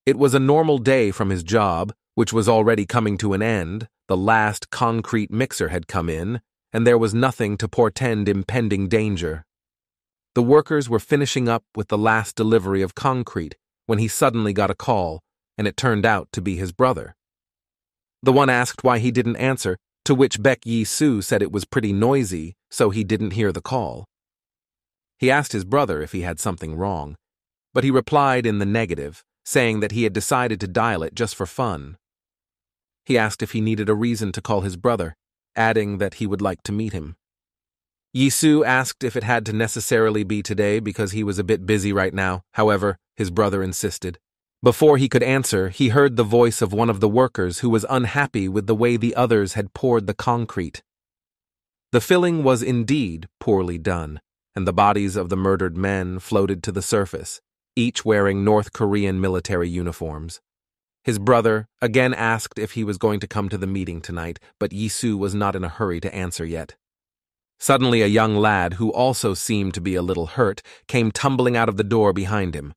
It was a normal day from his job, which was already coming to an end. The last concrete mixer had come in, and there was nothing to portend impending danger. The workers were finishing up with the last delivery of concrete when he suddenly got a call, and it turned out to be his brother. The one asked why he didn't answer, to which Baek Yi-soo said it was pretty noisy, so he didn't hear the call. He asked his brother if he had something wrong, but he replied in the negative, saying that he had decided to dial it just for fun. He asked if he needed a reason to call his brother, adding that he would like to meet him. Yi-soo asked if it had to necessarily be today because he was a bit busy right now. However, his brother insisted. Before he could answer, he heard the voice of one of the workers who was unhappy with the way the others had poured the concrete. The filling was indeed poorly done, and the bodies of the murdered men floated to the surface, each wearing North Korean military uniforms. His brother again asked if he was going to come to the meeting tonight, but Yi-soo was not in a hurry to answer yet. Suddenly a young lad, who also seemed to be a little hurt, came tumbling out of the door behind him.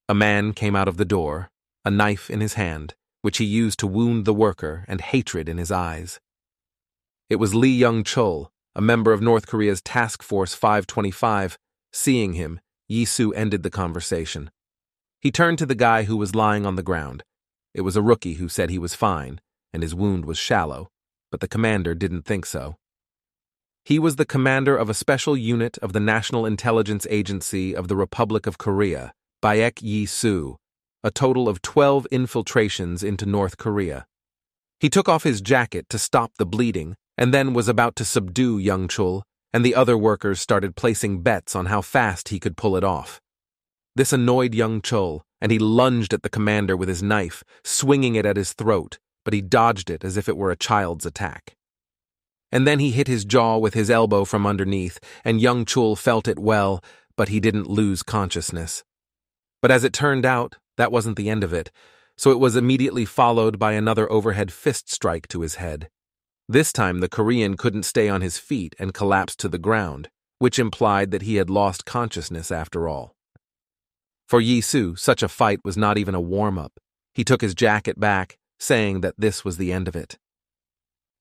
A man came out of the door, a knife in his hand, which he used to wound the worker, and hatred in his eyes. It was Lee Young-chul, a member of North Korea's Task Force 525. Seeing him, Yi-soo ended the conversation. He turned to the guy who was lying on the ground. It was a rookie who said he was fine, and his wound was shallow, but the commander didn't think so. He was the commander of a special unit of the National Intelligence Agency of the Republic of Korea, Baek Yi-soo, a total of 12 infiltrations into North Korea. He took off his jacket to stop the bleeding, and then was about to subdue Young-chul, and the other workers started placing bets on how fast he could pull it off. This annoyed Young-chul, and he lunged at the commander with his knife, swinging it at his throat, but he dodged it as if it were a child's attack. And then he hit his jaw with his elbow from underneath, and Young-chul felt it well, but he didn't lose consciousness. But as it turned out, that wasn't the end of it, so it was immediately followed by another overhead fist strike to his head. This time the Korean couldn't stay on his feet and collapsed to the ground, which implied that he had lost consciousness after all. For Yi-soo, such a fight was not even a warm-up. He took his jacket back, saying that this was the end of it.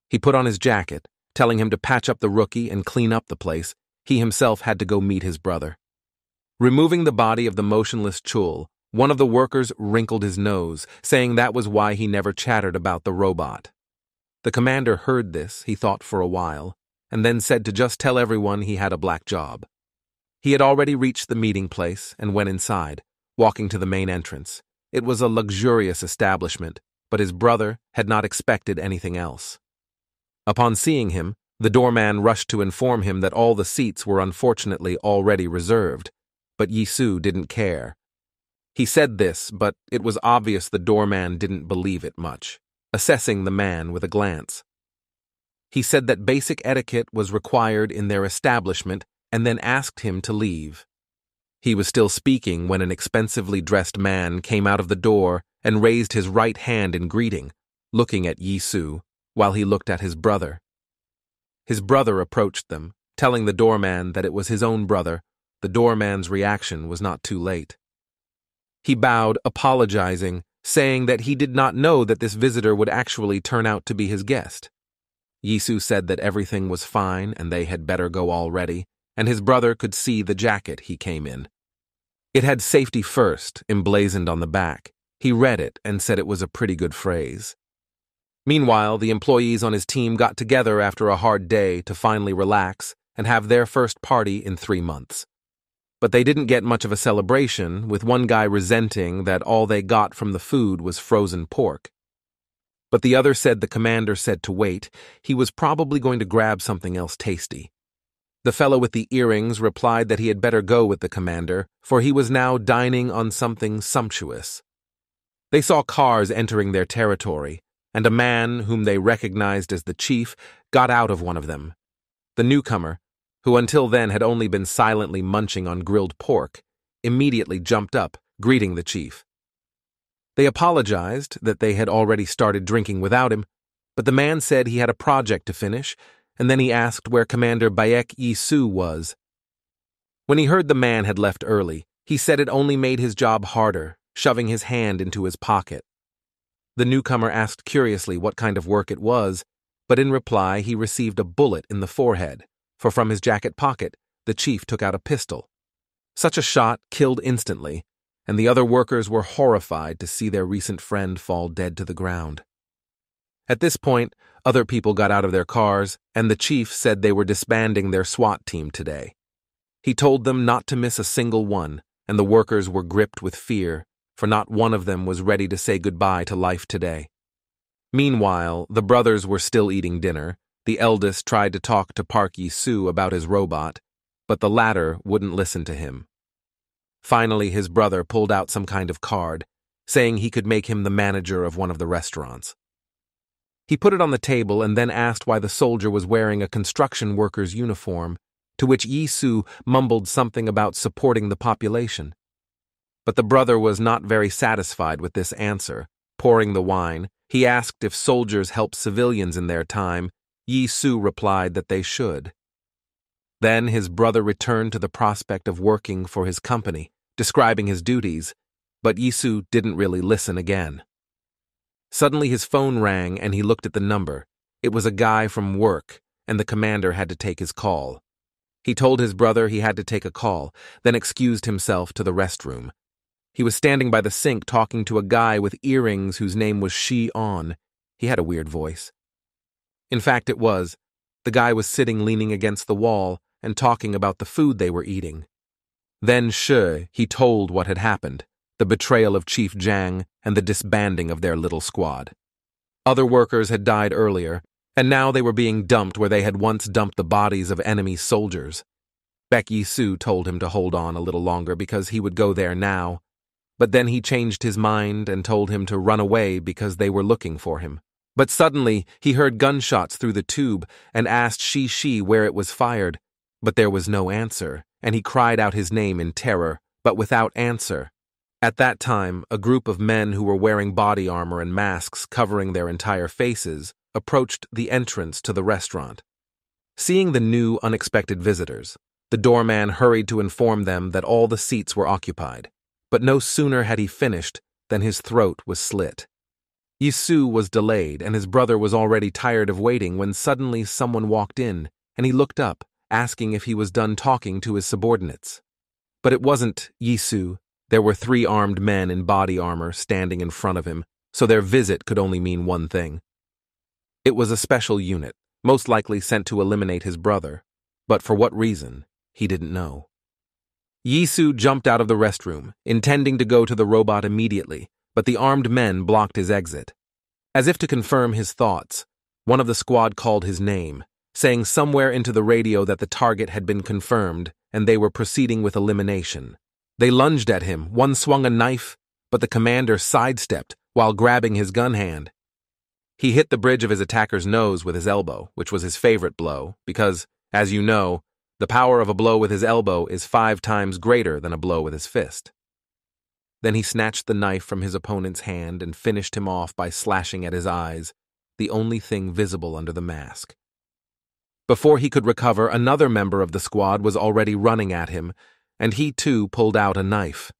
He put on his jacket, telling him to patch up the rookie and clean up the place. He himself had to go meet his brother. Removing the body of the motionless Chul, one of the workers wrinkled his nose, saying that was why he never chattered about the robot. The commander heard this, he thought for a while, and then said to just tell everyone he had a black job. He had already reached the meeting place and went inside, walking to the main entrance. It was a luxurious establishment, but his brother had not expected anything else. Upon seeing him, the doorman rushed to inform him that all the seats were unfortunately already reserved, but Yi-soo didn't care. He said this, but it was obvious the doorman didn't believe it much, assessing the man with a glance. He said that basic etiquette was required in their establishment and then asked him to leave. He was still speaking when an expensively dressed man came out of the door and raised his right hand in greeting, looking at Yi-soo, while he looked at his brother. His brother approached them, telling the doorman that it was his own brother. The doorman's reaction was not too late. He bowed, apologizing, saying that he did not know that this visitor would actually turn out to be his guest. Yi-soo said that everything was fine and they had better go already, and his brother could see the jacket he came in. It had "Safety First" emblazoned on the back. He read it and said it was a pretty good phrase. Meanwhile, the employees on his team got together after a hard day to finally relax and have their first party in 3 months. But they didn't get much of a celebration, with one guy resenting that all they got from the food was frozen pork. But the other said the commander said to wait, he was probably going to grab something else tasty. The fellow with the earrings replied that he had better go with the commander, for he was now dining on something sumptuous. They saw cars entering their territory, and a man whom they recognized as the chief got out of one of them. The newcomer, who until then had only been silently munching on grilled pork, immediately jumped up, greeting the chief. They apologized that they had already started drinking without him, but the man said he had a project to finish, and then he asked where Commander Baek Yi-soo was. When he heard the man had left early, he said it only made his job harder, shoving his hand into his pocket. The newcomer asked curiously what kind of work it was, but in reply he received a bullet in the forehead, for from his jacket pocket the chief took out a pistol. Such a shot killed instantly, and the other workers were horrified to see their recent friend fall dead to the ground. At this point, other people got out of their cars, and the chief said they were disbanding their SWAT team today. He told them not to miss a single one, and the workers were gripped with fear, for not one of them was ready to say goodbye to life today. Meanwhile, the brothers were still eating dinner. The eldest tried to talk to Park Yi-soo about his robot, but the latter wouldn't listen to him. Finally, his brother pulled out some kind of card, saying he could make him the manager of one of the restaurants. He put it on the table and then asked why the soldier was wearing a construction worker's uniform, to which Yi-soo mumbled something about supporting the population. But the brother was not very satisfied with this answer. Pouring the wine, he asked if soldiers help civilians in their time. Yi-soo replied that they should. Then his brother returned to the prospect of working for his company, describing his duties, but Yi-soo didn't really listen again. Suddenly his phone rang and he looked at the number. It was a guy from work, and the commander had to take his call. He told his brother he had to take a call, then excused himself to the restroom. He was standing by the sink talking to a guy with earrings whose name was Shi-on. He had a weird voice. In fact, it was. The guy was sitting leaning against the wall and talking about the food they were eating. Then he told what had happened, the betrayal of Chief Jang and the disbanding of their little squad. Other workers had died earlier, and now they were being dumped where they had once dumped the bodies of enemy soldiers. Baek Yi-soo told him to hold on a little longer because he would go there now, but then he changed his mind and told him to run away because they were looking for him. But suddenly he heard gunshots through the tube and asked Shi where it was fired, but there was no answer, and he cried out his name in terror, but without answer. At that time, a group of men who were wearing body armor and masks covering their entire faces approached the entrance to the restaurant. Seeing the new, unexpected visitors, the doorman hurried to inform them that all the seats were occupied, but no sooner had he finished than his throat was slit. Yi-soo was delayed, and his brother was already tired of waiting when suddenly someone walked in, and he looked up, asking if he was done talking to his subordinates. But it wasn't Yi-soo. There were 3 armed men in body armor standing in front of him, so their visit could only mean one thing. It was a special unit, most likely sent to eliminate his brother, but for what reason, he didn't know. Yi-soo jumped out of the restroom, intending to go to the robot immediately, but the armed men blocked his exit. As if to confirm his thoughts, one of the squad called his name, saying somewhere into the radio that the target had been confirmed and they were proceeding with elimination. They lunged at him, one swung a knife, but the commander sidestepped while grabbing his gun hand. He hit the bridge of his attacker's nose with his elbow, which was his favorite blow, because, as you know, the power of a blow with his elbow is 5 times greater than a blow with his fist. Then he snatched the knife from his opponent's hand and finished him off by slashing at his eyes, the only thing visible under the mask. Before he could recover, another member of the squad was already running at him, and he too pulled out a knife.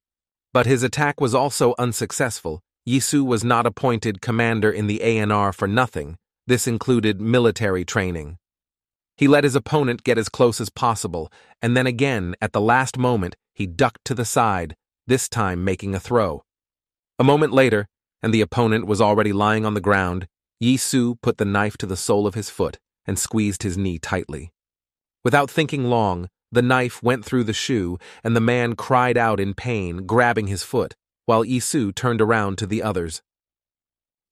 But his attack was also unsuccessful. Yi-soo was not appointed commander in the ANR for nothing. This included military training. He let his opponent get as close as possible, and then again, at the last moment, he ducked to the side, this time making a throw. A moment later, and the opponent was already lying on the ground, Yi-soo put the knife to the sole of his foot and squeezed his knee tightly. Without thinking long, the knife went through the shoe, and the man cried out in pain, grabbing his foot, while Yi-soo turned around to the others.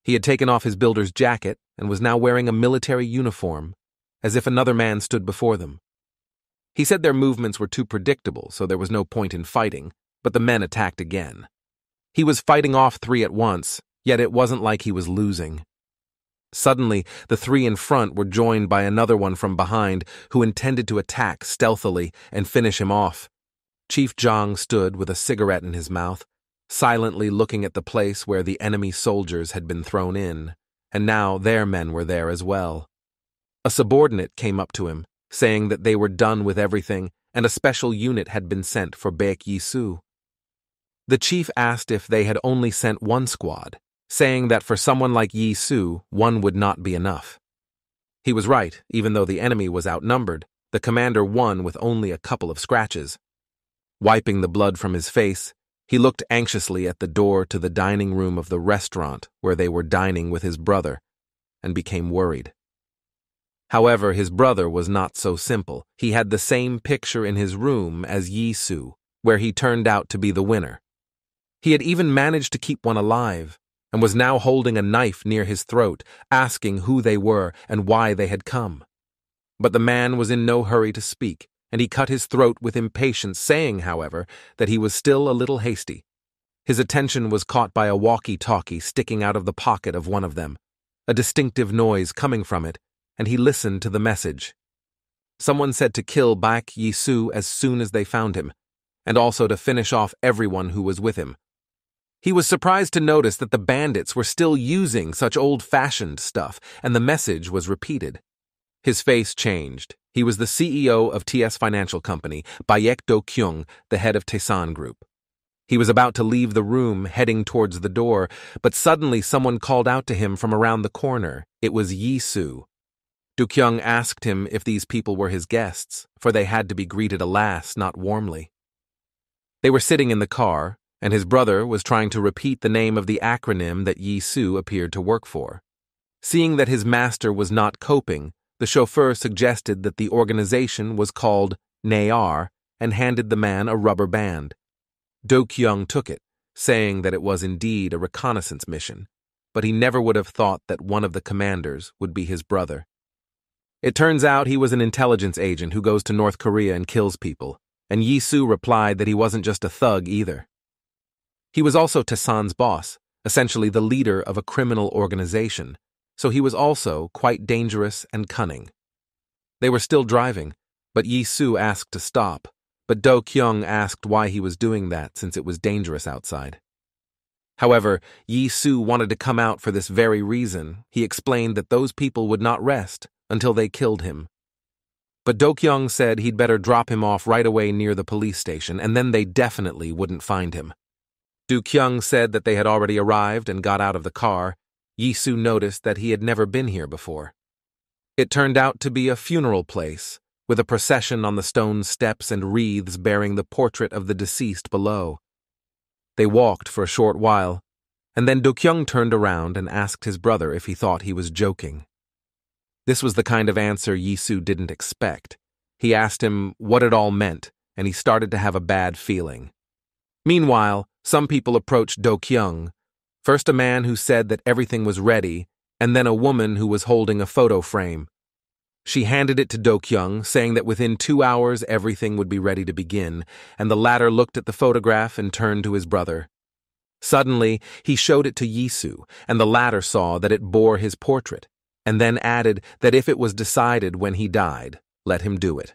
He had taken off his builder's jacket and was now wearing a military uniform, as if another man stood before them. He said their movements were too predictable, so there was no point in fighting, but the men attacked again. He was fighting off 3 at once, yet it wasn't like he was losing. Suddenly, the 3 in front were joined by another one from behind who intended to attack stealthily and finish him off. Chief Jang stood with a cigarette in his mouth, silently looking at the place where the enemy soldiers had been thrown in, and now their men were there as well. A subordinate came up to him, saying that they were done with everything and a special unit had been sent for Baek Yi-soo. The chief asked if they had only sent one squad, saying that for someone like Yi Su, one would not be enough. He was right. Even though the enemy was outnumbered, the commander won with only a couple of scratches. Wiping the blood from his face, he looked anxiously at the door to the dining room of the restaurant where they were dining with his brother, and became worried. However, his brother was not so simple. He had the same picture in his room as Yi Su, where he turned out to be the winner. He had even managed to keep one alive, and was now holding a knife near his throat, asking who they were and why they had come. But the man was in no hurry to speak, and he cut his throat with impatience, saying, however, that he was still a little hasty. His attention was caught by a walkie-talkie sticking out of the pocket of one of them, a distinctive noise coming from it, and he listened to the message. Someone said to kill Baek Yi-su as soon as they found him, and also to finish off everyone who was with him. He was surprised to notice that the bandits were still using such old-fashioned stuff, and the message was repeated. His face changed. He was the CEO of TS Financial Company, Baek Do-kyung, the head of Taesan Group. He was about to leave the room, heading towards the door, but suddenly someone called out to him from around the corner. It was Yi-su. Do-kyung asked him if these people were his guests, for they had to be greeted alas, not warmly. They were sitting in the car, and his brother was trying to repeat the name of the acronym that Yi-su appeared to work for. Seeing that his master was not coping, the chauffeur suggested that the organization was called NAR and handed the man a rubber band. Do-kyung took it, saying that it was indeed a reconnaissance mission, but he never would have thought that one of the commanders would be his brother. It turns out he was an intelligence agent who goes to North Korea and kills people, and Yi-su replied that he wasn't just a thug either. He was also Taesan's boss, essentially the leader of a criminal organization, so he was also quite dangerous and cunning. They were still driving, but Yi-su asked to stop, but Do-kyung asked why he was doing that since it was dangerous outside. However, Yi-su wanted to come out for this very reason. He explained that those people would not rest until they killed him. But Do-kyung said he'd better drop him off right away near the police station, and then they definitely wouldn't find him. Do-kyung said that they had already arrived and got out of the car. Yi-su noticed that he had never been here before. It turned out to be a funeral place, with a procession on the stone steps and wreaths bearing the portrait of the deceased below. They walked for a short while, and then Do-kyung turned around and asked his brother if he thought he was joking. This was the kind of answer Yi-su didn't expect. He asked him what it all meant, and he started to have a bad feeling. Meanwhile, some people approached Do-kyung. First a man who said that everything was ready, and then a woman who was holding a photo frame. She handed it to Do-kyung, saying that within 2 hours everything would be ready to begin, and the latter looked at the photograph and turned to his brother. Suddenly, he showed it to Yi-su, and the latter saw that it bore his portrait, and then added that if it was decided when he died, let him do it.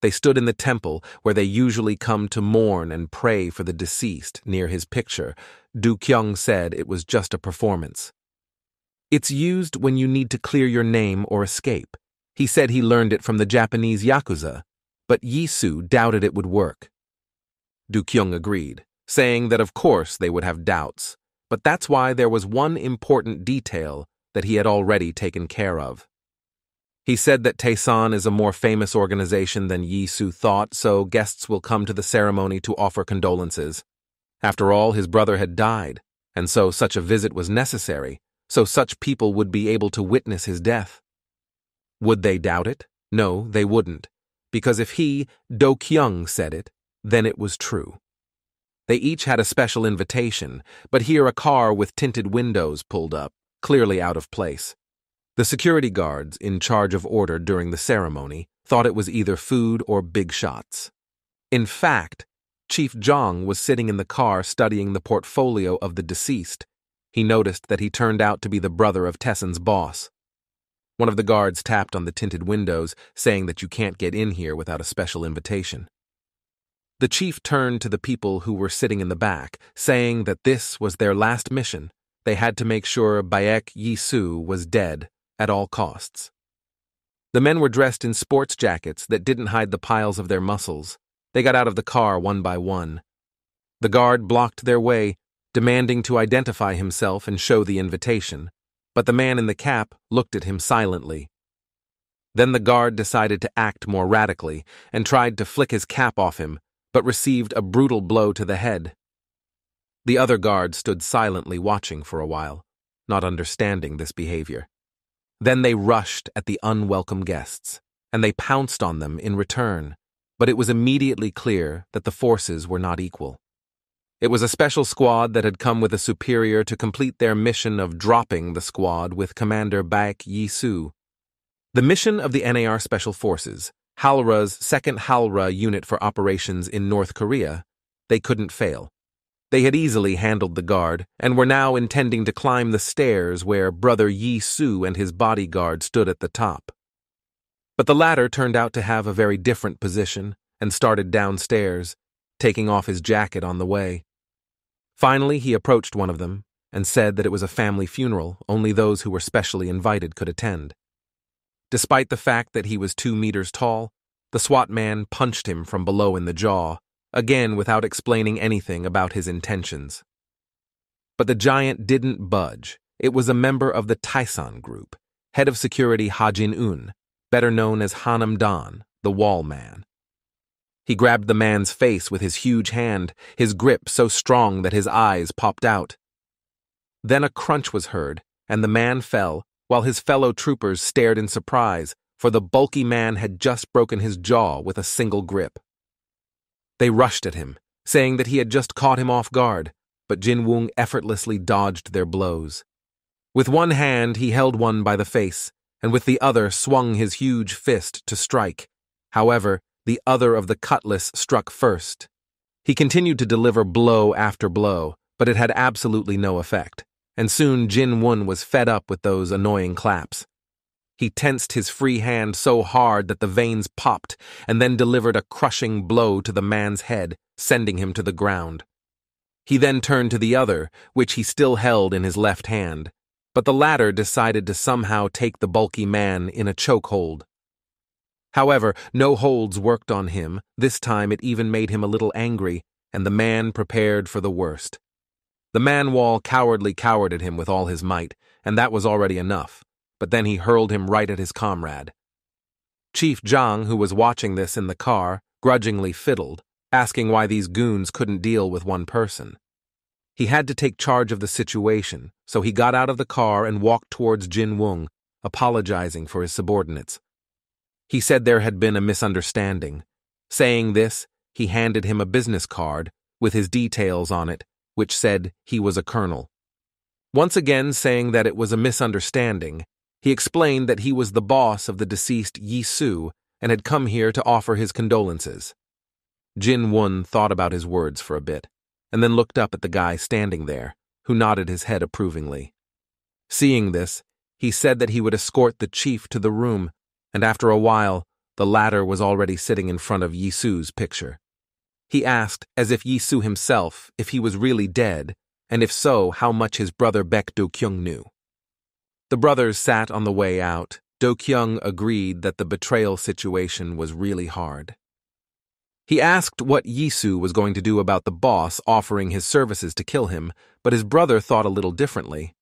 They stood in the temple where they usually come to mourn and pray for the deceased near his picture. Do-kyung said it was just a performance. It's used when you need to clear your name or escape. He said he learned it from the Japanese Yakuza, but Yi-su doubted it would work. Do-kyung agreed, saying that of course they would have doubts, but that's why there was one important detail that he had already taken care of. He said that Taesan is a more famous organization than Yi-su thought, so guests will come to the ceremony to offer condolences. After all, his brother had died, and so such a visit was necessary, so such people would be able to witness his death. Would they doubt it? No, they wouldn't, because if he, Do-kyung, said it, then it was true. They each had a special invitation, but here a car with tinted windows pulled up, clearly out of place. The security guards, in charge of order during the ceremony, thought it was either food or big shots. In fact, Chief Jong was sitting in the car studying the portfolio of the deceased. He noticed that he turned out to be the brother of Taesan's boss. One of the guards tapped on the tinted windows, saying that you can't get in here without a special invitation. The chief turned to the people who were sitting in the back, saying that this was their last mission. They had to make sure Baek Yi-su was dead at all costs. The men were dressed in sports jackets that didn't hide the piles of their muscles. They got out of the car one by one. The guard blocked their way, demanding to identify himself and show the invitation, but the man in the cap looked at him silently. Then the guard decided to act more radically and tried to flick his cap off him, but received a brutal blow to the head. The other guard stood silently watching for a while, not understanding this behavior. Then they rushed at the unwelcome guests, and they pounced on them in return, but it was immediately clear that the forces were not equal. It was a special squad that had come with a superior to complete their mission of dropping the squad with Commander Baek Yi-soo. The mission of the NAR Special Forces, Halra's 2nd Halra unit for operations in North Korea, they couldn't fail. They had easily handled the guard and were now intending to climb the stairs where Brother Yi-soo and his bodyguard stood at the top. But the latter turned out to have a very different position and started downstairs, taking off his jacket on the way. Finally, he approached one of them and said that it was a family funeral, only those who were specially invited could attend. Despite the fact that he was 2 meters tall, the SWAT man punched him from below in the jaw, again without explaining anything about his intentions. But the giant didn't budge. It was a member of the Taesan group, head of security Ha Jin-un, better known as Hanam Dan, the wall man. He grabbed the man's face with his huge hand, his grip so strong that his eyes popped out. Then a crunch was heard, and the man fell, while his fellow troopers stared in surprise, for the bulky man had just broken his jaw with a single grip. They rushed at him, saying that he had just caught him off guard, but Jin-woong effortlessly dodged their blows. With one hand he held one by the face, and with the other swung his huge fist to strike. However, the other of the cutlass struck first. He continued to deliver blow after blow, but it had absolutely no effect, and soon Jin-woon was fed up with those annoying claps. He tensed his free hand so hard that the veins popped, and then delivered a crushing blow to the man's head, sending him to the ground. He then turned to the other, which he still held in his left hand, but the latter decided to somehow take the bulky man in a chokehold. However, no holds worked on him. This time it even made him a little angry, and the man prepared for the worst. The MANHUA cowardly cowered at him with all his might, and that was already enough, but then he hurled him right at his comrade. Chief Zhang, who was watching this in the car, grudgingly fiddled, asking why these goons couldn't deal with one person. He had to take charge of the situation, so he got out of the car and walked towards Jin-woong, apologizing for his subordinates. He said there had been a misunderstanding. Saying this, he handed him a business card with his details on it, which said he was a colonel. Once again saying that it was a misunderstanding, he explained that he was the boss of the deceased Yi-soo and had come here to offer his condolences. Jin-woon thought about his words for a bit, and then looked up at the guy standing there, who nodded his head approvingly. Seeing this, he said that he would escort the chief to the room, and after a while, the latter was already sitting in front of Yi-soo's picture. He asked, as if Yi-soo himself, if he was really dead, and if so, how much his brother Baek Do-kyung knew. The brothers sat on the way out. Do-kyung agreed that the betrayal situation was really hard. He asked what Yi-soo was going to do about the boss offering his services to kill him, but his brother thought a little differently.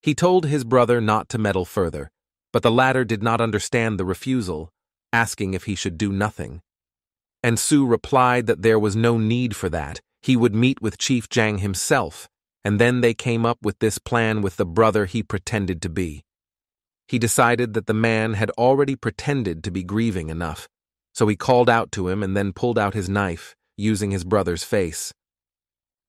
He told his brother not to meddle further, but the latter did not understand the refusal, asking if he should do nothing. And Soo replied that there was no need for that. He would meet with Chief Jang himself, and then they came up with this plan with the brother he pretended to be. He decided that the man had already pretended to be grieving enough, so he called out to him and then pulled out his knife, using his brother's face.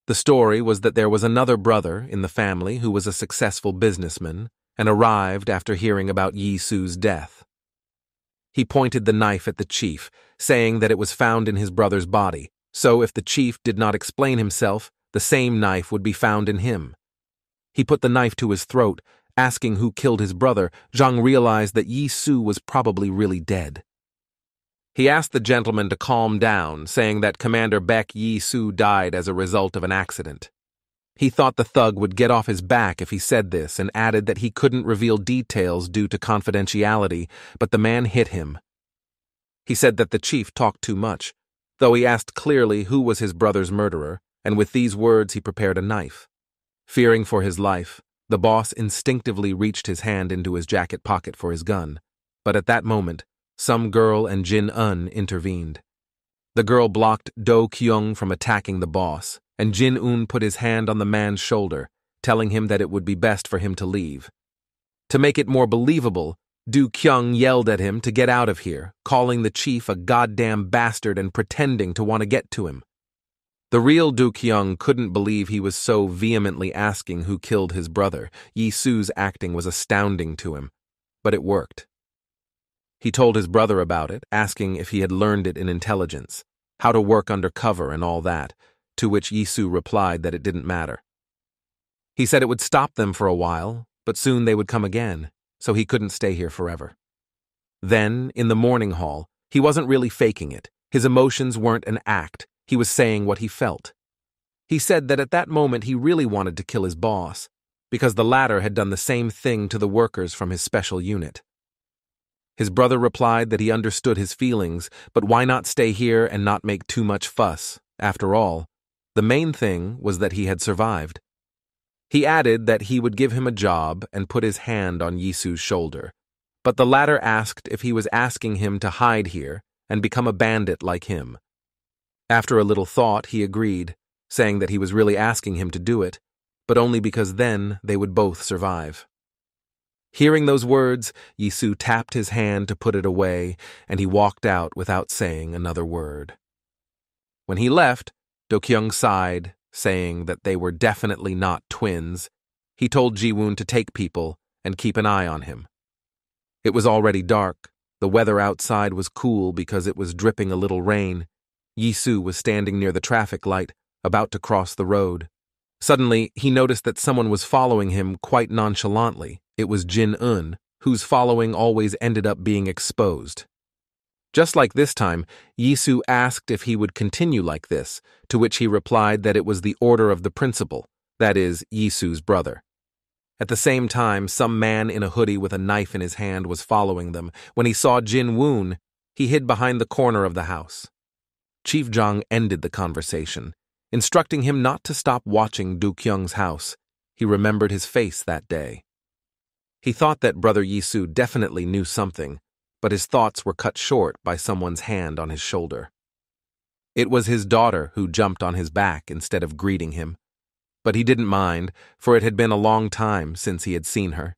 The story was that there was another brother in the family who was a successful businessman and arrived after hearing about Yi-soo's death. He pointed the knife at the chief, saying that it was found in his brother's body, so if the chief did not explain himself, the same knife would be found in him. He put the knife to his throat, asking who killed his brother. Zhang realized that Yi-soo was probably really dead. He asked the gentleman to calm down, saying that Commander Baek Yi-soo died as a result of an accident. He thought the thug would get off his back if he said this and added that he couldn't reveal details due to confidentiality, but the man hit him. He said that the chief talked too much, though he asked clearly who was his brother's murderer, and with these words he prepared a knife. Fearing for his life, the boss instinctively reached his hand into his jacket pocket for his gun, but at that moment, some girl and Jin-un intervened. The girl blocked Do-kyung from attacking the boss, and Jin-un put his hand on the man's shoulder, telling him that it would be best for him to leave. To make it more believable, Do-kyung yelled at him to get out of here, calling the chief a goddamn bastard and pretending to want to get to him. The real Do-kyung couldn't believe he was so vehemently asking who killed his brother. Yi-su's acting was astounding to him, but it worked. He told his brother about it, asking if he had learned it in intelligence, how to work undercover and all that, to which Yi-su replied that it didn't matter. He said it would stop them for a while, but soon they would come again, so he couldn't stay here forever. Then, in the morning hall, he wasn't really faking it. His emotions weren't an act. He was saying what he felt. He said that at that moment he really wanted to kill his boss, because the latter had done the same thing to the workers from his special unit. His brother replied that he understood his feelings, but why not stay here and not make too much fuss? After all, the main thing was that he had survived. He added that he would give him a job and put his hand on Yi-su's shoulder, but the latter asked if he was asking him to hide here and become a bandit like him. After a little thought, he agreed, saying that he was really asking him to do it, but only because then they would both survive. Hearing those words, Yi-su tapped his hand to put it away, and he walked out without saying another word. When he left, Do-kyung sighed, saying that they were definitely not twins. He told Ji-woon to take people and keep an eye on him. It was already dark. The weather outside was cool because it was dripping a little rain. Yi-su was standing near the traffic light, about to cross the road. Suddenly, he noticed that someone was following him quite nonchalantly. It was Jin-un, whose following always ended up being exposed. Just like this time, Yi-su asked if he would continue like this, to which he replied that it was the order of the principal, that is, Yi-su's brother. At the same time, some man in a hoodie with a knife in his hand was following them. When he saw Jin-woon, he hid behind the corner of the house. Chief Jang ended the conversation, instructing him not to stop watching Do-kyung's house. He remembered his face that day. He thought that Brother Yi-su definitely knew something, but his thoughts were cut short by someone's hand on his shoulder. It was his daughter who jumped on his back instead of greeting him, but he didn't mind, for it had been a long time since he had seen her.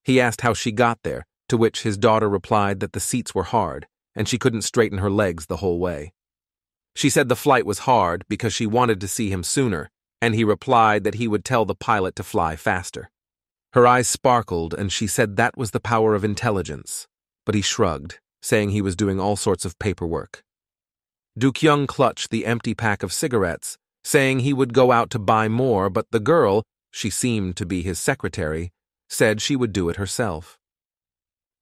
He asked how she got there, to which his daughter replied that the seats were hard, and she couldn't straighten her legs the whole way. She said the flight was hard because she wanted to see him sooner, and he replied that he would tell the pilot to fly faster. Her eyes sparkled, and she said that was the power of intelligence, but he shrugged, saying he was doing all sorts of paperwork. Do-kyung clutched the empty pack of cigarettes, saying he would go out to buy more, but the girl, she seemed to be his secretary, said she would do it herself.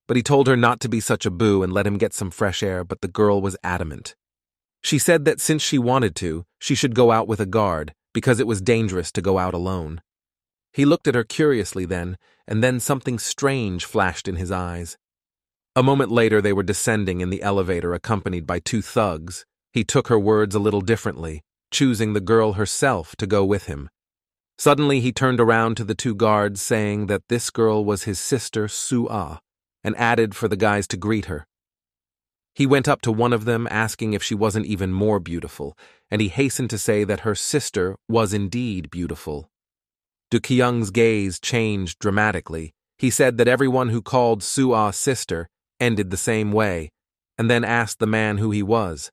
But he told her not to be such a boo and let him get some fresh air, but the girl was adamant. She said that since she wanted to, she should go out with a guard, because it was dangerous to go out alone. He looked at her curiously then, and then something strange flashed in his eyes. A moment later they were descending in the elevator accompanied by two thugs. He took her words a little differently, choosing the girl herself to go with him. Suddenly he turned around to the two guards saying that this girl was his sister Su-ah, and added for the guys to greet her. He went up to one of them asking if she wasn't even more beautiful, and he hastened to say that her sister was indeed beautiful. Do-kyung's gaze changed dramatically. He said that everyone who called Su-ah sister ended the same way, and then asked the man who he was.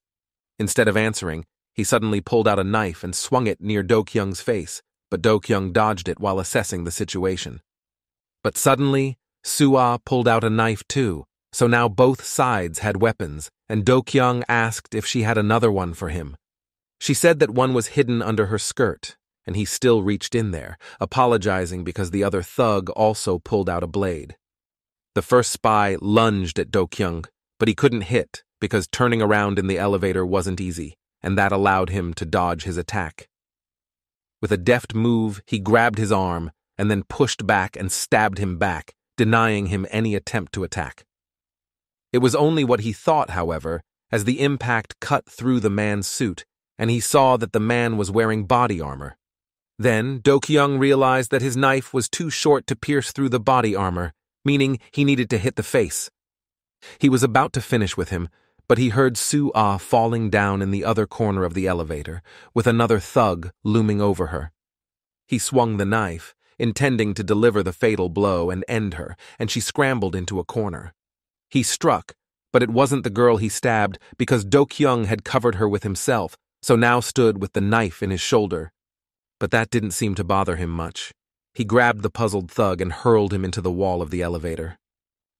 Instead of answering, he suddenly pulled out a knife and swung it near Do-kyung's face, but Do-kyung dodged it while assessing the situation. But suddenly, Su-ah pulled out a knife too, so now both sides had weapons, and Do-kyung asked if she had another one for him. She said that one was hidden under her skirt, and he still reached in there, apologizing because the other thug also pulled out a blade. The first spy lunged at Do-kyung, but he couldn't hit because turning around in the elevator wasn't easy, and that allowed him to dodge his attack. With a deft move, he grabbed his arm and then pushed back and stabbed him back, denying him any attempt to attack. It was only what he thought, however, as the impact cut through the man's suit, and he saw that the man was wearing body armor. Then, Do-kyung realized that his knife was too short to pierce through the body armor, meaning he needed to hit the face. He was about to finish with him, but he heard Soo-ah falling down in the other corner of the elevator, with another thug looming over her. He swung the knife, intending to deliver the fatal blow and end her, and she scrambled into a corner. He struck, but it wasn't the girl he stabbed because Do-kyung had covered her with himself, so now stood with the knife in his shoulder. But that didn't seem to bother him much. He grabbed the puzzled thug and hurled him into the wall of the elevator.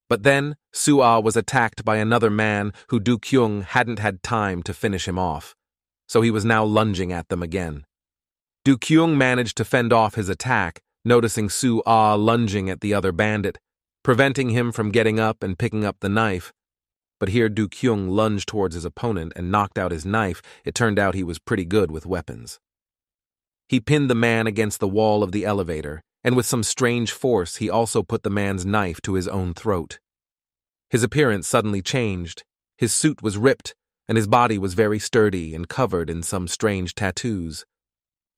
But then, Soo-ah was attacked by another man who Do-kyung hadn't had time to finish him off, so he was now lunging at them again. Do-kyung managed to fend off his attack, noticing Soo-ah lunging at the other bandit, preventing him from getting up and picking up the knife. But here Do-kyung lunged towards his opponent and knocked out his knife. It turned out he was pretty good with weapons. He pinned the man against the wall of the elevator, and with some strange force he also put the man's knife to his own throat. His appearance suddenly changed. His suit was ripped, and his body was very sturdy and covered in some strange tattoos.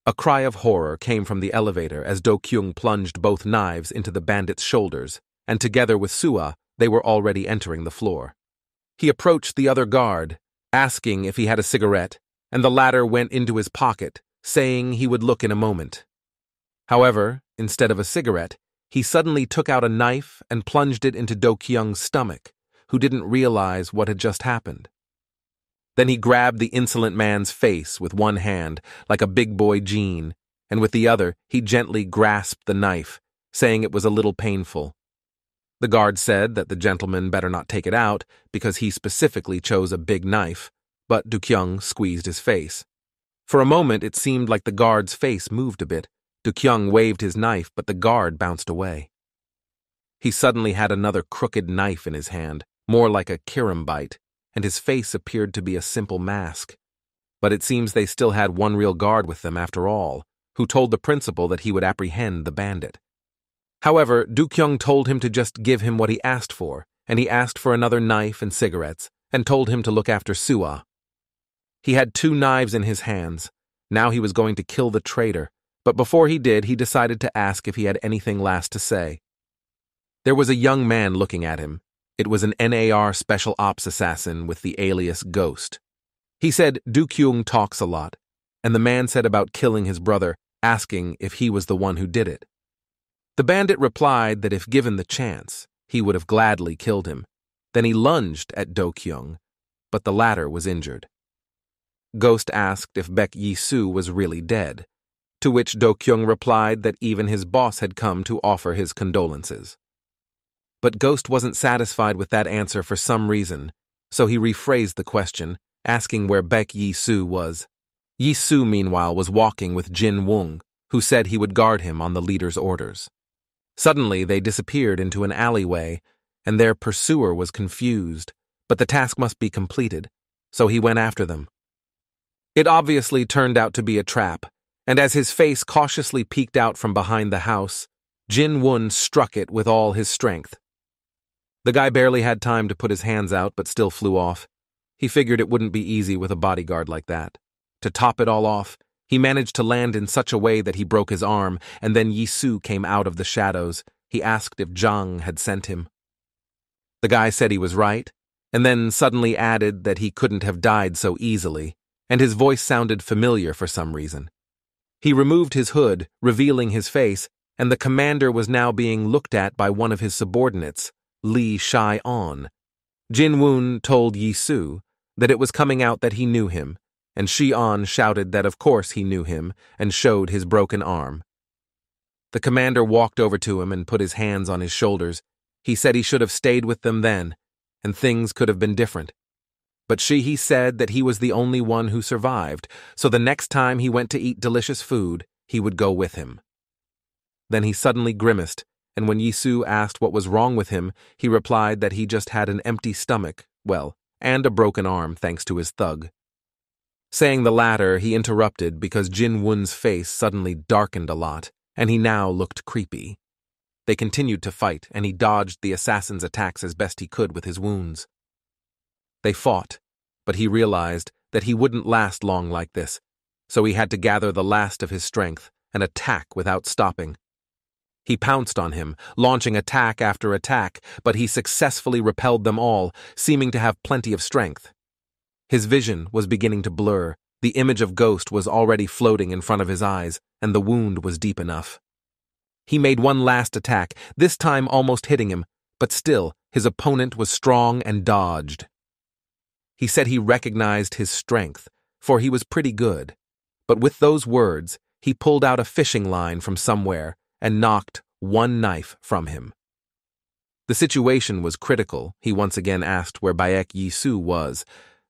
A cry of horror came from the elevator as Do-kyung plunged both knives into the bandit's shoulders, and together with Soo-ah, they were already entering the floor. He approached the other guard, asking if he had a cigarette, and the latter went into his pocket, saying he would look in a moment. However, instead of a cigarette, he suddenly took out a knife and plunged it into Do-kyung's stomach, who didn't realize what had just happened. Then he grabbed the insolent man's face with one hand, like a big boy Gene, and with the other he gently grasped the knife, saying it was a little painful. The guard said that the gentleman better not take it out because he specifically chose a big knife, but Do-kyung squeezed his face. For a moment it seemed like the guard's face moved a bit. Do-kyung waved his knife, but the guard bounced away. He suddenly had another crooked knife in his hand, more like a kirambite, and his face appeared to be a simple mask. But it seems they still had one real guard with them after all, who told the principal that he would apprehend the bandit. However, Do-kyung told him to just give him what he asked for, and he asked for another knife and cigarettes, and told him to look after Soo-ah. He had 2 knives in his hands. Now he was going to kill the traitor, but before he did, he decided to ask if he had anything last to say. There was a young man looking at him. It was an NAR special ops assassin with the alias Ghost. He said Do-kyung talks a lot, and the man said about killing his brother, asking if he was the one who did it. The bandit replied that if given the chance, he would have gladly killed him. Then he lunged at Do-kyung, but the latter was injured. Ghost asked if Baek Yi-soo was really dead, to which Do-kyung replied that even his boss had come to offer his condolences. But Ghost wasn't satisfied with that answer for some reason, so he rephrased the question, asking where Baek Yi-soo was. Yi-soo, meanwhile, was walking with Jin Woong, who said he would guard him on the leader's orders. Suddenly, they disappeared into an alleyway, and their pursuer was confused, but the task must be completed, so he went after them. It obviously turned out to be a trap, and as his face cautiously peeked out from behind the house, Jin Woon struck it with all his strength. The guy barely had time to put his hands out but still flew off. He figured it wouldn't be easy with a bodyguard like that. To top it all off, he managed to land in such a way that he broke his arm, and then Yi-soo came out of the shadows. He asked if Zhang had sent him. The guy said he was right, and then suddenly added that he couldn't have died so easily, and his voice sounded familiar for some reason. He removed his hood, revealing his face, and the commander was now being looked at by one of his subordinates, Lee Shi-on. Jin Woon told Yi-soo that it was coming out that he knew him, and Shi-on shouted that of course he knew him and showed his broken arm. The commander walked over to him and put his hands on his shoulders. He said he should have stayed with them then, and things could have been different. But he said that he was the only one who survived, so the next time he went to eat delicious food, he would go with him. Then he suddenly grimaced, and when Yi-soo asked what was wrong with him, he replied that he just had an empty stomach, and a broken arm thanks to his thug. Saying the latter, he interrupted because Jin Woon's face suddenly darkened a lot, and he now looked creepy. They continued to fight, and he dodged the assassin's attacks as best he could with his wounds. They fought, but he realized that he wouldn't last long like this, so he had to gather the last of his strength and attack without stopping. He pounced on him, launching attack after attack, but he successfully repelled them all, seeming to have plenty of strength. His vision was beginning to blur. The image of Ghost was already floating in front of his eyes, and the wound was deep enough. He made one last attack, this time almost hitting him, but still, his opponent was strong and dodged. He said he recognized his strength, for he was pretty good. But with those words, he pulled out a fishing line from somewhere and knocked one knife from him. The situation was critical. He once again asked where Baek Yi-soo was,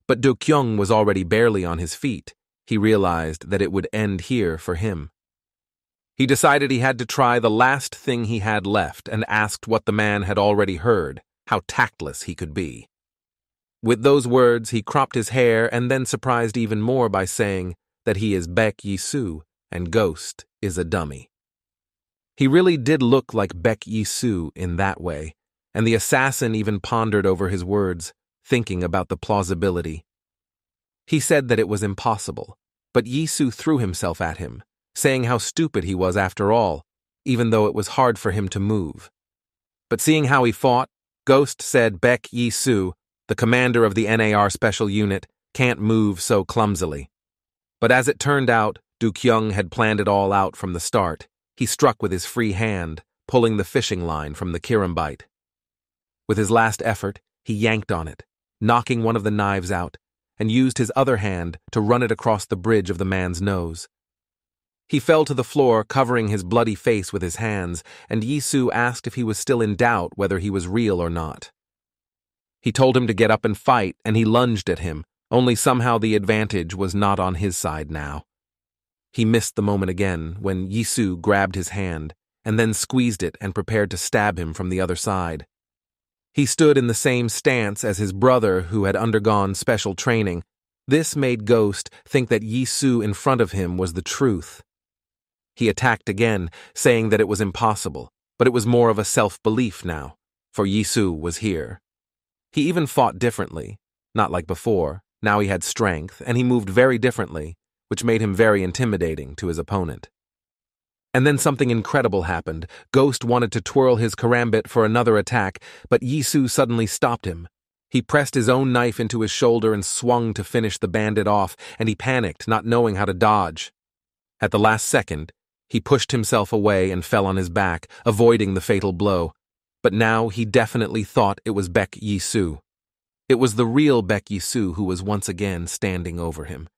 but Do Kyung was already barely on his feet. He realized that it would end here for him. He decided he had to try the last thing he had left and asked what the man had already heard, how tactless he could be. With those words, he cropped his hair and then surprised even more by saying that he is Baek Yi-soo and Ghost is a dummy. He really did look like Baek Yi-soo in that way, and the assassin even pondered over his words, thinking about the plausibility. He said that it was impossible, but Yi-soo threw himself at him, saying how stupid he was after all, even though it was hard for him to move. But seeing how he fought, Ghost said Baek Yi-soo, the commander of the NAR Special Unit, can't move so clumsily. But as it turned out, Do Kyung had planned it all out from the start. He struck with his free hand, pulling the fishing line from the kirambite. With his last effort, he yanked on it, knocking one of the knives out, and used his other hand to run it across the bridge of the man's nose. He fell to the floor, covering his bloody face with his hands, and Yi-soo asked if he was still in doubt whether he was real or not. He told him to get up and fight, and he lunged at him, only somehow the advantage was not on his side now. He missed the moment again when Yi-soo grabbed his hand, and then squeezed it and prepared to stab him from the other side. He stood in the same stance as his brother who had undergone special training. This made Ghost think that Yi-soo in front of him was the truth. He attacked again, saying that it was impossible, but it was more of a self-belief now, for Yi-soo was here. He even fought differently, not like before. Now he had strength, and he moved very differently, which made him very intimidating to his opponent. And then something incredible happened. Ghost wanted to twirl his karambit for another attack, but Yi-soo suddenly stopped him. He pressed his own knife into his shoulder and swung to finish the bandit off, and he panicked, not knowing how to dodge. At the last second, he pushed himself away and fell on his back, avoiding the fatal blow. But now he definitely thought it was Baek Yi-soo. It was the real Baek Yi-soo who was once again standing over him.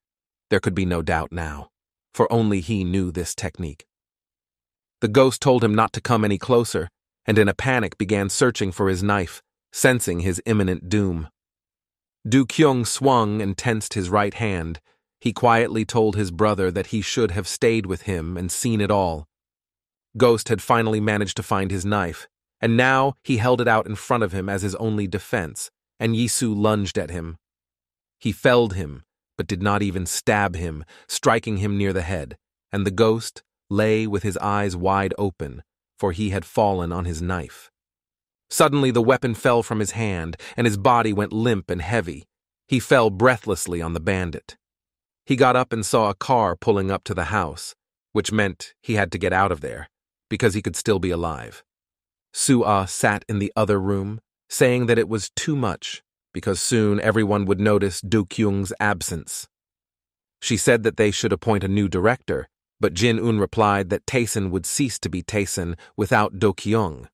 There could be no doubt now, for only he knew this technique. The ghost told him not to come any closer, and in a panic began searching for his knife, sensing his imminent doom. Do Kyung swung and tensed his right hand. He quietly told his brother that he should have stayed with him and seen it all. Ghost had finally managed to find his knife, and now he held it out in front of him as his only defense, and Yi-soo lunged at him. He felled him, but did not even stab him, striking him near the head, and the ghost lay with his eyes wide open, for he had fallen on his knife. Suddenly the weapon fell from his hand, and his body went limp and heavy. He fell breathlessly on the bandit. He got up and saw a car pulling up to the house, which meant he had to get out of there, because he could still be alive. Soo-ah sat in the other room, saying that it was too much, because soon everyone would notice Do Kyung's absence. She said that they should appoint a new director, but Jin-un replied that Taesun would cease to be Taesun without Do Kyung.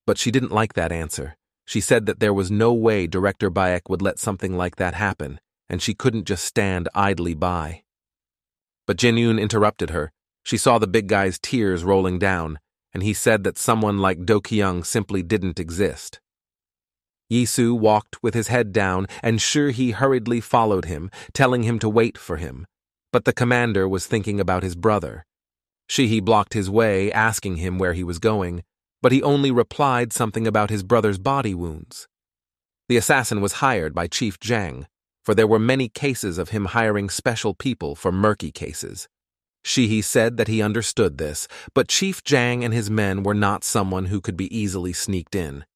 But she didn't like that answer. She said that there was no way Director Baek would let something like that happen, and she couldn't just stand idly by. But Jin-un interrupted her. She saw the big guy's tears rolling down, and he said that someone like Do Kyung simply didn't exist. Yi-soo walked with his head down, and Shi hurriedly followed him, telling him to wait for him. But the commander was thinking about his brother. Shi blocked his way, asking him where he was going, but he only replied something about his brother's body wounds. The assassin was hired by Chief Jang, for there were many cases of him hiring special people for murky cases. Shi said that he understood this, but Chief Jang and his men were not someone who could be easily sneaked in.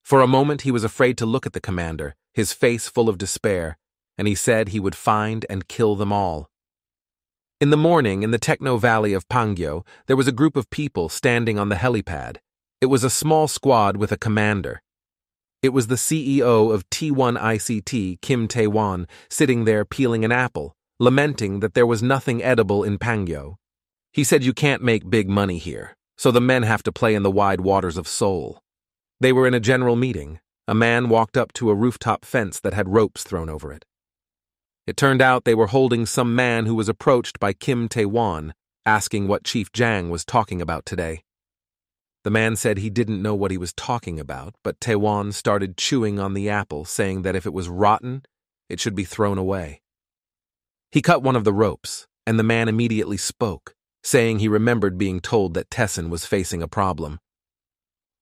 For a moment he was afraid to look at the commander, his face full of despair, and he said he would find and kill them all. In the morning, in the Techno Valley of Pangyo, there was a group of people standing on the helipad. It was a small squad with a commander. It was the CEO of T1 ICT, Kim Tae-won, sitting there peeling an apple, lamenting that there was nothing edible in Pangyo. He said you can't make big money here, so the men have to play in the wide waters of Seoul. They were in a general meeting. A man walked up to a rooftop fence that had ropes thrown over it. It turned out they were holding some man who was approached by Kim Tae-won, asking what Chief Jang was talking about today. The man said he didn't know what he was talking about, but Tae-won started chewing on the apple, saying that if it was rotten, it should be thrown away. He cut one of the ropes, and the man immediately spoke, saying he remembered being told that Taesan was facing a problem.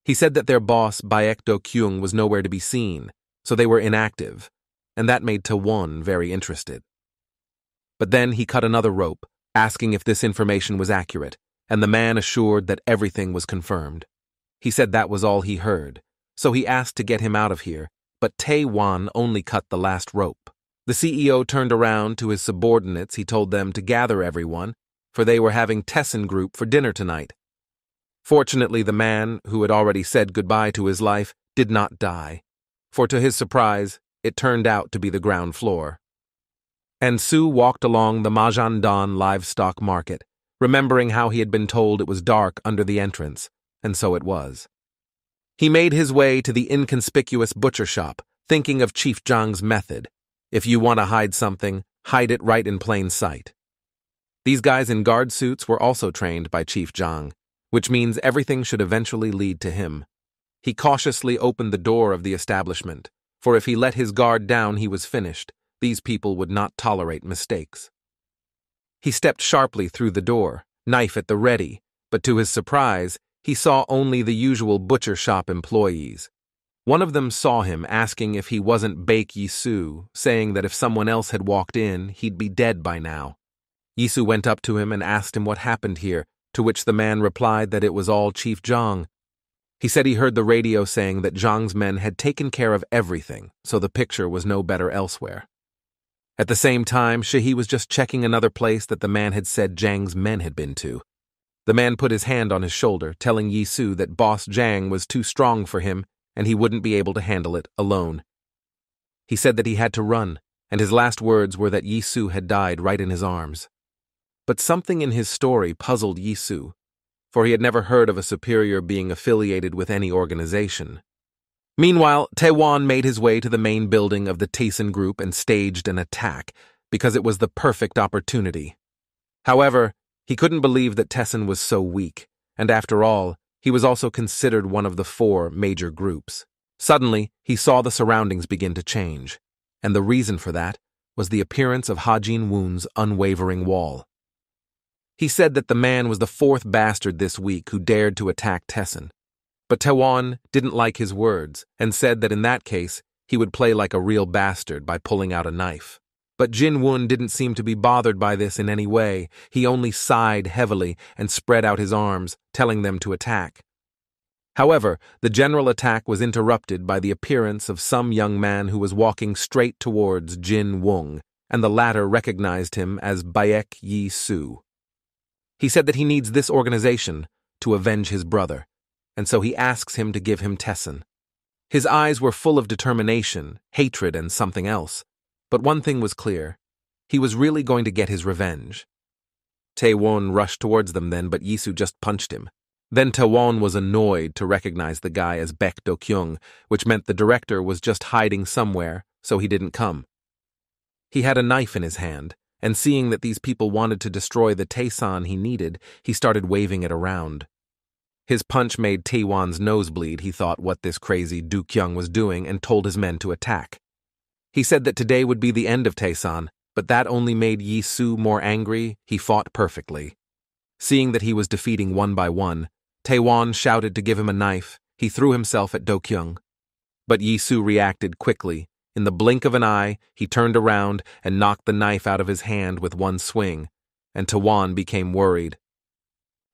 He said that their boss, Baek Do-kyung, was nowhere to be seen, so they were inactive, and that made Tae-won very interested. But then he cut another rope, asking if this information was accurate, and the man assured that everything was confirmed. He said that was all he heard, so he asked to get him out of here, but Tae-won only cut the last rope. The CEO turned around to his subordinates. He told them to gather everyone, for they were having Taesan group for dinner tonight. Fortunately, the man, who had already said goodbye to his life, did not die, for to his surprise, it turned out to be the ground floor. And Soo walked along the Majandan livestock market, remembering how he had been told it was dark under the entrance, and so it was. He made his way to the inconspicuous butcher shop, thinking of Chief Jang's method. If you want to hide something, hide it right in plain sight. These guys in guard suits were also trained by Chief Jang, which means everything should eventually lead to him. He cautiously opened the door of the establishment, for if he let his guard down, he was finished. These people would not tolerate mistakes. He stepped sharply through the door, knife at the ready, but to his surprise, he saw only the usual butcher shop employees. One of them saw him, asking if he wasn't Baek Yi-soo, saying that if someone else had walked in, he'd be dead by now. Yi-soo went up to him and asked him what happened here, to which the man replied that it was all Chief Jang. He said he heard the radio saying that Jang's men had taken care of everything, so the picture was no better elsewhere. At the same time, Shahi was just checking another place that the man had said Jang's men had been to. The man put his hand on his shoulder, telling Yi-soo that Boss Jang was too strong for him and he wouldn't be able to handle it alone. He said that he had to run, and his last words were that Yi-soo had died right in his arms. But something in his story puzzled Yi-soo, for he had never heard of a superior being affiliated with any organization. Meanwhile, Tae-won made his way to the main building of the Taesan group and staged an attack, because it was the perfect opportunity. However, he couldn't believe that Taesan was so weak, and after all, he was also considered one of the 4 major groups. Suddenly, he saw the surroundings begin to change, and the reason for that was the appearance of Ha Jin-woon's unwavering wall. He said that the man was the 4th bastard this week who dared to attack Taesan. But Tae-won didn't like his words and said that in that case, he would play like a real bastard by pulling out a knife. But Jin-woon didn't seem to be bothered by this in any way. He only sighed heavily and spread out his arms, telling them to attack. However, the general attack was interrupted by the appearance of some young man who was walking straight towards Jin-woon, and the latter recognized him as Baek Yi-soo. He said that he needs this organization to avenge his brother, and so he asks him to give him Taesan. His eyes were full of determination, hatred, and something else. But one thing was clear. He was really going to get his revenge. Tae-won rushed towards them then, but Yi-soo just punched him. Then Tae-won was annoyed to recognize the guy as Baek Do-kyung, which meant the director was just hiding somewhere, so he didn't come. He had a knife in his hand, and seeing that these people wanted to destroy the Taesan he needed, he started waving it around. His punch made Tae-won's nose bleed. He thought what this crazy Do-kyung was doing and told his men to attack. He said that today would be the end of Taesan, but that only made Yi-soo more angry. He fought perfectly. Seeing that he was defeating one by one, Tae-won shouted to give him a knife. He threw himself at Do-kyung. But Yi-soo reacted quickly. In the blink of an eye, he turned around and knocked the knife out of his hand with one swing, and Tae-won became worried.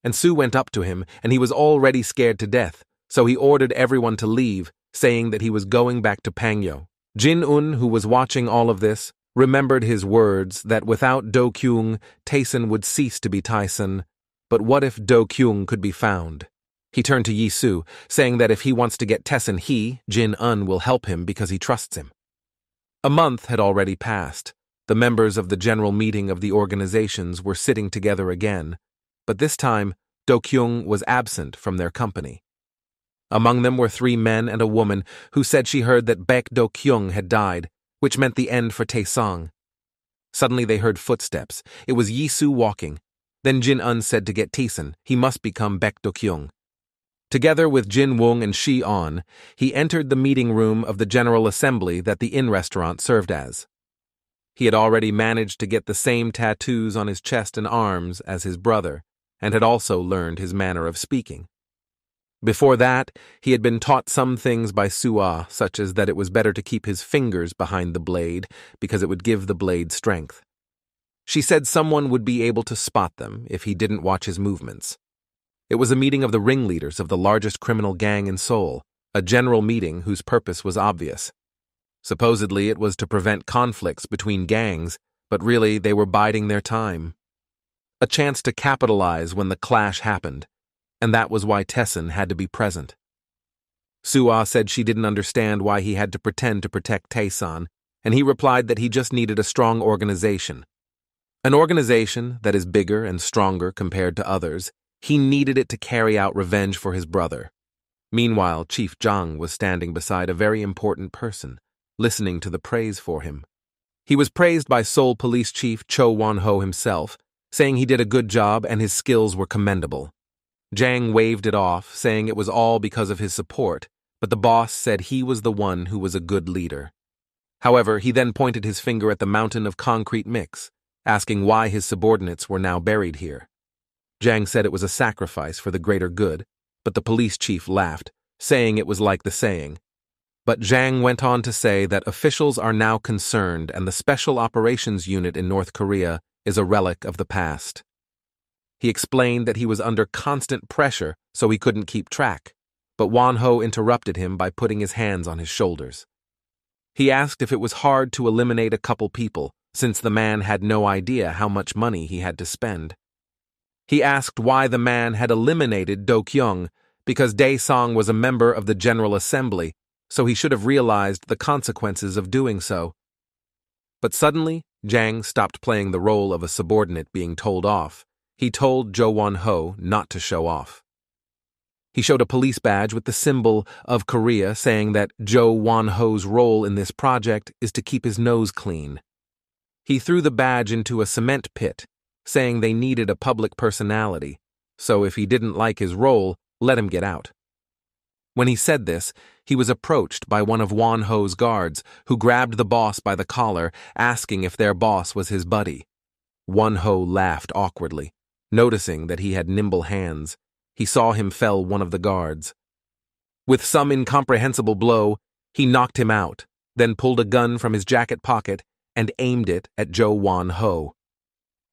And Soo went up to him, and he was already scared to death, so he ordered everyone to leave, saying that he was going back to Pangyo. Jin-un, who was watching all of this, remembered his words that without Do Kyung, Taesun would cease to be Taesun. But what if Do Kyung could be found? He turned to Yi Su, saying that if he wants to get Taesun, he, Jin-un, will help him because he trusts him. A month had already passed. The members of the general meeting of the organizations were sitting together again, but this time Do Kyung was absent from their company. Among them were 3 men and a woman who said she heard that Baek Do Kyung had died, which meant the end for Taesong. Suddenly they heard footsteps. It was Yi Su walking. Then Jin-un said to get Taesun, he must become Baek Do Kyung. Together with Jin Woong and Shi On, he entered the meeting room of the General Assembly that the inn restaurant served as. He had already managed to get the same tattoos on his chest and arms as his brother, and had also learned his manner of speaking. Before that, he had been taught some things by Sua, such as that it was better to keep his fingers behind the blade because it would give the blade strength. She said someone would be able to spot them if he didn't watch his movements. It was a meeting of the ringleaders of the largest criminal gang in Seoul, a general meeting whose purpose was obvious. Supposedly it was to prevent conflicts between gangs, but really they were biding their time. A chance to capitalize when the clash happened, and that was why Taesun had to be present. Sua said she didn't understand why he had to pretend to protect Taesun, and he replied that he just needed a strong organization. An organization that is bigger and stronger compared to others. He needed it to carry out revenge for his brother. Meanwhile, Chief Zhang was standing beside a very important person, listening to the praise for him. He was praised by Seoul Police Chief Cho Won-ho himself, saying he did a good job and his skills were commendable. Zhang waved it off, saying it was all because of his support, but the boss said he was the one who was a good leader. However, he then pointed his finger at the mountain of concrete mix, asking why his subordinates were now buried here. Zhang said it was a sacrifice for the greater good, but the police chief laughed, saying it was like the saying. But Zhang went on to say that officials are now concerned and the Special Operations Unit in North Korea is a relic of the past. He explained that he was under constant pressure so he couldn't keep track, but Won-ho interrupted him by putting his hands on his shoulders. He asked if it was hard to eliminate a couple people, since the man had no idea how much money he had to spend. He asked why the man had eliminated Do Kyung, because Dae-song was a member of the General Assembly, so he should have realized the consequences of doing so. But suddenly, Zhang stopped playing the role of a subordinate being told off. He told Jo Won-ho not to show off. He showed a police badge with the symbol of Korea, saying that Jo Won-ho's role in this project is to keep his nose clean. He threw the badge into a cement pit, saying they needed a public personality, so if he didn't like his role, let him get out. When he said this, he was approached by one of Won-ho's guards, who grabbed the boss by the collar, asking if their boss was his buddy. Won-ho laughed awkwardly, noticing that he had nimble hands. He saw him fell one of the guards. With some incomprehensible blow, he knocked him out, then pulled a gun from his jacket pocket and aimed it at Jo Won-ho.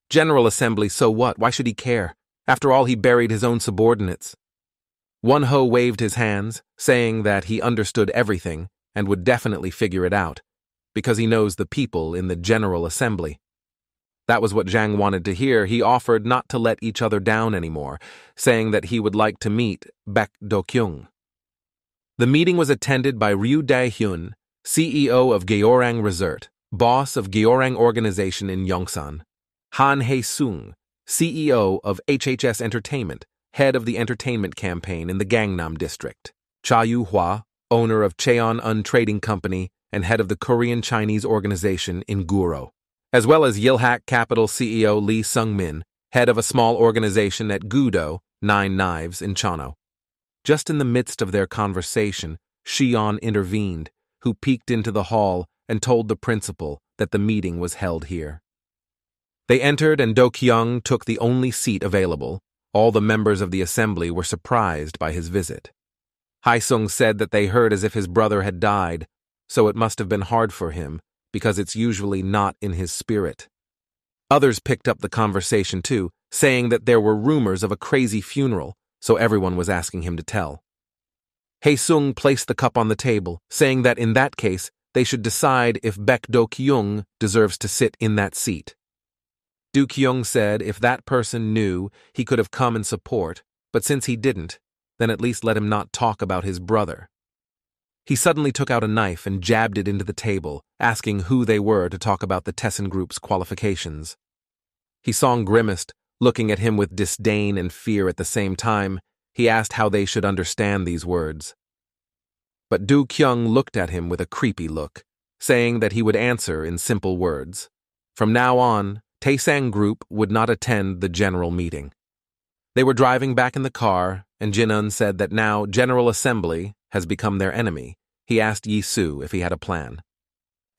General Assembly, so what? Why should he care? After all, he buried his own subordinates. Won-ho waved his hands, saying that he understood everything and would definitely figure it out, because he knows the people in the General Assembly. That was what Zhang wanted to hear. He offered not to let each other down anymore, saying that he would like to meet Baek Do Kyung. The meeting was attended by Ryu Dae-hyun, CEO of Gyeongsang Resort, boss of Gyeongsang Organization in Yongsan, Han Hae-sung, CEO of HHS Entertainment, head of the entertainment campaign in the Gangnam district, Cha Yu-hwa, owner of Cheon-un Trading Company and head of the Korean-Chinese organization in Guro, as well as Yilhak Capital CEO Lee Sung-min, head of a small organization at Gudo, 9 Knives in Chano. Just in the midst of their conversation, Shion intervened, who peeked into the hall and told the principal that the meeting was held here. They entered and Do Kyung took the only seat available. All the members of the assembly were surprised by his visit. Hae-sung said that they heard as if his brother had died, so it must have been hard for him, because it's usually not in his spirit. Others picked up the conversation too, saying that there were rumors of a crazy funeral, so everyone was asking him to tell. Hae-sung placed the cup on the table, saying that in that case, they should decide if Baek Do-kyung deserves to sit in that seat. Do-kyung said if that person knew, he could have come in support, but since he didn't, then at least let him not talk about his brother. He suddenly took out a knife and jabbed it into the table, asking who they were to talk about the Tessin Group's qualifications. He-song grimaced, looking at him with disdain and fear at the same time. He asked how they should understand these words. But Do-kyung looked at him with a creepy look, saying that he would answer in simple words. From now on, Taesang Group would not attend the general meeting. They were driving back in the car, and Jin-un said that now General Assembly has become their enemy. He asked Yi-soo if he had a plan.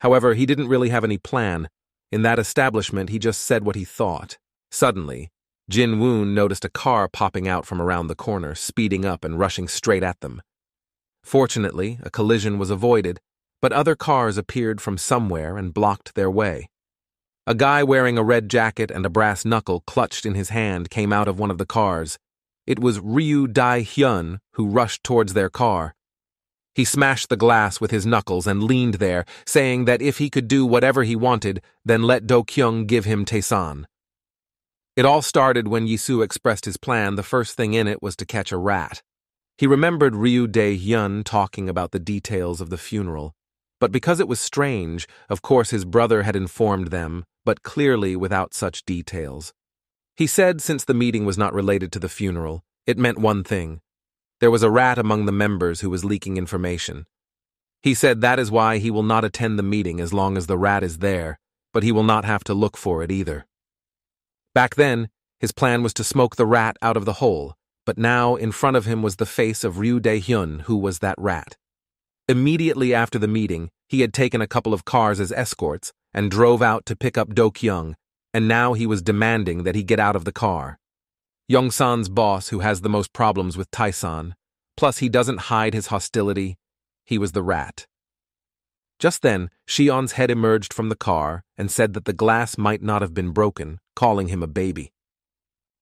However, he didn't really have any plan. In that establishment, he just said what he thought. Suddenly, Jin-woon noticed a car popping out from around the corner, speeding up and rushing straight at them. Fortunately, a collision was avoided, but other cars appeared from somewhere and blocked their way. A guy wearing a red jacket and a brass knuckle clutched in his hand came out of one of the cars. It was Ryu Dae-hyun who rushed towards their car. He smashed the glass with his knuckles and leaned there, saying that if he could do whatever he wanted, then let Do-kyung give him Taesan. It all started when Yi-soo expressed his plan. The first thing in it was to catch a rat. He remembered Ryu Dae-hyun talking about the details of the funeral. But because it was strange, of course his brother had informed them, but clearly without such details. He said since the meeting was not related to the funeral, it meant one thing. There was a rat among the members who was leaking information. He said that is why he will not attend the meeting as long as the rat is there, but he will not have to look for it either. Back then, his plan was to smoke the rat out of the hole, but now in front of him was the face of Ryu Dae-hyun, who was that rat. Immediately after the meeting, he had taken a couple of cars as escorts and drove out to pick up Do-kyung, and now he was demanding that he get out of the car. Young-san's boss, who has the most problems with Taesan, plus he doesn't hide his hostility, he was the rat. Just then, Shion's head emerged from the car and said that the glass might not have been broken, calling him a baby.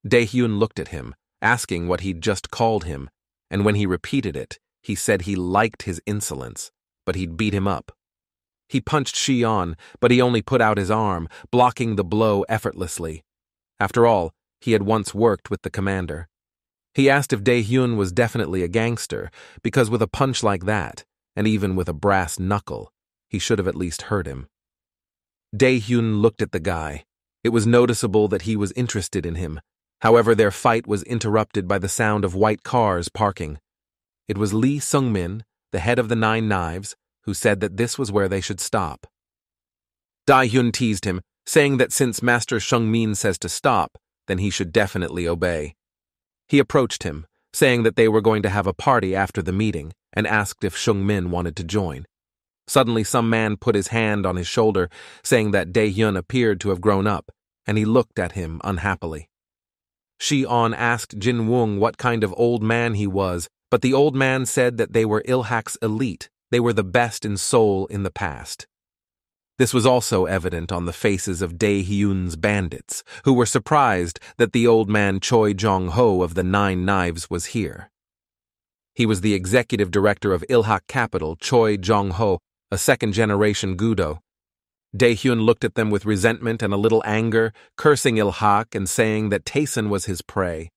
Dae-hyun looked at him, asking what he'd just called him, and when he repeated it, he said he liked his insolence, but he'd beat him up. He punched Shion, but he only put out his arm, blocking the blow effortlessly. After all, he had once worked with the commander. He asked if Dae-hyun was definitely a gangster, because with a punch like that, and even with a brass knuckle, he should have at least hurt him. Dae-hyun looked at the guy. It was noticeable that he was interested in him. However, their fight was interrupted by the sound of white cars parking. It was Lee Sung-min, the head of the 9 Knives, who said that this was where they should stop. Dae-hyun teased him, saying that since Master Sung-min says to stop, then he should definitely obey. He approached him, saying that they were going to have a party after the meeting, and asked if Sung-min wanted to join. Suddenly some man put his hand on his shoulder, saying that Dae-hyun appeared to have grown up, and he looked at him unhappily. Shi-on asked Jin-woong what kind of old man he was, but the old man said that they were Ilhak's elite. They were the best in Seoul in the past. This was also evident on the faces of Dae-hyun's bandits, who were surprised that the old man Choi Jong-ho of the 9 Knives was here. He was the executive director of Ilhak Capital, Choi Jong-ho, a second-generation Gudo. Dae-hyun looked at them with resentment and a little anger, cursing Ilhak and saying that Taesan was his prey.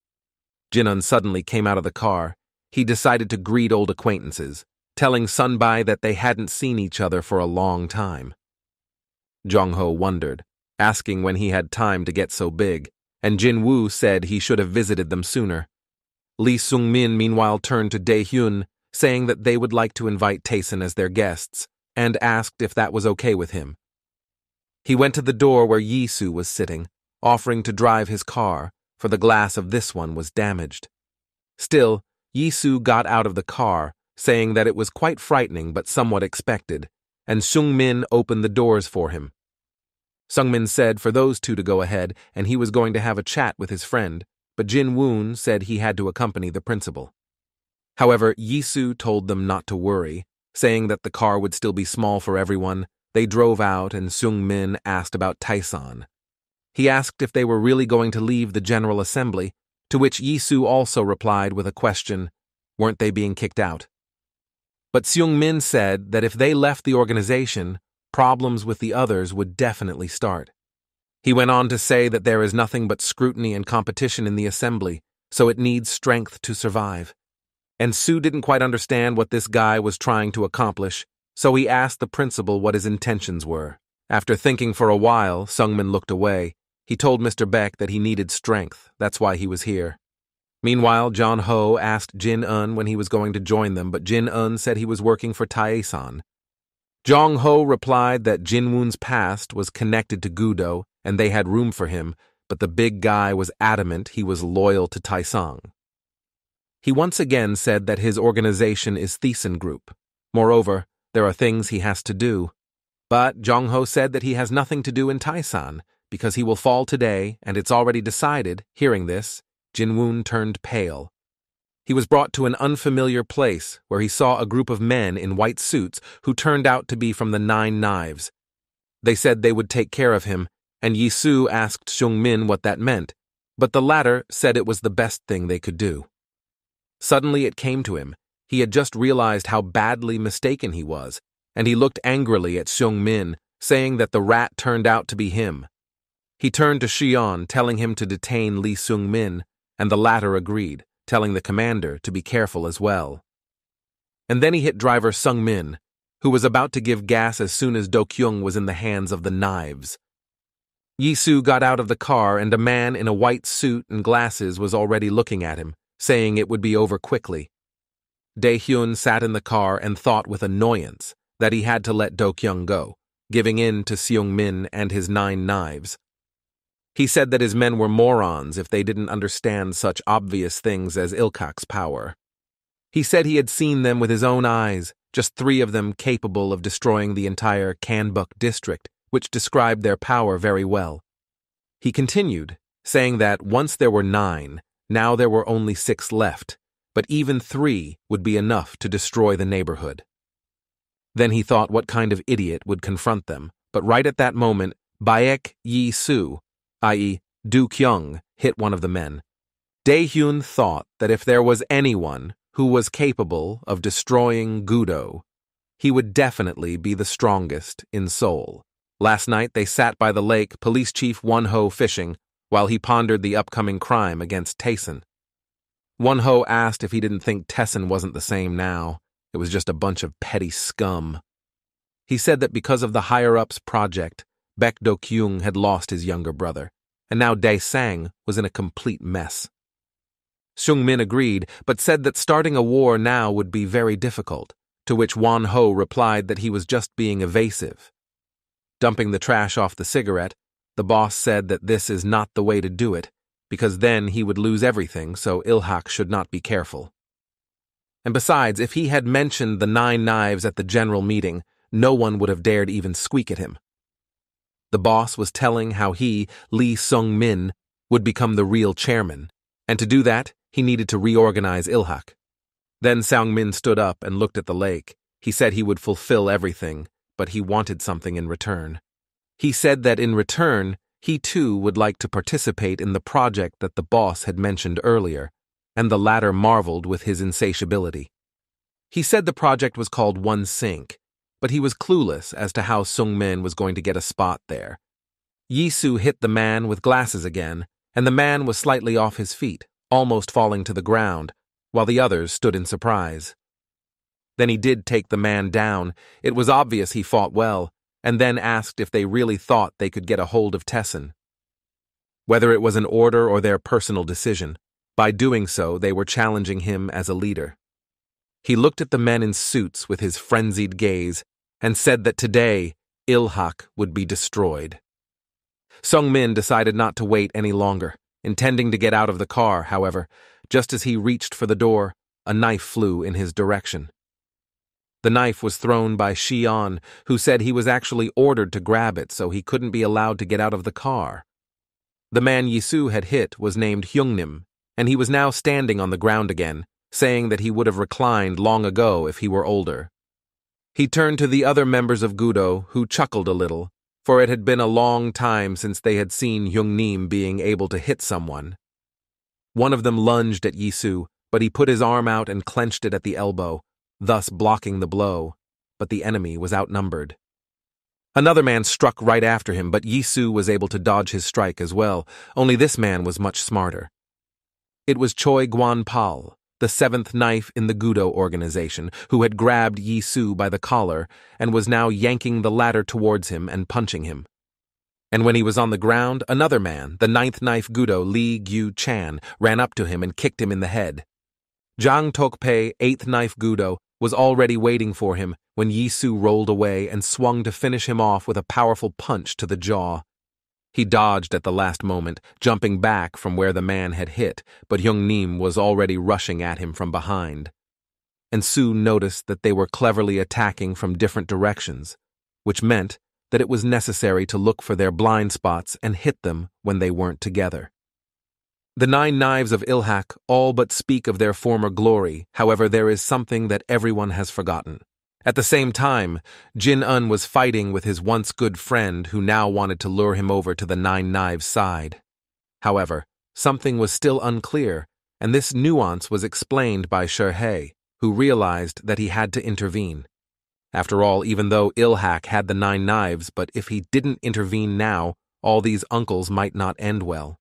Jin-un suddenly came out of the car. He decided to greet old acquaintances, telling Sunbai that they hadn't seen each other for a long time. Jong-ho wondered, asking when he had time to get so big, and Jin-woo said he should have visited them sooner. Lee Sung-min meanwhile turned to Dae-hyun, saying that they would like to invite Taesan as their guests, and asked if that was okay with him. He went to the door where Yi-soo was sitting, offering to drive his car, for the glass of this one was damaged. Still, Yi-soo got out of the car, saying that it was quite frightening but somewhat expected, and Sung-min opened the doors for him. Sung-min said for those two to go ahead, and he was going to have a chat with his friend, but Jin-woon said he had to accompany the principal. However, Yi-soo told them not to worry, saying that the car would still be small for everyone. They drove out, and Sung-min asked about Taesan. He asked if they were really going to leave the General Assembly, to which Yi-soo also replied with a question, weren't they being kicked out? But Seung-min said that if they left the organization, problems with the others would definitely start. He went on to say that there is nothing but scrutiny and competition in the assembly, so it needs strength to survive. And Sue didn't quite understand what this guy was trying to accomplish, so he asked the principal what his intentions were. After thinking for a while, Seung-min looked away. He told Mr. Beck that he needed strength, that's why he was here. Meanwhile, John Ho asked Jin-eun when he was going to join them, but Jin-eun said he was working for Tae-san. Jong Ho replied that Jin-woon's past was connected to Gudo, and they had room for him, but the big guy was adamant he was loyal to Tae-sang. He once again said that his organization is Thiessen Group. Moreover, there are things he has to do. But Jong Ho said that he has nothing to do in Tae-san, because he will fall today, and it's already decided. Hearing this, Jin-woon turned pale. He was brought to an unfamiliar place where he saw a group of men in white suits who turned out to be from the Nine Knives. They said they would take care of him, and Yi-soo asked Seung-min what that meant, but the latter said it was the best thing they could do. Suddenly it came to him. He had just realized how badly mistaken he was, and he looked angrily at Seung-min, saying that the rat turned out to be him. He turned to Shion, telling him to detain Lee Seung-min, and the latter agreed, telling the commander to be careful as well. And then he hit driver Seung-min, who was about to give gas as soon as Do-kyung was in the hands of the knives. Yi-soo got out of the car, and a man in a white suit and glasses was already looking at him, saying it would be over quickly. Dae-hyun sat in the car and thought with annoyance that he had to let Do-kyung go, giving in to Seung-min and his Nine Knives. He said that his men were morons if they didn't understand such obvious things as Ilkak's power. He said he had seen them with his own eyes, just 3 of them capable of destroying the entire Kanbuk district, which described their power very well. He continued, saying that once there were 9, now there were only 6 left, but even 3 would be enough to destroy the neighborhood. Then he thought what kind of idiot would confront them, but right at that moment, Baek Yi-soo, i.e. Do-kyung, hit one of the men. Dae-hyun thought that if there was anyone who was capable of destroying Gudo, he would definitely be the strongest in Seoul. Last night they sat by the lake, Police Chief Won-ho fishing, while he pondered the upcoming crime against Taesan. Won-ho asked if he didn't think Taesan wasn't the same now. It was just a bunch of petty scum. He said that because of the higher-ups project, Baek Do-kyung had lost his younger brother, and now Dae-sang was in a complete mess. Seung-min agreed, but said that starting a war now would be very difficult, to which Won-ho replied that he was just being evasive. Dumping the trash off the cigarette, the boss said that this is not the way to do it, because then he would lose everything, so Ilhak should not be careful. And besides, if he had mentioned the 9 Knives at the general meeting, no one would have dared even squeak at him. The boss was telling how he, Lee Seung-min, would become the real chairman, and to do that, he needed to reorganize Ilhak. Then Seung-min stood up and looked at the lake. He said he would fulfill everything, but he wanted something in return. He said that in return, he too would like to participate in the project that the boss had mentioned earlier, and the latter marveled with his insatiability. He said the project was called One Sink, but he was clueless as to how Seung-min was going to get a spot there. Yi-soo hit the man with glasses again, and the man was slightly off his feet, almost falling to the ground, while the others stood in surprise. Then he did take the man down. It was obvious he fought well, and then asked if they really thought they could get a hold of Taesan. Whether it was an order or their personal decision, by doing so they were challenging him as a leader. He looked at the men in suits with his frenzied gaze and said that today, Ilhak would be destroyed. Seung-min decided not to wait any longer, intending to get out of the car, however. Just as he reached for the door, a knife flew in his direction. The knife was thrown by Shion, who said he was actually ordered to grab it so he couldn't be allowed to get out of the car. The man Yi-soo had hit was named Hyungnim, and he was now standing on the ground again, saying that he would have reclined long ago if he were older. He turned to the other members of Gudo, who chuckled a little, for it had been a long time since they had seen Hyungnim being able to hit someone. One of them lunged at Yi-soo, but he put his arm out and clenched it at the elbow, thus blocking the blow, but the enemy was outnumbered. Another man struck right after him, but Yisu was able to dodge his strike as well, only this man was much smarter. It was Choi Guan-pal, the seventh knife in the Gudo organization, who had grabbed Yisu by the collar and was now yanking the latter towards him and punching him. And when he was on the ground, another man, the ninth knife Gudo Lee Gyu-chan, ran up to him and kicked him in the head. Jang Tokpei, eighth knife Gudo, was already waiting for him when Yisu rolled away and swung to finish him off with a powerful punch to the jaw. He dodged at the last moment, jumping back from where the man had hit, but Hyung-nim was already rushing at him from behind. And Su noticed that they were cleverly attacking from different directions, which meant that it was necessary to look for their blind spots and hit them when they weren't together. The 9 knives of Ilhak all but speak of their former glory, however there is something that everyone has forgotten. At the same time, Jin-un was fighting with his once good friend who now wanted to lure him over to the 9 knives side. However, something was still unclear, and this nuance was explained by Sherhei, who realized that he had to intervene. After all, even though Ilhak had the 9 knives, but if he didn't intervene now, all these uncles might not end well.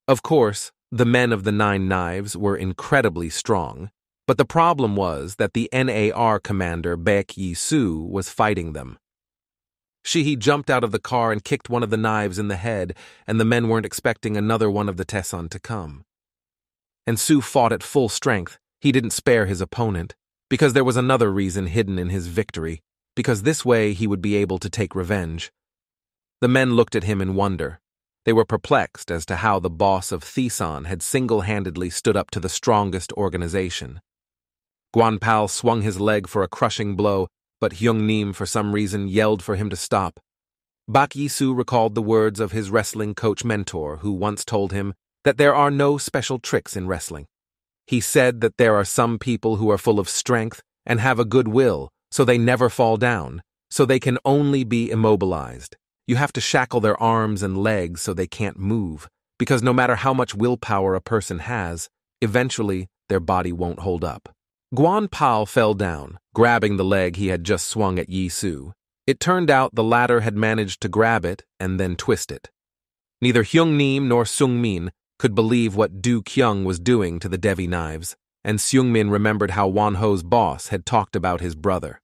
Of course, the men of the 9 knives were incredibly strong, but the problem was that the NAR commander Baek Yi-soo was fighting them. Shihi jumped out of the car and kicked one of the knives in the head, and the men weren't expecting another one of the Tesson to come. And Su fought at full strength. He didn't spare his opponent, because there was another reason hidden in his victory, because this way he would be able to take revenge. The men looked at him in wonder. They were perplexed as to how the boss of Thesan had single-handedly stood up to the strongest organization. Guan-pal swung his leg for a crushing blow, but Hyung-nim for some reason yelled for him to stop. Bak Yi-soo recalled the words of his wrestling coach mentor who once told him that there are no special tricks in wrestling. He said that there are some people who are full of strength and have a good will, so they never fall down, so they can only be immobilized. You have to shackle their arms and legs so they can't move, because no matter how much willpower a person has, eventually their body won't hold up. Guan-pal fell down, grabbing the leg he had just swung at Yi-soo. It turned out the latter had managed to grab it and then twist it. Neither Hyung-nim nor Seung-min could believe what Du Kyung was doing to the Devi knives, and Seung-min remembered how Won-ho's boss had talked about his brother.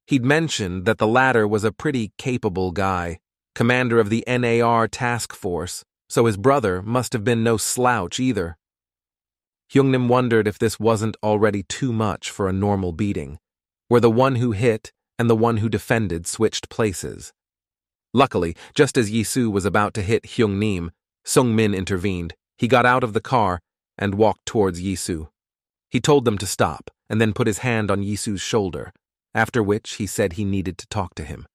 He'd mentioned that the latter was a pretty capable guy, commander of the NAR task force, so his brother must have been no slouch either. Hyung-nim wondered if this wasn't already too much for a normal beating, where the one who hit and the one who defended switched places. Luckily, just as Yi-soo was about to hit Hyung-nim, Seung-min intervened. He got out of the car and walked towards Yi-soo. He told them to stop and then put his hand on Yi-soo's shoulder, after which he said he needed to talk to him.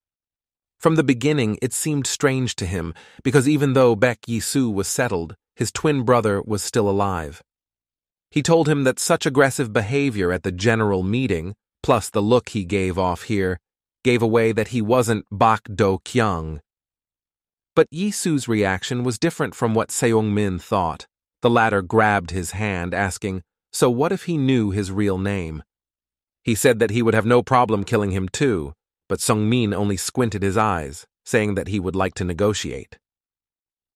From the beginning, it seemed strange to him, because even though Baek Yi-soo was settled, his twin brother was still alive. He told him that such aggressive behavior at the general meeting, plus the look he gave off here, gave away that he wasn't Bak Do-kyung. But Yi-soo's reaction was different from what Seung-min thought. The latter grabbed his hand, asking, so what if he knew his real name? He said that he would have no problem killing him too, but Seung-min only squinted his eyes, saying that he would like to negotiate.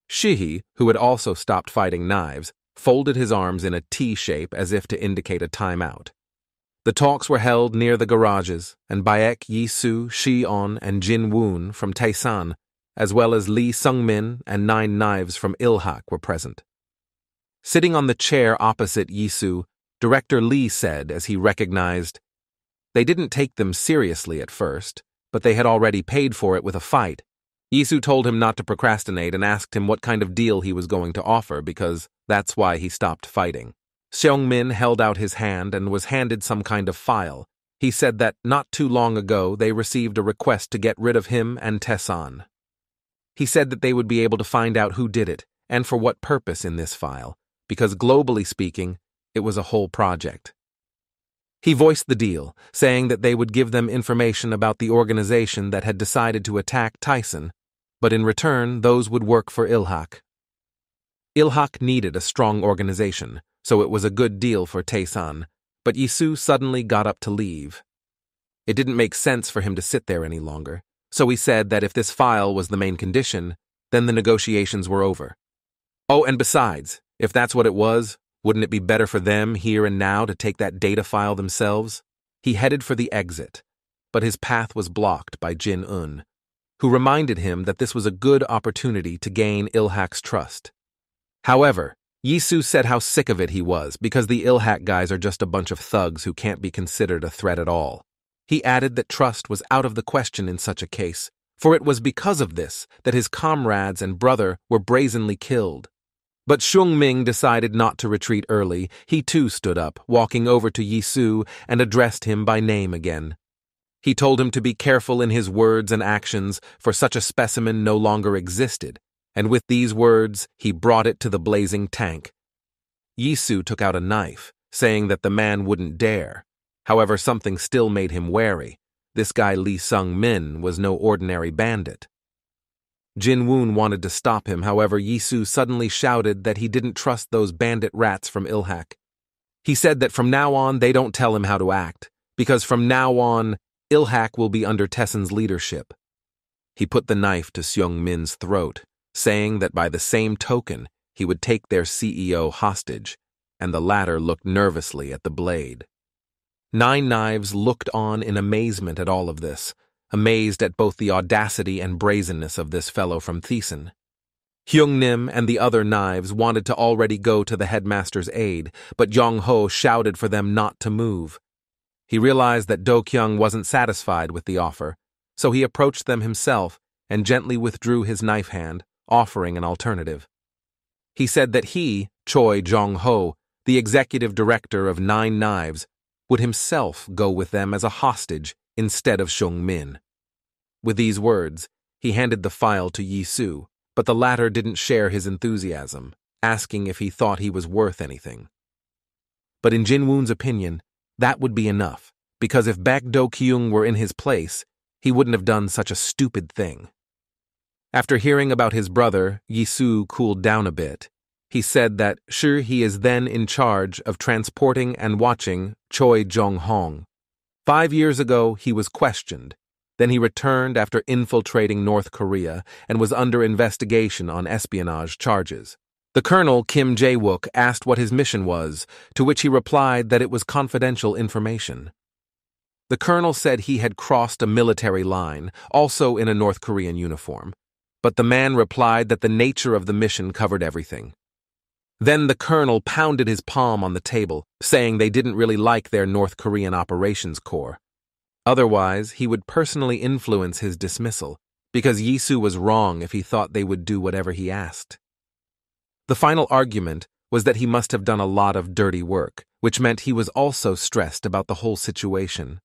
Shihi, who had also stopped fighting knives, folded his arms in a T shape as if to indicate a timeout. The talks were held near the garages, and Baek Yi-soo, Shi-on, and Jin-woon from Taesan, as well as Lee Seung-min and 9 knives from Ilhak were present. Sitting on the chair opposite Yi-soo, Director Lee said as he recognized, they didn't take them seriously at first, but they had already paid for it with a fight. Yi-soo told him not to procrastinate and asked him what kind of deal he was going to offer because that's why he stopped fighting. Seung-min held out his hand and was handed some kind of file. He said that not too long ago they received a request to get rid of him and Tessan. He said that they would be able to find out who did it and for what purpose in this file, because globally speaking, it was a whole project. He voiced the deal, saying that they would give them information about the organization that had decided to attack Tyson, but in return, those would work for Ilhak. Ilhak needed a strong organization, so it was a good deal for Taesan, but Yisu suddenly got up to leave. It didn't make sense for him to sit there any longer, so he said that if this file was the main condition, then the negotiations were over. Oh, and besides, if that's what it was, wouldn't it be better for them here and now to take that data file themselves? He headed for the exit, but his path was blocked by Jin-un, who reminded him that this was a good opportunity to gain Ilhak's trust. However, Yisu said how sick of it he was because the Ilhak guys are just a bunch of thugs who can't be considered a threat at all. He added that trust was out of the question in such a case, for it was because of this that his comrades and brother were brazenly killed. But Xiongming decided not to retreat early. He too stood up, walking over to Yisu and addressed him by name again. He told him to be careful in his words and actions, for such a specimen no longer existed, and with these words he brought it to the blazing tank. Yisu took out a knife, saying that the man wouldn't dare. However, something still made him wary. This guy Lee Sung-min was no ordinary bandit. Jin-woon wanted to stop him, however Yisu suddenly shouted that he didn't trust those bandit rats from Ilhak. He said that from now on they don't tell him how to act, because from now on Ilhak will be under Tessen's leadership. He put the knife to Seung-min's throat, saying that by the same token he would take their CEO hostage, and the latter looked nervously at the blade. Nine Knives looked on in amazement at all of this, amazed at both the audacity and brazenness of this fellow from Thiessen. Hyung-nim and the other Knives wanted to already go to the headmaster's aid, but Yong-ho shouted for them not to move. He realized that Do-kyung wasn't satisfied with the offer, so he approached them himself and gently withdrew his knife hand, offering an alternative. He said that he, Choi Jong-ho, the executive director of Nine Knives, would himself go with them as a hostage instead of Xiongmin. With these words, he handed the file to Yisu, but the latter didn't share his enthusiasm, asking if he thought he was worth anything. But in Jin-woon's opinion, that would be enough, because if Baek Do-kyung were in his place, he wouldn't have done such a stupid thing. After hearing about his brother, Yisu cooled down a bit. He said that sure he is then in charge of transporting and watching Choi Jong-hong. 5 years ago, he was questioned. Then he returned after infiltrating North Korea and was under investigation on espionage charges. The colonel, Kim Jae-wook, asked what his mission was, to which he replied that it was confidential information. The colonel said he had crossed a military line, also in a North Korean uniform, but the man replied that the nature of the mission covered everything. Then the colonel pounded his palm on the table, saying they didn't really like their North Korean operations corps. Otherwise, he would personally influence his dismissal, because Yisu was wrong if he thought they would do whatever he asked. The final argument was that he must have done a lot of dirty work, which meant he was also stressed about the whole situation.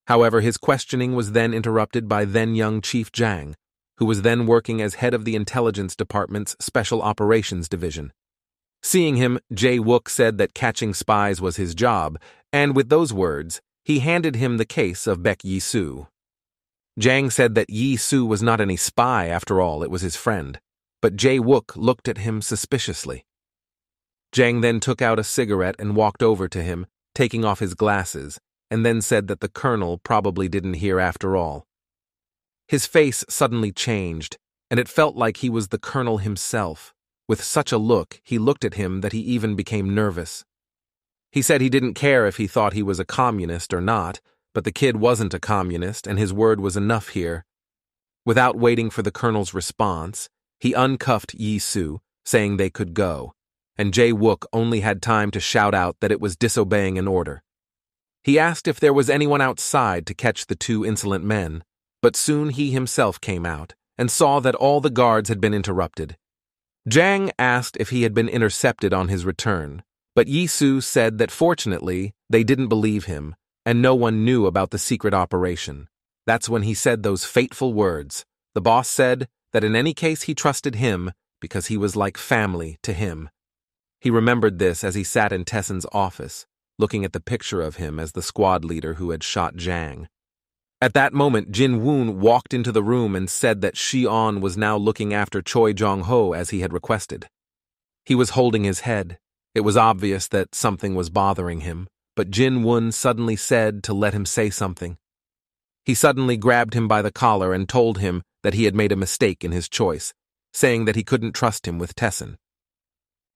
However, his questioning was then interrupted by then-young Chief Jang, who was then working as head of the Intelligence Department's Special Operations Division. Seeing him, Jae-wook said that catching spies was his job, and with those words, he handed him the case of Baek Yisu. Jang said that Yisu was not any spy after all, it was his friend, but Jae-wook looked at him suspiciously. Jang then took out a cigarette and walked over to him, taking off his glasses, and then said that the colonel probably didn't hear after all. His face suddenly changed, and it felt like he was the colonel himself. With such a look, he looked at him that he even became nervous. He said he didn't care if he thought he was a communist or not, but the kid wasn't a communist, and his word was enough here. Without waiting for the colonel's response, he uncuffed Yisu, saying they could go, and Jae-wook only had time to shout out that it was disobeying an order. He asked if there was anyone outside to catch the two insolent men, but soon he himself came out and saw that all the guards had been interrupted. Jang asked if he had been intercepted on his return, but Yisu said that fortunately they didn't believe him, and no one knew about the secret operation. That's when he said those fateful words. The boss said that in any case he trusted him because he was like family to him. He remembered this as he sat in Tessen's office, looking at the picture of him as the squad leader who had shot Jang. At that moment, Jin-woon walked into the room and said that Shi-on was now looking after Choi Jong-ho as he had requested. He was holding his head. It was obvious that something was bothering him, but Jin Woon suddenly said to let him say something. He suddenly grabbed him by the collar and told him that he had made a mistake in his choice, saying that he couldn't trust him with Tessin.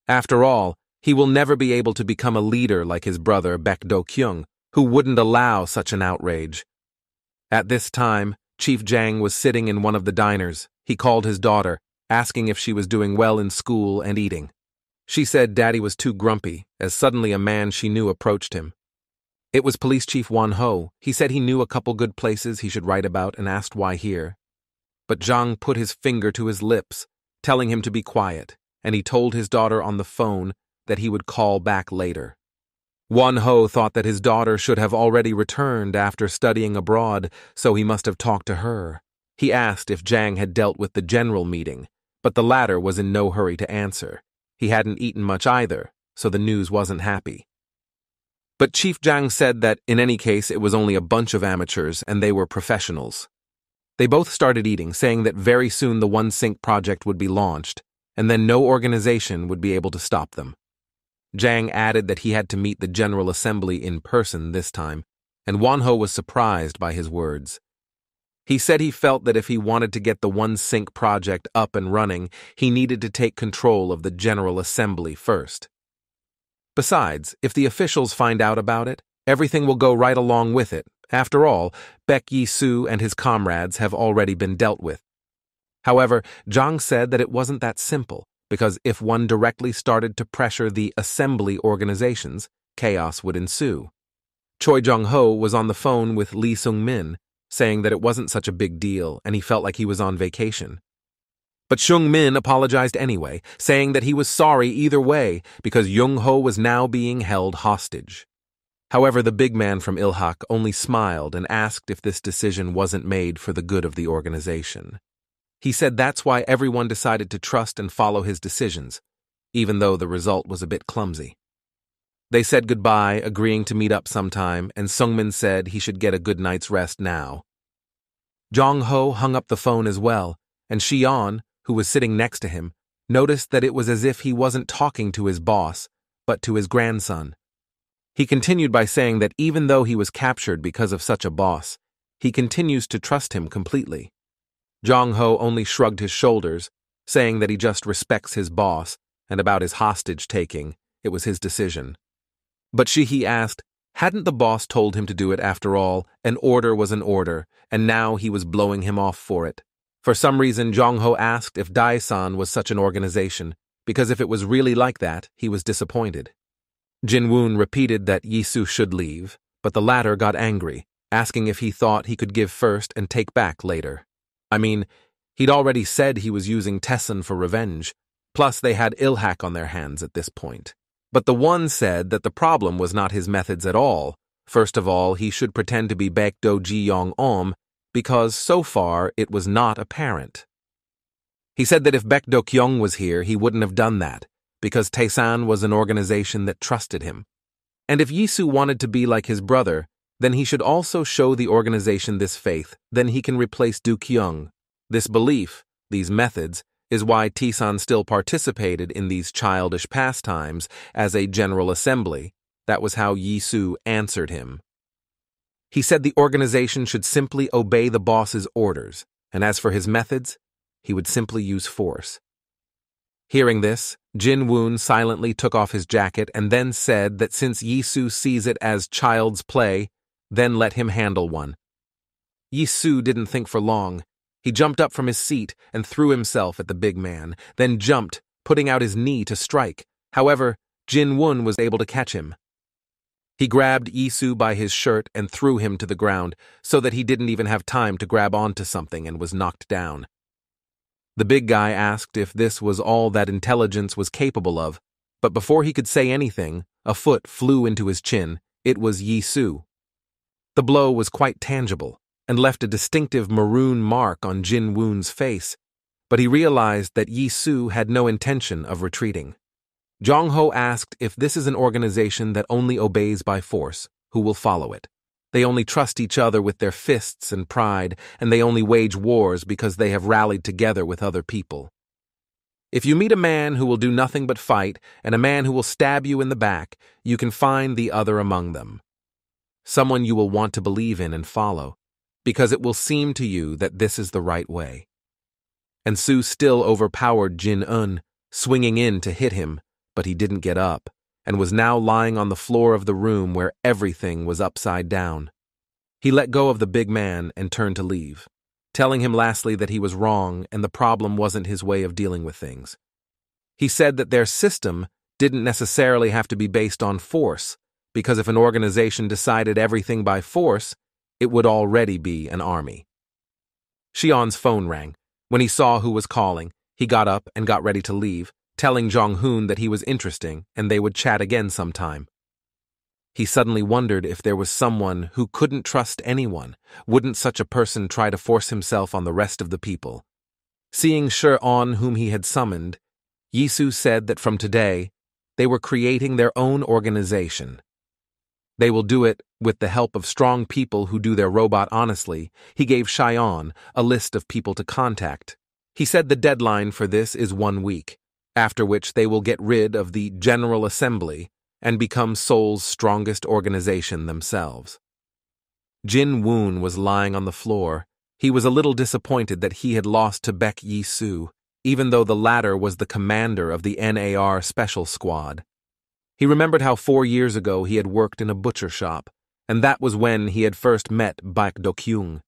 After all, he will never be able to become a leader like his brother Baek Do-kyung, who wouldn't allow such an outrage. At this time, Chief Jang was sitting in one of the diners. He called his daughter, asking if she was doing well in school and eating. She said Daddy was too grumpy, as suddenly a man she knew approached him. It was Police Chief Won-ho. He said he knew a couple good places he should write about and asked why here. But Jang put his finger to his lips, telling him to be quiet, and he told his daughter on the phone that he would call back later. Won-ho thought that his daughter should have already returned after studying abroad, so he must have talked to her. He asked if Jang had dealt with the general meeting, but the latter was in no hurry to answer. He hadn't eaten much either, so the news wasn't happy. But Chief Jang said that in any case it was only a bunch of amateurs and they were professionals. They both started eating, saying that very soon the One Sync project would be launched, and then no organization would be able to stop them. Jang added that he had to meet the General Assembly in person this time, and Won-ho was surprised by his words. He said he felt that if he wanted to get the One Sync project up and running, he needed to take control of the General Assembly first. Besides, if the officials find out about it, everything will go right along with it. After all, Baek Yi-soo and his comrades have already been dealt with. However, Jang said that it wasn't that simple, because if one directly started to pressure the assembly organizations, chaos would ensue. Choi Jong-ho was on the phone with Lee Sung-min, saying that it wasn't such a big deal and he felt like he was on vacation. But Sung-min apologized anyway, saying that he was sorry either way because Jung-ho was now being held hostage. However, the big man from Ilhak only smiled and asked if this decision wasn't made for the good of the organization. He said that's why everyone decided to trust and follow his decisions, even though the result was a bit clumsy. They said goodbye, agreeing to meet up sometime, and Sung-min said he should get a good night's rest now. Jong-ho hung up the phone as well, and Shi-on, who was sitting next to him, noticed that it was as if he wasn't talking to his boss, but to his grandson. He continued by saying that even though he was captured because of such a boss, he continues to trust him completely. Jong-ho only shrugged his shoulders, saying that he just respects his boss, and about his hostage-taking, it was his decision. But Shi-hee asked, hadn't the boss told him to do it after all? An order was an order, and now he was blowing him off for it. For some reason, Jong-ho asked if Daesan was such an organization, because if it was really like that, he was disappointed. Jin-woon repeated that Yi-soo should leave, but the latter got angry, asking if he thought he could give first and take back later. I mean, he'd already said he was using Tessin for revenge, plus they had Ilhak on their hands at this point. But the one said that the problem was not his methods at all. First of all, he should pretend to be Baek Do-ji-yong-om, because so far it was not apparent. He said that if Baek Do-kyung was here, he wouldn't have done that, because Taesan was an organization that trusted him. And if Yi-soo wanted to be like his brother, then he should also show the organization this faith, then he can replace Do-kyung. This belief, these methods, is why Taesan still participated in these childish pastimes as a general assembly. That was how Yi-soo answered him. He said the organization should simply obey the boss's orders, and as for his methods, he would simply use force. Hearing this, Jin-woon silently took off his jacket and then said that since Yi-soo sees it as child's play, then let him handle one. Yi-soo didn't think for long. He jumped up from his seat and threw himself at the big man, then jumped, putting out his knee to strike. However, Jin-woon was able to catch him. He grabbed Yi-soo by his shirt and threw him to the ground, so that he didn't even have time to grab onto something and was knocked down. The big guy asked if this was all that intelligence was capable of, but before he could say anything, a foot flew into his chin. It was Yi-soo. The blow was quite tangible and left a distinctive maroon mark on Jin-woon's face, but he realized that Yi-soo had no intention of retreating. Jong-ho asked if this is an organization that only obeys by force, who will follow it. They only trust each other with their fists and pride, and they only wage wars because they have rallied together with other people. If you meet a man who will do nothing but fight and a man who will stab you in the back, you can find the other among them. Someone you will want to believe in and follow, because it will seem to you that this is the right way. And Su still overpowered Jin-un, swinging in to hit him, but he didn't get up, and was now lying on the floor of the room where everything was upside down. He let go of the big man and turned to leave, telling him lastly that he was wrong and the problem wasn't his way of dealing with things. He said that their system didn't necessarily have to be based on force, because if an organization decided everything by force, it would already be an army. Xion's phone rang. When he saw who was calling, he got up and got ready to leave, telling Jong-hoon that he was interesting and they would chat again sometime. He suddenly wondered if there was someone who couldn't trust anyone. Wouldn't such a person try to force himself on the rest of the people? Seeing Shi-on, whom he had summoned, Yisu said that from today, they were creating their own organization. They will do it with the help of strong people who do their robot honestly. He gave Xion a list of people to contact. He said the deadline for this is 1 week, after which they will get rid of the General Assembly and become Seoul's strongest organization themselves. Jin-woon was lying on the floor. He was a little disappointed that he had lost to Baek Yi-soo, even though the latter was the commander of the NAR Special Squad. He remembered how 4 years ago he had worked in a butcher shop, and that was when he had first met Baek Do-kyung.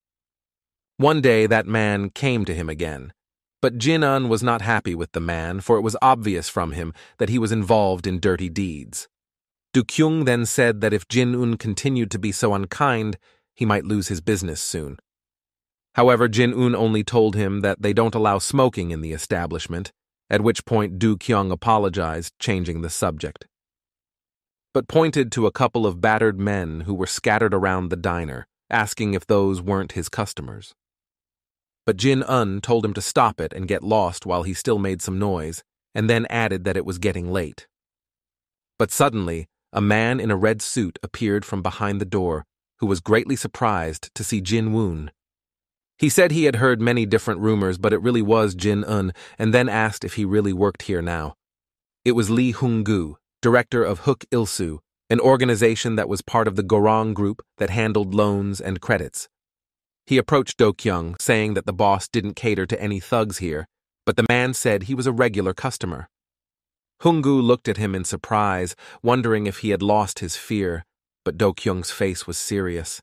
One day that man came to him again, but Jin-un was not happy with the man, for it was obvious from him that he was involved in dirty deeds. Do-kyung then said that if Jin-un continued to be so unkind, he might lose his business soon. However, Jin-un only told him that they don't allow smoking in the establishment, at which point Do-kyung apologized, changing the subject, but pointed to a couple of battered men who were scattered around the diner, asking if those weren't his customers. But Jin-un told him to stop it and get lost while he still made some noise, and then added that it was getting late. But suddenly, a man in a red suit appeared from behind the door, who was greatly surprised to see Jin-woon. He said he had heard many different rumors, but it really was Jin-un, and then asked if he really worked here now. It was Lee Hung-gu, director of Hook Il-soo, an organization that was part of the Gorong group that handled loans and credits. He approached Do-kyung, saying that the boss didn't cater to any thugs here, but the man said he was a regular customer. Hung-gu looked at him in surprise, wondering if he had lost his fear, but Do-kyung's face was serious.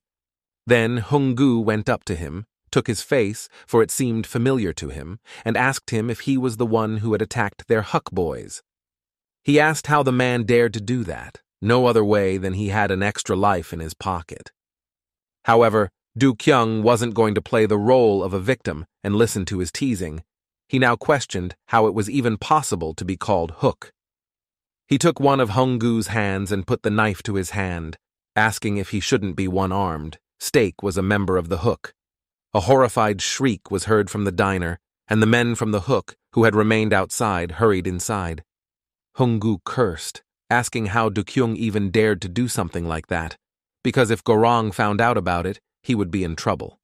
Then Hung-gu went up to him, took his face, for it seemed familiar to him, and asked him if he was the one who had attacked their Huck boys. He asked how the man dared to do that, no other way than he had an extra life in his pocket. However, Do-kyung wasn't going to play the role of a victim and listen to his teasing. He now questioned how it was even possible to be called Hook. He took one of Hung-gu's hands and put the knife to his hand, asking if he shouldn't be one-armed. Steak was a member of the Hook. A horrified shriek was heard from the diner, and the men from the Hook, who had remained outside, hurried inside. Hung-gu cursed, asking how Do-kyung even dared to do something like that, because if Gorong found out about it, he would be in trouble.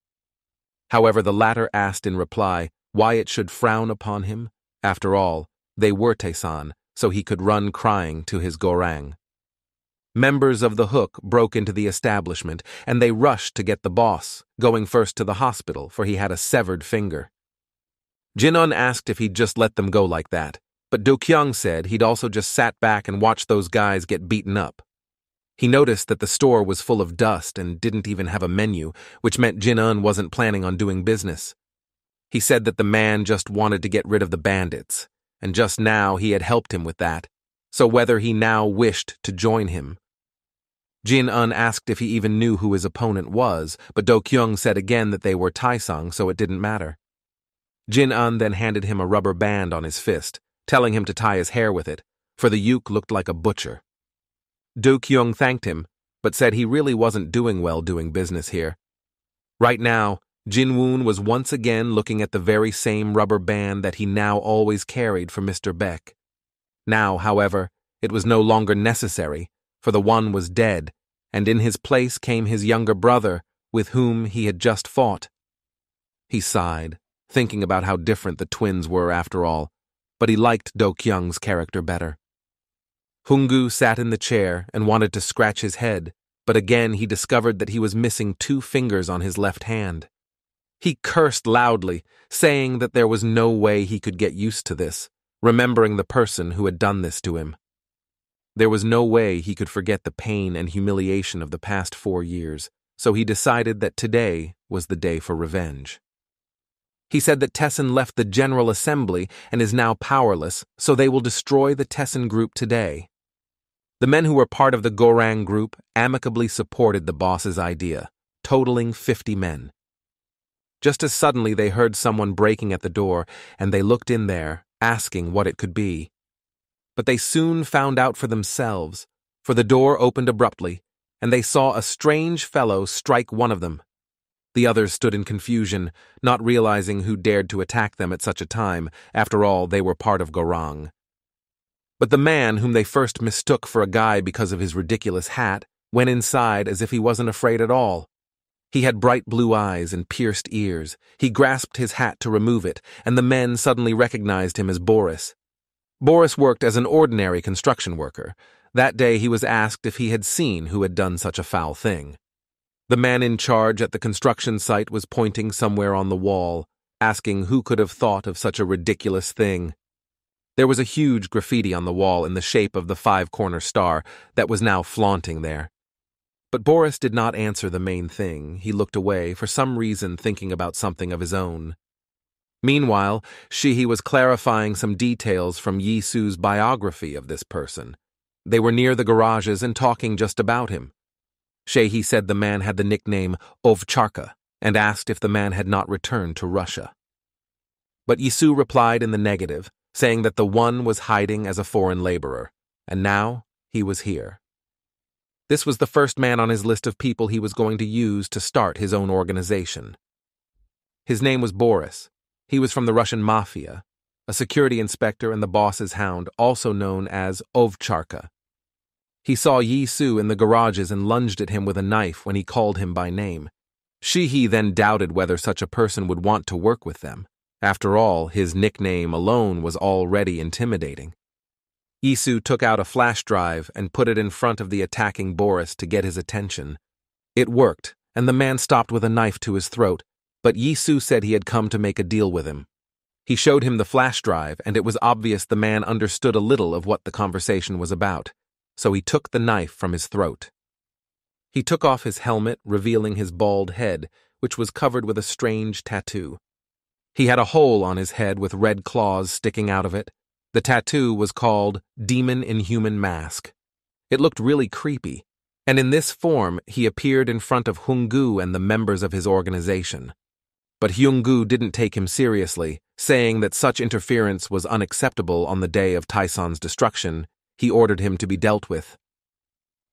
However, the latter asked in reply why it should frown upon him. After all, they were Taesan, so he could run crying to his Gorang. Members of the Hook broke into the establishment, and they rushed to get the boss, going first to the hospital, for he had a severed finger. Jin-un asked if he'd just let them go like that, but Do-kyung said he'd also just sat back and watched those guys get beaten up. He noticed that the store was full of dust and didn't even have a menu, which meant Jin-un wasn't planning on doing business. He said that the man just wanted to get rid of the bandits, and just now he had helped him with that, so whether he now wished to join him. Jin-un asked if he even knew who his opponent was, but Do-kyung said again that they were Taesang, so it didn't matter. Jin-un then handed him a rubber band on his fist, telling him to tie his hair with it, for the uke looked like a butcher. Do-kyung thanked him, but said he really wasn't doing well doing business here. Right now, Jin-woon was once again looking at the very same rubber band that he now always carried for Mr. Baek. Now, however, it was no longer necessary, for the one was dead, and in his place came his younger brother, with whom he had just fought. He sighed, thinking about how different the twins were after all, but he liked Do Kyung's character better. Hungu sat in the chair and wanted to scratch his head, but again he discovered that he was missing 2 fingers on his left hand. He cursed loudly, saying that there was no way he could get used to this, remembering the person who had done this to him. There was no way he could forget the pain and humiliation of the past 4 years, so he decided that today was the day for revenge. He said that Tessin left the General Assembly and is now powerless, so they will destroy the Tessin group today. The men who were part of the Gorang group amicably supported the boss's idea, totaling 50 men. Just as suddenly they heard someone breaking at the door, and they looked in there, asking what it could be. But they soon found out for themselves, for the door opened abruptly, and they saw a strange fellow strike one of them. The others stood in confusion, not realizing who dared to attack them at such a time. After all, they were part of Gorang. But the man, whom they first mistook for a guy because of his ridiculous hat, went inside as if he wasn't afraid at all. He had bright blue eyes and pierced ears. He grasped his hat to remove it, and the men suddenly recognized him as Boris. Boris worked as an ordinary construction worker. That day he was asked if he had seen who had done such a foul thing. The man in charge at the construction site was pointing somewhere on the wall, asking who could have thought of such a ridiculous thing. There was a huge graffiti on the wall in the shape of the 5-corner star that was now flaunting there. But Boris did not answer the main thing. He looked away, for some reason thinking about something of his own. Meanwhile, Shihi was clarifying some details from Yisu's biography of this person. They were near the garages and talking just about him. Shehi said the man had the nickname Ovcharka and asked if the man had not returned to Russia. But Yisu replied in the negative, saying that the one was hiding as a foreign laborer, and now he was here. This was the first man on his list of people he was going to use to start his own organization. His name was Boris. He was from the Russian mafia, a security inspector and the boss's hound, also known as Ovcharka. He saw Yisu in the garages and lunged at him with a knife when he called him by name. Shihi then doubted whether such a person would want to work with them. After all, his nickname alone was already intimidating. Yisu took out a flash drive and put it in front of the attacking Boris to get his attention. It worked, and the man stopped with a knife to his throat, but Yisu said he had come to make a deal with him. He showed him the flash drive, and it was obvious the man understood a little of what the conversation was about, so he took the knife from his throat. He took off his helmet, revealing his bald head, which was covered with a strange tattoo. He had a hole on his head with red claws sticking out of it. The tattoo was called Demon in Human Mask. It looked really creepy, and in this form he appeared in front of Hungu and the members of his organization. But Hungu didn't take him seriously, saying that such interference was unacceptable on the day of Taison's destruction. He ordered him to be dealt with.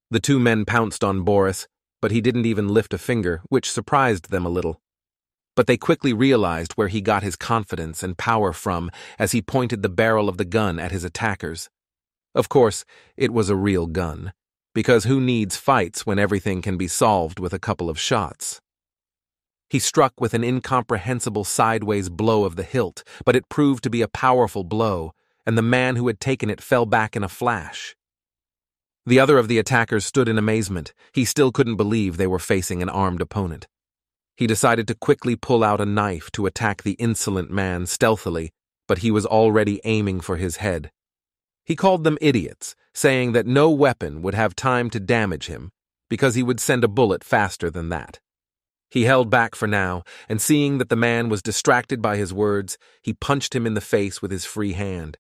The 2 men pounced on Boris, but he didn't even lift a finger, which surprised them a little. But they quickly realized where he got his confidence and power from as he pointed the barrel of the gun at his attackers. Of course, it was a real gun, because who needs fights when everything can be solved with a couple of shots? He struck with an incomprehensible sideways blow of the hilt, but it proved to be a powerful blow, and the man who had taken it fell back in a flash. The other of the attackers stood in amazement. He still couldn't believe they were facing an armed opponent. He decided to quickly pull out a knife to attack the insolent man stealthily, but he was already aiming for his head. He called them idiots, saying that no weapon would have time to damage him, because he would send a bullet faster than that. He held back for now, and seeing that the man was distracted by his words, he punched him in the face with his free hand.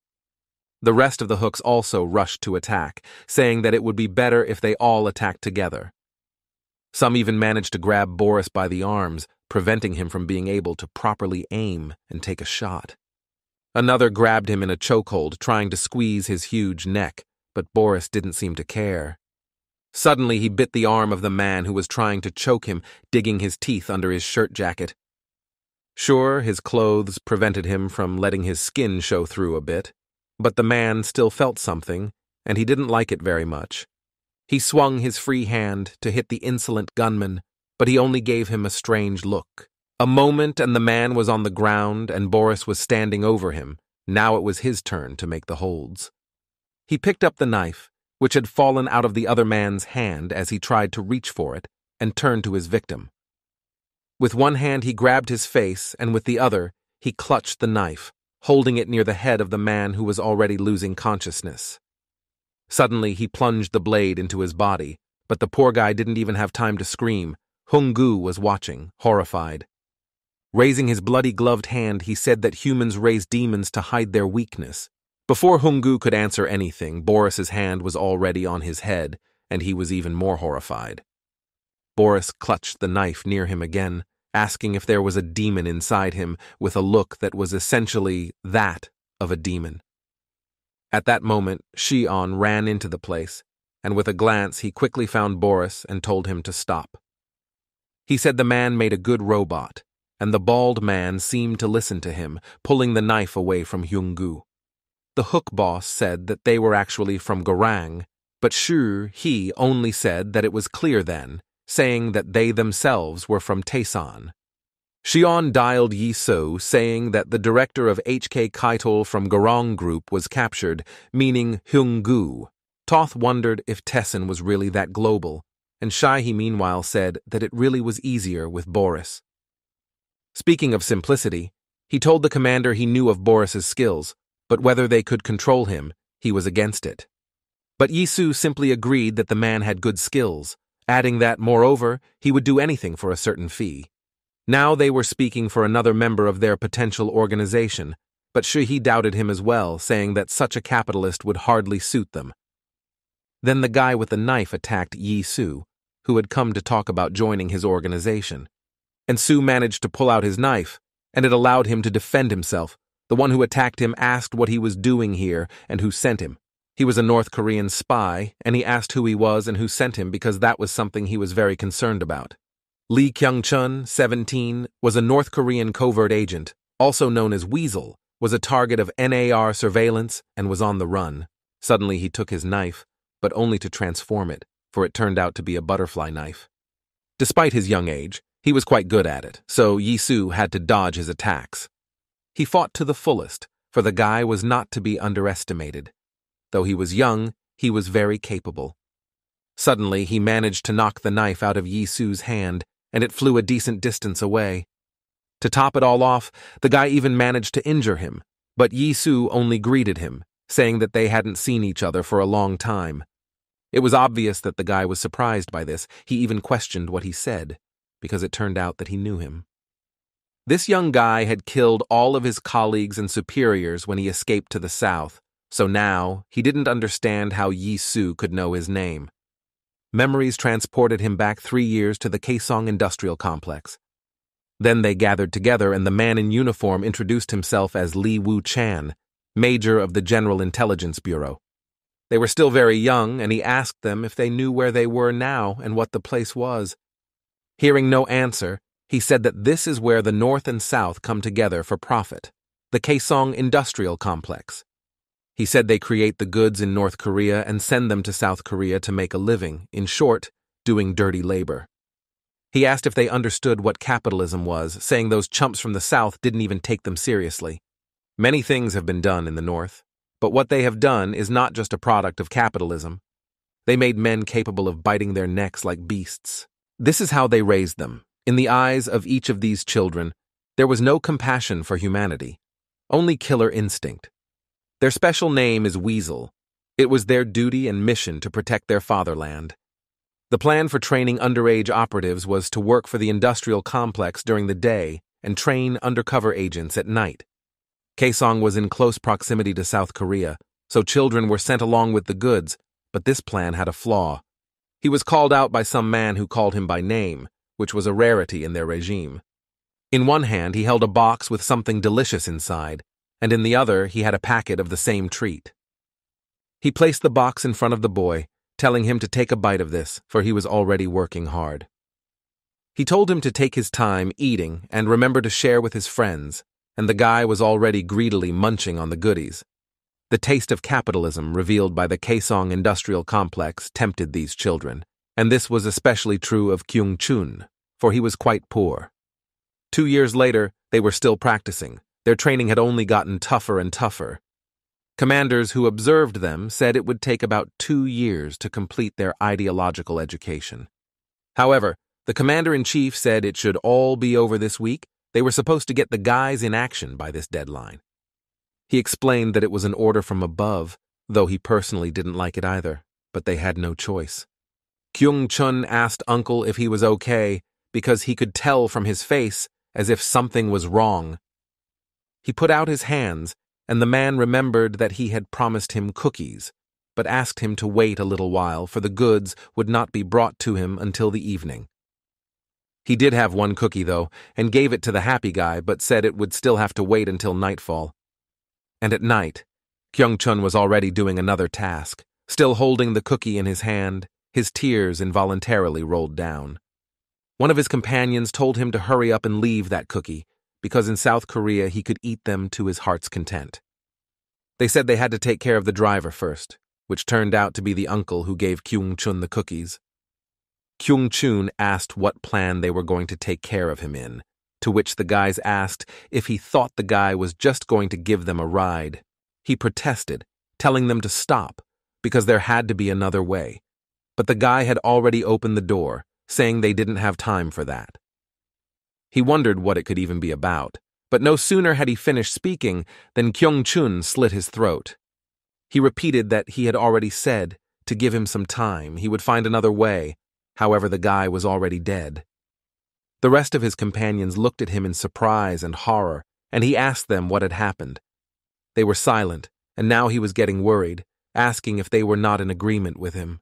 The rest of the hooks also rushed to attack, saying that it would be better if they all attacked together. Some even managed to grab Boris by the arms, preventing him from being able to properly aim and take a shot. Another grabbed him in a chokehold, trying to squeeze his huge neck, but Boris didn't seem to care. Suddenly he bit the arm of the man who was trying to choke him, digging his teeth under his shirt jacket. Sure, his clothes prevented him from letting his skin show through a bit, but the man still felt something, and he didn't like it very much. He swung his free hand to hit the insolent gunman, but he only gave him a strange look. A moment and the man was on the ground and Boris was standing over him, Now it was his turn to make the holds. He picked up the knife, which had fallen out of the other man's hand as he tried to reach for it, and turned to his victim. With one hand he grabbed his face, and with the other he clutched the knife, holding it near the head of the man who was already losing consciousness. Suddenly he plunged the blade into his body, but the poor guy didn't even have time to scream. Hung-gu was watching, horrified. Raising his bloody gloved hand, he said that humans raise demons to hide their weakness. Before Hung-gu could answer anything, Boris's hand was already on his head, and he was even more horrified. Boris clutched the knife near him again, asking if there was a demon inside him, with a look that was essentially that of a demon. At that moment, Shion ran into the place, and with a glance he quickly found Boris and told him to stop. He said the man made a good robot, and the bald man seemed to listen to him, pulling the knife away from Hung-gu. The hook boss said that they were actually from Garang, but he only said that it was clear then, saying that they themselves were from Taesan. Shion dialed Yiso, saying that the director of HK Kaitol from Garang Group was captured, meaning Hung-gu. Toth wondered if Tessin was really that global, and Shaihe meanwhile said that it really was easier with Boris. Speaking of simplicity, he told the commander he knew of Boris's skills, but whether they could control him, he was against it. But Yisu simply agreed that the man had good skills, adding that, moreover, he would do anything for a certain fee. Now they were speaking for another member of their potential organization, but Shaihe doubted him as well, saying that such a capitalist would hardly suit them. Then the guy with the knife attacked Yisu, who had come to talk about joining his organization. And Su managed to pull out his knife, and it allowed him to defend himself. The one who attacked him asked what he was doing here and who sent him. He was a North Korean spy, and he asked who he was and who sent him because that was something he was very concerned about. Lee Kyung-chun, 17, was a North Korean covert agent, also known as Weasel, was a target of NAR surveillance and was on the run. Suddenly he took his knife, but only to transform it, for it turned out to be a butterfly knife. Despite his young age, he was quite good at it, so Yisu had to dodge his attacks. He fought to the fullest, for the guy was not to be underestimated. Though he was young, he was very capable. Suddenly, he managed to knock the knife out of Yisu's hand, and it flew a decent distance away. To top it all off, the guy even managed to injure him, but Yisu only greeted him, saying that they hadn't seen each other for a long time. It was obvious that the guy was surprised by this. He even questioned what he said, because it turned out that he knew him. This young guy had killed all of his colleagues and superiors when he escaped to the south, so now he didn't understand how Yisu could know his name. Memories transported him back 3 years to the Kaesong Industrial Complex. Then they gathered together and the man in uniform introduced himself as Lee Woo-chan, Major of the General Intelligence Bureau. They were still very young, and he asked them if they knew where they were now and what the place was. Hearing no answer, he said that this is where the North and South come together for profit, the Kaesong Industrial Complex. He said they create the goods in North Korea and send them to South Korea to make a living, in short, doing dirty labor. He asked if they understood what capitalism was, saying those chumps from the South didn't even take them seriously. Many things have been done in the North, but what they have done is not just a product of capitalism. They made men capable of biting their necks like beasts. This is how they raised them. In the eyes of each of these children, there was no compassion for humanity, only killer instinct. Their special name is Weasel. It was their duty and mission to protect their fatherland. The plan for training underage operatives was to work for the industrial complex during the day and train undercover agents at night. Kaesong was in close proximity to South Korea, so children were sent along with the goods, but this plan had a flaw. He was called out by some man who called him by name, which was a rarity in their regime. In one hand, he held a box with something delicious inside, and in the other, he had a packet of the same treat. He placed the box in front of the boy, telling him to take a bite of this, for he was already working hard. He told him to take his time eating and remember to share with his friends, and the guy was already greedily munching on the goodies. The taste of capitalism revealed by the Kaesong Industrial Complex tempted these children, and this was especially true of Kyung-chun, for he was quite poor. 2 years later, they were still practicing, Their training had only gotten tougher and tougher. Commanders who observed them said it would take about 2 years to complete their ideological education. However, the commander-in-chief said it should all be over this week. They were supposed to get the guys in action by this deadline. He explained that it was an order from above, though he personally didn't like it either, but they had no choice. Kyung-chun asked Uncle if he was okay because he could tell from his face as if something was wrong. He put out his hands, and the man remembered that he had promised him cookies, but asked him to wait a little while, for the goods would not be brought to him until the evening. He did have one cookie, though, and gave it to the happy guy, but said it would still have to wait until nightfall. And at night, Kyung-chun was already doing another task, still holding the cookie in his hand. His tears involuntarily rolled down. One of his companions told him to hurry up and leave that cookie, because in South Korea he could eat them to his heart's content. They said they had to take care of the driver first, which turned out to be the uncle who gave Kyung-chun the cookies. Kyung-chun asked what plan they were going to take care of him in, to which the guys asked if he thought the guy was just going to give them a ride. He protested, telling them to stop, because there had to be another way. But the guy had already opened the door, saying they didn't have time for that. He wondered what it could even be about, but no sooner had he finished speaking than Kyung-chun slit his throat. He repeated that he had already said to give him some time, he would find another way. However, the guy was already dead. The rest of his companions looked at him in surprise and horror, and he asked them what had happened. They were silent, and now he was getting worried, asking if they were not in agreement with him.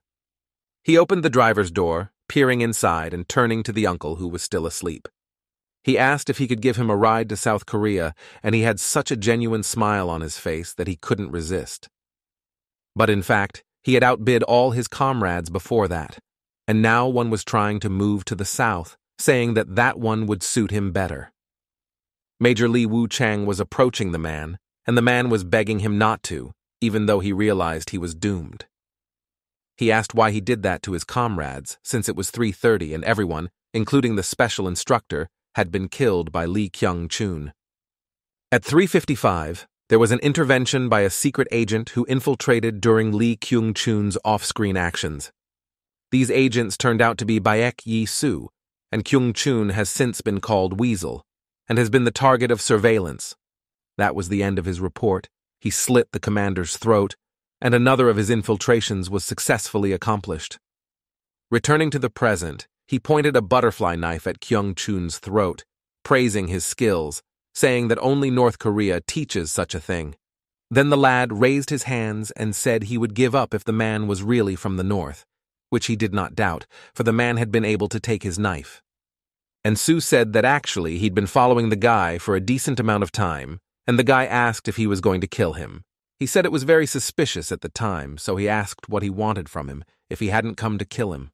He opened the driver's door, peering inside and turning to the uncle who was still asleep. He asked if he could give him a ride to South Korea, and he had such a genuine smile on his face that he couldn't resist. But in fact, he had outbid all his comrades before that, and now one was trying to move to the south, saying that that one would suit him better. Major Lee Woo-chang was approaching the man, and the man was begging him not to, even though he realized he was doomed. He asked why he did that to his comrades, since it was 3:30 and everyone, including the special instructor, had been killed by Lee Kyung-chun. At 3:55, there was an intervention by a secret agent who infiltrated during Lee Kyung-chun's off-screen actions. These agents turned out to be Baek Yi-soo, and Kyung-chun has since been called Weasel, and has been the target of surveillance. That was the end of his report. He slit the commander's throat, and another of his infiltrations was successfully accomplished. Returning to the present, he pointed a butterfly knife at Kyung-chun's throat, praising his skills, saying that only North Korea teaches such a thing. Then the lad raised his hands and said he would give up if the man was really from the north, which he did not doubt, for the man had been able to take his knife. And Sue said that actually he'd been following the guy for a decent amount of time, and the guy asked if he was going to kill him. He said it was very suspicious at the time, so he asked what he wanted from him if he hadn't come to kill him.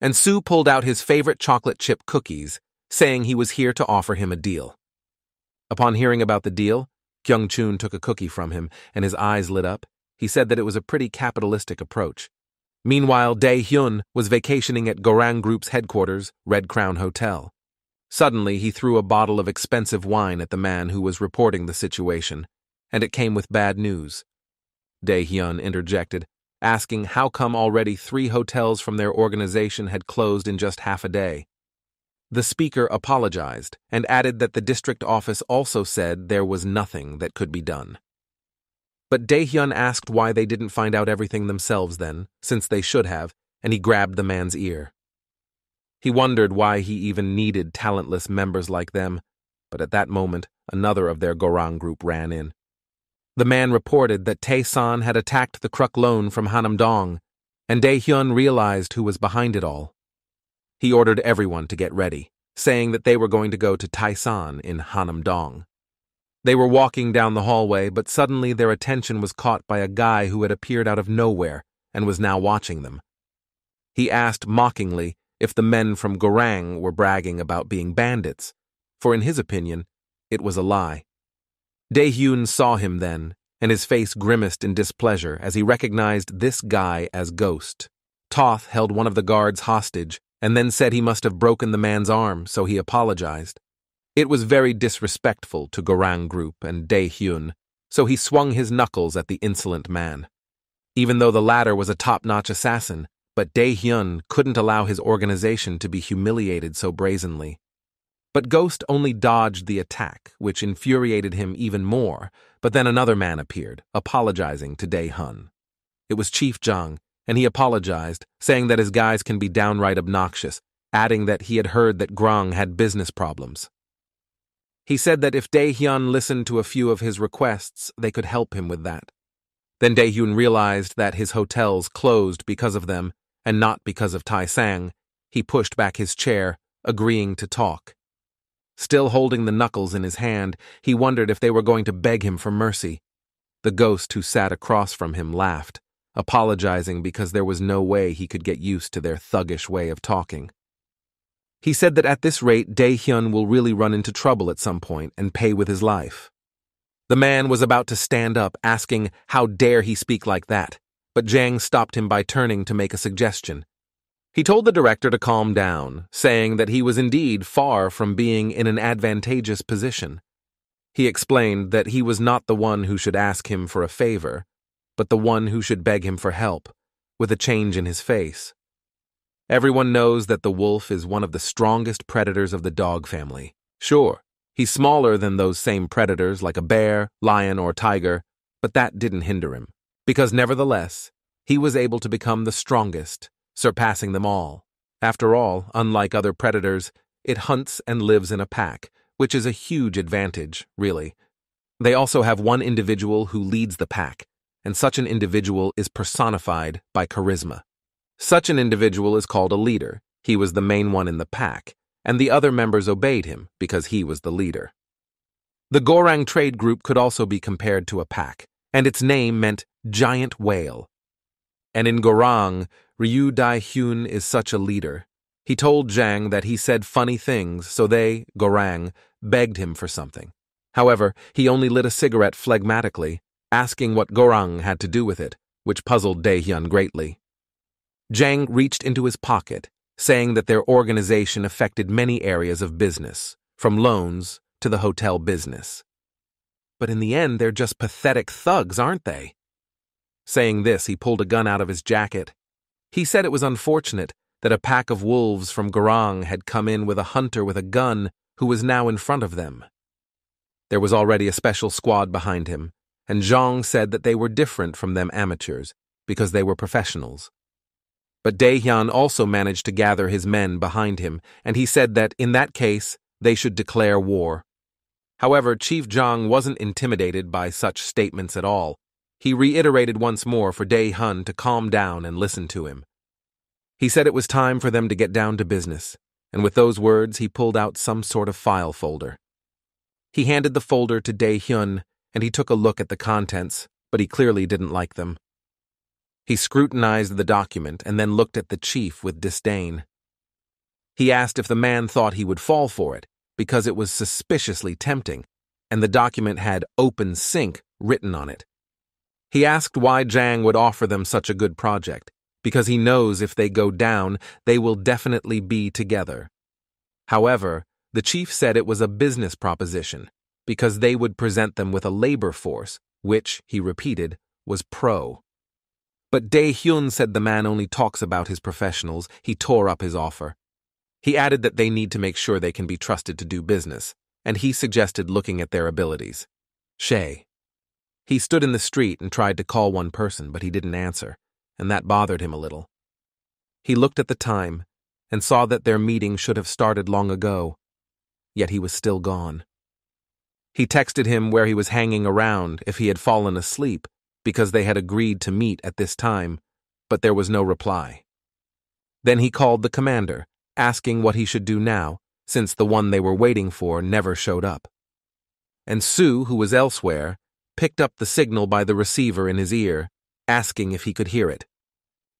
And Sue pulled out his favorite chocolate chip cookies, saying he was here to offer him a deal. Upon hearing about the deal, Kyung-chun took a cookie from him, and his eyes lit up. He said that it was a pretty capitalistic approach. Meanwhile, Dae-hyun was vacationing at Gorang Group's headquarters, Red Crown Hotel. Suddenly, he threw a bottle of expensive wine at the man who was reporting the situation, and it came with bad news. Dae-hyun interjected, asking how come already 3 hotels from their organization had closed in just half a day. The speaker apologized and added that the district office also said there was nothing that could be done. But Dae-hyun asked why they didn't find out everything themselves then, since they should have, and he grabbed the man's ear. He wondered why he even needed talentless members like them, but at that moment, another of their Gorang group ran in. The man reported that Tae-san had attacked the Kruk Loan from Hanam-dong, and Dae-hyun realized who was behind it all. He ordered everyone to get ready, saying that they were going to go to Tae-san in Hanam-dong. They were walking down the hallway, but suddenly their attention was caught by a guy who had appeared out of nowhere and was now watching them. He asked mockingly if the men from Gorang were bragging about being bandits, for in his opinion, it was a lie. Dae-hyun saw him then, and his face grimaced in displeasure as he recognized this guy as Ghost. Toth held one of the guards hostage and then said he must have broken the man's arm, so he apologized. It was very disrespectful to Gorang Group and Dae-hyun, so he swung his knuckles at the insolent man. Even though the latter was a top-notch assassin, but Dae-hyun couldn't allow his organization to be humiliated so brazenly. But Ghost only dodged the attack, which infuriated him even more, but then another man appeared, apologizing to Dae-hyun. It was Chief Jang, and he apologized, saying that his guys can be downright obnoxious, adding that he had heard that Grang had business problems. He said that if Dae-hyun listened to a few of his requests, they could help him with that. Then Dae-hyun realized that his hotels closed because of them, and not because of Tai-sang. He pushed back his chair, agreeing to talk. Still holding the knuckles in his hand, he wondered if they were going to beg him for mercy. The ghost who sat across from him laughed, apologizing because there was no way he could get used to their thuggish way of talking. He said that at this rate, Dae-hyun will really run into trouble at some point and pay with his life. The man was about to stand up, asking how dare he speak like that, but Jang stopped him by turning to make a suggestion. He told the director to calm down, saying that he was indeed far from being in an advantageous position. He explained that he was not the one who should ask him for a favor, but the one who should beg him for help, with a change in his face. Everyone knows that the wolf is one of the strongest predators of the dog family. Sure, he's smaller than those same predators like a bear, lion, or tiger, but that didn't hinder him, because nevertheless, he was able to become the strongest, surpassing them all. After all, unlike other predators, it hunts and lives in a pack, which is a huge advantage, really. They also have one individual who leads the pack, and such an individual is personified by charisma. Such an individual is called a leader. He was the main one in the pack, and the other members obeyed him because he was the leader. The Gorang trade group could also be compared to a pack, and its name meant giant whale. And in Gorang, Ryu Dae-hyun is such a leader. He told Jang that he said funny things, so they, Gorang, begged him for something. However, he only lit a cigarette phlegmatically, asking what Gorang had to do with it, which puzzled Dae-hyun greatly. Jang reached into his pocket, saying that their organization affected many areas of business, from loans to the hotel business. But in the end, they're just pathetic thugs, aren't they? Saying this, he pulled a gun out of his jacket. He said it was unfortunate that a pack of wolves from Gorang had come in with a hunter with a gun who was now in front of them. There was already a special squad behind him, and Zhang said that they were different from them amateurs because they were professionals. But Dae-hyun also managed to gather his men behind him, and he said that, in that case, they should declare war. However, Chief Zhang wasn't intimidated by such statements at all. He reiterated once more for Dae-hyun to calm down and listen to him. He said it was time for them to get down to business, and with those words he pulled out some sort of file folder. He handed the folder to Dae-hyun, and he took a look at the contents, but he clearly didn't like them. He scrutinized the document and then looked at the chief with disdain. He asked if the man thought he would fall for it, because it was suspiciously tempting, and the document had "Open Sink" written on it. He asked why Jang would offer them such a good project, because he knows if they go down, they will definitely be together. However, the chief said it was a business proposition, because they would present them with a labor force, which, he repeated, was pro. But Dae-hyun said the man only talks about his professionals. He tore up his offer. He added that they need to make sure they can be trusted to do business, and he suggested looking at their abilities. Shay. He stood in the street and tried to call one person, but he didn't answer, and that bothered him a little. He looked at the time and saw that their meeting should have started long ago, yet he was still gone. He texted him where he was hanging around if he had fallen asleep, because they had agreed to meet at this time, but there was no reply. Then he called the commander, asking what he should do now, since the one they were waiting for never showed up. And Sue, who was elsewhere, picked up the signal by the receiver in his ear, asking if he could hear it.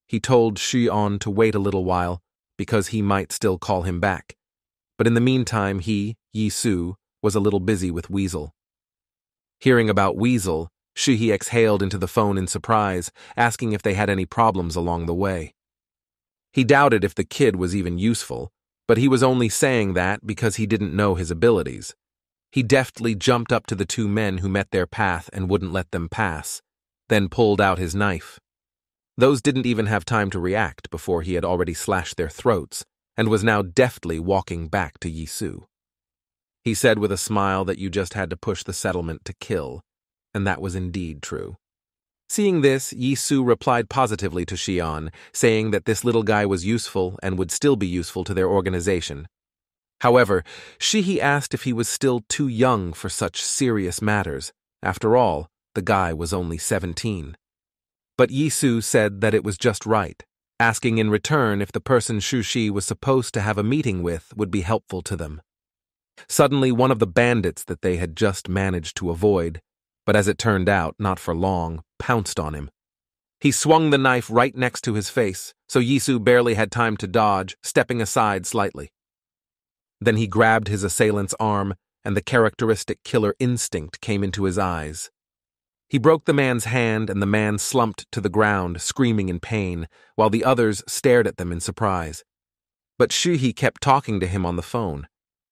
He told Shi-on to wait a little while, because he might still call him back. But in the meantime he, Yi-Soo, was a little busy with Weasel. Hearing about Weasel, Shi exhaled into the phone in surprise, asking if they had any problems along the way. He doubted if the kid was even useful, But he was only saying that because he didn't know his abilities. He deftly jumped up to the two men who met their path and wouldn't let them pass, then pulled out his knife. Those didn't even have time to react before he had already slashed their throats and was now deftly walking back to Yisu. He said with a smile that you just had to push the settlement to kill, and that was indeed true. Seeing this, Yisu replied positively to Xian, saying that this little guy was useful and would still be useful to their organization. However, Shihi asked if he was still too young for such serious matters. After all, the guy was only 17. But Yisu said that it was just right, asking in return if the person Shushi was supposed to have a meeting with would be helpful to them. Suddenly, one of the bandits that they had just managed to avoid, but as it turned out, not for long, pounced on him. He swung the knife right next to his face, so Yisu barely had time to dodge, stepping aside slightly. Then he grabbed his assailant's arm, and the characteristic killer instinct came into his eyes. He broke the man's hand, and the man slumped to the ground, screaming in pain, while the others stared at them in surprise. But Shuhi kept talking to him on the phone,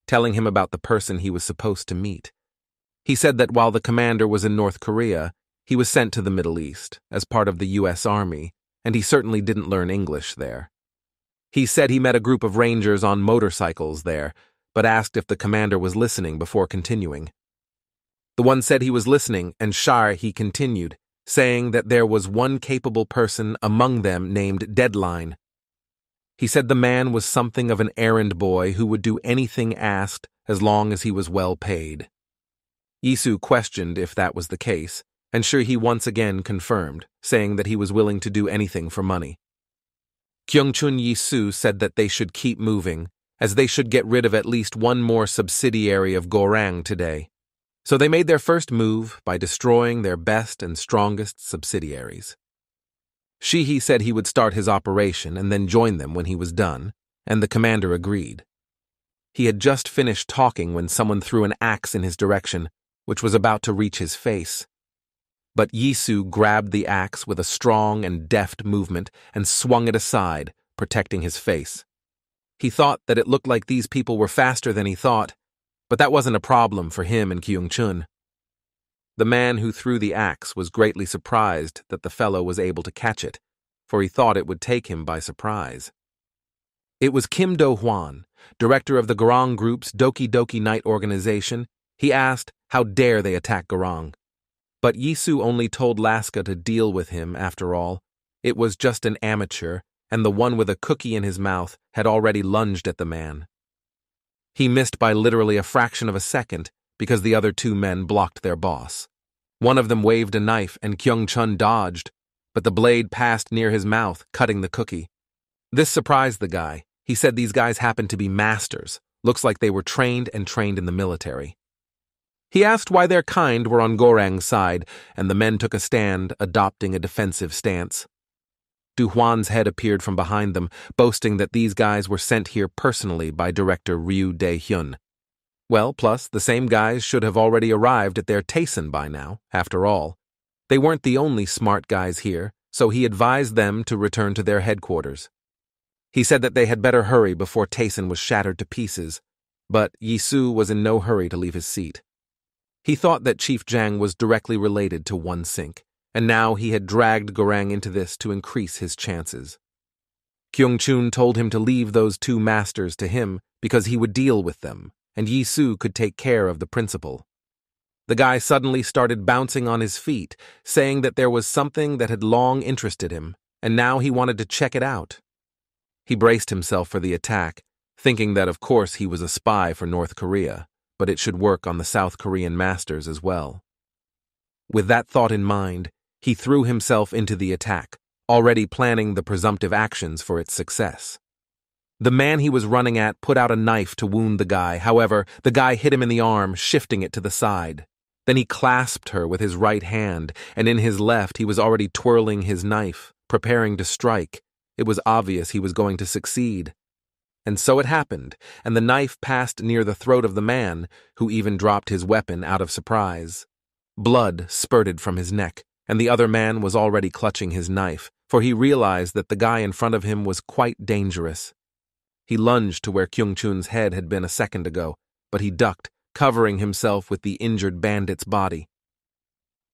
telling him about the person he was supposed to meet. He said that while the commander was in North Korea, he was sent to the Middle East as part of the U.S. Army, and he certainly didn't learn English there. He said he met a group of rangers on motorcycles there, but asked if the commander was listening before continuing. The one said he was listening, and he continued, saying that there was one capable person among them named Deadline. He said the man was something of an errand boy who would do anything asked as long as he was well paid. Yisu questioned if that was the case, and he once again confirmed, saying that he was willing to do anything for money. Kyungchun Yisu said that they should keep moving, as they should get rid of at least one more subsidiary of Gorang today. So they made their first move by destroying their best and strongest subsidiaries. Shihi said he would start his operation and then join them when he was done, and the commander agreed. He had just finished talking when someone threw an axe in his direction, which was about to reach his face. But Yisu grabbed the axe with a strong and deft movement and swung it aside, protecting his face. He thought that it looked like these people were faster than he thought, but that wasn't a problem for him and Kyungchun. The man who threw the axe was greatly surprised that the fellow was able to catch it, for he thought it would take him by surprise. It was Kim Do-hwan, director of the Garang Group's Doki Doki Night organization. He asked, how dare they attack Garang? But Yisu only told Laska to deal with him after all. It was just an amateur, and the one with a cookie in his mouth had already lunged at the man. He missed by literally a fraction of a second because the other two men blocked their boss. One of them waved a knife and Kyungchun dodged, but the blade passed near his mouth, cutting the cookie. This surprised the guy. He said these guys happened to be masters. Looks like they were trained in the military. He asked why their kind were on Gorang's side, and the men took a stand, adopting a defensive stance. Du-hwan's head appeared from behind them, boasting that these guys were sent here personally by director Ryu Dae-hyun. Well, plus, the same guys should have already arrived at their Taisen by now, after all. They weren't the only smart guys here, so he advised them to return to their headquarters. He said that they had better hurry before Taisen was shattered to pieces, but Yisu was in no hurry to leave his seat. He thought that Chief Jang was directly related to One Sink, and now he had dragged Gorang into this to increase his chances. Kyungchun told him to leave those two masters to him because he would deal with them, and Yisu could take care of the principal. The guy suddenly started bouncing on his feet, saying that there was something that had long interested him, and now he wanted to check it out. He braced himself for the attack, thinking that of course he was a spy for North Korea, but it should work on the South Korean masters as well. With that thought in mind, he threw himself into the attack, already planning the presumptive actions for its success. The man he was running at put out a knife to wound the guy. However, the guy hit him in the arm, shifting it to the side. Then he clasped her with his right hand, and in his left he was already twirling his knife, preparing to strike. It was obvious he was going to succeed. And so it happened, and the knife passed near the throat of the man, who even dropped his weapon out of surprise. Blood spurted from his neck, and the other man was already clutching his knife, for he realized that the guy in front of him was quite dangerous. He lunged to where Kyung-chun's head had been a second ago, but he ducked, covering himself with the injured bandit's body.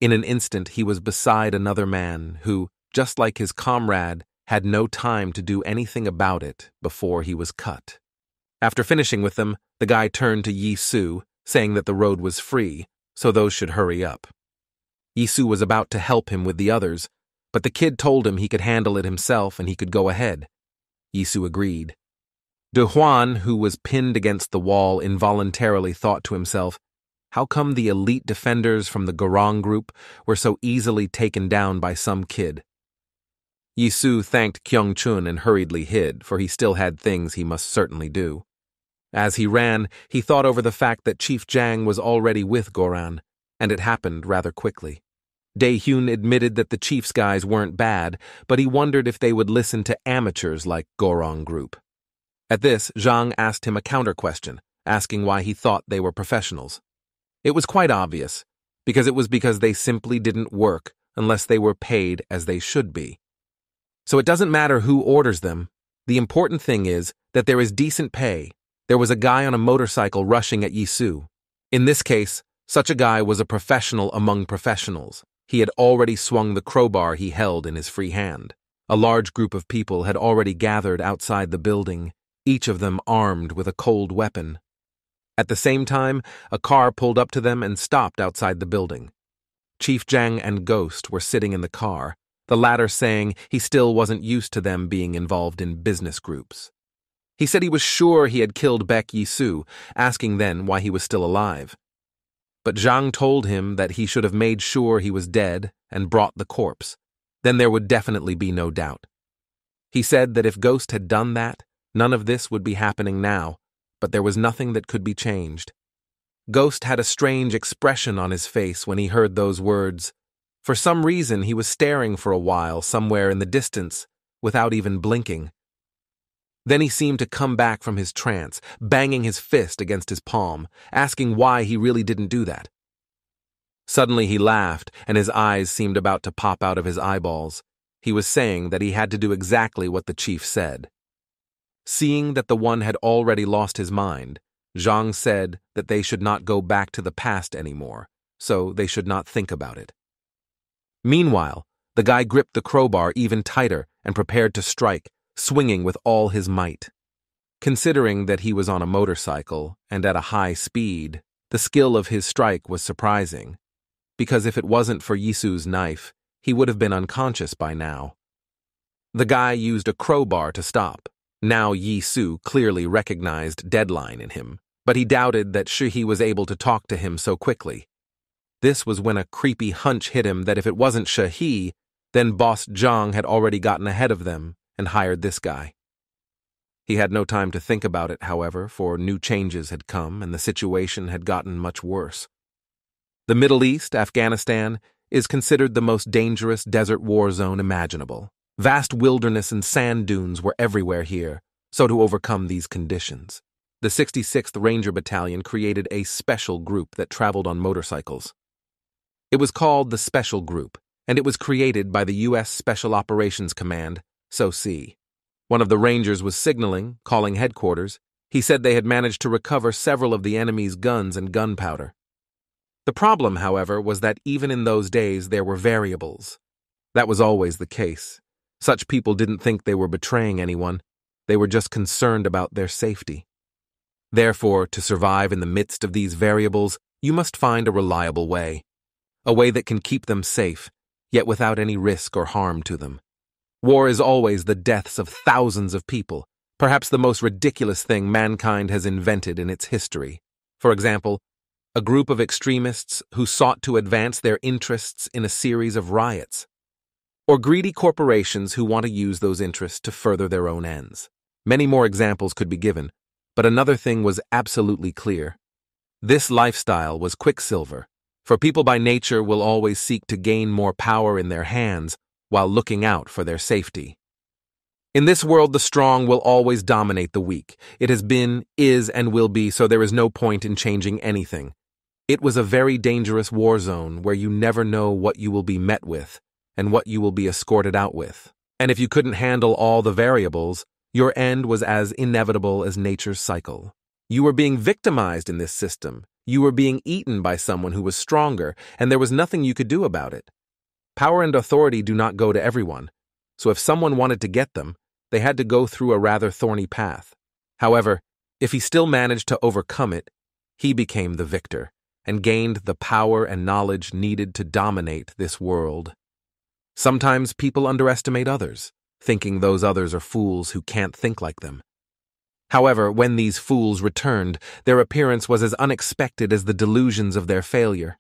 In an instant, he was beside another man who, just like his comrade, had no time to do anything about it before he was cut. After finishing with them, the guy turned to Yi-Su, saying that the road was free, so those should hurry up. Yi-Su was about to help him with the others, but the kid told him he could handle it himself and he could go ahead. Yi-Su agreed. De Huan, who was pinned against the wall, involuntarily thought to himself, how come the elite defenders from the Gorong group were so easily taken down by some kid? Yi-Su thanked Kyung-chun and hurriedly hid, for he still had things he must certainly do. As he ran, he thought over the fact that Chief Jang was already with Goran, and it happened rather quickly. Dae-hyun admitted that the chief's guys weren't bad, but he wondered if they would listen to amateurs like Gorong group. At this, Zhang asked him a counter-question, asking why he thought they were professionals. It was quite obvious, because they simply didn't work unless they were paid as they should be. So it doesn't matter who orders them. The important thing is that there is decent pay. There was a guy on a motorcycle rushing at Yi-Su. In this case, such a guy was a professional among professionals. He had already swung the crowbar he held in his free hand. A large group of people had already gathered outside the building, each of them armed with a cold weapon. At the same time, a car pulled up to them and stopped outside the building. Chief Jang and Ghost were sitting in the car, the latter saying he still wasn't used to them being involved in business groups. He said he was sure he had killed Baek Yi-Su, asking then why he was still alive. But Zhang told him that he should have made sure he was dead and brought the corpse. Then there would definitely be no doubt. He said that if Ghost had done that, none of this would be happening now, but there was nothing that could be changed. Ghost had a strange expression on his face when he heard those words. For some reason, he was staring for a while somewhere in the distance, without even blinking. Then he seemed to come back from his trance, banging his fist against his palm, asking why he really didn't do that. Suddenly he laughed, and his eyes seemed about to pop out of his eyeballs. He was saying that he had to do exactly what the chief said. Seeing that the one had already lost his mind, Zhang said that they should not go back to the past anymore, so they should not think about it. Meanwhile, the guy gripped the crowbar even tighter and prepared to strike, swinging with all his might. Considering that he was on a motorcycle and at a high speed, the skill of his strike was surprising, because if it wasn't for Yi-Su's knife, he would have been unconscious by now. The guy used a crowbar to stop. Now Yi-Su clearly recognized Deadline in him, but he doubted that he was able to talk to him so quickly. This was when a creepy hunch hit him that if it wasn't Shahi, then Boss Zhang had already gotten ahead of them and hired this guy. He had no time to think about it, however, for new changes had come and the situation had gotten much worse. The Middle East, Afghanistan, is considered the most dangerous desert war zone imaginable. Vast wilderness and sand dunes were everywhere here, so to overcome these conditions, the 66th Ranger Battalion created a special group that traveled on motorcycles. It was called the Special Group, and it was created by the U.S. Special Operations Command, SOC. One of the Rangers was signaling, calling headquarters. He said they had managed to recover several of the enemy's guns and gunpowder. The problem, however, was that even in those days there were variables. That was always the case. Such people didn't think they were betraying anyone. They were just concerned about their safety. Therefore, to survive in the midst of these variables, you must find a reliable way. A way that can keep them safe, yet without any risk or harm to them. War is always the deaths of thousands of people, perhaps the most ridiculous thing mankind has invented in its history. For example, a group of extremists who sought to advance their interests in a series of riots. Or greedy corporations who want to use those interests to further their own ends. Many more examples could be given, but another thing was absolutely clear. This lifestyle was quicksilver, for people by nature will always seek to gain more power in their hands while looking out for their safety. In this world, the strong will always dominate the weak. It has been, is, and will be, so there is no point in changing anything. It was a very dangerous war zone where you never know what you will be met with and what you will be escorted out with. And if you couldn't handle all the variables, Your end was as inevitable as nature's cycle. You were being victimized in this system. You were being eaten by someone who was stronger, and there was nothing you could do about it. Power and authority do not go to everyone, so if someone wanted to get them, they had to go through a rather thorny path. However, if he still managed to overcome it, he became the victor and gained the power and knowledge needed to dominate this world. Sometimes people underestimate others, thinking those others are fools who can't think like them. However, when these fools returned, their appearance was as unexpected as the delusions of their failure.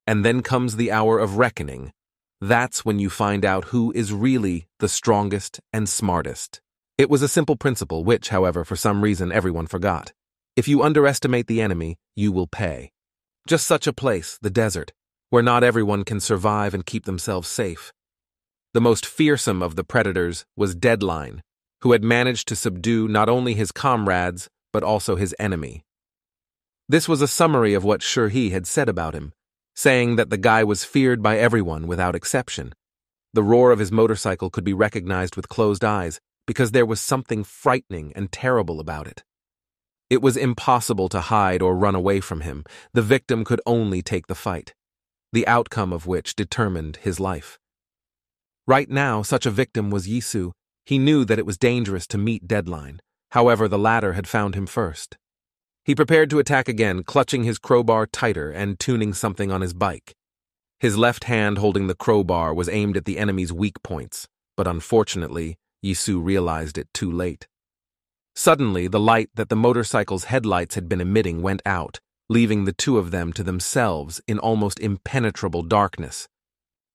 And then comes the hour of reckoning. That's when you find out who is really the strongest and smartest. It was a simple principle which, however, for some reason everyone forgot. If you underestimate the enemy, you will pay. Just such a place, the desert, where not everyone can survive and keep themselves safe. The most fearsome of the predators was Deadline, who had managed to subdue not only his comrades, but also his enemy. This was a summary of what Shurhi had said about him, saying that the guy was feared by everyone without exception. The roar of his motorcycle could be recognized with closed eyes because there was something frightening and terrible about it. It was impossible to hide or run away from him. The victim could only take the fight, the outcome of which determined his life. Right now, such a victim was Yisu. He knew that it was dangerous to meet Deadline. However, the latter had found him first. He prepared to attack again, clutching his crowbar tighter and tuning something on his bike. His left hand holding the crowbar was aimed at the enemy's weak points, but unfortunately, Yisu realized it too late. Suddenly, the light that the motorcycle's headlights had been emitting went out, leaving the two of them to themselves in almost impenetrable darkness.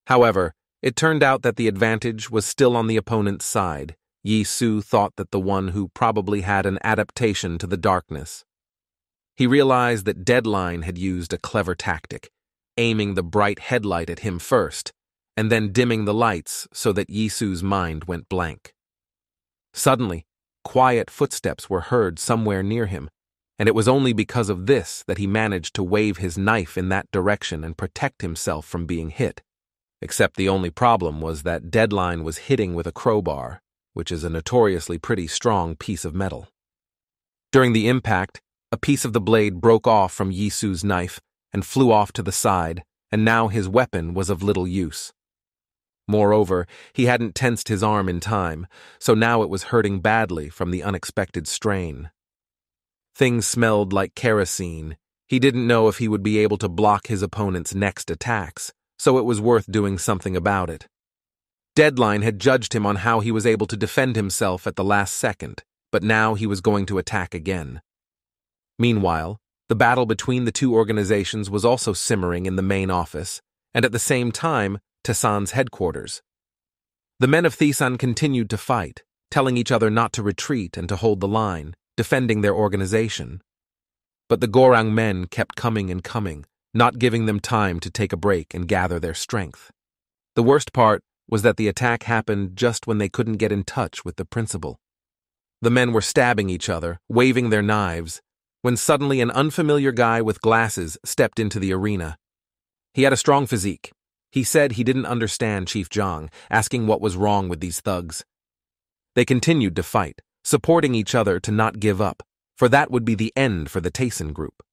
However, it turned out that the advantage was still on the opponent's side. Yisu thought that the one who probably had an adaptation to the darkness. He realized that Deadline had used a clever tactic, aiming the bright headlight at him first, and then dimming the lights so that Yisu's mind went blank. Suddenly, quiet footsteps were heard somewhere near him, and it was only because of this that he managed to wave his knife in that direction and protect himself from being hit. Except the only problem was that Deadline was hitting with a crowbar, which is a notoriously pretty strong piece of metal. During the impact, a piece of the blade broke off from Yisu's knife and flew off to the side, and now his weapon was of little use. Moreover, he hadn't tensed his arm in time, so now it was hurting badly from the unexpected strain. Things smelled like kerosene. He didn't know if he would be able to block his opponent's next attacks, so it was worth doing something about it. Deadline had judged him on how he was able to defend himself at the last second, but now he was going to attack again. Meanwhile, the battle between the two organizations was also simmering in the main office, and at the same time, Tassan's headquarters. The men of Thisan continued to fight, telling each other not to retreat and to hold the line, defending their organization. But the Gorang men kept coming and coming, not giving them time to take a break and gather their strength. The worst part was that the attack happened just when they couldn't get in touch with the principal. The men were stabbing each other, waving their knives, when suddenly an unfamiliar guy with glasses stepped into the arena. He had a strong physique. He said he didn't understand Chief Zhang, asking what was wrong with these thugs. They continued to fight, supporting each other to not give up, for that would be the end for the Tayson group.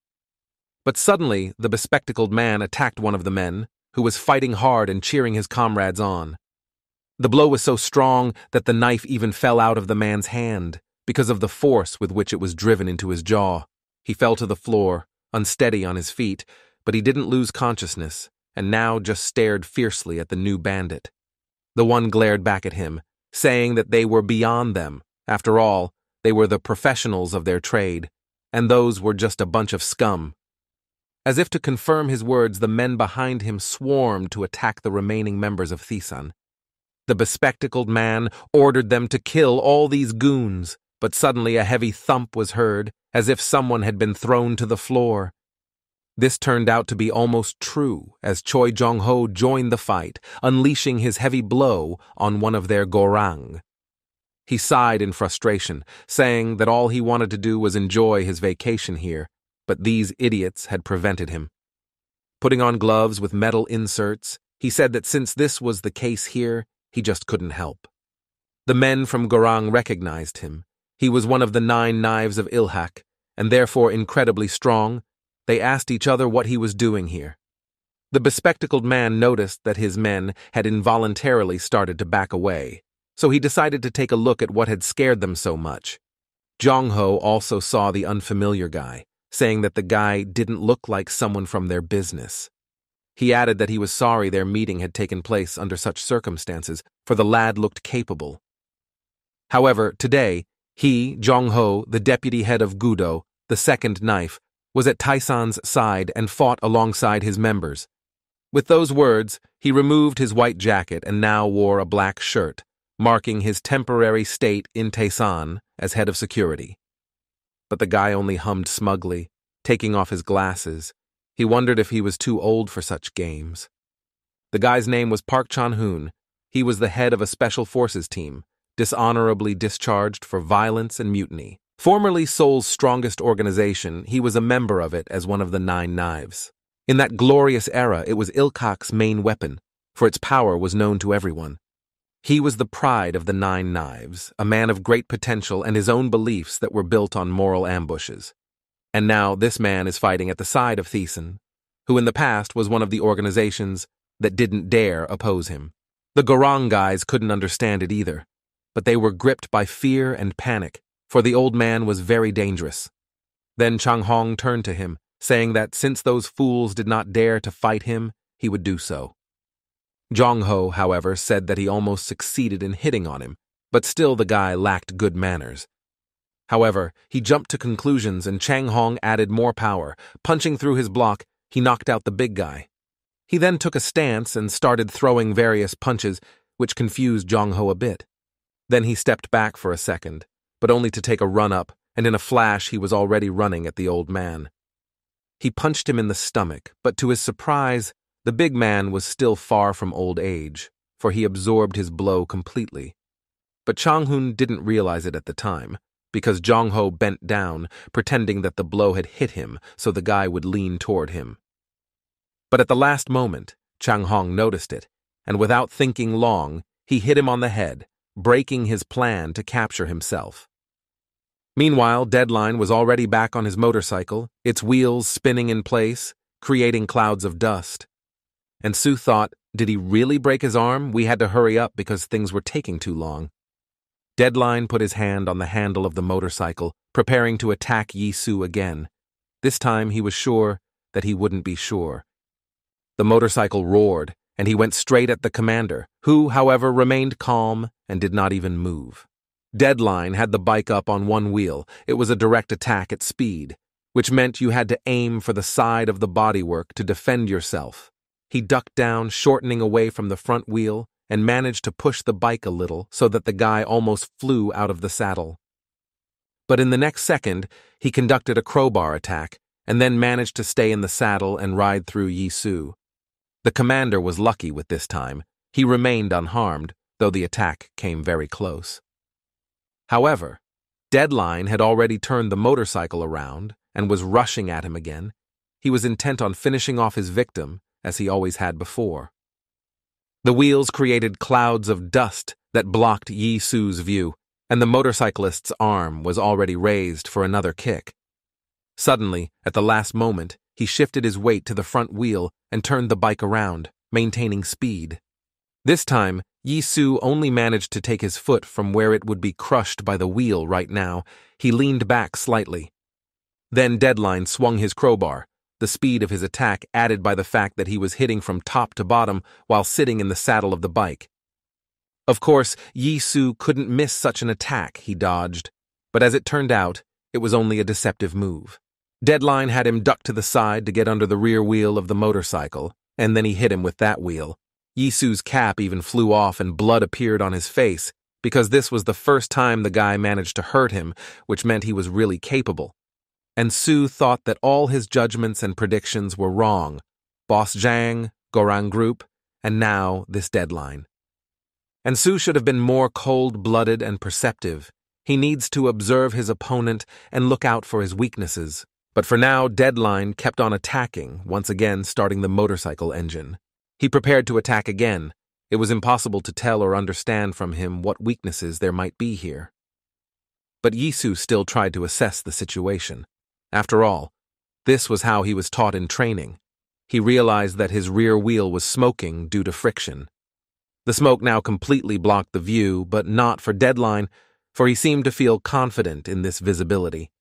But suddenly, the bespectacled man attacked one of the men, who was fighting hard and cheering his comrades on. The blow was so strong that the knife even fell out of the man's hand, because of the force with which it was driven into his jaw. He fell to the floor, unsteady on his feet, but he didn't lose consciousness, and now just stared fiercely at the new bandit. The one glared back at him, saying that they were beyond them. After all, they were the professionals of their trade, and those were just a bunch of scum. As if to confirm his words, the men behind him swarmed to attack the remaining members of Thisan. The bespectacled man ordered them to kill all these goons, but suddenly a heavy thump was heard, as if someone had been thrown to the floor. This turned out to be almost true, as Choi Jong-ho joined the fight, unleashing his heavy blow on one of their gorang. He sighed in frustration, saying that all he wanted to do was enjoy his vacation here, but these idiots had prevented him. Putting on gloves with metal inserts, he said that since this was the case here, he just couldn't help. The men from Gorang recognized him. He was one of the 9 knives of Ilhak, and therefore incredibly strong. They asked each other what he was doing here. The bespectacled man noticed that his men had involuntarily started to back away, so he decided to take a look at what had scared them so much. Jong-ho also saw the unfamiliar guy, saying that the guy didn't look like someone from their business. He added that he was sorry their meeting had taken place under such circumstances, for the lad looked capable. However, today, he, Jong-ho, the deputy head of Gudo, the second knife, was at Taisan's side and fought alongside his members. With those words, he removed his white jacket and now wore a black shirt, marking his temporary state in Taisan as head of security. But the guy only hummed smugly, taking off his glasses. He wondered if he was too old for such games. The guy's name was Park Chan-hoon. He was the head of a special forces team, dishonorably discharged for violence and mutiny. Formerly Seoul's strongest organization, he was a member of it as one of the 9 knives. In that glorious era, it was Ilkak's main weapon, for its power was known to everyone. He was the pride of the 9 knives, a man of great potential and his own beliefs that were built on moral ambushes. And now this man is fighting at the side of Thiessen, who in the past was one of the organizations that didn't dare oppose him. The Gorang guys couldn't understand it either, but they were gripped by fear and panic, for the old man was very dangerous. Then Chang Hong turned to him, saying that since those fools did not dare to fight him, he would do so. Jong-ho, however, said that he almost succeeded in hitting on him, but still the guy lacked good manners. However, he jumped to conclusions and Chang Hong added more power. Punching through his block, he knocked out the big guy. He then took a stance and started throwing various punches, which confused Jong-ho a bit. Then he stepped back for a second, but only to take a run-up, and in a flash he was already running at the old man. He punched him in the stomach, but to his surprise, the big man was still far from old age, for he absorbed his blow completely. But Chang-hoon didn't realize it at the time, because Jong-ho bent down, pretending that the blow had hit him so the guy would lean toward him. But at the last moment, Chang-hong noticed it, and without thinking long, he hit him on the head, breaking his plan to capture himself. Meanwhile, Deadline was already back on his motorcycle, its wheels spinning in place, creating clouds of dust. And Sue thought, did he really break his arm? We had to hurry up because things were taking too long. Deadline put his hand on the handle of the motorcycle, preparing to attack Yi-Soo again. This time he was sure that he wouldn't be sure. The motorcycle roared, and he went straight at the commander, who, however, remained calm and did not even move. Deadline had the bike up on one wheel. It was a direct attack at speed, which meant you had to aim for the side of the bodywork to defend yourself. He ducked down, shortening away from the front wheel, and managed to push the bike a little so that the guy almost flew out of the saddle. But in the next second, he conducted a crowbar attack, and then managed to stay in the saddle and ride through Yi-Soo. The commander was lucky with this time. He remained unharmed, though the attack came very close. However, Deadline had already turned the motorcycle around and was rushing at him again. He was intent on finishing off his victim, as he always had before. The wheels created clouds of dust that blocked Yi-Soo's view, and the motorcyclist's arm was already raised for another kick. Suddenly, at the last moment, he shifted his weight to the front wheel and turned the bike around, maintaining speed. This time, Yi-Soo only managed to take his foot from where it would be crushed by the wheel right now. He leaned back slightly. Then Deadline swung his crowbar, the speed of his attack added by the fact that he was hitting from top to bottom while sitting in the saddle of the bike. Of course, Yi-Soo couldn't miss such an attack. He dodged, but as it turned out, it was only a deceptive move. Deadline had him duck to the side to get under the rear wheel of the motorcycle, and then he hit him with that wheel. Yi-Soo's cap even flew off and blood appeared on his face, because this was the first time the guy managed to hurt him, which meant he was really capable. And Sue thought that all his judgments and predictions were wrong. Boss Zhang, Gorang Group, and now this Deadline. And Sue should have been more cold-blooded and perceptive. He needs to observe his opponent and look out for his weaknesses. But for now, Deadline kept on attacking, once again starting the motorcycle engine. He prepared to attack again. It was impossible to tell or understand from him what weaknesses there might be here. But Yisu still tried to assess the situation. After all, this was how he was taught in training. He realized that his rear wheel was smoking due to friction. The smoke now completely blocked the view, but not for Deadline, for he seemed to feel confident in this visibility.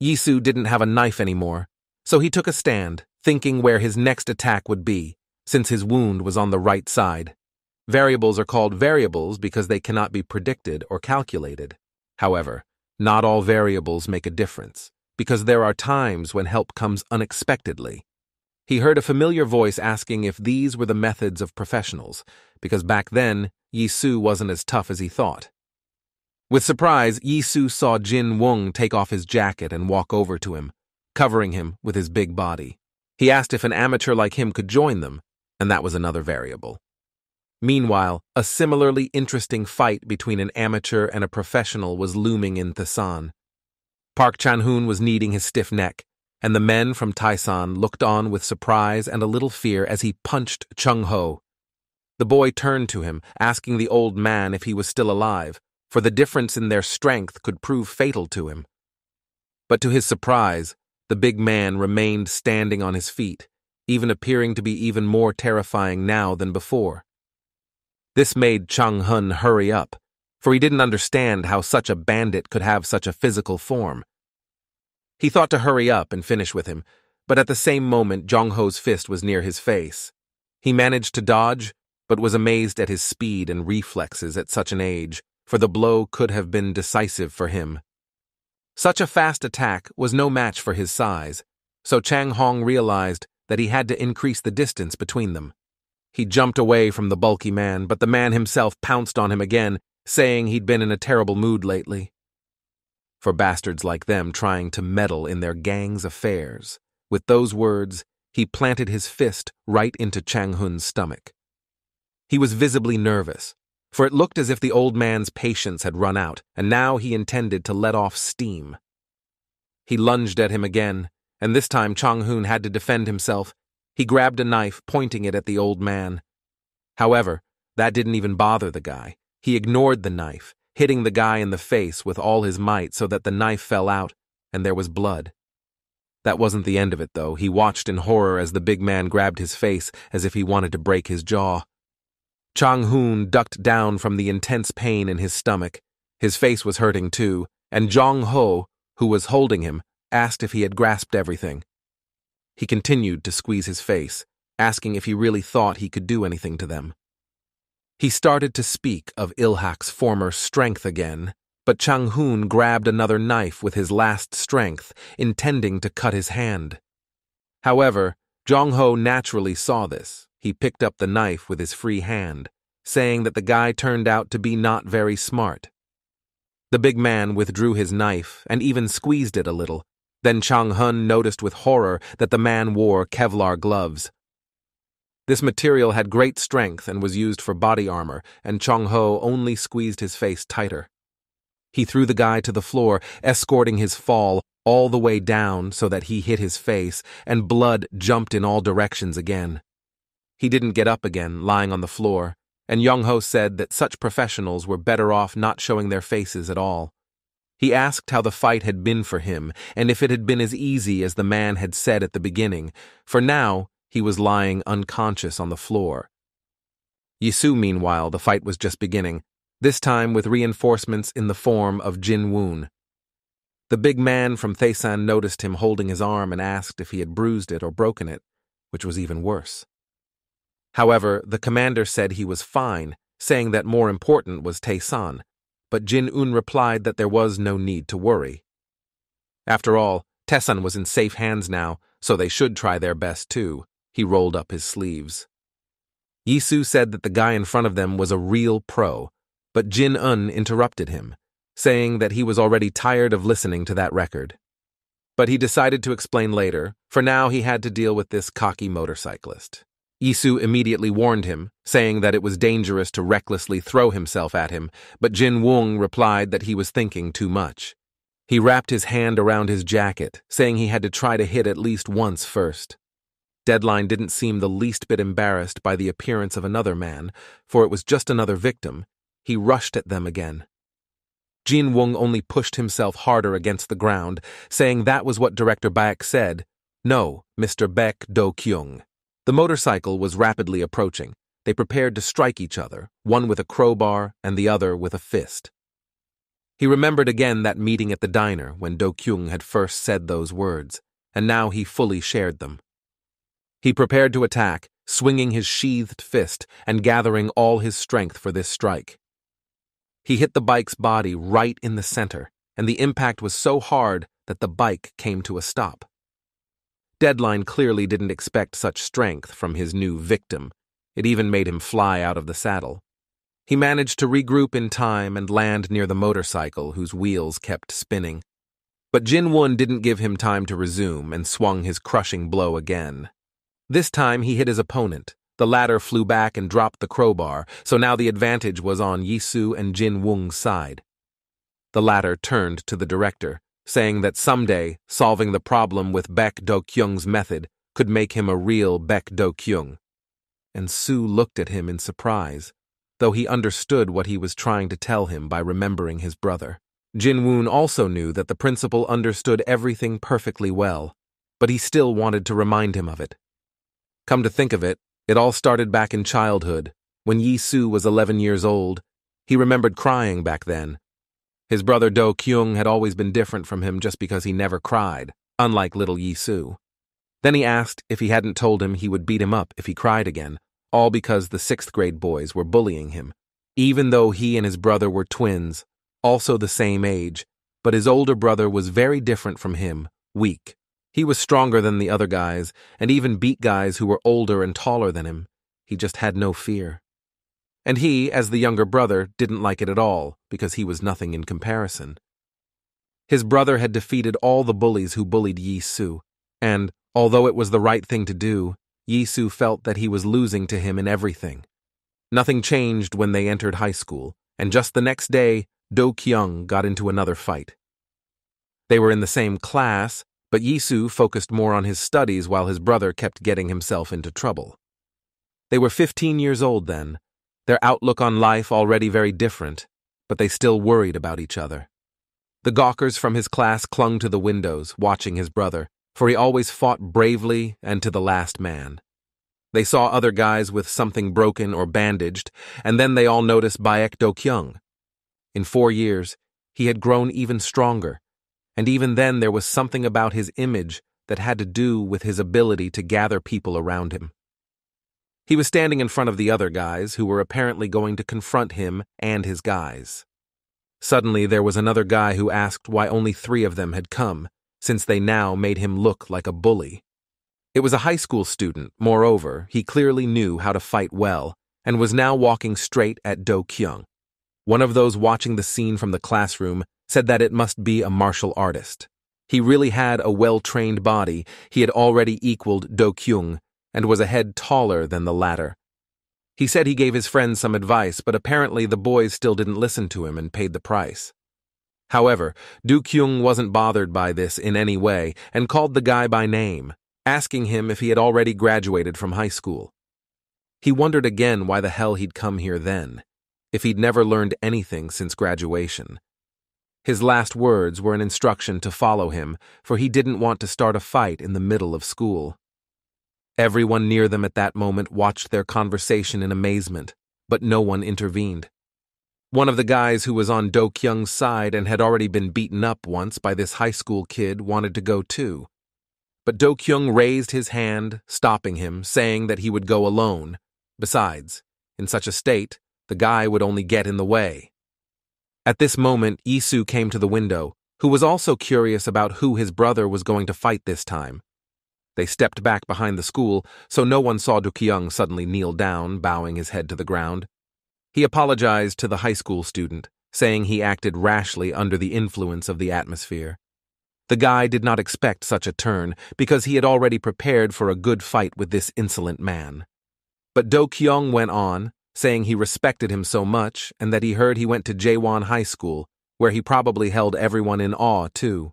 Yisu didn't have a knife anymore, so he took a stand, thinking where his next attack would be, since his wound was on the right side. Variables are called variables because they cannot be predicted or calculated. However, not all variables make a difference, because there are times when help comes unexpectedly. He heard a familiar voice asking if these were the methods of professionals, because back then, Yisu wasn't as tough as he thought. With surprise, Yisu saw Jin Wung take off his jacket and walk over to him, covering him with his big body. He asked if an amateur like him could join them, and that was another variable. Meanwhile, a similarly interesting fight between an amateur and a professional was looming in Thesan. Park Chan-hoon was kneading his stiff neck, and the men from Taisan looked on with surprise and a little fear as he punched Chung-ho. The boy turned to him, asking the old man if he was still alive, for the difference in their strength could prove fatal to him. But to his surprise, the big man remained standing on his feet, even appearing to be even more terrifying now than before. This made Chung-hun hurry up, for he didn't understand how such a bandit could have such a physical form. He thought to hurry up and finish with him, but at the same moment Jong-ho's fist was near his face. He managed to dodge, but was amazed at his speed and reflexes at such an age, for the blow could have been decisive for him. Such a fast attack was no match for his size, so Chang Hong realized that he had to increase the distance between them. He jumped away from the bulky man, but the man himself pounced on him again, saying he'd been in a terrible mood lately. For bastards like them trying to meddle in their gang's affairs. With those words, he planted his fist right into Chang-hun's stomach. He was visibly nervous, for it looked as if the old man's patience had run out, and now he intended to let off steam. He lunged at him again, and this time Chang-hun had to defend himself. He grabbed a knife, pointing it at the old man. However, that didn't even bother the guy. He ignored the knife, hitting the guy in the face with all his might so that the knife fell out, and there was blood. That wasn't the end of it, though. He watched in horror as the big man grabbed his face as if he wanted to break his jaw. Chang-hun ducked down from the intense pain in his stomach. His face was hurting too, and Jong-ho, who was holding him, asked if he had grasped everything. He continued to squeeze his face, asking if he really thought he could do anything to them. He started to speak of Ilhak's former strength again, but Chang-hun grabbed another knife with his last strength, intending to cut his hand. However, Jong-ho naturally saw this. He picked up the knife with his free hand, saying that the guy turned out to be not very smart. The big man withdrew his knife and even squeezed it a little. Then Chang-hun noticed with horror that the man wore Kevlar gloves. This material had great strength and was used for body armor, and Chong-ho only squeezed his face tighter. He threw the guy to the floor, escorting his fall all the way down so that he hit his face, and blood jumped in all directions again. He didn't get up again, lying on the floor, and Young-ho said that such professionals were better off not showing their faces at all. He asked how the fight had been for him, and if it had been as easy as the man had said at the beginning, for now he was lying unconscious on the floor. Yisu, meanwhile, the fight was just beginning, this time with reinforcements in the form of Jin Woon. The big man from Thesan noticed him holding his arm and asked if he had bruised it or broken it, which was even worse. However, the commander said he was fine, saying that more important was Taesan, but Jin-un replied that there was no need to worry. After all, Taesan was in safe hands now, so they should try their best too. He rolled up his sleeves. Yisu said that the guy in front of them was a real pro, but Jin-un interrupted him, saying that he was already tired of listening to that record. But he decided to explain later, for now he had to deal with this cocky motorcyclist. Yisu immediately warned him, saying that it was dangerous to recklessly throw himself at him, but Jin Wung replied that he was thinking too much. He wrapped his hand around his jacket, saying he had to try to hit at least once first. Deadline didn't seem the least bit embarrassed by the appearance of another man, for it was just another victim. He rushed at them again. Jin Woong only pushed himself harder against the ground, saying that was what Director Baek said. No, Mr. Baek Do-kyung. The motorcycle was rapidly approaching. They prepared to strike each other, one with a crowbar and the other with a fist. He remembered again that meeting at the diner when Do-kyung had first said those words, and now he fully shared them. He prepared to attack, swinging his sheathed fist and gathering all his strength for this strike. He hit the bike's body right in the center, and the impact was so hard that the bike came to a stop. Deadline clearly didn't expect such strength from his new victim. It even made him fly out of the saddle. He managed to regroup in time and land near the motorcycle, whose wheels kept spinning. But Jin Woon didn't give him time to resume and swung his crushing blow again. This time he hit his opponent. The latter flew back and dropped the crowbar, so now the advantage was on Yi-soo and Jin Woong's side. The latter turned to the director, saying that someday solving the problem with Baek Do-kyung's method could make him a real Baek Do-kyung. And Soo looked at him in surprise, though he understood what he was trying to tell him by remembering his brother. Jin Woon also knew that the principal understood everything perfectly well, but he still wanted to remind him of it. Come to think of it, it all started back in childhood. When Yi-soo was 11 years old, he remembered crying back then. His brother Do-kyung had always been different from him just because he never cried, unlike little Yi-soo. Then he asked if he hadn't told him he would beat him up if he cried again, all because the 6th grade boys were bullying him, even though he and his brother were twins, also the same age, but his older brother was very different from him, weak. He was stronger than the other guys, and even beat guys who were older and taller than him. He just had no fear. And he, as the younger brother, didn't like it at all, because he was nothing in comparison. His brother had defeated all the bullies who bullied Yi-soo, and, although it was the right thing to do, Yi-soo felt that he was losing to him in everything. Nothing changed when they entered high school, and just the next day, Do-kyung got into another fight. They were in the same class, but Yi-soo focused more on his studies while his brother kept getting himself into trouble. They were 15 years old then, their outlook on life already very different, but they still worried about each other. The gawkers from his class clung to the windows, watching his brother, for he always fought bravely and to the last man. They saw other guys with something broken or bandaged, and then they all noticed Baek Do-kyung. In 4 years, he had grown even stronger, and even then there was something about his image that had to do with his ability to gather people around him. He was standing in front of the other guys who were apparently going to confront him and his guys. Suddenly there was another guy who asked why only 3 of them had come, since they now made him look like a bully. It was a high school student. Moreover, he clearly knew how to fight well, and was now walking straight at Do-kyung. One of those watching the scene from the classroom said that it must be a martial artist. He really had a well-trained body. He had already equaled Do-kyung, and was a head taller than the latter. He said he gave his friends some advice, but apparently the boys still didn't listen to him and paid the price. However, Do-kyung wasn't bothered by this in any way and called the guy by name, asking him if he had already graduated from high school. He wondered again why the hell he'd come here then, if he'd never learned anything since graduation. His last words were an instruction to follow him, for he didn't want to start a fight in the middle of school. Everyone near them at that moment watched their conversation in amazement, but no one intervened. One of the guys who was on Do-kyung's side and had already been beaten up once by this high school kid wanted to go too. But Do-kyung raised his hand, stopping him, saying that he would go alone. Besides, in such a state, the guy would only get in the way. At this moment, Yi-soo came to the window, who was also curious about who his brother was going to fight this time. They stepped back behind the school, so no one saw Do-kyung suddenly kneel down, bowing his head to the ground. He apologized to the high school student, saying he acted rashly under the influence of the atmosphere. The guy did not expect such a turn, because he had already prepared for a good fight with this insolent man. But Do-kyung went on, saying he respected him so much and that he heard he went to Jaewon High School, where he probably held everyone in awe too.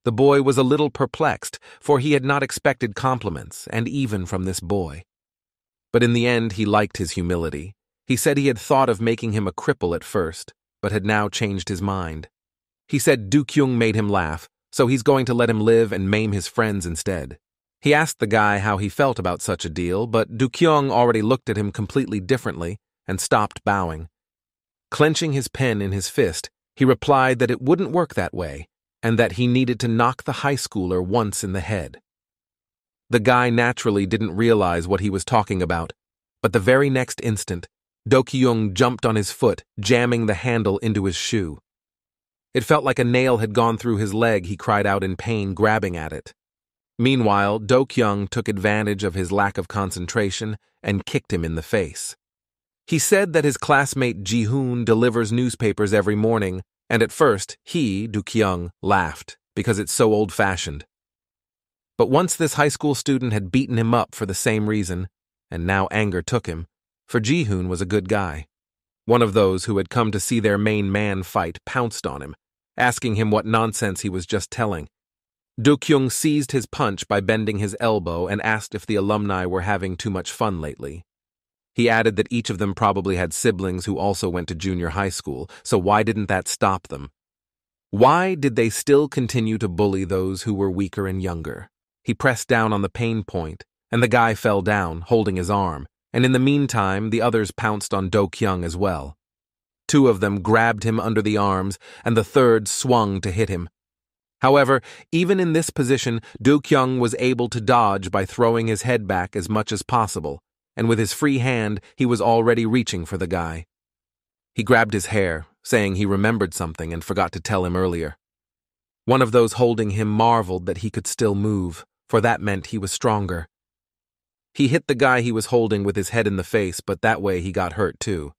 The boy was a little perplexed, for he had not expected compliments, and even from this boy. But in the end, he liked his humility. He said he had thought of making him a cripple at first, but had now changed his mind. He said Do-kyung made him laugh, so he's going to let him live and maim his friends instead. He asked the guy how he felt about such a deal, but Do-kyung already looked at him completely differently and stopped bowing. Clenching his pen in his fist, he replied that it wouldn't work that way, and that he needed to knock the high schooler once in the head. The guy naturally didn't realize what he was talking about, but the very next instant, Do-kyung jumped on his foot, jamming the handle into his shoe. It felt like a nail had gone through his leg. He cried out in pain, grabbing at it. Meanwhile, Do-kyung took advantage of his lack of concentration and kicked him in the face. He said that his classmate Ji-hoon delivers newspapers every morning, and at first he, Do-kyung, laughed because it's so old-fashioned. But once this high school student had beaten him up for the same reason, and now anger took him, for Ji-hoon was a good guy. One of those who had come to see their main man fight pounced on him, asking him what nonsense he was just telling. Do-kyung seized his punch by bending his elbow and asked if the alumni were having too much fun lately. He added that each of them probably had siblings who also went to junior high school, so why didn't that stop them? Why did they still continue to bully those who were weaker and younger? He pressed down on the pain point, and the guy fell down, holding his arm, and in the meantime the others pounced on Do-kyung as well. Two of them grabbed him under the arms, and the third swung to hit him. However, even in this position, Do-kyung was able to dodge by throwing his head back as much as possible, and with his free hand, he was already reaching for the guy. He grabbed his hair, saying he remembered something and forgot to tell him earlier. One of those holding him marveled that he could still move, for that meant he was stronger. He hit the guy he was holding with his head in the face, but that way he got hurt too.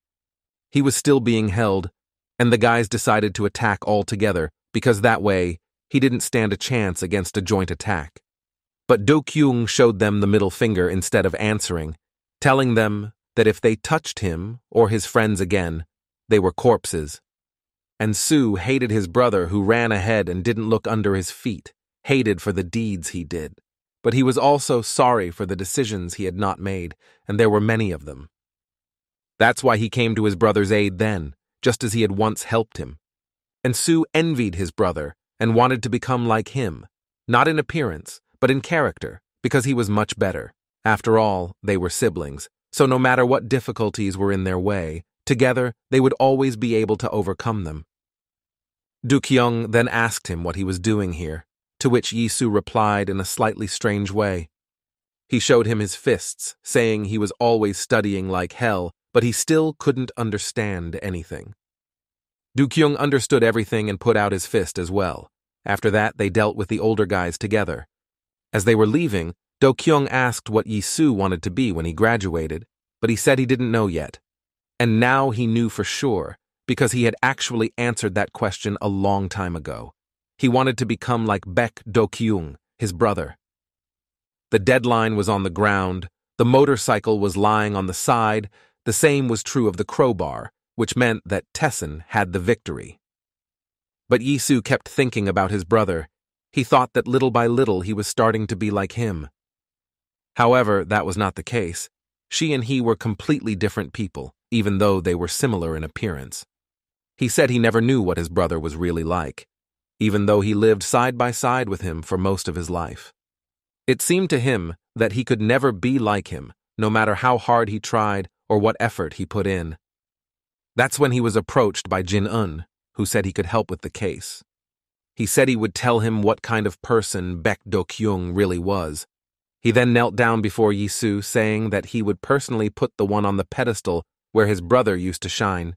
He was still being held, and the guys decided to attack all together, because that way he didn't stand a chance against a joint attack. But Do-kyung showed them the middle finger instead of answering, telling them that if they touched him or his friends again, they were corpses. And Soo hated his brother who ran ahead and didn't look under his feet, hated for the deeds he did. But he was also sorry for the decisions he had not made, and there were many of them. That's why he came to his brother's aid then, just as he had once helped him. And Soo envied his brother and wanted to become like him, not in appearance, but in character, because he was much better. After all, they were siblings, so no matter what difficulties were in their way, together they would always be able to overcome them. Do-kyung then asked him what he was doing here, to which Yi-soo replied in a slightly strange way. He showed him his fists, saying he was always studying like hell, but he still couldn't understand anything. Do-kyung understood everything and put out his fist as well. After that, they dealt with the older guys together. As they were leaving, Do-kyung asked what Yi-soo wanted to be when he graduated, but he said he didn't know yet. And now he knew for sure, because he had actually answered that question a long time ago. He wanted to become like Baek Do-kyung, his brother. The deadline was on the ground, the motorcycle was lying on the side, the same was true of the crowbar, which meant that Taesun had the victory. But Yi-soo kept thinking about his brother. He thought that little by little he was starting to be like him. However, that was not the case. She and he were completely different people, even though they were similar in appearance. He said he never knew what his brother was really like, even though he lived side by side with him for most of his life. It seemed to him that he could never be like him, no matter how hard he tried or what effort he put in. That's when he was approached by Jin-eun, who said he could help with the case. He said he would tell him what kind of person Baek Do-kyung really was. He then knelt down before Yi-soo, saying that he would personally put the one on the pedestal where his brother used to shine.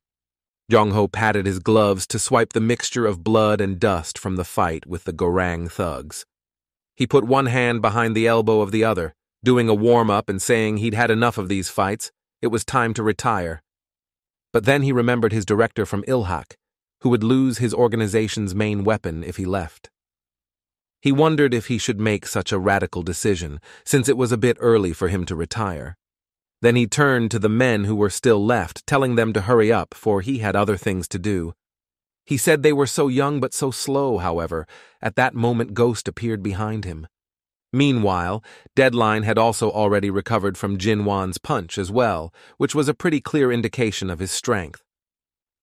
Jong-ho patted his gloves to swipe the mixture of blood and dust from the fight with the Gorang thugs. He put one hand behind the elbow of the other, doing a warm-up and saying he'd had enough of these fights. It was time to retire. But then he remembered his director from Ilhak, who would lose his organization's main weapon if he left. He wondered if he should make such a radical decision, since it was a bit early for him to retire. Then he turned to the men who were still left, telling them to hurry up, for he had other things to do. He said they were so young but so slow, however. At that moment, Ghost appeared behind him. Meanwhile, Deadline had also already recovered from Jin Wan's punch as well, which was a pretty clear indication of his strength.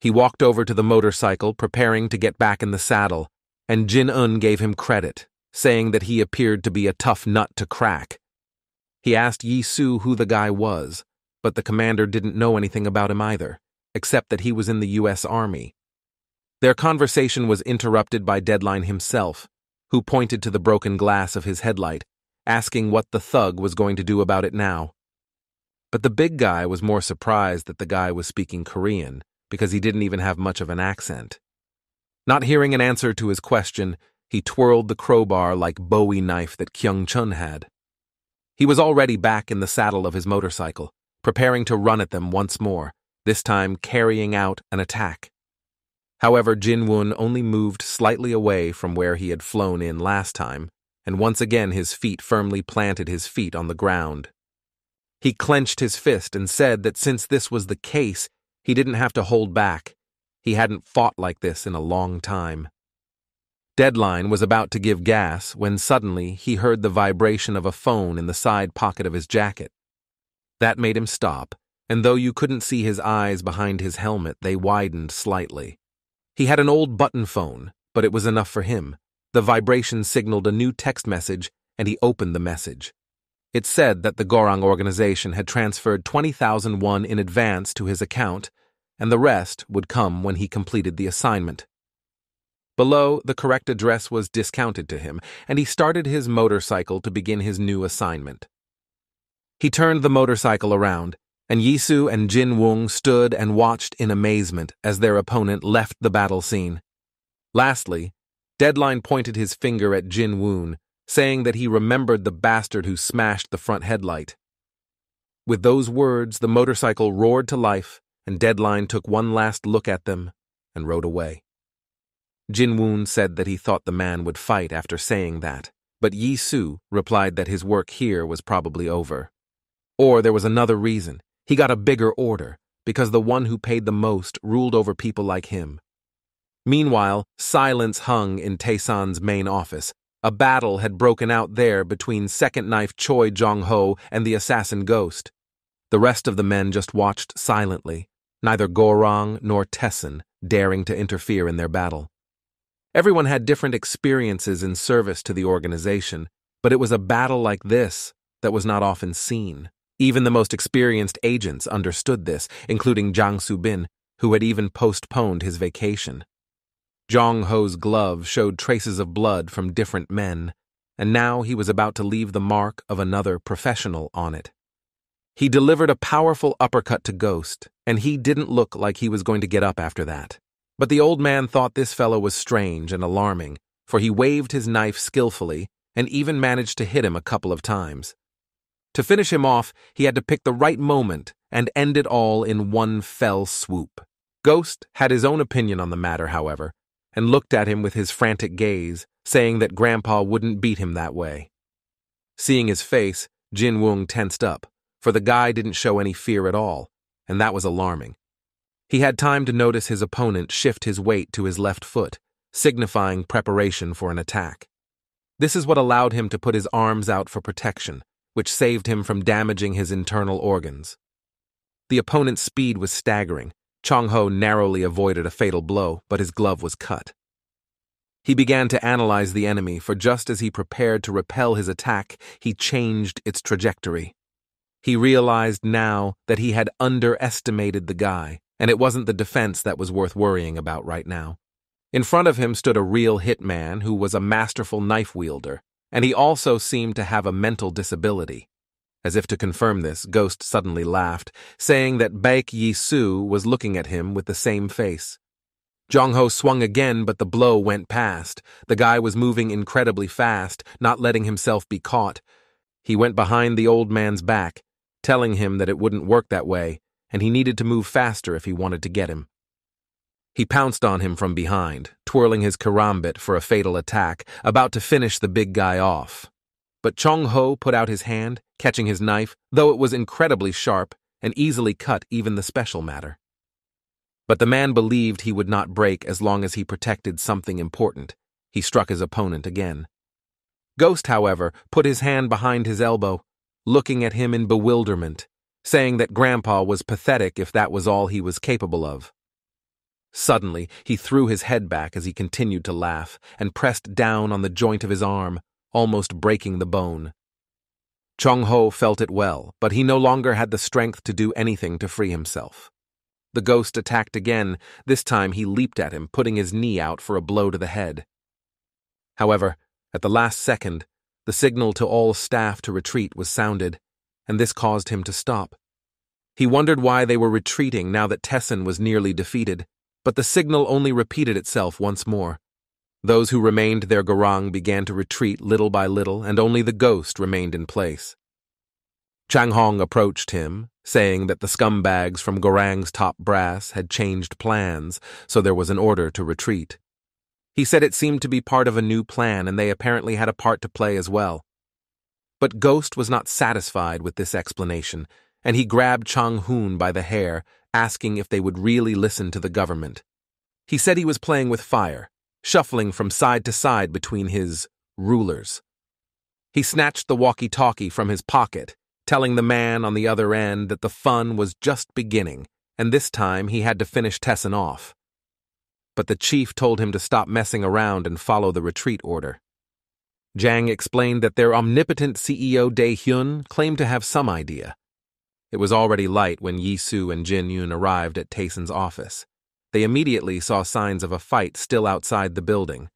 He walked over to the motorcycle, preparing to get back in the saddle, and Jin Un gave him credit, saying that he appeared to be a tough nut to crack. He asked Yi Su who the guy was, but the commander didn't know anything about him either, except that he was in the U.S. Army. Their conversation was interrupted by Deadline himself, who pointed to the broken glass of his headlight, asking what the thug was going to do about it now. But the big guy was more surprised that the guy was speaking Korean, because he didn't even have much of an accent. Not hearing an answer to his question, he twirled the crowbar like Bowie knife that Kyung Chun had. He was already back in the saddle of his motorcycle, preparing to run at them once more, this time carrying out an attack. However, Jin Woon only moved slightly away from where he had flown in last time, and once again his feet firmly planted his feet on the ground. He clenched his fist and said that since this was the case, he didn't have to hold back. He hadn't fought like this in a long time. Deadline was about to give gas when suddenly he heard the vibration of a phone in the side pocket of his jacket. That made him stop, and though you couldn't see his eyes behind his helmet, they widened slightly. He had an old button phone, but it was enough for him. The vibration signaled a new text message, and he opened the message. It said that the Gorang organization had transferred 20,000 won in advance to his account, and the rest would come when he completed the assignment. Below, the correct address was discounted to him, and he started his motorcycle to begin his new assignment. He turned the motorcycle around, and Yisu and Jin Woong stood and watched in amazement as their opponent left the battle scene. Lastly, Deadline pointed his finger at Jin Woon, saying that he remembered the bastard who smashed the front headlight. With those words, the motorcycle roared to life, and Deadline took one last look at them and rode away. Jin Woon said that he thought the man would fight after saying that, but Yi Su replied that his work here was probably over. Or there was another reason. He got a bigger order, because the one who paid the most ruled over people like him. Meanwhile, silence hung in Taesan's main office. A battle had broken out there between Second Knife Choi Jong-ho and the assassin Ghost. The rest of the men just watched silently, neither Gorang nor Tessin daring to interfere in their battle. Everyone had different experiences in service to the organization, but it was a battle like this that was not often seen. Even the most experienced agents understood this, including Jang Soo-bin, who had even postponed his vacation. Jong-ho's glove showed traces of blood from different men, and now he was about to leave the mark of another professional on it. He delivered a powerful uppercut to Ghost, and he didn't look like he was going to get up after that. But the old man thought this fellow was strange and alarming, for he waved his knife skillfully and even managed to hit him a couple of times. To finish him off, he had to pick the right moment and end it all in one fell swoop. Ghost had his own opinion on the matter, however, and looked at him with his frantic gaze, saying that Grandpa wouldn't beat him that way. Seeing his face, Jin Woong tensed up, for the guy didn't show any fear at all, and that was alarming. He had time to notice his opponent shift his weight to his left foot, signifying preparation for an attack. This is what allowed him to put his arms out for protection, which saved him from damaging his internal organs. The opponent's speed was staggering. Chong-ho narrowly avoided a fatal blow, but his glove was cut. He began to analyze the enemy, for just as he prepared to repel his attack, he changed its trajectory. He realized now that he had underestimated the guy, and it wasn't the defense that was worth worrying about right now. In front of him stood a real hitman who was a masterful knife wielder, and he also seemed to have a mental disability. As if to confirm this, Ghost suddenly laughed, saying that Baek Yi-su was looking at him with the same face. Jong-ho swung again, but the blow went past. The guy was moving incredibly fast, not letting himself be caught. He went behind the old man's back, telling him that it wouldn't work that way, and he needed to move faster if he wanted to get him. He pounced on him from behind, twirling his karambit for a fatal attack, about to finish the big guy off. But Chong-ho put out his hand, catching his knife, though it was incredibly sharp and easily cut even the special matter. But the man believed he would not break as long as he protected something important. He struck his opponent again. Ghost, however, put his hand behind his elbow, looking at him in bewilderment, saying that Grandpa was pathetic if that was all he was capable of. Suddenly, he threw his head back as he continued to laugh and pressed down on the joint of his arm, almost breaking the bone. Chong-ho felt it well, but he no longer had the strength to do anything to free himself. The ghost attacked again. This time he leaped at him, putting his knee out for a blow to the head. However, at the last second, the signal to all staff to retreat was sounded, and this caused him to stop. He wondered why they were retreating now that Tessin was nearly defeated, but the signal only repeated itself once more. Those who remained their garang began to retreat little by little, and only the ghost remained in place. Chang Hong approached him, saying that the scumbags from Garang's top brass had changed plans, so there was an order to retreat. He said it seemed to be part of a new plan, and they apparently had a part to play as well. But Ghost was not satisfied with this explanation, and he grabbed Chang Hoon by the hair, asking if they would really listen to the government. He said he was playing with fire, shuffling from side to side between his rulers. He snatched the walkie-talkie from his pocket, telling the man on the other end that the fun was just beginning, and this time he had to finish Tessin off. But the chief told him to stop messing around and follow the retreat order. Jang explained that their omnipotent CEO Dae-hyun claimed to have some idea. It was already light when Yi-soo and Jin-yoon arrived at Taeson's office. They immediately saw signs of a fight still outside the building.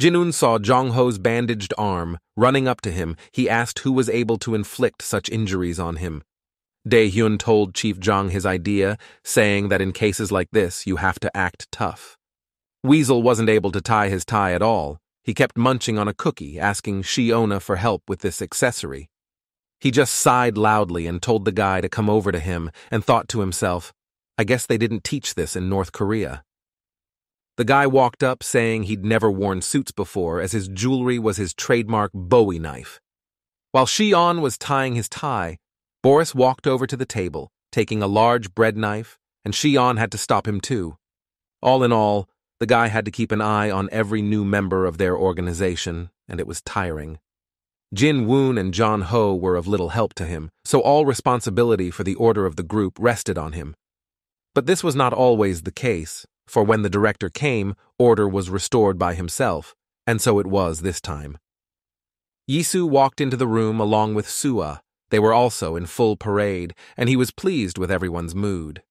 Jin-yoon saw Jong-ho's bandaged arm. Running up to him, he asked who was able to inflict such injuries on him. Dae-hyun told Chief Jong his idea, saying that in cases like this, you have to act tough. Weasel wasn't able to tie his tie at all. He kept munching on a cookie, asking Shiona for help with this accessory. He just sighed loudly and told the guy to come over to him and thought to himself, I guess they didn't teach this in North Korea. The guy walked up saying he'd never worn suits before, as his jewelry was his trademark Bowie knife. While Shion was tying his tie, Boris walked over to the table, taking a large bread knife, and Shion had to stop him too. All in all, the guy had to keep an eye on every new member of their organization, and it was tiring. Jin Woon and John Ho were of little help to him, so all responsibility for the order of the group rested on him. But this was not always the case, for when the director came, order was restored by himself, and so it was this time. Yi-soo walked into the room along with Sua. They were also in full parade, and he was pleased with everyone's mood.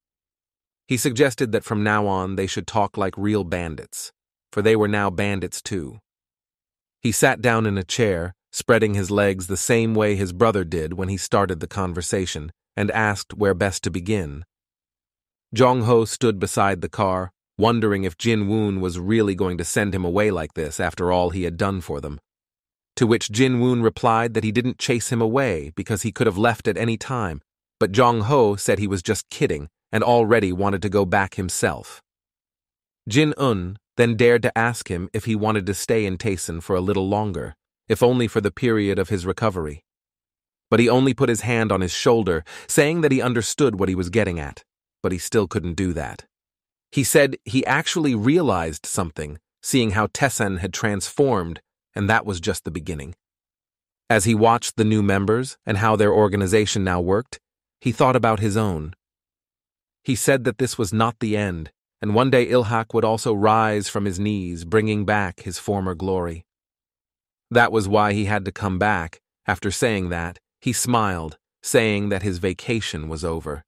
He suggested that from now on they should talk like real bandits, for they were now bandits too. He sat down in a chair, spreading his legs the same way his brother did when he started the conversation, and asked where best to begin. Jong-ho stood beside the car, wondering if Jin Woon was really going to send him away like this after all he had done for them. To which Jin Woon replied that he didn't chase him away because he could have left at any time, but Jong-ho said he was just kidding and already wanted to go back himself. Jin-un then dared to ask him if he wanted to stay in Taeson for a little longer, if only for the period of his recovery. But he only put his hand on his shoulder, saying that he understood what he was getting at, but he still couldn't do that. He said he actually realized something, seeing how Taeson had transformed, and that was just the beginning. As he watched the new members and how their organization now worked, he thought about his own. He said that this was not the end, and one day Ilhak would also rise from his knees, bringing back his former glory. That was why he had to come back. After saying that, he smiled, saying that his vacation was over.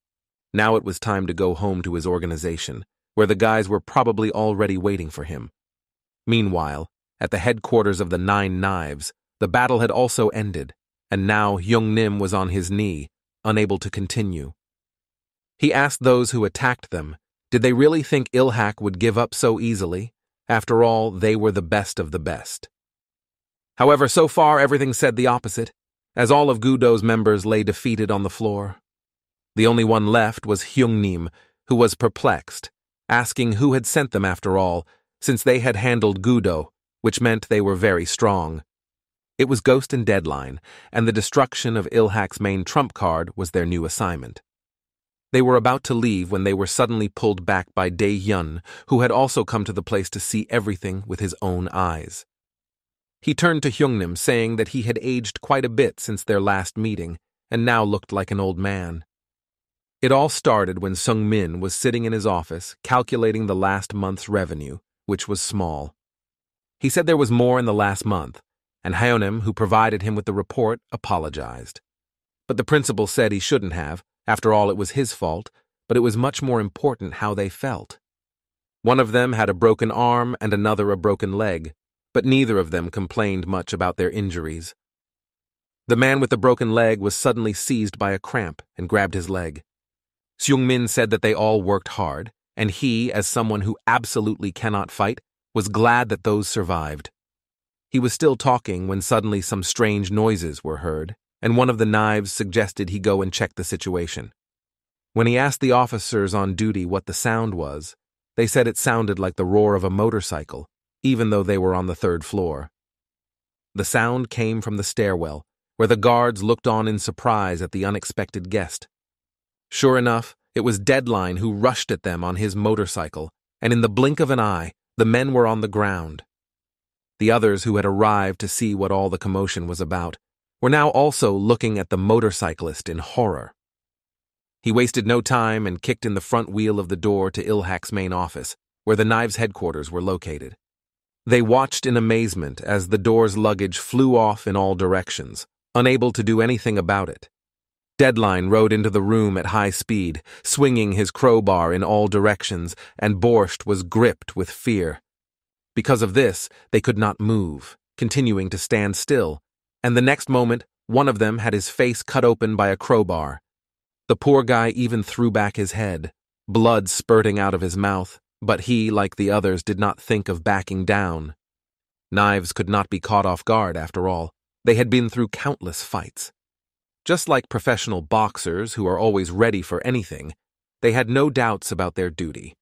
Now it was time to go home to his organization, where the guys were probably already waiting for him. Meanwhile, at the headquarters of the Nine Knives, the battle had also ended, and now Hyung-nim was on his knee, unable to continue. He asked those who attacked them, did they really think Ilhak would give up so easily? After all, they were the best of the best. However, so far everything said the opposite, as all of Gudo's members lay defeated on the floor. The only one left was Hyung-nim, who was perplexed, asking who had sent them after all, since they had handled Gudo, which meant they were very strong. It was Ghost and Deadline, and the destruction of Ilhak's main trump card was their new assignment. They were about to leave when they were suddenly pulled back by Dae-hyun, who had also come to the place to see everything with his own eyes. He turned to Hyungnim, saying that he had aged quite a bit since their last meeting, and now looked like an old man. It all started when Sung-min was sitting in his office, calculating the last month's revenue, which was small. He said there was more in the last month, and Hyungnim, who provided him with the report, apologized. But the principal said he shouldn't have. After all, it was his fault, but it was much more important how they felt. One of them had a broken arm and another a broken leg, but neither of them complained much about their injuries. The man with the broken leg was suddenly seized by a cramp and grabbed his leg. Seung-min said that they all worked hard, and he, as someone who absolutely cannot fight, was glad that those survived. He was still talking when suddenly some strange noises were heard, and one of the knives suggested he go and check the situation. When he asked the officers on duty what the sound was, they said it sounded like the roar of a motorcycle, even though they were on the 3rd floor. The sound came from the stairwell, where the guards looked on in surprise at the unexpected guest. Sure enough, it was Deadline who rushed at them on his motorcycle, and in the blink of an eye, the men were on the ground. The others who had arrived to see what all the commotion was about were now also looking at the motorcyclist in horror. He wasted no time and kicked in the front wheel of the door to Ilhak's main office, where the Knives' headquarters were located. They watched in amazement as the door's luggage flew off in all directions, unable to do anything about it. Deadline rode into the room at high speed, swinging his crowbar in all directions, and Borscht was gripped with fear. Because of this, they could not move, continuing to stand still, and the next moment, one of them had his face cut open by a crowbar. The poor guy even threw back his head, blood spurting out of his mouth, but he, like the others, did not think of backing down. Knives could not be caught off guard, after all. They had been through countless fights. Just like professional boxers who are always ready for anything, they had no doubts about their duty.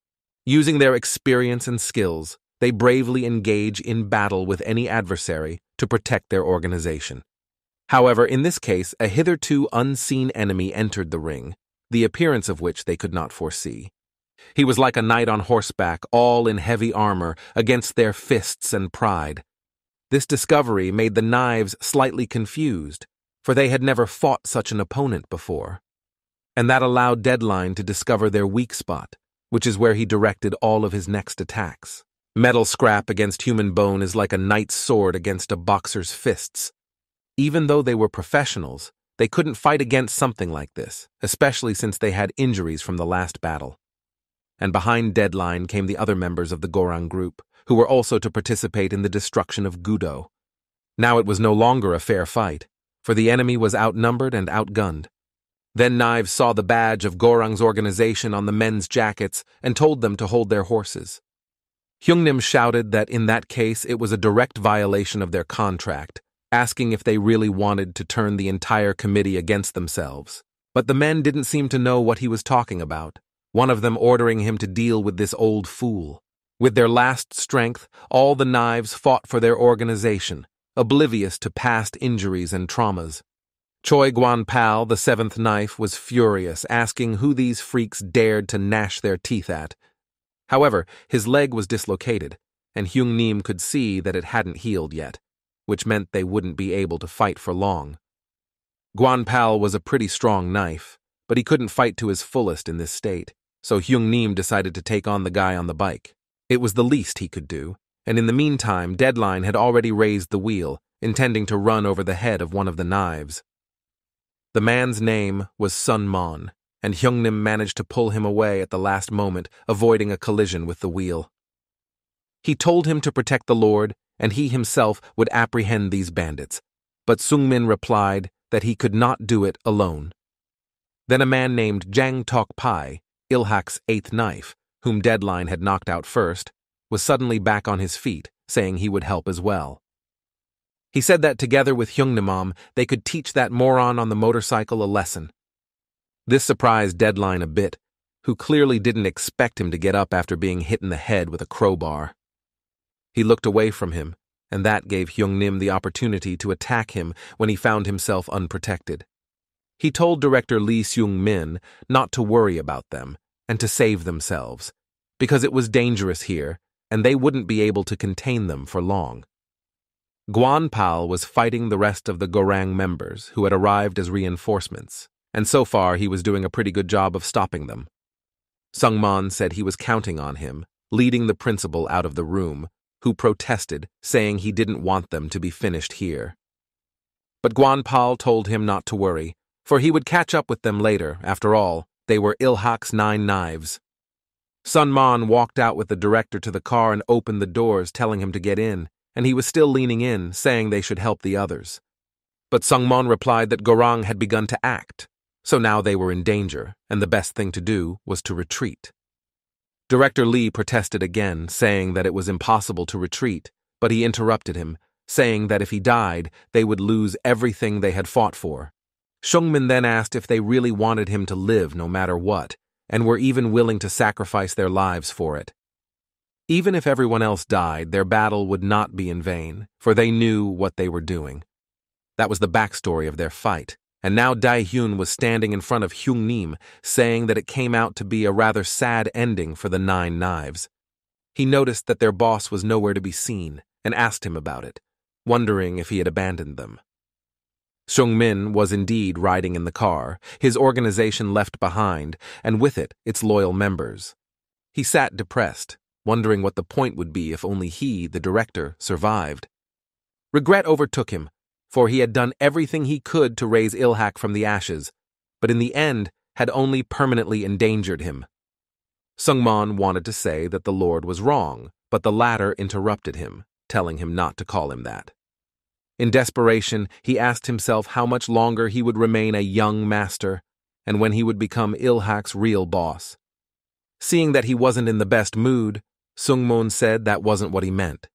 Using their experience and skills, they bravely engage in battle with any adversary to protect their organization. However, in this case, a hitherto unseen enemy entered the ring, the appearance of which they could not foresee. He was like a knight on horseback, all in heavy armor, against their fists and pride. This discovery made the Knives slightly confused, for they had never fought such an opponent before. And that allowed Deadline to discover their weak spot, which is where he directed all of his next attacks. Metal scrap against human bone is like a knight's sword against a boxer's fists. Even though they were professionals, they couldn't fight against something like this, especially since they had injuries from the last battle. And behind Deadline came the other members of the Gorang group, who were also to participate in the destruction of Gudo. Now it was no longer a fair fight, for the enemy was outnumbered and outgunned. Then Knives saw the badge of Gorang's organization on the men's jackets and told them to hold their horses. Hyungnim shouted that in that case it was a direct violation of their contract, asking if they really wanted to turn the entire committee against themselves. But the men didn't seem to know what he was talking about, one of them ordering him to deal with this old fool. With their last strength, all the Knives fought for their organization, oblivious to past injuries and traumas. Choi Guan-pal, the 7th Knife, was furious, asking who these freaks dared to gnash their teeth at. However, his leg was dislocated, and Hyung-nim could see that it hadn't healed yet, which meant they wouldn't be able to fight for long. Guan-pal was a pretty strong knife, but he couldn't fight to his fullest in this state, so Hyung-nim decided to take on the guy on the bike. It was the least he could do, and in the meantime, Deadline had already raised the wheel, intending to run over the head of one of the Knives. The man's name was Sun Mon, and Hyungnim managed to pull him away at the last moment, avoiding a collision with the wheel. He told him to protect the Lord, and he himself would apprehend these bandits, but Sung-min replied that he could not do it alone. Then a man named Jang Tok-pai, Ilhak's 8th Knife, whom Deadline had knocked out first, was suddenly back on his feet, saying he would help as well. He said that together with Hyungnimam, they could teach that moron on the motorcycle a lesson. This surprised Deadline a bit, who clearly didn't expect him to get up after being hit in the head with a crowbar. He looked away from him, and that gave Hyungnim the opportunity to attack him when he found himself unprotected. He told director Lee Seung-min not to worry about them and to save themselves, because it was dangerous here and they wouldn't be able to contain them for long. Guan-pal was fighting the rest of the Gorang members who had arrived as reinforcements, and so far he was doing a pretty good job of stopping them. Sung-man said he was counting on him, leading the principal out of the room, who protested, saying he didn't want them to be finished here. But Guan-pal told him not to worry, for he would catch up with them later. After all, they were Il-hak's 9 knives. Sun-man walked out with the director to the car and opened the doors, telling him to get in, and he was still leaning in, saying they should help the others. But Sung-man replied that Gorang had begun to act, so now they were in danger, and the best thing to do was to retreat. Director Lee protested again, saying that it was impossible to retreat, but he interrupted him, saying that if he died, they would lose everything they had fought for. Seung-min then asked if they really wanted him to live no matter what, and were even willing to sacrifice their lives for it. Even if everyone else died, their battle would not be in vain, for they knew what they were doing. That was the backstory of their fight, and now Dae-hyun was standing in front of Hyung-nim, saying that it came out to be a rather sad ending for the 9 knives. He noticed that their boss was nowhere to be seen, and asked him about it, wondering if he had abandoned them. Seung-min was indeed riding in the car, his organization left behind, and with it, its loyal members. He sat depressed, wondering what the point would be if only he, the director, survived. Regret overtook him, for he had done everything he could to raise Il-hak from the ashes, but in the end had only permanently endangered him. Sung-man wanted to say that the Lord was wrong, but the latter interrupted him, telling him not to call him that. In desperation, he asked himself how much longer he would remain a young master, and when he would become Il-hak's real boss. Seeing that he wasn't in the best mood, Sung-mon said that wasn't what he meant.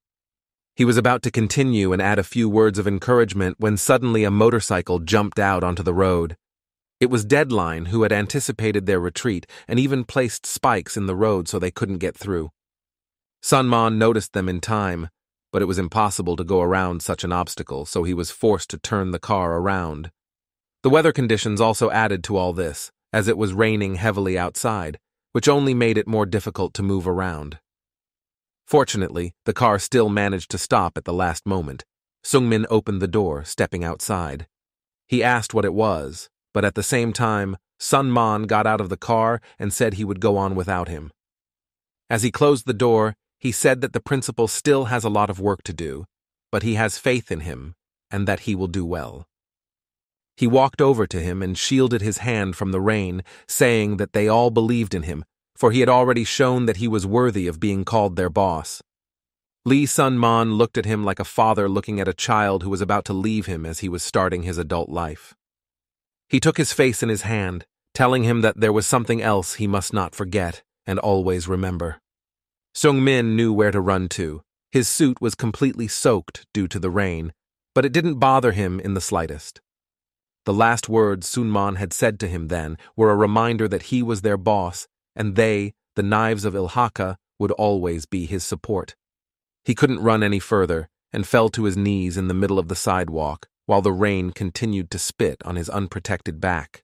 He was about to continue and add a few words of encouragement when suddenly a motorcycle jumped out onto the road. It was Deadline, who had anticipated their retreat and even placed spikes in the road so they couldn't get through. Sun-man noticed them in time, but it was impossible to go around such an obstacle, so he was forced to turn the car around. The weather conditions also added to all this, as it was raining heavily outside, which only made it more difficult to move around. Fortunately, the car still managed to stop at the last moment. Seung-min opened the door, stepping outside. He asked what it was, but at the same time, Sun-man got out of the car and said he would go on without him. As he closed the door, he said that the principal still has a lot of work to do, but he has faith in him and that he will do well. He walked over to him and shielded his hand from the rain, saying that they all believed in him, for he had already shown that he was worthy of being called their boss. Lee Sun-man looked at him like a father looking at a child who was about to leave him as he was starting his adult life. He took his face in his hand, telling him that there was something else he must not forget and always remember. Seung-min knew where to run to. His suit was completely soaked due to the rain, but it didn't bother him in the slightest. The last words Sun-man had said to him then were a reminder that he was their boss, and they, the knives of Il-haka, would always be his support. He couldn't run any further, and fell to his knees in the middle of the sidewalk, while the rain continued to spit on his unprotected back.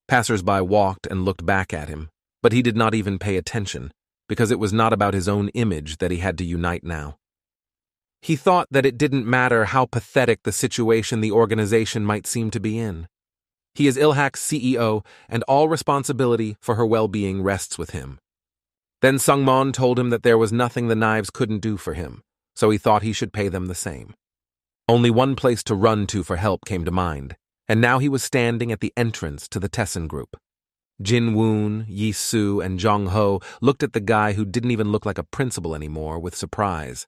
Passers-by walked and looked back at him, but he did not even pay attention, because it was not about his own image that he had to unite now. He thought that it didn't matter how pathetic the situation the organization might seem to be in. He is Il-hak's CEO, and all responsibility for her well-being rests with him. Then Sung-man told him that there was nothing the knives couldn't do for him, so he thought he should pay them the same. Only one place to run to for help came to mind, and now he was standing at the entrance to the Tessen group. Jin-woon, Yi-soo, and Jong-ho looked at the guy who didn't even look like a principal anymore with surprise.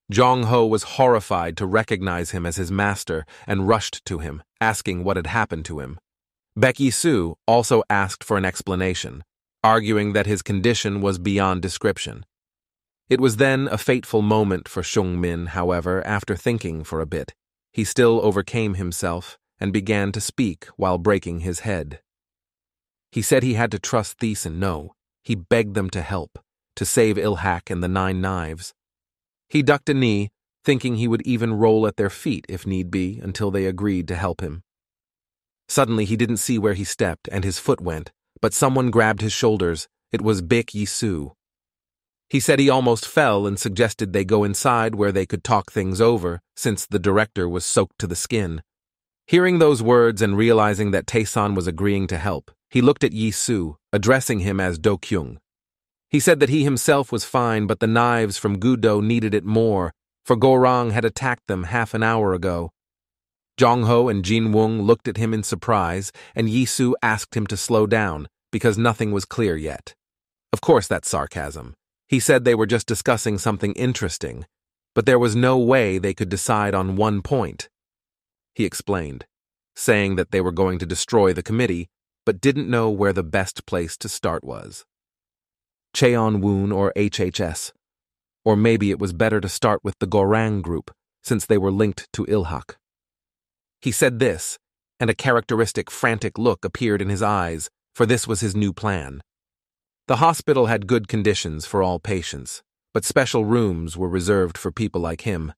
Jong-ho was horrified to recognize him as his master and rushed to him, asking what had happened to him. Baek-yi-soo also asked for an explanation, arguing that his condition was beyond description. It was then a fateful moment for Seung-min, however, after thinking for a bit. He still overcame himself and began to speak while breaking his head. He said he had to trust Thies and No. He begged them to help, to save Il-hak and the 9 knives. He ducked a knee, thinking he would even roll at their feet if need be until they agreed to help him. Suddenly he didn't see where he stepped and his foot went, but someone grabbed his shoulders. It was Baek Yi-soo. He said he almost fell and suggested they go inside where they could talk things over, since the director was soaked to the skin. Hearing those words and realizing that Tae-san was agreeing to help, he looked at Yi-soo, addressing him as Do-kyung. He said that he himself was fine, but the knives from Gudo needed it more, for Gorang had attacked them half an hour ago. Jong-ho and Jin-woong looked at him in surprise, and Yi-soo asked him to slow down, because nothing was clear yet. Of course that's sarcasm. He said they were just discussing something interesting, but there was no way they could decide on one point. He explained, saying that they were going to destroy the committee, but didn't know where the best place to start was. Cheon-woon or HHS. Or maybe it was better to start with the Gorang group, since they were linked to Ilhak. He said this, and a characteristic frantic look appeared in his eyes, for this was his new plan. The hospital had good conditions for all patients, but special rooms were reserved for people like him.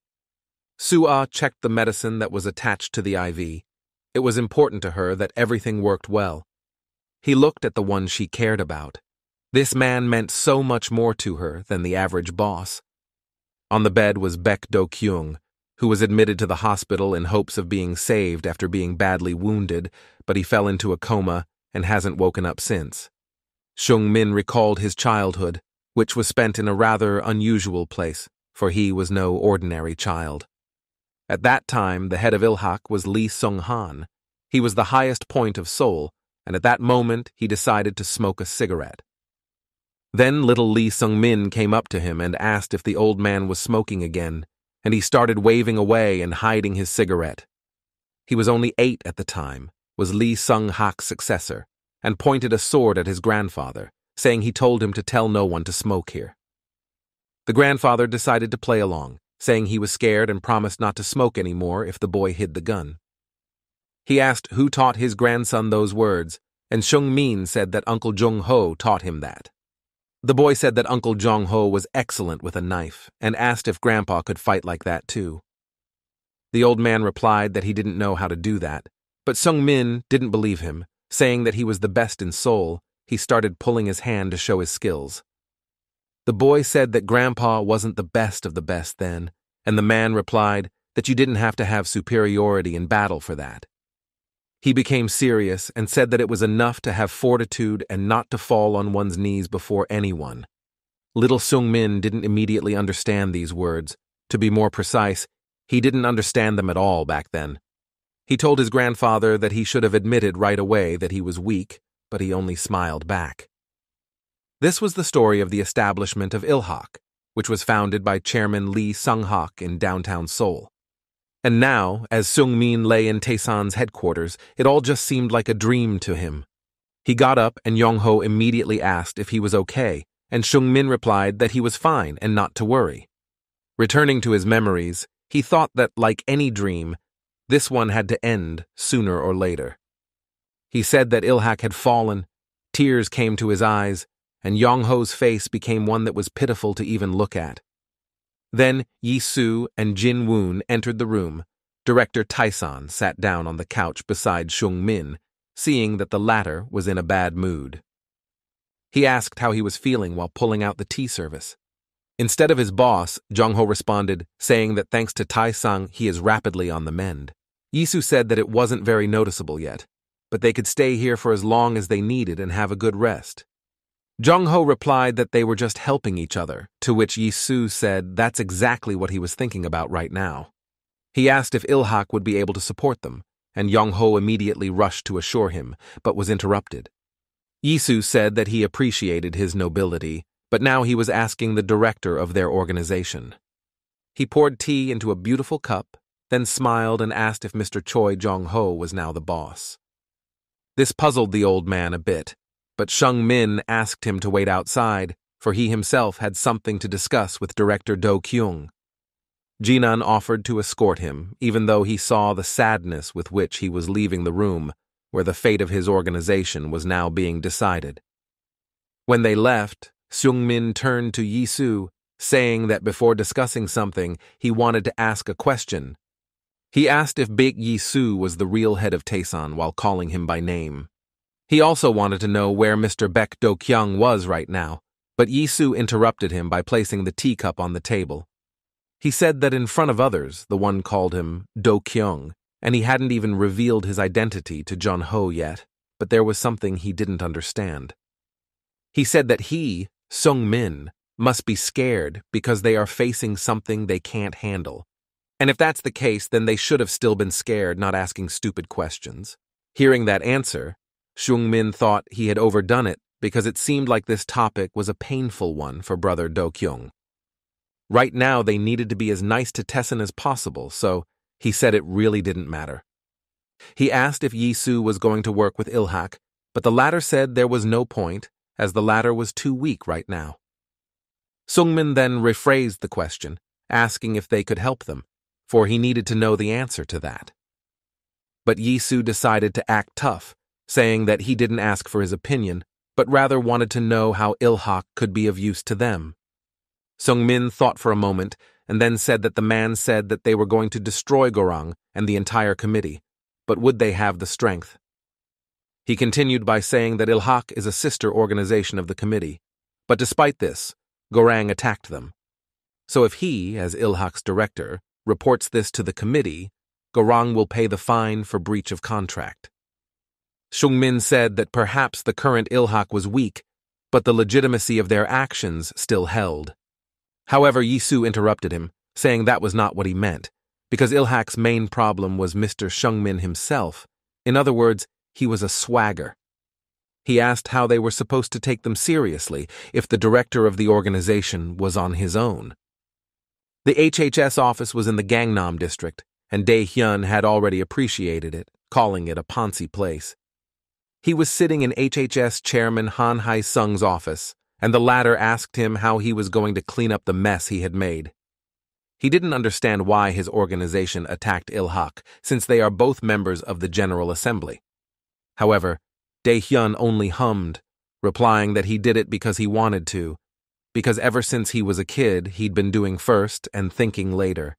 Soo-ah checked the medicine that was attached to the IV. It was important to her that everything worked well. He looked at the one she cared about. This man meant so much more to her than the average boss. On the bed was Baek Do-kyung, who was admitted to the hospital in hopes of being saved after being badly wounded, but he fell into a coma and hasn't woken up since. Seung-min recalled his childhood, which was spent in a rather unusual place, for he was no ordinary child. At that time, the head of Ilhak was Lee Sung-han. He was the highest point of Seoul, and at that moment he decided to smoke a cigarette. Then little Lee Sung-min came up to him and asked if the old man was smoking again, and he started waving away and hiding his cigarette. He was only 8 at the time, was Lee Sung-hak's successor, and pointed a sword at his grandfather, saying he told him to tell no one to smoke here. The grandfather decided to play along, saying he was scared and promised not to smoke anymore if the boy hid the gun. He asked who taught his grandson those words, and Seung-min said that Uncle Jong-ho taught him that. The boy said that Uncle Jong-ho was excellent with a knife, and asked if Grandpa could fight like that too. The old man replied that he didn't know how to do that, but Seung-min didn't believe him, saying that he was the best in Seoul. He started pulling his hand to show his skills. The boy said that Grandpa wasn't the best of the best then, and the man replied that you didn't have to have superiority in battle for that. He became serious and said that it was enough to have fortitude and not to fall on one's knees before anyone. Little Seung-min didn't immediately understand these words. To be more precise, he didn't understand them at all back then. He told his grandfather that he should have admitted right away that he was weak, but he only smiled back. This was the story of the establishment of Ilhak, which was founded by Chairman Lee Sung-hak in downtown Seoul. And now, as Seung-min lay in Tae-san's headquarters, it all just seemed like a dream to him. He got up and Yong-ho immediately asked if he was okay, and Seung-min replied that he was fine and not to worry. Returning to his memories, he thought that, like any dream, this one had to end sooner or later. He said that Ilhak had fallen, tears came to his eyes, and Yong-ho's face became one that was pitiful to even look at. Then Yi-soo and Jin-woon entered the room. Director Tae-san sat down on the couch beside Seung-min, seeing that the latter was in a bad mood. He asked how he was feeling while pulling out the tea service. Instead of his boss, Jong-ho responded, saying that thanks to Tae-sang, he is rapidly on the mend. Yi-soo said that it wasn't very noticeable yet, but they could stay here for as long as they needed and have a good rest. Jong-ho replied that they were just helping each other, to which Yi-soo said that's exactly what he was thinking about right now. He asked if Ilhak would be able to support them, and Jong-ho immediately rushed to assure him, but was interrupted. Yi-soo said that he appreciated his nobility, but now he was asking the director of their organization. He poured tea into a beautiful cup, then smiled and asked if Mr. Choi Jong-ho was now the boss. This puzzled the old man a bit, but Seung-min asked him to wait outside, for he himself had something to discuss with Director Do-kyung. Jinan offered to escort him, even though he saw the sadness with which he was leaving the room, where the fate of his organization was now being decided. When they left, Seung-min turned to Yi-soo, saying that before discussing something, he wanted to ask a question. He asked if Big Yi-Su was the real head of Taesan while calling him by name. He also wanted to know where Mr. Baek Do-kyung was right now, but Yi-Su interrupted him by placing the teacup on the table. He said that in front of others, the one called him Do-kyung, and he hadn't even revealed his identity to Jun-ho yet, but there was something he didn't understand. He said that he, Sung-min, must be scared because they are facing something they can't handle. And if that's the case, then they should have still been scared, not asking stupid questions. Hearing that answer, Sung-min thought he had overdone it because it seemed like this topic was a painful one for brother Do-kyung. Right now, they needed to be as nice to Taesan as possible, so he said it really didn't matter. He asked if Yi-Su was going to work with Il-hak, but the latter said there was no point, as the latter was too weak right now. Sung-min then rephrased the question, asking if they could help them, for he needed to know the answer to that. But Yi-Su decided to act tough, saying that he didn't ask for his opinion, but rather wanted to know how Il-hak could be of use to them. Sung-min thought for a moment, and then said that the man said that they were going to destroy Gorang and the entire committee, but would they have the strength? He continued by saying that Il-hak is a sister organization of the committee, but despite this, Gorang attacked them. So if he, as Il-hak's director, reports this to the committee, Gorang will pay the fine for breach of contract. Sung-min said that perhaps the current Il-hak was weak, but the legitimacy of their actions still held. However, Yi-Su interrupted him, saying that was not what he meant, because Il-hak's main problem was Mr. Sung-min himself. In other words, he was a swagger. He asked how they were supposed to take them seriously if the director of the organization was on his own. The HHS office was in the Gangnam district, and Dae-hyun had already appreciated it, calling it a poncy place. He was sitting in HHS Chairman Han Hae-sung's office, and the latter asked him how he was going to clean up the mess he had made. He didn't understand why his organization attacked Il-hak, since they are both members of the General Assembly. However, Dae-hyun only hummed, replying that he did it because he wanted to, because ever since he was a kid, he'd been doing first and thinking later.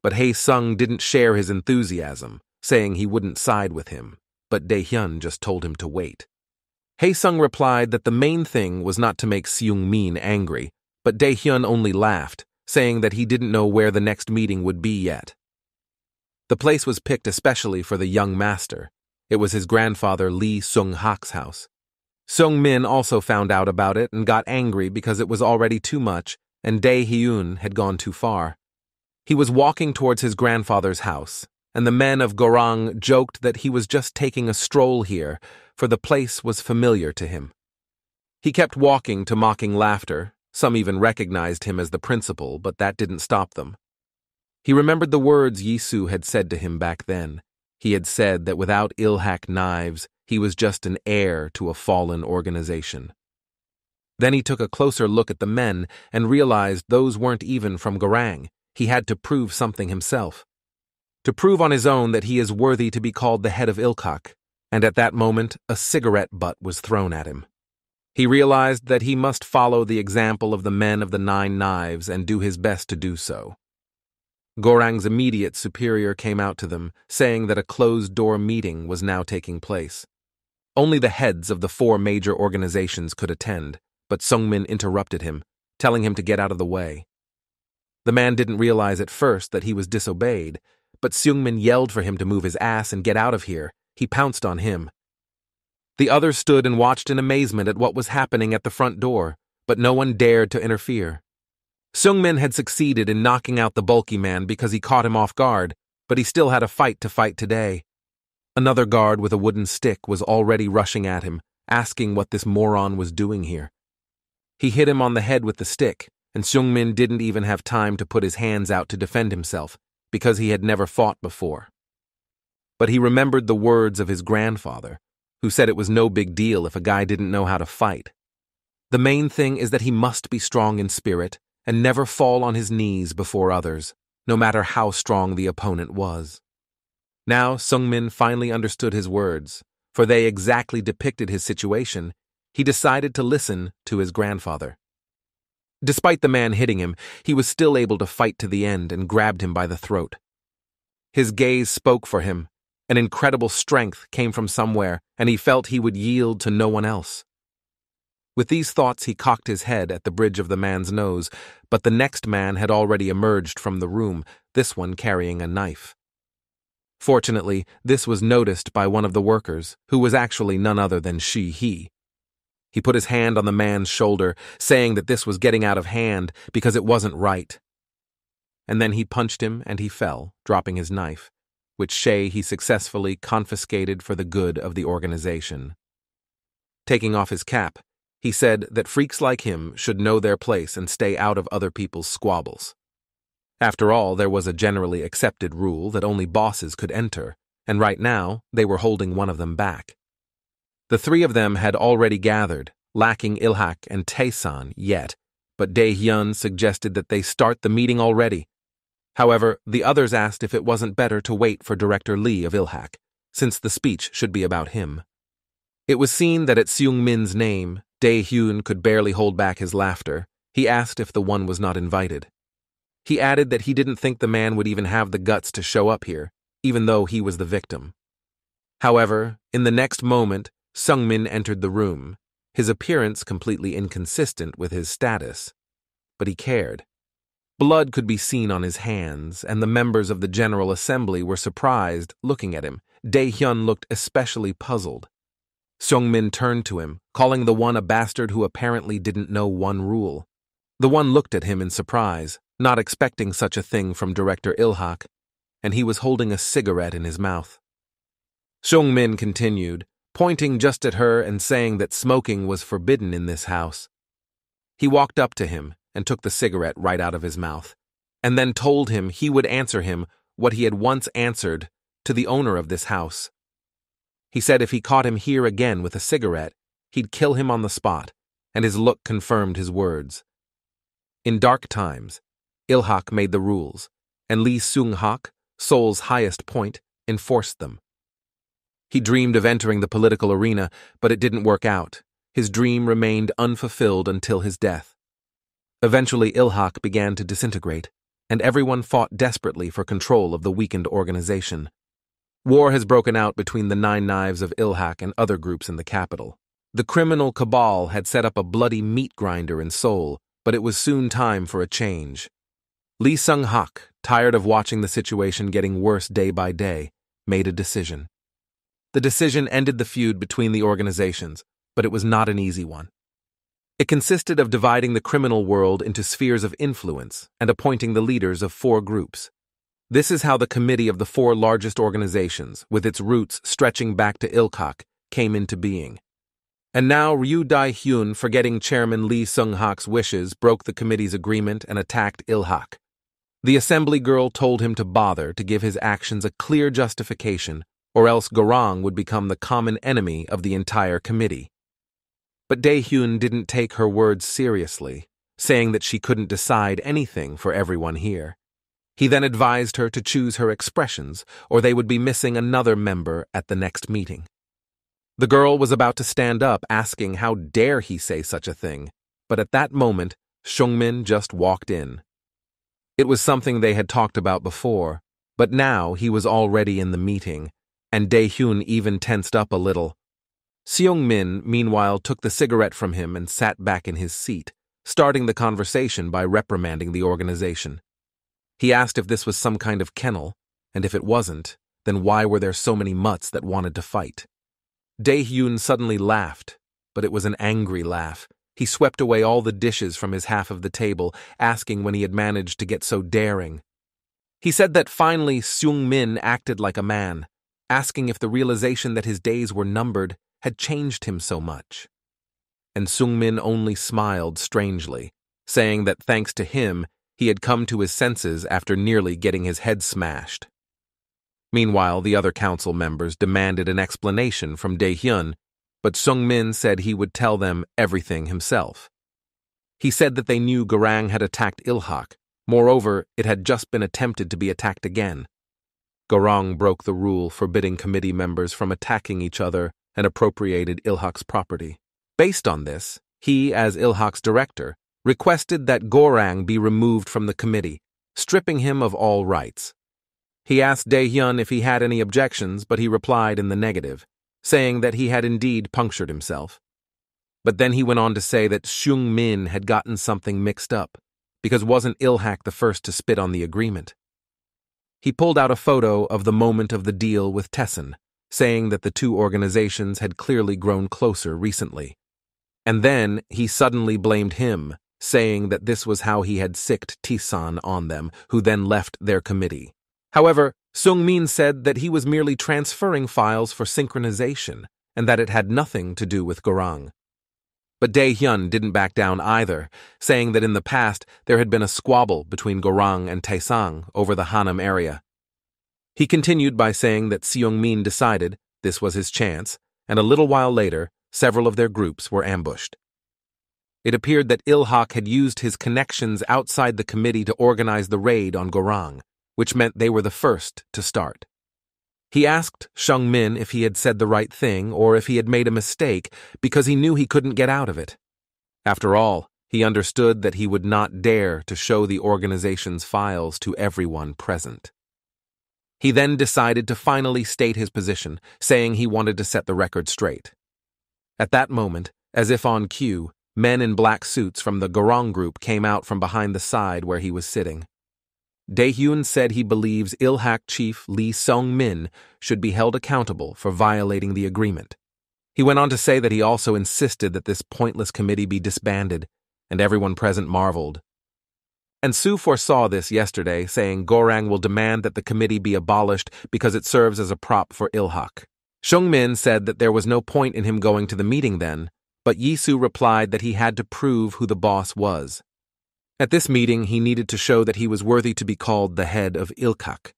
But Hae-sung didn't share his enthusiasm, saying he wouldn't side with him, but Dae-hyun just told him to wait. Hae-sung replied that the main thing was not to make Seung-min angry, but Dae-hyun only laughed, saying that he didn't know where the next meeting would be yet. The place was picked especially for the young master. It was his grandfather Lee Sung-hak's house. Sung-min also found out about it and got angry because it was already too much and Dae-hyun had gone too far. He was walking towards his grandfather's house, and the men of Gorang joked that he was just taking a stroll here, for the place was familiar to him. He kept walking to mocking laughter. Some even recognized him as the principal, but that didn't stop them. He remembered the words Yi-Su had said to him back then. He had said that without Il-hak knives, he was just an heir to a fallen organization. Then he took a closer look at the men and realized those weren't even from Gorang. He had to prove something himself. To prove on his own that he is worthy to be called the head of Il-hak, and at that moment a cigarette butt was thrown at him. He realized that he must follow the example of the men of the 9 knives and do his best to do so. Gorang's immediate superior came out to them, saying that a closed-door meeting was now taking place. Only the heads of the 4 major organizations could attend, but Sung-min interrupted him, telling him to get out of the way. The man didn't realize at first that he was disobeyed, but Sung-min yelled for him to move his ass and get out of here. He pounced on him. The others stood and watched in amazement at what was happening at the front door, but no one dared to interfere. Sung-min had succeeded in knocking out the bulky man because he caught him off guard, but he still had a fight to fight today. Another guard with a wooden stick was already rushing at him, asking what this moron was doing here. He hit him on the head with the stick, and Sung-min didn't even have time to put his hands out to defend himself, because he had never fought before. But he remembered the words of his grandfather, who said it was no big deal if a guy didn't know how to fight. The main thing is that he must be strong in spirit and never fall on his knees before others, no matter how strong the opponent was. Now Sung-min finally understood his words, for they exactly depicted his situation. He decided to listen to his grandfather. Despite the man hitting him, he was still able to fight to the end and grabbed him by the throat. His gaze spoke for him. An incredible strength came from somewhere, and he felt he would yield to no one else. With these thoughts, he cocked his head at the bridge of the man's nose, but the next man had already emerged from the room, this one carrying a knife. Fortunately, this was noticed by one of the workers, who was actually none other than he. He put his hand on the man's shoulder, saying that this was getting out of hand because it wasn't right. And then he punched him and he fell, dropping his knife, which he successfully confiscated for the good of the organization. Taking off his cap, he said that freaks like him should know their place and stay out of other people's squabbles. After all, there was a generally accepted rule that only bosses could enter, and right now they were holding one of them back. The three of them had already gathered, lacking Ilhak and Taesan yet, but Dae-hyun suggested that they start the meeting already. However, the others asked if it wasn't better to wait for Director Lee of Ilhak, since the speech should be about him. It was seen that at Seung-min's name, Dae-hyun could barely hold back his laughter. He asked if the one was not invited. He added that he didn't think the man would even have the guts to show up here, even though he was the victim. However, in the next moment, Seung-min entered the room, his appearance completely inconsistent with his status. But he cared. Blood could be seen on his hands, and the members of the General Assembly were surprised looking at him. Dae-hyun looked especially puzzled. Seung-min turned to him, calling the one a bastard who apparently didn't know one rule. The one looked at him in surprise, not expecting such a thing from Director Ilhak, and he was holding a cigarette in his mouth. Seung-min continued, pointing just at her and saying that smoking was forbidden in this house. He walked up to him and took the cigarette right out of his mouth, and then told him he would answer him what he had once answered to the owner of this house. He said if he caught him here again with a cigarette, he'd kill him on the spot, and his look confirmed his words. In dark times, Ilhak made the rules, and Lee Seung-hak, Seoul's highest point, enforced them. He dreamed of entering the political arena, but it didn't work out. His dream remained unfulfilled until his death. Eventually, Ilhak began to disintegrate, and everyone fought desperately for control of the weakened organization. War has broken out between the Nine Knives of Ilhak and other groups in the capital. The criminal cabal had set up a bloody meat grinder in Seoul, but it was soon time for a change. Lee Seung-hak, tired of watching the situation getting worse day by day, made a decision. The decision ended the feud between the organizations, but it was not an easy one. It consisted of dividing the criminal world into spheres of influence and appointing the leaders of 4 groups. This is how the committee of the 4 largest organizations, with its roots stretching back to Ilhak, came into being. And now Ryu Dae-hyun, forgetting Chairman Lee Seung-hak's wishes, broke the committee's agreement and attacked Ilhak. The assembly girl told him to bother to give his actions a clear justification, or else Gorang would become the common enemy of the entire committee. But Dae-hyun didn't take her words seriously, saying that she couldn't decide anything for everyone here. He then advised her to choose her expressions, or they would be missing another member at the next meeting. The girl was about to stand up, asking how dare he say such a thing, but at that moment, Seung-min just walked in. It was something they had talked about before, but now he was already in the meeting, and Dae-hyun even tensed up a little. Seung-min, meanwhile, took the cigarette from him and sat back in his seat, starting the conversation by reprimanding the organization. He asked if this was some kind of kennel, and if it wasn't, then why were there so many mutts that wanted to fight? Dae-hyun suddenly laughed, but it was an angry laugh. He swept away all the dishes from his half of the table, asking when he had managed to get so daring. He said that finally Seung-min acted like a man, asking if the realization that his days were numbered had changed him so much. And Seung-min only smiled strangely, saying that thanks to him, he had come to his senses after nearly getting his head smashed. Meanwhile, the other council members demanded an explanation from Dae-hyun, but Seung-min said he would tell them everything himself. He said that they knew Gorang had attacked Ilhak. Moreover, it had just been attempted to be attacked again. Gorang broke the rule forbidding committee members from attacking each other and appropriated Ilhak's property. Based on this, he, as Ilhak's director, requested that Gorang be removed from the committee, stripping him of all rights. He asked Dae-hyun if he had any objections, but he replied in the negative, saying that he had indeed punctured himself. But then he went on to say that Seung-min had gotten something mixed up, because wasn't Il-hak the first to spit on the agreement? He pulled out a photo of the moment of the deal with Taesan, saying that the two organizations had clearly grown closer recently. And then he suddenly blamed him, saying that this was how he had sicked Taesan on them, who then left their committee. However, Seung-min said that he was merely transferring files for synchronization, and that it had nothing to do with Gorang. But Dae-hyun didn't back down either, saying that in the past there had been a squabble between Gorang and Taesang over the Hanam area. He continued by saying that Seung-min decided this was his chance, and a little while later, several of their groups were ambushed. It appeared that Il-hak had used his connections outside the committee to organize the raid on Gorang, which meant they were the first to start. He asked Seung-min if he had said the right thing or if he had made a mistake because he knew he couldn't get out of it. After all, he understood that he would not dare to show the organization's files to everyone present. He then decided to finally state his position, saying he wanted to set the record straight. At that moment, as if on cue, men in black suits from the Gorang group came out from behind the side where he was sitting. Dae-hyun said he believes Il-hak chief Lee Seung-min should be held accountable for violating the agreement. He went on to say that he also insisted that this pointless committee be disbanded, and everyone present marveled. And Soo foresaw this yesterday, saying Gorang will demand that the committee be abolished because it serves as a prop for Il-hak. Seung-min said that there was no point in him going to the meeting then, but Yi-soo replied that he had to prove who the boss was. At this meeting, he needed to show that he was worthy to be called the head of Il-hak.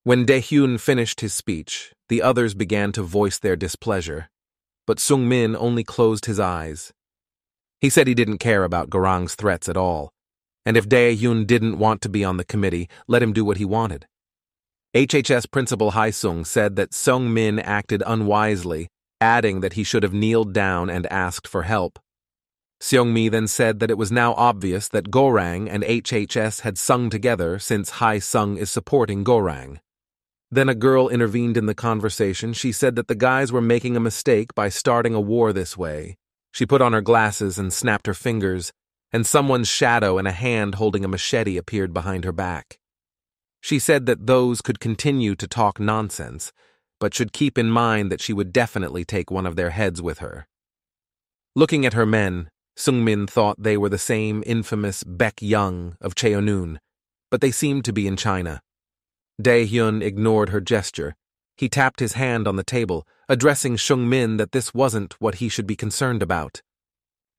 When Dae-hyun finished his speech, the others began to voice their displeasure, but Seung-min only closed his eyes. He said he didn't care about Gorang's threats at all, and if Dae-hyun didn't want to be on the committee, let him do what he wanted. HHS Principal Hae-sung said that Seung-min acted unwisely, adding that he should have kneeled down and asked for help. Seung-mi then said that it was now obvious that Gorang and HHS had sung together since Hae-sung is supporting Gorang. Then a girl intervened in the conversation. She said that the guys were making a mistake by starting a war this way. She put on her glasses and snapped her fingers, and someone's shadow and a hand holding a machete appeared behind her back. She said that those could continue to talk nonsense, but should keep in mind that she would definitely take one of their heads with her. Looking at her men, Seung-min thought they were the same infamous Baek Young of Cheonun, but they seemed to be in China. Dae-hyun ignored her gesture. He tapped his hand on the table, addressing Seung-min that this wasn't what he should be concerned about.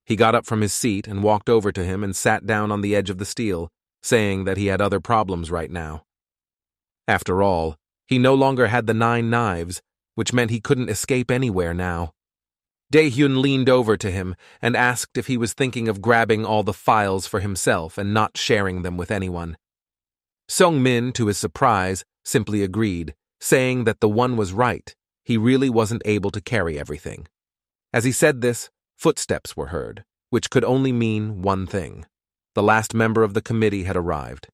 He got up from his seat and walked over to him and sat down on the edge of the steel, saying that he had other problems right now. After all, he no longer had the 9 knives, which meant he couldn't escape anywhere now. Dae-hyun leaned over to him and asked if he was thinking of grabbing all the files for himself and not sharing them with anyone. Seung-min, to his surprise, simply agreed, saying that the one was right. He really wasn't able to carry everything. As he said this, footsteps were heard, which could only mean one thing. The last member of the committee had arrived.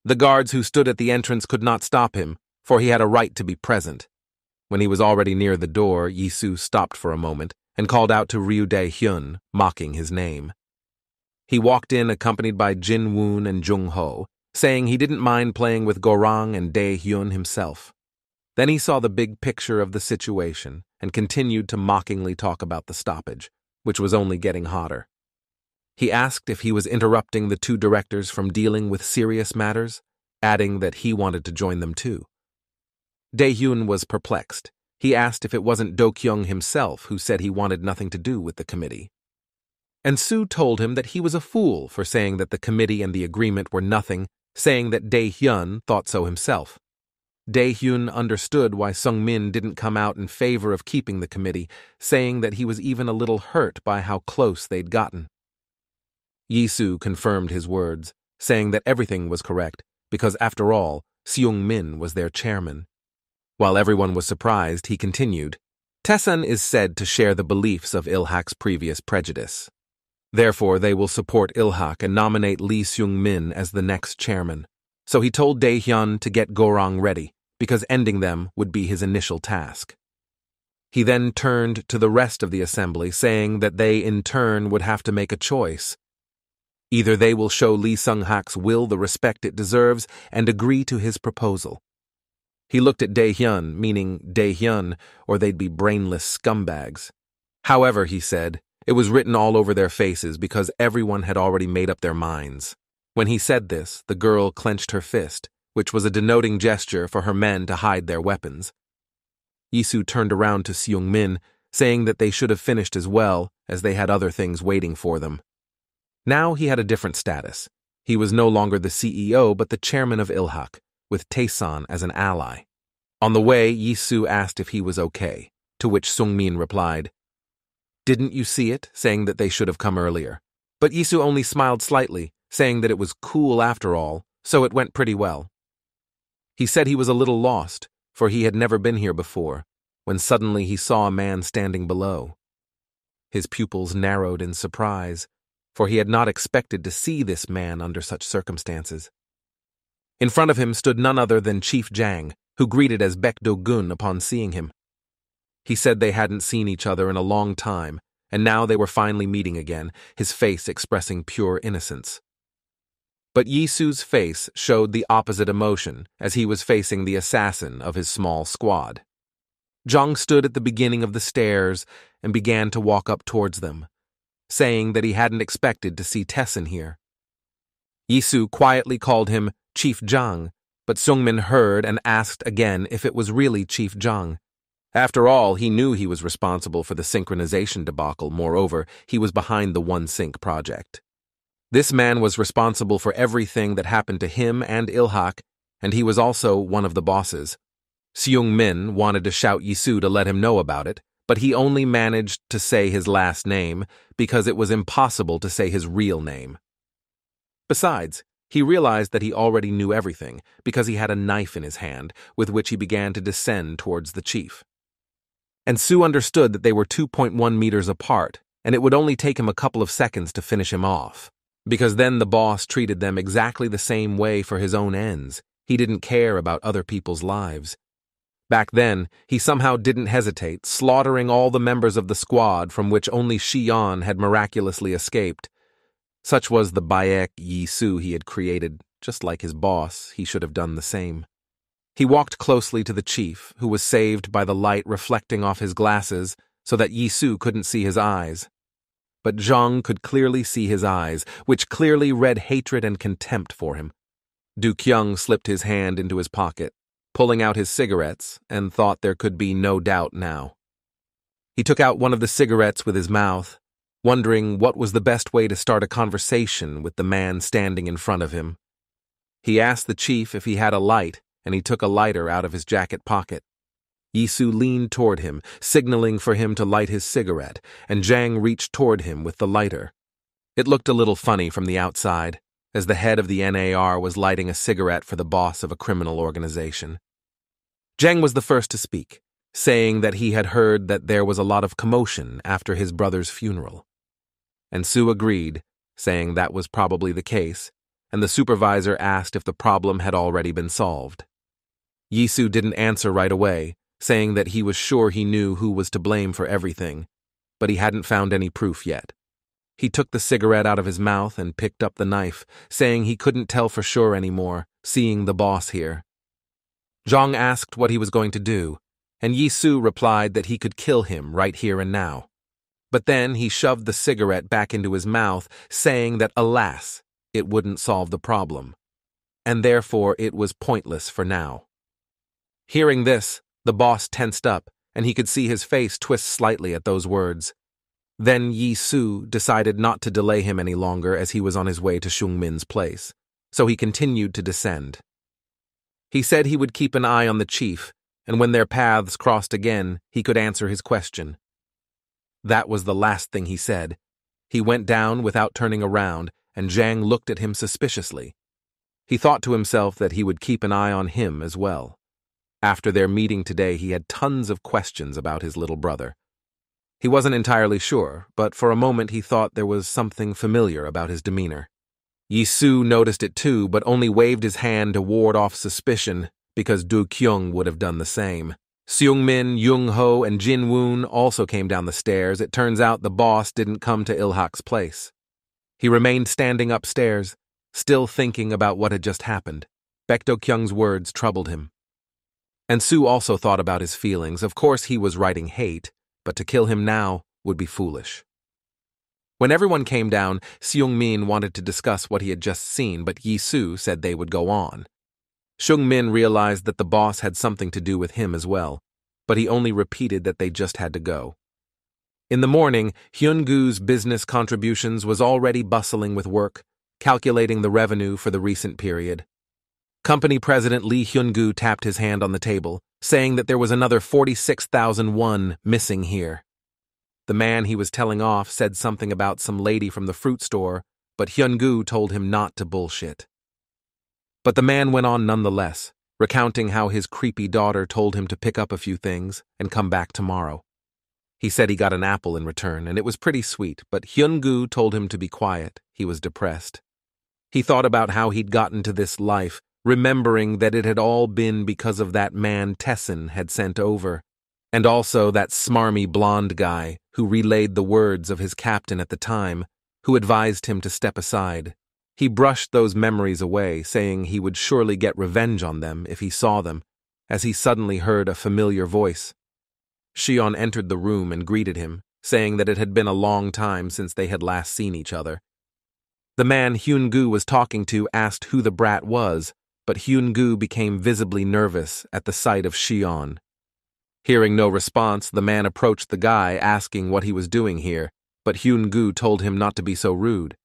The guards who stood at the entrance could not stop him, for he had a right to be present. When he was already near the door, Yi-soo stopped for a moment and called out to Ryu Dae-hyun, mocking his name. He walked in accompanied by Jin-woon and Jung-ho, saying he didn't mind playing with Gorang and Dae-hyun himself. Then he saw the big picture of the situation and continued to mockingly talk about the stoppage, which was only getting hotter. He asked if he was interrupting the 2 directors from dealing with serious matters, adding that he wanted to join them too. Dae-hyun was perplexed. He asked if it wasn't Do-kyung himself who said he wanted nothing to do with the committee. And Soo told him that he was a fool for saying that the committee and the agreement were nothing, saying that Dae-hyun thought so himself. Dae-hyun understood why Seung-min didn't come out in favor of keeping the committee, saying that he was even a little hurt by how close they'd gotten. Yi-soo confirmed his words, saying that everything was correct because, after all, Seung-min was their chairman. While everyone was surprised, he continued, Taesan is said to share the beliefs of Il-hak's previous prejudice. Therefore, they will support Il-hak and nominate Lee Seung-min as the next chairman. So he told Dae-hyun to get Gorong ready, because ending them would be his initial task. He then turned to the rest of the assembly, saying that they in turn would have to make a choice. Either they will show Lee Sung-hak's will the respect it deserves and agree to his proposal. He looked at Dae-hyun, meaning Dae-hyun, or they'd be brainless scumbags. However, he said, it was written all over their faces because everyone had already made up their minds. When he said this, the girl clenched her fist, which was a denoting gesture for her men to hide their weapons. Yisu turned around to Seung-min, saying that they should have finished as well, as they had other things waiting for them. Now he had a different status. He was no longer the CEO but the chairman of Ilhak, with Taesan as an ally. On the way, Yisu asked if he was okay, to which Seung-min replied, "Didn't you see it?" saying that they should have come earlier. But Yisu only smiled slightly, saying that it was cool after all, so it went pretty well. He said he was a little lost, for he had never been here before, when suddenly he saw a man standing below. His pupils narrowed in surprise, for he had not expected to see this man under such circumstances. In front of him stood none other than Chief Jang, who greeted as Baek Do-gun upon seeing him. He said they hadn't seen each other in a long time, and now they were finally meeting again, his face expressing pure innocence. But Yisu's face showed the opposite emotion as he was facing the assassin of his small squad. Jang stood at the beginning of the stairs and began to walk up towards them, saying that he hadn't expected to see Tessin here. Yisu quietly called him Chief Jang, but Seung-min heard and asked again if it was really Chief Jang. After all, he knew he was responsible for the synchronization debacle. Moreover, he was behind the One Sync project. This man was responsible for everything that happened to him and Ilhak, and he was also one of the bosses. Seung-min wanted to shout Yisu to let him know about it, but he only managed to say his last name because it was impossible to say his real name. Besides, he realized that he already knew everything because he had a knife in his hand with which he began to descend towards the chief. And Su understood that they were 2.1 meters apart, and it would only take him a couple of seconds to finish him off. Because then the boss treated them exactly the same way for his own ends. He didn't care about other people's lives. Back then, he somehow didn't hesitate, slaughtering all the members of the squad from which only Shion had miraculously escaped. Such was the Baek Yisu he had created. Just like his boss, he should have done the same. He walked closely to the chief, who was saved by the light reflecting off his glasses so that Yisu couldn't see his eyes. But Zhang could clearly see his eyes, which clearly read hatred and contempt for him. Du Kyung slipped his hand into his pocket, pulling out his cigarettes, and thought there could be no doubt now. He took out one of the cigarettes with his mouth, wondering what was the best way to start a conversation with the man standing in front of him. He asked the chief if he had a light, and he took a lighter out of his jacket pocket. Yisu leaned toward him, signaling for him to light his cigarette, and Zhang reached toward him with the lighter. It looked a little funny from the outside, as the head of the NAR was lighting a cigarette for the boss of a criminal organization. Zhang was the first to speak, saying that he had heard that there was a lot of commotion after his brother's funeral. And Su agreed, saying that was probably the case, and the supervisor asked if the problem had already been solved. Yisu didn't answer right away, saying that he was sure he knew who was to blame for everything, but he hadn't found any proof yet. He took the cigarette out of his mouth and picked up the knife, saying he couldn't tell for sure anymore, seeing the boss here. Zhang asked what he was going to do, and Yisu replied that he could kill him right here and now. But then he shoved the cigarette back into his mouth, saying that, alas, it wouldn't solve the problem, and therefore it was pointless for now. Hearing this, the boss tensed up, and he could see his face twist slightly at those words. Then Yisu decided not to delay him any longer as he was on his way to Seung-min's place, so he continued to descend. He said he would keep an eye on the chief, and when their paths crossed again, he could answer his question. That was the last thing he said. He went down without turning around, and Zhang looked at him suspiciously. He thought to himself that he would keep an eye on him as well. After their meeting today, he had tons of questions about his little brother. He wasn't entirely sure, but for a moment he thought there was something familiar about his demeanor. Yisu noticed it too, but only waved his hand to ward off suspicion, because Du Kyung would have done the same. Seung-min, Young-ho, and Jin-woon also came down the stairs. It turns out the boss didn't come to Il-hak's place. He remained standing upstairs, still thinking about what had just happened. Baek Do-kyung's words troubled him. And Soo also thought about his feelings. Of course he was writing hate, but to kill him now would be foolish. When everyone came down, Seung-min wanted to discuss what he had just seen, but Yisu said they would go on. Seung-min realized that the boss had something to do with him as well, but he only repeated that they just had to go. In the morning, Hyun-gu's business contributions was already bustling with work, calculating the revenue for the recent period. Company President Lee Hyun-gu tapped his hand on the table, saying that there was another 46,000 won missing here. The man he was telling off said something about some lady from the fruit store, but Hyun-gu told him not to bullshit. But the man went on nonetheless, recounting how his creepy daughter told him to pick up a few things and come back tomorrow. He said he got an apple in return, and it was pretty sweet, but Hyun-gu told him to be quiet. He was depressed. He thought about how he'd gotten to this life, remembering that it had all been because of that man Tessin had sent over, and also that smarmy blonde guy who relayed the words of his captain at the time, who advised him to step aside. He brushed those memories away, saying he would surely get revenge on them if he saw them, as he suddenly heard a familiar voice. Shion entered the room and greeted him, saying that it had been a long time since they had last seen each other. The man Hyun-gu was talking to asked who the brat was, but Hyun-gu became visibly nervous at the sight of Shion. Hearing no response, the man approached the guy, asking what he was doing here, but Hyun-gu told him not to be so rude.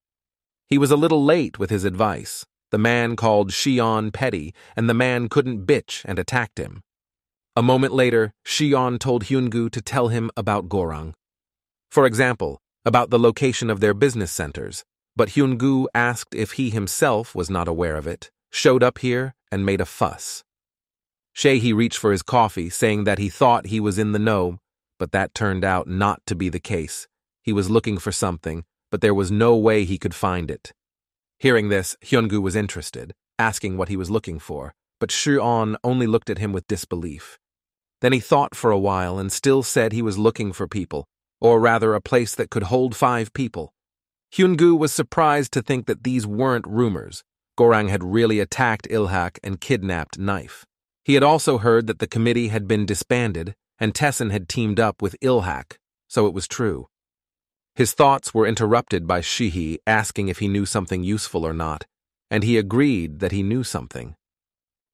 He was a little late with his advice. The man called Shion petty, and the man couldn't bitch and attacked him. A moment later, Shion told Hyun-gu to tell him about Gorang. For example, about the location of their business centers, but Hyun-gu asked if he himself was not aware of it, showed up here, and made a fuss. Shae reached for his coffee, saying that he thought he was in the know, but that turned out not to be the case. He was looking for something, but there was no way he could find it. Hearing this, Hyun-gu was interested, asking what he was looking for, but Shion only looked at him with disbelief. Then he thought for a while and still said he was looking for people, or rather a place that could hold 5 people. Hyun-gu was surprised to think that these weren't rumors. Gorang had really attacked Il-hak and kidnapped Knife. He had also heard that the committee had been disbanded and Tessin had teamed up with Il-hak, so it was true. His thoughts were interrupted by Shihi asking if he knew something useful or not, and he agreed that he knew something.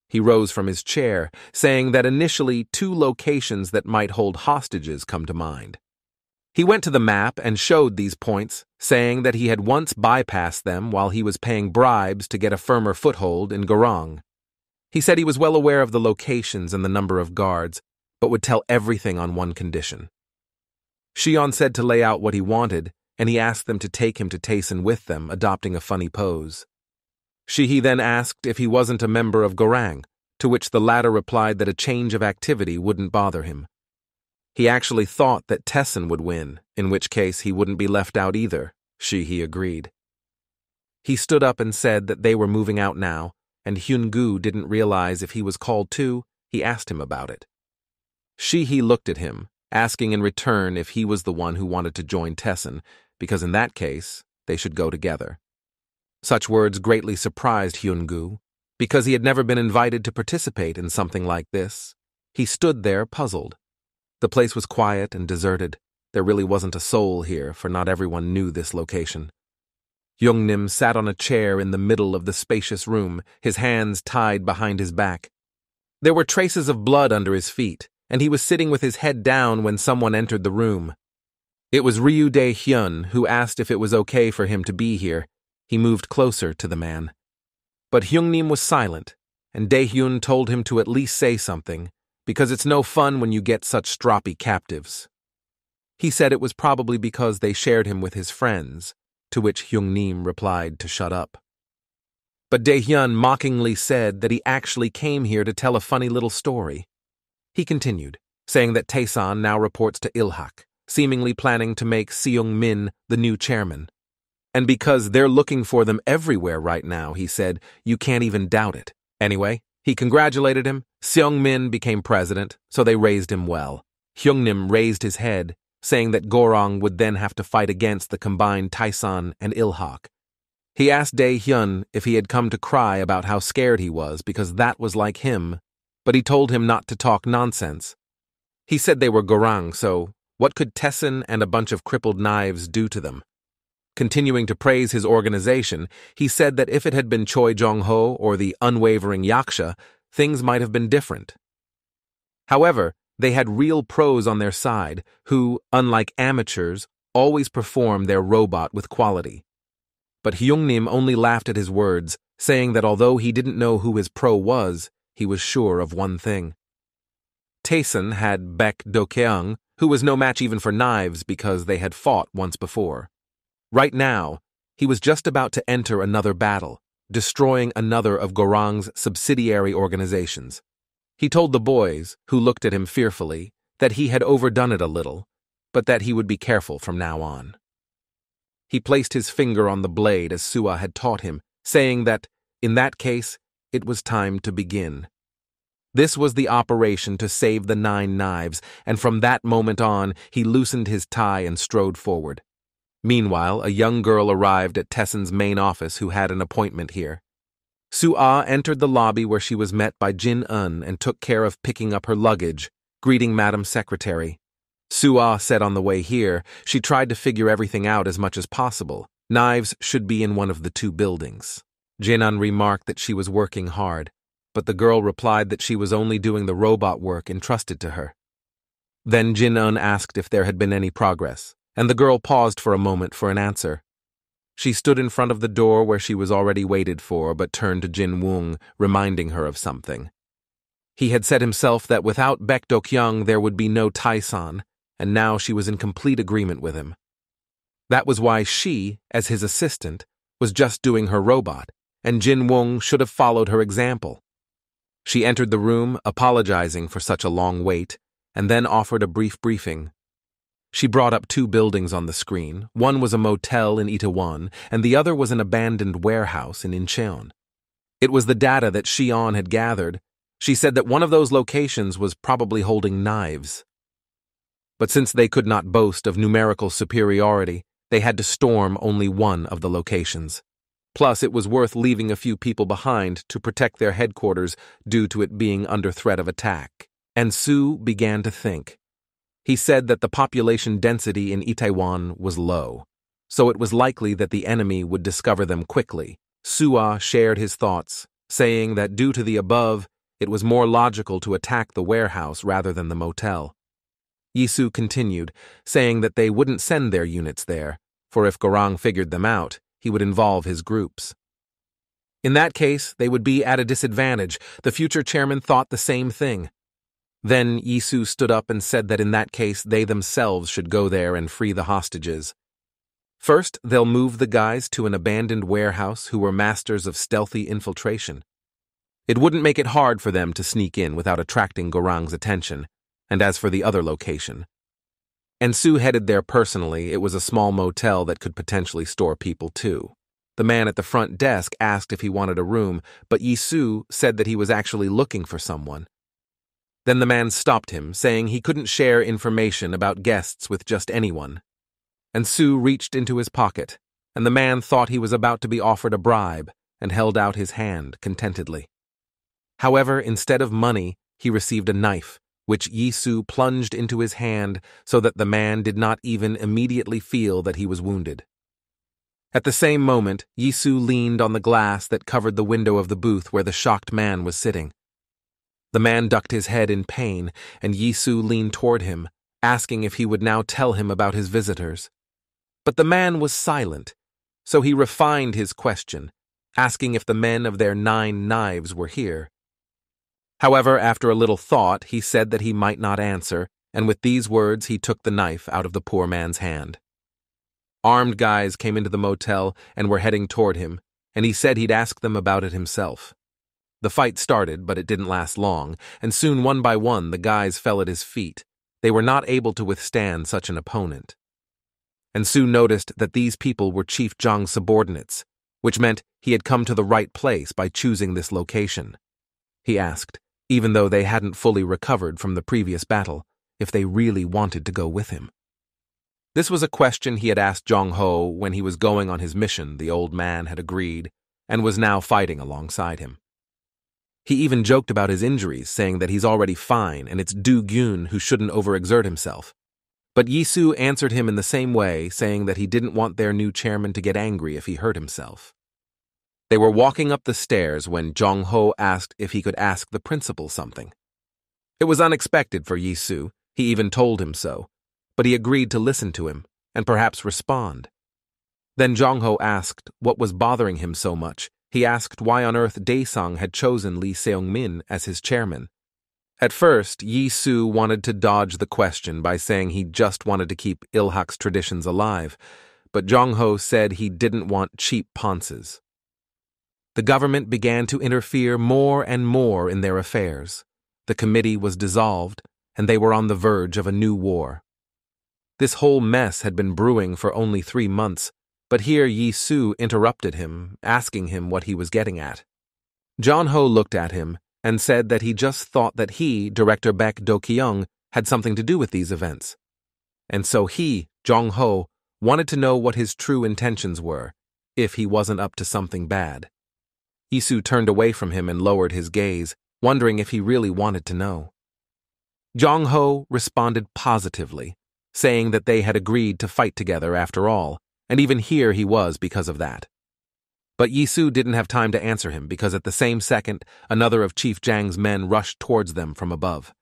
He rose from his chair, saying that initially 2 locations that might hold hostages come to mind. He went to the map and showed these points, saying that he had once bypassed them while he was paying bribes to get a firmer foothold in Gorang. He said he was well aware of the locations and the number of guards, but would tell everything on one condition. Shion said to lay out what he wanted, and he asked them to take him to Tayson with them, adopting a funny pose. Shihi then asked if he wasn't a member of Gorang, to which the latter replied that a change of activity wouldn't bother him. He actually thought that Tessin would win, in which case he wouldn't be left out either. Shihi agreed. He stood up and said that they were moving out now, and Hyun-gu didn't realize if he was called too. He asked him about it. Shihi looked at him, asking in return if he was the one who wanted to join Tessin, because in that case, they should go together. Such words greatly surprised Hyun-gu, because he had never been invited to participate in something like this. He stood there puzzled. The place was quiet and deserted. There really wasn't a soul here, for not everyone knew this location. Youngnim sat on a chair in the middle of the spacious room, his hands tied behind his back. There were traces of blood under his feet, and he was sitting with his head down when someone entered the room. It was Ryu Dae-hyun, who asked if it was okay for him to be here. He moved closer to the man. But Hyungnim was silent, and Dae-hyun told him to at least say something, because it's no fun when you get such stroppy captives. He said it was probably because they shared him with his friends, to which Hyungnim replied to shut up. But Dae-hyun mockingly said that he actually came here to tell a funny little story. He continued, saying that Taesan now reports to Il-hak, seemingly planning to make Seung-min the new chairman. And because they're looking for them everywhere right now, he said, you can't even doubt it. Anyway, he congratulated him. Seong-min became president, so they raised him well. Hyungnim raised his head, saying that Gorong would then have to fight against the combined Taesan and Ilhak. He asked Dae-hyun if he had come to cry about how scared he was because that was like him, but he told him not to talk nonsense. He said they were Gorang, so what could Taesan and a bunch of crippled knives do to them? Continuing to praise his organization, he said that if it had been Choi Jong-ho or the unwavering Yaksha, things might have been different. However, they had real pros on their side who, unlike amateurs, always perform their robot with quality. But Hyungnim only laughed at his words, saying that although he didn't know who his pro was, he was sure of one thing. Taesan had Baek Do-keung, who was no match even for knives because they had fought once before. Right now, he was just about to enter another battle, destroying another of Gorang's subsidiary organizations. He told the boys, who looked at him fearfully, that he had overdone it a little, but that he would be careful from now on. He placed his finger on the blade as Sua had taught him, saying that, in that case, it was time to begin. This was the operation to save the 9 knives, and from that moment on, he loosened his tie and strode forward. Meanwhile, a young girl arrived at Taesan's main office who had an appointment here. Sua entered the lobby where she was met by Jin-eun and took care of picking up her luggage, greeting Madam Secretary. Sua said on the way here, she tried to figure everything out as much as possible. Knives should be in one of the 2 buildings. Jin-eun remarked that she was working hard, but the girl replied that she was only doing the robot work entrusted to her. Then Jin-eun asked if there had been any progress, and the girl paused for a moment for an answer. She stood in front of the door where she was already waited for, but turned to Jin-woong, reminding her of something. He had said himself that without Baek Do-keung there would be no Taesan, and now she was in complete agreement with him. That was why she, as his assistant, was just doing her robot, and Jin-woong should have followed her example. She entered the room, apologizing for such a long wait, and then offered a brief briefing. She brought up 2 buildings on the screen. One was a motel in Itaewon, and the other was an abandoned warehouse in Incheon. It was the data that Xion had gathered. She said that one of those locations was probably holding knives. But since they could not boast of numerical superiority, they had to storm only one of the locations. Plus, it was worth leaving a few people behind to protect their headquarters due to it being under threat of attack. And Sue began to think. He said that the population density in Itaewon was low, so it was likely that the enemy would discover them quickly. Sua shared his thoughts, saying that due to the above, it was more logical to attack the warehouse rather than the motel. Yisu continued, saying that they wouldn't send their units there, for if Gorang figured them out, he would involve his groups. In that case, they would be at a disadvantage. The future chairman thought the same thing. Then Yisu stood up and said that in that case they themselves should go there and free the hostages. First, they'll move the guys to an abandoned warehouse who were masters of stealthy infiltration. It wouldn't make it hard for them to sneak in without attracting Gorang's attention, and as for the other location. And Sue headed there personally. It was a small motel that could potentially store people too. The man at the front desk asked if he wanted a room, but Yisu said that he was actually looking for someone. Then the man stopped him, saying he couldn't share information about guests with just anyone. And Sue reached into his pocket, and the man thought he was about to be offered a bribe and held out his hand contentedly. However, instead of money, he received a knife, which Yisu plunged into his hand so that the man did not even immediately feel that he was wounded. At the same moment, Yisu leaned on the glass that covered the window of the booth where the shocked man was sitting. The man ducked his head in pain, and Yisu leaned toward him, asking if he would now tell him about his visitors. But the man was silent, so he refined his question, asking if the men of their 9 knives were here. However, after a little thought, he said that he might not answer, and with these words he took the knife out of the poor man's hand. Armed guys came into the motel and were heading toward him, and he said he'd ask them about it himself. The fight started, but it didn't last long, and soon one by one the guys fell at his feet. They were not able to withstand such an opponent. and Su noticed that these people were Chief Zhang's subordinates, which meant he had come to the right place by choosing this location. He asked, even though they hadn't fully recovered from the previous battle, if they really wanted to go with him. This was a question he had asked Zhang Ho when he was going on his mission. The old man had agreed, and was now fighting alongside him. He even joked about his injuries, saying that he's already fine and it's Du Gyun who shouldn't overexert himself. But Yisu answered him in the same way, saying that he didn't want their new chairman to get angry if he hurt himself. They were walking up the stairs when Zhang Ho asked if he could ask the principal something. It was unexpected for Yisu, he even told him so, but he agreed to listen to him and perhaps respond. Then Zhang Ho asked what was bothering him so much. He asked why on earth Daesung had chosen Lee Seung-min as his chairman. At first, Yisu wanted to dodge the question by saying he just wanted to keep Ilhak's traditions alive, but Zhang Ho said he didn't want cheap ponces. The government began to interfere more and more in their affairs. The committee was dissolved, and they were on the verge of a new war. This whole mess had been brewing for only 3 months, but here Yisu interrupted him, asking him what he was getting at. Zhang Ho looked at him and said that he just thought that he, Director Baek Do-kyung, had something to do with these events. And so he, Zhang Ho, wanted to know what his true intentions were, if he wasn't up to something bad. Yisu turned away from him and lowered his gaze, wondering if he really wanted to know. Zhang Ho responded positively, saying that they had agreed to fight together after all, and even here he was because of that. But Yisu didn't have time to answer him because at the same second, another of Chief Zhang's men rushed towards them from above.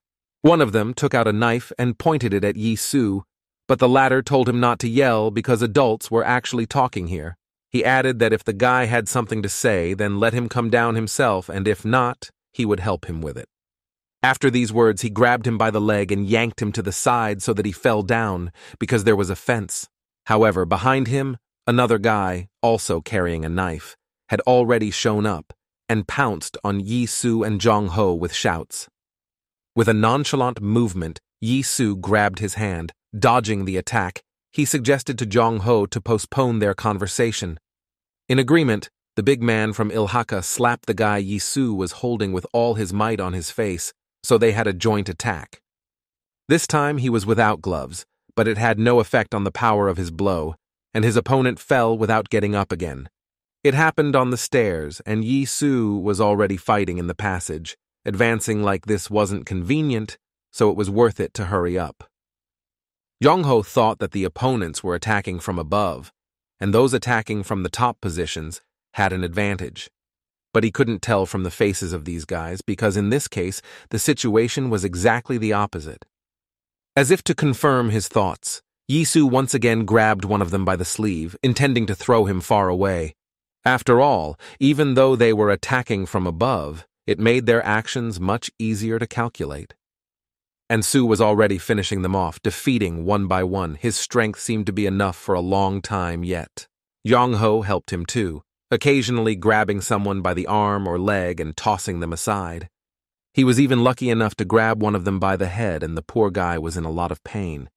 One of them took out a knife and pointed it at Yisu, but the latter told him not to yell because adults were actually talking here. He added that if the guy had something to say, then let him come down himself, and if not, he would help him with it. After these words, he grabbed him by the leg and yanked him to the side so that he fell down because there was a fence. However, behind him, another guy, also carrying a knife, had already shown up and pounced on Yisu and Zhang Ho with shouts. With a nonchalant movement, Yisu grabbed his hand. Dodging the attack, he suggested to Zhang Ho to postpone their conversation. In agreement, the big man from Ilhaka slapped the guy Yisu was holding with all his might on his face, so they had a joint attack. This time he was without gloves, but it had no effect on the power of his blow, and his opponent fell without getting up again. It happened on the stairs, and Yisu was already fighting in the passage, advancing like this wasn't convenient, so it was worth it to hurry up. Zhang Ho thought that the opponents were attacking from above, and those attacking from the top positions had an advantage. But he couldn't tell from the faces of these guys because in this case, the situation was exactly the opposite. As if to confirm his thoughts, Yisu once again grabbed one of them by the sleeve, intending to throw him far away. After all, even though they were attacking from above, it made their actions much easier to calculate. And Su was already finishing them off, defeating one by one. His strength seemed to be enough for a long time yet. Zhang Ho helped him too, occasionally grabbing someone by the arm or leg and tossing them aside. He was even lucky enough to grab one of them by the head, and the poor guy was in a lot of pain.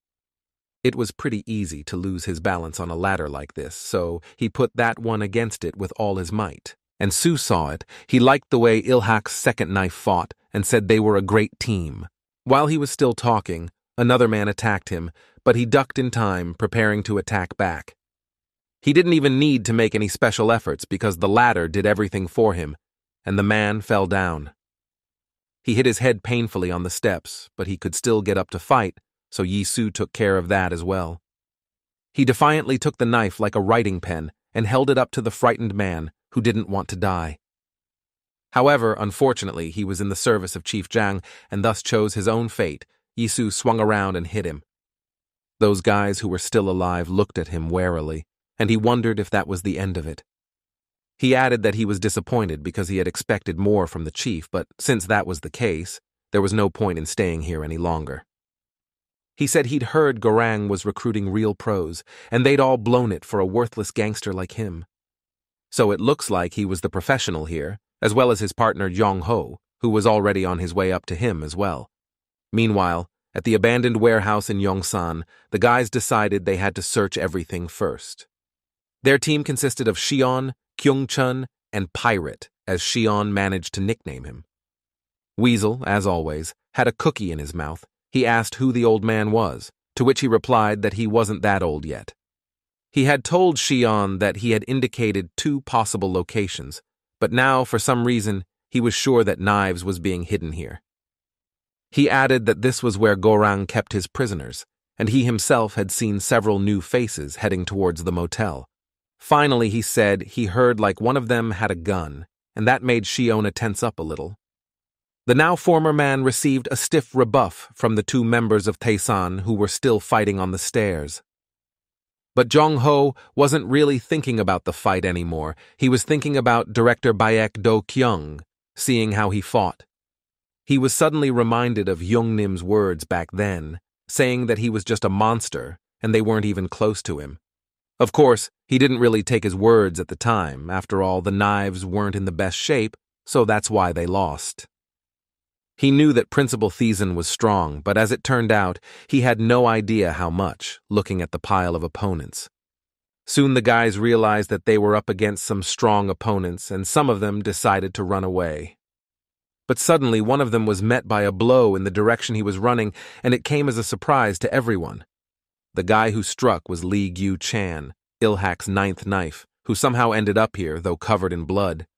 It was pretty easy to lose his balance on a ladder like this, so he put that one against it with all his might. And Su saw it. He liked the way Ilhak's second knife fought and said they were a great team. While he was still talking, another man attacked him, but he ducked in time, preparing to attack back. He didn't even need to make any special efforts because the ladder did everything for him, and the man fell down. He hit his head painfully on the steps, but he could still get up to fight, so Yisu took care of that as well. He defiantly took the knife like a writing pen and held it up to the frightened man who didn't want to die. However, unfortunately, he was in the service of Chief Zhang and thus chose his own fate. Yisu swung around and hit him. Those guys who were still alive looked at him warily, and he wondered if that was the end of it. He added that he was disappointed because he had expected more from the chief, but since that was the case, there was no point in staying here any longer. He said he'd heard Garang was recruiting real pros, and they'd all blown it for a worthless gangster like him. So it looks like he was the professional here, as well as his partner Zhang Ho, who was already on his way up to him as well. Meanwhile, At the abandoned warehouse in Yongsan, the guys decided they had to search everything first. Their team consisted of Shion, Kyung-chun, and Pirate, as Shion managed to nickname him. Weasel, as always, had a cookie in his mouth. He asked who the old man was, to which he replied that he wasn't that old yet. He had told Shion that he had indicated 2 possible locations, but now, for some reason, he was sure that Knives was being hidden here. He added that this was where Gorang kept his prisoners, and he himself had seen several new faces heading towards the motel. Finally, he said he heard like one of them had a gun, and that made Shiona tense up a little. The now former man received a stiff rebuff from the 2 members of Taesan who were still fighting on the stairs. But Jong-ho wasn't really thinking about the fight anymore. He was thinking about director Baek Do-kyung, seeing how he fought. He was suddenly reminded of Young-nim's words back then, saying that he was just a monster and they weren't even close to him. Of course, he didn't really take his words at the time. After all, the Knives weren't in the best shape, so that's why they lost. He knew that Principal Thiessen was strong, but as it turned out, he had no idea how much, looking at the pile of opponents. Soon the guys realized that they were up against some strong opponents, and some of them decided to run away. But suddenly one of them was met by a blow in the direction he was running, and it came as a surprise to everyone. The guy who struck was Lee Gyu-chan, Ilhak's 9th knife, who somehow ended up here, though covered in blood.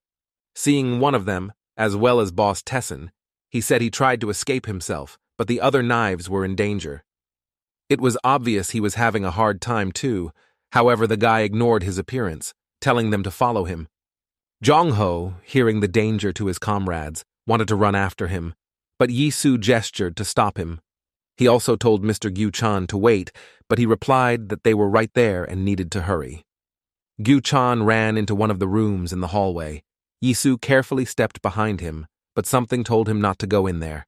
Seeing one of them, as well as Boss Tessen, he said he tried to escape himself, but the other Knives were in danger. It was obvious he was having a hard time too. However, the guy ignored his appearance, telling them to follow him. Jong-ho, hearing the danger to his comrades, wanted to run after him, but Yi-soo gestured to stop him. He also told Mr. Gyu-chan to wait, but he replied that they were right there and needed to hurry. Gyu-chan ran into one of the rooms in the hallway. Yi-soo carefully stepped behind him, but something told him not to go in there.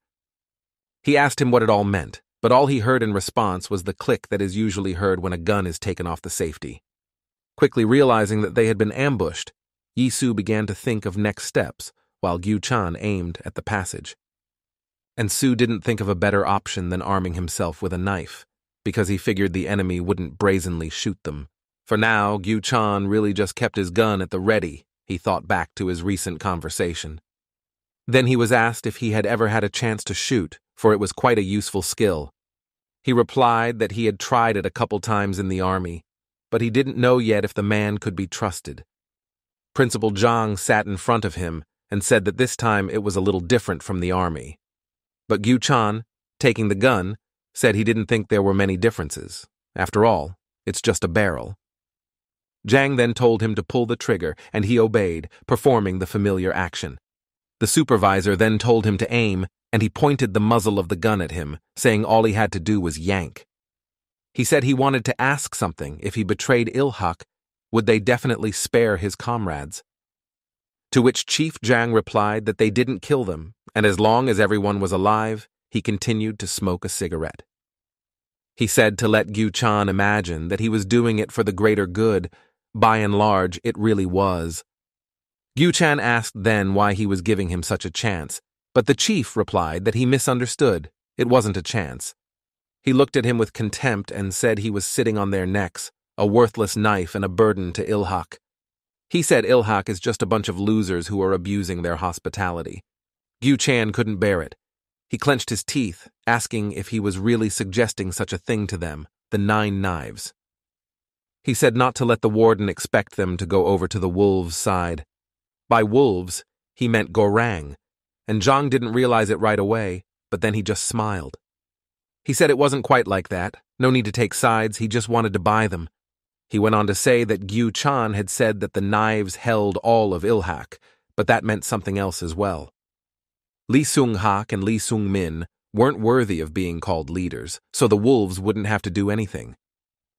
He asked him what it all meant, but all he heard in response was the click that is usually heard when a gun is taken off the safety. Quickly realizing that they had been ambushed, Yi-soo began to think of next steps, while Gyu-chan aimed at the passage. And Soo didn't think of a better option than arming himself with a knife, because he figured the enemy wouldn't brazenly shoot them. For now, Gyu-chan really just kept his gun at the ready. He thought back to his recent conversation. Then he was asked if he had ever had a chance to shoot, for it was quite a useful skill. He replied that he had tried it a couple times in the army, but he didn't know yet if the man could be trusted. Principal Zhang sat in front of him and said that this time it was a little different from the army. But Gyu-chan, taking the gun, said he didn't think there were many differences. After all, it's just a barrel. Zhang then told him to pull the trigger, and he obeyed, performing the familiar action. The supervisor then told him to aim, and he pointed the muzzle of the gun at him, saying all he had to do was yank. He said he wanted to ask something. If he betrayed Ilhak, would they definitely spare his comrades? To which Chief Zhang replied that they didn't kill them, and as long as everyone was alive, he continued to smoke a cigarette. He said to let Gyu-chan imagine that he was doing it for the greater good. By and large, it really was. Gyu-chan asked then why he was giving him such a chance, but the chief replied that he misunderstood. It wasn't a chance. He looked at him with contempt and said he was sitting on their necks, a worthless knife and a burden to Ilhak. He said Ilhak is just a bunch of losers who are abusing their hospitality. Gyu-chan couldn't bear it. He clenched his teeth, asking if he was really suggesting such a thing to them, the 9 Knives. He said not to let the warden expect them to go over to the wolves' side. By wolves, he meant Gorang, and Zhang didn't realize it right away, but then he just smiled. He said it wasn't quite like that, no need to take sides, he just wanted to buy them. He went on to say that Gyu-chan had said that the Knives held all of Ilhak, but that meant something else as well. Lee Sung-hak and Lee Sung-min weren't worthy of being called leaders, so the wolves wouldn't have to do anything.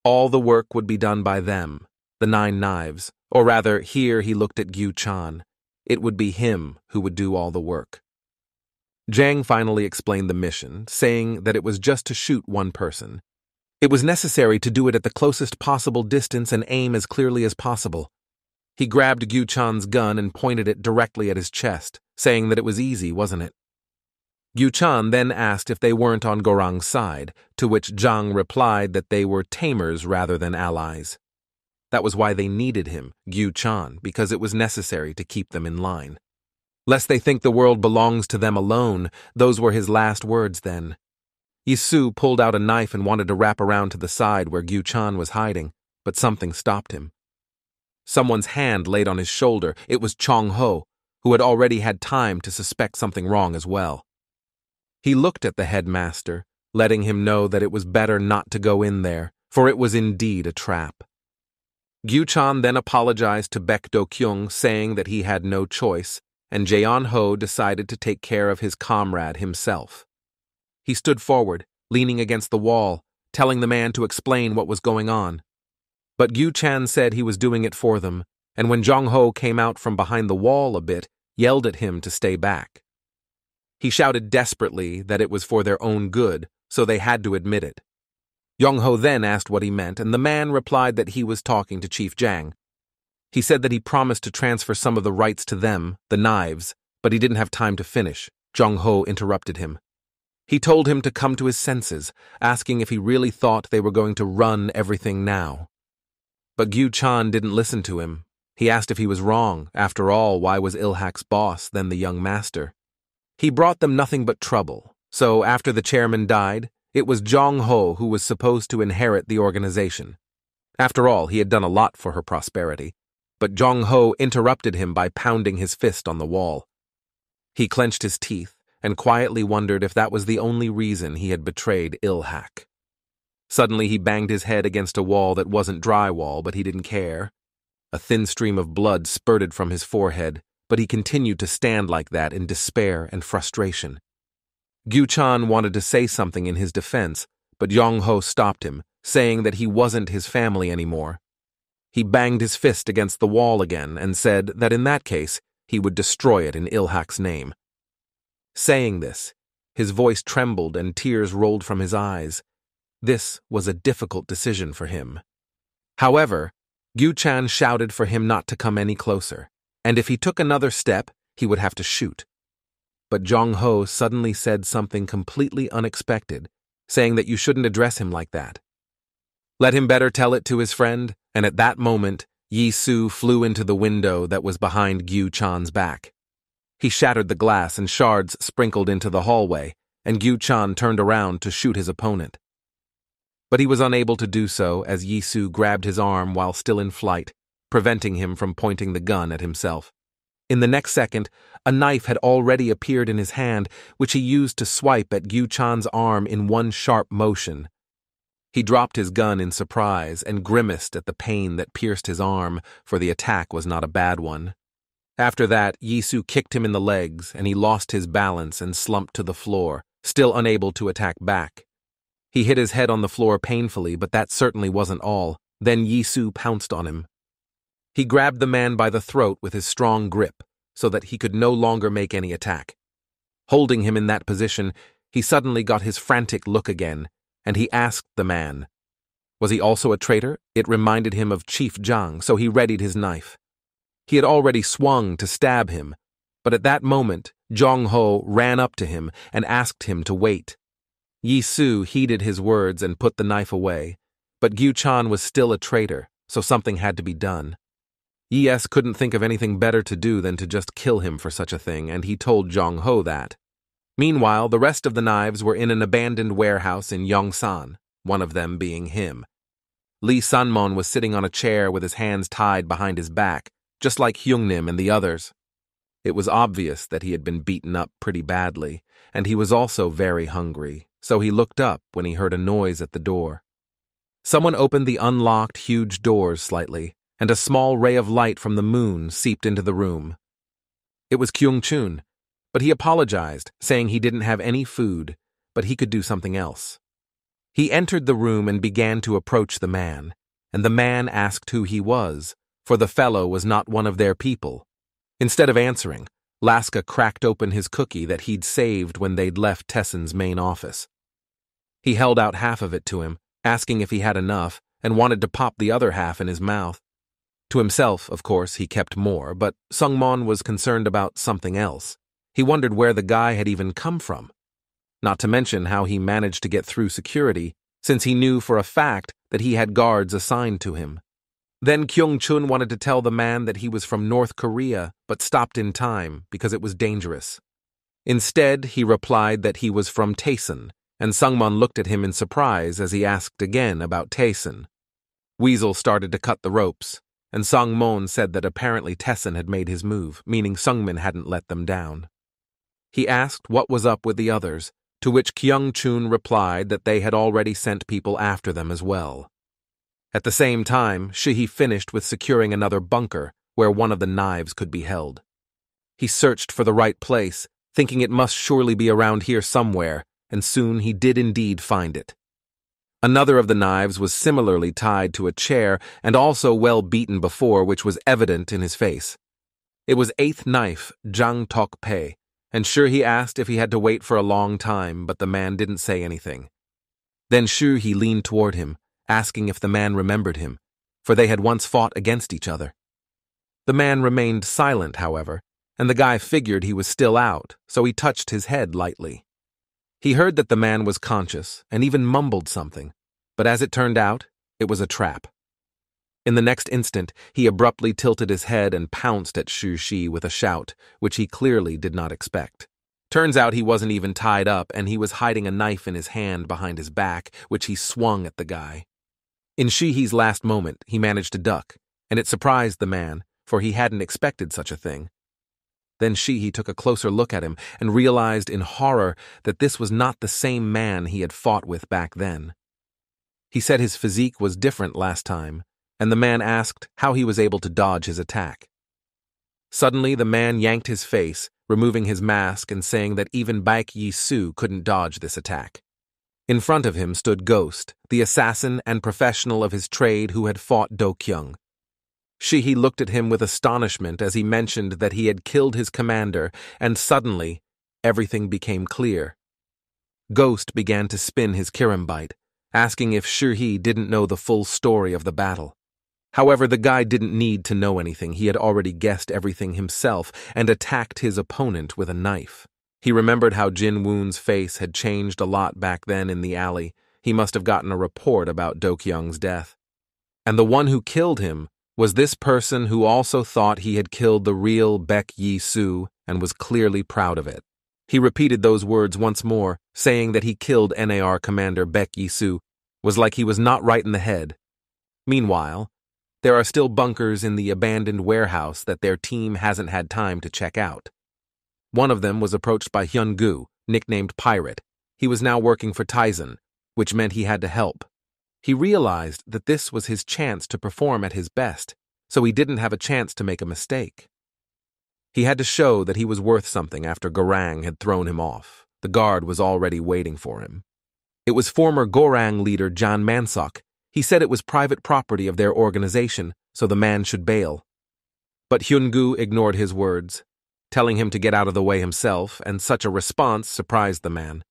All the work would be done by them, the 9 Knives, or rather, here he looked at Gyu-chan. It would be him who would do all the work. Zhang finally explained the mission, saying that it was just to shoot one person. It was necessary to do it at the closest possible distance and aim as clearly as possible. He grabbed Gyu-chan's gun and pointed it directly at his chest, saying that it was easy, wasn't it? Gyu-chan then asked if they weren't on Gorang's side, to which Zhang replied that they were tamers rather than allies. That was why they needed him, Gyu-chan, because it was necessary to keep them in line. Lest they think the world belongs to them alone, those were his last words then. Yisu pulled out a knife and wanted to wrap around to the side where Gyu-chan was hiding, but something stopped him. Someone's hand laid on his shoulder. It was Chong-ho, who had already had time to suspect something wrong as well. He looked at the headmaster, letting him know that it was better not to go in there, for it was indeed a trap. Gyu-chan then apologized to Baek Do-kyung, saying that he had no choice, and Jaeon-ho decided to take care of his comrade himself. He stood forward, leaning against the wall, telling the man to explain what was going on. But Gyu-chan said he was doing it for them, and when Jong-ho came out from behind the wall a bit, yelled at him to stay back. He shouted desperately that it was for their own good, so they had to admit it. Jong-ho then asked what he meant, and the man replied that he was talking to Chief Jang. He said that he promised to transfer some of the rights to them, the knives, but he didn't have time to finish. Jong-ho interrupted him. He told him to come to his senses, asking if he really thought they were going to run everything now. But Gyu-chan didn't listen to him. He asked if he was wrong. After all, why was Ilhak's boss then the young master? He brought them nothing but trouble, so after the chairman died, it was Jong-ho who was supposed to inherit the organization. After all, he had done a lot for her prosperity, but Jong-ho interrupted him by pounding his fist on the wall. He clenched his teeth and quietly wondered if that was the only reason he had betrayed Ilhak. Suddenly he banged his head against a wall that wasn't drywall, but he didn't care. A thin stream of blood spurted from his forehead, but he continued to stand like that in despair and frustration. Gyu-chan wanted to say something in his defense, but Jong-ho stopped him, saying that he wasn't his family anymore. He banged his fist against the wall again and said that in that case, he would destroy it in Ilhak's name. Saying this, his voice trembled and tears rolled from his eyes. This was a difficult decision for him. However, Gyu-chan shouted for him not to come any closer, and if he took another step, he would have to shoot. But Jong-ho suddenly said something completely unexpected, saying that you shouldn't address him like that. Let him better tell it to his friend, and at that moment, Yisu flew into the window that was behind Gyu-chan's back. He shattered the glass and shards sprinkled into the hallway, and Gyu-chan turned around to shoot his opponent. But he was unable to do so as Yisu grabbed his arm while still in flight, preventing him from pointing the gun at himself. In the next second, a knife had already appeared in his hand, which he used to swipe at Gyu-chan's arm in one sharp motion. He dropped his gun in surprise and grimaced at the pain that pierced his arm, for the attack was not a bad one. After that, Yisu kicked him in the legs, and he lost his balance and slumped to the floor, still unable to attack back. He hit his head on the floor painfully, but that certainly wasn't all. Then Yisu pounced on him. He grabbed the man by the throat with his strong grip, so that he could no longer make any attack. Holding him in that position, he suddenly got his frantic look again, and he asked the man. Was he also a traitor? It reminded him of Chief Zhang, so he readied his knife. He had already swung to stab him, but at that moment, Jong-ho ran up to him and asked him to wait. Yisu heeded his words and put the knife away, but Gyu-chan was still a traitor, so something had to be done. Yes couldn't think of anything better to do than to just kill him for such a thing, and he told Jong-ho that. Meanwhile, the rest of the knives were in an abandoned warehouse in Yongsan, one of them being him. Lee Sanmon was sitting on a chair with his hands tied behind his back, just like Hyungnim and the others. It was obvious that he had been beaten up pretty badly, and he was also very hungry, so he looked up when he heard a noise at the door. Someone opened the unlocked huge doors slightly, and a small ray of light from the moon seeped into the room. It was Kyung-chun, but he apologized, saying he didn't have any food, but he could do something else. He entered the room and began to approach the man, and the man asked who he was, for the fellow was not one of their people. Instead of answering, Laska cracked open his cookie that he'd saved when they'd left Tessen's main office. He held out half of it to him, asking if he had enough, and wanted to pop the other half in his mouth. To himself, of course, he kept more, but Sungmon was concerned about something else. He wondered where the guy had even come from. not to mention how he managed to get through security, since he knew for a fact that he had guards assigned to him. Then Kyung-chun wanted to tell the man that he was from North Korea, but stopped in time because it was dangerous. Instead, he replied that he was from Taesun, and Sungmun looked at him in surprise as he asked again about Taesun. Weasel started to cut the ropes, and Sungmun said that apparently Taesun had made his move, meaning Sungmin hadn't let them down. He asked what was up with the others, to which Kyung-chun replied that they had already sent people after them as well. At the same time, Shihi finished with securing another bunker where one of the knives could be held. He searched for the right place, thinking it must surely be around here somewhere, and soon he did indeed find it. Another of the knives was similarly tied to a chair and also well beaten before, which was evident in his face. It was 8th knife, Jang Tok Pei, and Shihi asked if he had to wait for a long time, but the man didn't say anything. Then Shihi leaned toward him, asking if the man remembered him, for they had once fought against each other. The man remained silent, however, and the guy figured he was still out, so he touched his head lightly. He heard that the man was conscious and even mumbled something, but as it turned out, it was a trap. In the next instant, he abruptly tilted his head and pounced at Shu Shi with a shout, which he clearly did not expect. Turns out he wasn't even tied up, and he was hiding a knife in his hand behind his back, which he swung at the guy. In Shihi's last moment, he managed to duck, and it surprised the man, for he hadn't expected such a thing. Then Shihi took a closer look at him and realized in horror that this was not the same man he had fought with back then. He said his physique was different last time, and the man asked how he was able to dodge his attack. Suddenly, the man yanked his face, removing his mask and saying that even Baek Yi-soo couldn't dodge this attack. In front of him stood Ghost, the assassin and professional of his trade who had fought Do-kyung. Shihi looked at him with astonishment as he mentioned that he had killed his commander, and suddenly, everything became clear. Ghost began to spin his kirembite, asking if Shihi didn't know the full story of the battle. However, the guy didn't need to know anything. He had already guessed everything himself and attacked his opponent with a knife. He remembered how Jin Woon's face had changed a lot back then in the alley. He must have gotten a report about Do-kyung's death. And the one who killed him was this person who also thought he had killed the real Baek Yi-soo and was clearly proud of it. He repeated those words once more, saying that he killed NAR Commander Baek Yi-soo, was like he was not right in the head. Meanwhile, there are still bunkers in the abandoned warehouse that their team hasn't had time to check out. One of them was approached by Hyun-gu, nicknamed Pirate. He was now working for Taesun, which meant he had to help. He realized that this was his chance to perform at his best, so he didn't have a chance to make a mistake. He had to show that he was worth something after Gorang had thrown him off. The guard was already waiting for him. It was former Gorang leader John Mansok. He said it was private property of their organization, so the man should bail. But Hyun-gu ignored his words, telling him to get out of the way himself, and such a response surprised the man.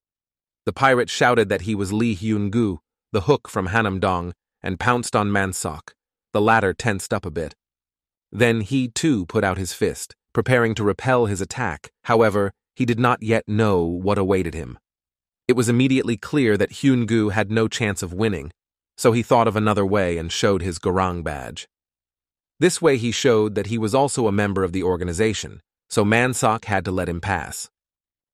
The pirate shouted that he was Lee Hyun-gu, the hook from Hanam-dong, and pounced on Mansok. The latter tensed up a bit. Then he, too, put out his fist, preparing to repel his attack. However, he did not yet know what awaited him. It was immediately clear that Hyun-gu had no chance of winning, so he thought of another way and showed his Gorang badge. This way he showed that he was also a member of the organization, so Mansok had to let him pass.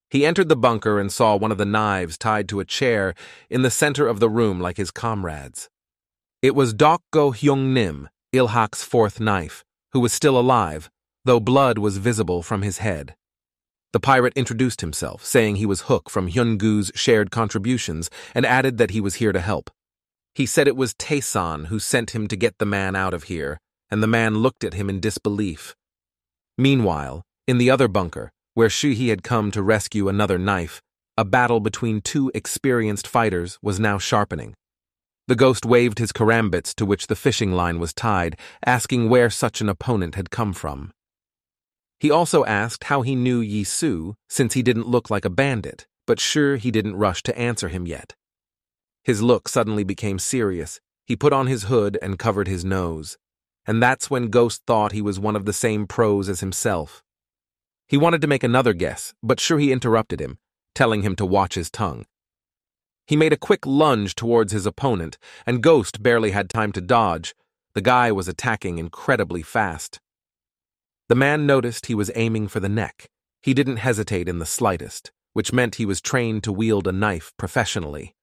He entered the bunker and saw one of the knives tied to a chair in the center of the room like his comrades. It was Dokgo Hyung-nim, Il-hak's fourth knife, who was still alive, though blood was visible from his head. The pirate introduced himself, saying he was Hook from Hyun-gu's shared contributions, and added that he was here to help. He said it was Taesun who sent him to get the man out of here, and the man looked at him in disbelief. Meanwhile, in the other bunker, where Shihi had come to rescue another knife, a battle between two experienced fighters was now sharpening. The ghost waved his karambits to which the fishing line was tied, asking where such an opponent had come from. He also asked how he knew Yi-soo, since he didn't look like a bandit, but sure he didn't rush to answer him yet. His look suddenly became serious. He put on his hood and covered his nose. And that's when Ghost thought he was one of the same pros as himself. He wanted to make another guess, but sure he interrupted him, telling him to watch his tongue. He made a quick lunge towards his opponent, and Ghost barely had time to dodge. The guy was attacking incredibly fast. The man noticed he was aiming for the neck. He didn't hesitate in the slightest, which meant he was trained to wield a knife professionally.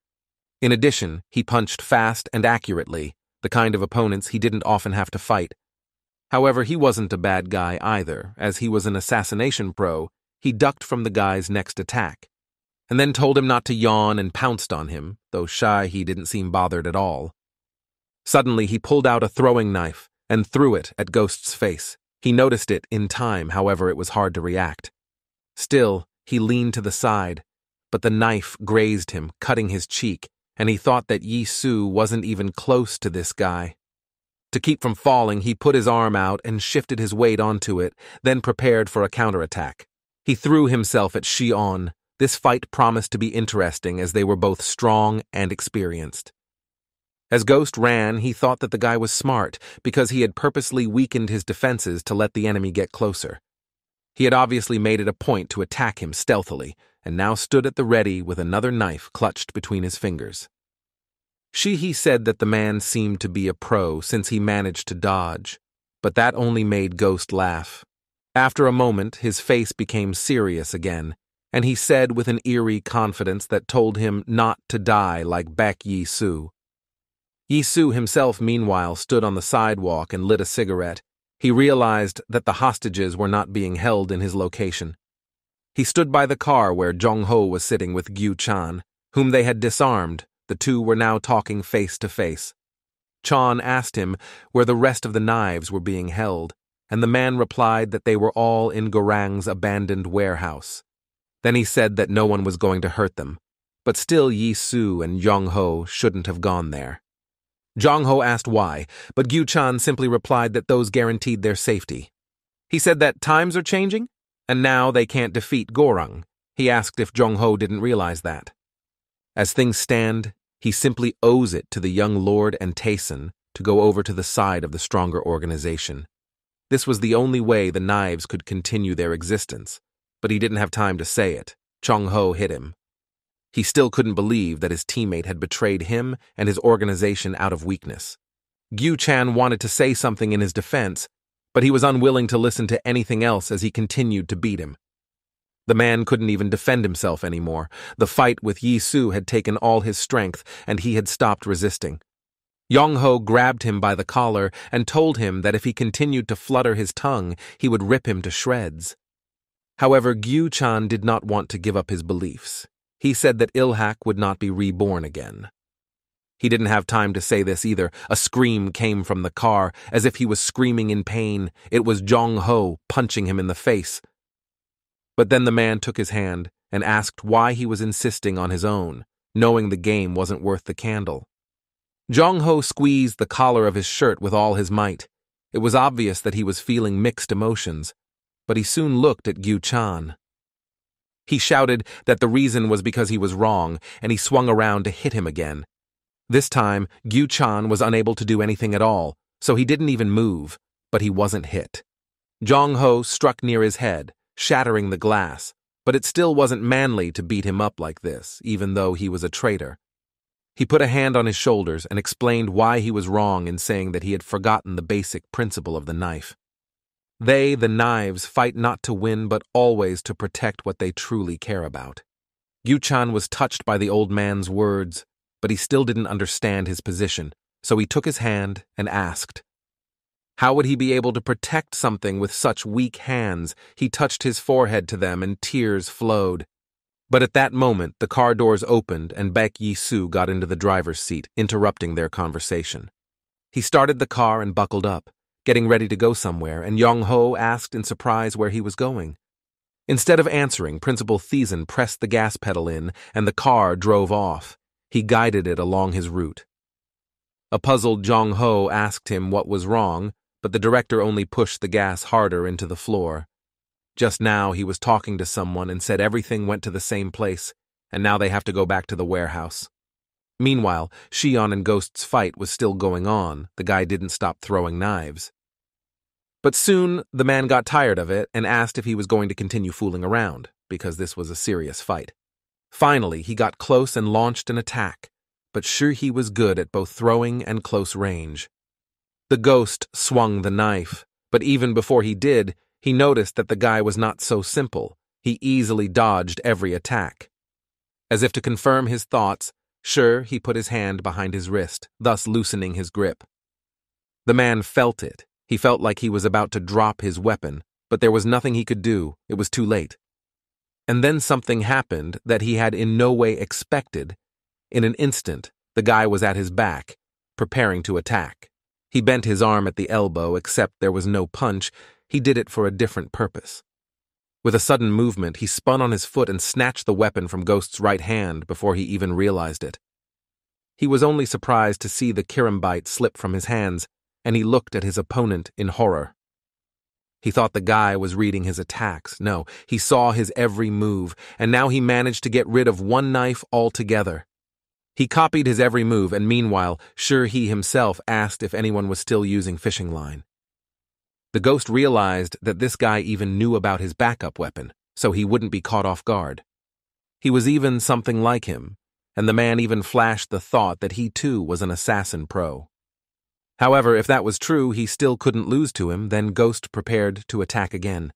In addition, he punched fast and accurately, the kind of opponents he didn't often have to fight. However, he wasn't a bad guy either. As he was an assassination pro, he ducked from the guy's next attack, and then told him not to yawn and pounced on him, though shy he didn't seem bothered at all. Suddenly, he pulled out a throwing knife and threw it at Ghost's face. He noticed it in time, however, it was hard to react. Still, he leaned to the side, but the knife grazed him, cutting his cheek, and he thought that Yi Su wasn't even close to this guy. To keep from falling, he put his arm out and shifted his weight onto it, then prepared for a counterattack. He threw himself at Xion. This fight promised to be interesting as they were both strong and experienced. As Ghost ran, he thought that the guy was smart because he had purposely weakened his defenses to let the enemy get closer. He had obviously made it a point to attack him stealthily, and now stood at the ready with another knife clutched between his fingers. He said that the man seemed to be a pro since he managed to dodge, but that only made Ghost laugh. After a moment, his face became serious again, and he said with an eerie confidence that told him not to die like Baek Yi Su. Yi Su himself, meanwhile, stood on the sidewalk and lit a cigarette. He realized that the hostages were not being held in his location. He stood by the car where Jong-ho was sitting with Gyu Chan, whom they had disarmed. The two were now talking face to face. Chan asked him where the rest of the knives were being held, and the man replied that they were all in Gorang's abandoned warehouse. Then he said that no one was going to hurt them, but still Yi Su and Jong-ho shouldn't have gone there. Jong-ho asked why, but Gyu Chan simply replied that those guaranteed their safety. He said that times are changing, and now they can't defeat Gorang. He asked if Jong-ho didn't realize that. As things stand, he simply owes it to the young lord and Taeson to go over to the side of the stronger organization. This was the only way the knives could continue their existence, but he didn't have time to say it. Jong-ho hit him. He still couldn't believe that his teammate had betrayed him and his organization out of weakness. Gyu Chan wanted to say something in his defense, but he was unwilling to listen to anything else as he continued to beat him. The man couldn't even defend himself anymore. The fight with Yi Su had taken all his strength, and he had stopped resisting. Jong-ho grabbed him by the collar and told him that if he continued to flutter his tongue, he would rip him to shreds. However, Gyu Chan did not want to give up his beliefs. He said that Ilhak would not be reborn again. He didn't have time to say this either. A scream came from the car, as if he was screaming in pain. It was Jong-ho punching him in the face. But then the man took his hand and asked why he was insisting on his own, knowing the game wasn't worth the candle. Jong-ho squeezed the collar of his shirt with all his might. It was obvious that he was feeling mixed emotions, but he soon looked at Gyu Chan. He shouted that the reason was because he was wrong, and he swung around to hit him again. This time, Gyu Chan was unable to do anything at all, so he didn't even move, but he wasn't hit. Jong-ho struck near his head, shattering the glass, but it still wasn't manly to beat him up like this, even though he was a traitor. He put a hand on his shoulders and explained why he was wrong in saying that he had forgotten the basic principle of the knife. They, the knives, fight not to win but always to protect what they truly care about. Gyu Chan was touched by the old man's words, but he still didn't understand his position, so he took his hand and asked. How would he be able to protect something with such weak hands? He touched his forehead to them and tears flowed. But at that moment, the car doors opened and Baek Yi Su got into the driver's seat, interrupting their conversation. He started the car and buckled up, getting ready to go somewhere, and Jong-ho asked in surprise where he was going. Instead of answering, Principal Thiessen pressed the gas pedal in, and the car drove off. He guided it along his route. A puzzled Jong-ho asked him what was wrong, but the director only pushed the gas harder into the floor. Just now he was talking to someone and said everything went to the same place, and now they have to go back to the warehouse. Meanwhile, Xion and Ghost's fight was still going on. The guy didn't stop throwing knives. But soon, the man got tired of it and asked if he was going to continue fooling around, because this was a serious fight. Finally, he got close and launched an attack, but sure he was good at both throwing and close range. The ghost swung the knife, but even before he did, he noticed that the guy was not so simple. He easily dodged every attack. As if to confirm his thoughts, he put his hand behind his wrist, thus loosening his grip. The man felt it. He felt like he was about to drop his weapon, but there was nothing he could do. It was too late. And then something happened that he had in no way expected. In an instant, the guy was at his back, preparing to attack. He bent his arm at the elbow, except there was no punch. He did it for a different purpose. With a sudden movement, he spun on his foot and snatched the weapon from Ghost's right hand before he even realized it. He was only surprised to see the kirambite slip from his hands, and he looked at his opponent in horror. He thought the guy was reading his attacks. No, he saw his every move, and now he managed to get rid of one knife altogether. He copied his every move, and meanwhile, he himself asked if anyone was still using fishing line. The ghost realized that this guy even knew about his backup weapon, so he wouldn't be caught off guard. He was even something like him, and the man even flashed the thought that he too was an assassin pro. However, if that was true, he still couldn't lose to him. Then Ghost prepared to attack again.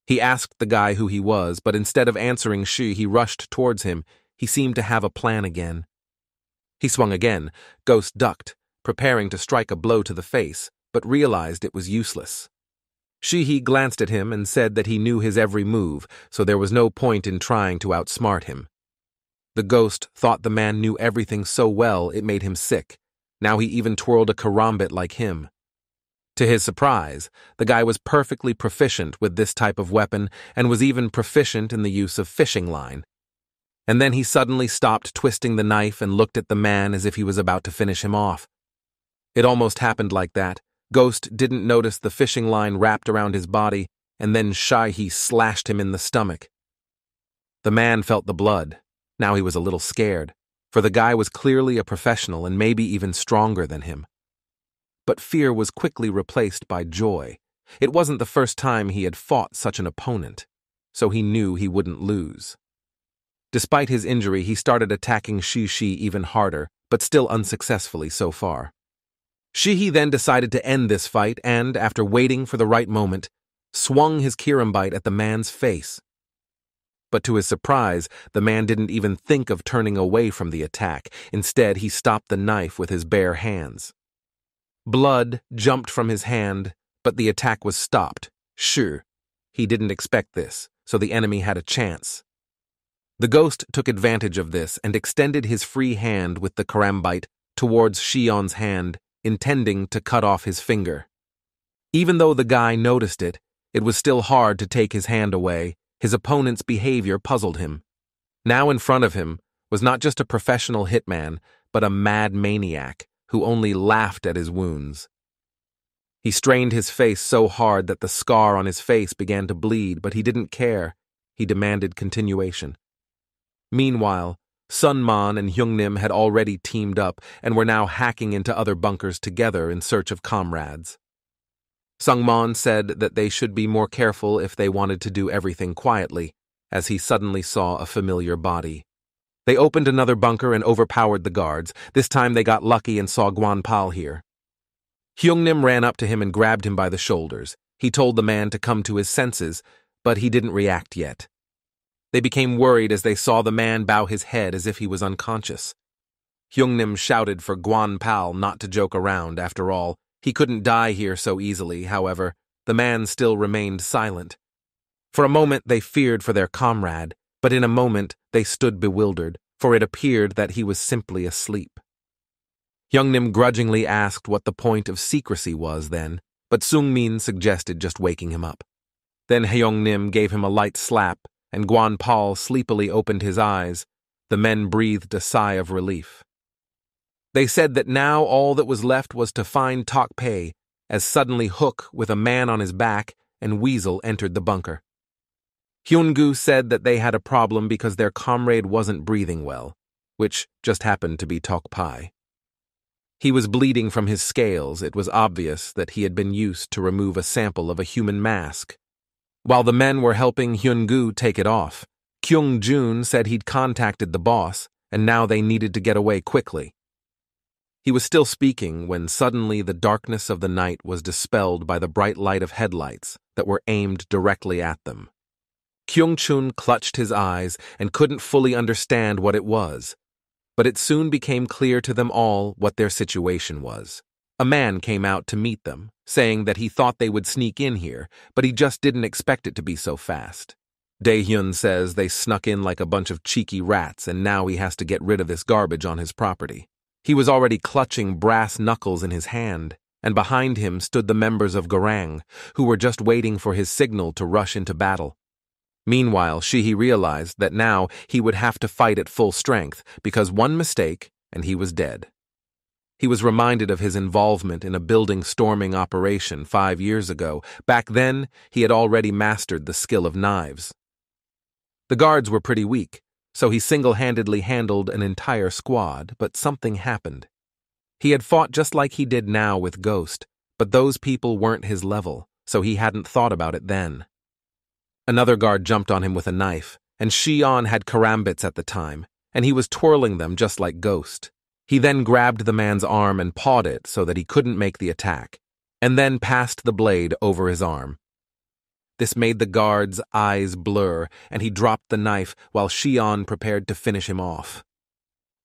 He asked the guy who he was, but instead of answering he rushed towards him. He seemed to have a plan again. He swung again. Ghost ducked, preparing to strike a blow to the face, but realized it was useless. He glanced at him and said that he knew his every move, so there was no point in trying to outsmart him. The ghost thought the man knew everything so well it made him sick. Now he even twirled a karambit like him. To his surprise, the guy was perfectly proficient with this type of weapon and was even proficient in the use of fishing line. And then he suddenly stopped twisting the knife and looked at the man as if he was about to finish him off. It almost happened like that. Ghost didn't notice the fishing line wrapped around his body, and then he slashed him in the stomach. The man felt the blood. Now he was a little scared, for the guy was clearly a professional and maybe even stronger than him. But fear was quickly replaced by joy. It wasn't the first time he had fought such an opponent, so he knew he wouldn't lose. Despite his injury, he started attacking Shi even harder, but still unsuccessfully so far. Shi then decided to end this fight and, after waiting for the right moment, swung his kirambite at the man's face. But to his surprise, the man didn't even think of turning away from the attack. Instead, he stopped the knife with his bare hands. Blood jumped from his hand, but the attack was stopped. He didn't expect this, so the enemy had a chance. The ghost took advantage of this and extended his free hand with the karambite towards Shion's hand, intending to cut off his finger. Even though the guy noticed it, it was still hard to take his hand away. His opponent's behavior puzzled him. Now in front of him was not just a professional hitman, but a mad maniac who only laughed at his wounds. He strained his face so hard that the scar on his face began to bleed, but he didn't care. He demanded continuation. Meanwhile, Sunman and Hyungnim had already teamed up and were now hacking into other bunkers together in search of comrades. Sungman said that they should be more careful if they wanted to do everything quietly, as he suddenly saw a familiar body. They opened another bunker and overpowered the guards. This time they got lucky and saw Gwanpal here. Hyungnim ran up to him and grabbed him by the shoulders. He told the man to come to his senses, but he didn't react yet. They became worried as they saw the man bow his head as if he was unconscious. Hyungnim shouted for Gwanpal not to joke around. After all, he couldn't die here so easily. However, the man still remained silent. For a moment they feared for their comrade, but in a moment they stood bewildered, for it appeared that he was simply asleep. Hyungnim grudgingly asked what the point of secrecy was then, but Sungmin suggested just waking him up. Then Hyungnim gave him a light slap, and Gwanpal sleepily opened his eyes. The men breathed a sigh of relief. They said that now all that was left was to find Tokpei, as suddenly Hook, with a man on his back, and Weasel entered the bunker. Hyungu said that they had a problem because their comrade wasn't breathing well, which just happened to be Tokpai. He was bleeding from his scales. It was obvious that he had been used to remove a sample of a human mask. While the men were helping Hyungu take it off, Kyung-jun said he'd contacted the boss, and now they needed to get away quickly. He was still speaking when suddenly the darkness of the night was dispelled by the bright light of headlights that were aimed directly at them. Kyung-chun clutched his eyes and couldn't fully understand what it was, but it soon became clear to them all what their situation was. A man came out to meet them, saying that he thought they would sneak in here, but he just didn't expect it to be so fast. Dae-hyun says they snuck in like a bunch of cheeky rats and now he has to get rid of this garbage on his property. He was already clutching brass knuckles in his hand, and behind him stood the members of Garang, who were just waiting for his signal to rush into battle. Meanwhile, Shihi realized that now he would have to fight at full strength, because one mistake and he was dead. He was reminded of his involvement in a building storming operation 5 years ago. Back then, he had already mastered the skill of knives. The guards were pretty weak, so he single-handedly handled an entire squad, but something happened. He had fought just like he did now with Ghost, but those people weren't his level, so he hadn't thought about it then. Another guard jumped on him with a knife, and Shion had karambits at the time, and he was twirling them just like Ghost. He then grabbed the man's arm and pawed it so that he couldn't make the attack, and then passed the blade over his arm. This made the guard's eyes blur, and he dropped the knife while Shion prepared to finish him off.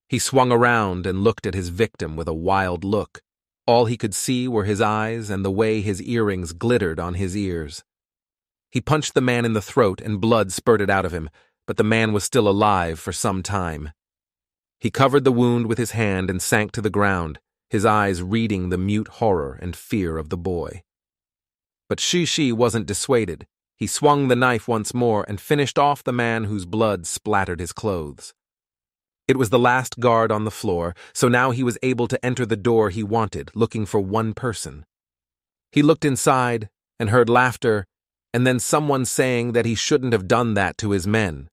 He swung around and looked at his victim with a wild look. All he could see were his eyes and the way his earrings glittered on his ears. He punched the man in the throat and blood spurted out of him, but the man was still alive for some time. He covered the wound with his hand and sank to the ground, his eyes reading the mute horror and fear of the boy. But Shi wasn't dissuaded. He swung the knife once more and finished off the man whose blood splattered his clothes. It was the last guard on the floor, so now he was able to enter the door he wanted, looking for one person. He looked inside and heard laughter, and then someone saying that he shouldn't have done that to his men.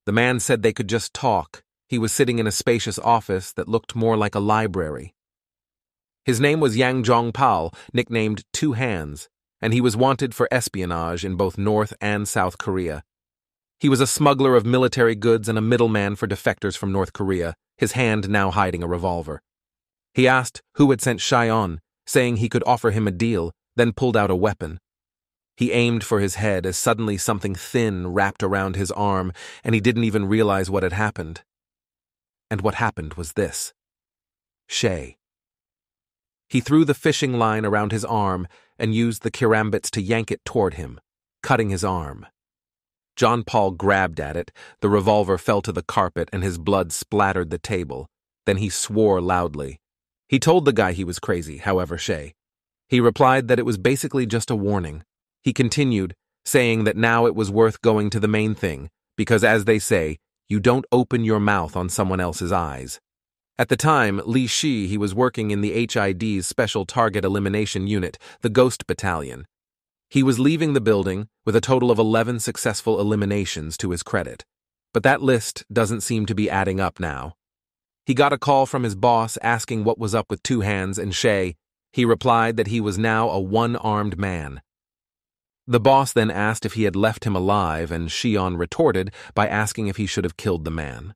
The man said they could just talk. He was sitting in a spacious office that looked more like a library. His name was Yang Jong-pal, nicknamed Two Hands, and he was wanted for espionage in both North and South Korea. He was a smuggler of military goods and a middleman for defectors from North Korea, his hand now hiding a revolver. He asked who had sent Shion, saying he could offer him a deal, then pulled out a weapon. He aimed for his head as suddenly something thin wrapped around his arm, and he didn't even realize what had happened. And what happened was this. Shay. He threw the fishing line around his arm and used the karambits to yank it toward him, cutting his arm. John Paul grabbed at it, the revolver fell to the carpet and his blood splattered the table. Then he swore loudly. He told the guy he was crazy, however, Shay. He replied that it was basically just a warning. He continued, saying that now it was worth going to the main thing, because as they say, you don't open your mouth on someone else's eyes. At the time, Li Shi, he was working in the HID's Special Target Elimination Unit, the Ghost Battalion. He was leaving the building with a total of 11 successful eliminations to his credit. But that list doesn't seem to be adding up now. He got a call from his boss asking what was up with Two Hands and Shay. He replied that he was now a one-armed man. The boss then asked if he had left him alive, and Shion retorted by asking if he should have killed the man.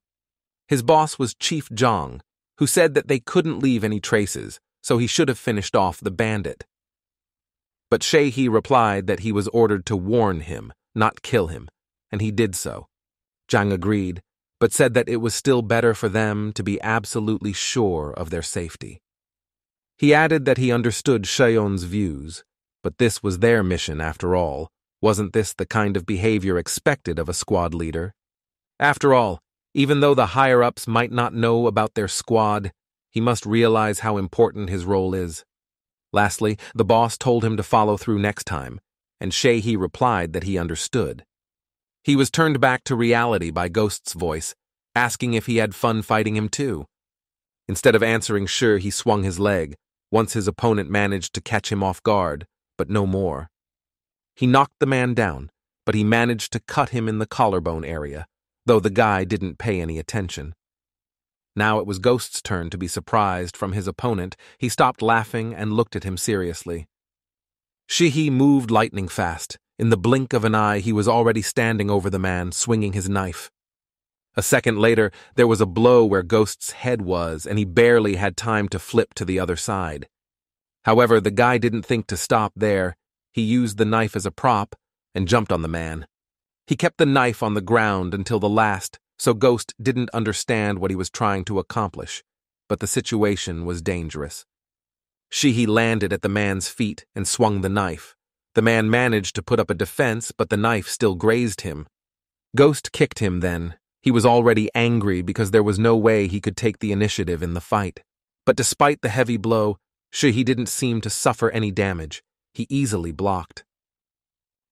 His boss was Chief Jong, who said that they couldn't leave any traces, so he should have finished off the bandit. But Shay-hee replied that he was ordered to warn him, not kill him, and he did so. Jang agreed, but said that it was still better for them to be absolutely sure of their safety. He added that he understood Cheon's views, but this was their mission after all. Wasn't this the kind of behavior expected of a squad leader? After all, even though the higher-ups might not know about their squad, he must realize how important his role is. Lastly, the boss told him to follow through next time, and Shay-hee replied that he understood. He was turned back to reality by Ghost's voice, asking if he had fun fighting him too. Instead of answering sure, he swung his leg, once his opponent managed to catch him off guard, but no more. He knocked the man down, but he managed to cut him in the collarbone area, though the guy didn't pay any attention. Now it was Ghost's turn to be surprised from his opponent. He stopped laughing and looked at him seriously. Shihi moved lightning fast, In the blink of an eye, he was already standing over the man, swinging his knife. A second later, there was a blow where Ghost's head was, and he barely had time to flip to the other side. However, the guy didn't think to stop there. He used the knife as a prop and jumped on the man. He kept the knife on the ground until the last, so Ghost didn't understand what he was trying to accomplish, but the situation was dangerous. Shihi landed at the man's feet and swung the knife. The man managed to put up a defense, but the knife still grazed him. Ghost kicked him then. He was already angry because there was no way he could take the initiative in the fight. But despite the heavy blow, Shihi didn't seem to suffer any damage. He easily blocked.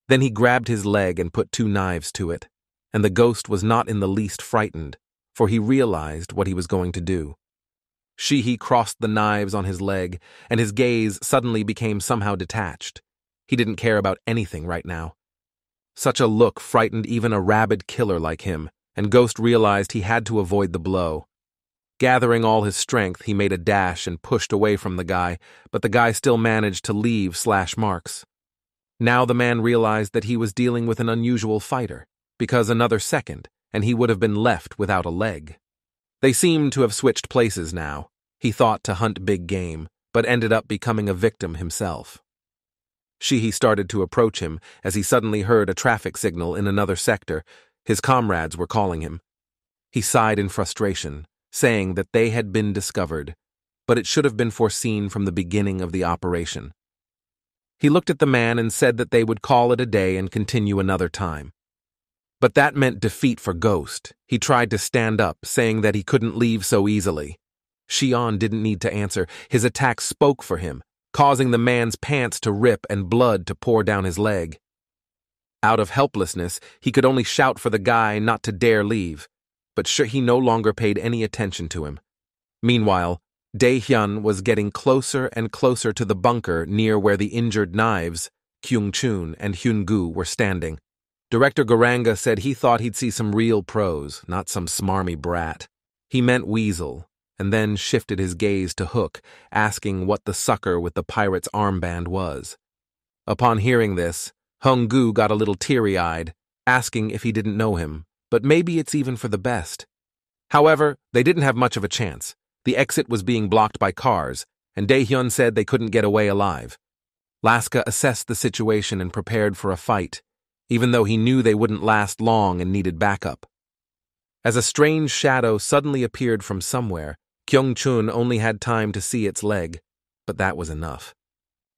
Then he grabbed his leg and put 2 knives to it, and the Ghost was not in the least frightened, for he realized what he was going to do. Shihi crossed the knives on his leg, and his gaze suddenly became somehow detached. He didn't care about anything right now. Such a look frightened even a rabid killer like him, and Ghost realized he had to avoid the blow. Gathering all his strength, he made a dash and pushed away from the guy, but the guy still managed to leave slash marks. Now the man realized that he was dealing with an unusual fighter, because another second, and he would have been left without a leg. They seemed to have switched places now. He thought to hunt big game, but ended up becoming a victim himself. Shihi started to approach him as he suddenly heard a traffic signal in another sector. His comrades were calling him. He sighed in frustration, saying that they had been discovered, but it should have been foreseen from the beginning of the operation. He looked at the man and said that they would call it a day and continue another time. But that meant defeat for Ghost. He tried to stand up, saying that he couldn't leave so easily. Xian didn't need to answer. His attack spoke for him, causing the man's pants to rip and blood to pour down his leg. Out of helplessness, he could only shout for the guy not to dare leave, but Shihi no longer paid any attention to him. Meanwhile, Dae-hyun was getting closer and closer to the bunker near where the injured knives, Kyung-chun and Hyun-gu, were standing. Director Garanga said he thought he'd see some real pros, not some smarmy brat. He meant Weasel, and then shifted his gaze to Hook, asking what the sucker with the pirate's armband was. Upon hearing this, Hung-gu got a little teary-eyed, asking if he didn't know him, but maybe it's even for the best. However, they didn't have much of a chance. The exit was being blocked by cars, and Dae-hyun said they couldn't get away alive. Laska assessed the situation and prepared for a fight, even though he knew they wouldn't last long and needed backup. As a strange shadow suddenly appeared from somewhere, Kyung-chun only had time to see its leg, but that was enough.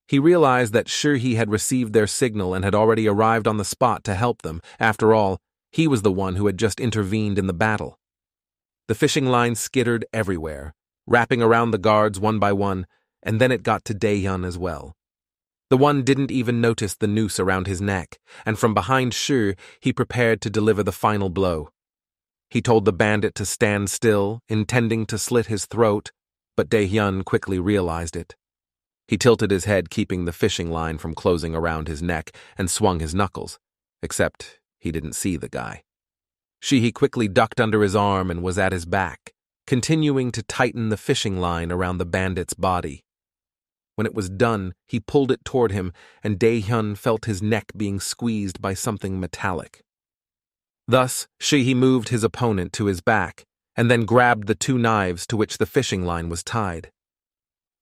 He realized that Shihi had received their signal and had already arrived on the spot to help them. After all, he was the one who had just intervened in the battle. The fishing line skittered everywhere, wrapping around the guards one by one, and then it got to Dae-hyun as well. The one didn't even notice the noose around his neck, and from behind Shi, he prepared to deliver the final blow. He told the bandit to stand still, intending to slit his throat, but Dae-hyun quickly realized it. He tilted his head, keeping the fishing line from closing around his neck, and swung his knuckles, except he didn't see the guy. Shihi quickly ducked under his arm and was at his back, continuing to tighten the fishing line around the bandit's body. When it was done, he pulled it toward him, and Dae-hyun felt his neck being squeezed by something metallic. Thus, Shihi moved his opponent to his back, and then grabbed the 2 knives to which the fishing line was tied.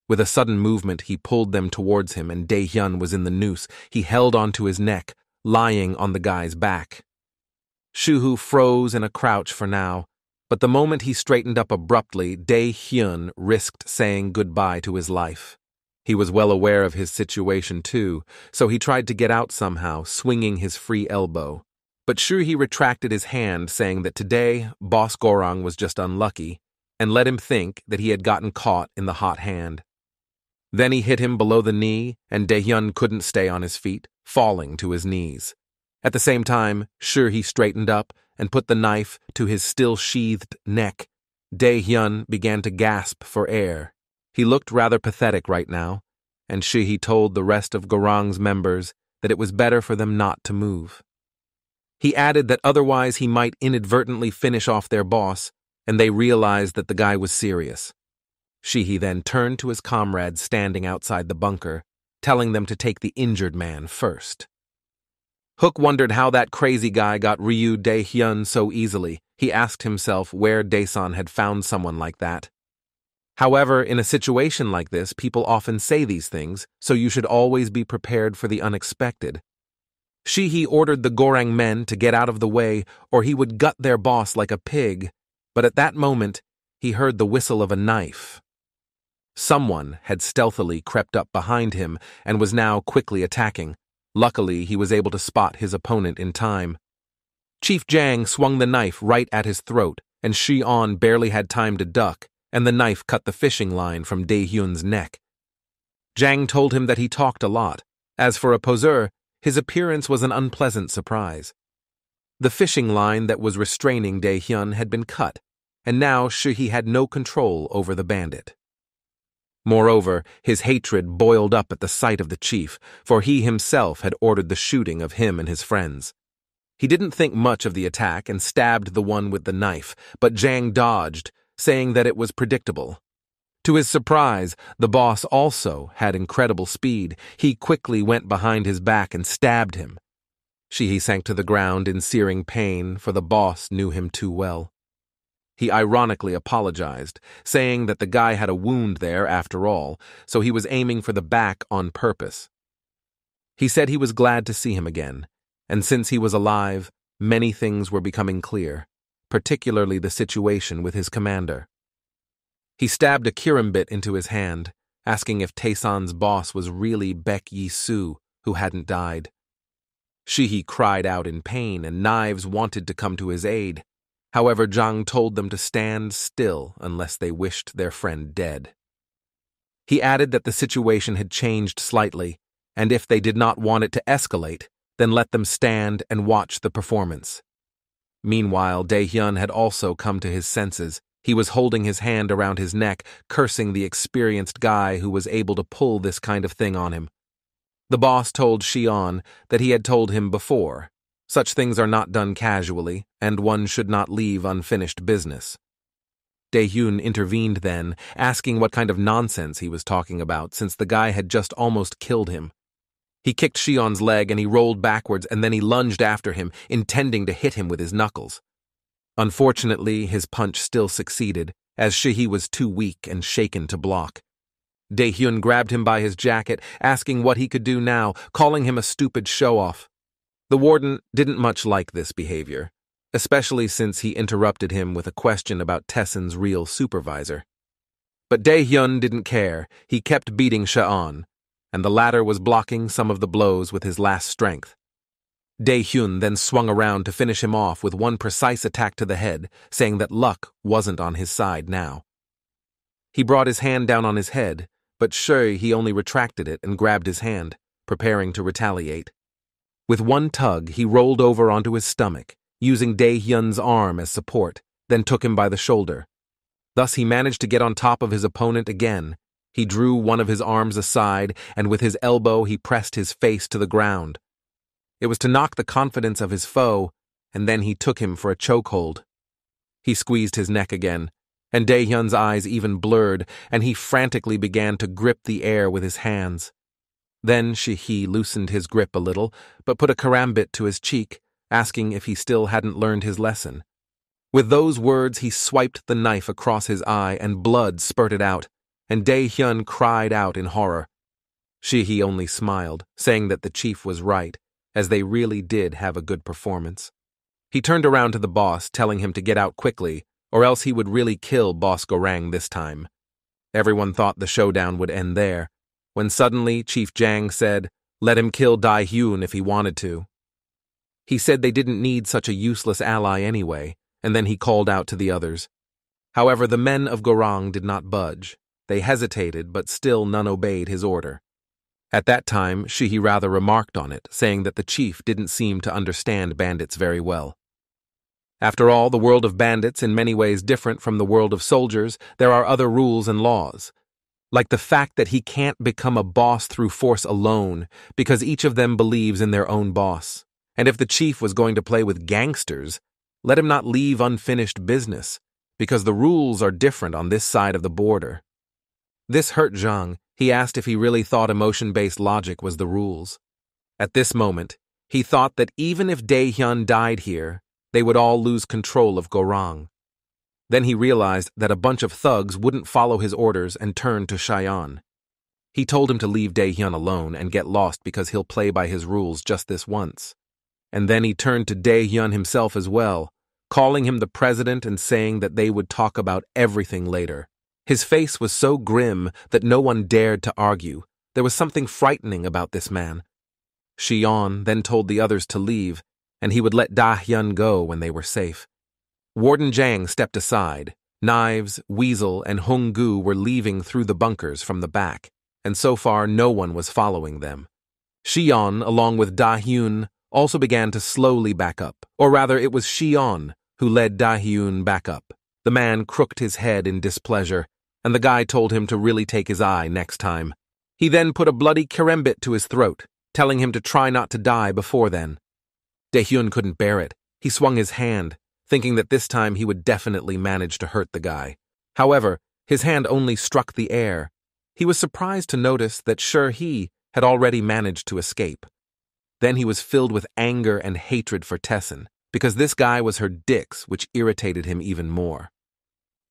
With a sudden movement, he pulled them towards him, and Dae-hyun was in the noose. He held onto his neck, lying on the guy's back. Shuhu froze in a crouch for now, but the moment he straightened up abruptly, Dae-hyun risked saying goodbye to his life. He was well aware of his situation too, so he tried to get out somehow, swinging his free elbow. But Shihi retracted his hand, saying that today, Boss Gorong was just unlucky, and let him think that he had gotten caught in the hot hand. Then he hit him below the knee, and Dae-hyun couldn't stay on his feet, falling to his knees. At the same time, Shihi straightened up and put the knife to his still-sheathed neck. Dae-hyun began to gasp for air. He looked rather pathetic right now, and Shihi told the rest of Gorong's members that it was better for them not to move. He added that otherwise he might inadvertently finish off their boss, and they realized that the guy was serious. Shihi then turned to his comrades standing outside the bunker, telling them to take the injured man first. Hook wondered how that crazy guy got Ryu Dae-hyun so easily. He asked himself where Daesan had found someone like that. However, in a situation like this, people often say these things, so you should always be prepared for the unexpected. Shihi ordered the Gorang men to get out of the way, or he would gut their boss like a pig, but at that moment, he heard the whistle of a knife. Someone had stealthily crept up behind him and was now quickly attacking. Luckily, he was able to spot his opponent in time. Chief Jang swung the knife right at his throat, and Shi-on barely had time to duck, and the knife cut the fishing line from Dae-hyun's neck. Jang told him that he talked a lot. As for a poseur, his appearance was an unpleasant surprise. The fishing line that was restraining Dae-hyun had been cut, and now Shihi had no control over the bandit. Moreover, his hatred boiled up at the sight of the chief, for he himself had ordered the shooting of him and his friends. He didn't think much of the attack and stabbed the one with the knife, but Jang dodged, saying that it was predictable. To his surprise, the boss also had incredible speed. He quickly went behind his back and stabbed him. Shihi sank to the ground in searing pain, for the boss knew him too well. He ironically apologized, saying that the guy had a wound there after all, so he was aiming for the back on purpose. He said he was glad to see him again, and since he was alive, many things were becoming clear, particularly the situation with his commander. He stabbed a kirambit into his hand, asking if Taesan's boss was really Baek Yi-soo, who hadn't died. Shihi cried out in pain, and knives wanted to come to his aid. However, Jang told them to stand still unless they wished their friend dead. He added that the situation had changed slightly, and if they did not want it to escalate, then let them stand and watch the performance. Meanwhile, Dae-hyun had also come to his senses. He was holding his hand around his neck, cursing the experienced guy who was able to pull this kind of thing on him. The boss told Shi-on that he had told him before. Such things are not done casually, and one should not leave unfinished business. Dae-hyun intervened then, asking what kind of nonsense he was talking about, since the guy had just almost killed him. He kicked Shi-on's leg and he rolled backwards, and then he lunged after him, intending to hit him with his knuckles. Unfortunately, his punch still succeeded, as Shihi was too weak and shaken to block. Dae-hyun grabbed him by his jacket, asking what he could do now, calling him a stupid show-off. The warden didn't much like this behavior, especially since he interrupted him with a question about Tessen's real supervisor. But Dae-hyun didn't care. He kept beating Shi-on, and the latter was blocking some of the blows with his last strength. Dae-hyun then swung around to finish him off with one precise attack to the head, saying that luck wasn't on his side now. He brought his hand down on his head, but he only retracted it and grabbed his hand, preparing to retaliate. With one tug, he rolled over onto his stomach, using Dae-hyun's arm as support, then took him by the shoulder. Thus he managed to get on top of his opponent again. He drew one of his arms aside, and with his elbow he pressed his face to the ground. It was to knock the confidence of his foe, and then he took him for a chokehold. He squeezed his neck again, and Dae-hyun's eyes even blurred, and he frantically began to grip the air with his hands. Then Shihi loosened his grip a little, but put a karambit to his cheek, asking if he still hadn't learned his lesson. With those words, he swiped the knife across his eye, and blood spurted out, and Dae-hyun cried out in horror. Shihi only smiled, saying that the chief was right, as they really did have a good performance. He turned around to the boss, telling him to get out quickly, or else he would really kill Boss Gorang this time. Everyone thought the showdown would end there, when suddenly Chief Jang said, let him kill Dae-hyun if he wanted to. He said they didn't need such a useless ally anyway, and then he called out to the others. However, the men of Gorang did not budge. They hesitated, but still none obeyed his order. At that time, Shihi rather remarked on it, saying that the chief didn't seem to understand bandits very well. After all, the world of bandits in many ways different from the world of soldiers, there are other rules and laws. Like the fact that he can't become a boss through force alone, because each of them believes in their own boss. And if the chief was going to play with gangsters, let him not leave unfinished business, because the rules are different on this side of the border. This hurt Zhang. He asked if he really thought emotion-based logic was the rules. At this moment, He thought that even if Daehyun died here, they would all lose control of Gorang. Then he realized that a bunch of thugs wouldn't follow his orders and turned to Cheyenne. He told him to leave Daehyun alone and get lost because he'll play by his rules just this once. And then he turned to Daehyun himself as well, calling him the president and saying that they would talk about everything later. His face was so grim that no one dared to argue. There was something frightening about this man. Shion then told the others to leave, and he would let Daehyun go when they were safe. Warden Jang stepped aside. Knives, Weasel, and Hong-gu were leaving through the bunkers from the back, and so far no one was following them. Shion, along with Da-hyun, also began to slowly back up, or rather it was Shion who led Da-hyun back up. The man crooked his head in displeasure, and the guy told him to really take his eye next time. He then put a bloody karembit to his throat, telling him to try not to die before then. Daehyun couldn't bear it. He swung his hand, thinking that this time he would definitely manage to hurt the guy. However, his hand only struck the air. He was surprised to notice that he had already managed to escape. Then he was filled with anger and hatred for Tessin, because this guy was her dicks, which irritated him even more.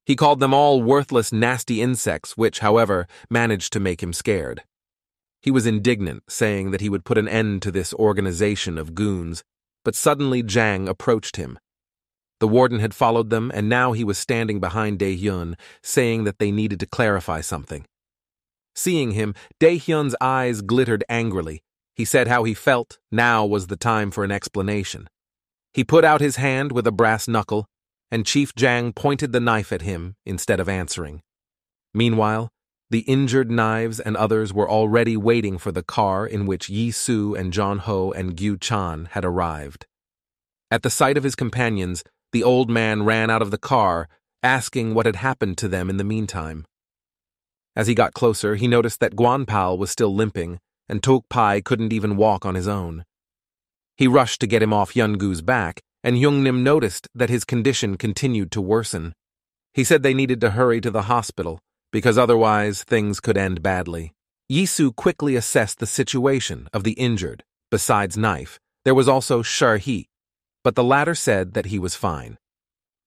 He called them all worthless, nasty insects, which, however, managed to make him scared. He was indignant, saying that he would put an end to this organization of goons, but suddenly Jang approached him. The warden had followed them, and now he was standing behind Daehyun, saying that they needed to clarify something. Seeing him, Daehyun's eyes glittered angrily. He said how he felt. Now was the time for an explanation. He put out his hand with a brass knuckle, and Chief Jang pointed the knife at him instead of answering. Meanwhile, the injured Knives and others were already waiting for the car in which Yi-soo and John-ho and Gyu-chan had arrived. At the sight of his companions, the old man ran out of the car, asking what had happened to them in the meantime. As he got closer, he noticed that Guanpal was still limping, and Tokpai couldn't even walk on his own. He rushed to get him off Yungu's back, and Youngnim noticed that his condition continued to worsen. He said they needed to hurry to the hospital, because otherwise things could end badly. Yi-soo quickly assessed the situation of the injured. Besides Knife, there was also Sher-hee, but the latter said that he was fine.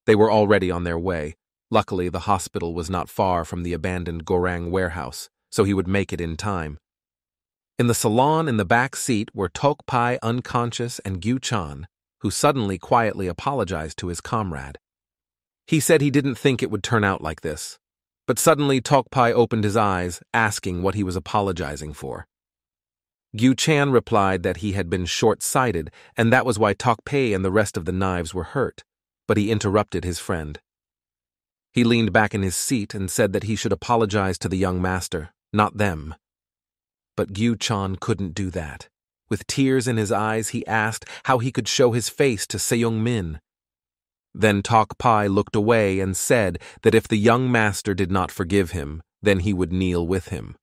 They were already on their way. Luckily, the hospital was not far from the abandoned Gorang warehouse, so he would make it in time. In the salon in the back seat were Tokpai unconscious and Gyu-chan, who suddenly quietly apologized to his comrade. He said he didn't think it would turn out like this, but suddenly Tokpai opened his eyes, asking what he was apologizing for. Gyu-chan replied that he had been short-sighted, and that was why Tokpai and the rest of the Knives were hurt, but he interrupted his friend. He leaned back in his seat and said that he should apologize to the young master, not them. But Gyu-chan couldn't do that. With tears in his eyes, he asked how he could show his face to Seung-min. Then Tokpai looked away and said that if the young master did not forgive him, then he would kneel with him.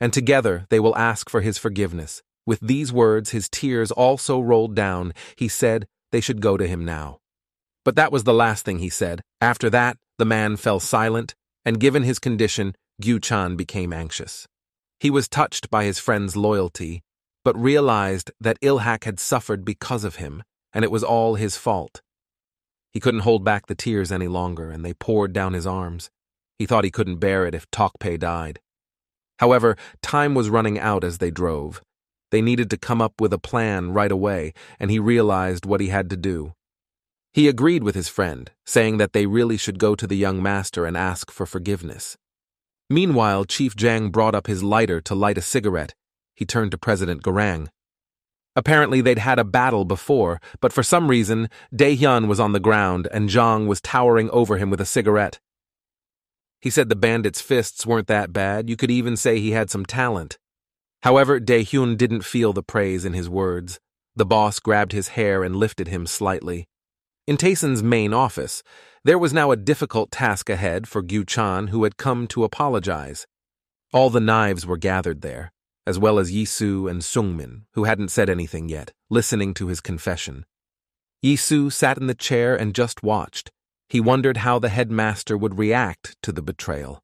And together they will ask for his forgiveness. With these words, his tears also rolled down. He said they should go to him now. But that was the last thing he said. After that, the man fell silent, and given his condition, Gyu-chan became anxious. He was touched by his friend's loyalty, but realized that Ilhak had suffered because of him, and it was all his fault. He couldn't hold back the tears any longer, and they poured down his arms. He thought he couldn't bear it if Tokpai died. However, time was running out as they drove. They needed to come up with a plan right away, and he realized what he had to do. He agreed with his friend, saying that they really should go to the young master and ask for forgiveness. Meanwhile, Chief Jang brought up his lighter to light a cigarette. He turned to President Gorang. Apparently they'd had a battle before, but for some reason, Daehyun was on the ground and Jang was towering over him with a cigarette. He said the bandit's fists weren't that bad. You could even say he had some talent. However, Daehyun didn't feel the praise in his words. The boss grabbed his hair and lifted him slightly. In Taeson's main office, there was now a difficult task ahead for Gyu-chan, who had come to apologize. All the Knives were gathered there, as well as Yi-soo and Seung-min, who hadn't said anything yet, listening to his confession. Yi-soo sat in the chair and just watched. He wondered how the headmaster would react to the betrayal.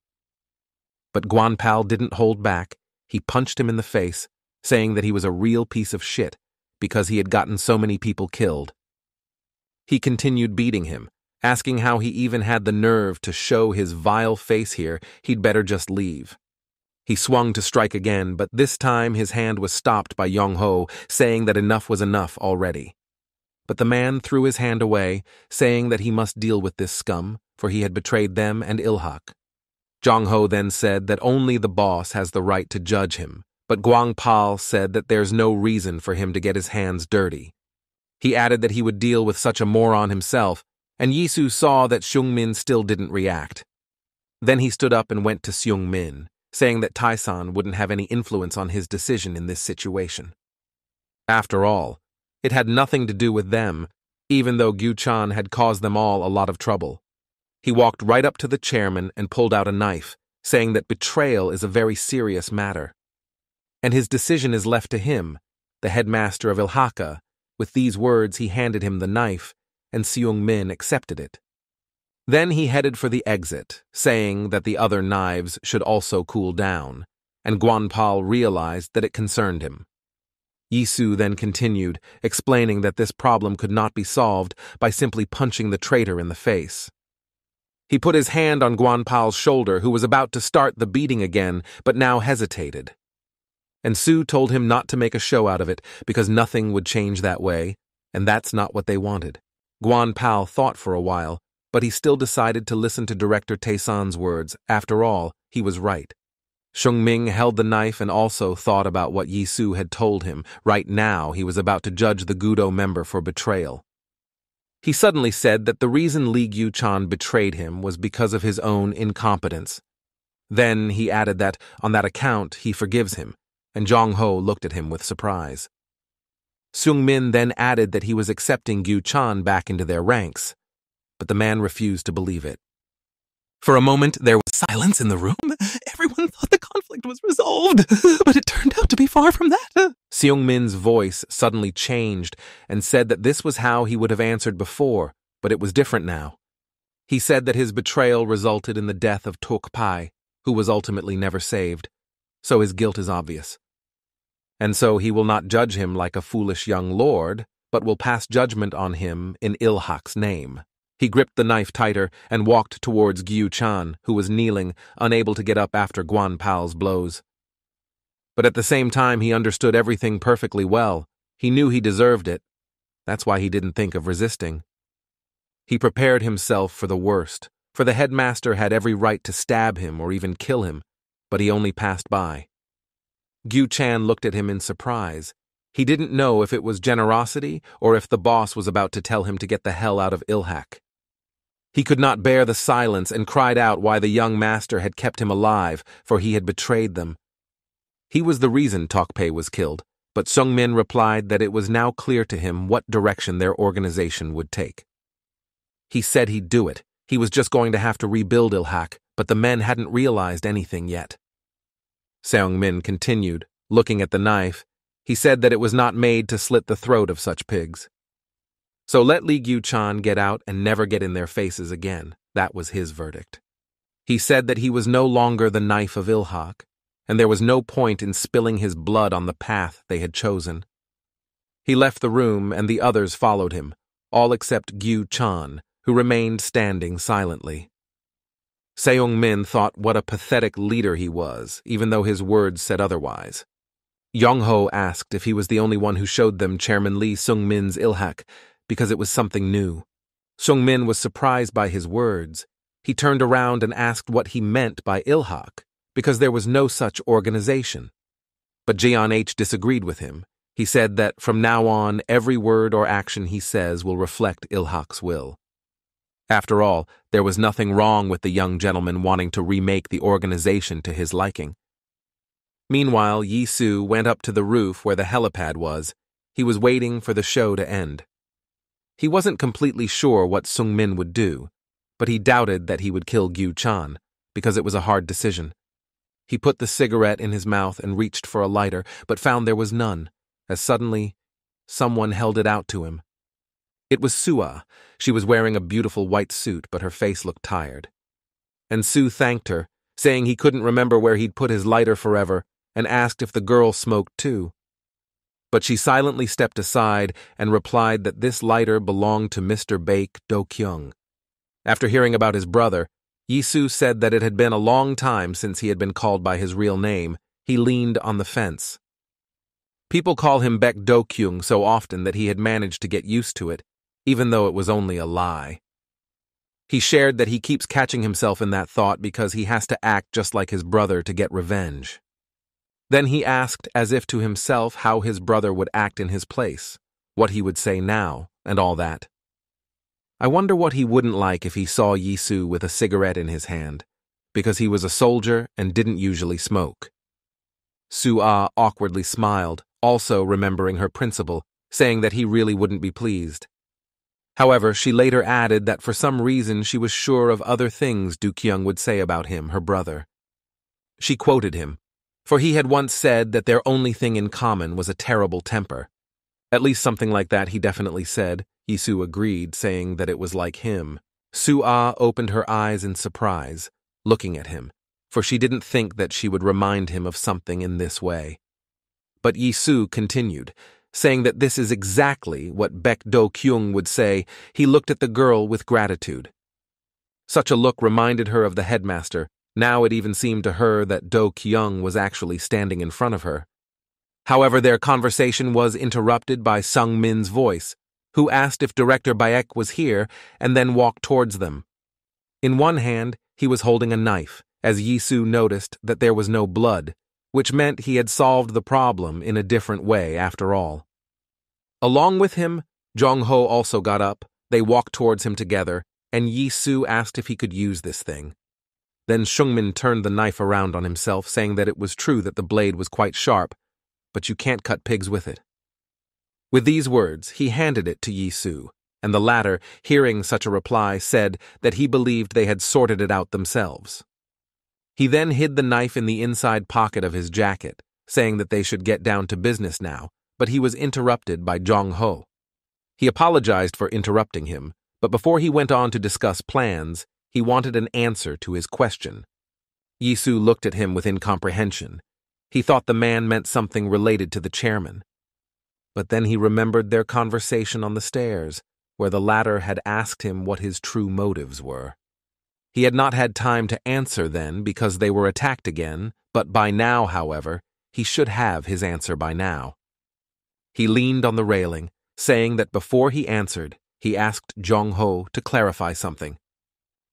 But Guanpal didn't hold back. He punched him in the face, saying that he was a real piece of shit, because he had gotten so many people killed. He continued beating him, asking how he even had the nerve to show his vile face here. He'd better just leave. He swung to strike again, but this time his hand was stopped by Yong-ho, saying that enough was enough already. But the man threw his hand away, saying that he must deal with this scum, for he had betrayed them and Ilhak. Jong-ho then said that only the boss has the right to judge him, but Guang-pal said that there's no reason for him to get his hands dirty. He added that he would deal with such a moron himself, and Yisu saw that Seung-min still didn't react. Then he stood up and went to Seung-min, saying that Tai-san wouldn't have any influence on his decision in this situation. After all, it had nothing to do with them, even though Gyu-chan had caused them all a lot of trouble. He walked right up to the chairman and pulled out a knife, saying that betrayal is a very serious matter. And his decision is left to him, the headmaster of Ilhaka. With these words, he handed him the knife, and Seung-min accepted it. Then he headed for the exit, saying that the other knives should also cool down, and Guan-pal realized that it concerned him. Yisu then continued, explaining that this problem could not be solved by simply punching the traitor in the face. He put his hand on Guan-pal's shoulder, who was about to start the beating again, but now hesitated. And Su told him not to make a show out of it, because nothing would change that way, and that's not what they wanted. Guan-pal thought for a while, but he still decided to listen to Director Tae-san's words. After all, he was right. Seung-min held the knife and also thought about what Yisu had told him. Right now, he was about to judge the Gudo member for betrayal. He suddenly said that the reason Lee Gyu-chan betrayed him was because of his own incompetence. Then he added that, on that account, he forgives him, and Jong-ho looked at him with surprise. Seung-min then added that he was accepting Gyu-chan back into their ranks, but the man refused to believe it. For a moment, there was silence in the room. Everyone thought the conflict was resolved, but it turned out to be far from that. Seung-min's voice suddenly changed and said that this was how he would have answered before, but it was different now. He said that his betrayal resulted in the death of Tok-pai, who was ultimately never saved, so his guilt is obvious. And so he will not judge him like a foolish young lord, but will pass judgment on him in Ilhak's name. He gripped the knife tighter and walked towards Gyu-chan, who was kneeling, unable to get up after Guan-pal's blows. But at the same time, he understood everything perfectly well. He knew he deserved it. That's why he didn't think of resisting. He prepared himself for the worst, for the headmaster had every right to stab him or even kill him, but he only passed by. Gyu-chan looked at him in surprise. He didn't know if it was generosity or if the boss was about to tell him to get the hell out of Ilhak. He could not bear the silence and cried out why the young master had kept him alive, for he had betrayed them. He was the reason Tok-pai was killed, but Seung-min replied that it was now clear to him what direction their organization would take. He said he'd do it. He was just going to have to rebuild Ilhak, but the men hadn't realized anything yet. Seung-min continued, looking at the knife. He said that it was not made to slit the throat of such pigs. So let Lee Gyu-chan get out and never get in their faces again. That was his verdict. He said that he was no longer the knife of Ilhak, and there was no point in spilling his blood on the path they had chosen. He left the room and the others followed him, all except Gyu-chan, who remained standing silently. Seung-min thought what a pathetic leader he was, even though his words said otherwise. Yong-ho asked if he was the only one who showed them Chairman Lee Seung-min's Ilhak, because it was something new. Seung-min was surprised by his words. He turned around and asked what he meant by Ilhak, because there was no such organization. But Jeon-H disagreed with him. He said that from now on, every word or action he says will reflect Ilhak's will. After all, there was nothing wrong with the young gentleman wanting to remake the organization to his liking. Meanwhile, Yisu went up to the roof where the helipad was. He was waiting for the show to end. He wasn't completely sure what Seung-min would do, but he doubted that he would kill Gyu-chan, because it was a hard decision. He put the cigarette in his mouth and reached for a lighter, but found there was none, as suddenly, someone held it out to him. It was Sua. She was wearing a beautiful white suit, but her face looked tired. And Su thanked her, saying he couldn't remember where he'd put his lighter forever, and asked if the girl smoked too. but she silently stepped aside and replied that this lighter belonged to Mr. Baek Do-kyung. After hearing about his brother, Yisu said that it had been a long time since he had been called by his real name. He leaned on the fence. People call him Baek Do-kyung so often that he had managed to get used to it, even though it was only a lie. He shared that he keeps catching himself in that thought because he has to act just like his brother to get revenge. Then he asked, as if to himself, how his brother would act in his place, what he would say now, and all that. I wonder what he wouldn't like if he saw Yisu with a cigarette in his hand, because he was a soldier and didn't usually smoke. Su-ah awkwardly smiled, also remembering her principal, saying that he really wouldn't be pleased. However, she later added that for some reason she was sure of other things Do-kyung would say about him, her brother. She quoted him, for he had once said that their only thing in common was a terrible temper. At least something like that he definitely said. Yisu agreed, saying that it was like him. Su-ah opened her eyes in surprise, looking at him, for she didn't think that she would remind him of something in this way. But Yisu continued, saying that this is exactly what Baek Do-kyung would say. He looked at the girl with gratitude. Such a look reminded her of the headmaster. Now it even seemed to her that Do-kyung was actually standing in front of her. However, their conversation was interrupted by Sung-min's voice, who asked if Director Baek was here and then walked towards them. In one hand, he was holding a knife, as Yisu noticed that there was no blood, which meant he had solved the problem in a different way after all. Along with him, Jong-ho also got up. They walked towards him together, and Yisu asked if he could use this thing. Then Sung-min turned the knife around on himself, saying that it was true that the blade was quite sharp, but you can't cut pigs with it. With these words, he handed it to Yisu, and the latter, hearing such a reply, said that he believed they had sorted it out themselves. He then hid the knife in the inside pocket of his jacket, saying that they should get down to business now, but he was interrupted by Jong-ho. He apologized for interrupting him, but before he went on to discuss plans, he wanted an answer to his question. Yisu looked at him with incomprehension. He thought the man meant something related to the chairman. But then he remembered their conversation on the stairs, where the latter had asked him what his true motives were. He had not had time to answer then because they were attacked again, but by now, however, he should have his answer by now. He leaned on the railing, saying that before he answered, he asked Jong-ho to clarify something.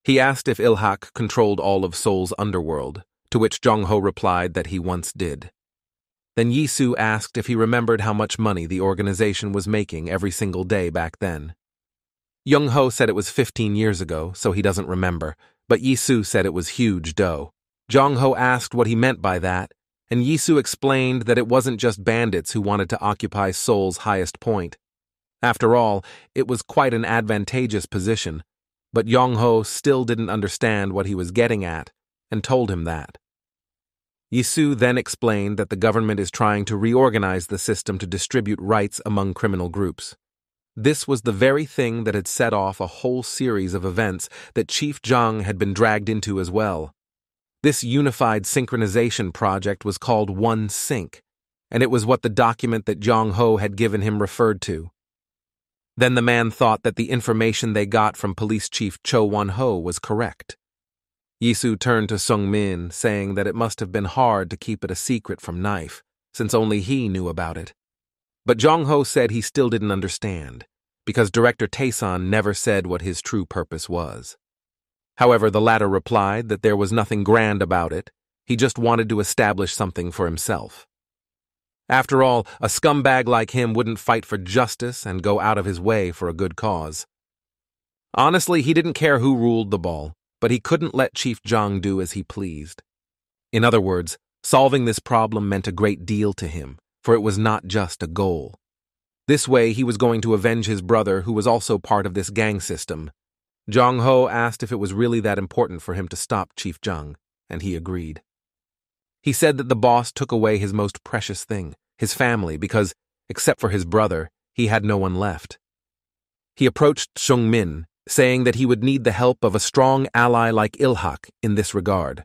He asked if Ilhak controlled all of Seoul's underworld, to which Jong-ho replied that he once did. Then Yisu asked if he remembered how much money the organization was making every single day back then. Jong-ho said it was 15 years ago, so he doesn't remember, but Yisu said it was huge dough. Jong-ho asked what he meant by that, and Yisu explained that it wasn't just bandits who wanted to occupy Seoul's highest point. After all, it was quite an advantageous position, but Jong-ho still didn't understand what he was getting at, and told him that. Yisu then explained that the government is trying to reorganize the system to distribute rights among criminal groups. This was the very thing that had set off a whole series of events that Chief Jang had been dragged into as well. This unified synchronization project was called One Sync, and it was what the document that Jong-ho had given him referred to. Then the man thought that the information they got from Police Chief Cho Won-ho was correct. Yisu turned to Sung-min, saying that it must have been hard to keep it a secret from Knife, since only he knew about it. But Jong-ho said he still didn't understand, because Director Taesan never said what his true purpose was. However, the latter replied that there was nothing grand about it, he just wanted to establish something for himself. After all, a scumbag like him wouldn't fight for justice and go out of his way for a good cause. Honestly, he didn't care who ruled the ball, but he couldn't let Chief Jang do as he pleased. In other words, solving this problem meant a great deal to him, for it was not just a goal. This way, he was going to avenge his brother, who was also part of this gang system. Jong-ho asked if it was really that important for him to stop Chief Jang, and he agreed. He said that the boss took away his most precious thing, his family, because, except for his brother, he had no one left. He approached Sung-min, saying that he would need the help of a strong ally like Ilhak in this regard,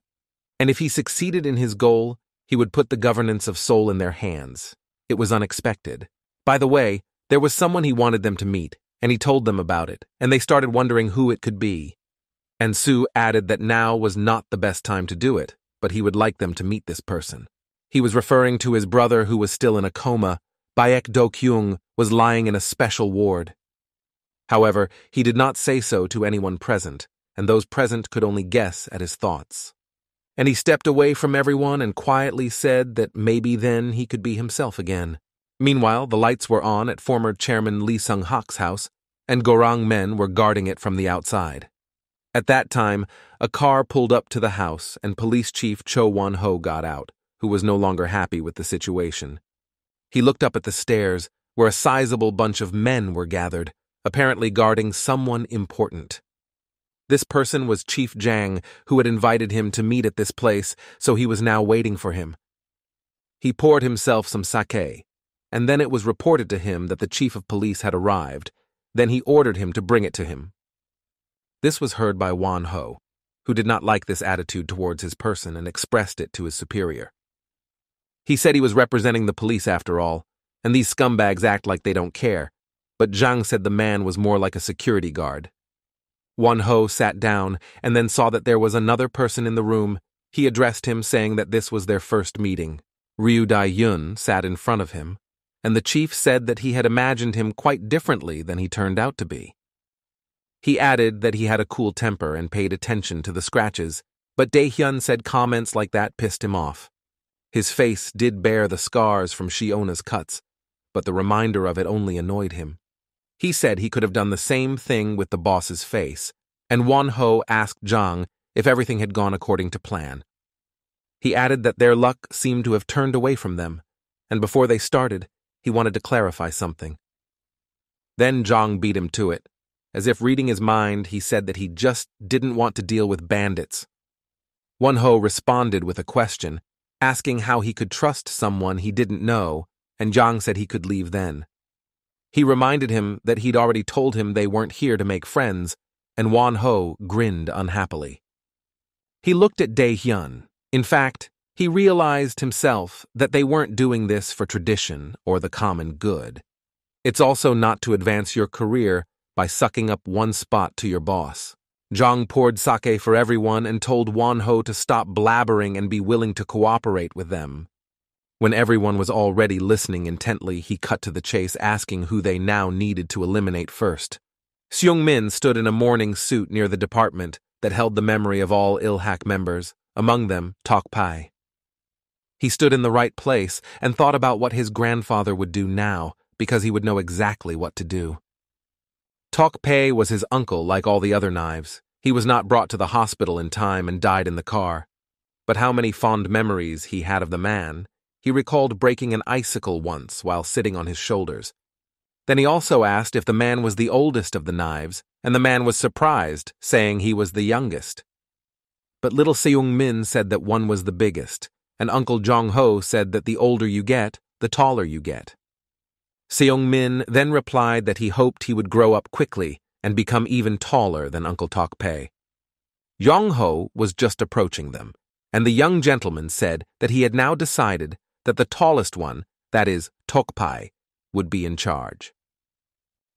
and if he succeeded in his goal, he would put the governance of Seoul in their hands. It was unexpected. By the way, there was someone he wanted them to meet, and he told them about it, and they started wondering who it could be. And Su added that now was not the best time to do it, but he would like them to meet this person. He was referring to his brother who was still in a coma. Baek Do-kyung was lying in a special ward. However, he did not say so to anyone present, and those present could only guess at his thoughts. And he stepped away from everyone and quietly said that maybe then he could be himself again. Meanwhile, the lights were on at former Chairman Lee Sung-hak's house, and Gorang men were guarding it from the outside. At that time, a car pulled up to the house, and Police Chief Cho Won-ho got out, who was no longer happy with the situation. He looked up at the stairs, where a sizable bunch of men were gathered, apparently guarding someone important. This person was Chief Jang, who had invited him to meet at this place, so he was now waiting for him. He poured himself some sake, and then it was reported to him that the chief of police had arrived. Then he ordered him to bring it to him. This was heard by Won-ho, who did not like this attitude towards his person and expressed it to his superior. He said he was representing the police after all, and these scumbags act like they don't care, but Zhang said the man was more like a security guard. Won-ho sat down and then saw that there was another person in the room. He addressed him saying that this was their first meeting. Ryu Dai-yun sat in front of him, and the chief said that he had imagined him quite differently than he turned out to be. He added that he had a cool temper and paid attention to the scratches, but Dae-hyun said comments like that pissed him off. His face did bear the scars from Shiona's cuts, but the reminder of it only annoyed him. He said he could have done the same thing with the boss's face, and Won-ho asked Zhang if everything had gone according to plan. He added that their luck seemed to have turned away from them, and before they started, he wanted to clarify something. Then Zhang beat him to it. As if reading his mind, he said that he just didn't want to deal with bandits. Won-ho responded with a question, asking how he could trust someone he didn't know, and Zhang said he could leave then. He reminded him that he'd already told him they weren't here to make friends, and Won-ho grinned unhappily. He looked at Dae-hyun. In fact, he realized himself that they weren't doing this for tradition or the common good. It's also not to advance your career by sucking up one spot to your boss. Zhang poured sake for everyone and told Won-ho to stop blabbering and be willing to cooperate with them. When everyone was already listening intently, he cut to the chase, asking who they now needed to eliminate first. Seung-min stood in a mourning suit near the department that held the memory of all Ilhak members, among them Tok-pai. He stood in the right place and thought about what his grandfather would do now, because he would know exactly what to do. Tok-pai was his uncle like all the other knives. He was not brought to the hospital in time and died in the car. But how many fond memories he had of the man. He recalled breaking an icicle once while sitting on his shoulders. Then he also asked if the man was the oldest of the knives, and the man was surprised, saying he was the youngest. But little Seung-min said that one was the biggest, and Uncle Jong-ho said that the older you get, the taller you get. Seung-min then replied that he hoped he would grow up quickly and become even taller than Uncle Tok-pai. Jong-ho was just approaching them, and the young gentleman said that he had now decided that the tallest one, that is, Tok-pai, would be in charge.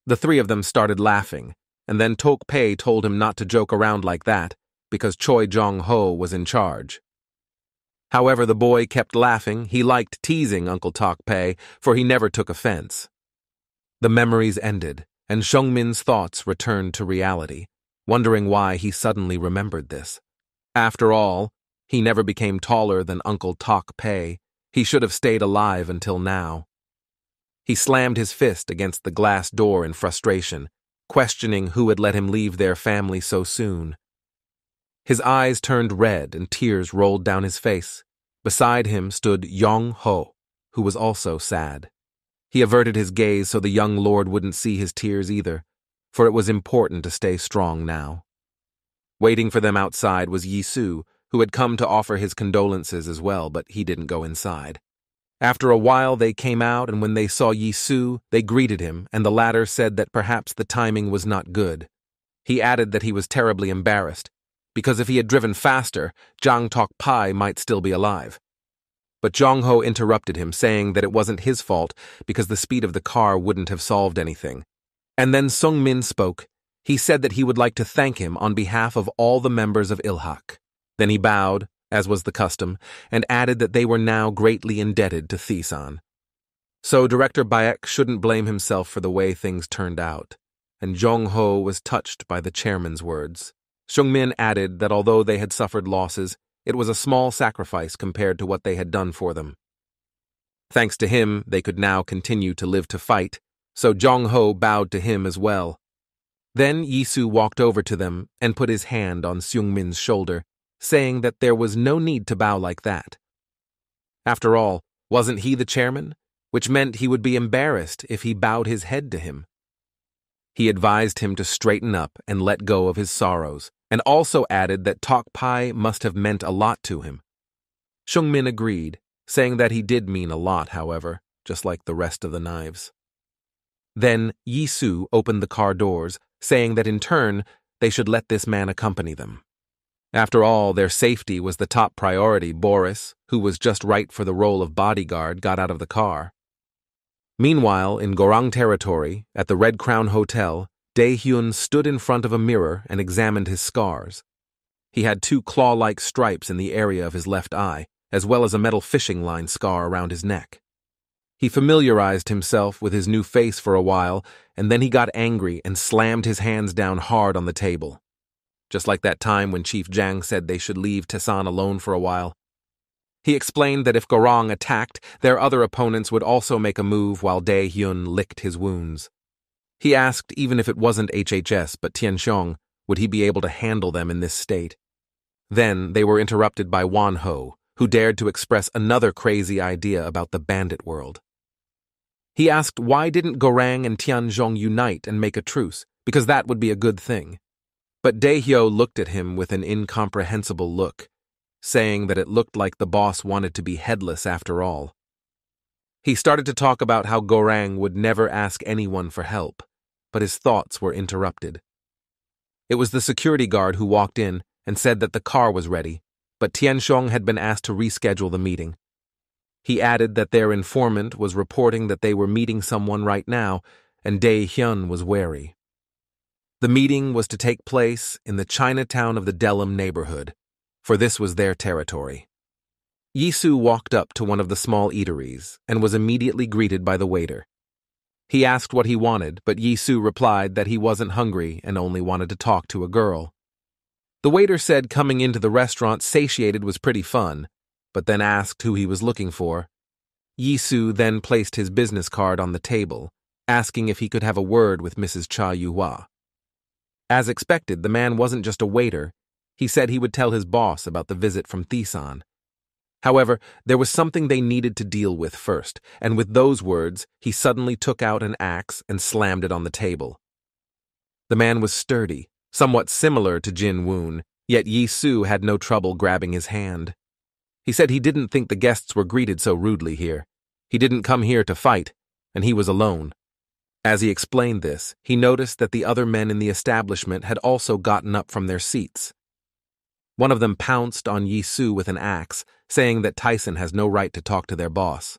The three of them started laughing, and then Tok-pai told him not to joke around like that, because Choi Jong-ho was in charge. However, the boy kept laughing. He liked teasing Uncle Tok-pai, for he never took offense. The memories ended, and Seung-min's thoughts returned to reality, wondering why he suddenly remembered this. After all, he never became taller than Uncle Tok-pai. He should have stayed alive until now. He slammed his fist against the glass door in frustration, questioning who had let him leave their family so soon. His eyes turned red and tears rolled down his face. Beside him stood Yong-ho, who was also sad. He averted his gaze so the young lord wouldn't see his tears either, for it was important to stay strong now. Waiting for them outside was Yi-soo, who had come to offer his condolences as well, but he didn't go inside. After a while they came out, and when they saw Yi-soo, they greeted him, and the latter said that perhaps the timing was not good. He added that he was terribly embarrassed, because if he had driven faster, Jang Tok-pai might still be alive. but Jong-ho interrupted him, saying that it wasn't his fault because the speed of the car wouldn't have solved anything. And then Sung-min spoke. He said that he would like to thank him on behalf of all the members of Ilhak. Then he bowed, as was the custom, and added that they were now greatly indebted to Thesan. So Director Baek shouldn't blame himself for the way things turned out, and Jong-ho was touched by the chairman's words. Sung-min added that although they had suffered losses, it was a small sacrifice compared to what they had done for them. Thanks to him, they could now continue to live to fight, so Jong-ho bowed to him as well. Then Yi-soo walked over to them and put his hand on Seung-min's shoulder, saying that there was no need to bow like that. After all, wasn't he the chairman? Which meant he would be embarrassed if he bowed his head to him. He advised him to straighten up and let go of his sorrows, and also added that Tokpai must have meant a lot to him. Seung-min agreed, saying that he did mean a lot, however, just like the rest of the knives. Then Yi-soo opened the car doors, saying that in turn they should let this man accompany them. After all, their safety was the top priority. Boris, who was just right for the role of bodyguard, got out of the car. Meanwhile, in Gorang territory, at the Red Crown Hotel, Dae-hyun stood in front of a mirror and examined his scars. He had 2 claw-like stripes in the area of his left eye, as well as a metal fishing line scar around his neck. He familiarized himself with his new face for a while, and then he got angry and slammed his hands down hard on the table. Just like that time when Chief Jang said they should leave Taesan alone for a while. He explained that if Gorang attacked, their other opponents would also make a move while Dae-hyun licked his wounds. He asked even if it wasn't HHS but Tianxiong, would he be able to handle them in this state? Then they were interrupted by Won-ho, who dared to express another crazy idea about the bandit world. He asked why didn't Gorang and Tianxiong unite and make a truce, because that would be a good thing. But Dae-hyo looked at him with an incomprehensible look, saying that it looked like the boss wanted to be headless after all. He started to talk about how Gorang would never ask anyone for help, but his thoughts were interrupted. It was the security guard who walked in and said that the car was ready, but Tianxiong had been asked to reschedule the meeting. He added that their informant was reporting that they were meeting someone right now, and Dae-hyun was wary. The meeting was to take place in the Chinatown of the Delham neighborhood, for this was their territory. Yi-soo walked up to one of the small eateries and was immediately greeted by the waiter. He asked what he wanted, but Yi-soo replied that he wasn't hungry and only wanted to talk to a girl. The waiter said coming into the restaurant satiated was pretty fun, but then asked who he was looking for. Yi-soo then placed his business card on the table, asking if he could have a word with Mrs. Cha Yu-hwa. As expected, the man wasn't just a waiter. He said he would tell his boss about the visit from Thesan. However, there was something they needed to deal with first, and with those words, he suddenly took out an axe and slammed it on the table. The man was sturdy, somewhat similar to Jin Woon, yet Yi-soo had no trouble grabbing his hand. He said he didn't think the guests were greeted so rudely here. He didn't come here to fight, and he was alone. As he explained this, he noticed that the other men in the establishment had also gotten up from their seats. One of them pounced on Yi-soo with an axe, saying that Tyson has no right to talk to their boss.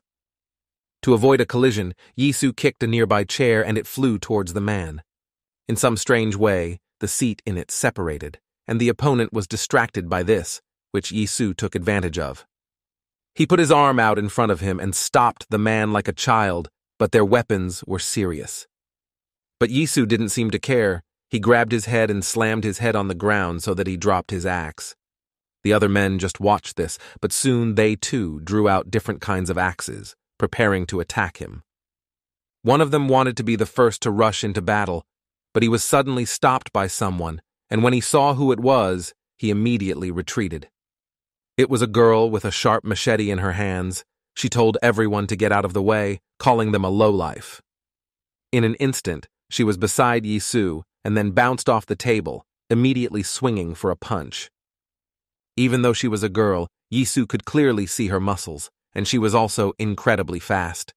To avoid a collision, Yi-soo kicked a nearby chair and it flew towards the man. In some strange way, the seat in it separated, and the opponent was distracted by this, which Yi-soo took advantage of. He put his arm out in front of him and stopped the man like a child, but their weapons were serious. But Yi-soo didn't seem to care. He grabbed his head and slammed his head on the ground so that he dropped his axe. The other men just watched this, but soon they too drew out different kinds of axes, preparing to attack him. One of them wanted to be the first to rush into battle, but he was suddenly stopped by someone, and when he saw who it was, he immediately retreated. It was a girl with a sharp machete in her hands. She told everyone to get out of the way, calling them a lowlife. In an instant, she was beside Yi-soo and then bounced off the table, immediately swinging for a punch. Even though she was a girl, Yi-soo could clearly see her muscles, and she was also incredibly fast.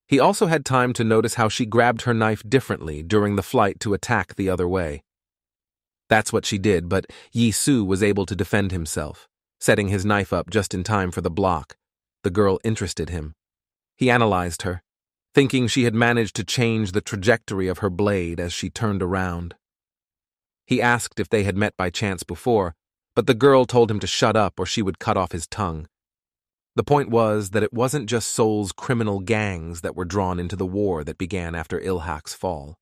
He also had time to notice how she grabbed her knife differently during the flight to attack the other way. That's what she did, but Yi-soo was able to defend himself, setting his knife up just in time for the block. the girl interested him. He analyzed her, thinking she had managed to change the trajectory of her blade as she turned around. He asked if they had met by chance before, but the girl told him to shut up or she would cut off his tongue. The point was that it wasn't just Seoul's criminal gangs that were drawn into the war that began after Ilhak's fall,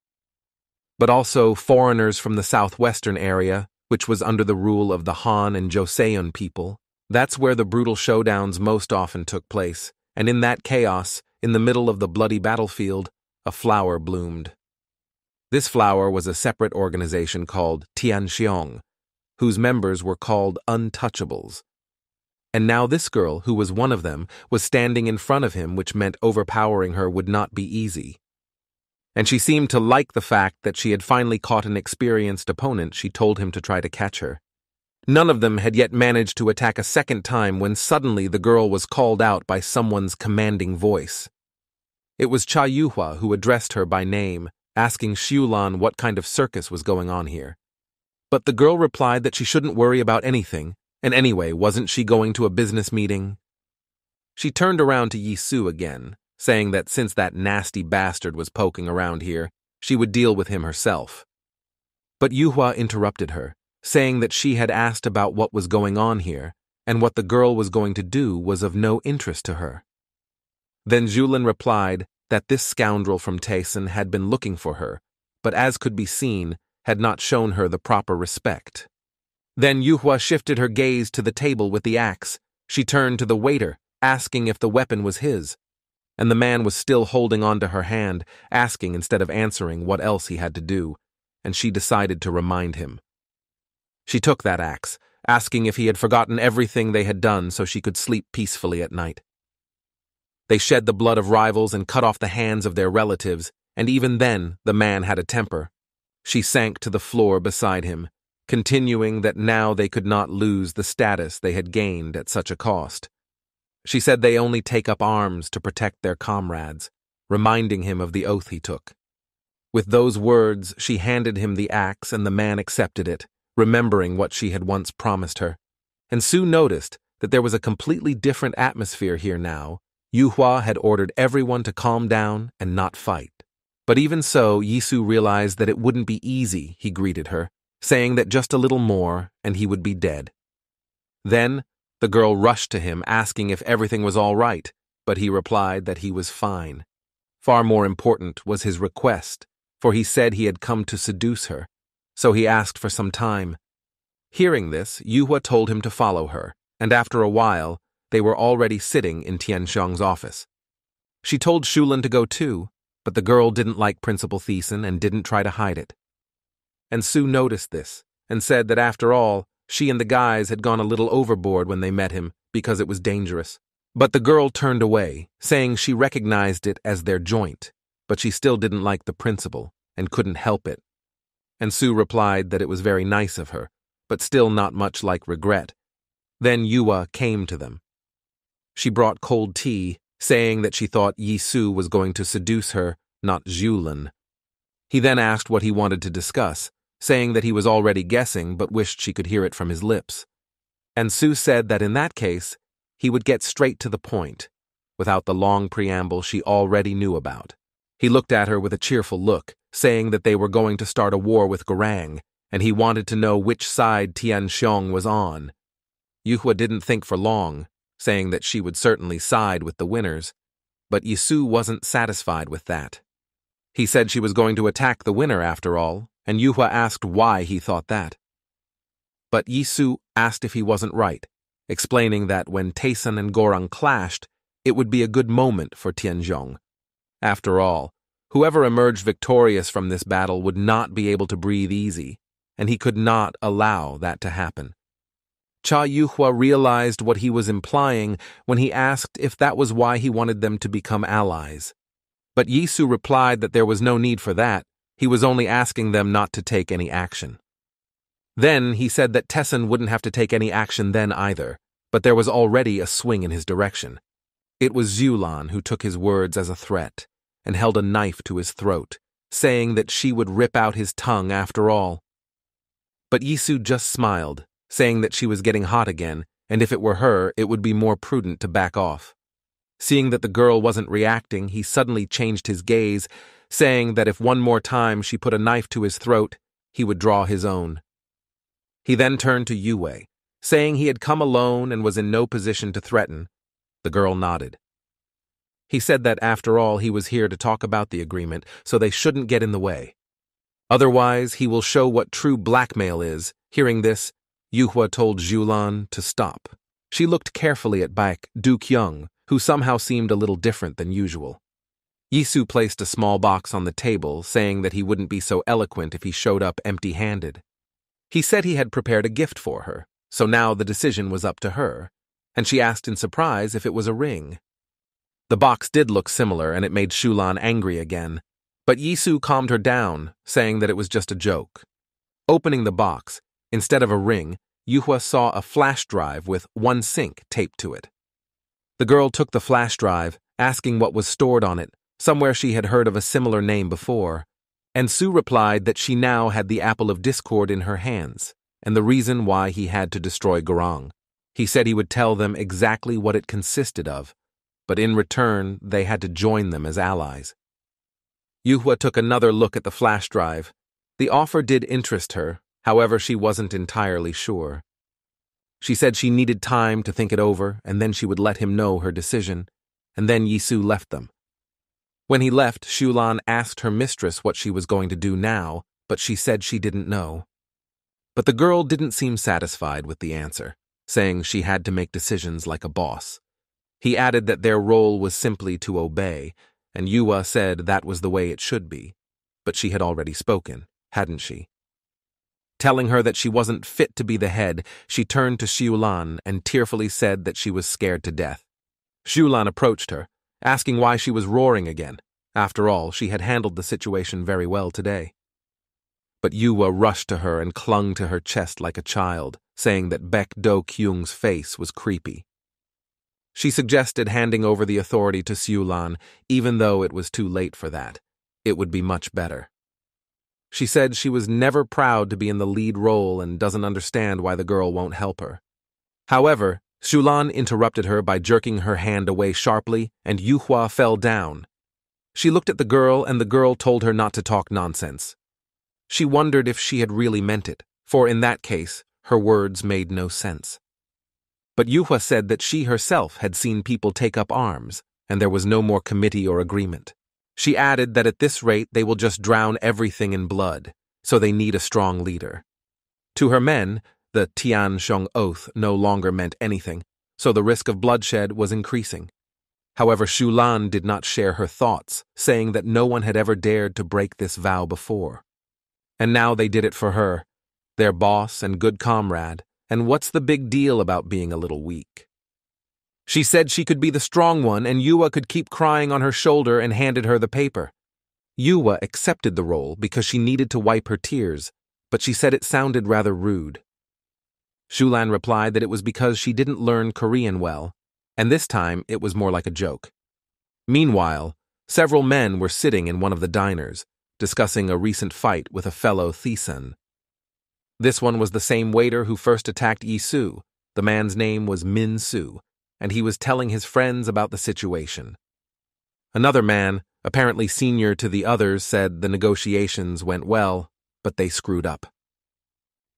but also foreigners from the southwestern area, which was under the rule of the Han and Joseon people. That's where the brutal showdowns most often took place, and in that chaos, in the middle of the bloody battlefield, a flower bloomed. This flower was a separate organization called Tianxiong, whose members were called Untouchables. And now this girl, who was one of them, was standing in front of him, which meant overpowering her would not be easy. And she seemed to like the fact that she had finally caught an experienced opponent. She told him to try to catch her. None of them had yet managed to attack a second time when suddenly the girl was called out by someone's commanding voice. It was Cha Yuhua who addressed her by name, asking Xiulan what kind of circus was going on here. But the girl replied that she shouldn't worry about anything, and anyway, wasn't she going to a business meeting? She turned around to Yisu again, saying that since that nasty bastard was poking around here, she would deal with him herself. But Yuhua interrupted her, saying that she had asked about what was going on here, and what the girl was going to do was of no interest to her. Then Julin replied that this scoundrel from Taeson had been looking for her, but as could be seen, had not shown her the proper respect. Then Yuhua shifted her gaze to the table with the axe. She turned to the waiter, asking if the weapon was his, and the man was still holding onto her hand, asking instead of answering what else he had to do, and she decided to remind him. She took that axe, asking if he had forgotten everything they had done so she could sleep peacefully at night. They shed the blood of rivals and cut off the hands of their relatives, and even then the man had a temper. She sank to the floor beside him, continuing that now they could not lose the status they had gained at such a cost. She said they only take up arms to protect their comrades, reminding him of the oath he took. With those words, she handed him the axe and the man accepted it, remembering what she had once promised her. And Su noticed that there was a completely different atmosphere here now. Yuhua had ordered everyone to calm down and not fight. But even so, Yisu realized that it wouldn't be easy. He greeted her, saying that just a little more and he would be dead. Then, the girl rushed to him, asking if everything was all right, but he replied that he was fine. Far more important was his request, for he said he had come to seduce her, so he asked for some time. Hearing this, Yuhua told him to follow her, and after a while, they were already sitting in Tianxiong's office. She told Shulin to go too, but the girl didn't like Principal Thiessen and didn't try to hide it. And Su noticed this, and said that after all, she and the guys had gone a little overboard when they met him because it was dangerous. But the girl turned away, saying she recognized it as their joint, but she still didn't like the principal and couldn't help it. And Su replied that it was very nice of her, but still not much like regret. Then Yua came to them. She brought cold tea, saying that she thought Yisu was going to seduce her, not Julin. He then asked what he wanted to discuss, saying that he was already guessing but wished she could hear it from his lips. And Su said that in that case, he would get straight to the point, without the long preamble she already knew about. He looked at her with a cheerful look, saying that they were going to start a war with Garang, and he wanted to know which side Tianxiong was on. Yuhua didn't think for long, saying that she would certainly side with the winners, but Yisu wasn't satisfied with that. He said she was going to attack the winner after all, and Yuhua asked why he thought that. But Yisu asked if he wasn't right, explaining that when Taeson and Gorang clashed, it would be a good moment for Tianxiong. After all, whoever emerged victorious from this battle would not be able to breathe easy, and he could not allow that to happen. Cha Yuhua realized what he was implying when he asked if that was why he wanted them to become allies. But Yisu replied that there was no need for that. He was only asking them not to take any action. Then he said that Taeson wouldn't have to take any action then either, but there was already a swing in his direction. It was Xulan who took his words as a threat and held a knife to his throat, saying that she would rip out his tongue after all. But Yisu just smiled, saying that she was getting hot again, and if it were her, it would be more prudent to back off. Seeing that the girl wasn't reacting, he suddenly changed his gaze, saying that if one more time she put a knife to his throat, he would draw his own. He then turned to Yue, saying he had come alone and was in no position to threaten. The girl nodded. He said that after all he was here to talk about the agreement, so they shouldn't get in the way. Otherwise, he will show what true blackmail is. Hearing this, Yuhua told Zhulan to stop. She looked carefully at Baek Du-kyung, who somehow seemed a little different than usual. Yisu placed a small box on the table, saying that he wouldn't be so eloquent if he showed up empty-handed. He said he had prepared a gift for her, so now the decision was up to her, and she asked in surprise if it was a ring. The box did look similar, and it made Shulan angry again, but Yisu calmed her down, saying that it was just a joke. Opening the box, instead of a ring, Yuhua saw a flash drive with one sink taped to it. The girl took the flash drive, asking what was stored on it, somewhere she had heard of a similar name before, and Su replied that she now had the apple of discord in her hands, and the reason why he had to destroy Garang. He said he would tell them exactly what it consisted of, but in return they had to join them as allies. Yuhua took another look at the flash drive. The offer did interest her, however she wasn't entirely sure. She said she needed time to think it over, and then she would let him know her decision, and then Yisu left them. When he left, Shulan asked her mistress what she was going to do now, but she said she didn't know. But the girl didn't seem satisfied with the answer, saying she had to make decisions like a boss. He added that their role was simply to obey, and Yua said that was the way it should be, but she had already spoken, hadn't she? Telling her that she wasn't fit to be the head, she turned to Shulan and tearfully said that she was scared to death. Shulan approached her, asking why she was roaring again. After all, she had handled the situation very well today. But Yua rushed to her and clung to her chest like a child, saying that Baek Do-kyung's face was creepy. She suggested handing over the authority to Shulan, even though it was too late for that. It would be much better. She said she was never proud to be in the lead role and doesn't understand why the girl won't help her. However, Shulan interrupted her by jerking her hand away sharply, and Yuhua fell down. She looked at the girl, and the girl told her not to talk nonsense. She wondered if she had really meant it, for in that case, her words made no sense. But Yuhua said that she herself had seen people take up arms, and there was no more committee or agreement. She added that at this rate they will just drown everything in blood, so they need a strong leader. To her men, the Tianshong oath no longer meant anything, so the risk of bloodshed was increasing. However, Shulan did not share her thoughts, saying that no one had ever dared to break this vow before. And now they did it for her, their boss and good comrade, and what's the big deal about being a little weak? She said she could be the strong one and Yua could keep crying on her shoulder and handed her the paper. Yua accepted the role because she needed to wipe her tears, but she said it sounded rather rude. Shulan replied that it was because she didn't learn Korean well, and this time it was more like a joke. Meanwhile, several men were sitting in one of the diners, discussing a recent fight with a fellow Thiessen. This one was the same waiter who first attacked Yisu. The man's name was Min Su, and he was telling his friends about the situation. Another man, apparently senior to the others, said the negotiations went well, but they screwed up.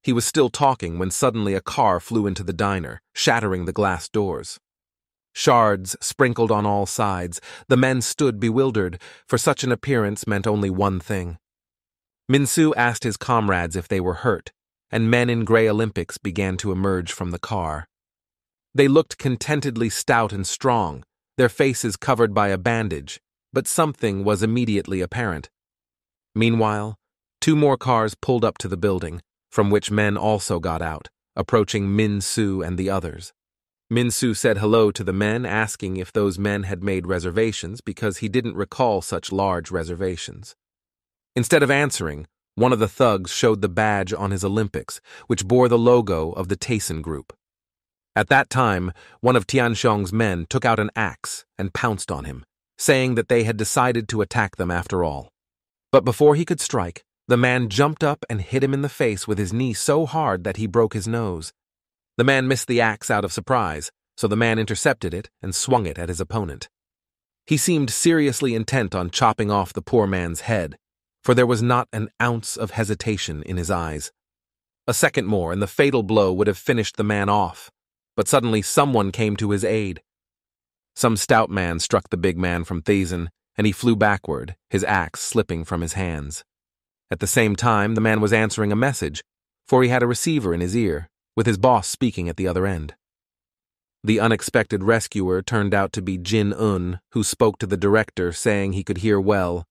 He was still talking when suddenly a car flew into the diner, shattering the glass doors. Shards sprinkled on all sides. The men stood bewildered, for such an appearance meant only one thing. Minsu asked his comrades if they were hurt, and men in gray Olympics began to emerge from the car. They looked contentedly stout and strong, their faces covered by a bandage, but something was immediately apparent. Meanwhile, 2 more cars pulled up to the building, from which men also got out, approaching Min Su and the others. Min Su said hello to the men, asking if those men had made reservations because he didn't recall such large reservations. Instead of answering, one of the thugs showed the badge on his Olympics, which bore the logo of the Taysen Group. At that time, one of Tianshong's men took out an axe and pounced on him, saying that they had decided to attack them after all. But before he could strike, the man jumped up and hit him in the face with his knee so hard that he broke his nose. The man missed the axe out of surprise, so the man intercepted it and swung it at his opponent. He seemed seriously intent on chopping off the poor man's head, for there was not an ounce of hesitation in his eyes. A second more, and the fatal blow would have finished the man off, but suddenly someone came to his aid. Some stout man struck the big man from Thiessen, and he flew backward, his axe slipping from his hands. At the same time, the man was answering a message, for he had a receiver in his ear, with his boss speaking at the other end. The unexpected rescuer turned out to be Jin-un, who spoke to the director, saying he could hear well.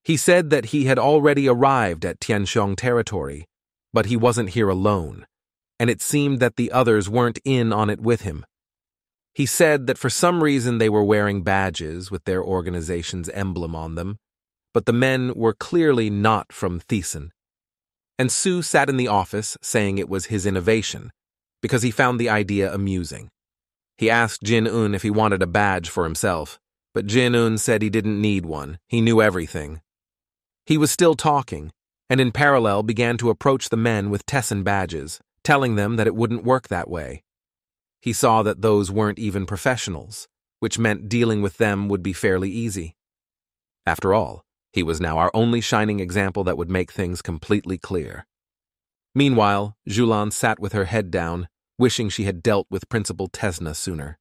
He said that he had already arrived at Tianxiong territory, but he wasn't here alone, and it seemed that the others weren't in on it with him. He said that for some reason they were wearing badges with their organization's emblem on them, but the men were clearly not from Thiessen. And Su sat in the office saying it was his innovation, because he found the idea amusing. He asked Jin-un if he wanted a badge for himself, but Jin-un said he didn't need one, he knew everything. He was still talking, and in parallel began to approach the men with Tessen badges, telling them that it wouldn't work that way. He saw that those weren't even professionals, which meant dealing with them would be fairly easy. After all, he was now our only shining example that would make things completely clear. Meanwhile, Julan sat with her head down, wishing she had dealt with Principal Tesna sooner.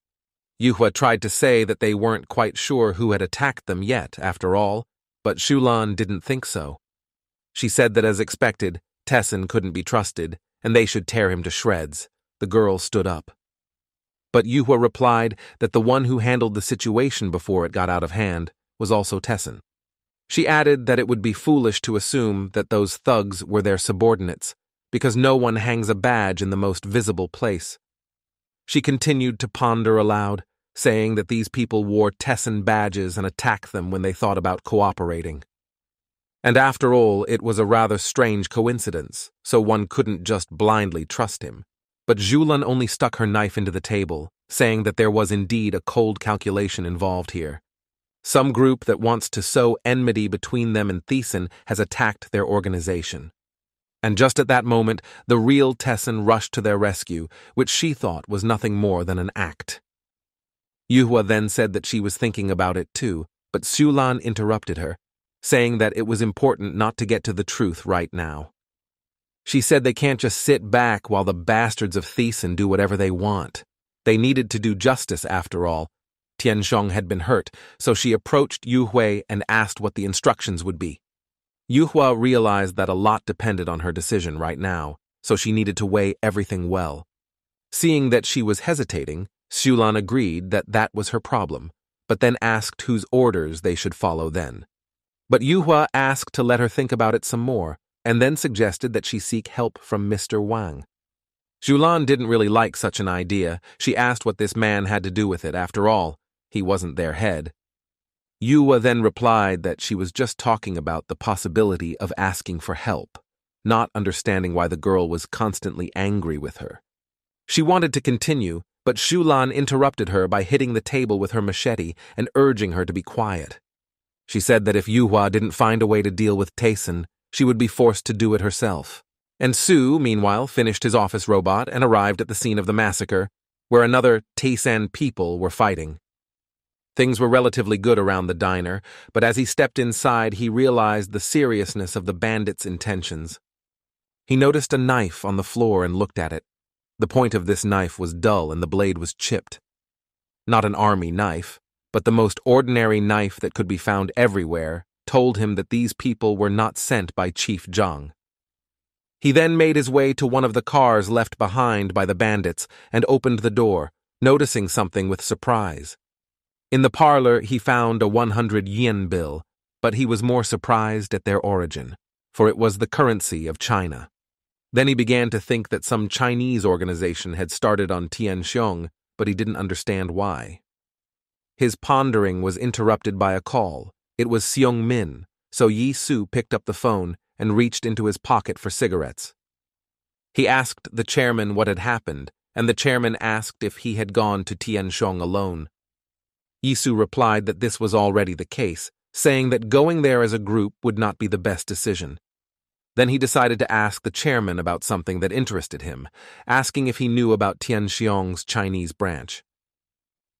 Yuhua tried to say that they weren't quite sure who had attacked them yet, after all, but Shulan didn't think so. She said that as expected, Tessen couldn't be trusted, and they should tear him to shreds. The girl stood up. But Yuhua replied that the one who handled the situation before it got out of hand was also Tessen. She added that it would be foolish to assume that those thugs were their subordinates, because no one hangs a badge in the most visible place. She continued to ponder aloud, saying that these people wore Tessen badges and attacked them when they thought about cooperating. And after all, it was a rather strange coincidence, so one couldn't just blindly trust him. But Julan only stuck her knife into the table, saying that there was indeed a cold calculation involved here. Some group that wants to sow enmity between them and Thiessen has attacked their organization. And just at that moment, the real Tessen rushed to their rescue, which she thought was nothing more than an act. Yuhua then said that she was thinking about it too, but Xulan interrupted her, saying that it was important not to get to the truth right now. She said they can't just sit back while the bastards of Thiessen do whatever they want. They needed to do justice after all. Tianxiong had been hurt, so she approached Yu Hui and asked what the instructions would be. Yuhua realized that a lot depended on her decision right now, so she needed to weigh everything well. Seeing that she was hesitating, Xulan agreed that that was her problem, but then asked whose orders they should follow then. But Yuhua asked to let her think about it some more, and then suggested that she seek help from Mr. Wang. Xulan didn't really like such an idea. She asked what this man had to do with it. After all, he wasn't their head. Yuhua then replied that she was just talking about the possibility of asking for help, not understanding why the girl was constantly angry with her. She wanted to continue, but Xulan interrupted her by hitting the table with her machete and urging her to be quiet. She said that if Yuhua didn't find a way to deal with Tessen, she would be forced to do it herself. And Su, meanwhile, finished his office robot and arrived at the scene of the massacre, where another Tessen people were fighting. Things were relatively good around the diner, but as he stepped inside, he realized the seriousness of the bandits' intentions. He noticed a knife on the floor and looked at it. The point of this knife was dull and the blade was chipped. Not an army knife, but the most ordinary knife that could be found everywhere, told him that these people were not sent by Chief Zhang. He then made his way to one of the cars left behind by the bandits and opened the door, noticing something with surprise. In the parlor, he found a 100 yen bill, but he was more surprised at their origin, for it was the currency of China. Then he began to think that some Chinese organization had started on Tianxiong, but he didn't understand why. His pondering was interrupted by a call. It was Seong Min, so Yi Su picked up the phone and reached into his pocket for cigarettes. He asked the chairman what had happened, and the chairman asked if he had gone to Tianxiong alone. Yi Su replied that this was already the case, saying that going there as a group would not be the best decision. Then he decided to ask the chairman about something that interested him, asking if he knew about Tianxiong's Chinese branch.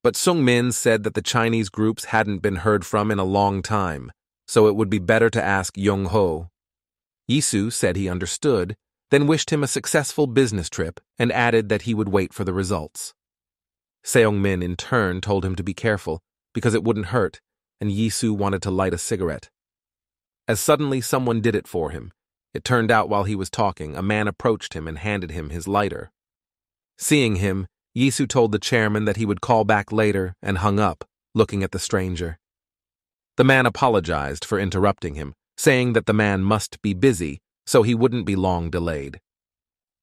But Sung-min said that the Chinese groups hadn't been heard from in a long time, so it would be better to ask Young-ho. Yisu said he understood, then wished him a successful business trip and added that he would wait for the results. Seong-min in turn told him to be careful, because it wouldn't hurt, and Yisu wanted to light a cigarette. As suddenly someone did it for him. It turned out while he was talking, a man approached him and handed him his lighter. Seeing him, Yisu told the chairman that he would call back later and hung up, looking at the stranger. The man apologized for interrupting him, saying that the man must be busy, so he wouldn't be long delayed.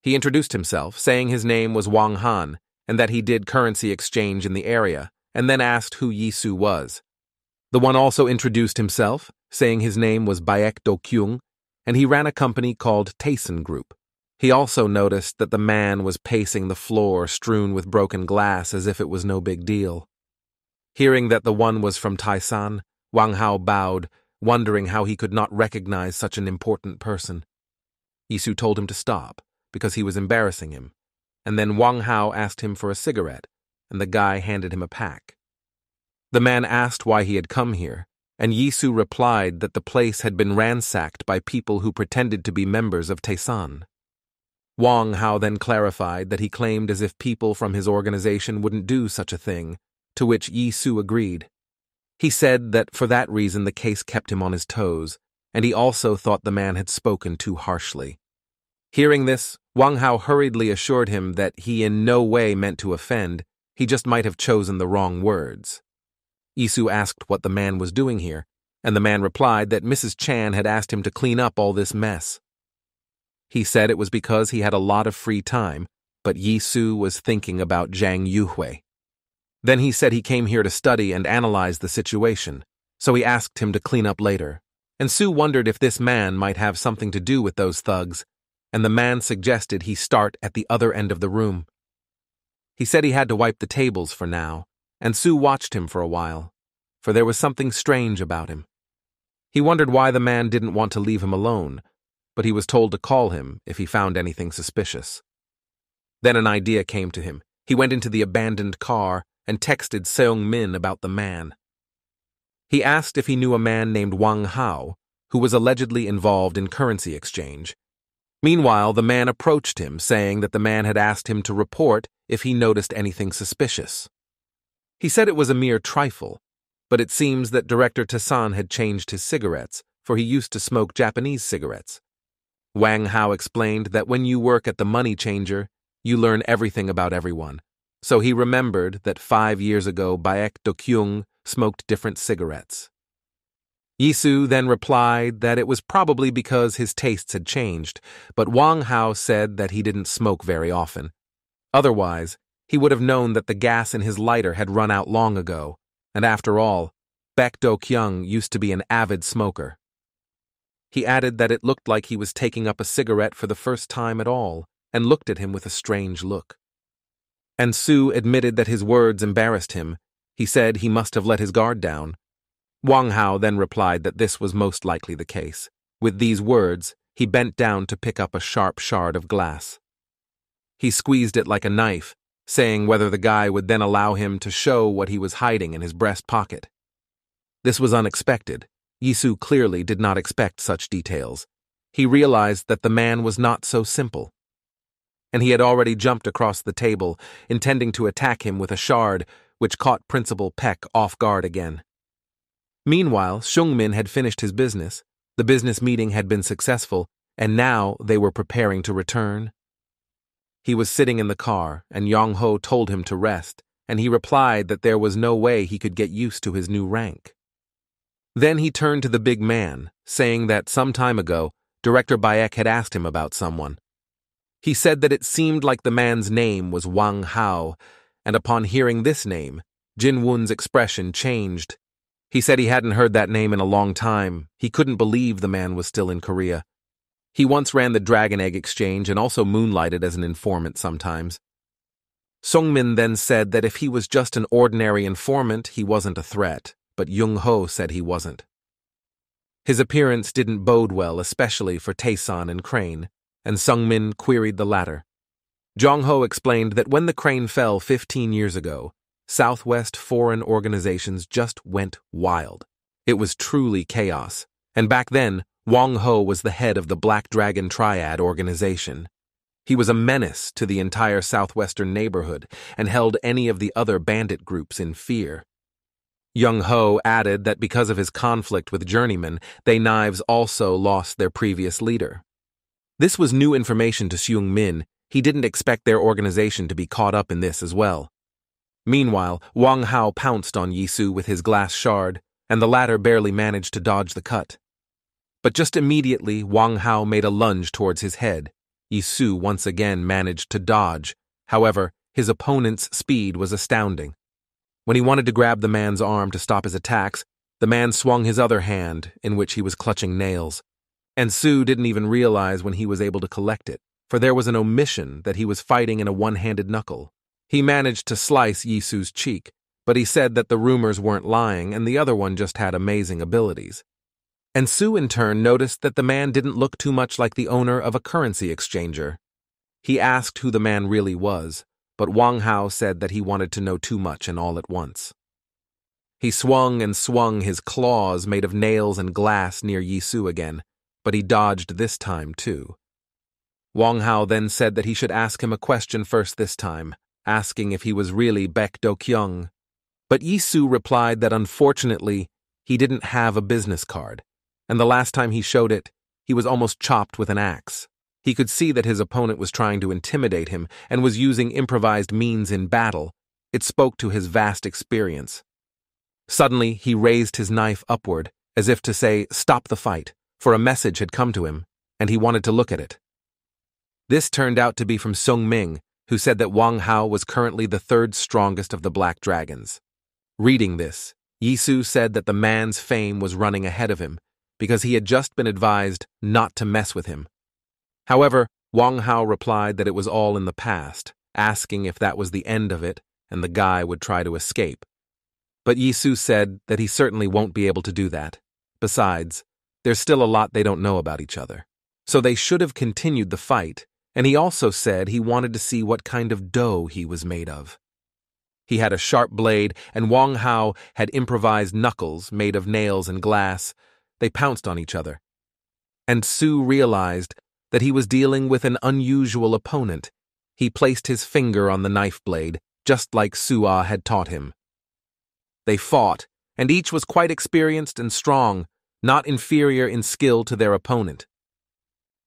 He introduced himself, saying his name was Wang Han, and that he did currency exchange in the area, and then asked who Yisu was. The one also introduced himself, saying his name was Baek Do-kyung, and he ran a company called Taeson Group. He also noticed that the man was pacing the floor strewn with broken glass as if it was no big deal. Hearing that the one was from Taesan, Wang Hao bowed, wondering how he could not recognize such an important person. Yisu told him to stop, because he was embarrassing him, and then Wang Hao asked him for a cigarette, and the guy handed him a pack. The man asked why he had come here, and Yisu replied that the place had been ransacked by people who pretended to be members of Taesan. Wang Hao then clarified that he claimed as if people from his organization wouldn't do such a thing, to which Yisu agreed. He said that for that reason the case kept him on his toes, and he also thought the man had spoken too harshly. Hearing this, Wang Hao hurriedly assured him that he in no way meant to offend, he just might have chosen the wrong words. Yisu asked what the man was doing here, and the man replied that Mrs. Chan had asked him to clean up all this mess. He said it was because he had a lot of free time, but Yisu was thinking about Zhang Yuhui. Then he said he came here to study and analyze the situation, so he asked him to clean up later. And Sue wondered if this man might have something to do with those thugs, and the man suggested he start at the other end of the room. He said he had to wipe the tables for now, and Sue watched him for a while, for there was something strange about him. He wondered why the man didn't want to leave him alone, but he was told to call him if he found anything suspicious. Then an idea came to him. He went into the abandoned car and texted Seong-min about the man. He asked if he knew a man named Wang Hao, who was allegedly involved in currency exchange. Meanwhile, the man approached him, saying that the man had asked him to report if he noticed anything suspicious. He said it was a mere trifle, but it seems that Director Taesan had changed his cigarettes, for he used to smoke Japanese cigarettes. Wang Hao explained that when you work at the money changer, you learn everything about everyone, so he remembered that 5 years ago Baek Do-kyung smoked different cigarettes. Yisu then replied that it was probably because his tastes had changed, but Wang Hao said that he didn't smoke very often. Otherwise, he would have known that the gas in his lighter had run out long ago, and after all, Baek Do-kyung used to be an avid smoker. He added that it looked like he was taking up a cigarette for the first time at all, and looked at him with a strange look. And Sue admitted that his words embarrassed him. He said he must have let his guard down. Wang Hao then replied that this was most likely the case. With these words, he bent down to pick up a sharp shard of glass. He squeezed it like a knife, saying whether the guy would then allow him to show what he was hiding in his breast pocket. This was unexpected. Yisu clearly did not expect such details. He realized that the man was not so simple. And he had already jumped across the table, intending to attack him with a shard, which caught Principal Peck off guard again. Meanwhile, Shungmin had finished his business, the business meeting had been successful, and now they were preparing to return. He was sitting in the car, and Yong-ho told him to rest, and he replied that there was no way he could get used to his new rank. Then he turned to the big man, saying that some time ago, Director Baek had asked him about someone. He said that it seemed like the man's name was Wang Hao, and upon hearing this name, Jin Won's expression changed. He said he hadn't heard that name in a long time. He couldn't believe the man was still in Korea. He once ran the Dragon Egg Exchange and also moonlighted as an informant sometimes. Sung-min then said that if he was just an ordinary informant, he wasn't a threat, but Jung-ho said he wasn't. His appearance didn't bode well, especially for Taesan and Crane, and Sung-min queried the latter. Jong-ho explained that when the crane fell 15 years ago, Southwest foreign organizations just went wild. It was truly chaos, and back then, Wang Ho was the head of the Black Dragon Triad organization. He was a menace to the entire southwestern neighborhood and held any of the other bandit groups in fear. Young Ho added that because of his conflict with Journeyman, they Knives also lost their previous leader. This was new information to Seung Min. He didn't expect their organization to be caught up in this as well. Meanwhile, Wang Hao pounced on Yisu with his glass shard, and the latter barely managed to dodge the cut. But just immediately, Wang Hao made a lunge towards his head. Yisu once again managed to dodge. However, his opponent's speed was astounding. When he wanted to grab the man's arm to stop his attacks, the man swung his other hand, in which he was clutching nails. And Su didn't even realize when he was able to collect it, for there was an omission that he was fighting in a one-handed knuckle. He managed to slice Yisu's cheek, but he said that the rumors weren't lying and the other one just had amazing abilities. And Su in turn noticed that the man didn't look too much like the owner of a currency exchanger. He asked who the man really was, but Wang Hao said that he wanted to know too much and all at once. He swung and swung his claws made of nails and glass near Yisu again, but he dodged this time too. Wang Hao then said that he should ask him a question first this time, asking if he was really Baek Do-kyung. But Yisu replied that unfortunately, he didn't have a business card, and the last time he showed it, he was almost chopped with an axe. He could see that his opponent was trying to intimidate him and was using improvised means in battle. It spoke to his vast experience. Suddenly, he raised his knife upward, as if to say, "Stop the fight," for a message had come to him, and he wanted to look at it. This turned out to be from Sung Ming, who said that Wang Hao was currently the third strongest of the Black Dragons. Reading this, Yisu said that the man's fame was running ahead of him, because he had just been advised not to mess with him. However, Wang Hao replied that it was all in the past, asking if that was the end of it and the guy would try to escape. But Yisu said that he certainly won't be able to do that. Besides, there's still a lot they don't know about each other. So they should have continued the fight, and he also said he wanted to see what kind of dough he was made of. He had a sharp blade, and Wang Hao had improvised knuckles made of nails and glass. They pounced on each other. And Su realized that he was dealing with an unusual opponent. He placed his finger on the knife blade, just like Sua had taught him. They fought, and each was quite experienced and strong, not inferior in skill to their opponent.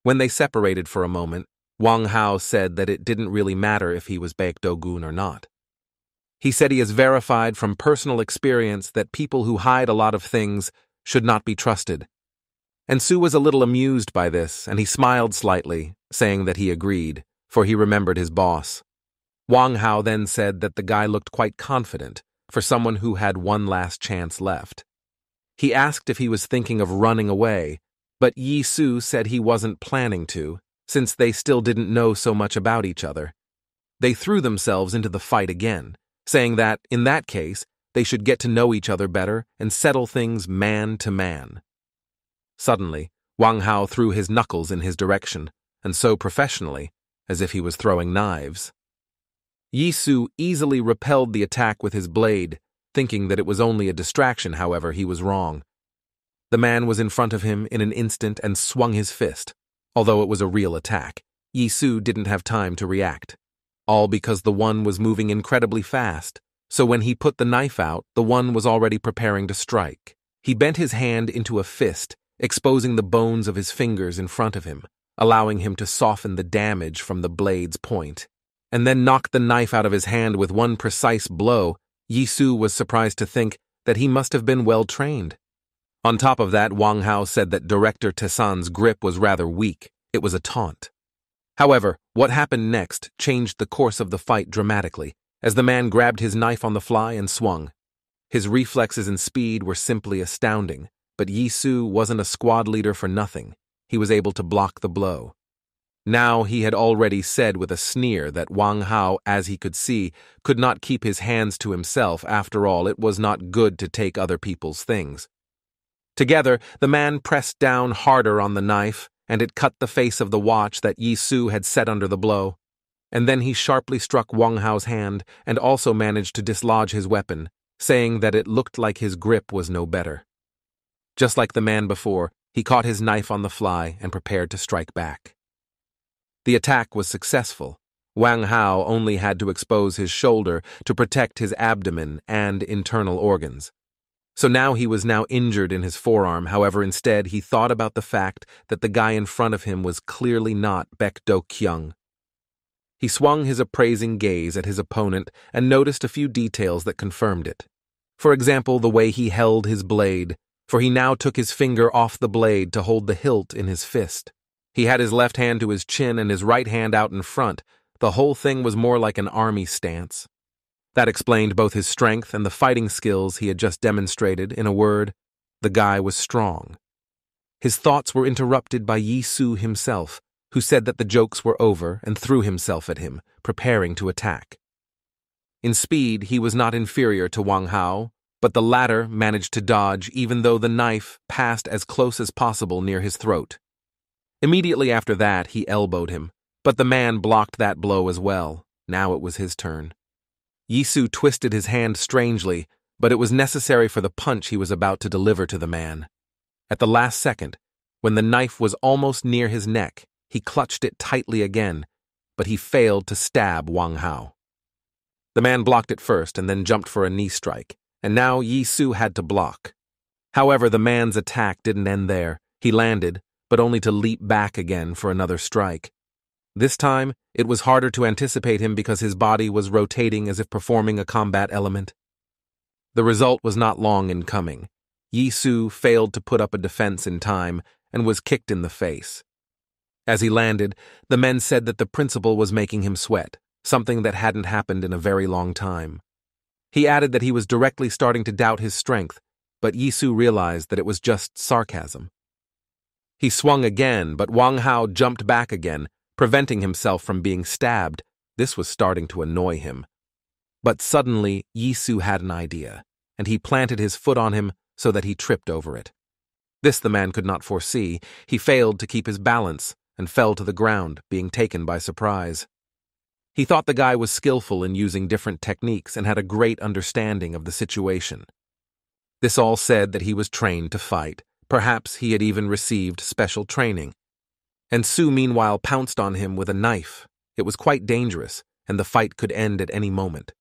When they separated for a moment, Wang Hao said that it didn't really matter if he was Baek Do-gun or not. He said he has verified from personal experience that people who hide a lot of things should not be trusted. And Su was a little amused by this, and he smiled slightly, saying that he agreed, for he remembered his boss. Wang Hao then said that the guy looked quite confident, for someone who had one last chance left. He asked if he was thinking of running away, but Yisu said he wasn't planning to, since they still didn't know so much about each other. They threw themselves into the fight again, saying that, in that case, they should get to know each other better and settle things man to man. Suddenly, Wang Hao threw his knuckles in his direction, and so professionally, as if he was throwing knives. Yisu easily repelled the attack with his blade, thinking that it was only a distraction. However, he was wrong. The man was in front of him in an instant and swung his fist. Although it was a real attack, Yisu didn't have time to react. All because the one was moving incredibly fast, so when he put the knife out, the one was already preparing to strike. He bent his hand into a fist, exposing the bones of his fingers in front of him, allowing him to soften the damage from the blade's point, and then knocked the knife out of his hand with one precise blow. Yisu was surprised to think that he must have been well trained. On top of that, Wang Hao said that Director Tessan's grip was rather weak. It was a taunt. However, what happened next changed the course of the fight dramatically, as the man grabbed his knife on the fly and swung. His reflexes and speed were simply astounding, but Yisu wasn't a squad leader for nothing. He was able to block the blow. Now he had already said with a sneer that Wang Hao, as he could see, could not keep his hands to himself. After all, it was not good to take other people's things. Together, the man pressed down harder on the knife, and it cut the face of the watch that Yisu had set under the blow. and then he sharply struck Wang Hao's hand and also managed to dislodge his weapon, saying that it looked like his grip was no better. Just like the man before, he caught his knife on the fly and prepared to strike back. The attack was successful. Wang Hao only had to expose his shoulder to protect his abdomen and internal organs. So now he was injured in his forearm. However, instead he thought about the fact that the guy in front of him was clearly not Baek Do-kyung. He swung his appraising gaze at his opponent and noticed a few details that confirmed it. For example, the way he held his blade, for he now took his finger off the blade to hold the hilt in his fist. He had his left hand to his chin and his right hand out in front. The whole thing was more like an army stance. That explained both his strength and the fighting skills he had just demonstrated. In a word, the guy was strong. His thoughts were interrupted by Yi Su himself, who said that the jokes were over and threw himself at him, preparing to attack. In speed, he was not inferior to Wang Hao, but the latter managed to dodge even though the knife passed as close as possible near his throat. Immediately after that, he elbowed him, but the man blocked that blow as well. Now it was his turn. Yi Su twisted his hand strangely, but it was necessary for the punch he was about to deliver to the man. At the last second, when the knife was almost near his neck, he clutched it tightly again, but he failed to stab Wang Hao. The man blocked it first and then jumped for a knee strike, and now Yi Su had to block. However, the man's attack didn't end there. He landed, but only to leap back again for another strike. This time, it was harder to anticipate him because his body was rotating as if performing a combat element. The result was not long in coming. Yi Su failed to put up a defense in time and was kicked in the face. As he landed, the men said that the principal was making him sweat, something that hadn't happened in a very long time. He added that he was directly starting to doubt his strength, but Yi Su realized that it was just sarcasm. He swung again, but Wang Hao jumped back again, preventing himself from being stabbed. This was starting to annoy him. But suddenly, Yi Su had an idea, and he planted his foot on him so that he tripped over it. This the man could not foresee. He failed to keep his balance and fell to the ground, being taken by surprise. He thought the guy was skillful in using different techniques and had a great understanding of the situation. This all said that he was trained to fight. Perhaps he had even received special training. And Su meanwhile pounced on him with a knife. It was quite dangerous, and the fight could end at any moment.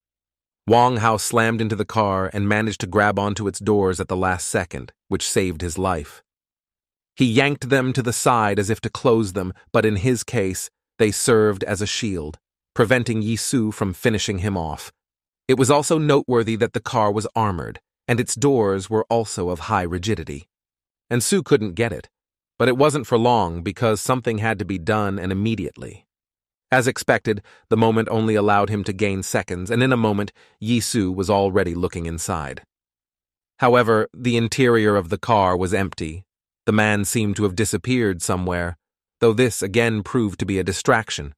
Wang Hao slammed into the car and managed to grab onto its doors at the last second, which saved his life. He yanked them to the side as if to close them, but in his case, they served as a shield, preventing Yi Su from finishing him off. It was also noteworthy that the car was armored, and its doors were also of high rigidity. And Su couldn't get it. But it wasn't for long because something had to be done and immediately. As expected, the moment only allowed him to gain seconds, and in a moment, Yi Su was already looking inside. However, the interior of the car was empty. The man seemed to have disappeared somewhere, though this again proved to be a distraction.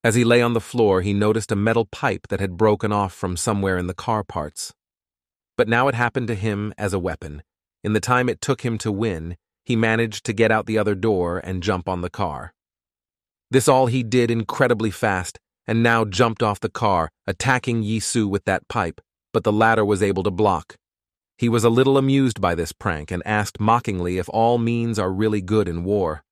As he lay on the floor, he noticed a metal pipe that had broken off from somewhere in the car parts. But now it happened to him as a weapon. In the time it took him to win, he managed to get out the other door and jump on the car. This all he did incredibly fast, and now jumped off the car, attacking Yi Su with that pipe, but the latter was able to block. He was a little amused by this prank and asked mockingly if all means are really good in war.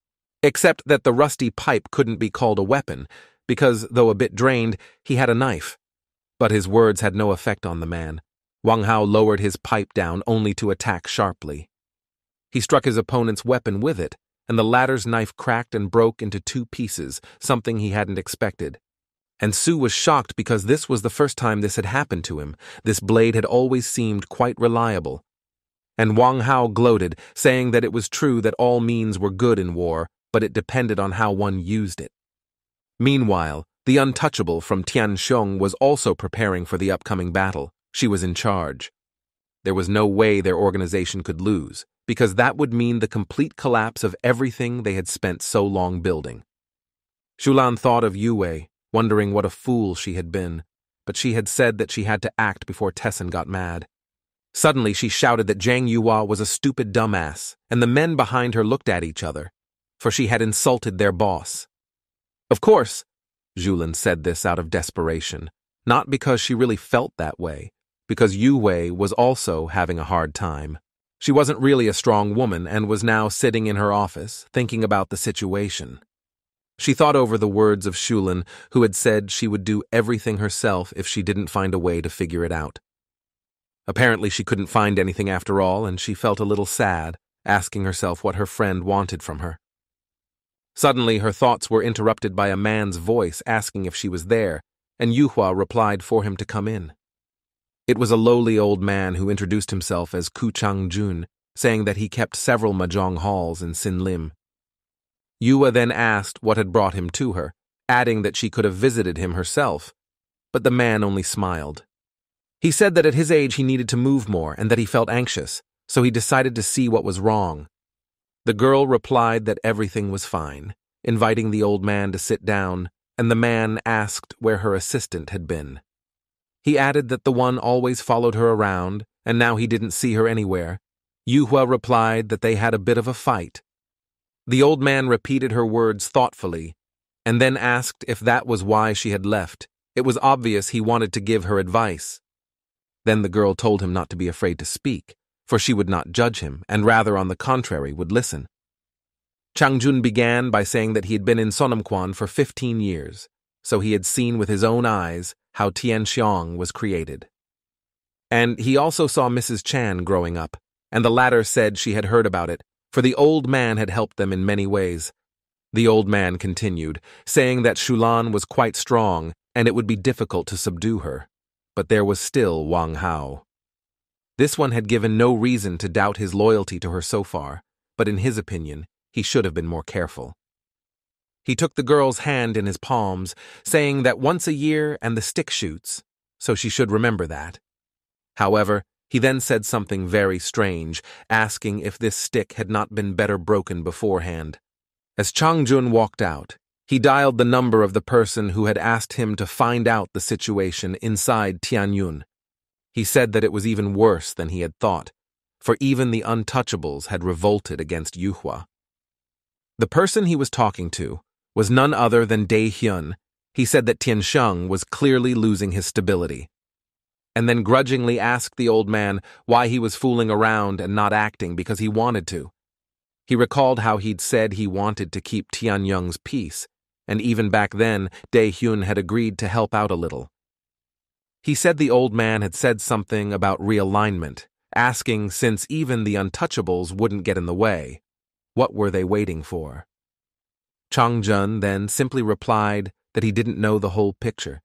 Except that the rusty pipe couldn't be called a weapon, because, though a bit drained, he had a knife. But his words had no effect on the man. Wang Hao lowered his pipe down only to attack sharply. He struck his opponent's weapon with it, and the latter's knife cracked and broke into 2 pieces, something he hadn't expected. And Su was shocked because this was the first time this had happened to him. This blade had always seemed quite reliable. And Wang Hao gloated, saying that it was true that all means were good in war, but it depended on how one used it. Meanwhile, the untouchable from Tianxiong was also preparing for the upcoming battle. She was in charge. There was no way their organization could lose, because that would mean the complete collapse of everything they had spent so long building. Shulan thought of Yue, wondering what a fool she had been, but she had said that she had to act before Tessin got mad. Suddenly she shouted that Zhang Yuhua was a stupid dumbass, and the men behind her looked at each other, for she had insulted their boss. Of course, Julin said this out of desperation, not because she really felt that way, because Yue was also having a hard time. She wasn't really a strong woman and was now sitting in her office, thinking about the situation. She thought over the words of Julin, who had said she would do everything herself if she didn't find a way to figure it out. Apparently she couldn't find anything after all, and she felt a little sad, asking herself what her friend wanted from her. Suddenly her thoughts were interrupted by a man's voice asking if she was there, and Yuhua replied for him to come in. It was a lowly old man who introduced himself as Ku Chang-jun, saying that he kept several mahjong halls in Sinlim. Yue then asked what had brought him to her, adding that she could have visited him herself, but the man only smiled. He said that at his age he needed to move more and that he felt anxious, so he decided to see what was wrong. The girl replied that everything was fine, inviting the old man to sit down, and the man asked where her assistant had been. He added that the one always followed her around, and now he didn't see her anywhere. Yuhua replied that they had a bit of a fight. The old man repeated her words thoughtfully, and then asked if that was why she had left. It was obvious he wanted to give her advice. Then the girl told him not to be afraid to speak, for she would not judge him, and rather on the contrary would listen. Changjun began by saying that he had been in Sonamquan for 15 years, so he had seen with his own eyes how Tianxiong was created. And he also saw Mrs. Chan growing up, and the latter said she had heard about it, for the old man had helped them in many ways. The old man continued, saying that Shulan was quite strong and it would be difficult to subdue her, but there was still Wang Hao. This one had given no reason to doubt his loyalty to her so far, but in his opinion, he should have been more careful. He took the girl's hand in his palms, saying that once a year and the stick shoots, so she should remember that. However, he then said something very strange, asking if this stick had not been better broken beforehand. As Changjun walked out, he dialed the number of the person who had asked him to find out the situation inside Tianyun. He said that it was even worse than he had thought, for even the untouchables had revolted against Yuhua. The person he was talking to was none other than Dai Hyun. He said that Tiansheng was clearly losing his stability, and then grudgingly asked the old man why he was fooling around and not acting because he wanted to. He recalled how he'd said he wanted to keep Tianyung's peace, and even back then, Dai Hyun had agreed to help out a little. He said the old man had said something about realignment, asking since even the untouchables wouldn't get in the way, what were they waiting for? Changjun then simply replied that he didn't know the whole picture,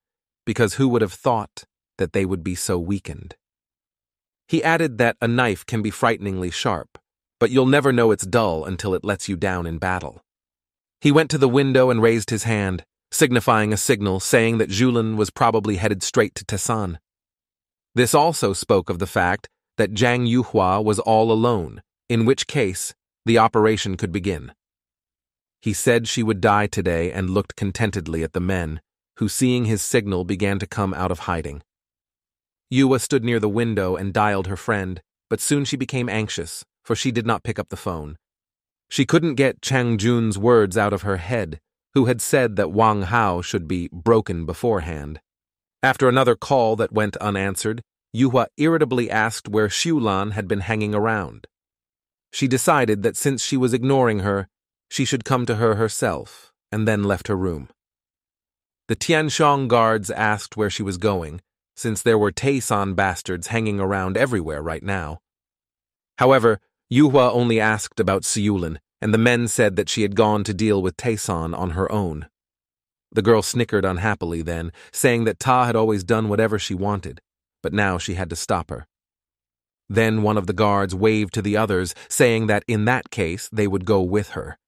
because who would have thought that they would be so weakened? He added that a knife can be frighteningly sharp, but you'll never know it's dull until it lets you down in battle. He went to the window and raised his hand, signifying a signal saying that Julin was probably headed straight to Tesan. This also spoke of the fact that Zhang Yuhua was all alone, in which case the operation could begin. He said she would die today and looked contentedly at the men, who seeing his signal began to come out of hiding. Yue stood near the window and dialed her friend, but soon she became anxious, for she did not pick up the phone. She couldn't get Changjun's words out of her head, who had said that Wang Hao should be broken beforehand. After another call that went unanswered, Yuhua irritably asked where Shulan had been hanging around. She decided that since she was ignoring her, she should come to her herself, and then left her room. The Tianshong guards asked where she was going, since there were Taisan bastards hanging around everywhere right now. However, Yuhua only asked about Siyulin, and the men said that she had gone to deal with Taisan on her own. The girl snickered unhappily then, saying that Ta had always done whatever she wanted, but now she had to stop her. Then one of the guards waved to the others, saying that in that case they would go with her.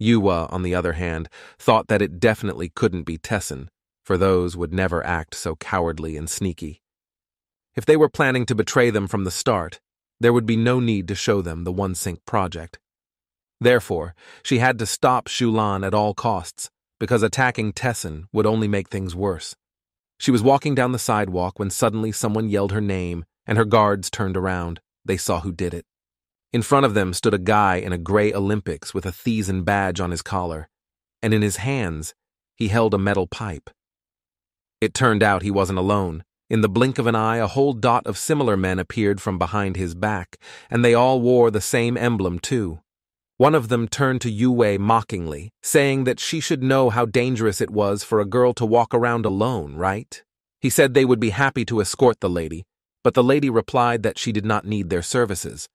Yuhua, on the other hand, thought that it definitely couldn't be Tessin, for those would never act so cowardly and sneaky. If they were planning to betray them from the start, there would be no need to show them the One-Sync project. Therefore, she had to stop Shulan at all costs, because attacking Tessin would only make things worse. She was walking down the sidewalk when suddenly someone yelled her name, and her guards turned around. They saw who did it. In front of them stood a guy in a gray Olympics with a Thiessen badge on his collar, and in his hands He held a metal pipe. It turned out he wasn't alone. In the blink of an eye, a whole dot of similar men appeared from behind his back, and they all wore the same emblem too. One of them turned to Yue mockingly, saying that she should know how dangerous it was for a girl to walk around alone, right? He said they would be happy to escort the lady, but the lady replied that she did not need their services.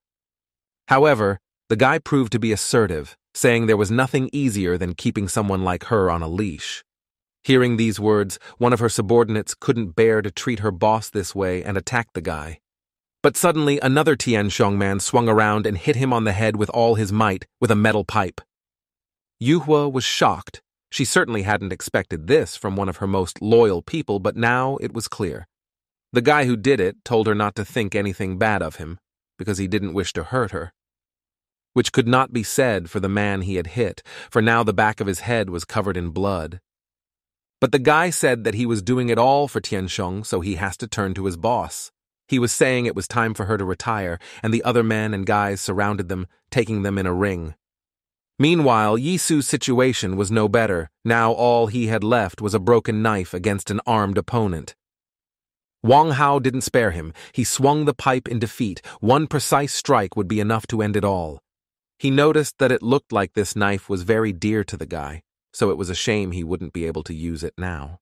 However, the guy proved to be assertive, saying there was nothing easier than keeping someone like her on a leash. Hearing these words, one of her subordinates couldn't bear to treat her boss this way and attacked the guy. But suddenly, another Tianshong man swung around and hit him on the head with all his might with a metal pipe. Yuhua was shocked. She certainly hadn't expected this from one of her most loyal people, but now it was clear. The guy who did it told her not to think anything bad of him, because he didn't wish to hurt her. Which could not be said for the man he had hit, for now the back of his head was covered in blood. But the guy said that he was doing it all for Tianshong, so he has to turn to his boss. He was saying it was time for her to retire, and the other men and guys surrounded them, taking them in a ring. Meanwhile, Yisu's situation was no better. Now all he had left was a broken knife against an armed opponent. Wang Hao didn't spare him. He swung the pipe in defeat. One precise strike would be enough to end it all. He noticed that it looked like this knife was very dear to the guy, so it was a shame he wouldn't be able to use it now.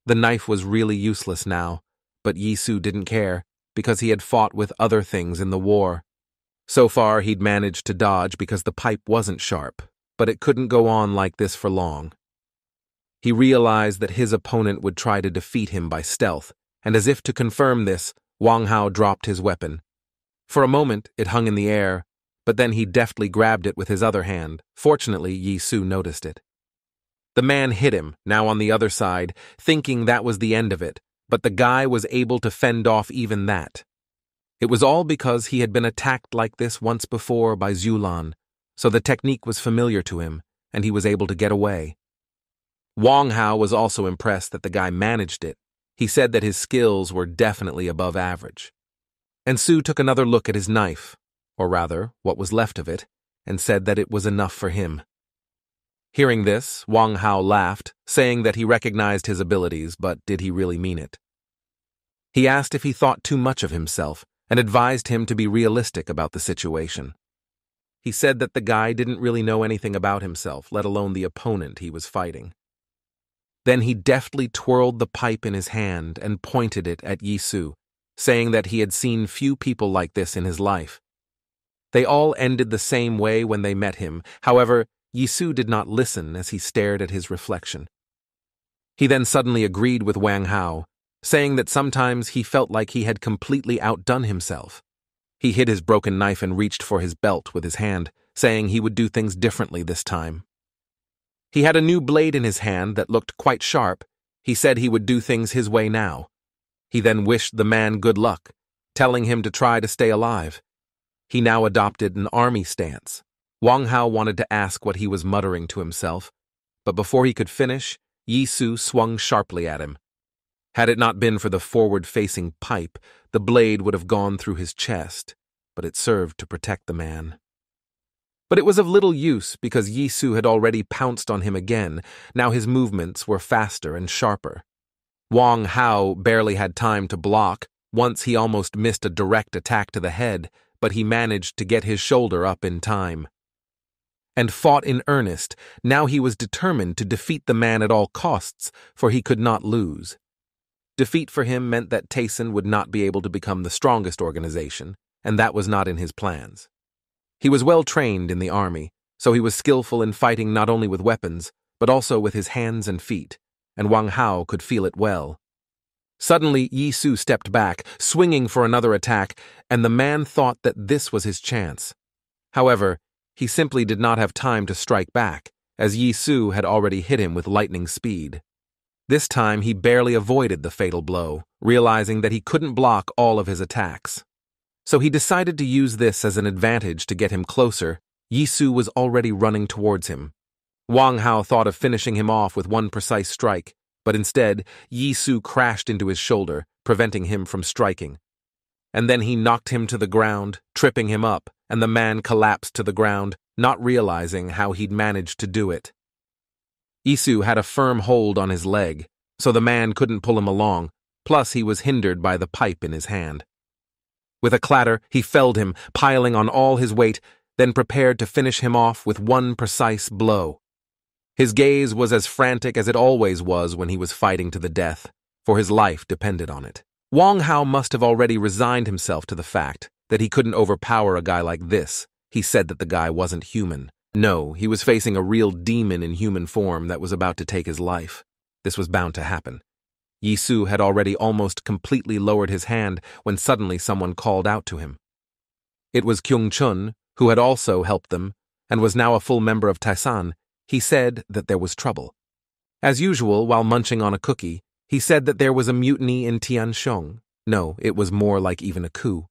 The knife was really useless now, but Yisu didn't care, because he had fought with other things in the war. So far, he'd managed to dodge because the pipe wasn't sharp, but it couldn't go on like this for long. He realized that his opponent would try to defeat him by stealth, and as if to confirm this, Wang Hao dropped his weapon. For a moment, it hung in the air, but then he deftly grabbed it with his other hand. Fortunately, Yisu noticed it. The man hit him, now on the other side, thinking that was the end of it, but the guy was able to fend off even that. It was all because he had been attacked like this once before by Xulan, so the technique was familiar to him, and he was able to get away. Wang Hao was also impressed that the guy managed it. He said that his skills were definitely above average. And Su took another look at his knife, or rather, what was left of it, and said that it was enough for him. Hearing this, Wang Hao laughed, saying that he recognized his abilities, but did he really mean it? He asked if he thought too much of himself, and advised him to be realistic about the situation. He said that the guy didn't really know anything about himself, let alone the opponent he was fighting. Then he deftly twirled the pipe in his hand and pointed it at Yisu, saying that he had seen few people like this in his life. They all ended the same way when they met him. However, Yisu did not listen as he stared at his reflection. He then suddenly agreed with Wang Hao, saying that sometimes he felt like he had completely outdone himself. He hid his broken knife and reached for his belt with his hand, saying he would do things differently this time. He had a new blade in his hand that looked quite sharp. He said he would do things his way now. He then wished the man good luck, telling him to try to stay alive. He now adopted an army stance. Wang Hao wanted to ask what he was muttering to himself, but before he could finish, Yisu swung sharply at him. Had it not been for the forward-facing pipe, the blade would have gone through his chest, but it served to protect the man. But it was of little use because Yisu had already pounced on him again. Now his movements were faster and sharper. Wang Hao barely had time to block. Once he almost missed a direct attack to the head, but he managed to get his shoulder up in time. And fought in earnest. Now he was determined to defeat the man at all costs, for he could not lose. Defeat for him meant that Tayson would not be able to become the strongest organization, and that was not in his plans. He was well trained in the army, so he was skillful in fighting not only with weapons, but also with his hands and feet, and Wang Hao could feel it well. Suddenly, Yisu stepped back, swinging for another attack, and the man thought that this was his chance. However, he simply did not have time to strike back, as Yisu had already hit him with lightning speed. This time he barely avoided the fatal blow, realizing that he couldn't block all of his attacks. So he decided to use this as an advantage to get him closer. Yisu was already running towards him. Wang Hao thought of finishing him off with one precise strike, but instead, Yisu crashed into his shoulder, preventing him from striking. And then he knocked him to the ground, tripping him up, and the man collapsed to the ground, not realizing how he'd managed to do it. Isu had a firm hold on his leg, so the man couldn't pull him along, plus he was hindered by the pipe in his hand. With a clatter, he felled him, piling on all his weight, then prepared to finish him off with one precise blow. His gaze was as frantic as it always was when he was fighting to the death, for his life depended on it. Wang Hao must have already resigned himself to the fact that he couldn't overpower a guy like this. He said that the guy wasn't human. No, he was facing a real demon in human form that was about to take his life. This was bound to happen. Yisu had already almost completely lowered his hand when suddenly someone called out to him. It was Kyung Chun, who had also helped them, and was now a full member of Taisan. He said that there was trouble. As usual, while munching on a cookie, he said that there was a mutiny in Tianshong. No, it was more like even a coup.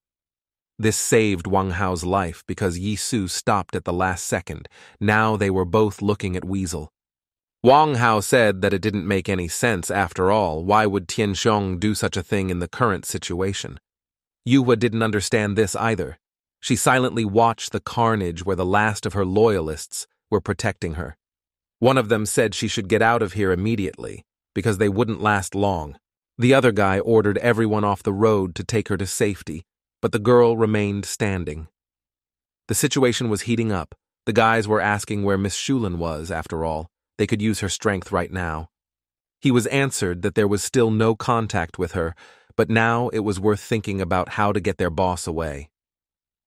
This saved Wang Hao's life because Yisu stopped at the last second. Now they were both looking at Weasel. Wang Hao said that it didn't make any sense after all. Why would Tianshong do such a thing in the current situation? Yuhua didn't understand this either. She silently watched the carnage where the last of her loyalists were protecting her. One of them said she should get out of here immediately, because they wouldn't last long. The other guy ordered everyone off the road to take her to safety, but the girl remained standing. The situation was heating up. The guys were asking where Miss Shulin was, after all. They could use her strength right now. He was answered that there was still no contact with her, but now it was worth thinking about how to get their boss away.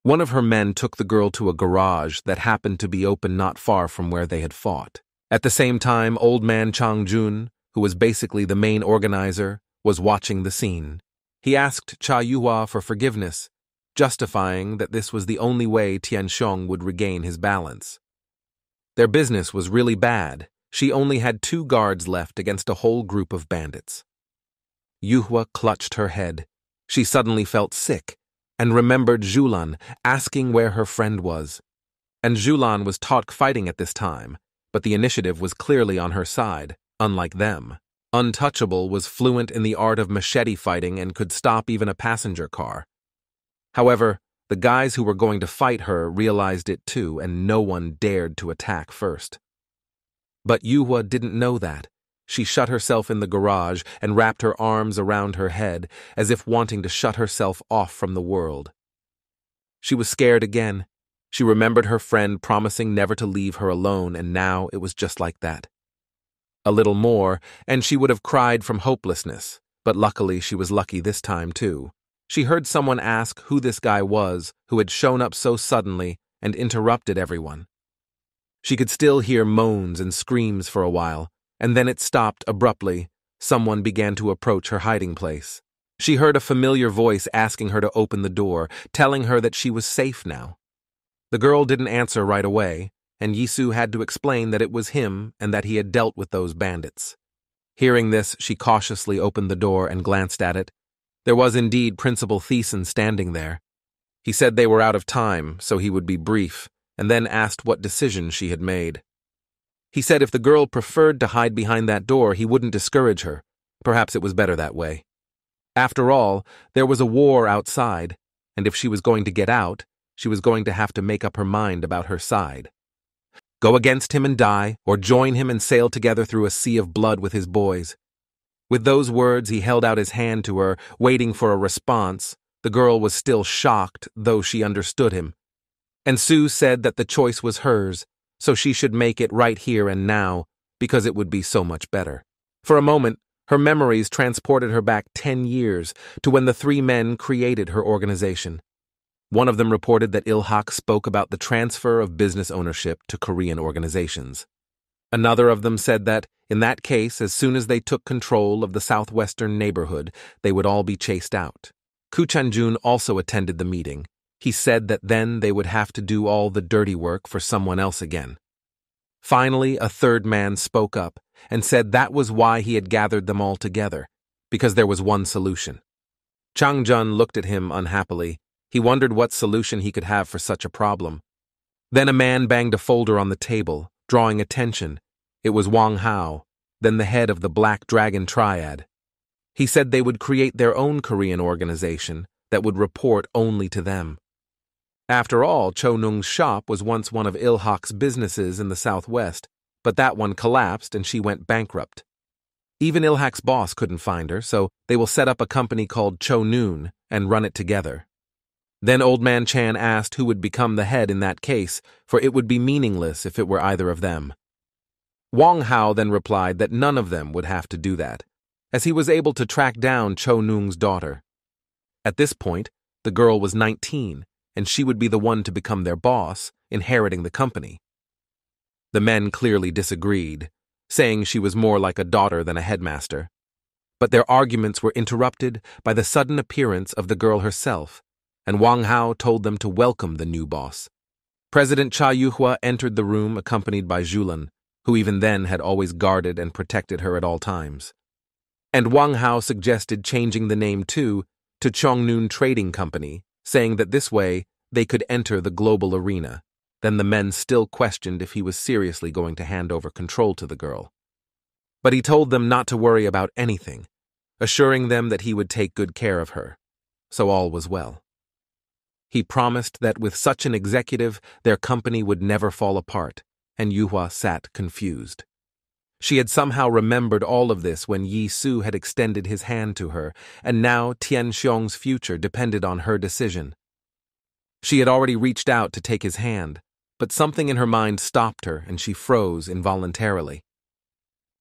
One of her men took the girl to a garage that happened to be open not far from where they had fought. At the same time, old man Chang Jun, who was basically the main organizer, was watching the scene. He asked Cha Yuhua for forgiveness, justifying that this was the only way Tianshong would regain his balance. Their business was really bad. She only had 2 guards left against a whole group of bandits. Yuhua clutched her head. She suddenly felt sick and remembered Zhulan asking where her friend was. And Zhulan was taught fighting at this time, but the initiative was clearly on her side, unlike them. Untouchable was fluent in the art of machete fighting and could stop even a passenger car. However, the guys who were going to fight her realized it too, and no one dared to attack first. But Yuhua didn't know that. She shut herself in the garage and wrapped her arms around her head, as if wanting to shut herself off from the world. She was scared again. She remembered her friend promising never to leave her alone, and now it was just like that. A little more, and she would have cried from hopelessness, but luckily she was lucky this time too. She heard someone ask who this guy was who had shown up so suddenly and interrupted everyone. She could still hear moans and screams for a while, and then it stopped abruptly. Someone began to approach her hiding place. She heard a familiar voice asking her to open the door, telling her that she was safe now. The girl didn't answer right away, and Yisu had to explain that it was him and that he had dealt with those bandits. Hearing this, she cautiously opened the door and glanced at it. There was indeed Principal Thiessen standing there. He said they were out of time, so he would be brief, and then asked what decision she had made. He said if the girl preferred to hide behind that door, he wouldn't discourage her. Perhaps it was better that way. After all, there was a war outside, and if she was going to get out, she was going to have to make up her mind about her side. Go against him and die, or join him and sail together through a sea of blood with his boys. With those words, he held out his hand to her, waiting for a response. The girl was still shocked, though she understood him. And Sue said that the choice was hers, so she should make it right here and now, because it would be so much better. For a moment, her memories transported her back 10 years to when the 3 men created her organization. One of them reported that Ilhak spoke about the transfer of business ownership to Korean organizations. Another of them said that, in that case, as soon as they took control of the southwestern neighborhood, they would all be chased out. Ku Chanjun also attended the meeting. He said that then they would have to do all the dirty work for someone else again. Finally, a 3rd man spoke up and said that was why he had gathered them all together, because there was one solution. Chang Jun looked at him unhappily. He wondered what solution he could have for such a problem. Then a man banged a folder on the table, drawing attention. It was Wang Hao, then the head of the Black Dragon Triad. He said they would create their own Korean organization that would report only to them. After all, Cho Nung's shop was once one of Ilhak's businesses in the southwest, but that one collapsed and she went bankrupt. Even Ilhak's boss couldn't find her, so they will set up a company called Cho Noon and run it together. Then Old Man Chan asked who would become the head in that case, for it would be meaningless if it were either of them. Wang Hao then replied that none of them would have to do that, as he was able to track down Cho Noon's daughter. At this point, the girl was 19, and she would be the one to become their boss, inheriting the company. The men clearly disagreed, saying she was more like a daughter than a headmaster. But their arguments were interrupted by the sudden appearance of the girl herself, and Wang Hao told them to welcome the new boss. President Cha Yuhua entered the room accompanied by Zhulan, who even then had always guarded and protected her at all times. And Wang Hao suggested changing the name too to Chongnoon Trading Company, saying that this way they could enter the global arena. Then the men still questioned if he was seriously going to hand over control to the girl. But he told them not to worry about anything, assuring them that he would take good care of her. So all was well. He promised that with such an executive, their company would never fall apart, and Yuhua sat confused. She had somehow remembered all of this when Yi Su had extended his hand to her, and now Tian Xiong's future depended on her decision. She had already reached out to take his hand, but something in her mind stopped her and she froze involuntarily.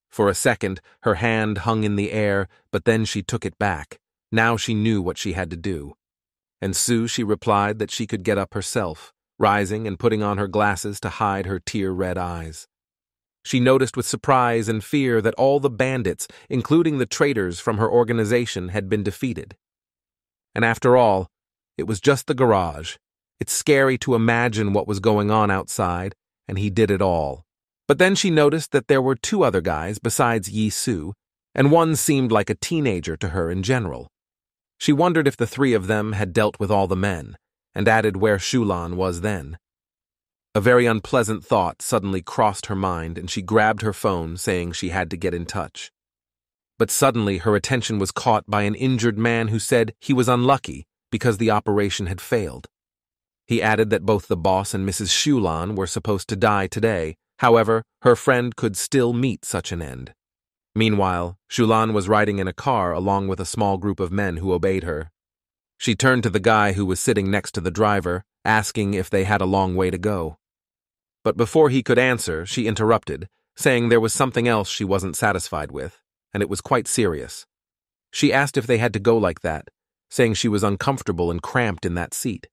For a second, her hand hung in the air, but then she took it back. Now she knew what she had to do. And she replied that she could get up herself, rising and putting on her glasses to hide her tear-red eyes. She noticed with surprise and fear that all the bandits, including the traitors from her organization, had been defeated. And after all, it was just the garage. It's scary to imagine what was going on outside, and he did it all. But then she noticed that there were two other guys besides Yi Su, and one seemed like a teenager to her in general. She wondered if the three of them had dealt with all the men, and added where Shulan was then. A very unpleasant thought suddenly crossed her mind, and she grabbed her phone, saying she had to get in touch. But suddenly her attention was caught by an injured man who said he was unlucky because the operation had failed. He added that both the boss and Mrs. Shulan were supposed to die today. However, her friend could still meet such an end. Meanwhile, Shulan was riding in a car along with a small group of men who obeyed her. She turned to the guy who was sitting next to the driver, asking if they had a long way to go. But before he could answer, she interrupted, saying there was something else she wasn't satisfied with, and it was quite serious. She asked if they had to go like that, saying she was uncomfortable and cramped in that seat.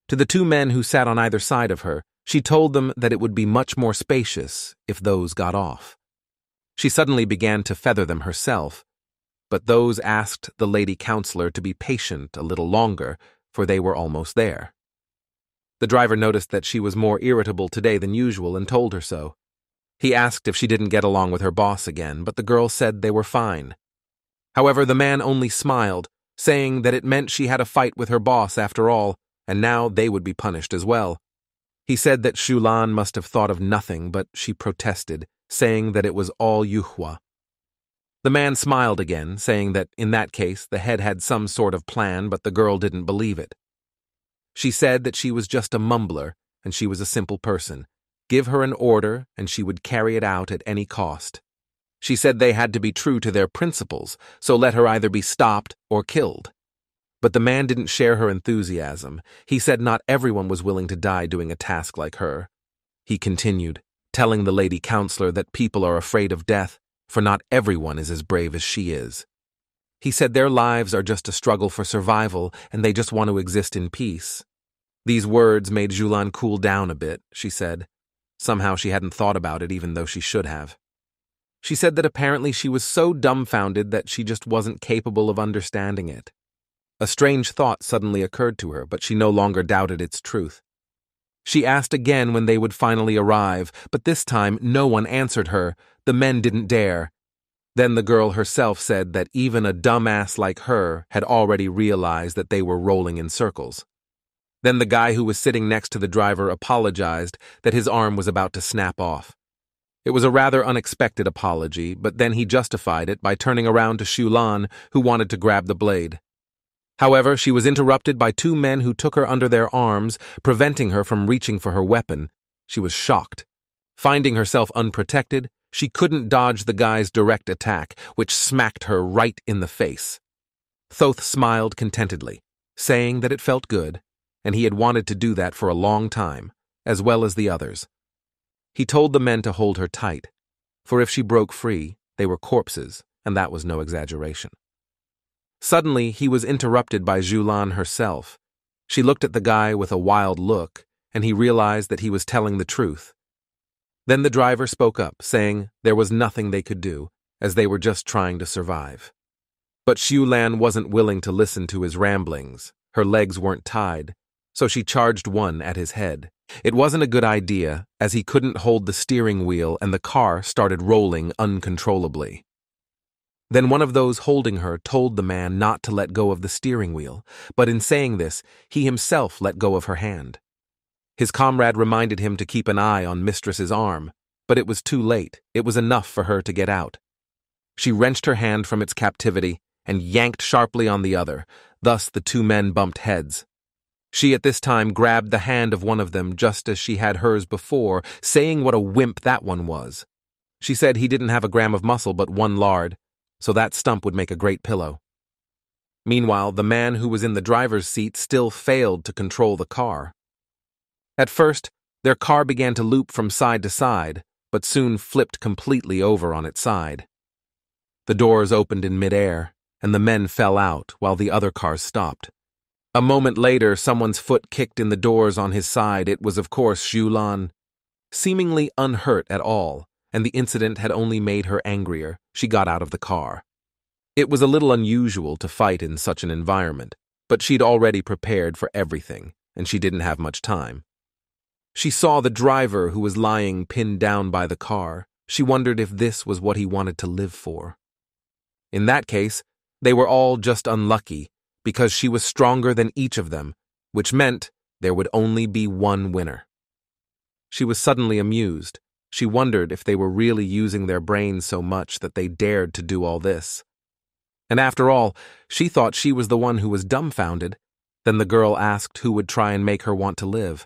To the two men who sat on either side of her, she told them that it would be much more spacious if those got off. She suddenly began to feather them herself, but those asked the lady counselor to be patient a little longer, for they were almost there. The driver noticed that she was more irritable today than usual and told her so. He asked if she didn't get along with her boss again, but the girl said they were fine. However, the man only smiled, saying that it meant she had a fight with her boss after all, and now they would be punished as well. He said that Shulan must have thought of nothing, but she protested, saying that it was all Yuhua. The man smiled again, saying that in that case the head had some sort of plan, but the girl didn't believe it. She said that she was just a mumbler, and she was a simple person. Give her an order, and she would carry it out at any cost. She said they had to be true to their principles, so let her either be stopped or killed. But the man didn't share her enthusiasm. He said not everyone was willing to die doing a task like her. He continued, telling the lady counselor that people are afraid of death, for not everyone is as brave as she is. He said their lives are just a struggle for survival, and they just want to exist in peace. These words made Zhulan cool down a bit, she said. Somehow she hadn't thought about it, even though she should have. She said that apparently she was so dumbfounded that she just wasn't capable of understanding it. A strange thought suddenly occurred to her, but she no longer doubted its truth. She asked again when they would finally arrive, but this time no one answered her. The men didn't dare. Then the girl herself said that even a dumbass like her had already realized that they were rolling in circles. Then the guy who was sitting next to the driver apologized that his arm was about to snap off. It was a rather unexpected apology, but then he justified it by turning around to Shulan, who wanted to grab the blade. However, she was interrupted by two men who took her under their arms, preventing her from reaching for her weapon. She was shocked. Finding herself unprotected, she couldn't dodge the guy's direct attack, which smacked her right in the face. Thoth smiled contentedly, saying that it felt good, and he had wanted to do that for a long time, as well as the others. He told the men to hold her tight, for if she broke free, they were corpses, and that was no exaggeration. Suddenly, he was interrupted by Zhulan herself. She looked at the guy with a wild look, and he realized that he was telling the truth. Then the driver spoke up, saying there was nothing they could do, as they were just trying to survive. But Zhulan wasn't willing to listen to his ramblings. Her legs weren't tied, so she charged one at his head. It wasn't a good idea, as he couldn't hold the steering wheel and the car started rolling uncontrollably. Then one of those holding her told the man not to let go of the steering wheel, but in saying this, he himself let go of her hand. His comrade reminded him to keep an eye on Mistress's arm, but it was too late. It was enough for her to get out. She wrenched her hand from its captivity and yanked sharply on the other, thus the two men bumped heads. She at this time grabbed the hand of one of them just as she had hers before, saying what a wimp that one was. She said he didn't have a gram of muscle but 1 lard, so that stump would make a great pillow. Meanwhile, the man who was in the driver's seat still failed to control the car. At first, their car began to loop from side to side, but soon flipped completely over on its side. The doors opened in midair, and the men fell out while the other cars stopped. A moment later, someone's foot kicked in the doors on his side. It was, of course, Zhulan. Seemingly unhurt at all, and the incident had only made her angrier, she got out of the car. It was a little unusual to fight in such an environment, but she'd already prepared for everything, and she didn't have much time. She saw the driver who was lying pinned down by the car. She wondered if this was what he wanted to live for. In that case, they were all just unlucky, because she was stronger than each of them, which meant there would only be one winner. She was suddenly amused. She wondered if they were really using their brains so much that they dared to do all this. And after all, she thought she was the one who was dumbfounded. Then the girl asked who would try and make her want to live.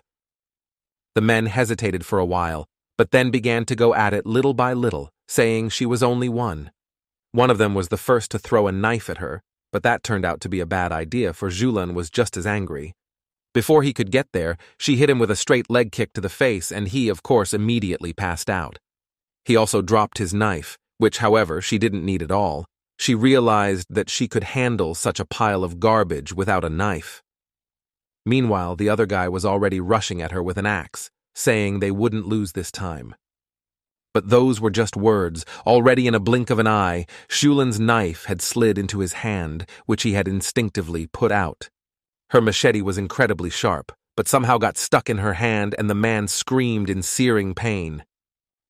The men hesitated for a while, but then began to go at it little by little, saying she was only one. One of them was the first to throw a knife at her, but that turned out to be a bad idea, for Zhulan was just as angry. Before he could get there, she hit him with a straight leg kick to the face, and he, of course, immediately passed out. He also dropped his knife, which, however, she didn't need at all. She realized that she could handle such a pile of garbage without a knife. Meanwhile, the other guy was already rushing at her with an axe, saying they wouldn't lose this time. But those were just words. Already in a blink of an eye, Zhulan's knife had slid into his hand, which he had instinctively put out. Her machete was incredibly sharp, but somehow got stuck in her hand, and the man screamed in searing pain.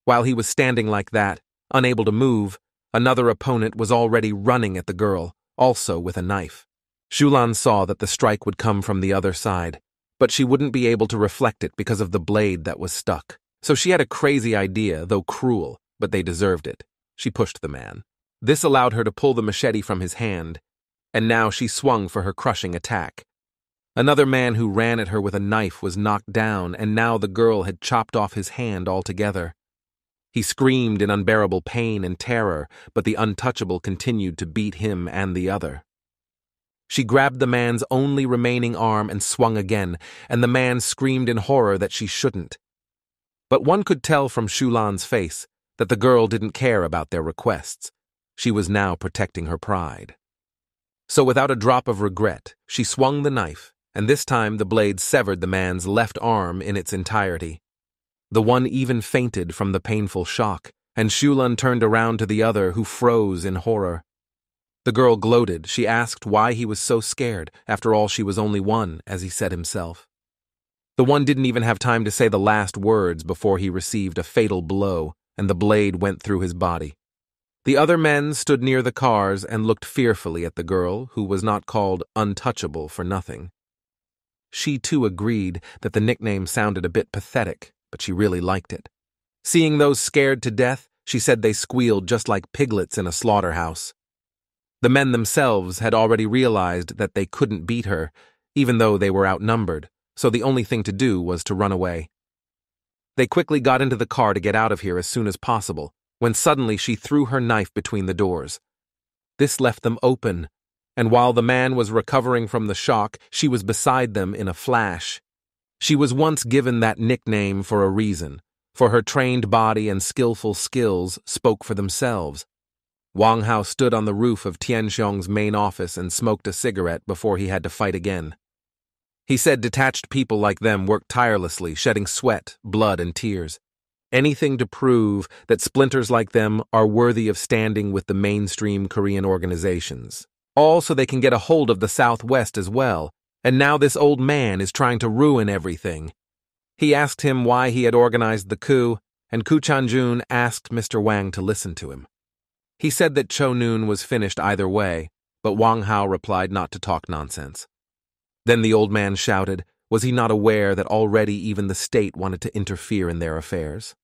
While he was standing like that, unable to move, another opponent was already running at the girl, also with a knife. Zhulan saw that the strike would come from the other side, but she wouldn't be able to reflect it because of the blade that was stuck. So she had a crazy idea, though cruel, but they deserved it. She pushed the man. This allowed her to pull the machete from his hand, and now she swung for her crushing attack. Another man who ran at her with a knife was knocked down, and now the girl had chopped off his hand altogether. He screamed in unbearable pain and terror, but the untouchable continued to beat him and the other. She grabbed the man's only remaining arm and swung again, and the man screamed in horror that she shouldn't. But one could tell from Zhulan's face that the girl didn't care about their requests. She was now protecting her pride. So without a drop of regret, she swung the knife, and this time the blade severed the man's left arm in its entirety. The one even fainted from the painful shock, and Zhulan turned around to the other, who froze in horror. The girl gloated. She asked why he was so scared. After all, she was only one, as he said himself. The one didn't even have time to say the last words before he received a fatal blow, and the blade went through his body. The other men stood near the cars and looked fearfully at the girl, who was not called untouchable for nothing. She too agreed that the nickname sounded a bit pathetic, but she really liked it. Seeing those scared to death, she said they squealed just like piglets in a slaughterhouse. The men themselves had already realized that they couldn't beat her, even though they were outnumbered, so the only thing to do was to run away. They quickly got into the car to get out of here as soon as possible, when suddenly she threw her knife between the doors. This left them open, and while the man was recovering from the shock, she was beside them in a flash. She was once given that nickname for a reason, for her trained body and skillful skills spoke for themselves. Wang Hao stood on the roof of Tianxiong's main office and smoked a cigarette before he had to fight again. He said detached people like them work tirelessly, shedding sweat, blood, and tears. Anything to prove that splinters like them are worthy of standing with the mainstream Korean organizations. All so they can get a hold of the Southwest as well, and now this old man is trying to ruin everything. He asked him why he had organized the coup, and Ku Chanjun asked Mr. Wang to listen to him. He said that Cho Noon was finished either way, but Wang Hao replied not to talk nonsense. Then the old man shouted, was he not aware that already even the state wanted to interfere in their affairs?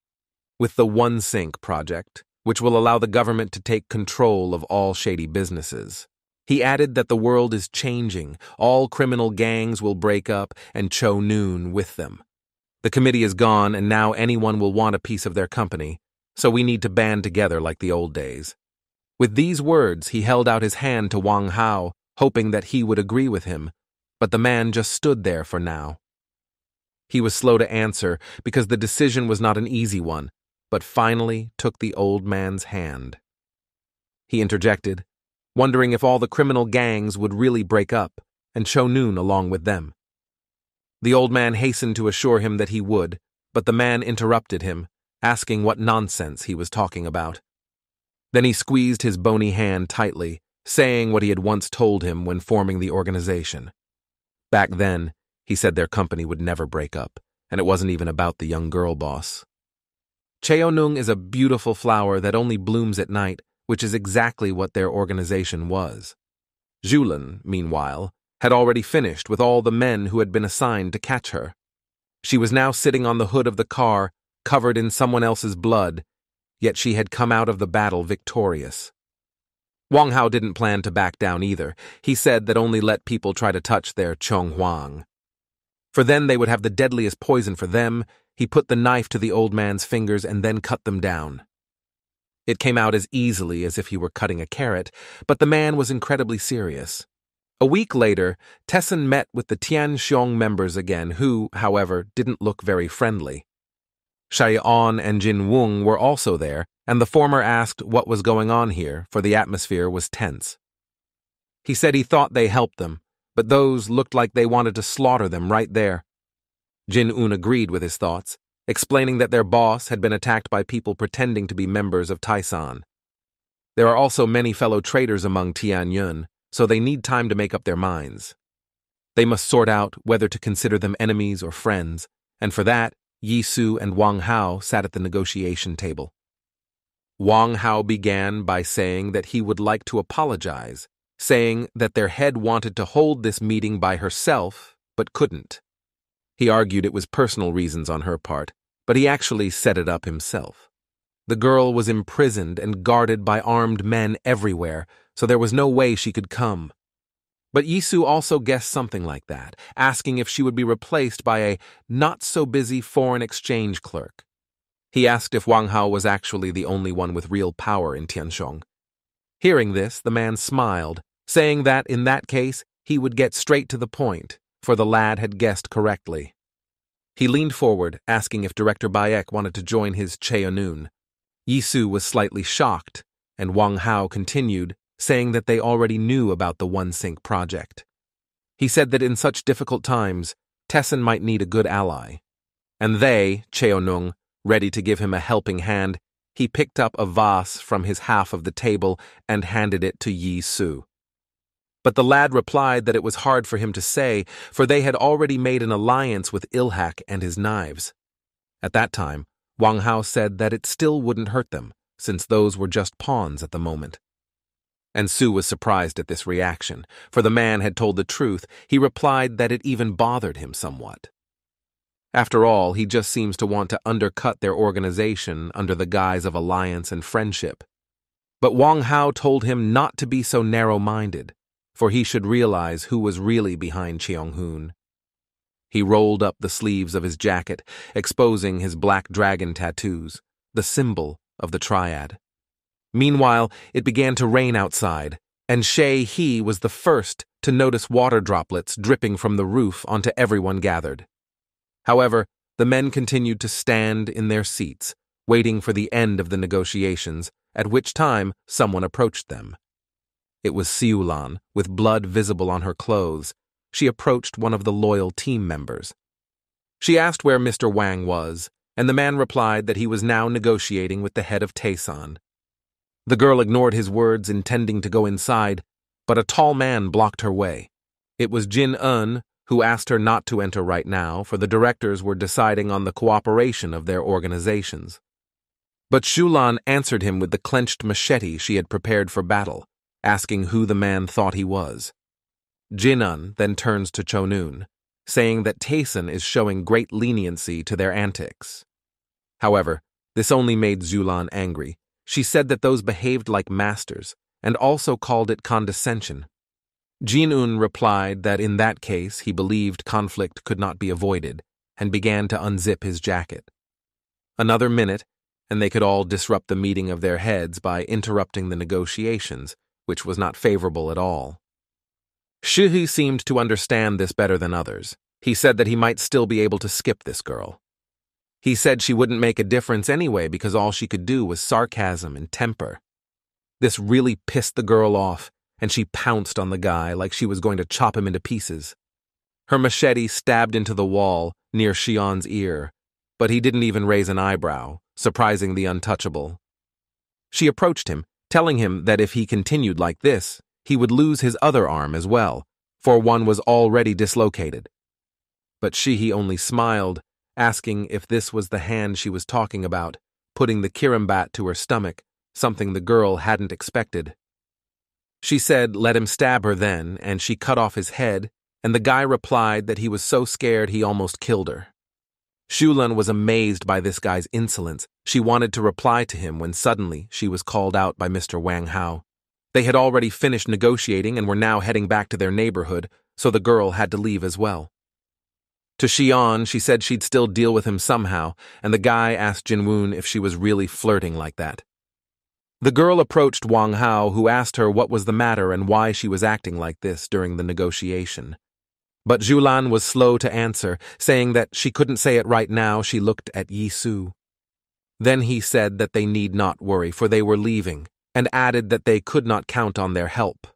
With the One Sink project, which will allow the government to take control of all shady businesses. He added that the world is changing, all criminal gangs will break up, and Cho Noon with them. The committee is gone, and now anyone will want a piece of their company, so we need to band together like the old days. With these words, he held out his hand to Wang Hao, hoping that he would agree with him, but the man just stood there for now. He was slow to answer because the decision was not an easy one, but finally took the old man's hand. He interjected, wondering if all the criminal gangs would really break up, and Cho Noon along with them. The old man hastened to assure him that he would, but the man interrupted him, asking what nonsense he was talking about. Then he squeezed his bony hand tightly, saying what he had once told him when forming the organization. Back then, he said their company would never break up, and it wasn't even about the young girl boss. Cheonung is a beautiful flower that only blooms at night, which is exactly what their organization was. Julin, meanwhile, had already finished with all the men who had been assigned to catch her. She was now sitting on the hood of the car, covered in someone else's blood, yet she had come out of the battle victorious. Wang Hao didn't plan to back down either. He said that only let people try to touch their Chong Huang. For then they would have the deadliest poison for them. He put the knife to the old man's fingers and then cut them down. It came out as easily as if he were cutting a carrot, but the man was incredibly serious. A week later, Tessin met with the Tianxiong members again, who, however, didn't look very friendly. Shai-on and Jin Wung were also there, and the former asked what was going on here, for the atmosphere was tense. He said he thought they helped them, but those looked like they wanted to slaughter them right there. Jin Un agreed with his thoughts, explaining that their boss had been attacked by people pretending to be members of Taisan. There are also many fellow traitors among Tianyun, so they need time to make up their minds. They must sort out whether to consider them enemies or friends, and for that, Yi Su and Wang Hao sat at the negotiation table. Wang Hao began by saying that he would like to apologize, saying that their head wanted to hold this meeting by herself, but couldn't. He argued it was personal reasons on her part, but he actually set it up himself. The girl was imprisoned and guarded by armed men everywhere, so there was no way she could come. But Yisu also guessed something like that, asking if she would be replaced by a not-so-busy foreign exchange clerk. He asked if Wang Hao was actually the only one with real power in Tianxiong. Hearing this, the man smiled, saying that, in that case, he would get straight to the point, for the lad had guessed correctly. He leaned forward, asking if Director Bayek wanted to join his Cheonun. Yisu was slightly shocked, and Wang Hao continued, saying that they already knew about the One Sink project. He said that in such difficult times, Tessin might need a good ally. And they, Cheonung, ready to give him a helping hand, he picked up a vase from his half of the table and handed it to Yi Su. But the lad replied that it was hard for him to say, for they had already made an alliance with Ilhak and his knives. At that time, Wang Hao said that it still wouldn't hurt them, since those were just pawns at the moment. And Su was surprised at this reaction, for the man had told the truth. He replied that it even bothered him somewhat. After all, he just seems to want to undercut their organization under the guise of alliance and friendship. But Wang Hao told him not to be so narrow-minded, for he should realize who was really behind Cheonghoon. He rolled up the sleeves of his jacket, exposing his black dragon tattoos, the symbol of the triad. Meanwhile, it began to rain outside, and He was the first to notice water droplets dripping from the roof onto everyone gathered. However, the men continued to stand in their seats, waiting for the end of the negotiations, at which time someone approached them. It was Siulan, with blood visible on her clothes. She approached one of the loyal team members. She asked where Mr. Wang was, and the man replied that he was now negotiating with the head of Taesan. The girl ignored his words, intending to go inside, but a tall man blocked her way. It was Jin Eun, who asked her not to enter right now, for the directors were deciding on the cooperation of their organizations. But Shulan answered him with the clenched machete she had prepared for battle, asking who the man thought he was. Jin-un then turns to Chonun, saying that Taesan is showing great leniency to their antics. However, this only made Zulan angry. She said that those behaved like masters, and also called it condescension. Jin-un replied that in that case he believed conflict could not be avoided, and began to unzip his jacket. Another minute, and they could all disrupt the meeting of their heads by interrupting the negotiations, which was not favorable at all. Shuhi seemed to understand this better than others. He said that he might still be able to skip this girl. He said she wouldn't make a difference anyway because all she could do was sarcasm and temper. This really pissed the girl off, and she pounced on the guy like she was going to chop him into pieces. Her machete stabbed into the wall near Xion's ear, but he didn't even raise an eyebrow, surprising the untouchable. She approached him, telling him that if he continued like this, he would lose his other arm as well, for one was already dislocated. But Shihi only smiled, asking if this was the hand she was talking about, putting the kirimbat to her stomach, something the girl hadn't expected. She said let him stab her then, and she cut off his head, and the guy replied that he was so scared he almost killed her. Shulan was amazed by this guy's insolence. She wanted to reply to him when suddenly she was called out by Mr. Wang Hao. They had already finished negotiating and were now heading back to their neighborhood, so the girl had to leave as well. To Xion, she said she'd still deal with him somehow, and the guy asked Jinwoon if she was really flirting like that. The girl approached Wang Hao, who asked her what was the matter and why she was acting like this during the negotiation. But Zhulan was slow to answer, saying that she couldn't say it right now. She looked at Yi Su. Then he said that they need not worry, for they were leaving, and added that they could not count on their help.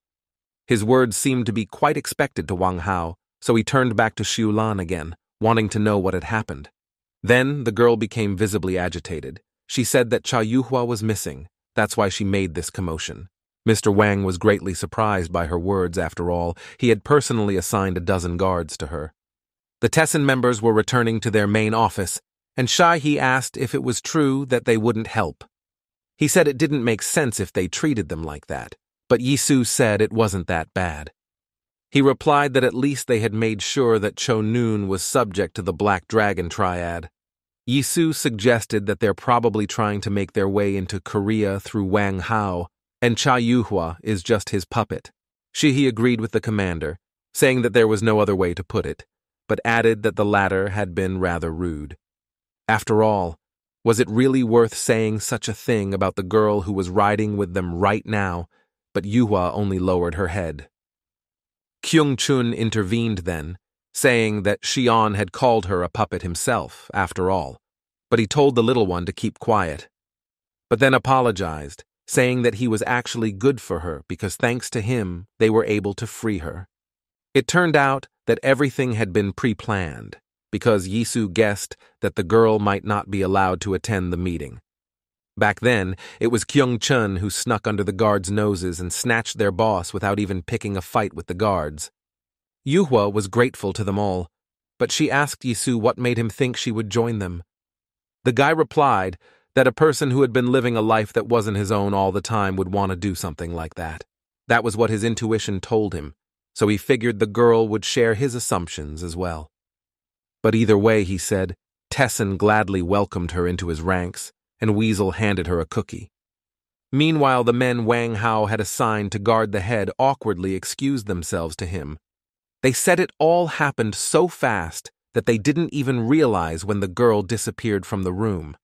His words seemed to be quite expected to Wang Hao, so he turned back to Shulan again, wanting to know what had happened. Then the girl became visibly agitated. She said that Cha Yuhua was missing. That's why she made this commotion. Mr. Wang was greatly surprised by her words. After all, he had personally assigned a dozen guards to her. The Tessin members were returning to their main office, and Shai-He asked if it was true that they wouldn't help. He said it didn't make sense if they treated them like that, but Yisu said it wasn't that bad. He replied that at least they had made sure that Chonun was subject to the Black Dragon Triad. Yisu suggested that they're probably trying to make their way into Korea through Wang Hao, and Cha Yuhua is just his puppet. Shihi agreed with the commander, saying that there was no other way to put it, but added that the latter had been rather rude. After all, was it really worth saying such a thing about the girl who was riding with them right now? But Yuhua only lowered her head. Kyung-chun intervened then, saying that Xion had called her a puppet himself, after all, but he told the little one to keep quiet. But then apologized, saying that he was actually good for her because thanks to him, they were able to free her. It turned out that everything had been pre-planned, because Yisu guessed that the girl might not be allowed to attend the meeting. Back then, it was Kyung-chun who snuck under the guards' noses and snatched their boss without even picking a fight with the guards. Yuhua was grateful to them all, but she asked Yisu what made him think she would join them. The guy replied that a person who had been living a life that wasn't his own all the time would want to do something like that. That was what his intuition told him, so he figured the girl would share his assumptions as well. But either way, he said, Tessin gladly welcomed her into his ranks, and Weasel handed her a cookie. Meanwhile, the men Wang Hao had assigned to guard the head awkwardly excused themselves to him. They said it all happened so fast that they didn't even realize when the girl disappeared from the room.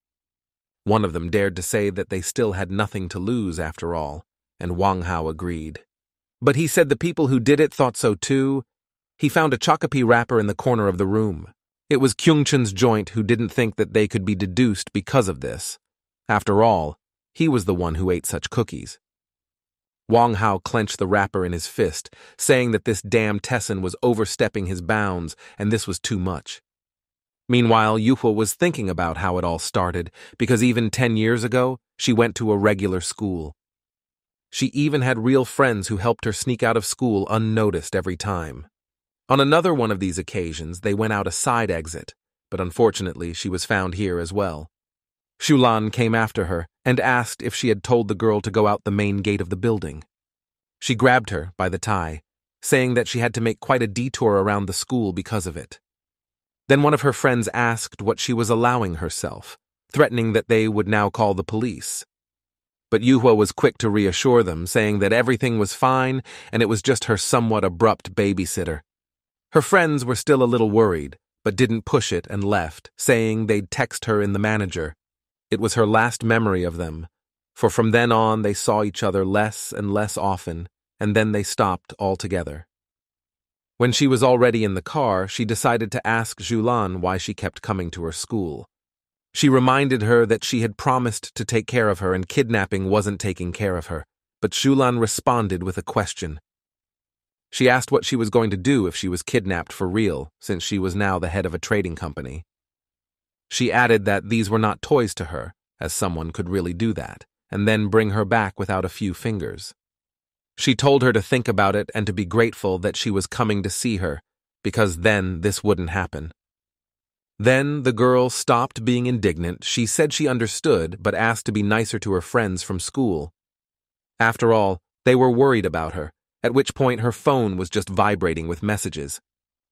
One of them dared to say that they still had nothing to lose after all, and Wang Hao agreed. But he said the people who did it thought so too. He found a Chocopi wrapper in the corner of the room. It was Kyungchun's joint who didn't think that they could be deduced because of this. After all, he was the one who ate such cookies. Wang Hao clenched the wrapper in his fist, saying that this damn Tessin was overstepping his bounds and this was too much. Meanwhile, Yuhua was thinking about how it all started, because even 10 years ago, she went to a regular school. She even had real friends who helped her sneak out of school unnoticed every time. On another one of these occasions, they went out a side exit, but unfortunately she was found here as well. Shulan came after her and asked if she had told the girl to go out the main gate of the building. She grabbed her by the tie, saying that she had to make quite a detour around the school because of it. Then one of her friends asked what she was allowing herself, threatening that they would now call the police. But Yuhua was quick to reassure them, saying that everything was fine and it was just her somewhat abrupt babysitter. Her friends were still a little worried, but didn't push it and left, saying they'd text her in the manager. It was her last memory of them, for from then on they saw each other less and less often, and then they stopped altogether. When she was already in the car, she decided to ask Zhulan why she kept coming to her school. She reminded her that she had promised to take care of her and kidnapping wasn't taking care of her, but Zhulan responded with a question. She asked what she was going to do if she was kidnapped for real, since she was now the head of a trading company. She added that these were not toys to her, as someone could really do that, and then bring her back without a few fingers. She told her to think about it and to be grateful that she was coming to see her, because then this wouldn't happen. Then the girl stopped being indignant. She said she understood, but asked to be nicer to her friends from school. After all, they were worried about her, at which point her phone was just vibrating with messages.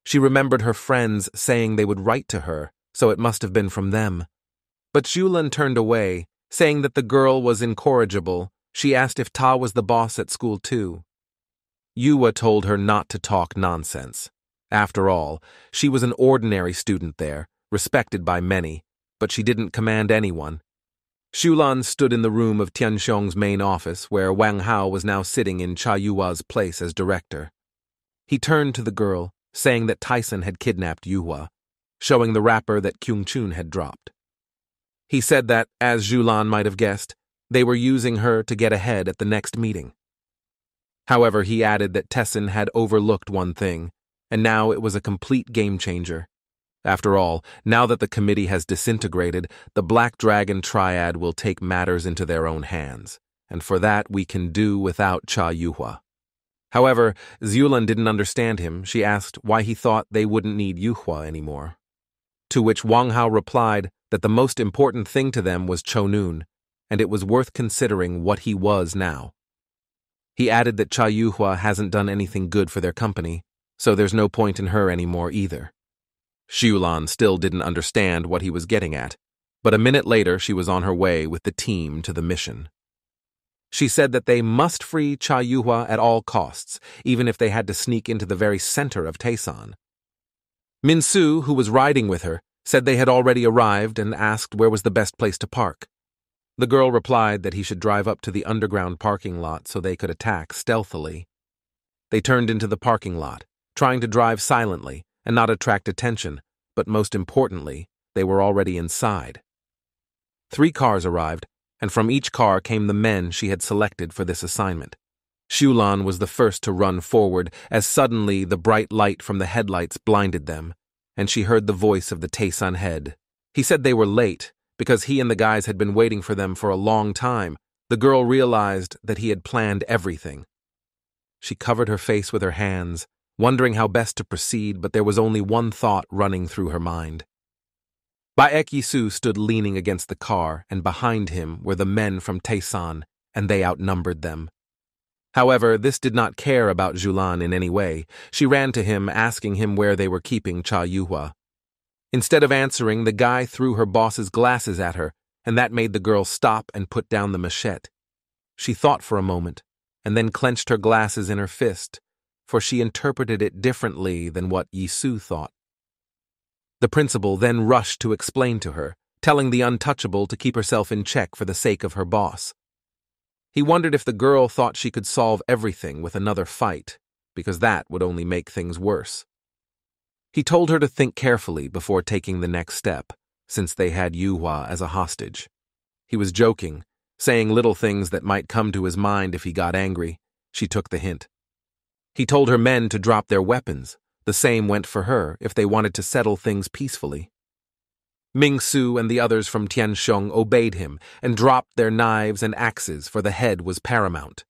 She remembered her friends saying they would write to her, so it must have been from them. But Zhulan turned away, saying that the girl was incorrigible. She asked if Ta was the boss at school too. Yuhua told her not to talk nonsense. After all, she was an ordinary student there, respected by many, but she didn't command anyone. Shulan stood in the room of Tianxiong's main office, where Wang Hao was now sitting in Cha Yuhua's place as director. He turned to the girl, saying that Tyson had kidnapped Yuhua, showing the wrapper that Kyungchun had dropped. He said that, as Zhulan might have guessed, they were using her to get ahead at the next meeting. However, he added that Tessin had overlooked one thing, and now it was a complete game-changer. After all, now that the committee has disintegrated, the Black Dragon Triad will take matters into their own hands, and for that we can do without Cha Yuhua. However, Zhulan didn't understand him. She asked why he thought they wouldn't need Yuhua anymore. To which Wang Hao replied that the most important thing to them was Chonun, and it was worth considering what he was now. He added that Cha Yuhua hasn't done anything good for their company, so there's no point in her anymore either. Shulan still didn't understand what he was getting at, but a minute later she was on her way with the team to the mission. She said that they must free Cha Yuhua at all costs, even if they had to sneak into the very center of Taesan. Minsu, who was riding with her, said they had already arrived and asked where was the best place to park. The girl replied that he should drive up to the underground parking lot so they could attack stealthily. They turned into the parking lot, trying to drive silently and not attract attention, but most importantly, they were already inside. 3 cars arrived, and from each car came the men she had selected for this assignment. Shulan was the first to run forward as suddenly the bright light from the headlights blinded them, and she heard the voice of the Taesan head. He said they were late because he and the guys had been waiting for them for a long time. The girl realized that he had planned everything. She covered her face with her hands, wondering how best to proceed, but there was only one thought running through her mind. Baek Yisu stood leaning against the car, and behind him were the men from Taesan, and they outnumbered them. However, this did not care about Zhulan in any way. She ran to him, asking him where they were keeping Cha Yuhua. Instead of answering, the guy threw her boss's glasses at her, and that made the girl stop and put down the machete. She thought for a moment, and then clenched her glasses in her fist, for she interpreted it differently than what Yisu thought. The principal then rushed to explain to her, telling the untouchable to keep herself in check for the sake of her boss. He wondered if the girl thought she could solve everything with another fight, because that would only make things worse. He told her to think carefully before taking the next step, since they had Yuhua as a hostage. He was joking, saying little things that might come to his mind if he got angry. She took the hint. He told her men to drop their weapons. The same went for her if they wanted to settle things peacefully. Ming Su and the others from Tiansheng obeyed him and dropped their knives and axes, for the head was paramount.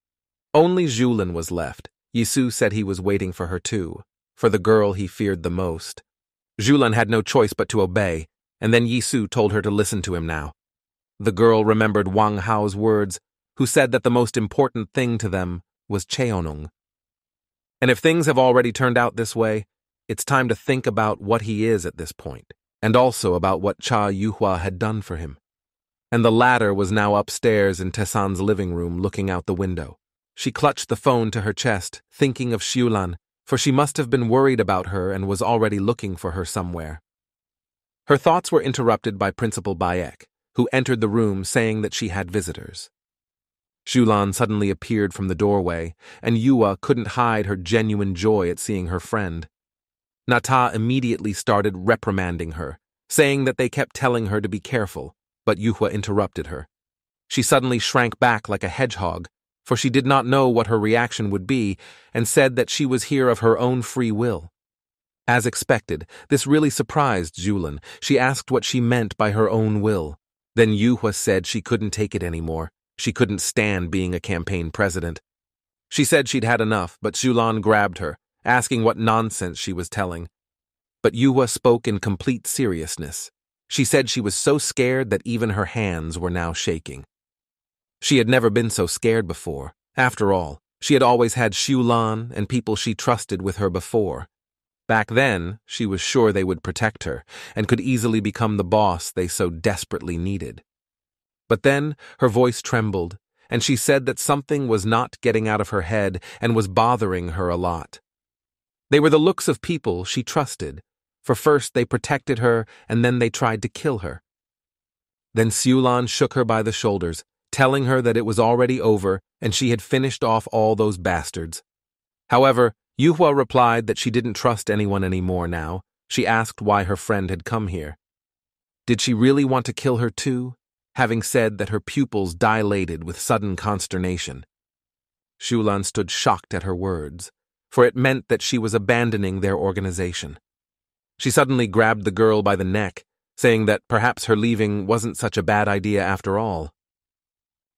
Only Julin was left. Yisu said he was waiting for her too, for the girl he feared the most. Julin had no choice but to obey, and then Yisu told her to listen to him now. The girl remembered Wang Hao's words, who said that the most important thing to them was Cheonung. And if things have already turned out this way, it's time to think about what he is at this point, and also about what Cha Yuhua had done for him. And the latter was now upstairs in Tessan's living room looking out the window. She clutched the phone to her chest, thinking of Xiulan, for she must have been worried about her and was already looking for her somewhere. Her thoughts were interrupted by Principal Bayek, who entered the room saying that she had visitors. Xiulan suddenly appeared from the doorway, and Yua couldn't hide her genuine joy at seeing her friend. Nata immediately started reprimanding her, saying that they kept telling her to be careful, but Yua interrupted her. She suddenly shrank back like a hedgehog, for she did not know what her reaction would be, and said that she was here of her own free will. As expected, this really surprised Julin. She asked what she meant by her own will. Then Yuhua said she couldn't take it anymore. She couldn't stand being a campaign president. She said she'd had enough, but Xiulan grabbed her, asking what nonsense she was telling. But Yuhua spoke in complete seriousness. She said she was so scared that even her hands were now shaking. She had never been so scared before. After all, she had always had Xiulan and people she trusted with her before. Back then, she was sure they would protect her and could easily become the boss they so desperately needed. But then her voice trembled, and she said that something was not getting out of her head and was bothering her a lot. They were the looks of people she trusted, for first they protected her and then they tried to kill her. Then Xiulan shook her by the shoulders, telling her that it was already over and she had finished off all those bastards. However, Yuhua replied that she didn't trust anyone anymore now. She asked why her friend had come here. Did she really want to kill her too? Having said that her pupils dilated with sudden consternation. Xiulan stood shocked at her words, for it meant that she was abandoning their organization. She suddenly grabbed the girl by the neck, saying that perhaps her leaving wasn't such a bad idea after all.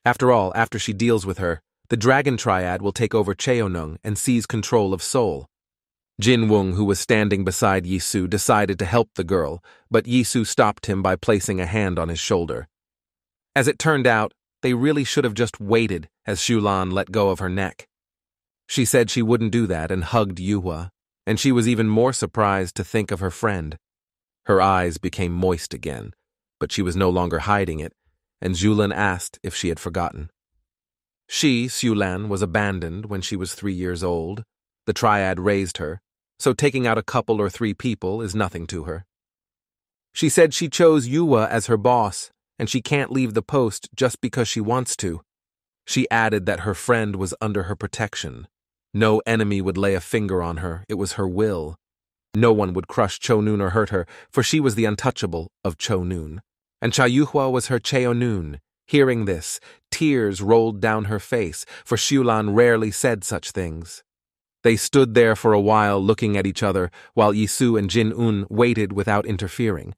After she deals with her, the Dragon Triad will take over Cheonung and seize control of Seoul. Jin Wung, who was standing beside Yisu, decided to help the girl, but Yisu stopped him by placing a hand on his shoulder. As it turned out, they really should have just waited as Xiulan let go of her neck. She said she wouldn't do that and hugged Yuhua, and she was even more surprised to think of her friend. Her eyes became moist again, but she was no longer hiding it, and Julin asked if she had forgotten. She, Xiulan, was abandoned when she was 3 years old. The Triad raised her, so taking out a couple or 3 people is nothing to her. She said she chose Yua as her boss, and she can't leave the post just because she wants to. She added that her friend was under her protection. No enemy would lay a finger on her, it was her will. No one would crush Chonun or hurt her, for she was the untouchable of Chonun. And Cha Yuhua was her Cheonun. Hearing this, tears rolled down her face, for Xiulan rarely said such things. They stood there for a while looking at each other, while Yisu and Jin Un waited without interfering.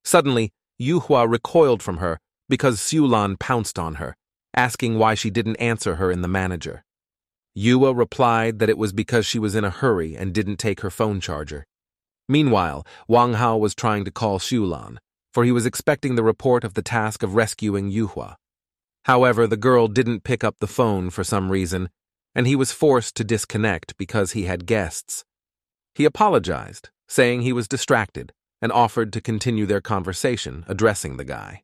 Suddenly, Yuhua recoiled from her because Xiulan pounced on her, asking why she didn't answer her in the manager. Yua replied that it was because she was in a hurry and didn't take her phone charger. Meanwhile, Wang Hao was trying to call Xiulan, for he was expecting the report of the task of rescuing Yuhua. However, the girl didn't pick up the phone for some reason, and he was forced to disconnect because he had guests. He apologized, saying he was distracted, and offered to continue their conversation, addressing the guy.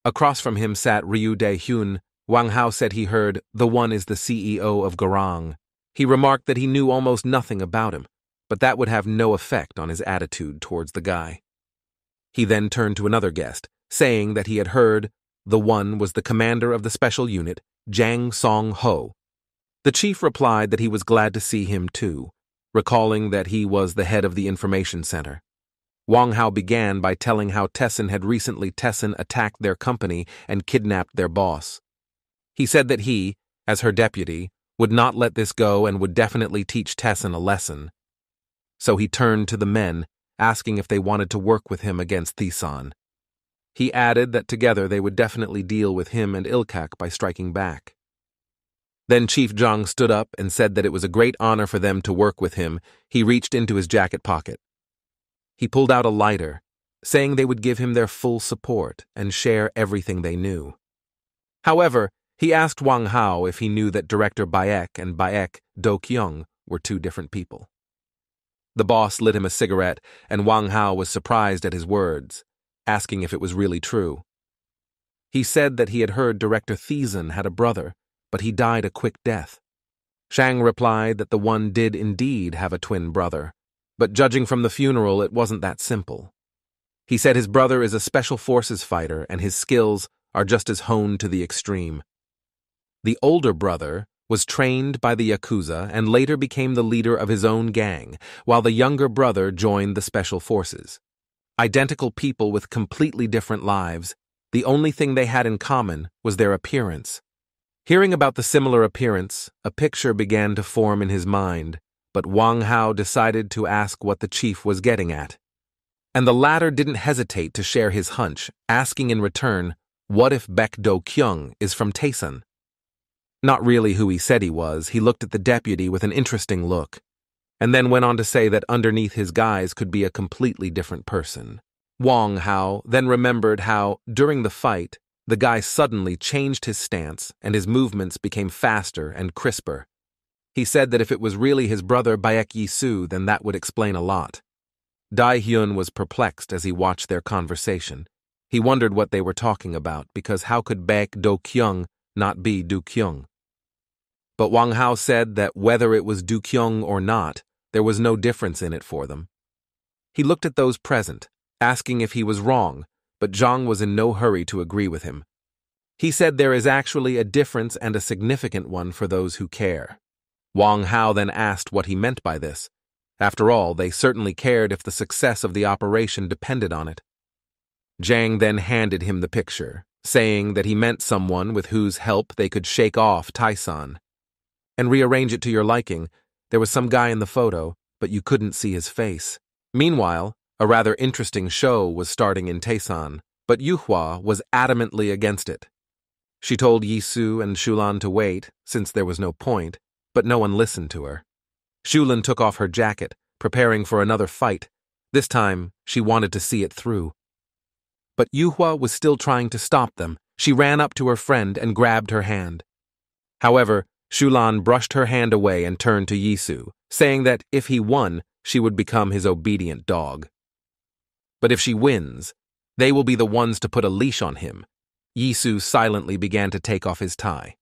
Across from him sat Ryu De-hyun. Wang Hao said he heard, "The one is the CEO of Garang." He remarked that he knew almost nothing about him, but that would have no effect on his attitude towards the guy. He then turned to another guest, saying that he had heard the one was the commander of the special unit, Jang Song-ho. The chief replied that he was glad to see him too, recalling that he was the head of the information center. Wang Hao began by telling how Tessin had recently attacked their company and kidnapped their boss. He said that he, as her deputy, would not let this go and would definitely teach Tessin a lesson. So he turned to the men, asking if they wanted to work with him against Thisan. He added that together they would definitely deal with him and Ilkak by striking back. Then Chief Zhang stood up and said that it was a great honor for them to work with him. He reached into his jacket pocket. He pulled out a lighter, saying they would give him their full support and share everything they knew. However, he asked Wang Hao if he knew that Director Baek and Baek Do-kyung were two different people. The boss lit him a cigarette, and Wang Hao was surprised at his words, asking if it was really true. He said that he had heard Director Thisan had a brother, but he died a quick death. Shang replied that the one did indeed have a twin brother, but judging from the funeral, it wasn't that simple. He said his brother is a special forces fighter and his skills are just as honed to the extreme. The older brother was trained by the Yakuza and later became the leader of his own gang, while the younger brother joined the special forces. Identical people with completely different lives, the only thing they had in common was their appearance. Hearing about the similar appearance, a picture began to form in his mind, but Wang Hao decided to ask what the chief was getting at. And the latter didn't hesitate to share his hunch, asking in return, what if Baek Do-kyung is from Taesan? Not really who he said he was, he looked at the deputy with an interesting look, and then went on to say that underneath his guise could be a completely different person. Wang Hao then remembered how, during the fight, the guy suddenly changed his stance and his movements became faster and crisper. He said that if it was really his brother Baek Yisu, then that would explain a lot. Dai-hyun was perplexed as he watched their conversation. He wondered what they were talking about, because how could Baek Do-kyung not be Do-kyung? But Wang Hao said that whether it was Do-kyung or not, there was no difference in it for them. He looked at those present, asking if he was wrong, but Zhang was in no hurry to agree with him. He said there is actually a difference and a significant one for those who care. Wang Hao then asked what he meant by this. After all, they certainly cared if the success of the operation depended on it. Zhang then handed him the picture, saying that he meant someone with whose help they could shake off Taesan. And rearrange it to your liking, there was some guy in the photo, but you couldn't see his face. Meanwhile, a rather interesting show was starting in Taesan, but Yuhua was adamantly against it. She told Yisu and Shulan to wait, since there was no point, but no one listened to her. Shulan took off her jacket, preparing for another fight. This time, she wanted to see it through. But Yuhua was still trying to stop them. She ran up to her friend and grabbed her hand. However, Shulan brushed her hand away and turned to Yisu, saying that if he won, she would become his obedient dog. But if she wins, they will be the ones to put a leash on him. Yisu silently began to take off his tie.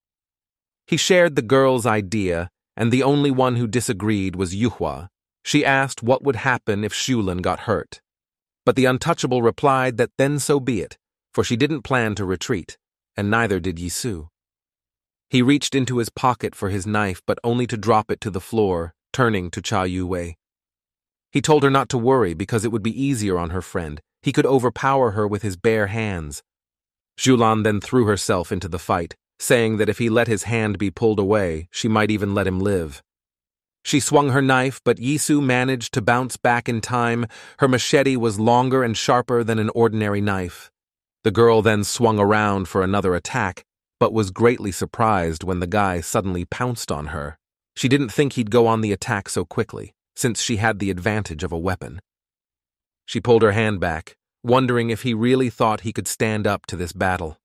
He shared the girl's idea, and the only one who disagreed was Yuhua. She asked what would happen if Shulan got hurt. But the untouchable replied that then so be it, for she didn't plan to retreat, and neither did Yisu. He reached into his pocket for his knife, but only to drop it to the floor, turning to Cha Yue. He told her not to worry because it would be easier on her friend. He could overpower her with his bare hands. Shulan then threw herself into the fight, saying that if he let his hand be pulled away, she might even let him live. She swung her knife, but Yisu managed to bounce back in time. Her machete was longer and sharper than an ordinary knife. The girl then swung around for another attack, but was greatly surprised when the guy suddenly pounced on her. She didn't think he'd go on the attack so quickly, since she had the advantage of a weapon. She pulled her hand back, wondering if he really thought he could stand up to this battle.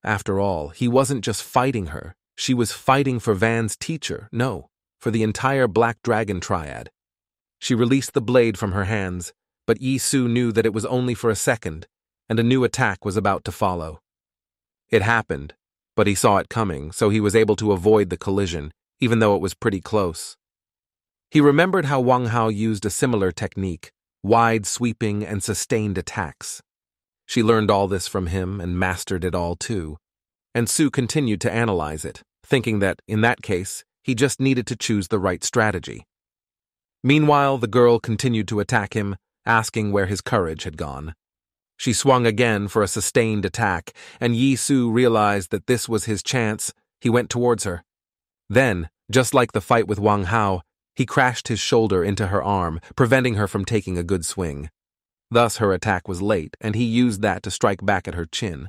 After all, he wasn't just fighting her, she was fighting for Van's teacher, no, for the entire Black Dragon Triad. She released the blade from her hands, but Yisu knew that it was only for a second, and a new attack was about to follow. It happened, but he saw it coming, so he was able to avoid the collision, even though it was pretty close. He remembered how Wang Hao used a similar technique, wide sweeping and sustained attacks. She learned all this from him and mastered it all too. And Su continued to analyze it, thinking that, in that case, he just needed to choose the right strategy. Meanwhile, the girl continued to attack him, asking where his courage had gone. She swung again for a sustained attack, and Yi Su realized that this was his chance. He went towards her. Then, just like the fight with Wang Hao, he crashed his shoulder into her arm, preventing her from taking a good swing. Thus her attack was late, and he used that to strike back at her chin.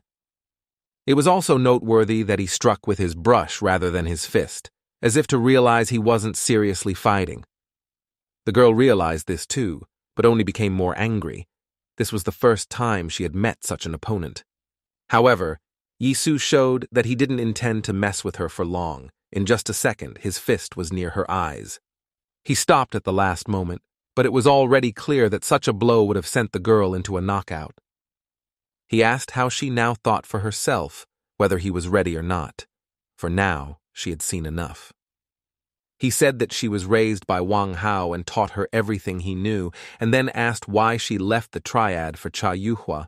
It was also noteworthy that he struck with his brush rather than his fist, as if to realize he wasn't seriously fighting. The girl realized this too, but only became more angry. This was the first time she had met such an opponent. However, Yi Su showed that he didn't intend to mess with her for long. In just a second, his fist was near her eyes. He stopped at the last moment, but it was already clear that such a blow would have sent the girl into a knockout. He asked how she now thought for herself, whether he was ready or not. For now, she had seen enough. He said that she was raised by Wang Hao and taught her everything he knew, and then asked why she left the triad for Cha Yuhua.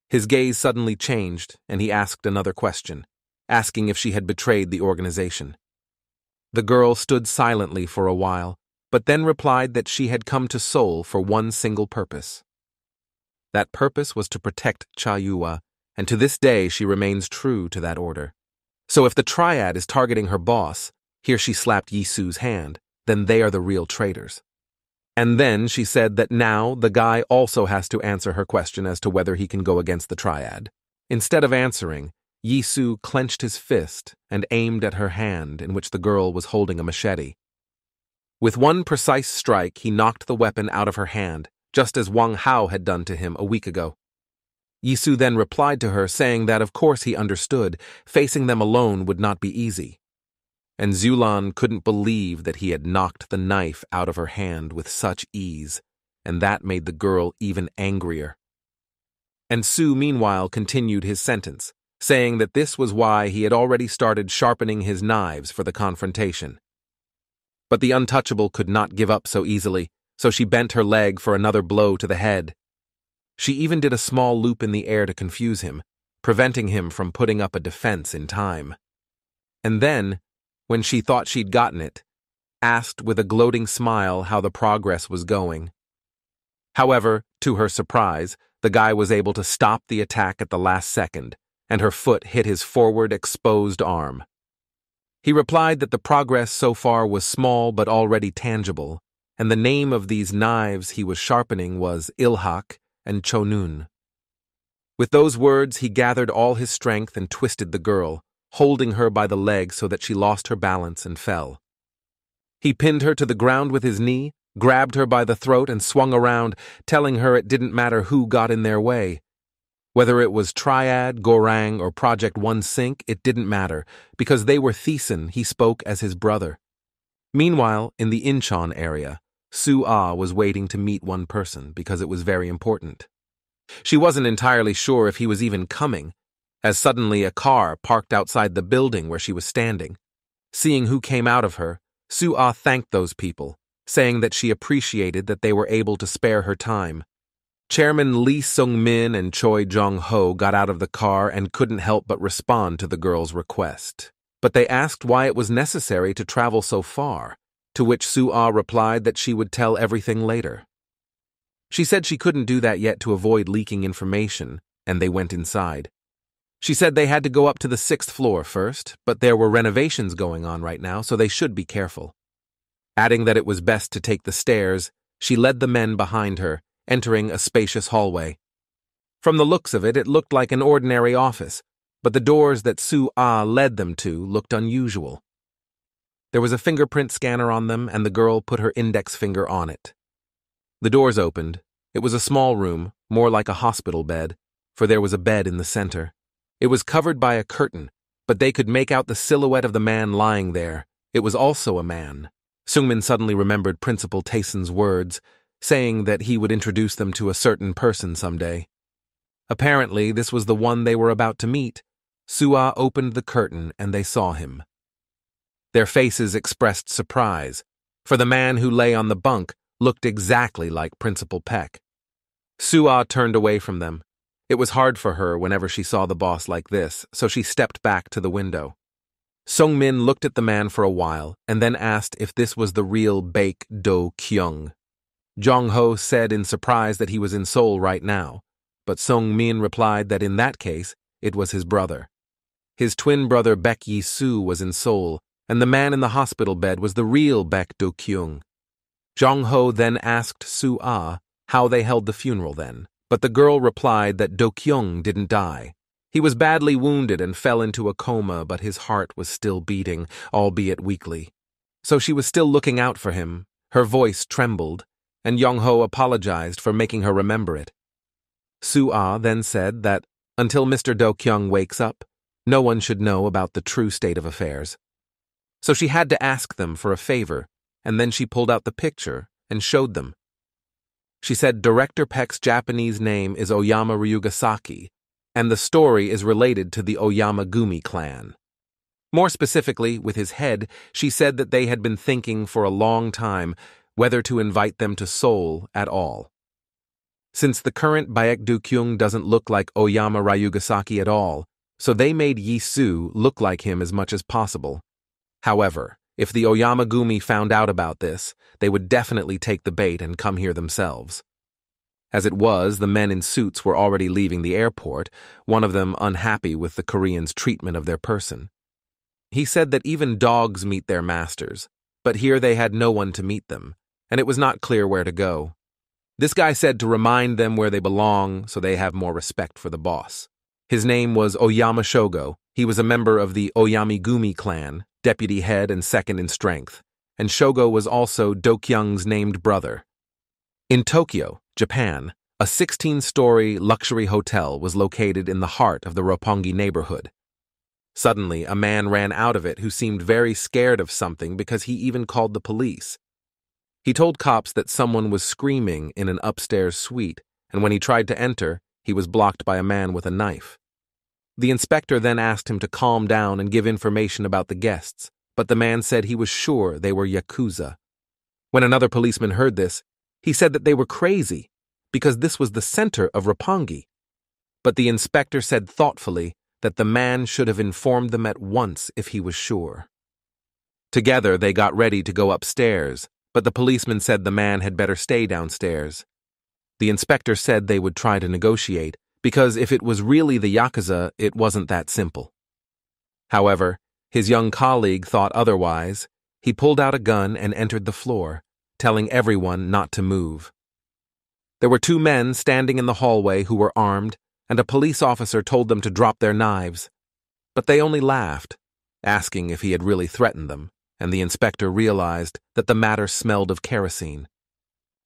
His gaze suddenly changed, and he asked another question, asking if she had betrayed the organization. The girl stood silently for a while, but then replied that she had come to Seoul for one single purpose. That purpose was to protect Cha Yuhua, and to this day she remains true to that order. So if the triad is targeting her boss, here she slapped Yi Su's hand, then they are the real traitors. And then she said that now the guy also has to answer her question as to whether he can go against the triad. Instead of answering, Yi Su clenched his fist and aimed at her hand in which the girl was holding a machete. With one precise strike, he knocked the weapon out of her hand, just as Wang Hao had done to him a week ago. Yi Su then replied to her, saying that of course he understood, facing them alone would not be easy. And Zulan couldn't believe that he had knocked the knife out of her hand with such ease, and that made the girl even angrier. And Su meanwhile continued his sentence, saying that this was why he had already started sharpening his knives for the confrontation. But the untouchable could not give up so easily, so she bent her leg for another blow to the head. She even did a small loop in the air to confuse him, preventing him from putting up a defense in time. And then, when she thought she'd gotten it, asked with a gloating smile how the progress was going. However, to her surprise, the guy was able to stop the attack at the last second, and her foot hit his forward exposed arm. He replied that the progress so far was small but already tangible, and the name of these knives he was sharpening was Ilhak and Chonun. With those words, he gathered all his strength and twisted the girl, holding her by the leg so that she lost her balance and fell. He pinned her to the ground with his knee, grabbed her by the throat and swung around, telling her it didn't matter who got in their way. Whether it was Triad, Gorang, or Project One Sync, it didn't matter, because they were Thiessen. He spoke as his brother. Meanwhile, in the Incheon area, Su-ah was waiting to meet one person because it was very important. She wasn't entirely sure if he was even coming, as suddenly a car parked outside the building where she was standing. Seeing who came out of her, Su-ah thanked those people, saying that she appreciated that they were able to spare her time. Chairman Lee Sung-min and Choi Jong-ho got out of the car and couldn't help but respond to the girl's request. But they asked why it was necessary to travel so far, to which Su-ah replied that she would tell everything later. She said she couldn't do that yet to avoid leaking information, and they went inside. She said they had to go up to the 6th floor first, but there were renovations going on right now, so they should be careful. Adding that it was best to take the stairs, she led the men behind her, entering a spacious hallway. From the looks of it, it looked like an ordinary office, but the doors that Su-ah led them to looked unusual. There was a fingerprint scanner on them, and the girl put her index finger on it. The doors opened. It was a small room, more like a hospital bed, for there was a bed in the center. It was covered by a curtain, but they could make out the silhouette of the man lying there. It was also a man. Sungmin suddenly remembered Principal Taeson's words, saying that he would introduce them to a certain person someday. Apparently, this was the one they were about to meet. Su-ah opened the curtain and they saw him. Their faces expressed surprise, for the man who lay on the bunk looked exactly like Principal Peck. Suah turned away from them. It was hard for her whenever she saw the boss like this, so she stepped back to the window. Sungmin looked at the man for a while and then asked if this was the real Baek Do-kyung. Jong-ho said in surprise that he was in Seoul right now, but Sungmin replied that in that case, it was his brother. His twin brother Baek Yi-soo was in Seoul, and the man in the hospital bed was the real Baek Do-kyung. Jong-ho then asked Suah how they held the funeral then, but the girl replied that Do-kyung didn't die. He was badly wounded and fell into a coma, but his heart was still beating, albeit weakly. So she was still looking out for him. Her voice trembled, and Jong-ho apologized for making her remember it. Suah then said that until Mr. Do-kyung wakes up, no one should know about the true state of affairs. So she had to ask them for a favor, and then she pulled out the picture and showed them. She said Director Peck's Japanese name is Oyama Ryugasaki, and the story is related to the Oyama Gumi clan. More specifically, with his head, she said that they had been thinking for a long time whether to invite them to Seoul at all. Since the current Baek Do-kyung doesn't look like Oyama Ryugasaki at all, so they made Yi-soo look like him as much as possible. However, if the Oyama Gumi found out about this, they would definitely take the bait and come here themselves. As it was, the men in suits were already leaving the airport, one of them unhappy with the Koreans' treatment of their person. He said that even dogs meet their masters, but here they had no one to meet them, and it was not clear where to go. This guy said to remind them where they belong so they have more respect for the boss. His name was Oyama Shogo. He was a member of the Oyamigumi clan, deputy head and second in strength, and Shogo was also Do-kyung's named brother. In Tokyo, Japan, a 16-story luxury hotel was located in the heart of the Roppongi neighborhood. Suddenly, a man ran out of it who seemed very scared of something because he even called the police. He told cops that someone was screaming in an upstairs suite, and when he tried to enter, he was blocked by a man with a knife. The inspector then asked him to calm down and give information about the guests, but the man said he was sure they were Yakuza. When another policeman heard this, he said that they were crazy, because this was the center of Roppongi. But the inspector said thoughtfully that the man should have informed them at once if he was sure. Together they got ready to go upstairs, but the policeman said the man had better stay downstairs. The inspector said they would try to negotiate, because if it was really the Yakuza, it wasn't that simple. However, his young colleague thought otherwise. He pulled out a gun and entered the floor, telling everyone not to move. There were two men standing in the hallway who were armed, and a police officer told them to drop their knives. But they only laughed, asking if he had really threatened them, and the inspector realized that the matter smelled of kerosene.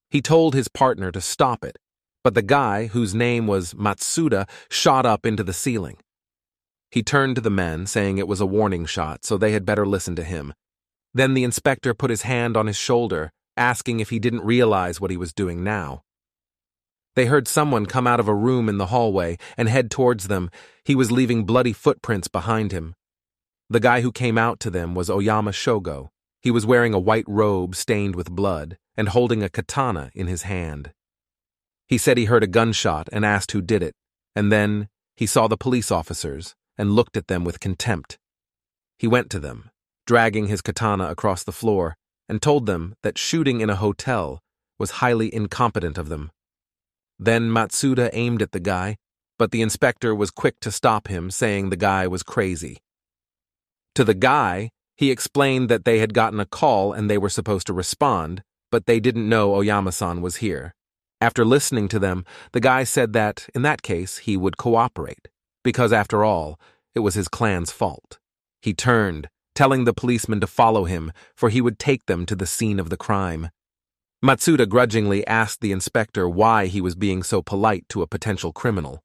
He told his partner to stop it, but the guy, whose name was Matsuda, shot up into the ceiling. He turned to the men, saying it was a warning shot, so they had better listen to him. Then the inspector put his hand on his shoulder, asking if he didn't realize what he was doing now. They heard someone come out of a room in the hallway and head towards them. He was leaving bloody footprints behind him. The guy who came out to them was Oyama Shogo. He was wearing a white robe stained with blood and holding a katana in his hand. He said he heard a gunshot and asked who did it, and then he saw the police officers and looked at them with contempt. He went to them, dragging his katana across the floor, and told them that shooting in a hotel was highly incompetent of them. Then Matsuda aimed at the guy, but the inspector was quick to stop him, saying the guy was crazy. To the guy, he explained that they had gotten a call and they were supposed to respond, but they didn't know Oyama-san was here. After listening to them, the guy said that, in that case, he would cooperate, because after all, it was his clan's fault. He turned, telling the policeman to follow him, for he would take them to the scene of the crime. Matsuda grudgingly asked the inspector why he was being so polite to a potential criminal.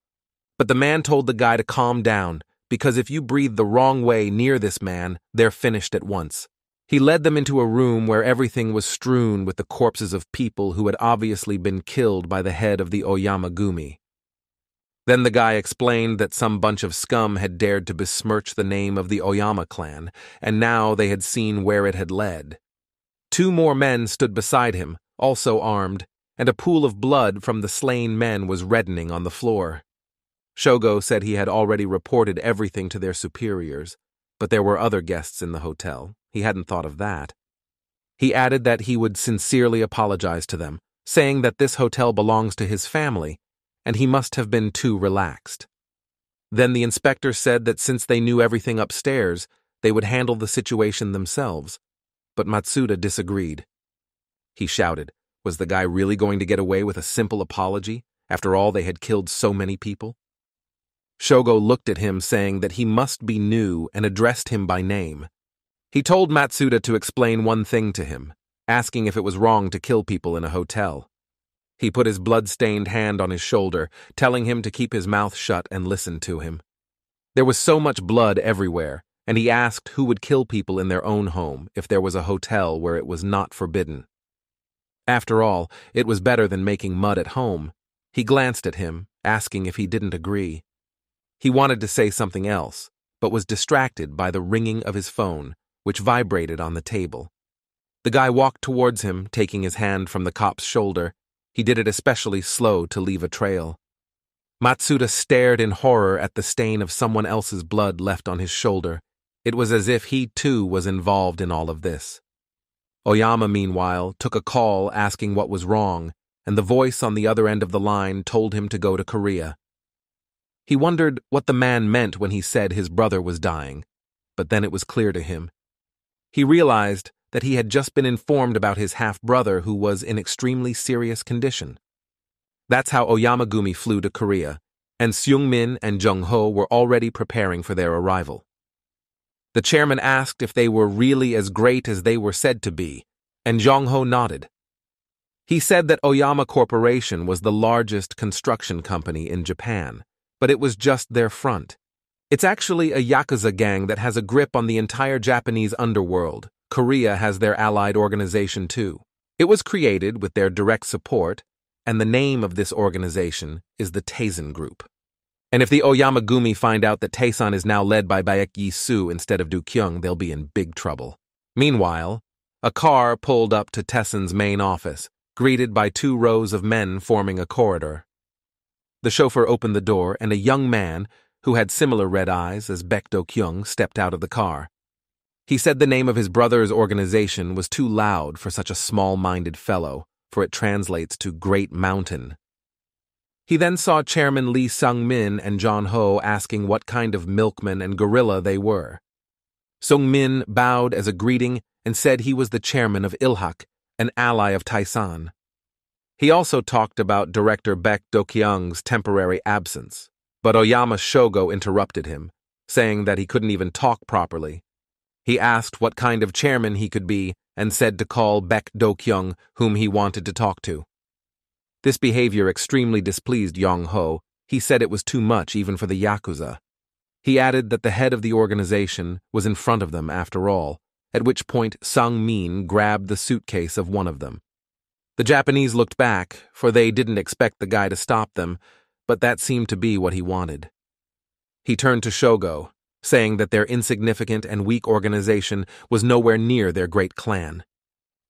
But the man told the guy to calm down, because if you breathe the wrong way near this man, they're finished at once. He led them into a room where everything was strewn with the corpses of people who had obviously been killed by the head of the Oyama Gumi. Then the guy explained that some bunch of scum had dared to besmirch the name of the Oyama clan, and now they had seen where it had led. 2 more men stood beside him, also armed, and a pool of blood from the slain men was reddening on the floor. Shogo said he had already reported everything to their superiors, but there were other guests in the hotel. He hadn't thought of that. He added that he would sincerely apologize to them, saying that this hotel belongs to his family, and he must have been too relaxed. Then the inspector said that since they knew everything upstairs, they would handle the situation themselves, but Matsuda disagreed. He shouted, was the guy really going to get away with a simple apology, after all they had killed so many people? Shogo looked at him, saying that he must be new, and addressed him by name. He told Matsuda to explain one thing to him, asking if it was wrong to kill people in a hotel. He put his blood-stained hand on his shoulder, telling him to keep his mouth shut and listen to him. There was so much blood everywhere, and he asked who would kill people in their own home if there was a hotel where it was not forbidden. After all, it was better than making mud at home. He glanced at him, asking if he didn't agree. He wanted to say something else, but was distracted by the ringing of his phone, which vibrated on the table. The guy walked towards him, taking his hand from the cop's shoulder. He did it especially slow to leave a trail. Matsuda stared in horror at the stain of someone else's blood left on his shoulder. It was as if he too was involved in all of this. Oyama, meanwhile, took a call asking what was wrong, and the voice on the other end of the line told him to go to Korea. He wondered what the man meant when he said his brother was dying, but then it was clear to him. He realized that he had just been informed about his half-brother who was in extremely serious condition. That's how Oyamagumi flew to Korea, and Seung-min and Jung-ho were already preparing for their arrival. The chairman asked if they were really as great as they were said to be, and Jung-ho nodded. He said that Oyama Corporation was the largest construction company in Japan, but it was just their front. It's actually a Yakuza gang that has a grip on the entire Japanese underworld. Korea has their allied organization too. It was created with their direct support, and the name of this organization is the Taisen Group. And if the Oyamagumi find out that Taesan is now led by Baek Yi-soo instead of Do-kyung, they'll be in big trouble. Meanwhile, a car pulled up to Taesan's main office, greeted by 2 rows of men forming a corridor. The chauffeur opened the door, and a young man, who had similar red eyes as Baek Do-kyung, stepped out of the car. He said the name of his brother's organization was too loud for such a small-minded fellow, for it translates to Great Mountain. He then saw Chairman Lee Sung-min and John Ho asking what kind of milkman and gorilla they were. Sung-min bowed as a greeting and said he was the chairman of Ilhak, an ally of Taesan. He also talked about Director Baek Do-kyung's temporary absence, but Oyama Shogo interrupted him, saying that he couldn't even talk properly. He asked what kind of chairman he could be and said to call Baek Do-kyung, whom he wanted to talk to. This behavior extremely displeased Jung-ho. He said it was too much even for the Yakuza. He added that the head of the organization was in front of them after all, at which point Sang-min grabbed the suitcase of one of them. The Japanese looked back, for they didn't expect the guy to stop them, but that seemed to be what he wanted. He turned to Shogo, saying that their insignificant and weak organization was nowhere near their great clan.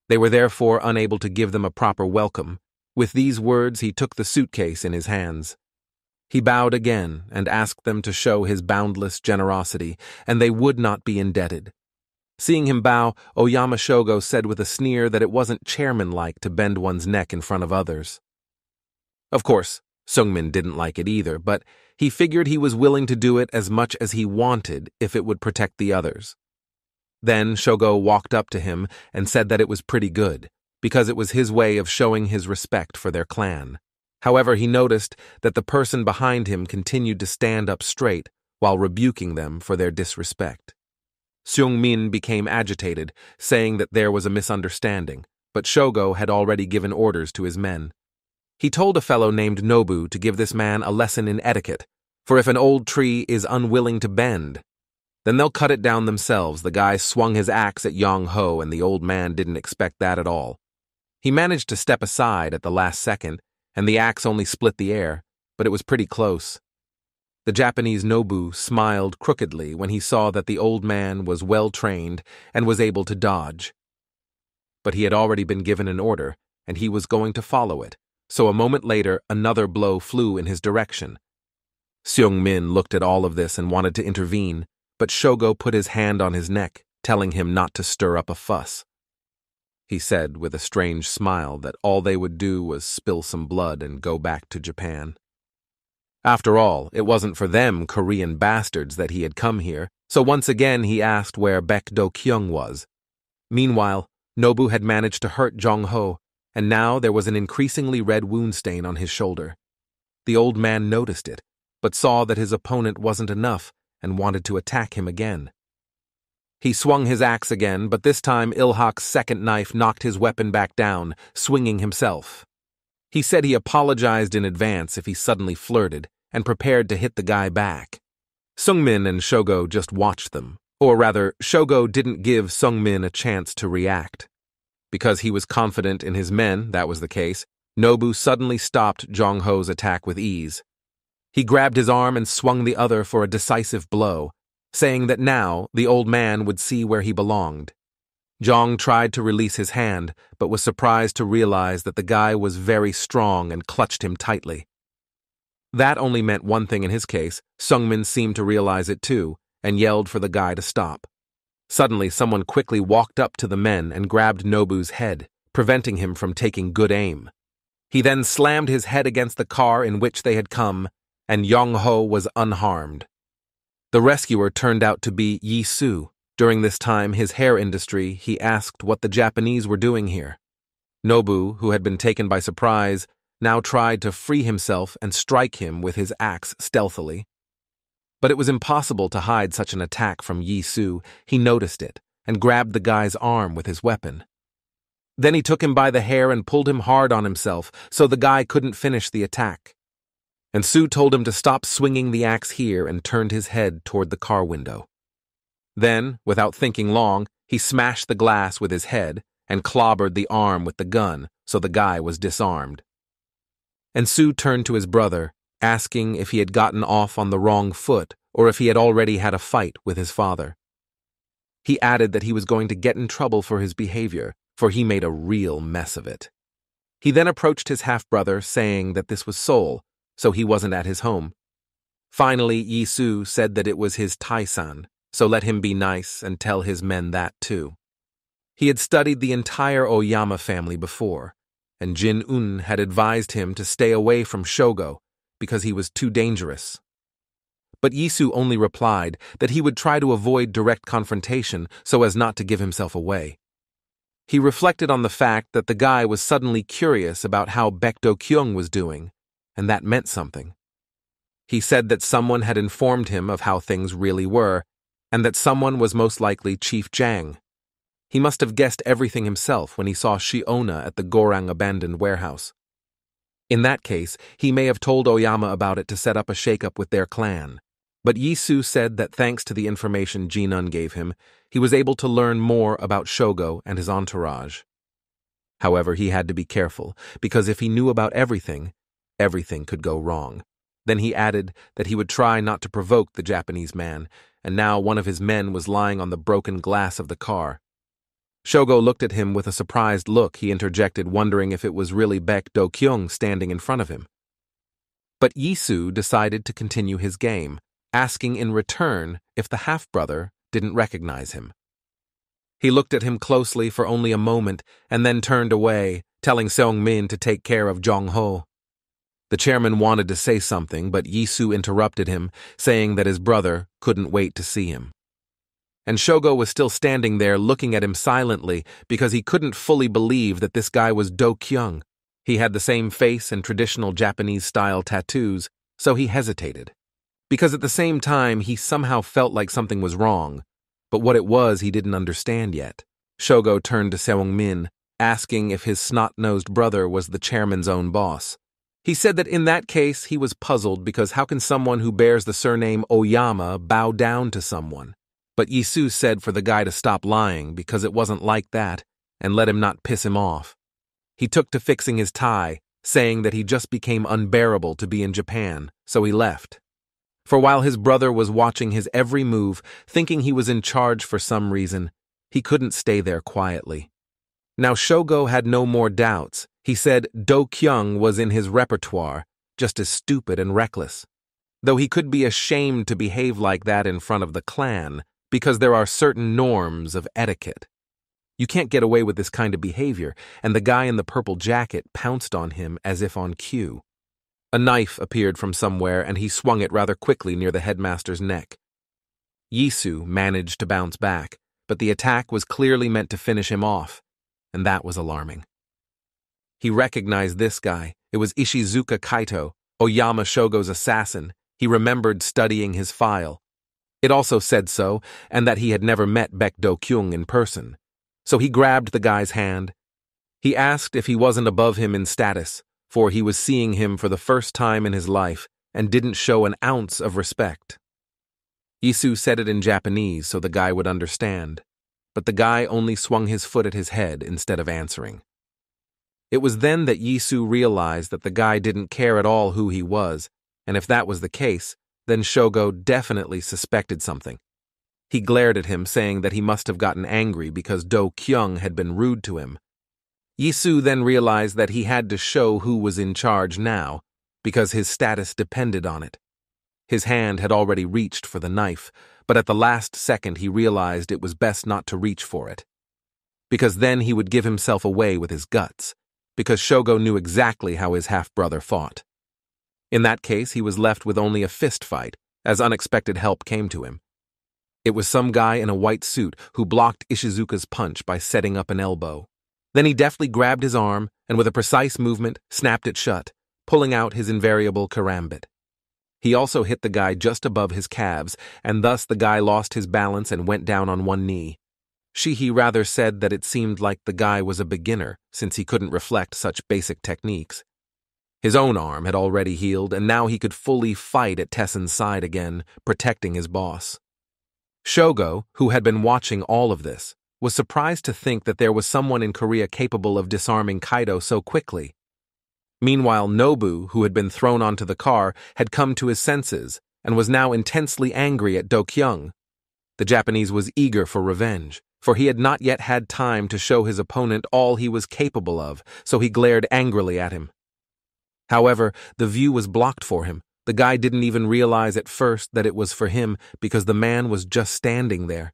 They were therefore unable to give them a proper welcome. With these words, he took the suitcase in his hands. He bowed again and asked them to show his boundless generosity, and they would not be indebted. Seeing him bow, Oyama Shogo said with a sneer that it wasn't chairman-like to bend one's neck in front of others. Of course, Sung-min didn't like it either, but he figured he was willing to do it as much as he wanted if it would protect the others. Then Shogo walked up to him and said that it was pretty good, because it was his way of showing his respect for their clan. However, he noticed that the person behind him continued to stand up straight while rebuking them for their disrespect. Seung-min became agitated, saying that there was a misunderstanding, but Shogo had already given orders to his men. He told a fellow named Nobu to give this man a lesson in etiquette, for if an old tree is unwilling to bend, then they'll cut it down themselves. The guy swung his axe at Jung-ho, and the old man didn't expect that at all. He managed to step aside at the last second, and the axe only split the air, but it was pretty close. The Japanese Nobu smiled crookedly when he saw that the old man was well trained and was able to dodge. but he had already been given an order, and he was going to follow it, so a moment later another blow flew in his direction. Seung-min looked at all of this and wanted to intervene, but Shogo put his hand on his neck, telling him not to stir up a fuss. He said with a strange smile that all they would do was spill some blood and go back to Japan. After all, it wasn't for them Korean bastards that he had come here, so once again he asked where Baek Do-kyung was. Meanwhile, Nobu had managed to hurt Jong-ho, and now there was an increasingly red wound stain on his shoulder. The old man noticed it, but saw that his opponent wasn't enough and wanted to attack him again. He swung his axe again, but this time Ilhak's second knife knocked his weapon back down, swinging himself. He said he apologized in advance if he suddenly flirted, and prepared to hit the guy back. Seung-min and Shogo just watched them, or rather, Shogo didn't give Seung-min a chance to react. Because he was confident in his men, that was the case, Nobu suddenly stopped Jong-ho's attack with ease. He grabbed his arm and swung the other for a decisive blow, saying that now the old man would see where he belonged. Jong tried to release his hand, but was surprised to realize that the guy was very strong and clutched him tightly. That only meant one thing in his case. Seung-min seemed to realize it too, and yelled for the guy to stop. Suddenly, someone quickly walked up to the men and grabbed Nobu's head, preventing him from taking good aim. He then slammed his head against the car in which they had come, and Jong-ho was unharmed. The rescuer turned out to be Yi-soo. During this time, his hair industry, he asked what the Japanese were doing here. Nobu, who had been taken by surprise, now tried to free himself and strike him with his axe stealthily. But it was impossible to hide such an attack from Yi-soo. He noticed it and grabbed the guy's arm with his weapon. Then he took him by the hair and pulled him hard on himself so the guy couldn't finish the attack. And Soo told him to stop swinging the axe here and turned his head toward the car window. Then, without thinking long, he smashed the glass with his head and clobbered the arm with the gun so the guy was disarmed. And Soo turned to his brother, asking if he had gotten off on the wrong foot or if he had already had a fight with his father. He added that he was going to get in trouble for his behavior, for he made a real mess of it. He then approached his half-brother, saying that this was Seoul, so he wasn't at his home. Finally, Yi-soo said that it was his Taisan, so let him be nice and tell his men that too. He had studied the entire Oyama family before, and Jin-un had advised him to stay away from Shogo because he was too dangerous. But Yi-soo only replied that he would try to avoid direct confrontation so as not to give himself away. He reflected on the fact that the guy was suddenly curious about how Baek Do-kyung was doing, and that meant something. He said that someone had informed him of how things really were, and that someone was most likely Chief Jang. He must have guessed everything himself when he saw Shiona at the Gorang abandoned warehouse. In that case, he may have told Oyama about it to set up a shakeup with their clan. But Yi-soo said that thanks to the information Jin-un gave him, he was able to learn more about Shogo and his entourage. However, he had to be careful, because if he knew about everything, everything could go wrong. Then he added that he would try not to provoke the Japanese man, and now one of his men was lying on the broken glass of the car. Shogo looked at him with a surprised look. He interjected, wondering if it was really Baek Do-kyung standing in front of him. But Yi-soo decided to continue his game, asking in return if the half-brother didn't recognize him. He looked at him closely for only a moment and then turned away, telling Seung-min to take care of Jong-ho. The chairman wanted to say something, but Yi-soo interrupted him, saying that his brother couldn't wait to see him. And Shogo was still standing there looking at him silently because he couldn't fully believe that this guy was Do-kyung. He had the same face and traditional Japanese-style tattoos, so he hesitated. Because at the same time, he somehow felt like something was wrong, but what it was he didn't understand yet. Shogo turned to Seung-min, asking if his snot-nosed brother was the chairman's own boss. He said that in that case he was puzzled because how can someone who bears the surname Oyama bow down to someone? But Yi-soo said for the guy to stop lying because it wasn't like that and let him not piss him off. He took to fixing his tie, saying that he just became unbearable to be in Japan, so he left. For while his brother was watching his every move, thinking he was in charge for some reason, he couldn't stay there quietly. Now Shogo had no more doubts. He said Do Kyung was in his repertoire, just as stupid and reckless. Though he could be ashamed to behave like that in front of the clan, because there are certain norms of etiquette. You can't get away with this kind of behavior, and the guy in the purple jacket pounced on him as if on cue. A knife appeared from somewhere, and he swung it rather quickly near the headmaster's neck. Yisu managed to bounce back, but the attack was clearly meant to finish him off, and that was alarming. He recognized this guy. It was Ishizuka Kaito, Oyama Shogo's assassin. He remembered studying his file. It also said so, and that he had never met Baek Do-kyung in person. So he grabbed the guy's hand. He asked if he wasn't above him in status, for he was seeing him for the first time in his life and didn't show an ounce of respect. Yisu said it in Japanese so the guy would understand, but the guy only swung his foot at his head instead of answering. It was then that Yisu realized that the guy didn't care at all who he was, and if that was the case, then Shogo definitely suspected something. He glared at him, saying that he must have gotten angry because Do Kyung had been rude to him. Yisu then realized that he had to show who was in charge now, because his status depended on it. His hand had already reached for the knife, but at the last second he realized it was best not to reach for it. Because then he would give himself away with his guts, because Shogo knew exactly how his half-brother fought. In that case, he was left with only a fist fight, as unexpected help came to him. It was some guy in a white suit who blocked Ishizuka's punch by setting up an elbow. Then he deftly grabbed his arm and with a precise movement snapped it shut, pulling out his invariable karambit. He also hit the guy just above his calves, and thus the guy lost his balance and went down on one knee. Shihi rather said that it seemed like the guy was a beginner, since he couldn't reflect such basic techniques. His own arm had already healed, and now he could fully fight at Tessen's side again, protecting his boss. Shogo, who had been watching all of this, was surprised to think that there was someone in Korea capable of disarming Kaido so quickly. Meanwhile, Nobu, who had been thrown onto the car, had come to his senses and was now intensely angry at Do Kyung. The Japanese was eager for revenge, for he had not yet had time to show his opponent all he was capable of, so he glared angrily at him. However, the view was blocked for him. The guy didn't even realize at first that it was for him because the man was just standing there.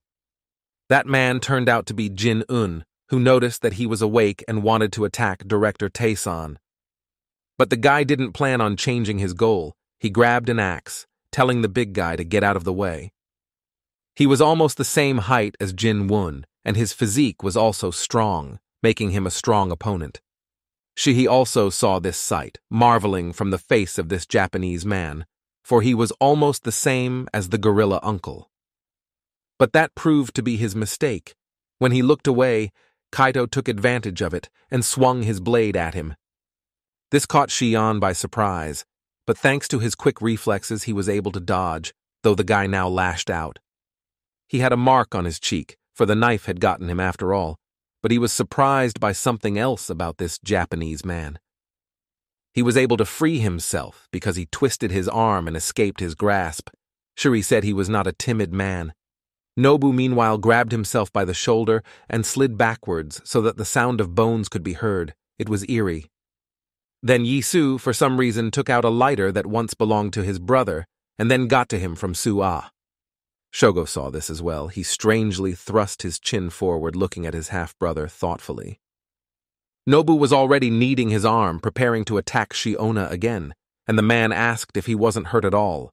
That man turned out to be Jin-un, who noticed that he was awake and wanted to attack Director Tae-san. But the guy didn't plan on changing his goal. He grabbed an axe, telling the big guy to get out of the way. He was almost the same height as Jin-won, and his physique was also strong, making him a strong opponent. Shihi also saw this sight, marveling from the face of this Japanese man, for he was almost the same as the gorilla uncle. But that proved to be his mistake. When he looked away, Kaito took advantage of it and swung his blade at him. This caught Shion by surprise, but thanks to his quick reflexes he was able to dodge, though the guy now lashed out. He had a mark on his cheek, for the knife had gotten him after all, but he was surprised by something else about this Japanese man. He was able to free himself because he twisted his arm and escaped his grasp. Shuri said he was not a timid man. Nobu meanwhile grabbed himself by the shoulder and slid backwards so that the sound of bones could be heard. It was eerie. Then Yisu, for some reason, took out a lighter that once belonged to his brother and then got to him from Su-ah. Shogo saw this as well. He strangely thrust his chin forward, looking at his half-brother thoughtfully. Nobu was already kneading his arm, preparing to attack Shiona again, and the man asked if he wasn't hurt at all.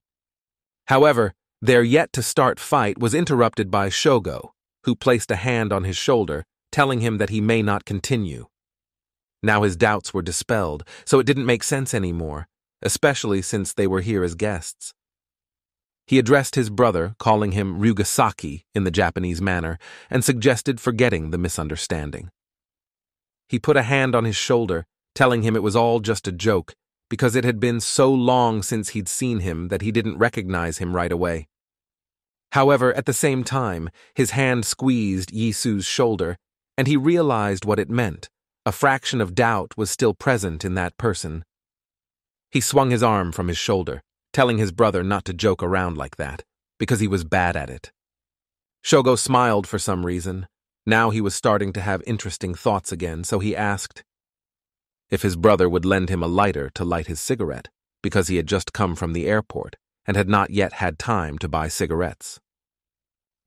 However, their yet-to-start fight was interrupted by Shogo, who placed a hand on his shoulder, telling him that he may not continue. Now his doubts were dispelled, so it didn't make sense anymore, especially since they were here as guests. He addressed his brother, calling him Ryugasaki in the Japanese manner, and suggested forgetting the misunderstanding. He put a hand on his shoulder, telling him it was all just a joke, because it had been so long since he'd seen him that he didn't recognize him right away. However, at the same time, his hand squeezed Yisu's shoulder, and he realized what it meant. A fraction of doubt was still present in that person. He swung his arm from his shoulder, telling his brother not to joke around like that, because he was bad at it. Shogo smiled for some reason. Now he was starting to have interesting thoughts again, so he asked if his brother would lend him a lighter to light his cigarette, because he had just come from the airport and had not yet had time to buy cigarettes.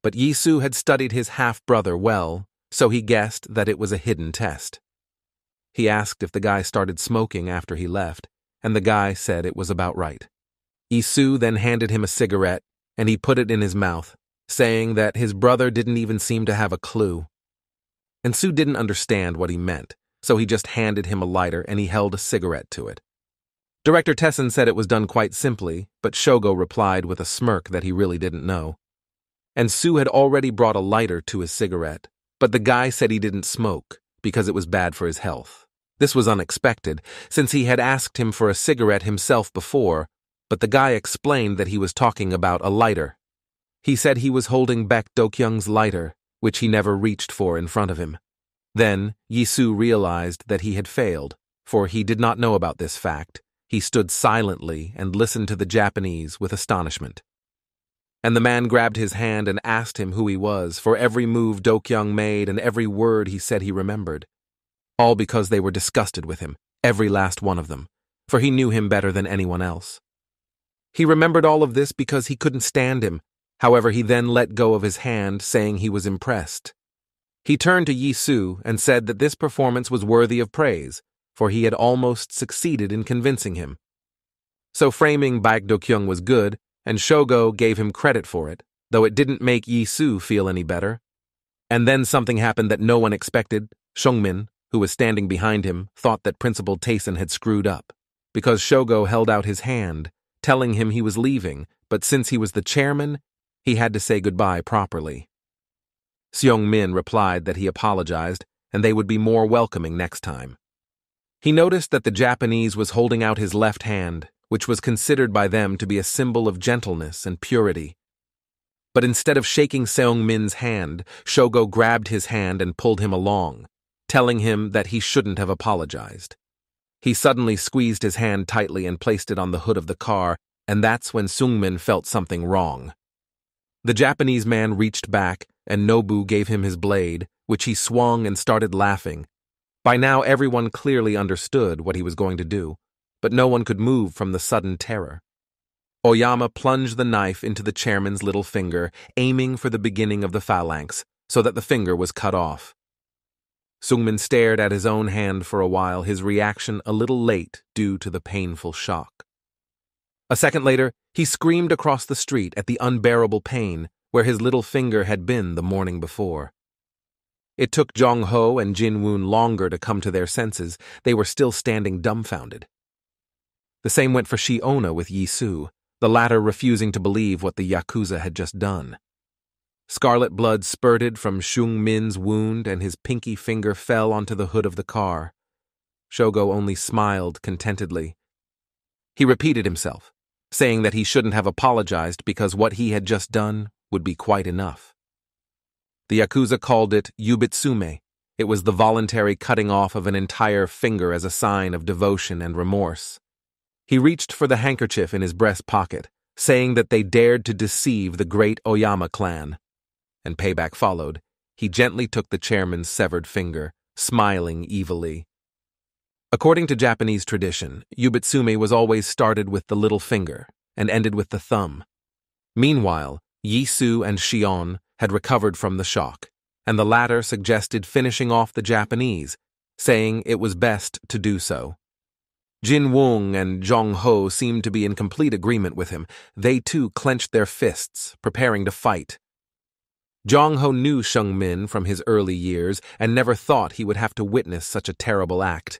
But Yisu had studied his half-brother well, so he guessed that it was a hidden test. He asked if the guy started smoking after he left, and the guy said it was about right. Yisu then handed him a cigarette, and he put it in his mouth, saying that his brother didn't even seem to have a clue. And Su didn't understand what he meant, so he just handed him a lighter and he held a cigarette to it. Director Tessen said it was done quite simply, but Shogo replied with a smirk that he really didn't know. And Su had already brought a lighter to his cigarette, but the guy said he didn't smoke because it was bad for his health. This was unexpected, since he had asked him for a cigarette himself before, but the guy explained that he was talking about a lighter. He said he was holding Baek Do-kyung's lighter, which he never reached for in front of him. Then, Yisu realized that he had failed, for he did not know about this fact. He stood silently and listened to the Japanese with astonishment. And the man grabbed his hand and asked him who he was for every move Do-kyung made and every word he said he remembered. All because they were disgusted with him, every last one of them, for he knew him better than anyone else. He remembered all of this because he couldn't stand him. However, he then let go of his hand, saying he was impressed. He turned to Yisu and said that this performance was worthy of praise, for he had almost succeeded in convincing him. So framing Baek Do-kyung was good, and Shogo gave him credit for it, though it didn't make Yisu feel any better. And then something happened that no one expected. Seungmin, who was standing behind him, thought that Principal Taeson had screwed up, because Shogo held out his hand, telling him he was leaving, but since he was the chairman, he had to say goodbye properly. Seungmin replied that he apologized and they would be more welcoming next time. He noticed that the Japanese was holding out his left hand, which was considered by them to be a symbol of gentleness and purity. But instead of shaking Seungmin's hand, Shogo grabbed his hand and pulled him along, telling him that he shouldn't have apologized. He suddenly squeezed his hand tightly and placed it on the hood of the car, and that's when Seungmin felt something wrong. The Japanese man reached back, and Nobu gave him his blade, which he swung and started laughing. By now everyone clearly understood what he was going to do, but no one could move from the sudden terror. Oyama plunged the knife into the chairman's little finger, aiming for the beginning of the phalanx, so that the finger was cut off. Seungmin stared at his own hand for a while, his reaction a little late due to the painful shock. A second later, he screamed across the street at the unbearable pain where his little finger had been the morning before. It took Jong-ho and Jin-woon longer to come to their senses. They were still standing dumbfounded. The same went for Shi-ona with Yisu, the latter refusing to believe what the Yakuza had just done. Scarlet blood spurted from Seungmin's wound and his pinky finger fell onto the hood of the car. Shogo only smiled contentedly. He repeated himself, saying that he shouldn't have apologized because what he had just done would be quite enough. The Yakuza called it yubitsume. It was the voluntary cutting off of an entire finger as a sign of devotion and remorse. He reached for the handkerchief in his breast pocket, saying that they dared to deceive the great Oyama clan. And payback followed. He gently took the chairman's severed finger, smiling evilly. According to Japanese tradition, yubitsume was always started with the little finger and ended with the thumb. Meanwhile, Yisu and Shion had recovered from the shock, and the latter suggested finishing off the Japanese, saying it was best to do so. Jin-woong and Jong-ho seemed to be in complete agreement with him. They too clenched their fists, preparing to fight. Jong-ho knew Seungmin from his early years and never thought he would have to witness such a terrible act.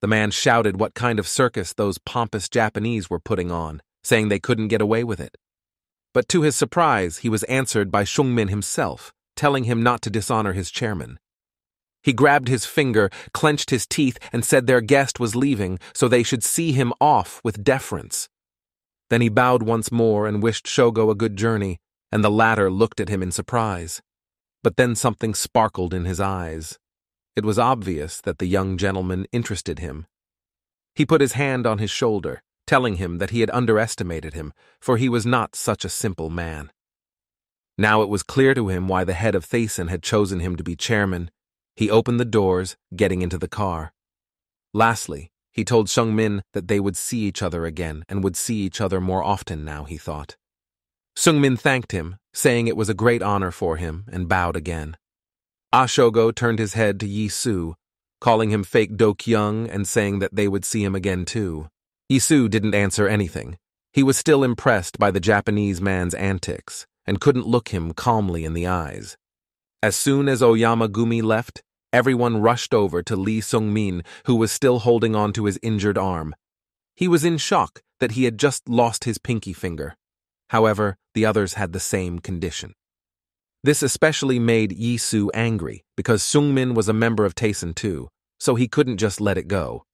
The man shouted what kind of circus those pompous Japanese were putting on, saying they couldn't get away with it. But to his surprise, he was answered by Seungmin himself, telling him not to dishonor his chairman. He grabbed his finger, clenched his teeth, and said their guest was leaving, so they should see him off with deference. Then he bowed once more and wished Shogo a good journey, and the latter looked at him in surprise. But then something sparkled in his eyes. It was obvious that the young gentleman interested him. He put his hand on his shoulder, telling him that he had underestimated him, for he was not such a simple man. Now it was clear to him why the head of Thason had chosen him to be chairman. He opened the doors, getting into the car. Lastly, he told Seungmin that they would see each other again and would see each other more often now, he thought. Seungmin thanked him, saying it was a great honor for him, and bowed again. Shogo turned his head to Yi-soo, calling him fake Do-kyung and saying that they would see him again too. Yi-soo didn't answer anything. He was still impressed by the Japanese man's antics and couldn't look him calmly in the eyes. As soon as Oyama Gumi left, everyone rushed over to Lee Sung-min, who was still holding on to his injured arm. He was in shock that he had just lost his pinky finger. However, the others had the same condition. This especially made Yi-soo angry because Seungmin was a member of Taeson too, so he couldn't just let it go.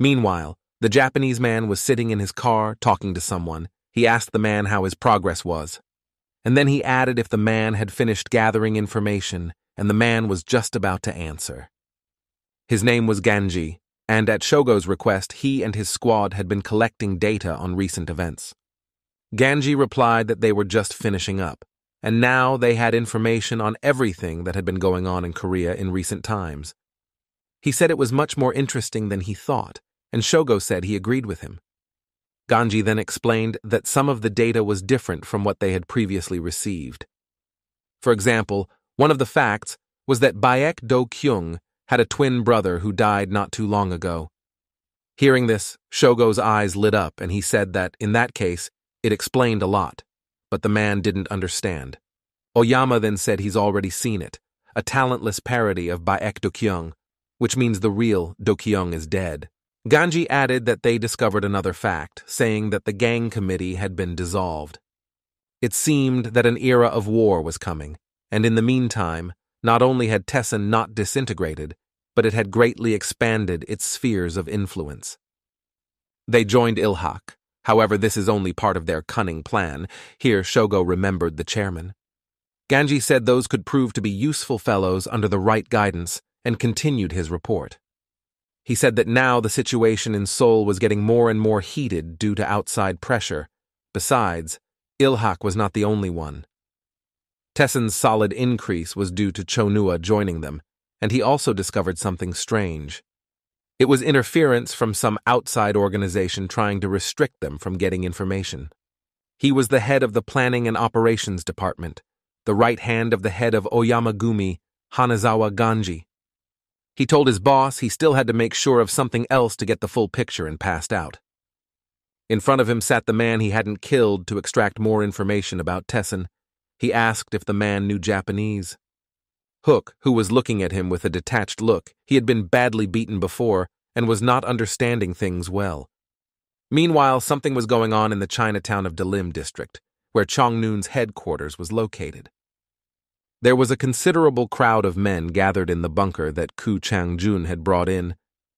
Meanwhile, the Japanese man was sitting in his car talking to someone. He asked the man how his progress was. And then he added if the man had finished gathering information, and the man was just about to answer. His name was Ganji, and at Shogo's request, he and his squad had been collecting data on recent events. Ganji replied that they were just finishing up, and now they had information on everything that had been going on in Korea in recent times. He said it was much more interesting than he thought, and Shogo said he agreed with him. Ganji then explained that some of the data was different from what they had previously received. For example, one of the facts was that Baek Do-kyung had a twin brother who died not too long ago. Hearing this, Shogo's eyes lit up and he said that, in that case, it explained a lot, but the man didn't understand. Oyama then said he's already seen it, a talentless parody of Baek Do-kyung, which means the real Do-kyung is dead. Ganji added that they discovered another fact, saying that the gang committee had been dissolved. It seemed that an era of war was coming, and in the meantime, not only had Taeson not disintegrated, but it had greatly expanded its spheres of influence. They joined Ilhak. However, this is only part of their cunning plan. Here, Shogo remembered the chairman. Ganji said those could prove to be useful fellows under the right guidance, and continued his report. He said that now the situation in Seoul was getting more and more heated due to outside pressure. Besides, Ilhak was not the only one. Taeson's solid increase was due to Chonhua joining them, and he also discovered something strange. It was interference from some outside organization trying to restrict them from getting information. He was the head of the Planning and Operations Department, the right hand of the head of Oyama Gumi, Hanazawa Ganji. He told his boss he still had to make sure of something else to get the full picture and passed out. In front of him sat the man he hadn't killed to extract more information about Taeson. He asked if the man knew Japanese. Hook, who was looking at him with a detached look, he had been badly beaten before and was not understanding things well. Meanwhile, something was going on in the Chinatown of Dalim district, where Chongnoon's headquarters was located. There was a considerable crowd of men gathered in the bunker that Koo Chang-jun had brought in,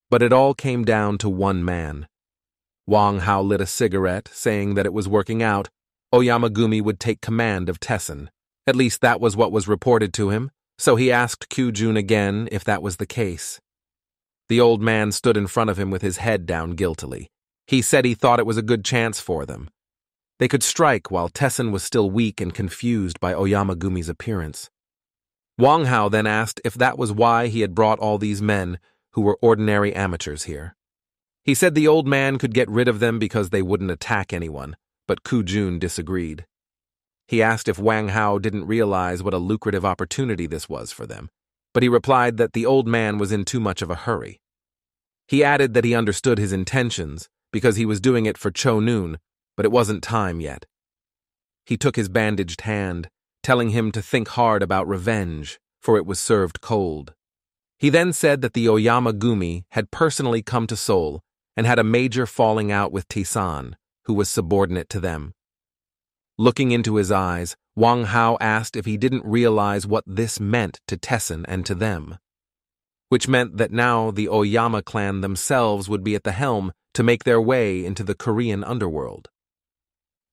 but it all came down to one man. Wang Hao lit a cigarette, saying that it was working out. Oyama Gumi would take command of Taeson. At least that was what was reported to him, so he asked Kyu-jun again if that was the case. The old man stood in front of him with his head down guiltily. He said he thought it was a good chance for them. They could strike while Taeson was still weak and confused by Oyama Gumi's appearance. Wang Hao then asked if that was why he had brought all these men, who were ordinary amateurs here. He said the old man could get rid of them because they wouldn't attack anyone, but Kyu-jun disagreed. He asked if Wang Hao didn't realize what a lucrative opportunity this was for them, but he replied that the old man was in too much of a hurry. He added that he understood his intentions because he was doing it for Chonhun, but it wasn't time yet. He took his bandaged hand, telling him to think hard about revenge, for it was served cold. He then said that the Oyama Gumi had personally come to Seoul and had a major falling out with Taeson, who was subordinate to them. Looking into his eyes, Wang Hao asked if he didn't realize what this meant to Taeson and to them, which meant that now the Oyama clan themselves would be at the helm to make their way into the Korean underworld.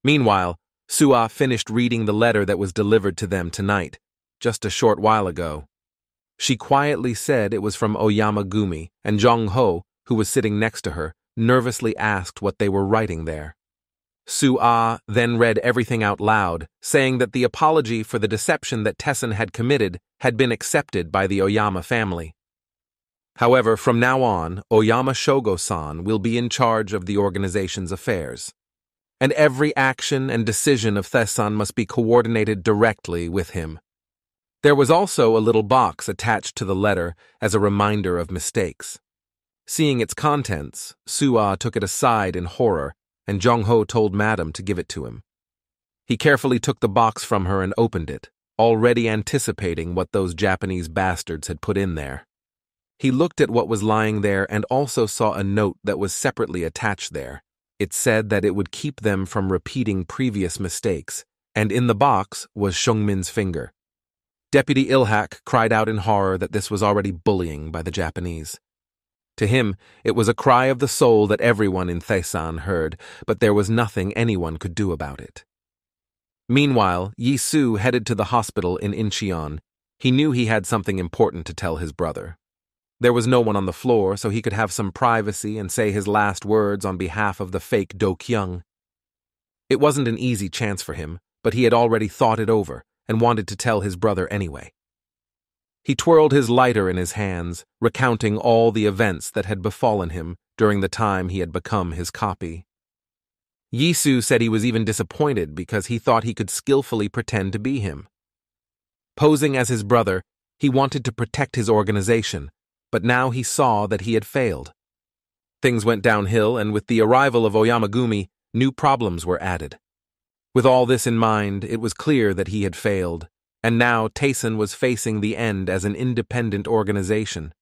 Meanwhile, Sua finished reading the letter that was delivered to them tonight, just a short while ago. She quietly said it was from Oyama Gumi, and Jong Ho, who was sitting next to her, nervously asked what they were writing there. Su-ah then read everything out loud, saying that the apology for the deception that Tessen had committed had been accepted by the Oyama family. However, from now on, Oyama Shogo-san will be in charge of the organization's affairs, and every action and decision of Tessan must be coordinated directly with him. There was also a little box attached to the letter as a reminder of mistakes. Seeing its contents, Su-ah took it aside in horror, and Jong-ho told Madam to give it to him. He carefully took the box from her and opened it, already anticipating what those Japanese bastards had put in there. He looked at what was lying there and also saw a note that was separately attached there. It said that it would keep them from repeating previous mistakes, and in the box was Shungmin's finger. Deputy Ilhak cried out in horror that this was already bullying by the Japanese. To him, it was a cry of the soul that everyone in Thesan heard, but there was nothing anyone could do about it. Meanwhile, Yi-Su headed to the hospital in Incheon. He knew he had something important to tell his brother. There was no one on the floor, so he could have some privacy and say his last words on behalf of the fake Do-kyung. It wasn't an easy chance for him, but he had already thought it over and wanted to tell his brother anyway. He twirled his lighter in his hands, recounting all the events that had befallen him during the time he had become his copy. Yi-Su said he was even disappointed because he thought he could skillfully pretend to be him. Posing as his brother, he wanted to protect his organization, but now he saw that he had failed. Things went downhill, and with the arrival of Oyamagumi, new problems were added. With all this in mind, it was clear that he had failed, and now Taisen was facing the end as an independent organization.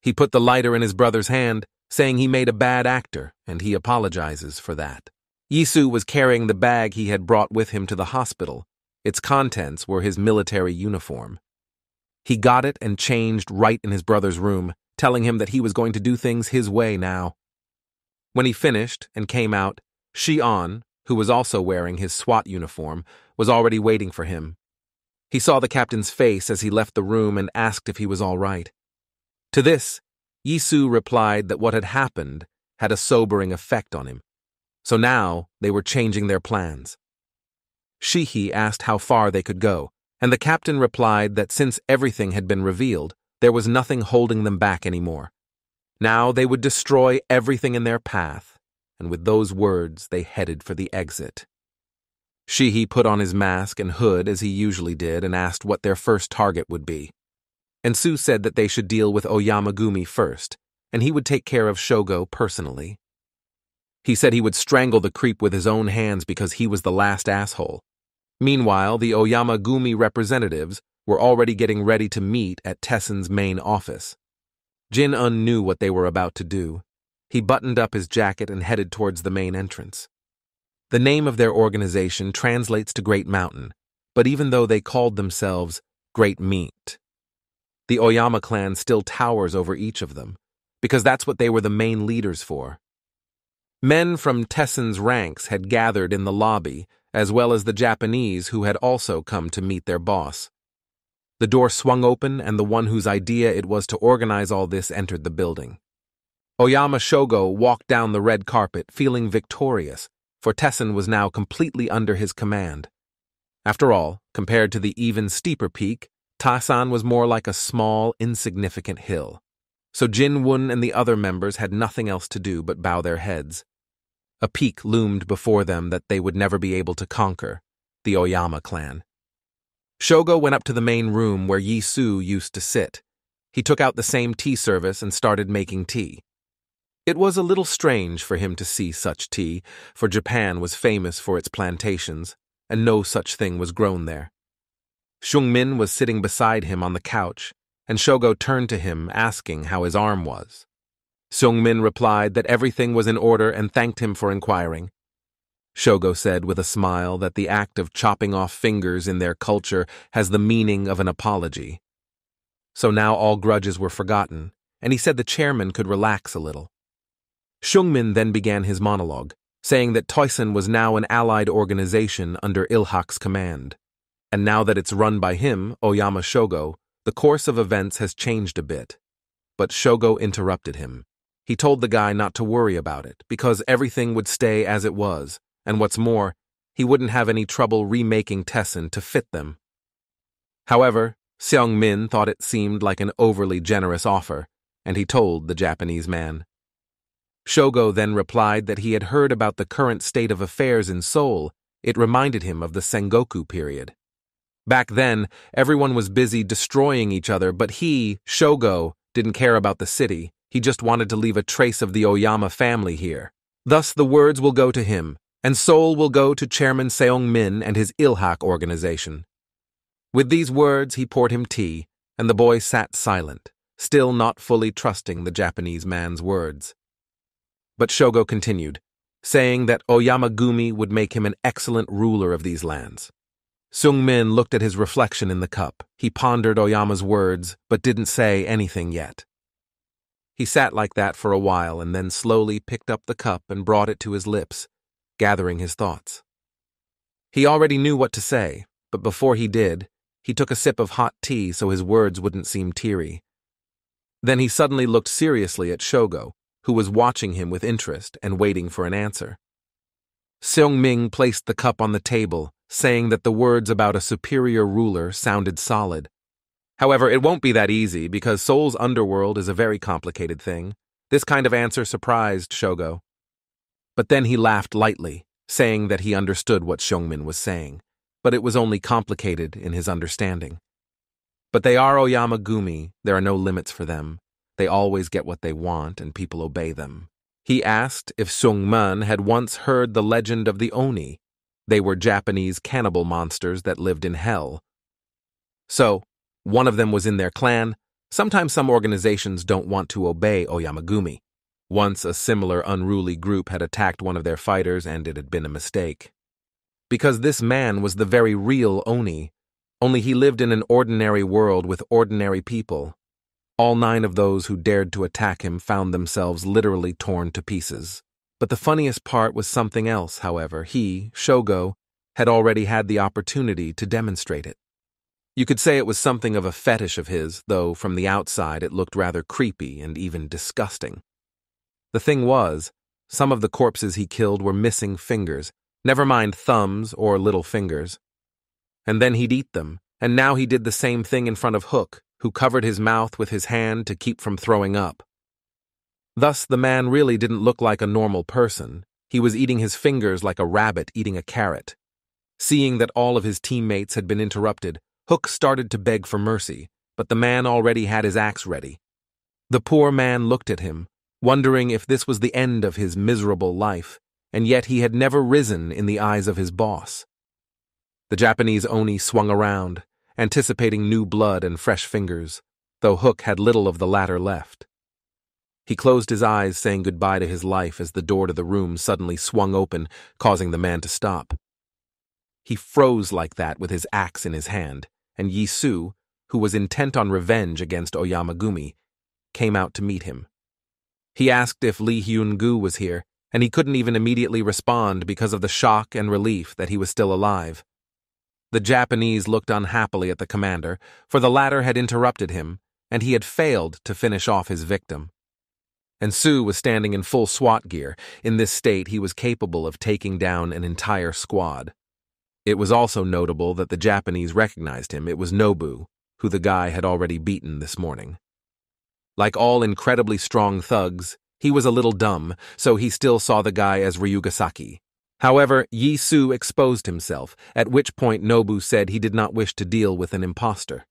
He put the lighter in his brother's hand, saying he made a bad actor, and he apologizes for that. Yi-Su was carrying the bag he had brought with him to the hospital. Its contents were his military uniform. He got it and changed right in his brother's room, telling him that he was going to do things his way now. When he finished and came out, Shi-on, who was also wearing his SWAT uniform, was already waiting for him. He saw the captain's face as he left the room and asked if he was all right. To this, Yi-Su replied that what had happened had a sobering effect on him. So now they were changing their plans. Shihi asked how far they could go, and the captain replied that since everything had been revealed, there was nothing holding them back anymore. Now they would destroy everything in their path, and with those words they headed for the exit. Shihi put on his mask and hood as he usually did and asked what their first target would be. And Su said that they should deal with Oyamagumi first, and he would take care of Shogo personally. He said he would strangle the creep with his own hands because he was the last asshole. Meanwhile, the Oyamagumi representatives were already getting ready to meet at Tessen's main office. Jin-un knew what they were about to do. He buttoned up his jacket and headed towards the main entrance. The name of their organization translates to Great Mountain, but even though they called themselves Great Meat, the Oyama clan still towers over each of them, because that's what they were the main leaders for. Men from Tessen's ranks had gathered in the lobby, as well as the Japanese who had also come to meet their boss. The door swung open, and the one whose idea it was to organize all this entered the building. Oyama Shogo walked down the red carpet, feeling victorious, for Tessen was now completely under his command. After all, compared to the even steeper peak, Tasan was more like a small, insignificant hill. So Jin-won and the other members had nothing else to do but bow their heads. A peak loomed before them that they would never be able to conquer, the Oyama clan. Shogo went up to the main room where Yi-Su used to sit. He took out the same tea service and started making tea. It was a little strange for him to see such tea, for Japan was famous for its plantations, and no such thing was grown there. Shungmin was sitting beside him on the couch, and Shogo turned to him asking how his arm was. Shungmin replied that everything was in order and thanked him for inquiring. Shogo said with a smile that the act of chopping off fingers in their culture has the meaning of an apology. So now all grudges were forgotten, and he said the chairman could relax a little. Shungmin then began his monologue, saying that Toisen was now an allied organization under Ilhak's command. And now that it's run by him, Oyama Shogo, the course of events has changed a bit. But Shogo interrupted him. He told the guy not to worry about it, because everything would stay as it was, and what's more, he wouldn't have any trouble remaking Tessen to fit them. However, Seong-min thought it seemed like an overly generous offer, and he told the Japanese man. Shogo then replied that he had heard about the current state of affairs in Seoul. It reminded him of the Sengoku period. Back then, everyone was busy destroying each other, but he, Shogo, didn't care about the city. He just wanted to leave a trace of the Oyama family here. Thus, the words will go to him, and Seoul will go to Chairman Seong-min and his Ilhak organization. With these words, he poured him tea, and the boy sat silent, still not fully trusting the Japanese man's words. But Shogo continued, saying that Oyama-gumi would make him an excellent ruler of these lands. Seong-min looked at his reflection in the cup. He pondered Oyama's words, but didn't say anything yet. He sat like that for a while and then slowly picked up the cup and brought it to his lips, gathering his thoughts. He already knew what to say, but before he did, he took a sip of hot tea so his words wouldn't seem teary. Then he suddenly looked seriously at Shogo, who was watching him with interest and waiting for an answer. Seong-min placed the cup on the table, saying that the words about a superior ruler sounded solid. However, it won't be that easy because Seoul's underworld is a very complicated thing. This kind of answer surprised Shogo. But then he laughed lightly, saying that he understood what Seong-min was saying, but it was only complicated in his understanding. But they are Oyama-gumi, there are no limits for them. They always get what they want and people obey them. He asked if Seong-min had once heard the legend of the Oni. They were Japanese cannibal monsters that lived in hell. So, one of them was in their clan. Sometimes some organizations don't want to obey Oyama-gumi. Once a similar unruly group had attacked one of their fighters and it had been a mistake. Because this man was the very real Oni, only he lived in an ordinary world with ordinary people. All 9 of those who dared to attack him found themselves literally torn to pieces. But the funniest part was something else, however. He, Shogo, had already had the opportunity to demonstrate it. You could say it was something of a fetish of his, though from the outside it looked rather creepy and even disgusting. The thing was, some of the corpses he killed were missing fingers, never mind thumbs or little fingers. And then he'd eat them, and now he did the same thing in front of Hook, who covered his mouth with his hand to keep from throwing up. Thus, the man really didn't look like a normal person. He was eating his fingers like a rabbit eating a carrot. Seeing that all of his teammates had been interrupted, Hook started to beg for mercy, but the man already had his axe ready. The poor man looked at him, wondering if this was the end of his miserable life, and yet he had never risen in the eyes of his boss. The Japanese Oni swung around, anticipating new blood and fresh fingers, though Hook had little of the latter left. He closed his eyes, saying goodbye to his life as the door to the room suddenly swung open, causing the man to stop. He froze like that with his axe in his hand, and Yi-Su, who was intent on revenge against Oyama-gumi, came out to meet him. He asked if Lee Hyun-gu was here, and he couldn't even immediately respond because of the shock and relief that he was still alive. The Japanese looked unhappily at the commander, for the latter had interrupted him, and he had failed to finish off his victim. And Su was standing in full SWAT gear. In this state, he was capable of taking down an entire squad. It was also notable that the Japanese recognized him. It was Nobu, who the guy had already beaten this morning. Like all incredibly strong thugs, he was a little dumb, so he still saw the guy as Ryugasaki. However, Yi-Su exposed himself, at which point Nobu said he did not wish to deal with an imposter.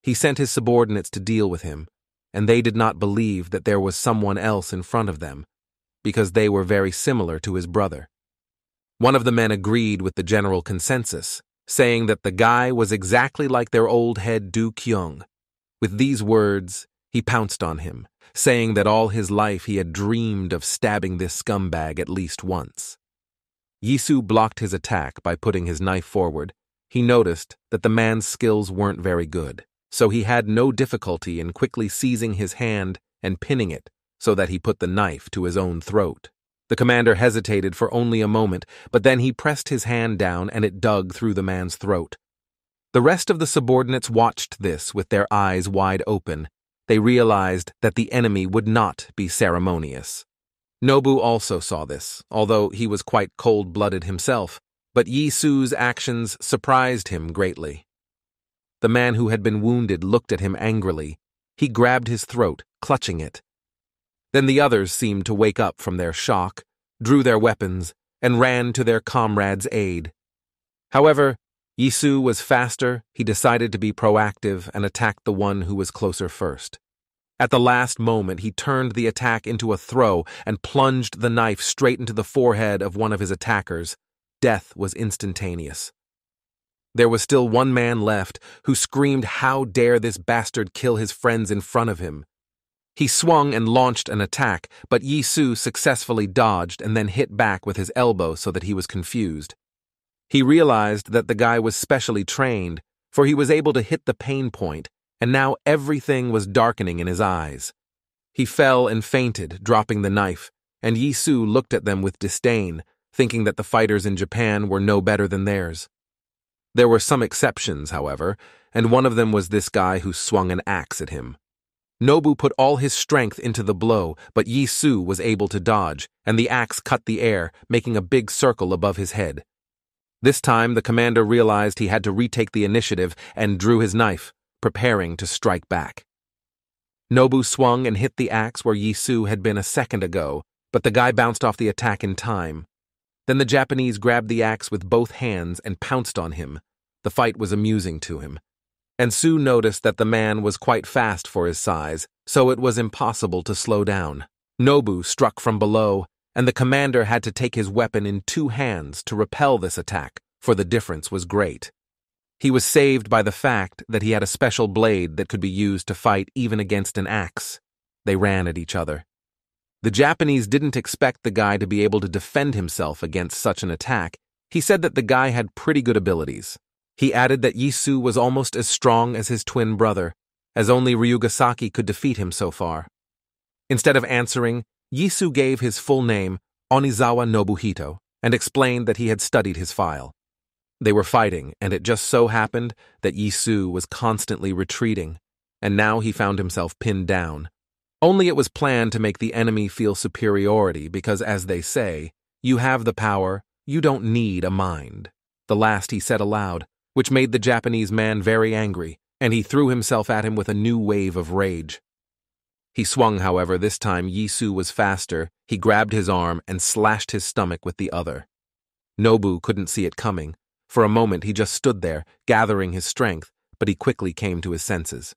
He sent his subordinates to deal with him, and they did not believe that there was someone else in front of them, because they were very similar to his brother. One of the men agreed with the general consensus, saying that the guy was exactly like their old head Du Kyung. With these words, he pounced on him, saying that all his life he had dreamed of stabbing this scumbag at least once. Yi-Su blocked his attack by putting his knife forward. He noticed that the man's skills weren't very good, so he had no difficulty in quickly seizing his hand and pinning it so that he put the knife to his own throat. The commander hesitated for only a moment, but then he pressed his hand down and it dug through the man's throat. The rest of the subordinates watched this with their eyes wide open. They realized that the enemy would not be ceremonious. Nobu also saw this, although he was quite cold-blooded himself, but Yi Su's actions surprised him greatly. The man who had been wounded looked at him angrily. He grabbed his throat, clutching it. Then the others seemed to wake up from their shock, drew their weapons, and ran to their comrade's aid. However, Yi Su was faster. He decided to be proactive and attacked the one who was closer first. At the last moment, he turned the attack into a throw and plunged the knife straight into the forehead of one of his attackers. Death was instantaneous. There was still one man left who screamed, "How dare this bastard kill his friends in front of him?" He swung and launched an attack, but Yi Su successfully dodged and then hit back with his elbow so that he was confused. He realized that the guy was specially trained, for he was able to hit the pain point, and now everything was darkening in his eyes. He fell and fainted, dropping the knife, and Yi Su looked at them with disdain, thinking that the fighters in Japan were no better than theirs. There were some exceptions, however, and one of them was this guy who swung an axe at him. Nobu put all his strength into the blow, but Yi Su was able to dodge, and the axe cut the air, making a big circle above his head. This time, the commander realized he had to retake the initiative and drew his knife, preparing to strike back. Nobu swung and hit the axe where Yi Su had been a second ago, but the guy bounced off the attack in time. Then the Japanese grabbed the axe with both hands and pounced on him. The fight was amusing to him. And Su noticed that the man was quite fast for his size, so it was impossible to slow down. Nobu struck from below, and the commander had to take his weapon in two hands to repel this attack, for the difference was great. He was saved by the fact that he had a special blade that could be used to fight even against an axe. They ran at each other. The Japanese didn't expect the guy to be able to defend himself against such an attack. He said that the guy had pretty good abilities. He added that Yi Su was almost as strong as his twin brother, as only Ryugasaki could defeat him so far. Instead of answering, Yi Su gave his full name, Onizawa Nobuhito, and explained that he had studied his file. They were fighting, and it just so happened that Yi Su was constantly retreating, and now he found himself pinned down. Only it was planned to make the enemy feel superiority because, as they say, you have the power, you don't need a mind. The last he said aloud, which made the Japanese man very angry, and he threw himself at him with a new wave of rage. He swung, however, this time Yi Su was faster. He grabbed his arm and slashed his stomach with the other. Nobu couldn't see it coming. For a moment he just stood there, gathering his strength, but he quickly came to his senses.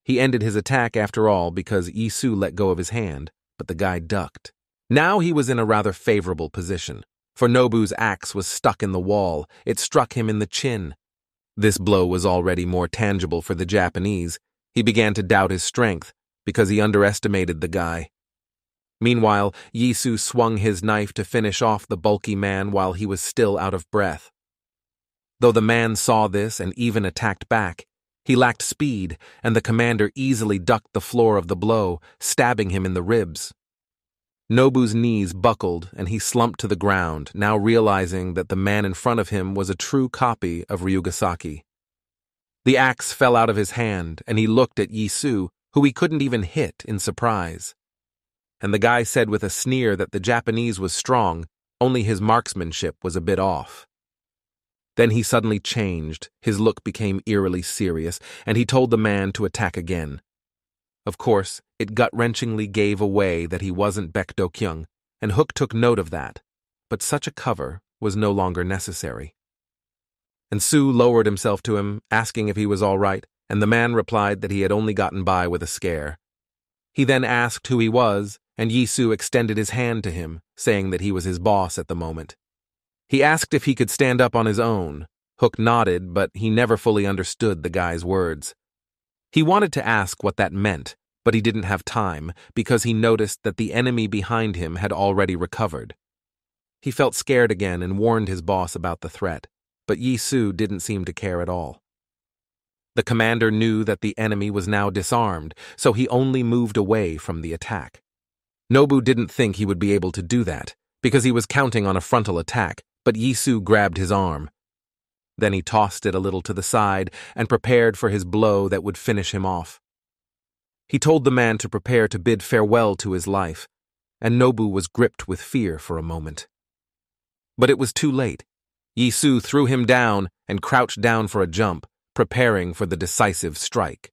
He ended his attack after all because Yi Su let go of his hand, but the guy ducked. Now he was in a rather favorable position, for Nobu's axe was stuck in the wall. It struck him in the chin. This blow was already more tangible for the Japanese. He began to doubt his strength, because he underestimated the guy. Meanwhile, Yi Su swung his knife to finish off the bulky man while he was still out of breath. Though the man saw this and even attacked back, he lacked speed, and the commander easily ducked the floor of the blow, stabbing him in the ribs. Nobu's knees buckled, and he slumped to the ground, now realizing that the man in front of him was a true copy of Ryugasaki. The axe fell out of his hand, and he looked at Yi Su, who he couldn't even hit, in surprise. And the guy said with a sneer that the Japanese was strong, only his marksmanship was a bit off. Then he suddenly changed, his look became eerily serious, and he told the man to attack again. Of course, it gut-wrenchingly gave away that he wasn't Baek Do-kyung, and Hook took note of that, but such a cover was no longer necessary. And Su lowered himself to him, asking if he was all right, and the man replied that he had only gotten by with a scare. He then asked who he was, and Yi Su extended his hand to him, saying that he was his boss at the moment. He asked if he could stand up on his own. Hook nodded, but he never fully understood the guy's words. He wanted to ask what that meant, but he didn't have time, because he noticed that the enemy behind him had already recovered. He felt scared again and warned his boss about the threat, but Yi Su didn't seem to care at all. The commander knew that the enemy was now disarmed, so he only moved away from the attack. Nobu didn't think he would be able to do that, because he was counting on a frontal attack, but Yi Su grabbed his arm. Then he tossed it a little to the side and prepared for his blow that would finish him off. He told the man to prepare to bid farewell to his life, and Nobu was gripped with fear for a moment. But it was too late. Yisu threw him down and crouched down for a jump, preparing for the decisive strike.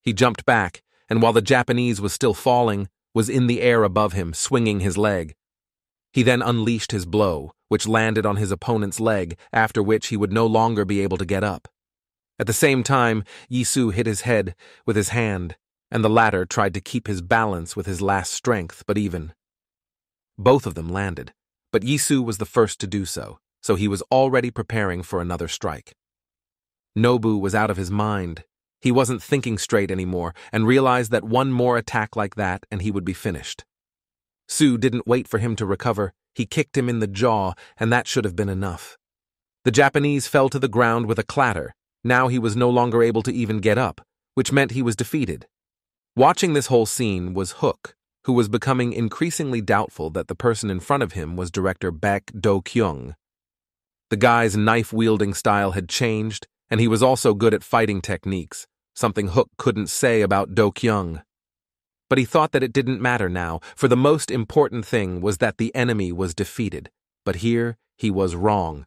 He jumped back, and while the Japanese was still falling, was in the air above him, swinging his leg. He then unleashed his blow, which landed on his opponent's leg, after which he would no longer be able to get up. At the same time, Yisu hit his head with his hand, and the latter tried to keep his balance with his last strength, but even. Both of them landed, but Yisu was the first to do so he was already preparing for another strike. Nobu was out of his mind. He wasn't thinking straight anymore and realized that one more attack like that and he would be finished. Su didn't wait for him to recover. He kicked him in the jaw, and that should have been enough. The Japanese fell to the ground with a clatter. Now he was no longer able to even get up, which meant he was defeated. Watching this whole scene was Hook, who was becoming increasingly doubtful that the person in front of him was director Baek Do-kyung. The guy's knife-wielding style had changed, and he was also good at fighting techniques, something Hook couldn't say about Do-kyung. But he thought that it didn't matter now, for the most important thing was that the enemy was defeated. But here, he was wrong.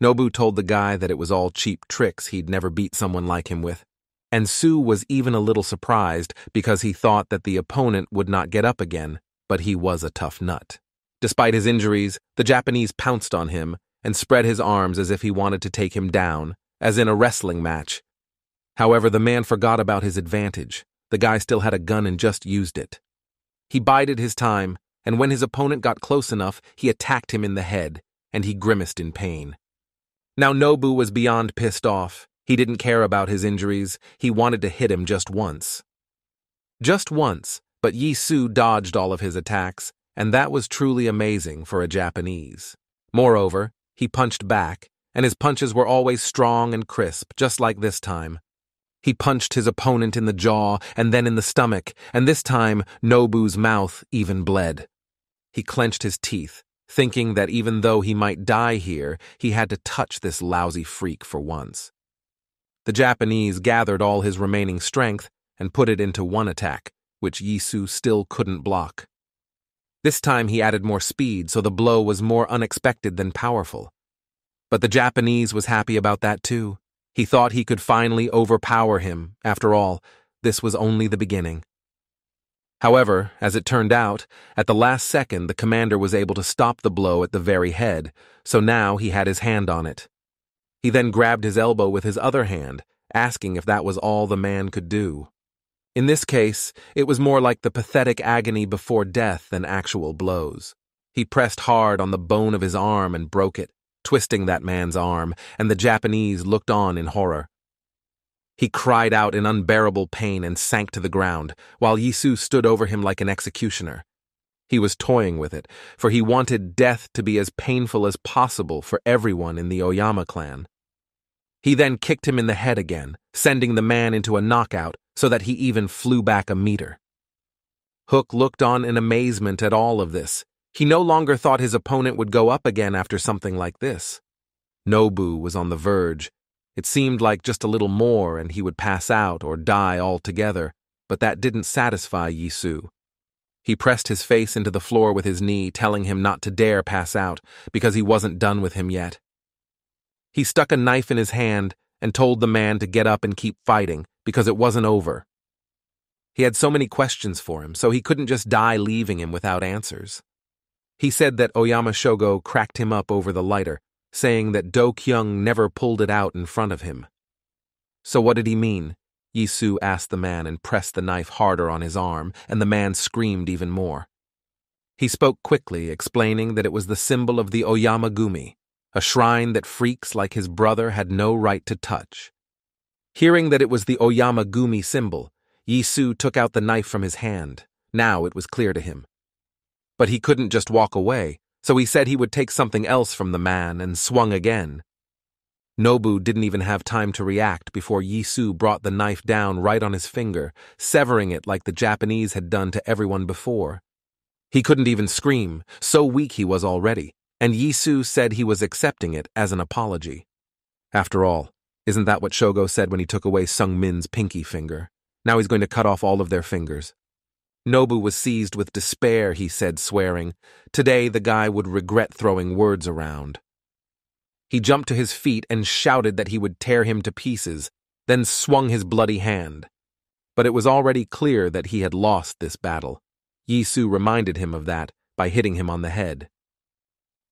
Nobu told the guy that it was all cheap tricks he'd never beat someone like him with. And Su was even a little surprised because he thought that the opponent would not get up again, but he was a tough nut. Despite his injuries, the Japanese pounced on him and spread his arms as if he wanted to take him down, as in a wrestling match. However, the man forgot about his advantage. The guy still had a gun and just used it. He bided his time, and when his opponent got close enough, he attacked him in the head, and he grimaced in pain. Now Nobu was beyond pissed off. He didn't care about his injuries. He wanted to hit him just once. Just once, but Yisu dodged all of his attacks, and that was truly amazing for a Japanese. Moreover, he punched back, and his punches were always strong and crisp, just like this time. He punched his opponent in the jaw and then in the stomach, and this time Nobu's mouth even bled. He clenched his teeth, thinking that even though he might die here, he had to touch this lousy freak for once. The Japanese gathered all his remaining strength and put it into one attack, which Yisu still couldn't block. This time he added more speed, so the blow was more unexpected than powerful. But the Japanese was happy about that too. He thought he could finally overpower him. After all, this was only the beginning. However, as it turned out, at the last second the commander was able to stop the blow at the very head, so now he had his hand on it. He then grabbed his elbow with his other hand, asking if that was all the man could do. In this case, it was more like the pathetic agony before death than actual blows. He pressed hard on the bone of his arm and broke it, twisting that man's arm, and the Japanese looked on in horror. He cried out in unbearable pain and sank to the ground, while Yisu stood over him like an executioner. He was toying with it, for he wanted death to be as painful as possible for everyone in the Oyama clan. He then kicked him in the head again, sending the man into a knockout so that he even flew back a meter. Hook looked on in amazement at all of this. He no longer thought his opponent would go up again after something like this. Nobu was on the verge. It seemed like just a little more and he would pass out or die altogether, but that didn't satisfy Yisu. He pressed his face into the floor with his knee, telling him not to dare pass out, because he wasn't done with him yet. He stuck a knife in his hand and told the man to get up and keep fighting, because it wasn't over. He had so many questions for him, so he couldn't just die leaving him without answers. He said that Oyama Shogo cracked him up over the lighter, saying that Do-kyung never pulled it out in front of him. So what did he mean? Yisu asked the man and pressed the knife harder on his arm, and the man screamed even more. He spoke quickly, explaining that it was the symbol of the Oyama Gumi, a shrine that freaks like his brother had no right to touch. Hearing that it was the Oyama Gumi symbol, Yisu took out the knife from his hand. Now it was clear to him. But he couldn't just walk away, so he said he would take something else from the man and swung again. Nobu didn't even have time to react before Yisu brought the knife down right on his finger, severing it like the Japanese had done to everyone before. He couldn't even scream, so weak he was already, and Yisu said he was accepting it as an apology. After all, isn't that what Shogo said when he took away Sung Min's pinky finger? Now he's going to cut off all of their fingers. Nobu was seized with despair, he said, swearing. Today the guy would regret throwing words around. He jumped to his feet and shouted that he would tear him to pieces, then swung his bloody hand. But it was already clear that he had lost this battle. Yisu reminded him of that by hitting him on the head.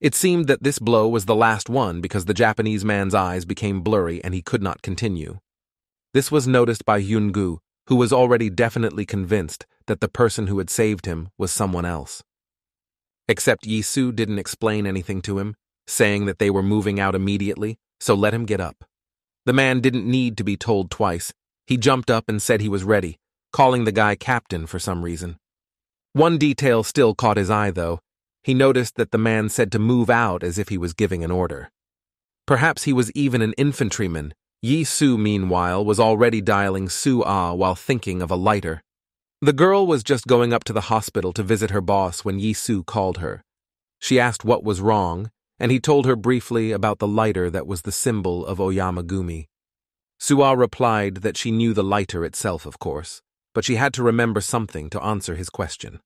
It seemed that this blow was the last one because the Japanese man's eyes became blurry and he could not continue. This was noticed by Yungu, who was already definitely convinced that the person who had saved him was someone else. Except Yisu didn't explain anything to him, saying that they were moving out immediately, so let him get up. The man didn't need to be told twice. He jumped up and said he was ready, calling the guy captain for some reason. One detail still caught his eye, though. He noticed that the man said to move out as if he was giving an order. Perhaps he was even an infantryman. Yisu, meanwhile, was already dialing Su-ah while thinking of a lighter. The girl was just going up to the hospital to visit her boss when Yisu called her. She asked what was wrong, and he told her briefly about the lighter that was the symbol of Oyamagumi. Su-ah replied that she knew the lighter itself, of course, but she had to remember something to answer his question.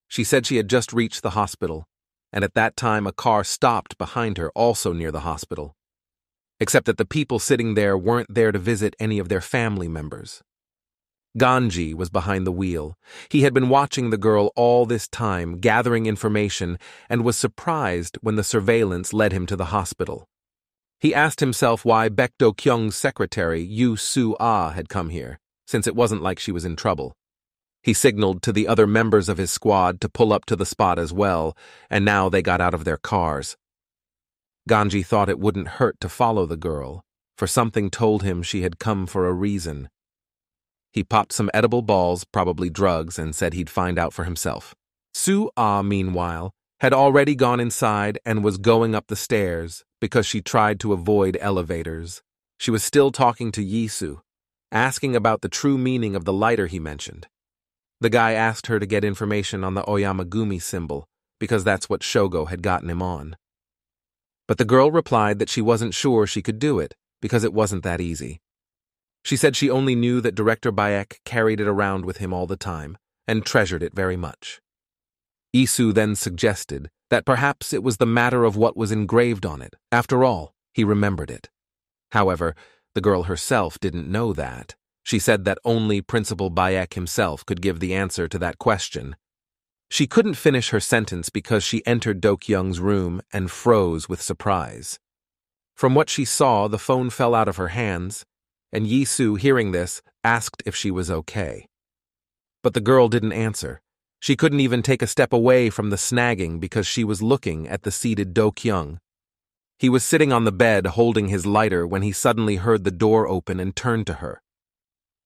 She said she had just reached the hospital, and at that time a car stopped behind her also near the hospital. Except that the people sitting there weren't there to visit any of their family members. Ganji was behind the wheel. He had been watching the girl all this time, gathering information, and was surprised when the surveillance led him to the hospital. He asked himself why Baek Do-kyung's secretary, Yu Su-ah, had come here, since it wasn't like she was in trouble. He signaled to the other members of his squad to pull up to the spot as well, and now they got out of their cars. Ganji thought it wouldn't hurt to follow the girl, for something told him she had come for a reason. He popped some edible balls, probably drugs, and said he'd find out for himself. Su-ah, meanwhile, had already gone inside and was going up the stairs because she tried to avoid elevators. She was still talking to Yisu, asking about the true meaning of the lighter he mentioned. The guy asked her to get information on the Oyamagumi symbol, because that's what Shogo had gotten him on. But the girl replied that she wasn't sure she could do it, because it wasn't that easy. She said she only knew that Director Baek carried it around with him all the time, and treasured it very much. Isu then suggested that perhaps it was the matter of what was engraved on it. After all, he remembered it. However, the girl herself didn't know that. She said that only Principal Baek himself could give the answer to that question. She couldn't finish her sentence because she entered Do-kyung's room and froze with surprise. From what she saw, the phone fell out of her hands, and Yisu, hearing this, asked if she was okay. But the girl didn't answer. She couldn't even take a step away from the snagging because she was looking at the seated Do-kyung. He was sitting on the bed holding his lighter when he suddenly heard the door open and turned to her.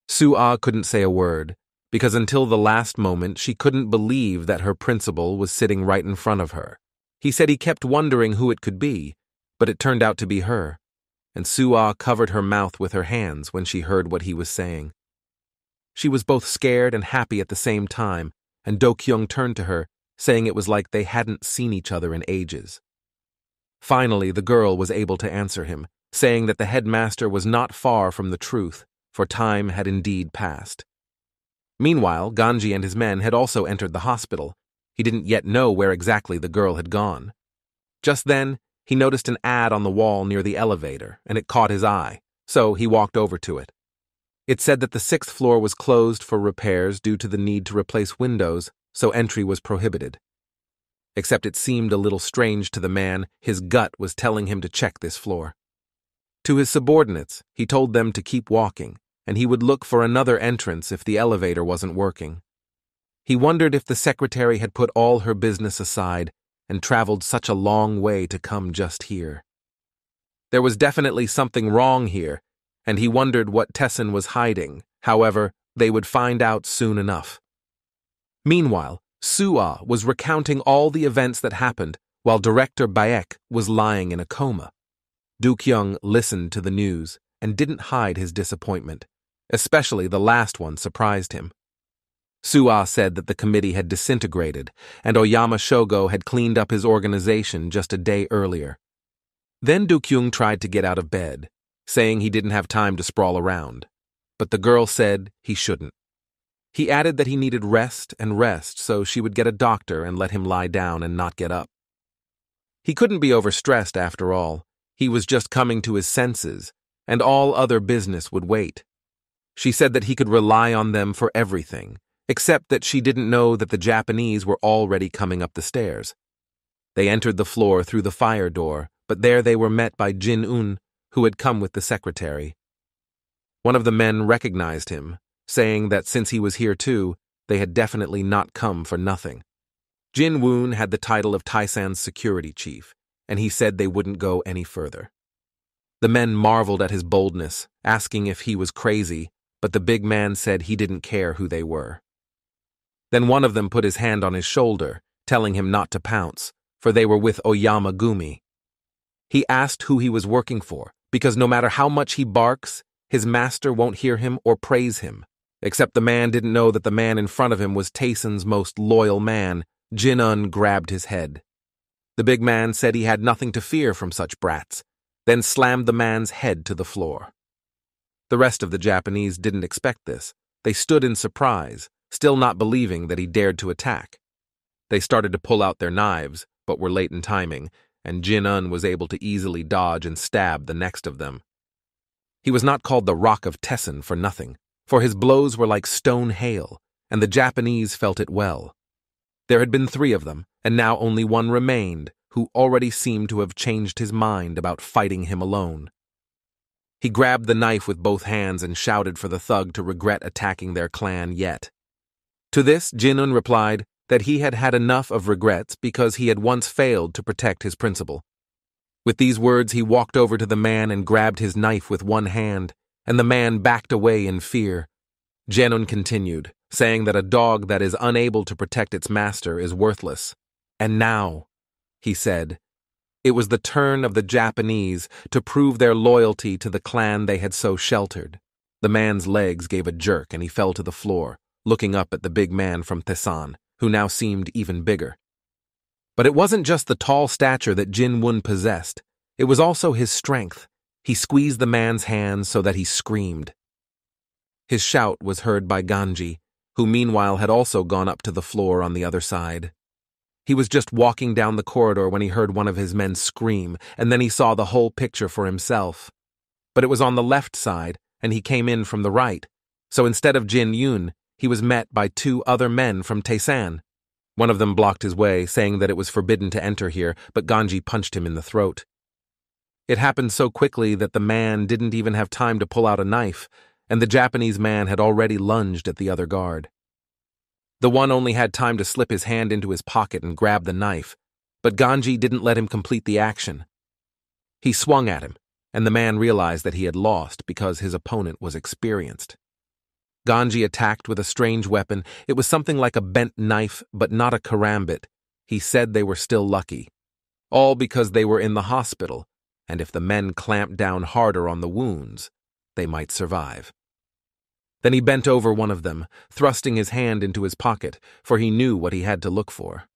Su-ah couldn't say a word, because until the last moment she couldn't believe that her principal was sitting right in front of her. He said he kept wondering who it could be, but it turned out to be her, and Su-ah covered her mouth with her hands when she heard what he was saying. She was both scared and happy at the same time, and Do-kyung turned to her, saying it was like they hadn't seen each other in ages. Finally, the girl was able to answer him, saying that the headmaster was not far from the truth, for time had indeed passed. Meanwhile, Ganji and his men had also entered the hospital. He didn't yet know where exactly the girl had gone. Just then, he noticed an ad on the wall near the elevator, and it caught his eye, so he walked over to it. It said that the 6th floor was closed for repairs due to the need to replace windows, so entry was prohibited. Except it seemed a little strange to the man. His gut was telling him to check this floor. To his subordinates, he told them to keep walking, and he would look for another entrance if the elevator wasn't working. He wondered if the secretary had put all her business aside and traveled such a long way to come just here. There was definitely something wrong here, and he wondered what Tessin was hiding. However, they would find out soon enough. Meanwhile, Su-ah was recounting all the events that happened while Director Baek was lying in a coma. Do-kyung listened to the news and didn't hide his disappointment. Especially the last one surprised him. Su-ah said that the committee had disintegrated and Oyama Shogo had cleaned up his organization just a day earlier. Then Do-kyung tried to get out of bed, saying he didn't have time to sprawl around, but the girl said he shouldn't. He added that he needed rest, so she would get a doctor and let him lie down and not get up. He couldn't be overstressed after all. He was just coming to his senses, and all other business would wait. She said that he could rely on them for everything, except that she didn't know that the Japanese were already coming up the stairs. They entered the floor through the fire door, but there they were met by Jin-un, who had come with the secretary. One of the men recognized him, saying that since he was here too, they had definitely not come for nothing. Jin-woon had the title of Taisan's security chief, and he said they wouldn't go any further. The men marveled at his boldness, asking if he was crazy, but the big man said he didn't care who they were. Then one of them put his hand on his shoulder, telling him not to pounce, for they were with Oyama Gumi. He asked who he was working for, because no matter how much he barks, his master won't hear him or praise him, except the man didn't know that the man in front of him was Taisan's most loyal man. Jin-un grabbed his head. The big man said he had nothing to fear from such brats, then slammed the man's head to the floor. The rest of the Japanese didn't expect this. They stood in surprise, still not believing that he dared to attack. They started to pull out their knives, but were late in timing, and Jin-un was able to easily dodge and stab the next of them. He was not called the Rock of Tessen for nothing, for his blows were like stone hail, and the Japanese felt it well. There had been 3 of them, and now only one remained, who already seemed to have changed his mind about fighting him alone. He grabbed the knife with both hands and shouted for the thug to regret attacking their clan yet. To this, Jin-un replied that he had had enough of regrets because he had once failed to protect his principal. With these words, he walked over to the man and grabbed his knife with one hand, and the man backed away in fear. Jin-un continued, saying that a dog that is unable to protect its master is worthless. And now, he said, it was the turn of the Japanese to prove their loyalty to the clan they had so sheltered. The man's legs gave a jerk and he fell to the floor, looking up at the big man from Taisan, who now seemed even bigger. But it wasn't just the tall stature that Jin-woon possessed, it was also his strength. He squeezed the man's hands so that he screamed. His shout was heard by Ganji, who meanwhile had also gone up to the floor on the other side. He was just walking down the corridor when he heard one of his men scream, and then he saw the whole picture for himself. But it was on the left side, and he came in from the right, so instead of Jin-yoon, he was met by 2 other men from Taisan. One of them blocked his way, saying that it was forbidden to enter here, but Ganji punched him in the throat. It happened so quickly that the man didn't even have time to pull out a knife, and the Japanese man had already lunged at the other guard. The one only had time to slip his hand into his pocket and grab the knife, but Ganji didn't let him complete the action. He swung at him, and the man realized that he had lost because his opponent was experienced. Ganji attacked with a strange weapon. It was something like a bent knife, but not a karambit. He said they were still lucky. All because they were in the hospital, and if the men clamped down harder on the wounds, they might survive. Then he bent over one of them, thrusting his hand into his pocket, for he knew what he had to look for.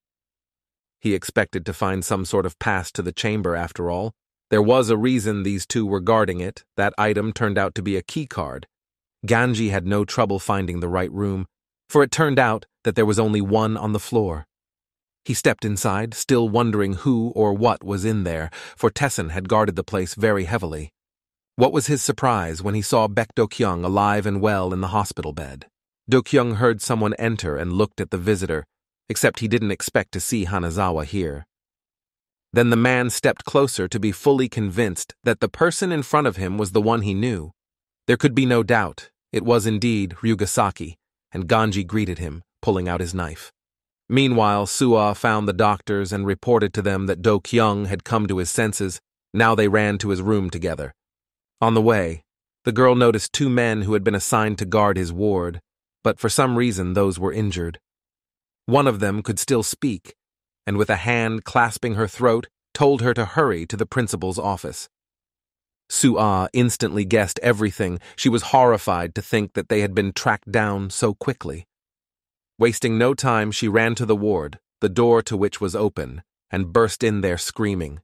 He expected to find some sort of pass to the chamber after all. There was a reason these 2 were guarding it. That item turned out to be a key card. Ganji had no trouble finding the right room, for it turned out that there was only one on the floor. He stepped inside, still wondering who or what was in there, for Tessen had guarded the place very heavily. What was his surprise when he saw Baek Do-kyung alive and well in the hospital bed. Do-kyung heard someone enter and looked at the visitor, except he didn't expect to see Hanazawa here. Then the man stepped closer to be fully convinced that the person in front of him was the one he knew. There could be no doubt, it was indeed Ryugasaki, and Ganji greeted him, pulling out his knife. Meanwhile, Su'a found the doctors and reported to them that Do-kyung had come to his senses. Now they ran to his room together. On the way, the girl noticed 2 men who had been assigned to guard his ward, but for some reason those were injured. One of them could still speak, and with a hand clasping her throat, told her to hurry to the principal's office. Su'a instantly guessed everything. She was horrified to think that they had been tracked down so quickly. Wasting no time, she ran to the ward, the door to which was open, and burst in there screaming.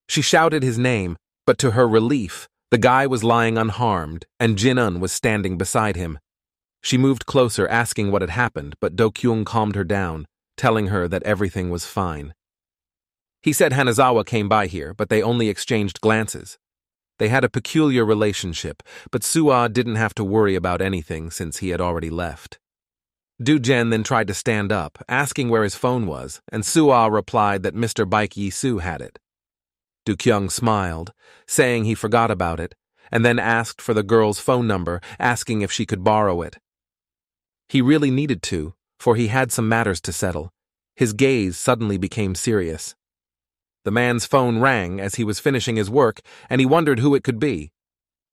She shouted his name, but to her relief, the guy was lying unharmed, and Jin-un was standing beside him. She moved closer, asking what had happened, but Do-kyung calmed her down, telling her that everything was fine. He said Hanazawa came by here, but they only exchanged glances. They had a peculiar relationship, but Soo-ah didn't have to worry about anything since he had already left. Do-jen then tried to stand up, asking where his phone was, and Soo-ah replied that Mr. Baek Yi-soo had it. Do-kyung smiled, saying he forgot about it, and then asked for the girl's phone number, asking if she could borrow it. He really needed to, for he had some matters to settle. His gaze suddenly became serious. The man's phone rang as he was finishing his work, and he wondered who it could be.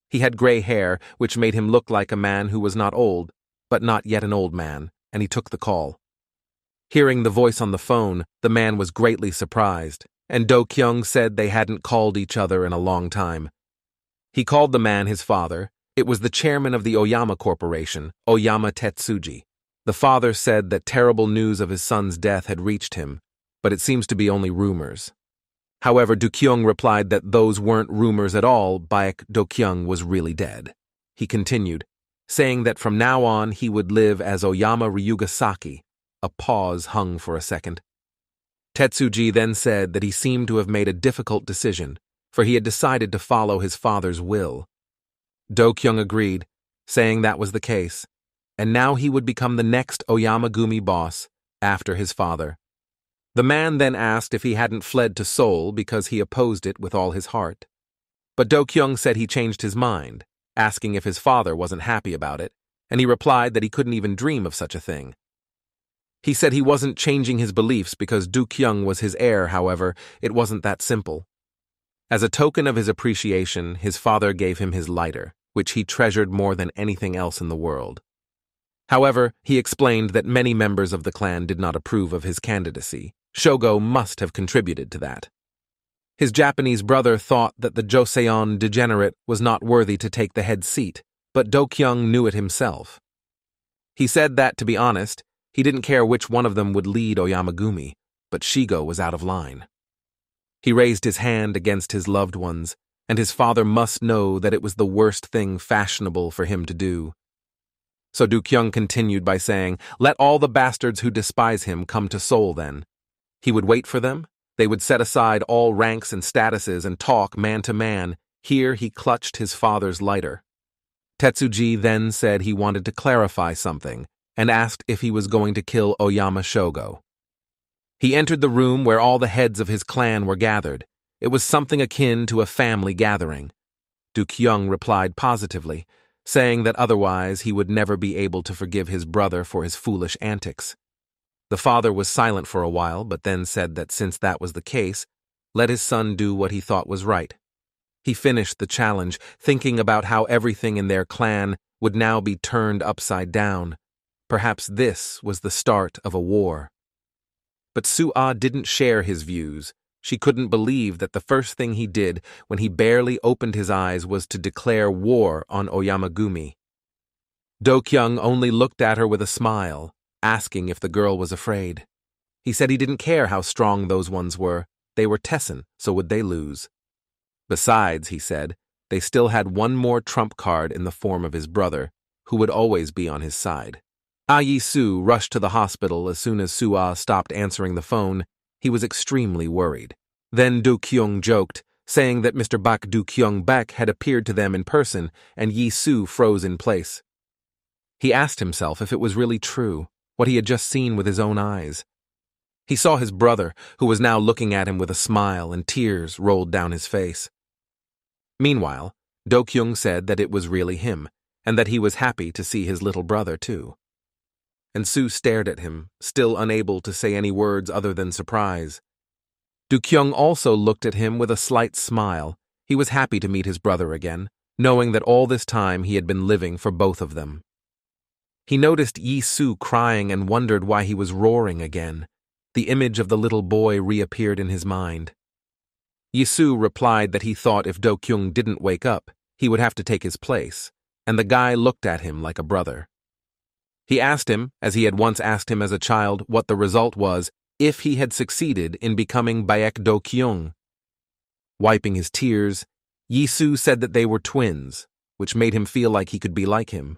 He had gray hair, which made him look like a man who was not old, but not yet an old man, and he took the call. Hearing the voice on the phone, the man was greatly surprised, and Do-kyung said they hadn't called each other in a long time. He called the man his father. It was the chairman of the Oyama Corporation, Oyama Tetsuji. The father said that terrible news of his son's death had reached him, but it seems to be only rumors. However, Do-kyung replied that those weren't rumors at all. Baek Do-kyung was really dead. He continued, saying that from now on he would live as Oyama Ryugasaki. A pause hung for a second. Tetsuji then said that he seemed to have made a difficult decision, for he had decided to follow his father's will. Do-kyung agreed, saying that was the case, and now he would become the next Oyama-gumi boss after his father. The man then asked if he hadn't fled to Seoul because he opposed it with all his heart. But Do-kyung said he changed his mind, asking if his father wasn't happy about it, and he replied that he couldn't even dream of such a thing. He said he wasn't changing his beliefs because Do-kyung was his heir. However, it wasn't that simple. As a token of his appreciation, his father gave him his lighter, which he treasured more than anything else in the world. However, he explained that many members of the clan did not approve of his candidacy. Shogo must have contributed to that. His Japanese brother thought that the Joseon degenerate was not worthy to take the head seat, but Do-kyung knew it himself. He said that, to be honest, he didn't care which one of them would lead Oyama-gumi, but Shigo was out of line. He raised his hand against his loved ones, and his father must know that it was the worst thing fashionable for him to do. So Do-kyung continued by saying, "Let all the bastards who despise him come to Seoul then." He would wait for them. They would set aside all ranks and statuses and talk man to man. Here he clutched his father's lighter. Tetsuji then said he wanted to clarify something and asked if he was going to kill Oyama Shogo. He entered the room where all the heads of his clan were gathered. It was something akin to a family gathering. Do-kyung replied positively, saying that otherwise he would never be able to forgive his brother for his foolish antics. The father was silent for a while, but then said that since that was the case, let his son do what he thought was right. He finished the challenge, thinking about how everything in their clan would now be turned upside down. Perhaps this was the start of a war. But Soo-ah didn't share his views. She couldn't believe that the first thing he did when he barely opened his eyes was to declare war on Oyama-gumi. Do-kyung only looked at her with a smile, asking if the girl was afraid. He said he didn't care how strong those ones were. They were Tessin, so would they lose? Besides, he said, they still had one more trump card in the form of his brother, who would always be on his side. Yi-soo rushed to the hospital as soon as Soo-ah stopped answering the phone. He was extremely worried. Then Do-kyung joked, saying that Mr. Bak Do-kyung Baek had appeared to them in person, and Yi-soo froze in place. He asked himself if it was really true, what he had just seen with his own eyes. He saw his brother, who was now looking at him with a smile, and tears rolled down his face. Meanwhile, Do-kyung said that it was really him, and that he was happy to see his little brother too. And Soo stared at him, still unable to say any words other than surprise. Do-kyung also looked at him with a slight smile. He was happy to meet his brother again, knowing that all this time he had been living for both of them. He noticed Yi-soo crying and wondered why he was roaring again. The image of the little boy reappeared in his mind. Yi-soo replied that he thought if Do-kyung didn't wake up, he would have to take his place, and the guy looked at him like a brother. He asked him, as he had once asked him as a child, what the result was if he had succeeded in becoming Baek Do-kyung. Wiping his tears, Yi-soo said that they were twins, which made him feel like he could be like him.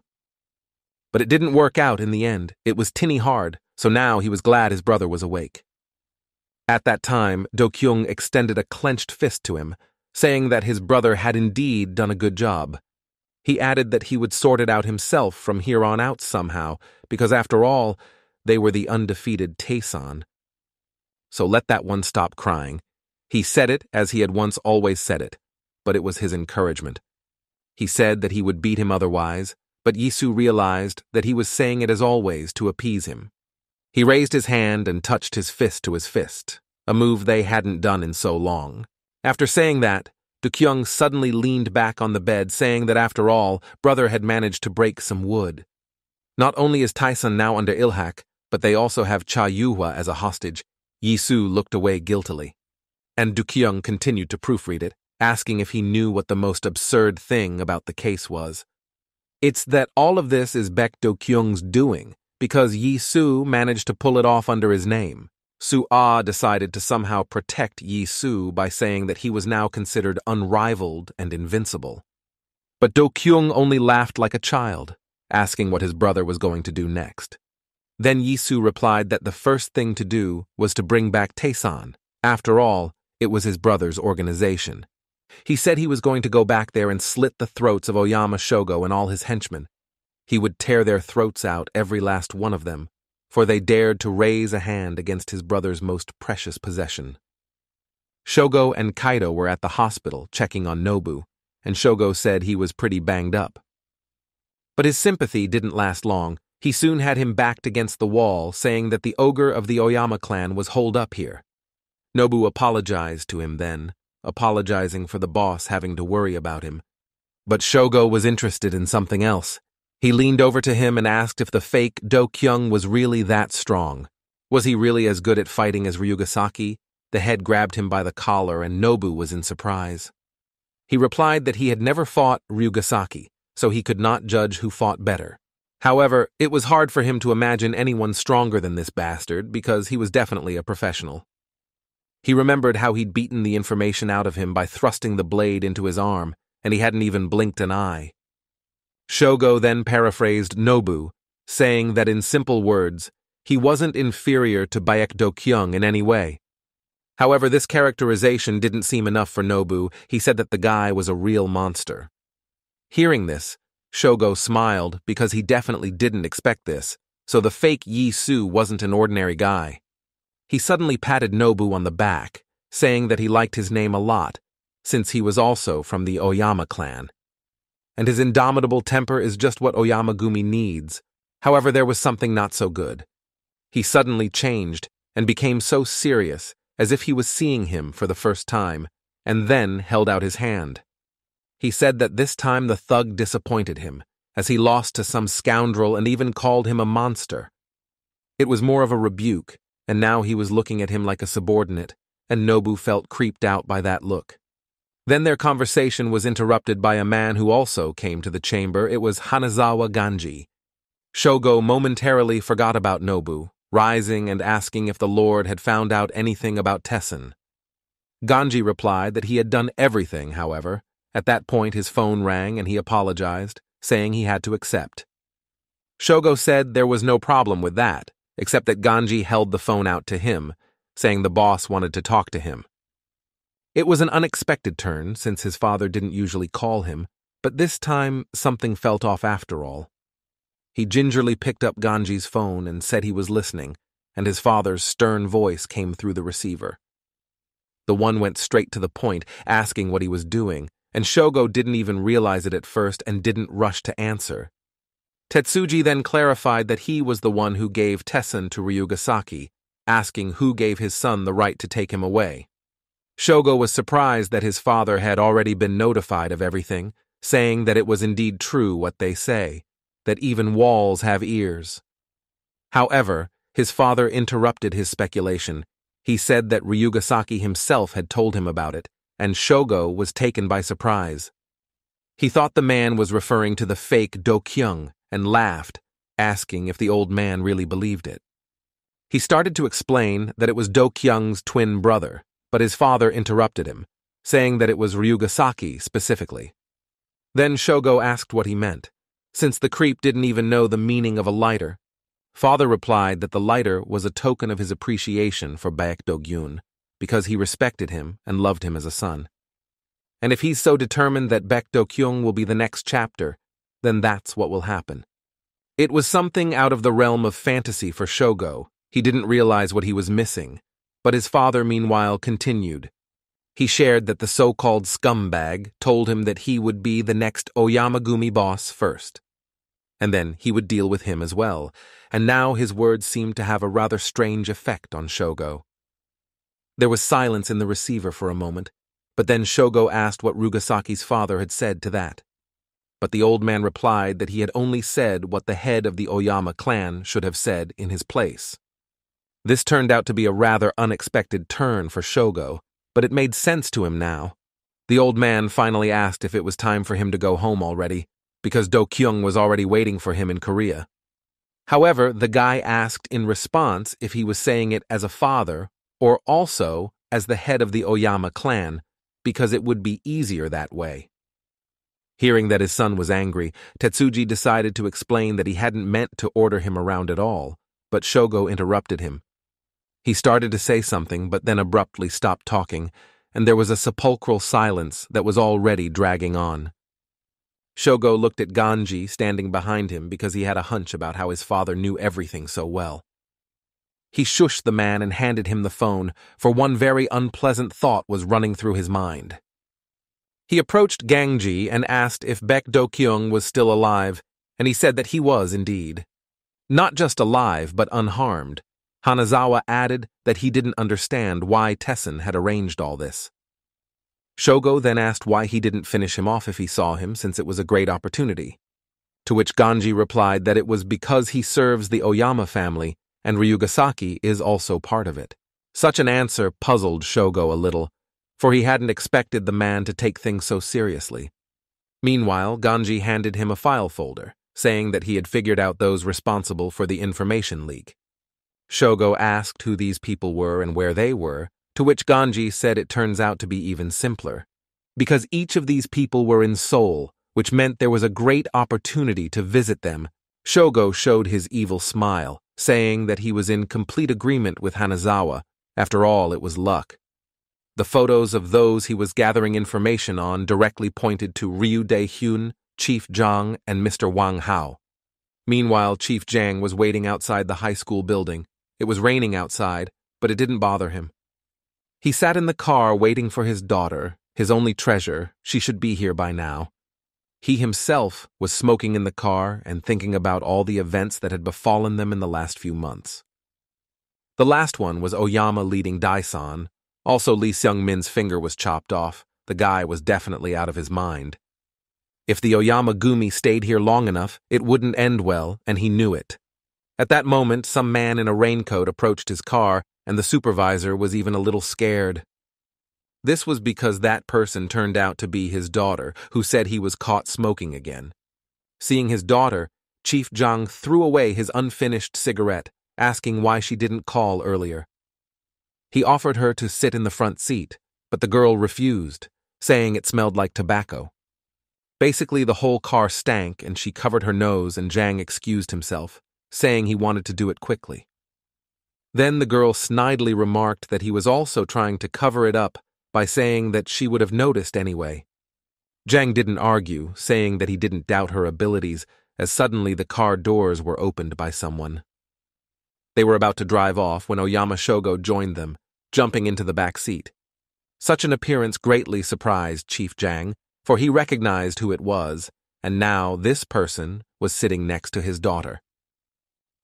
But it didn't work out in the end. It was tinny hard, so now he was glad his brother was awake. At that time, Do-kyung extended a clenched fist to him, saying that his brother had indeed done a good job. He added that he would sort it out himself from here on out somehow, because after all, they were the undefeated Taesan. So let that one stop crying. He said it as he had once always said it, but it was his encouragement. He said that he would beat him otherwise, but Yisu realized that he was saying it as always to appease him. He raised his hand and touched his fist to his fist, a move they hadn't done in so long. After saying that, Do-kyung suddenly leaned back on the bed, saying that after all, brother had managed to break some wood. Not only is Taesan now under Ilhak, but they also have Cha-yuhwa as a hostage. Yisu looked away guiltily. And Do-kyung continued to proofread it, asking if he knew what the most absurd thing about the case was. It's that all of this is Baek Do-kyung's doing, because Yisu managed to pull it off under his name. Su-ah decided to somehow protect Yisu by saying that he was now considered unrivaled and invincible. But Do-kyung only laughed like a child, asking what his brother was going to do next. Then Yisu replied that the first thing to do was to bring back Taesan. After all, it was his brother's organization. He said he was going to go back there and slit the throats of Oyama Shogo and all his henchmen. He would tear their throats out, every last one of them, for they dared to raise a hand against his brother's most precious possession. Shogo and Kaido were at the hospital checking on Nobu, and Shogo said he was pretty banged up. But his sympathy didn't last long. He soon had him backed against the wall, saying that the ogre of the Oyama clan was holed up here. Nobu apologized to him then, apologizing for the boss having to worry about him. But Shogo was interested in something else. He leaned over to him and asked if the fake Do-kyung was really that strong. Was he really as good at fighting as Ryugasaki? The head grabbed him by the collar, and Nobu was in surprise. He replied that he had never fought Ryugasaki, so he could not judge who fought better. However, it was hard for him to imagine anyone stronger than this bastard, because he was definitely a professional. He remembered how he'd beaten the information out of him by thrusting the blade into his arm, and he hadn't even blinked an eye. Shogo then paraphrased Nobu, saying that in simple words, he wasn't inferior to Baek Do-kyung in any way. However, this characterization didn't seem enough for Nobu. He said that the guy was a real monster. Hearing this, Shogo smiled because he definitely didn't expect this, so the fake Yisu wasn't an ordinary guy. He suddenly patted Nobu on the back, saying that he liked his name a lot, since he was also from the Oyama clan. And his indomitable temper is just what Oyama-gumi needs. However, there was something not so good. He suddenly changed and became so serious, as if he was seeing him for the first time, and then held out his hand. He said that this time the thug disappointed him, as he lost to some scoundrel and even called him a monster. It was more of a rebuke, and now he was looking at him like a subordinate, and Nobu felt creeped out by that look. Then their conversation was interrupted by a man who also came to the chamber. It was Hanazawa Ganji. Shogo momentarily forgot about Nobu, rising and asking if the Lord had found out anything about Tessen. Ganji replied that he had done everything, however. At that point his phone rang and he apologized, saying he had to accept. Shogo said there was no problem with that, except that Ganji held the phone out to him, saying the boss wanted to talk to him. It was an unexpected turn, since his father didn't usually call him, but this time something felt off after all. He gingerly picked up Ganji's phone and said he was listening, and his father's stern voice came through the receiver. The one went straight to the point, asking what he was doing, and Shogo didn't even realize it at first and didn't rush to answer. Tetsuji then clarified that he was the one who gave Tessen to Ryugasaki, asking who gave his son the right to take him away. Shogo was surprised that his father had already been notified of everything, saying that it was indeed true what they say, that even walls have ears. However, his father interrupted his speculation. He said that Ryugasaki himself had told him about it, and Shogo was taken by surprise. He thought the man was referring to the fake Do-kyung and laughed, asking if the old man really believed it. He started to explain that it was Do-kyung's twin brother, but his father interrupted him, saying that it was Ryugasaki specifically. Then Shogo asked what he meant, since the creep didn't even know the meaning of a lighter. Father replied that the lighter was a token of his appreciation for Baek Do-gyun, because he respected him and loved him as a son. And if he's so determined that Baek Do-kyung will be the next chapter, then that's what will happen. It was something out of the realm of fantasy for Shogo. He didn't realize what he was missing, but his father meanwhile continued. He shared that the so-called scumbag told him that he would be the next Oyamagumi boss first, and then he would deal with him as well, and now his words seemed to have a rather strange effect on Shogo. There was silence in the receiver for a moment, but then Shogo asked what Rugasaki's father had said to that. But the old man replied that he had only said what the head of the Oyama clan should have said in his place. This turned out to be a rather unexpected turn for Shogo, but it made sense to him now. The old man finally asked if it was time for him to go home already, because Do-kyung was already waiting for him in Korea. However, the guy asked in response if he was saying it as a father or also as the head of the Oyama clan, because it would be easier that way. Hearing that his son was angry, Tetsuji decided to explain that he hadn't meant to order him around at all, but Shogo interrupted him. He started to say something, but then abruptly stopped talking, and there was a sepulchral silence that was already dragging on. Shogo looked at Ganji standing behind him because he had a hunch about how his father knew everything so well. He shushed the man and handed him the phone, for one very unpleasant thought was running through his mind. He approached Gangji and asked if Baek Do-kyung was still alive, and he said that he was indeed. Not just alive, but unharmed. Hanazawa added that he didn't understand why Tessen had arranged all this. Shogo then asked why he didn't finish him off if he saw him, since it was a great opportunity. To which Ganji replied that it was because he serves the Oyama family, and Ryugasaki is also part of it. Such an answer puzzled Shogo a little, for he hadn't expected the man to take things so seriously. Meanwhile, Ganji handed him a file folder, saying that he had figured out those responsible for the information leak. Shogo asked who these people were and where they were, to which Ganji said it turns out to be even simpler, because each of these people were in Seoul, which meant there was a great opportunity to visit them. Shogo showed his evil smile, saying that he was in complete agreement with Hanazawa. After all, it was luck. The photos of those he was gathering information on directly pointed to Ryu Dae-hyun, Chief Jang, and Mr. Wang Hao. Meanwhile, Chief Jang was waiting outside the high school building. It was raining outside, but it didn't bother him. He sat in the car waiting for his daughter, his only treasure. She should be here by now. He himself was smoking in the car and thinking about all the events that had befallen them in the last few months. The last one was Oyama leading Daesan. Also, Lee Seung-min's finger was chopped off. The guy was definitely out of his mind. If the Oyama Gumi stayed here long enough, it wouldn't end well, and he knew it. At that moment, some man in a raincoat approached his car, and the supervisor was even a little scared. This was because that person turned out to be his daughter, who said he was caught smoking again. Seeing his daughter, Chief Jang threw away his unfinished cigarette, asking why she didn't call earlier. He offered her to sit in the front seat, but the girl refused, saying it smelled like tobacco. Basically, the whole car stank, and she covered her nose, and Jang excused himself, saying he wanted to do it quickly. Then the girl snidely remarked that he was also trying to cover it up by saying that she would have noticed anyway. Jang didn't argue, saying that he didn't doubt her abilities, as suddenly the car doors were opened by someone. They were about to drive off when Oyama Shogo joined them, jumping into the back seat. Such an appearance greatly surprised Chief Jang, for he recognized who it was, and now this person was sitting next to his daughter.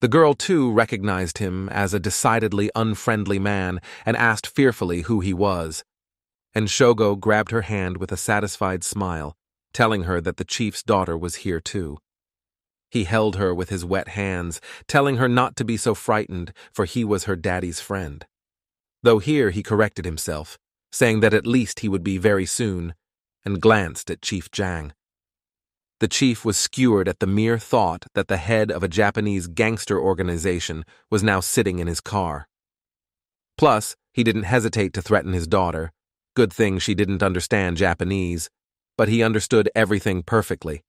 The girl, too, recognized him as a decidedly unfriendly man and asked fearfully who he was. And Shogo grabbed her hand with a satisfied smile, telling her that the chief's daughter was here too. He held her with his wet hands, telling her not to be so frightened, for he was her daddy's friend. Though here he corrected himself, saying that at least he would be very soon, and glanced at Chief Jang. The chief was skewered at the mere thought that the head of a Japanese gangster organization was now sitting in his car. Plus, he didn't hesitate to threaten his daughter. Good thing she didn't understand Japanese, but he understood everything perfectly.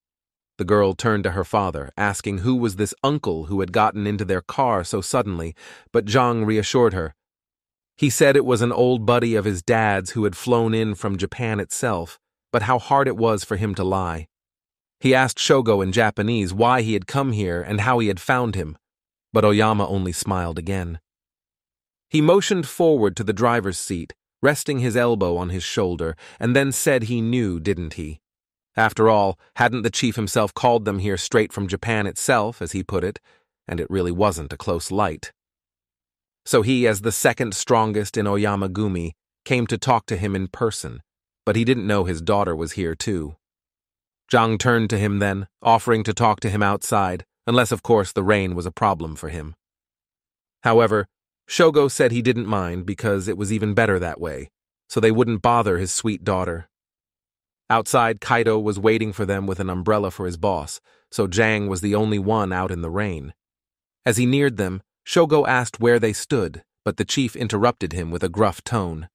The girl turned to her father, asking who was this uncle who had gotten into their car so suddenly, but Zhang reassured her. He said it was an old buddy of his dad's who had flown in from Japan itself, but how hard it was for him to lie. He asked Shogo in Japanese why he had come here and how he had found him, but Oyama only smiled again. He motioned forward to the driver's seat, resting his elbow on his shoulder, and then said he knew, didn't he? After all, hadn't the chief himself called them here straight from Japan itself, as he put it, and it really wasn't a close light. So he, as the second strongest in Oyama-gumi, came to talk to him in person, but he didn't know his daughter was here too. Zhang turned to him then, offering to talk to him outside, unless of course the rain was a problem for him. However, Shogo said he didn't mind because it was even better that way, so they wouldn't bother his sweet daughter. Outside, Kaido was waiting for them with an umbrella for his boss, so Zhang was the only one out in the rain. As he neared them, Shogo asked where they stood, but the chief interrupted him with a gruff tone.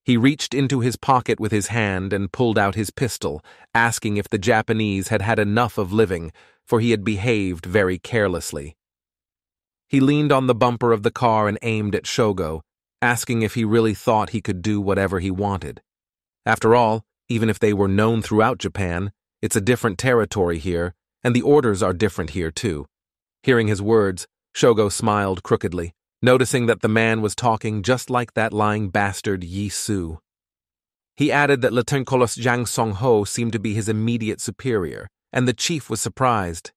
He reached into his pocket with his hand and pulled out his pistol, asking if the Japanese had had enough of living, for he had behaved very carelessly. He leaned on the bumper of the car and aimed at Shogo, asking if he really thought he could do whatever he wanted. After all, even if they were known throughout Japan, it's a different territory here, and the orders are different here too. Hearing his words, Shogo smiled crookedly, noticing that the man was talking just like that lying bastard Yi Su. He added that Lieutenant Zhang Songho seemed to be his immediate superior, and the chief was surprised.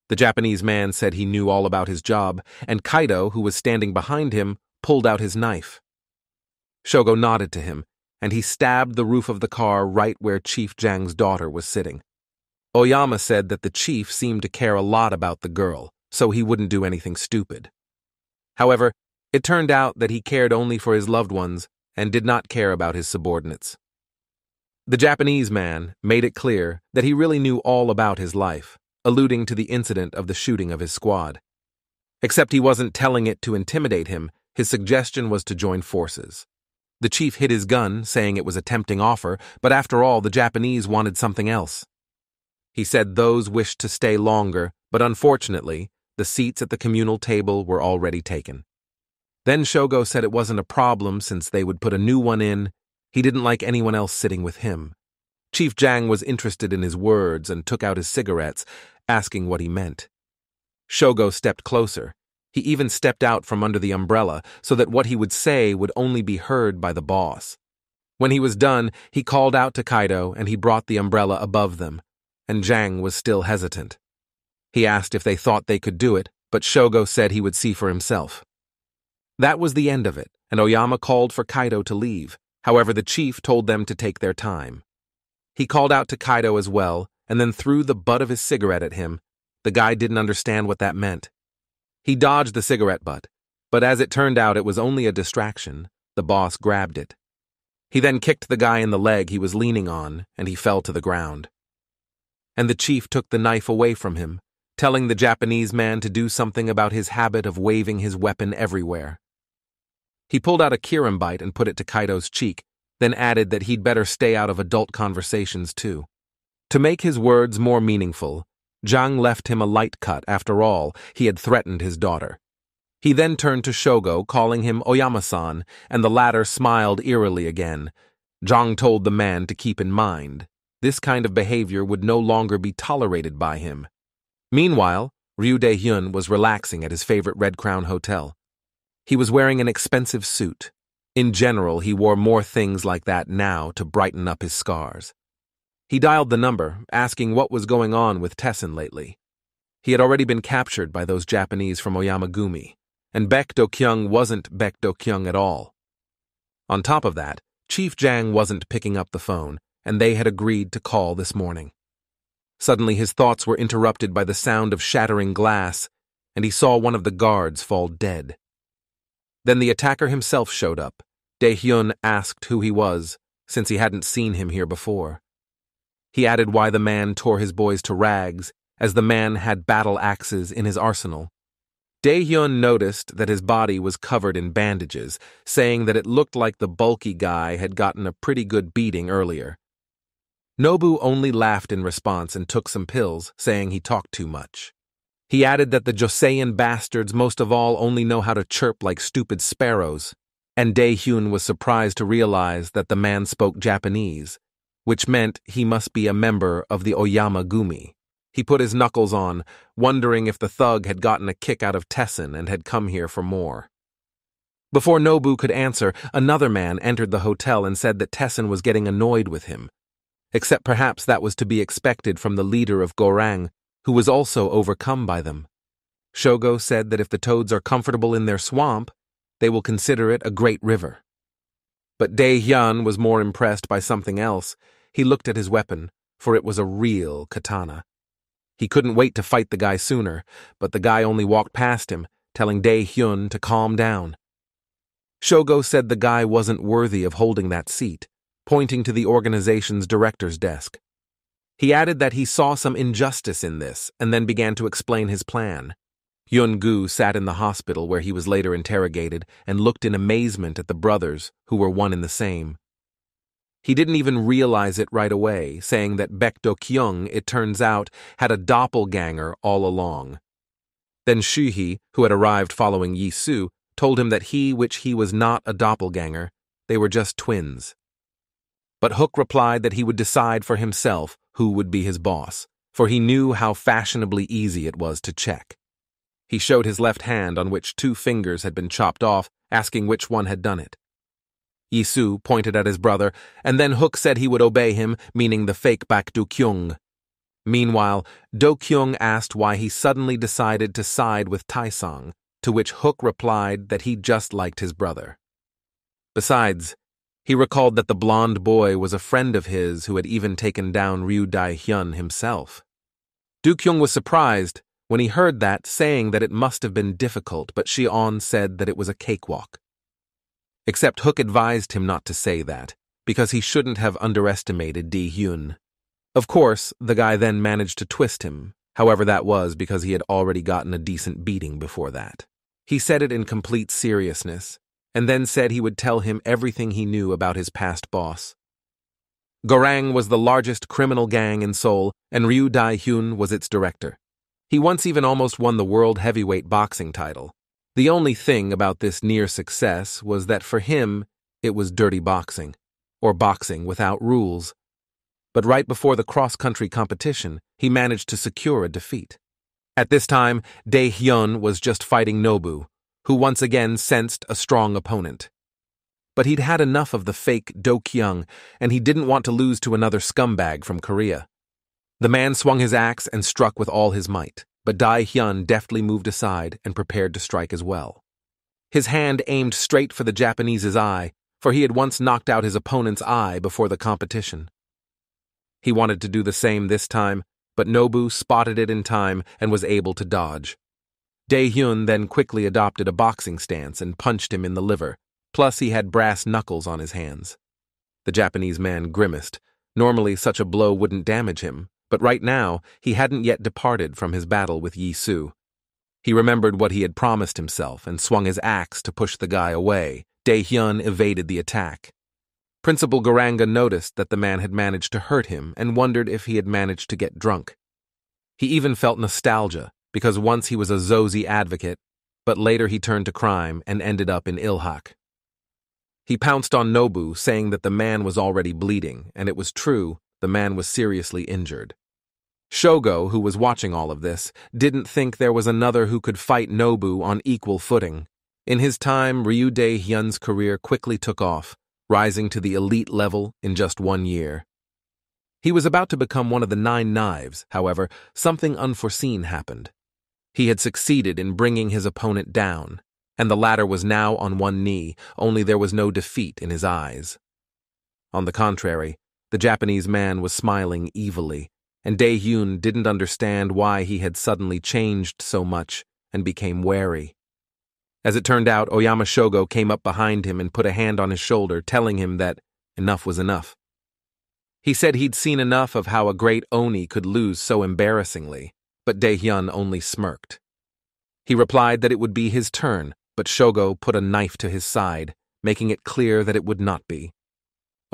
The Japanese man said he knew all about his job, and Kaido, who was standing behind him, pulled out his knife. Shogo nodded to him, and he stabbed the roof of the car right where Chief Zhang's daughter was sitting. Oyama said that the chief seemed to care a lot about the girl, so he wouldn't do anything stupid. However, it turned out that he cared only for his loved ones and did not care about his subordinates. The Japanese man made it clear that he really knew all about his life, alluding to the incident of the shooting of his squad. Except he wasn't telling it to intimidate him, his suggestion was to join forces. The chief hid his gun, saying it was a tempting offer, but after all, the Japanese wanted something else. He said those wished to stay longer, but unfortunately, the seats at the communal table were already taken. Then Shogo said it wasn't a problem since they would put a new one in. He didn't like anyone else sitting with him. Chief Zhang was interested in his words and took out his cigarettes, asking what he meant. Shogo stepped closer. He even stepped out from under the umbrella so that what he would say would only be heard by the boss. When he was done, he called out to Kaido and he brought the umbrella above them, and Zhang was still hesitant. He asked if they thought they could do it, but Shogo said he would see for himself. That was the end of it, and Oyama called for Kaido to leave. However, the chief told them to take their time. He called out to Kaido as well, and then threw the butt of his cigarette at him. The guy didn't understand what that meant. He dodged the cigarette butt, but as it turned out it was only a distraction. The boss grabbed it. He then kicked the guy in the leg he was leaning on, and he fell to the ground. And the chief took the knife away from him, telling the Japanese man to do something about his habit of waving his weapon everywhere. He pulled out a kirin bite and put it to Kaido's cheek, then added that he'd better stay out of adult conversations too. To make his words more meaningful, Zhang left him a light cut. After all, he had threatened his daughter. He then turned to Shogo, calling him Oyama-san, and the latter smiled eerily again. Zhang told the man to keep in mind, this kind of behavior would no longer be tolerated by him. Meanwhile, Ryu Dae-hyun was relaxing at his favorite Red Crown hotel. He was wearing an expensive suit. In general, he wore more things like that now to brighten up his scars. He dialed the number, asking what was going on with Tessen lately. He had already been captured by those Japanese from Oyama-gumi, and Baek Do-kyung wasn't Baek Do-kyung at all. On top of that, Chief Zhang wasn't picking up the phone, and they had agreed to call this morning. Suddenly his thoughts were interrupted by the sound of shattering glass, and he saw one of the guards fall dead. Then the attacker himself showed up. Dae-hyun asked who he was, since he hadn't seen him here before. He added why the man tore his boys to rags, as the man had battle axes in his arsenal. Dae-hyun noticed that his body was covered in bandages, saying that it looked like the bulky guy had gotten a pretty good beating earlier. Nobu only laughed in response and took some pills, saying he talked too much. He added that the Joseon bastards most of all only know how to chirp like stupid sparrows, and Dae-hyun was surprised to realize that the man spoke Japanese, which meant he must be a member of the Oyama Gumi. He put his knuckles on, wondering if the thug had gotten a kick out of Tessin and had come here for more. Before Nobu could answer, another man entered the hotel and said that Tessin was getting annoyed with him, except perhaps that was to be expected from the leader of Gorang, who was also overcome by them. Shogo said that if the toads are comfortable in their swamp, they will consider it a great river. But Dae-hyun was more impressed by something else. He looked at his weapon, for it was a real katana. He couldn't wait to fight the guy sooner, but the guy only walked past him, telling Dae-hyun to calm down. Shogo said the guy wasn't worthy of holding that seat, pointing to the organization's director's desk. He added that he saw some injustice in this and then began to explain his plan. Yun-gu sat in the hospital where he was later interrogated and looked in amazement at the brothers who were one and the same. He didn't even realize it right away, saying that Baek Do-kyung, it turns out, had a doppelganger all along. Then Shuhee, who had arrived following Yi-soo, told him that he was not a doppelganger, they were just twins. But Hook replied that he would decide for himself who would be his boss, for he knew how fashionably easy it was to check. He showed his left hand on which 2 fingers had been chopped off, asking which one had done it. Yi-soo pointed at his brother, and then Hook said he would obey him, meaning the fake Baek Do-kyung. Meanwhile, Do-kyung asked why he suddenly decided to side with Taesong, to which Hook replied that he just liked his brother. Besides, he recalled that the blonde boy was a friend of his who had even taken down Ryu Dae-hyun himself. Do-kyung was surprised when he heard that, saying that it must have been difficult, but Shi-on said that it was a cakewalk. Except Hook advised him not to say that, because he shouldn't have underestimated Dae-hyun. Of course, the guy then managed to twist him, however that was because he had already gotten a decent beating before that. He said it in complete seriousness, and then said he would tell him everything he knew about his past boss. Gorang was the largest criminal gang in Seoul, and Ryu Dae-hyun was its director. He once even almost won the world heavyweight boxing title. The only thing about this near success was that for him, it was dirty boxing, or boxing without rules. But right before the cross-country competition, he managed to secure a defeat. At this time, Dae-hyun was just fighting Nobu, who once again sensed a strong opponent. But he'd had enough of the fake Do-kyung, and he didn't want to lose to another scumbag from Korea. The man swung his axe and struck with all his might, but Dae-hyun deftly moved aside and prepared to strike as well. His hand aimed straight for the Japanese's eye, for he had once knocked out his opponent's eye before the competition. He wanted to do the same this time, but Nobu spotted it in time and was able to dodge. Dae-hyun then quickly adopted a boxing stance and punched him in the liver, plus he had brass knuckles on his hands. The Japanese man grimaced. Normally such a blow wouldn't damage him, but right now he hadn't yet departed from his battle with Yi-soo. He remembered what he had promised himself and swung his axe to push the guy away. Dae-hyun evaded the attack. Principal Garanga noticed that the man had managed to hurt him and wondered if he had managed to get drunk. He even felt nostalgia, because once he was a Zozi advocate, but later he turned to crime and ended up in Ilhak. He pounced on Nobu, saying that the man was already bleeding, and it was true, the man was seriously injured. Shogo, who was watching all of this, didn't think there was another who could fight Nobu on equal footing. In his time, Ryu Dae-hyun's career quickly took off, rising to the elite level in just 1 year. He was about to become one of the 9 Knives, however, something unforeseen happened. He had succeeded in bringing his opponent down, and the latter was now on one knee, only there was no defeat in his eyes. On the contrary, the Japanese man was smiling evilly, and Dae-hyun didn't understand why he had suddenly changed so much and became wary. As it turned out, Oyama Shogo came up behind him and put a hand on his shoulder, telling him that enough was enough. He said he'd seen enough of how a great Oni could lose so embarrassingly, but Dae-hyun only smirked. He replied that it would be his turn, but Shogo put a knife to his side, making it clear that it would not be.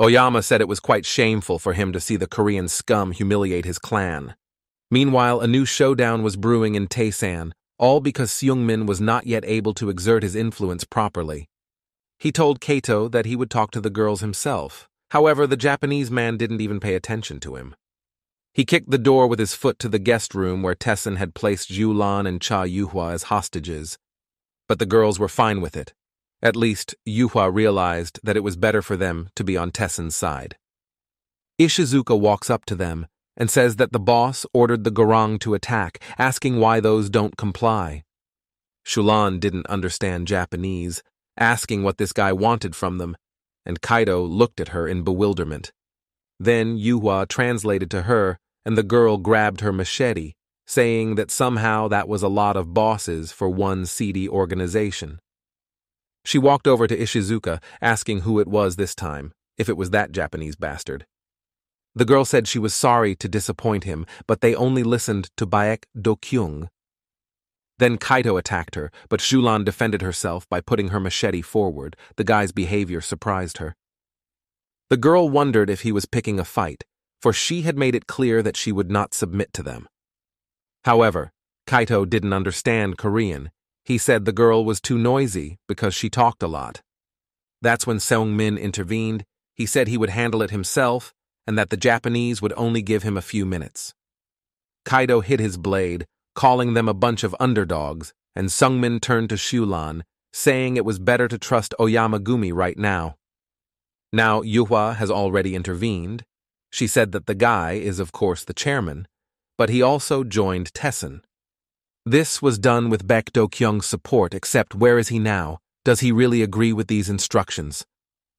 Oyama said it was quite shameful for him to see the Korean scum humiliate his clan. Meanwhile, a new showdown was brewing in Taesan, all because Seungmin was not yet able to exert his influence properly. He told Kato that he would talk to the girls himself. However, the Japanese man didn't even pay attention to him. He kicked the door with his foot to the guest room where Tessin had placed Julan and Cha Yuhua as hostages. But the girls were fine with it. At least, Yuhua realized that it was better for them to be on Tessin's side. Ishizuka walks up to them and says that the boss ordered the Gorong to attack, asking why those don't comply. Shulan didn't understand Japanese, asking what this guy wanted from them, and Kaido looked at her in bewilderment. Then Yuhua translated to her, and the girl grabbed her machete, saying that somehow that was a lot of bosses for one seedy organization. She walked over to Ishizuka, asking who it was this time, if it was that Japanese bastard. The girl said she was sorry to disappoint him, but they only listened to Baek Do-kyung. Then Kaito attacked her, but Shulan defended herself by putting her machete forward. The guy's behavior surprised her. The girl wondered if he was picking a fight, for she had made it clear that she would not submit to them. However, Kaito didn't understand Korean. He said the girl was too noisy because she talked a lot. That's when Seungmin intervened. He said he would handle it himself, and that the Japanese would only give him a few minutes. Kaido hid his blade, calling them a bunch of underdogs, and Seungmin turned to Shulan, saying it was better to trust Oyamagumi right now. Now Yuhua has already intervened. She said that the guy is of course the chairman, but he also joined Tessin. This was done with Baek Do-kyung's support, except where is he now? Does he really agree with these instructions?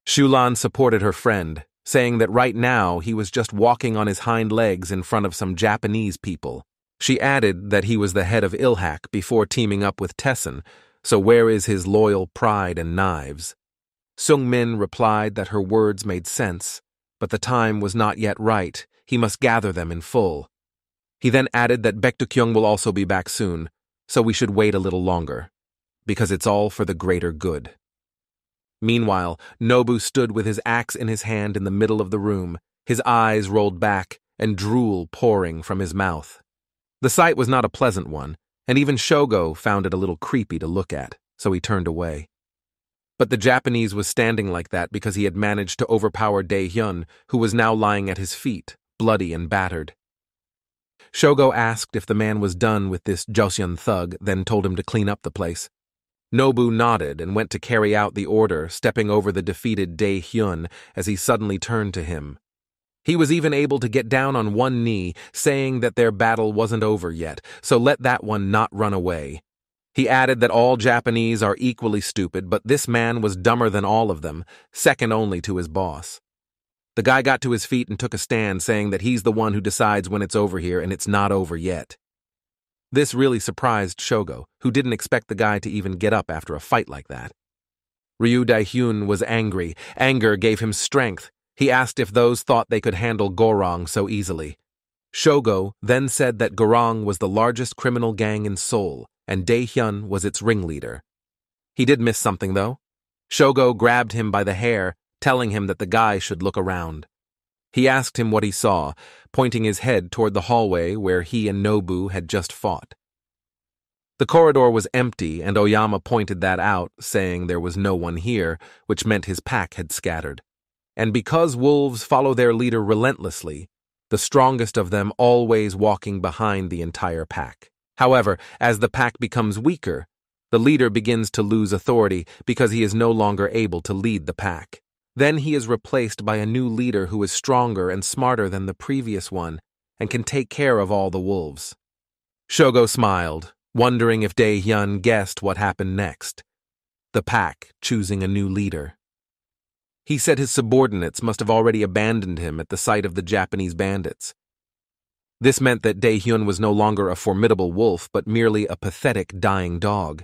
Shulan supported her friend, saying that right now he was just walking on his hind legs in front of some Japanese people. She added that he was the head of Ilhak before teaming up with Tessin, so where is his loyal pride and knives? Seungmin replied that her words made sense, but the time was not yet right. He must gather them in full. He then added that Baek Do-kyung will also be back soon, so we should wait a little longer, because it's all for the greater good. Meanwhile, Nobu stood with his axe in his hand in the middle of the room, his eyes rolled back and drool pouring from his mouth. The sight was not a pleasant one, and even Shogo found it a little creepy to look at, so he turned away. But the Japanese was standing like that because he had managed to overpower Dae-hyun, who was now lying at his feet, bloody and battered. Shogo asked if the man was done with this Joseon thug, then told him to clean up the place. Nobu nodded and went to carry out the order, stepping over the defeated Dae-hyun as he suddenly turned to him. He was even able to get down on one knee, saying that their battle wasn't over yet, so let that one not run away. He added that all Japanese are equally stupid, but this man was dumber than all of them, second only to his boss. The guy got to his feet and took a stand, saying that he's the one who decides when it's over here and it's not over yet. This really surprised Shogo, who didn't expect the guy to even get up after a fight like that. Ryu Dae-hyun was angry. Anger gave him strength. He asked if those thought they could handle Gorong so easily. Shogo then said that Gorong was the largest criminal gang in Seoul, and Dae-hyun was its ringleader. He did miss something, though. Shogo grabbed him by the hair, telling him that the guy should look around. He asked him what he saw, pointing his head toward the hallway where he and Nobu had just fought. The corridor was empty, and Oyama pointed that out, saying there was no one here, which meant his pack had scattered. And because wolves follow their leader relentlessly, the strongest of them always walking behind the entire pack. However, as the pack becomes weaker, the leader begins to lose authority because he is no longer able to lead the pack. Then he is replaced by a new leader who is stronger and smarter than the previous one and can take care of all the wolves. Shogo smiled, wondering if Dae-hyun guessed what happened next. The pack choosing a new leader. He said his subordinates must have already abandoned him at the sight of the Japanese bandits. This meant that Dae-hyun was no longer a formidable wolf, but merely a pathetic dying dog.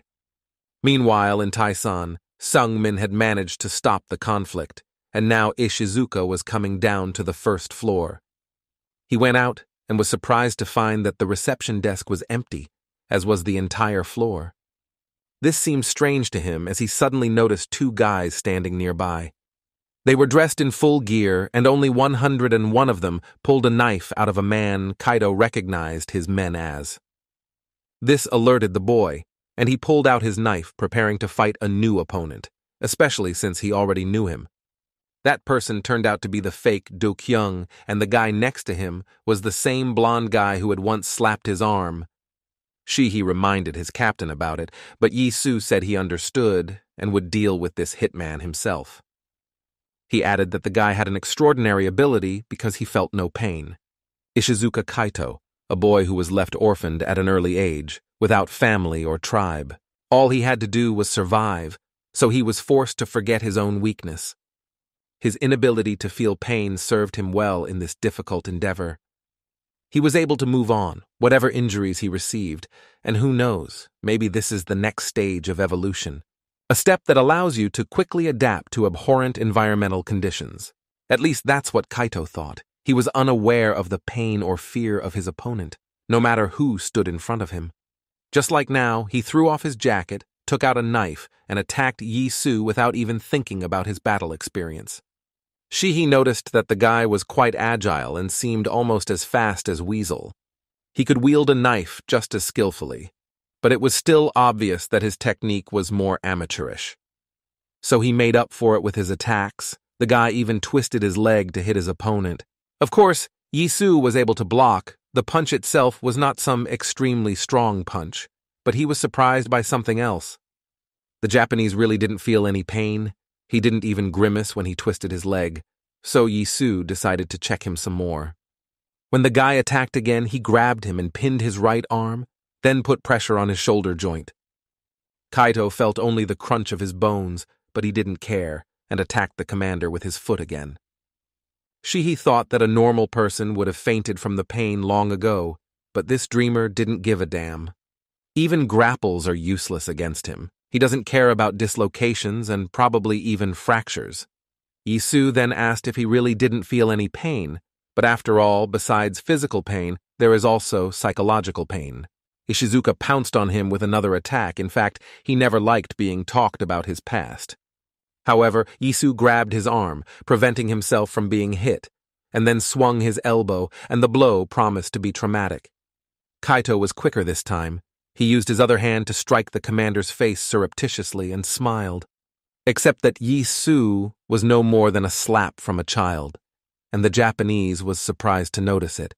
Meanwhile, in Taesan, Seungmin had managed to stop the conflict, and now Ishizuka was coming down to the first floor. He went out and was surprised to find that the reception desk was empty, as was the entire floor. This seemed strange to him as he suddenly noticed two guys standing nearby. They were dressed in full gear, and only 101 of them pulled a knife out of a man Kaito recognized his men as. This alerted the boy, and he pulled out his knife, preparing to fight a new opponent, especially since he already knew him. That person turned out to be the fake Do-kyung, and the guy next to him was the same blonde guy who had once slapped his arm. He reminded his captain about it, but Yi-Su said he understood and would deal with this hitman himself. He added that the guy had an extraordinary ability because he felt no pain. Ishizuka Kaito, a boy who was left orphaned at an early age, without family or tribe. All he had to do was survive, so he was forced to forget his own weakness. His inability to feel pain served him well in this difficult endeavor. He was able to move on, whatever injuries he received, and who knows, maybe this is the next stage of evolution. A step that allows you to quickly adapt to abhorrent environmental conditions. At least that's what Kaito thought. He was unaware of the pain or fear of his opponent, no matter who stood in front of him. Just like now, he threw off his jacket, took out a knife, and attacked Yi-Su without even thinking about his battle experience. He noticed that the guy was quite agile and seemed almost as fast as Weasel. He could wield a knife just as skillfully, but it was still obvious that his technique was more amateurish. So he made up for it with his attacks. The guy even twisted his leg to hit his opponent. Of course, Yi-Su was able to block. The punch itself was not some extremely strong punch, but he was surprised by something else. The Japanese really didn't feel any pain. He didn't even grimace when he twisted his leg, so Yi-Su decided to check him some more. When the guy attacked again, he grabbed him and pinned his right arm, then put pressure on his shoulder joint. Kaito felt only the crunch of his bones, but he didn't care, and attacked the commander with his foot again. He thought that a normal person would have fainted from the pain long ago, but this dreamer didn't give a damn. Even grapples are useless against him. He doesn't care about dislocations and probably even fractures. Yi-Su then asked if he really didn't feel any pain, but after all, besides physical pain, there is also psychological pain. Ishizuka pounced on him with another attack. In fact, he never liked being talked about his past. However, Yi-Su grabbed his arm, preventing himself from being hit, and then swung his elbow, and the blow promised to be traumatic. Kaito was quicker this time. He used his other hand to strike the commander's face surreptitiously and smiled. Except that Yi-Su was no more than a slap from a child, and the Japanese was surprised to notice it.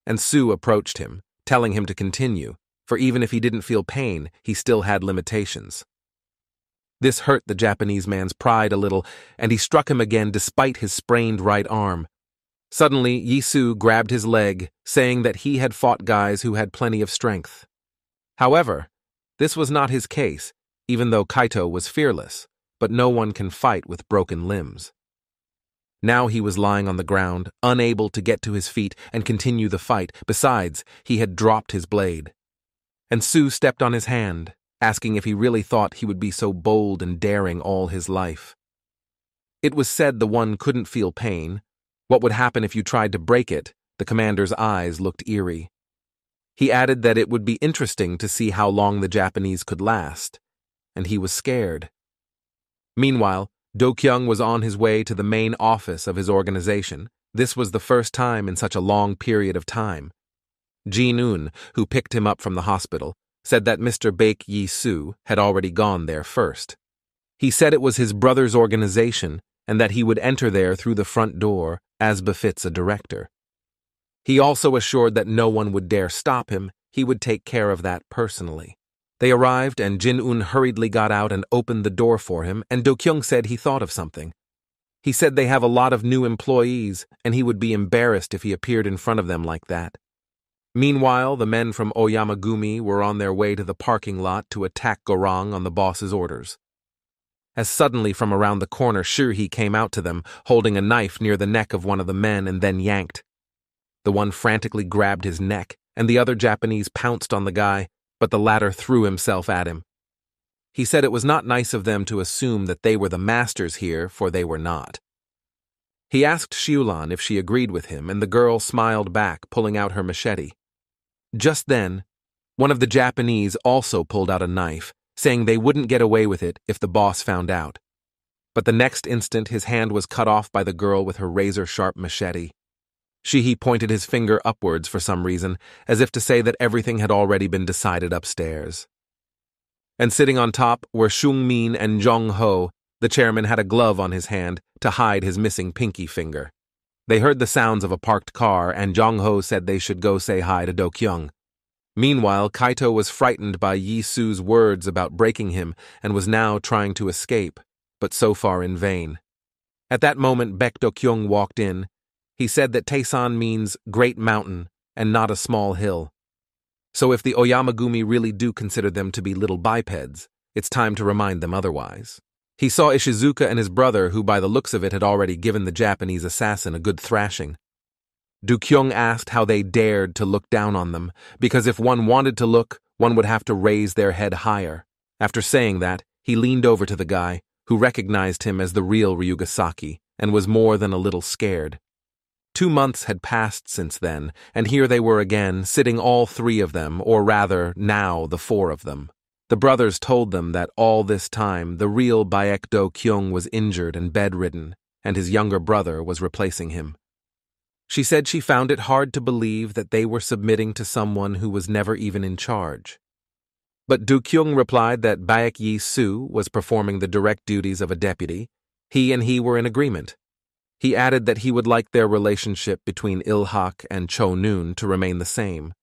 And Su approached him, telling him to continue, for even if he didn't feel pain, he still had limitations. This hurt the Japanese man's pride a little, and he struck him again despite his sprained right arm. Suddenly, Yi-Su grabbed his leg, saying that he had fought guys who had plenty of strength. However, this was not his case, even though Kaito was fearless, but no one can fight with broken limbs. Now he was lying on the ground, unable to get to his feet and continue the fight. Besides, he had dropped his blade. And Su stepped on his hand, asking if he really thought he would be so bold and daring all his life. It was said the one couldn't feel pain. What would happen if you tried to break it? The commander's eyes looked eerie. He added that it would be interesting to see how long the Japanese could last, and he was scared. Meanwhile, Do-kyung was on his way to the main office of his organization. This was the first time in such a long period of time. Jin-un, who picked him up from the hospital, said that Mr. Baek Yi-Su had already gone there first. He said it was his brother's organization and that he would enter there through the front door, as befits a director. He also assured that no one would dare stop him. He would take care of that personally. They arrived, and Jin-un hurriedly got out and opened the door for him, and Do-kyung said he thought of something. He said they have a lot of new employees, and he would be embarrassed if he appeared in front of them like that. Meanwhile, the men from Oyamagumi were on their way to the parking lot to attack Gorong on the boss's orders. As suddenly from around the corner, Shirhi came out to them, holding a knife near the neck of one of the men and then yanked. The one frantically grabbed his neck, and the other Japanese pounced on the guy, but the latter threw himself at him. He said it was not nice of them to assume that they were the masters here, for they were not. He asked Xiulan if she agreed with him, and the girl smiled back, pulling out her machete. Just then, one of the Japanese also pulled out a knife, saying they wouldn't get away with it if the boss found out. But the next instant his hand was cut off by the girl with her razor-sharp machete. He pointed his finger upwards for some reason, as if to say that everything had already been decided upstairs. And sitting on top were Shung Min and Jong Ho. The chairman had a glove on his hand to hide his missing pinky finger. They heard the sounds of a parked car, and Jong Ho said they should go say hi to Do Kyung. Meanwhile, Kaito was frightened by Yi Su's words about breaking him and was now trying to escape, but so far in vain. At that moment, Baek Do Kyung walked in. He said that Taesan means great mountain and not a small hill. So if the Oyamagumi really do consider them to be little bipeds, it's time to remind them otherwise. He saw Ishizuka and his brother, who by the looks of it had already given the Japanese assassin a good thrashing. Do Kyung asked how they dared to look down on them, because if one wanted to look, one would have to raise their head higher. After saying that, he leaned over to the guy, who recognized him as the real Ryugasaki, and was more than a little scared. 2 months had passed since then, and here they were again, sitting all 3 of them, or rather, now the 4 of them. The brothers told them that all this time the real Baek Do Kyung was injured and bedridden, and his younger brother was replacing him. She said she found it hard to believe that they were submitting to someone who was never even in charge. But Do Kyung replied that Baek Yi Su was performing the direct duties of a deputy. He were in agreement. He added that he would like their relationship between Il-hak and Cho-noon to remain the same.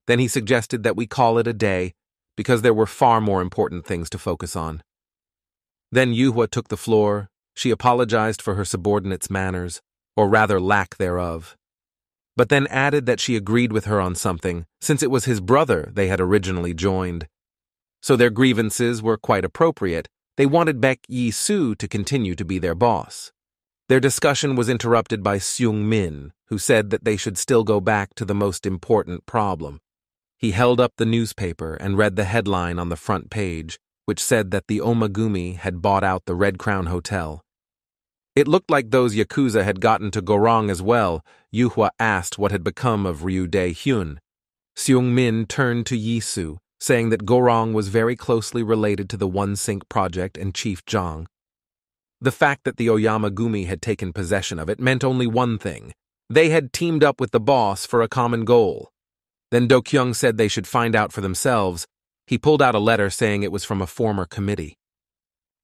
Then he suggested that we call it a day, because there were far more important things to focus on. Then Yuhua took the floor. She apologized for her subordinate's manners, or rather lack thereof, but then added that she agreed with her on something, since it was his brother they had originally joined. So their grievances were quite appropriate. They wanted Baek Yi Su to continue to be their boss. Their discussion was interrupted by Seung Min, who said that they should still go back to the most important problem. He held up the newspaper and read the headline on the front page, which said that the Omagumi had bought out the Red Crown Hotel. It looked like those Yakuza had gotten to Gorong as well. Yuhua asked what had become of Ryu Dae-hyun. Seung Min turned to Yi Su, saying that Gorong was very closely related to the One Sink project and Chief Zhang. The fact that the Oyamagumi had taken possession of it meant only one thing. They had teamed up with the boss for a common goal. Then Do Kyung said they should find out for themselves. He pulled out a letter saying it was from a former committee.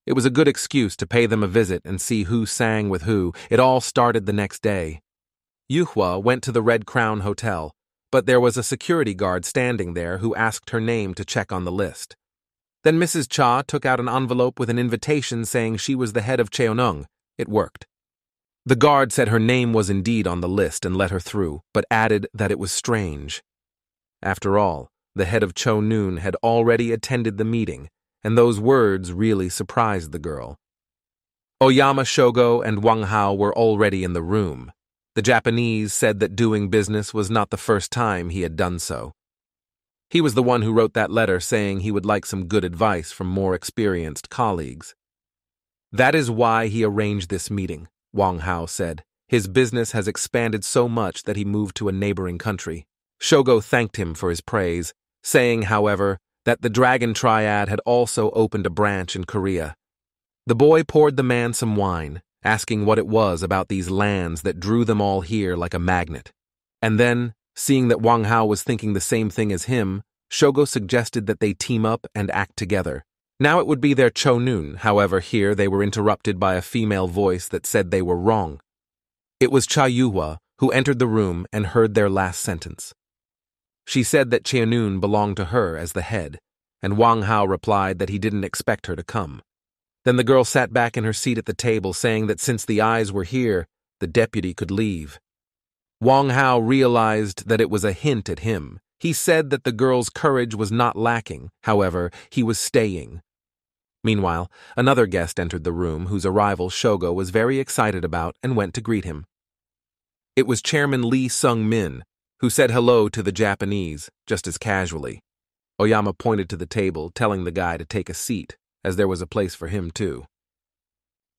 It was a good excuse to pay them a visit and see who sang with who. It all started the next day. Yuhua went to the Red Crown Hotel, but there was a security guard standing there who asked her name to check on the list. Then Mrs. Cha took out an envelope with an invitation saying she was the head of Cheonung. It worked. The guard said her name was indeed on the list and let her through, but added that it was strange. After all, the head of Cho-noon had already attended the meeting, and those words really surprised the girl. Oyama Shogo and Wang Hao were already in the room. The Japanese said that doing business was not the first time he had done so. He was the one who wrote that letter saying he would like some good advice from more experienced colleagues. That is why he arranged this meeting, Wang Hao said. His business has expanded so much that he moved to a neighboring country. Shogo thanked him for his praise, saying, however, that the Dragon Triad had also opened a branch in Korea. The boy poured the man some wine, asking what it was about these lands that drew them all here like a magnet. And then, seeing that Wang Hao was thinking the same thing as him, Shogo suggested that they team up and act together. Now it would be their Cho-noon, however here they were interrupted by a female voice that said they were wrong. It was Cha Yuhua, who entered the room and heard their last sentence. She said that Cheonun belonged to her as the head, and Wang Hao replied that he didn't expect her to come. Then the girl sat back in her seat at the table, saying that since the eyes were here, the deputy could leave. Wang Hao realized that it was a hint at him. He said that the girl's courage was not lacking, however, he was staying. Meanwhile, another guest entered the room whose arrival Shogo was very excited about and went to greet him. It was Chairman Lee Sung-min, who said hello to the Japanese, just as casually. Oyama pointed to the table, telling the guy to take a seat, as there was a place for him too.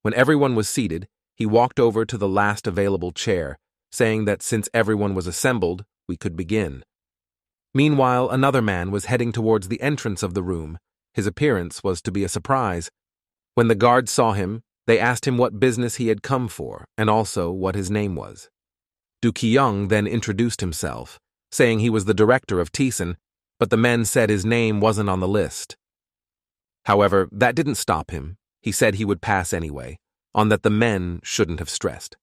When everyone was seated, he walked over to the last available chair, saying that since everyone was assembled, we could begin. Meanwhile, another man was heading towards the entrance of the room. His appearance was to be a surprise. When the guards saw him, They asked him what business he had come for, and also what his name was. Du Kyung then introduced himself, saying he was the director of Tisen, but the men said his name wasn't on the list. However, that didn't stop him. He said he would pass anyway, on that the men shouldn't have stressed.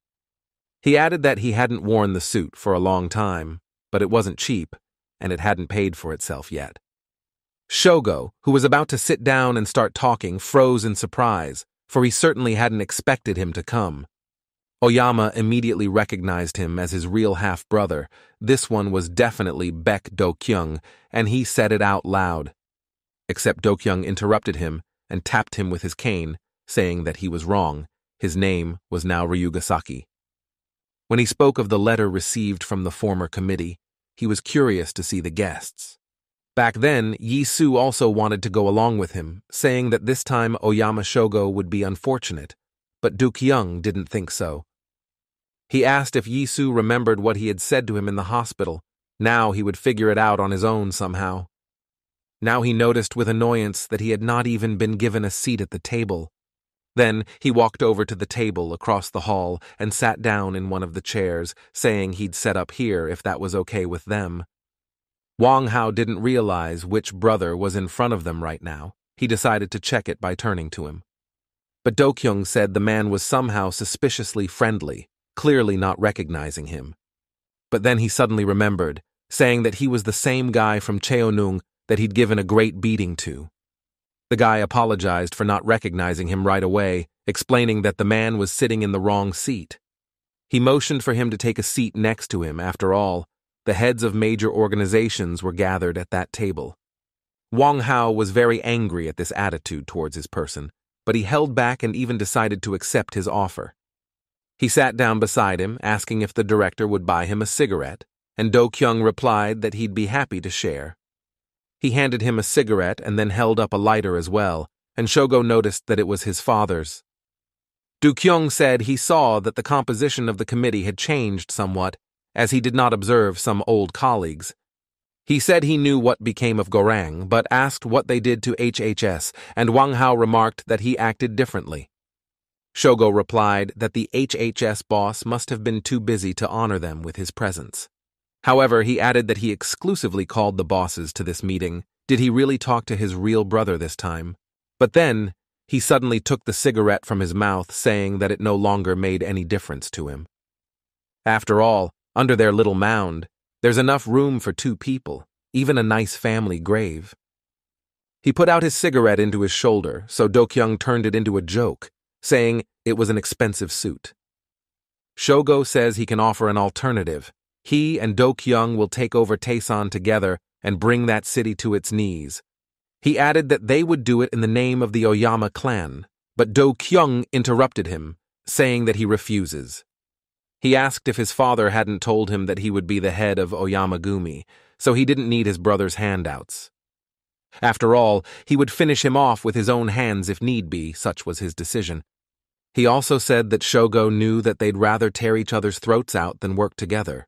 He added that he hadn't worn the suit for a long time, but it wasn't cheap, and it hadn't paid for itself yet. Shogo, who was about to sit down and start talking, froze in surprise, for he certainly hadn't expected him to come. Oyama immediately recognized him as his real half-brother. This one was definitely Baek Do-kyung, and he said it out loud. Except Do-kyung interrupted him and tapped him with his cane, saying that he was wrong. His name was now Ryugasaki. When he spoke of the letter received from the former committee, he was curious to see the guests. Back then, Yi-Su also wanted to go along with him, saying that this time Oyama Shogo would be unfortunate, but Du-kyung didn't think so. He asked if Yi-Su remembered what he had said to him in the hospital. Now he would figure it out on his own somehow. Now he noticed with annoyance that he had not even been given a seat at the table. Then he walked over to the table across the hall and sat down in one of the chairs, saying he'd set up here if that was okay with them. Wang Hao didn't realize which brother was in front of them right now. He decided to check it by turning to him. But Do-kyung said the man was somehow suspiciously friendly, clearly not recognizing him. But then he suddenly remembered, saying that he was the same guy from Cheonung that he'd given a great beating to. The guy apologized for not recognizing him right away, explaining that the man was sitting in the wrong seat. He motioned for him to take a seat next to him. After all, the heads of major organizations were gathered at that table. Wang Hao was very angry at this attitude towards his person, but he held back and even decided to accept his offer. He sat down beside him, asking if the director would buy him a cigarette, and Do-kyung replied that he'd be happy to share. He handed him a cigarette and then held up a lighter as well, and Shogo noticed that it was his father's. Du-kyung said he saw that the composition of the committee had changed somewhat, as he did not observe some old colleagues. He said he knew what became of Gorang, but asked what they did to HHS, and Wang Hao remarked that he acted differently. Shogo replied that the HHS boss must have been too busy to honor them with his presence. However, he added that he exclusively called the bosses to this meeting. Did he really talk to his real brother this time? But then, he suddenly took the cigarette from his mouth, saying that it no longer made any difference to him. After all, under their little mound, there's enough room for two people, even a nice family grave. He put out his cigarette into his shoulder, so Do-kyung turned it into a joke, saying it was an expensive suit. Shogo says he can offer an alternative. He and Do-kyung will take over Taesan together and bring that city to its knees. He added that they would do it in the name of the Oyama clan, but Do-kyung interrupted him, saying that he refuses. He asked if his father hadn't told him that he would be the head of Oyama-gumi, so he didn't need his brother's handouts. After all, he would finish him off with his own hands if need be, such was his decision. He also said that Shogo knew that they'd rather tear each other's throats out than work together.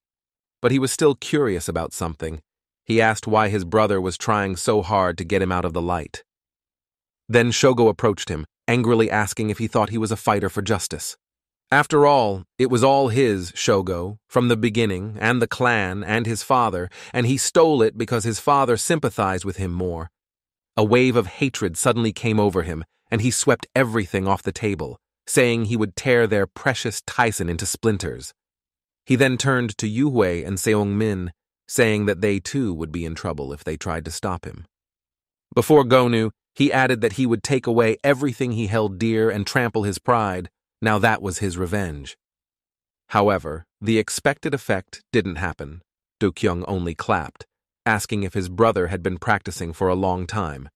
But he was still curious about something. He asked why his brother was trying so hard to get him out of the light. Then Shogo approached him, angrily asking if he thought he was a fighter for justice. After all, it was all his, Shogo, from the beginning, and the clan, and his father, and he stole it because his father sympathized with him more. A wave of hatred suddenly came over him, and he swept everything off the table, saying he would tear their precious Tyson into splinters. He then turned to Yuhui and Seong-min, saying that they too would be in trouble if they tried to stop him. Before Gonu, he added that he would take away everything he held dear and trample his pride. Now that was his revenge. However, the expected effect didn't happen. Do-kyung only clapped, asking if his brother had been practicing for a long time.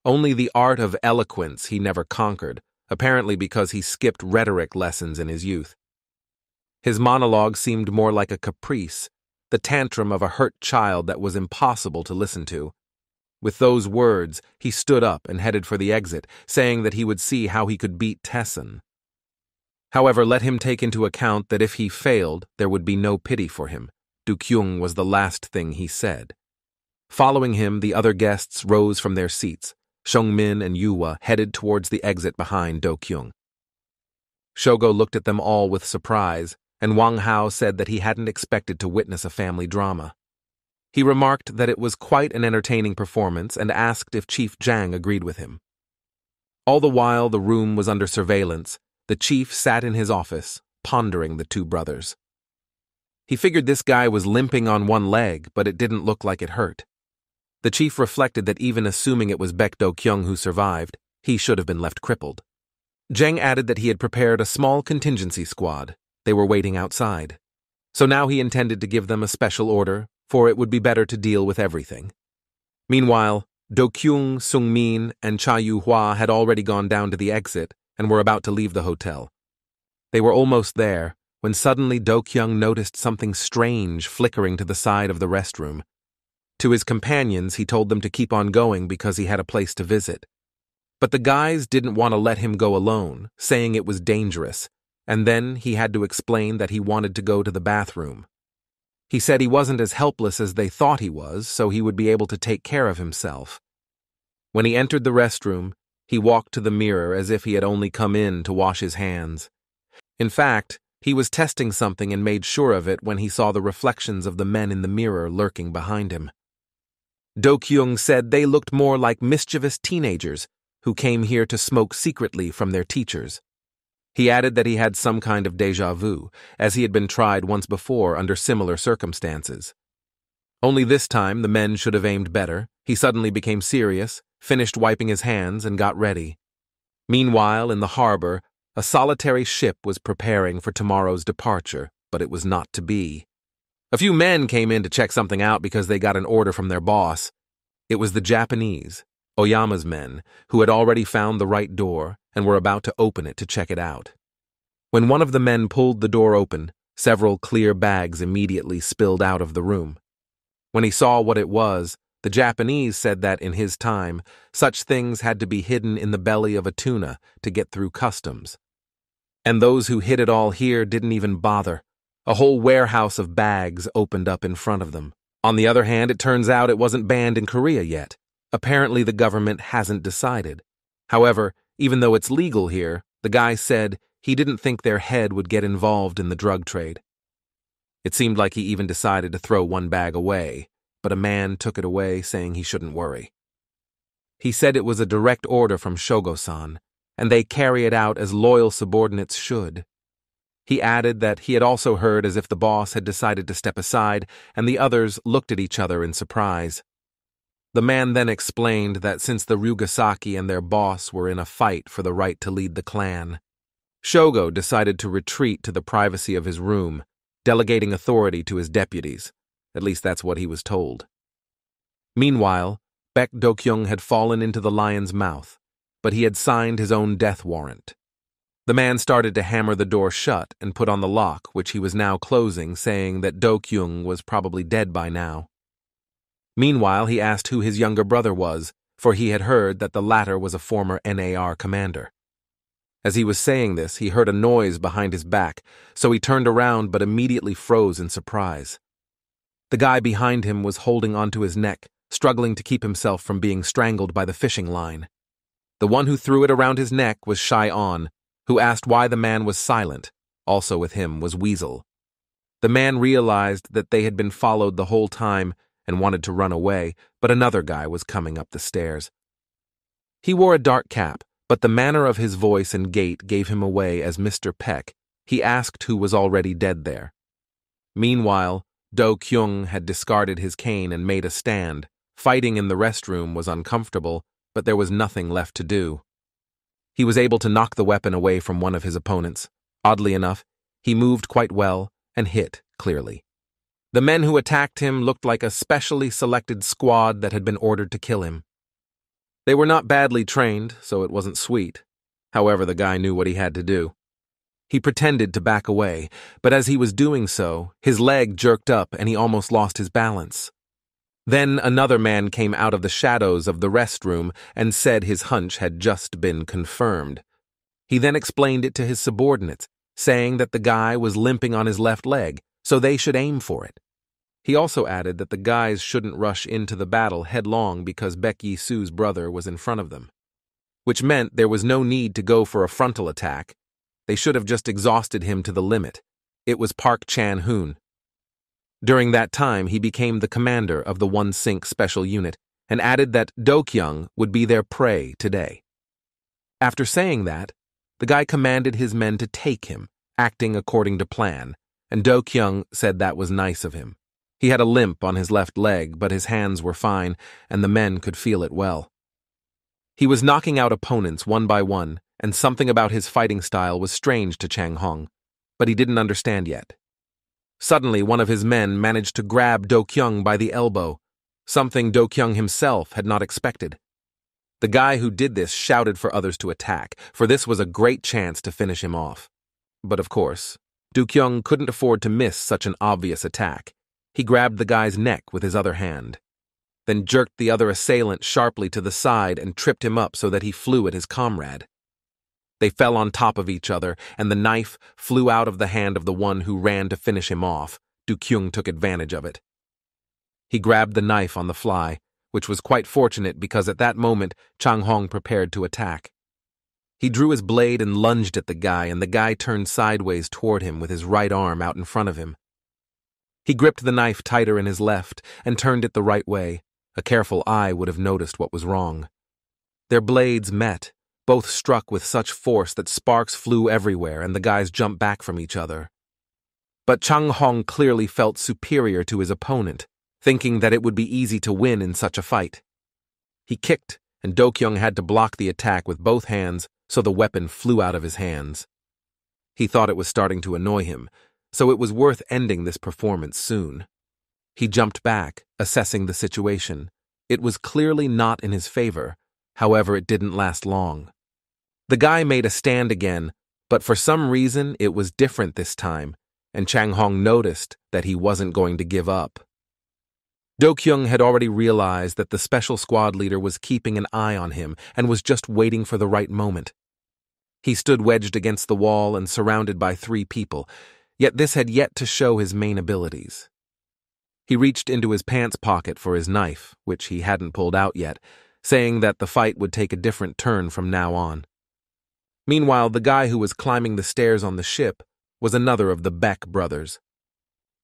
Only the art of eloquence he never conquered, apparently because he skipped rhetoric lessons in his youth. His monologue seemed more like a caprice, the tantrum of a hurt child that was impossible to listen to. With those words, he stood up and headed for the exit, saying that he would see how he could beat Tessin. However, let him take into account that if he failed, there would be no pity for him. Du-kyung was the last thing he said. Following him, the other guests rose from their seats. Seong-min and Yuhwa headed towards the exit behind Do-kyung. Shogo looked at them all with surprise, and Wang Hao said that he hadn't expected to witness a family drama. He remarked that it was quite an entertaining performance and asked if Chief Zhang agreed with him. All the while the room was under surveillance, the chief sat in his office, pondering the two brothers. He figured this guy was limping on one leg, but it didn't look like it hurt. The chief reflected that even assuming it was Baek Do-kyung who survived, he should have been left crippled. Zhang added that he had prepared a small contingency squad. They were waiting outside. So now he intended to give them a special order, for it would be better to deal with everything. Meanwhile, Do-kyung, Sung-min, and Cha Yu-hwa had already gone down to the exit and were about to leave the hotel. They were almost there when suddenly Do-kyung noticed something strange flickering to the side of the restroom. To his companions, he told them to keep on going because he had a place to visit. But the guys didn't want to let him go alone, saying it was dangerous, and then he had to explain that he wanted to go to the bathroom. He said he wasn't as helpless as they thought he was, so he would be able to take care of himself. When he entered the restroom, he walked to the mirror as if he had only come in to wash his hands. In fact, he was testing something and made sure of it when he saw the reflections of the men in the mirror lurking behind him. Do-kyung said they looked more like mischievous teenagers who came here to smoke secretly from their teachers. He added that he had some kind of déjà vu, as he had been tried once before under similar circumstances. Only this time the men should have aimed better. He suddenly became serious, finished wiping his hands, and got ready. Meanwhile, in the harbor, a solitary ship was preparing for tomorrow's departure, but it was not to be. A few men came in to check something out because they got an order from their boss. It was the Japanese, Oyama's men, who had already found the right door and were about to open it to check it out. When one of the men pulled the door open, several clear bags immediately spilled out of the room. When he saw what it was, the Japanese said that in his time, such things had to be hidden in the belly of a tuna to get through customs. And those who hid it all here didn't even bother. A whole warehouse of bags opened up in front of them. On the other hand, it turns out it wasn't banned in Korea yet. Apparently the government hasn't decided. However, even though it's legal here, the guy said he didn't think their head would get involved in the drug trade. It seemed like he even decided to throw one bag away, but a man took it away saying he shouldn't worry. He said it was a direct order from Shogo-san, and they carry it out as loyal subordinates should. He added that he had also heard as if the boss had decided to step aside, and the others looked at each other in surprise. The man then explained that since the Ryugasaki and their boss were in a fight for the right to lead the clan, Shogo decided to retreat to the privacy of his room, delegating authority to his deputies. At least that's what he was told. Meanwhile, Baek Do-kyung had fallen into the lion's mouth, but he had signed his own death warrant. The man started to hammer the door shut and put on the lock, which he was now closing, saying that Do-kyung was probably dead by now. Meanwhile, he asked who his younger brother was, for he had heard that the latter was a former NAR commander. As he was saying this, he heard a noise behind his back, so he turned around but immediately froze in surprise. The guy behind him was holding onto his neck, struggling to keep himself from being strangled by the fishing line. The one who threw it around his neck was Shy-on, who asked why the man was silent. Also with him was Weasel. The man realized that they had been followed the whole time and wanted to run away, but another guy was coming up the stairs. He wore a dark cap, but the manner of his voice and gait gave him away as Mr. Peck. He asked who was already dead there. Meanwhile, Do-kyung had discarded his cane and made a stand. Fighting in the restroom was uncomfortable, but there was nothing left to do. He was able to knock the weapon away from one of his opponents. Oddly enough, he moved quite well and hit clearly. The men who attacked him looked like a specially selected squad that had been ordered to kill him. They were not badly trained, so it wasn't sweet. However, the guy knew what he had to do. He pretended to back away, but as he was doing so, his leg jerked up and he almost lost his balance. Then another man came out of the shadows of the restroom and said his hunch had just been confirmed. He then explained it to his subordinates, saying that the guy was limping on his left leg, so they should aim for it. He also added that the guys shouldn't rush into the battle headlong because Baek Yi-su's brother was in front of them, which meant there was no need to go for a frontal attack. They should have just exhausted him to the limit. It was Park Chan-hoon. During that time, he became the commander of the One Sink Special Unit and added that Do-kyung would be their prey today. After saying that, the guy commanded his men to take him, acting according to plan, and Do-kyung said that was nice of him. He had a limp on his left leg, but his hands were fine, and the men could feel it well. He was knocking out opponents one by one, and something about his fighting style was strange to Chang Hong, but he didn't understand yet. Suddenly, one of his men managed to grab Do-kyung by the elbow, something Do-kyung himself had not expected. The guy who did this shouted for others to attack, for this was a great chance to finish him off. But of course, Do-kyung couldn't afford to miss such an obvious attack. He grabbed the guy's neck with his other hand, then jerked the other assailant sharply to the side and tripped him up so that he flew at his comrade. They fell on top of each other, and the knife flew out of the hand of the one who ran to finish him off. Do-kyung took advantage of it. He grabbed the knife on the fly, which was quite fortunate because at that moment Chang Hong prepared to attack. He drew his blade and lunged at the guy, and the guy turned sideways toward him with his right arm out in front of him. He gripped the knife tighter in his left and turned it the right way. A careful eye would have noticed what was wrong. Their blades met. Both struck with such force that sparks flew everywhere and the guys jumped back from each other. But Chang Hong clearly felt superior to his opponent, thinking that it would be easy to win in such a fight. He kicked, and Do-kyung had to block the attack with both hands, so the weapon flew out of his hands. He thought it was starting to annoy him, so it was worth ending this performance soon. He jumped back, assessing the situation. It was clearly not in his favor. However, it didn't last long. The guy made a stand again, but for some reason it was different this time, and Chang Hong noticed that he wasn't going to give up. Do-kyung had already realized that the special squad leader was keeping an eye on him and was just waiting for the right moment. He stood wedged against the wall and surrounded by 3 people, yet this had yet to show his main abilities. He reached into his pants pocket for his knife, which he hadn't pulled out yet, saying that the fight would take a different turn from now on. Meanwhile, the guy who was climbing the stairs on the ship was another of the Beck brothers.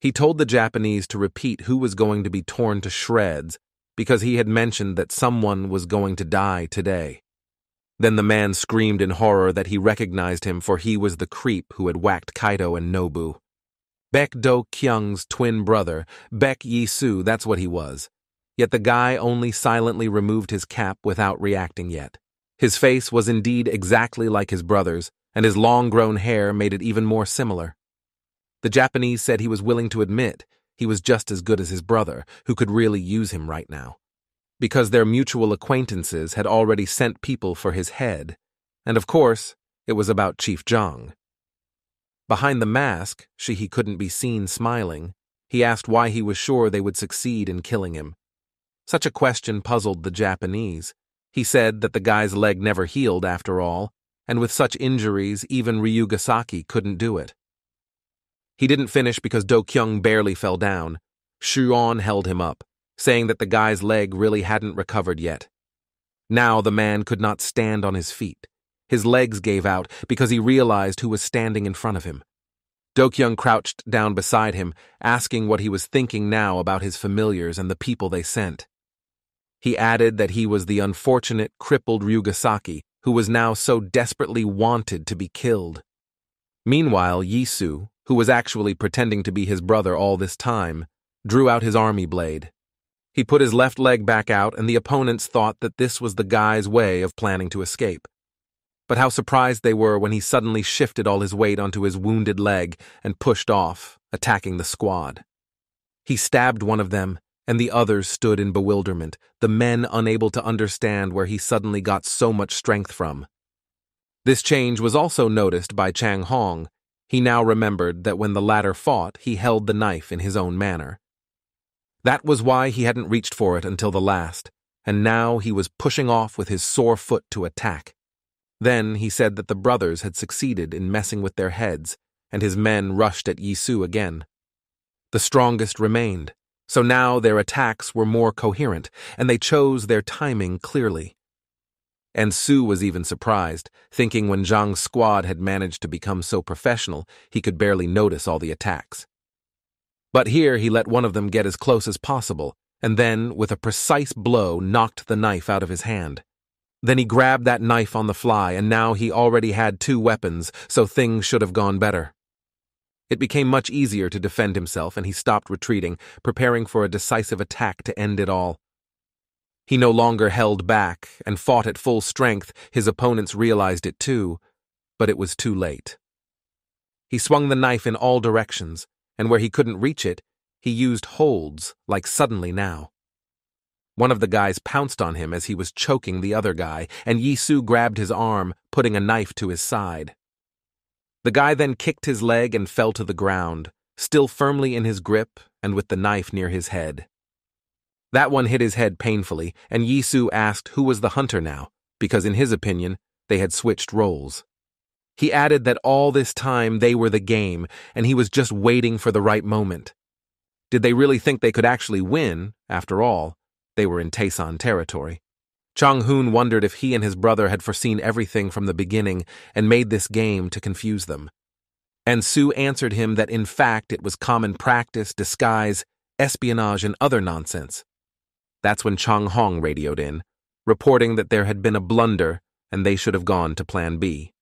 He told the Japanese to repeat who was going to be torn to shreds because he had mentioned that someone was going to die today. Then the man screamed in horror that he recognized him, for he was the creep who had whacked Kaito and Nobu. Baek Do-kyung's twin brother, Baek Yi-soo, that's what he was. Yet the guy only silently removed his cap without reacting yet. His face was indeed exactly like his brother's, and his long-grown hair made it even more similar. The Japanese said he was willing to admit he was just as good as his brother, who could really use him right now, because their mutual acquaintances had already sent people for his head, and of course, it was about Chief Zhang. Behind the mask, he couldn't be seen smiling. He asked why he was sure they would succeed in killing him. Such a question puzzled the Japanese. He said that the guy's leg never healed after all, and with such injuries, even Ryugasaki couldn't do it. He didn't finish because Do-kyung barely fell down. Shuon held him up, saying that the guy's leg really hadn't recovered yet. Now the man could not stand on his feet. His legs gave out because he realized who was standing in front of him. Do-kyung crouched down beside him, asking what he was thinking now about his familiars and the people they sent. He added that he was the unfortunate, crippled Ryugasaki, who was now so desperately wanted to be killed. Meanwhile, Yi-soo, who was actually pretending to be his brother all this time, drew out his army blade. He put his left leg back out, and the opponents thought that this was the guy's way of planning to escape. But how surprised they were when he suddenly shifted all his weight onto his wounded leg and pushed off, attacking the squad. He stabbed one of them, and the others stood in bewilderment, the men unable to understand where he suddenly got so much strength from. This change was also noticed by Chang Hong. He now remembered that when the latter fought, he held the knife in his own manner. That was why he hadn't reached for it until the last, and now he was pushing off with his sore foot to attack. Then he said that the brothers had succeeded in messing with their heads, and his men rushed at Yi-soo again. The strongest remained, so now their attacks were more coherent, and they chose their timing clearly. And Su was even surprised, thinking when Zhang's squad had managed to become so professional, he could barely notice all the attacks. But here he let one of them get as close as possible, and then, with a precise blow, knocked the knife out of his hand. Then he grabbed that knife on the fly, and now he already had 2 weapons, so things should have gone better. It became much easier to defend himself, and he stopped retreating, preparing for a decisive attack to end it all. He no longer held back and fought at full strength. His opponents realized it too, but it was too late. He swung the knife in all directions, and where he couldn't reach it, he used holds, like suddenly now. One of the guys pounced on him as he was choking the other guy, and Yisu grabbed his arm, putting a knife to his side. The guy then kicked his leg and fell to the ground, still firmly in his grip and with the knife near his head. That one hit his head painfully, and Yisu asked who was the hunter now, because in his opinion, they had switched roles. He added that all this time they were the game, and he was just waiting for the right moment. Did they really think they could actually win? After all, they were in Taesan territory. Chang-hoon wondered if he and his brother had foreseen everything from the beginning and made this game to confuse them. And Su answered him that in fact it was common practice, disguise, espionage, and other nonsense. That's when Chang-hong radioed in, reporting that there had been a blunder and they should have gone to Plan B.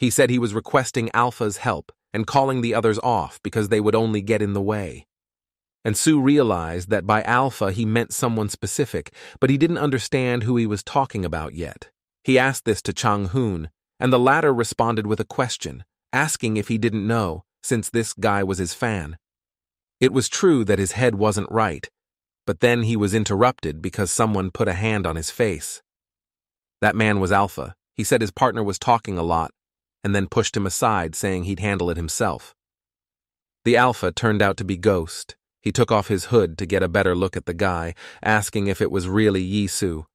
He said he was requesting Alpha's help and calling the others off because they would only get in the way. And Su realized that by Alpha he meant someone specific, but he didn't understand who he was talking about yet. He asked this to Chang-hoon, and the latter responded with a question, asking if he didn't know, since this guy was his fan. It was true that his head wasn't right, but then he was interrupted because someone put a hand on his face. That man was Alpha. He said his partner was talking a lot, and then pushed him aside, saying he'd handle it himself. The Alpha turned out to be Ghost. He took off his hood to get a better look at the guy, asking if it was really Yisu.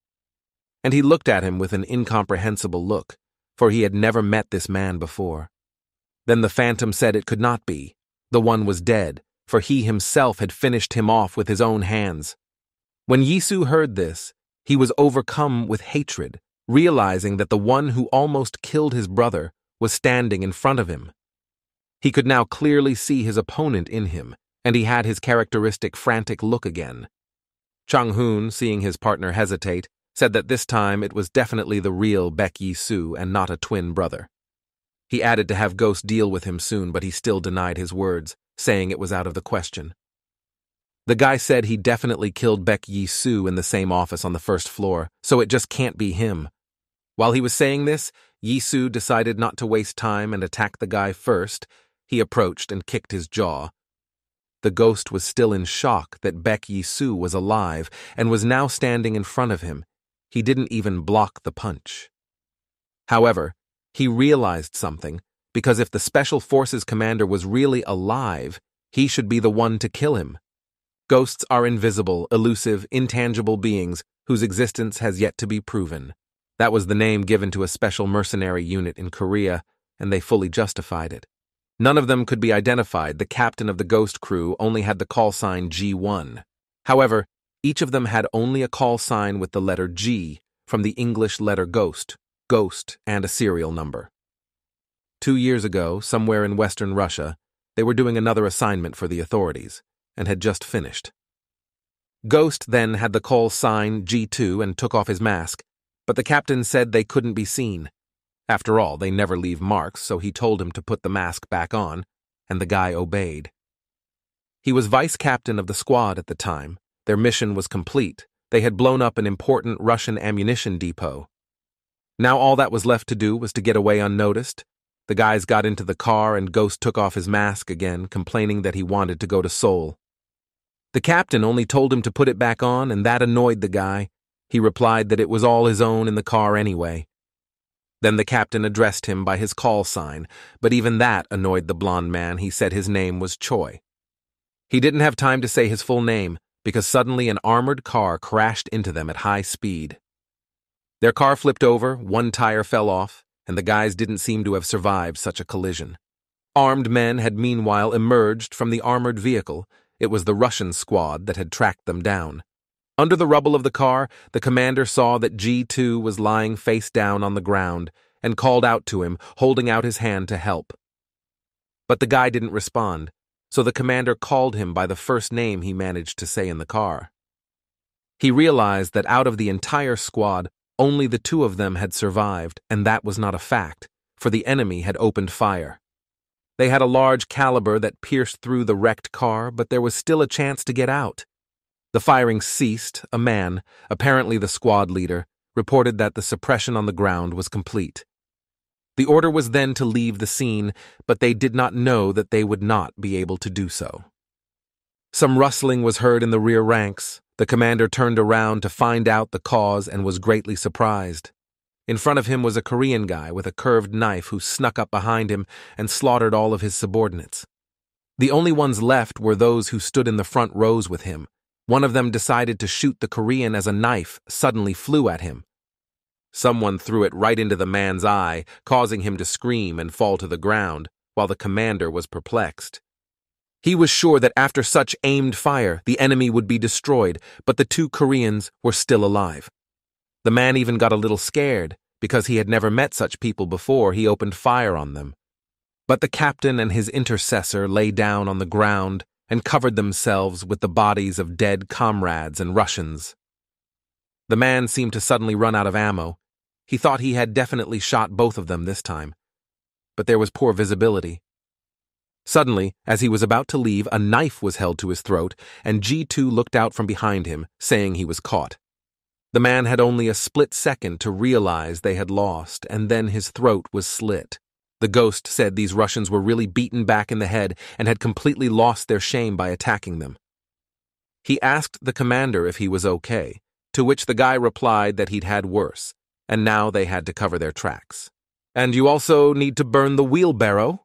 And he looked at him with an incomprehensible look, for he had never met this man before. Then the Phantom said it could not be. The one was dead, for he himself had finished him off with his own hands. When Yisu heard this, he was overcome with hatred, realizing that the one who almost killed his brother was standing in front of him. He could now clearly see his opponent in him, and he had his characteristic frantic look again. Chang-hoon, seeing his partner hesitate, said that this time it was definitely the real Baek Yisu and not a twin brother. He added to have Ghost deal with him soon, but he still denied his words, saying it was out of the question. The guy said he definitely killed Baek Yisu in the same office on the first floor, so it just can't be him. While he was saying this, Yisu decided not to waste time and attack the guy first. He approached and kicked his jaw. The Ghost was still in shock that Baek Yisu was alive and was now standing in front of him. He didn't even block the punch. However, he realized something, because if the Special Forces commander was really alive, he should be the one to kill him. Ghosts are invisible, elusive, intangible beings whose existence has yet to be proven. That was the name given to a special mercenary unit in Korea, and they fully justified it. None of them could be identified. The captain of the Ghost crew only had the call sign G1. However, each of them had only a call sign with the letter G from the English letter Ghost, and a serial number. 2 years ago, somewhere in Western Russia, they were doing another assignment for the authorities, and had just finished. Ghost then had the call sign G2 and took off his mask, but the captain said they couldn't be seen. After all, they never leave marks, so he told him to put the mask back on, and the guy obeyed. He was vice captain of the squad at the time. Their mission was complete. They had blown up an important Russian ammunition depot. Now all that was left to do was to get away unnoticed. The guys got into the car and Ghost took off his mask again, complaining that he wanted to go to Seoul. The captain only told him to put it back on, and that annoyed the guy. He replied that it was all his own in the car anyway. Then the captain addressed him by his call sign, but even that annoyed the blonde man. He said his name was Choi. He didn't have time to say his full name, because suddenly an armored car crashed into them at high speed. Their car flipped over, one tire fell off, and the guys didn't seem to have survived such a collision. Armed men had meanwhile emerged from the armored vehicle. It was the Russian squad that had tracked them down. Under the rubble of the car, the commander saw that G2 was lying face down on the ground and called out to him, holding out his hand to help. But the guy didn't respond, so the commander called him by the first name he managed to say in the car. He realized that out of the entire squad, only the two of them had survived, and that was not a fact, for the enemy had opened fire. They had a large caliber that pierced through the wrecked car, but there was still a chance to get out. The firing ceased. A man, apparently the squad leader, reported that the suppression on the ground was complete. The order was then to leave the scene, but they did not know that they would not be able to do so. Some rustling was heard in the rear ranks. The commander turned around to find out the cause and was greatly surprised. In front of him was a Korean guy with a curved knife who snuck up behind him and slaughtered all of his subordinates. The only ones left were those who stood in the front rows with him. One of them decided to shoot the Korean as a knife suddenly flew at him. Someone threw it right into the man's eye, causing him to scream and fall to the ground, while the commander was perplexed. He was sure that after such aimed fire, the enemy would be destroyed, but the two Koreans were still alive. The man even got a little scared, because he had never met such people before he opened fire on them. But the captain and his intercessor lay down on the ground and covered themselves with the bodies of dead comrades and Russians. The man seemed to suddenly run out of ammo. He thought he had definitely shot both of them this time. But there was poor visibility. Suddenly, as he was about to leave, a knife was held to his throat, and G2 looked out from behind him, saying he was caught. The man had only a split second to realize they had lost, and then his throat was slit. The ghost said these Russians were really beaten back in the head and had completely lost their shame by attacking them. He asked the commander if he was okay, to which the guy replied that he'd had worse, and now they had to cover their tracks. "And you also need to burn the wheelbarrow?"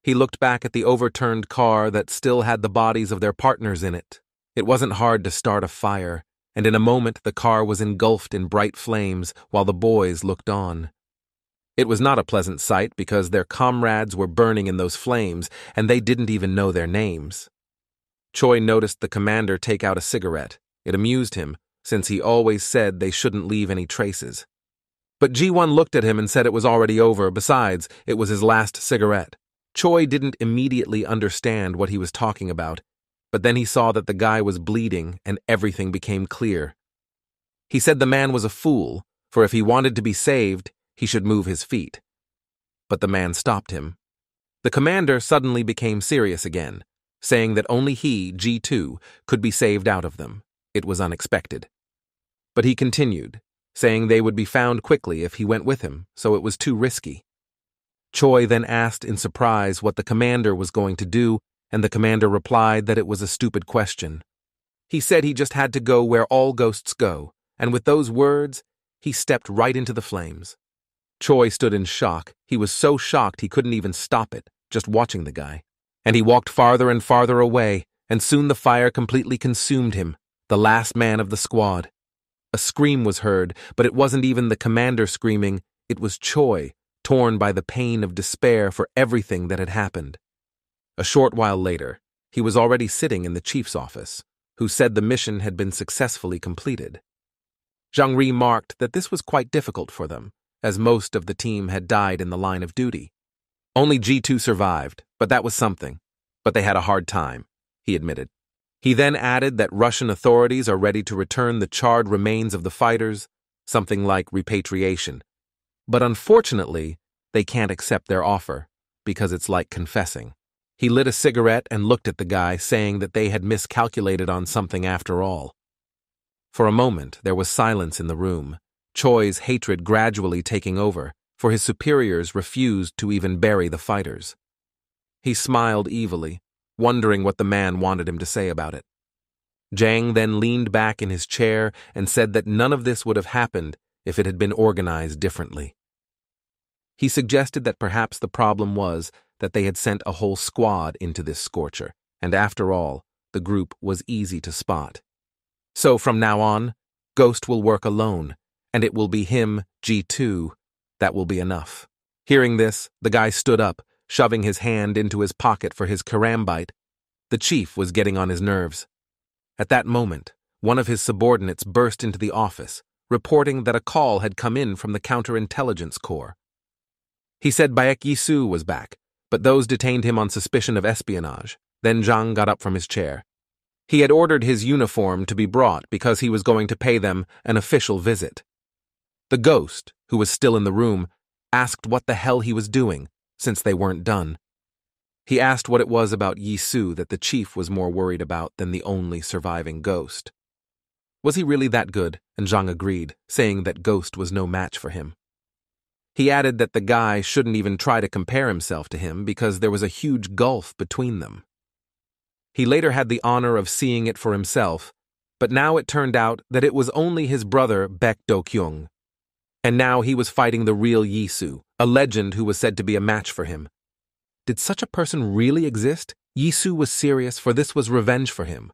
He looked back at the overturned car that still had the bodies of their partners in it. It wasn't hard to start a fire, and in a moment the car was engulfed in bright flames while the boys looked on. It was not a pleasant sight because their comrades were burning in those flames, and they didn't even know their names. Choi noticed the commander take out a cigarette. It amused him, since he always said they shouldn't leave any traces. But G1 looked at him and said it was already over. Besides, it was his last cigarette. Choi didn't immediately understand what he was talking about, but then he saw that the guy was bleeding and everything became clear. He said the man was a fool, for if he wanted to be saved, he should move his feet. But the man stopped him. The commander suddenly became serious again, saying that only he, G2, could be saved out of them. It was unexpected. But he continued, saying they would be found quickly if he went with him, so it was too risky. Choi then asked in surprise what the commander was going to do, and the commander replied that it was a stupid question. He said he just had to go where all ghosts go, and with those words, he stepped right into the flames. Choi stood in shock. He was so shocked he couldn't even stop it, just watching the guy. And he walked farther and farther away, and soon the fire completely consumed him, the last man of the squad. A scream was heard, but it wasn't even the commander screaming, it was Choi, torn by the pain of despair for everything that had happened. A short while later, he was already sitting in the chief's office, who said the mission had been successfully completed. Zhang Ri marked that this was quite difficult for them, as most of the team had died in the line of duty. Only G2 survived, but that was something. But they had a hard time, he admitted. He then added that Russian authorities are ready to return the charred remains of the fighters, something like repatriation. But unfortunately, they can't accept their offer, because it's like confessing. He lit a cigarette and looked at the guy, saying that they had miscalculated on something after all. For a moment, there was silence in the room, Choi's hatred gradually taking over, for his superiors refused to even bury the fighters. He smiled evilly, wondering what the man wanted him to say about it. Zhang then leaned back in his chair and said that none of this would have happened if it had been organized differently. He suggested that perhaps the problem was that they had sent a whole squad into this scorcher, and after all, the group was easy to spot. So from now on, Ghost will work alone, and it will be him, G2, that will be enough. Hearing this, the guy stood up, shoving his hand into his pocket for his karambite. The chief was getting on his nerves. At that moment, one of his subordinates burst into the office, reporting that a call had come in from the Counterintelligence Corps. He said Baek Yisu was back, but those detained him on suspicion of espionage. Then Zhang got up from his chair. He had ordered his uniform to be brought because he was going to pay them an official visit. The ghost, who was still in the room, asked what the hell he was doing, since they weren't done. He asked what it was about Yisu that the chief was more worried about than the only surviving ghost. Was he really that good? And Zhang agreed, saying that Ghost was no match for him. He added that the guy shouldn't even try to compare himself to him because there was a huge gulf between them. He later had the honor of seeing it for himself, but now it turned out that it was only his brother Baek Do-kyung. And now he was fighting the real Yisu, a legend who was said to be a match for him. Did such a person really exist? Yisu was serious, for this was revenge for him.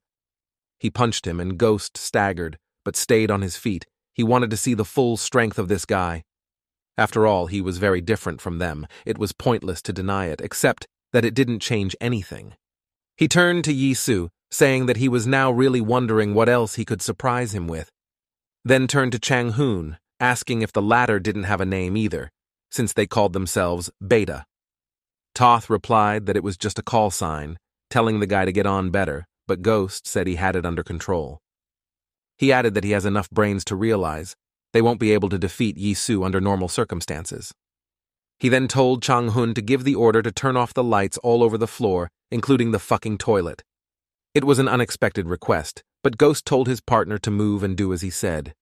He punched him, and Ghost staggered, but stayed on his feet. He wanted to see the full strength of this guy. After all, he was very different from them. It was pointless to deny it, except that it didn't change anything. He turned to Yisu, saying that he was now really wondering what else he could surprise him with. Then turned to Chang-hoon, asking if the latter didn't have a name either, since they called themselves Beta. Toth replied that it was just a call sign, telling the guy to get on better, but Ghost said he had it under control. He added that he has enough brains to realize they won't be able to defeat Yisu under normal circumstances. He then told Chang-hoon to give the order to turn off the lights all over the floor, including the fucking toilet. It was an unexpected request, but Ghost told his partner to move and do as he said.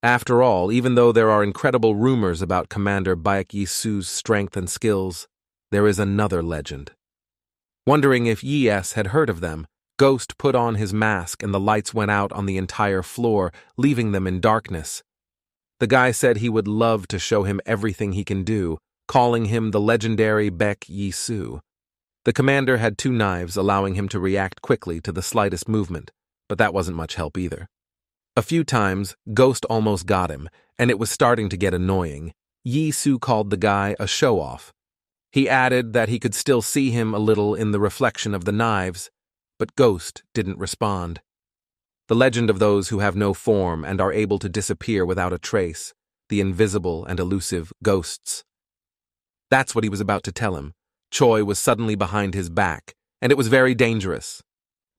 After all, even though there are incredible rumors about Commander Baek Yisu's strength and skills, there is another legend. Wondering if Yi-S had heard of them, Ghost put on his mask and the lights went out on the entire floor, leaving them in darkness. The guy said he would love to show him everything he can do, calling him the legendary Baek Yisu. The commander had 2 knives, allowing him to react quickly to the slightest movement, but that wasn't much help either. A few times, Ghost almost got him, and it was starting to get annoying. Yisu called the guy a show-off. He added that he could still see him a little in the reflection of the knives, but Ghost didn't respond. The legend of those who have no form and are able to disappear without a trace, the invisible and elusive ghosts. That's what he was about to tell him. Choi was suddenly behind his back, and it was very dangerous.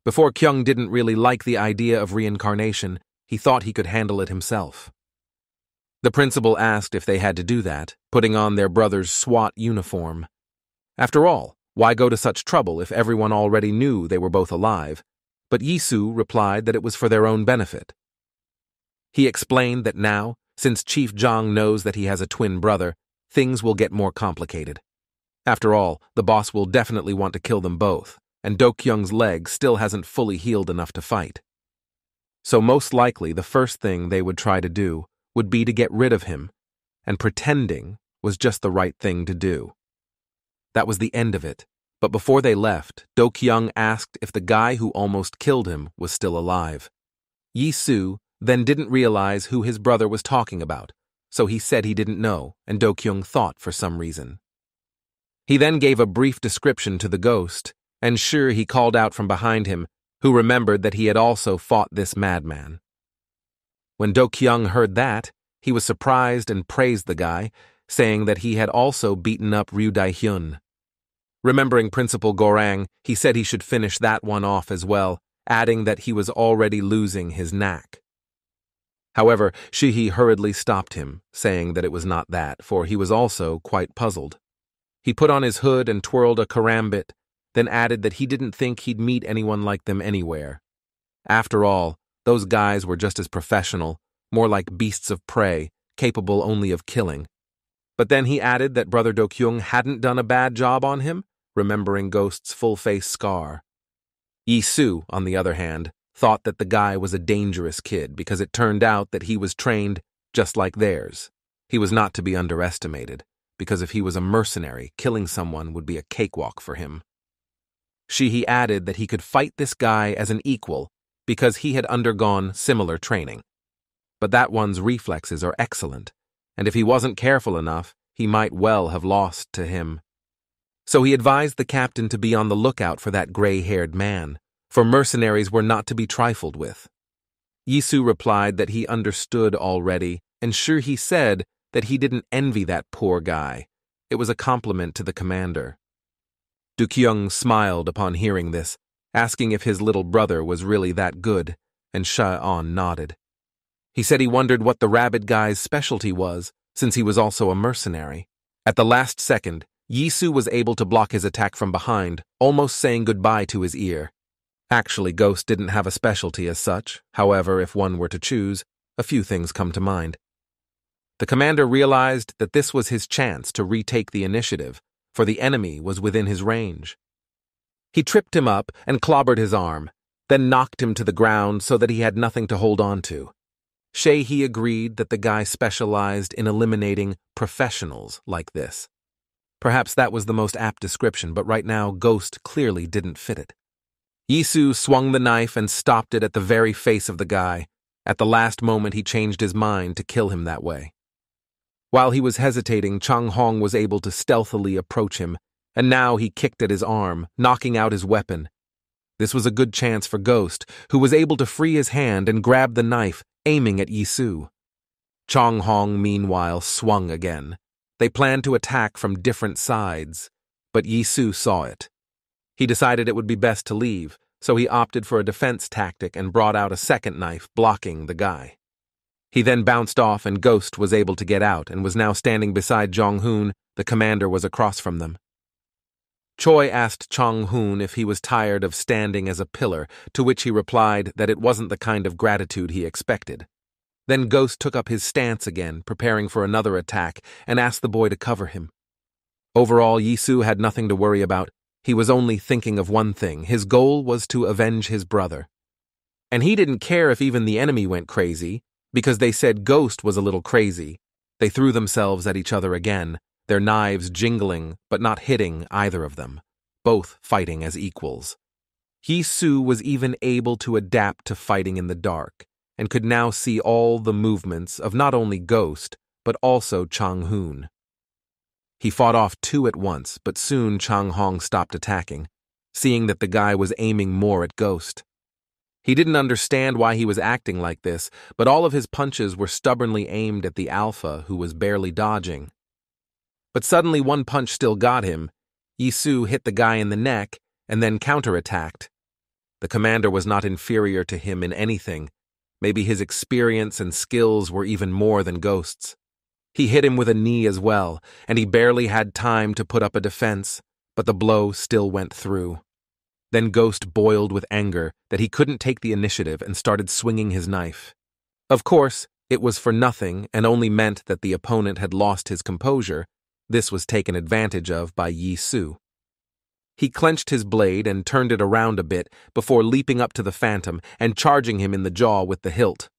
Before, Kyung didn't really like the idea of reincarnation. He thought he could handle it himself. The principal asked if they had to do that, putting on their brother's SWAT uniform. After all, why go to such trouble if everyone already knew they were both alive? But Yisu replied that it was for their own benefit. He explained that now, since Chief Zhang knows that he has a twin brother, things will get more complicated. After all, the boss will definitely want to kill them both, and Do-kyung's leg still hasn't fully healed enough to fight. So most likely the first thing they would try to do would be to get rid of him, and pretending was just the right thing to do. That was the end of it, but before they left, Do-kyung asked if the guy who almost killed him was still alive. Yisu then didn't realize who his brother was talking about, so he said he didn't know, and Do-kyung thought for some reason. He then gave a brief description to the ghost, and sure, he called out from behind him, who remembered that he had also fought this madman. When Do-kyung heard that, he was surprised and praised the guy, saying that he had also beaten up Ryu Dae-hyun. Remembering Principal Gorang, he said he should finish that one off as well, adding that he was already losing his knack. However, Shihi hurriedly stopped him, saying that it was not that, for he was also quite puzzled. He put on his hood and twirled a karambit, then added that he didn't think he'd meet anyone like them anywhere. After all, those guys were just as professional, more like beasts of prey, capable only of killing. But then he added that Brother Do-kyung hadn't done a bad job on him, remembering Ghost's full-face scar. Yisu, on the other hand, thought that the guy was a dangerous kid because it turned out that he was trained just like theirs. He was not to be underestimated, because if he was a mercenary, killing someone would be a cakewalk for him. Shihi added that he could fight this guy as an equal because he had undergone similar training. But that one's reflexes are excellent, and if he wasn't careful enough, he might well have lost to him. So he advised the captain to be on the lookout for that gray-haired man, for mercenaries were not to be trifled with. Yisu replied that he understood already, and sure he said that he didn't envy that poor guy. It was a compliment to the commander. Dukyung smiled upon hearing this, asking if his little brother was really that good, and Sha-on nodded. He said he wondered what the rabbit guy's specialty was, since he was also a mercenary. At the last second, Yisu was able to block his attack from behind, almost saying goodbye to his ear. Actually, Ghost didn't have a specialty as such. However, if one were to choose, a few things come to mind. The commander realized that this was his chance to retake the initiative, for the enemy was within his range. He tripped him up and clobbered his arm, then knocked him to the ground so that he had nothing to hold on to. He agreed that the guy specialized in eliminating professionals like this. Perhaps that was the most apt description, but right now Ghost clearly didn't fit it. Yisu swung the knife and stopped it at the very face of the guy. At the last moment he changed his mind to kill him that way. While he was hesitating, Chang Hong was able to stealthily approach him, and now he kicked at his arm, knocking out his weapon. This was a good chance for Ghost, who was able to free his hand and grab the knife, aiming at Yisu. Chang Hong, meanwhile, swung again. They planned to attack from different sides, but Yisu saw it. He decided it would be best to leave, so he opted for a defense tactic and brought out a second knife, blocking the guy. He then bounced off and Ghost was able to get out and was now standing beside Jong-hoon. The commander was across from them. Choi asked Chong-hoon if he was tired of standing as a pillar, to which he replied that it wasn't the kind of gratitude he expected. Then Ghost took up his stance again, preparing for another attack, and asked the boy to cover him. Overall, Yisu had nothing to worry about. He was only thinking of one thing. His goal was to avenge his brother. And he didn't care if even the enemy went crazy, because they said Ghost was a little crazy. They threw themselves at each other again, their knives jingling but not hitting either of them, both fighting as equals. Yisu was even able to adapt to fighting in the dark, and could now see all the movements of not only Ghost, but also Chang-hoon. He fought off two at once, but soon Chang Hong stopped attacking, seeing that the guy was aiming more at Ghost. He didn't understand why he was acting like this, but all of his punches were stubbornly aimed at the alpha, who was barely dodging. But suddenly one punch still got him. Yisu hit the guy in the neck and then counterattacked. The commander was not inferior to him in anything. Maybe his experience and skills were even more than Ghost's. He hit him with a knee as well, and he barely had time to put up a defense, but the blow still went through. Then Ghost boiled with anger that he couldn't take the initiative and started swinging his knife. Of course, it was for nothing and only meant that the opponent had lost his composure. This was taken advantage of by Yisu. He clenched his blade and turned it around a bit before leaping up to the phantom and charging him in the jaw with the hilt.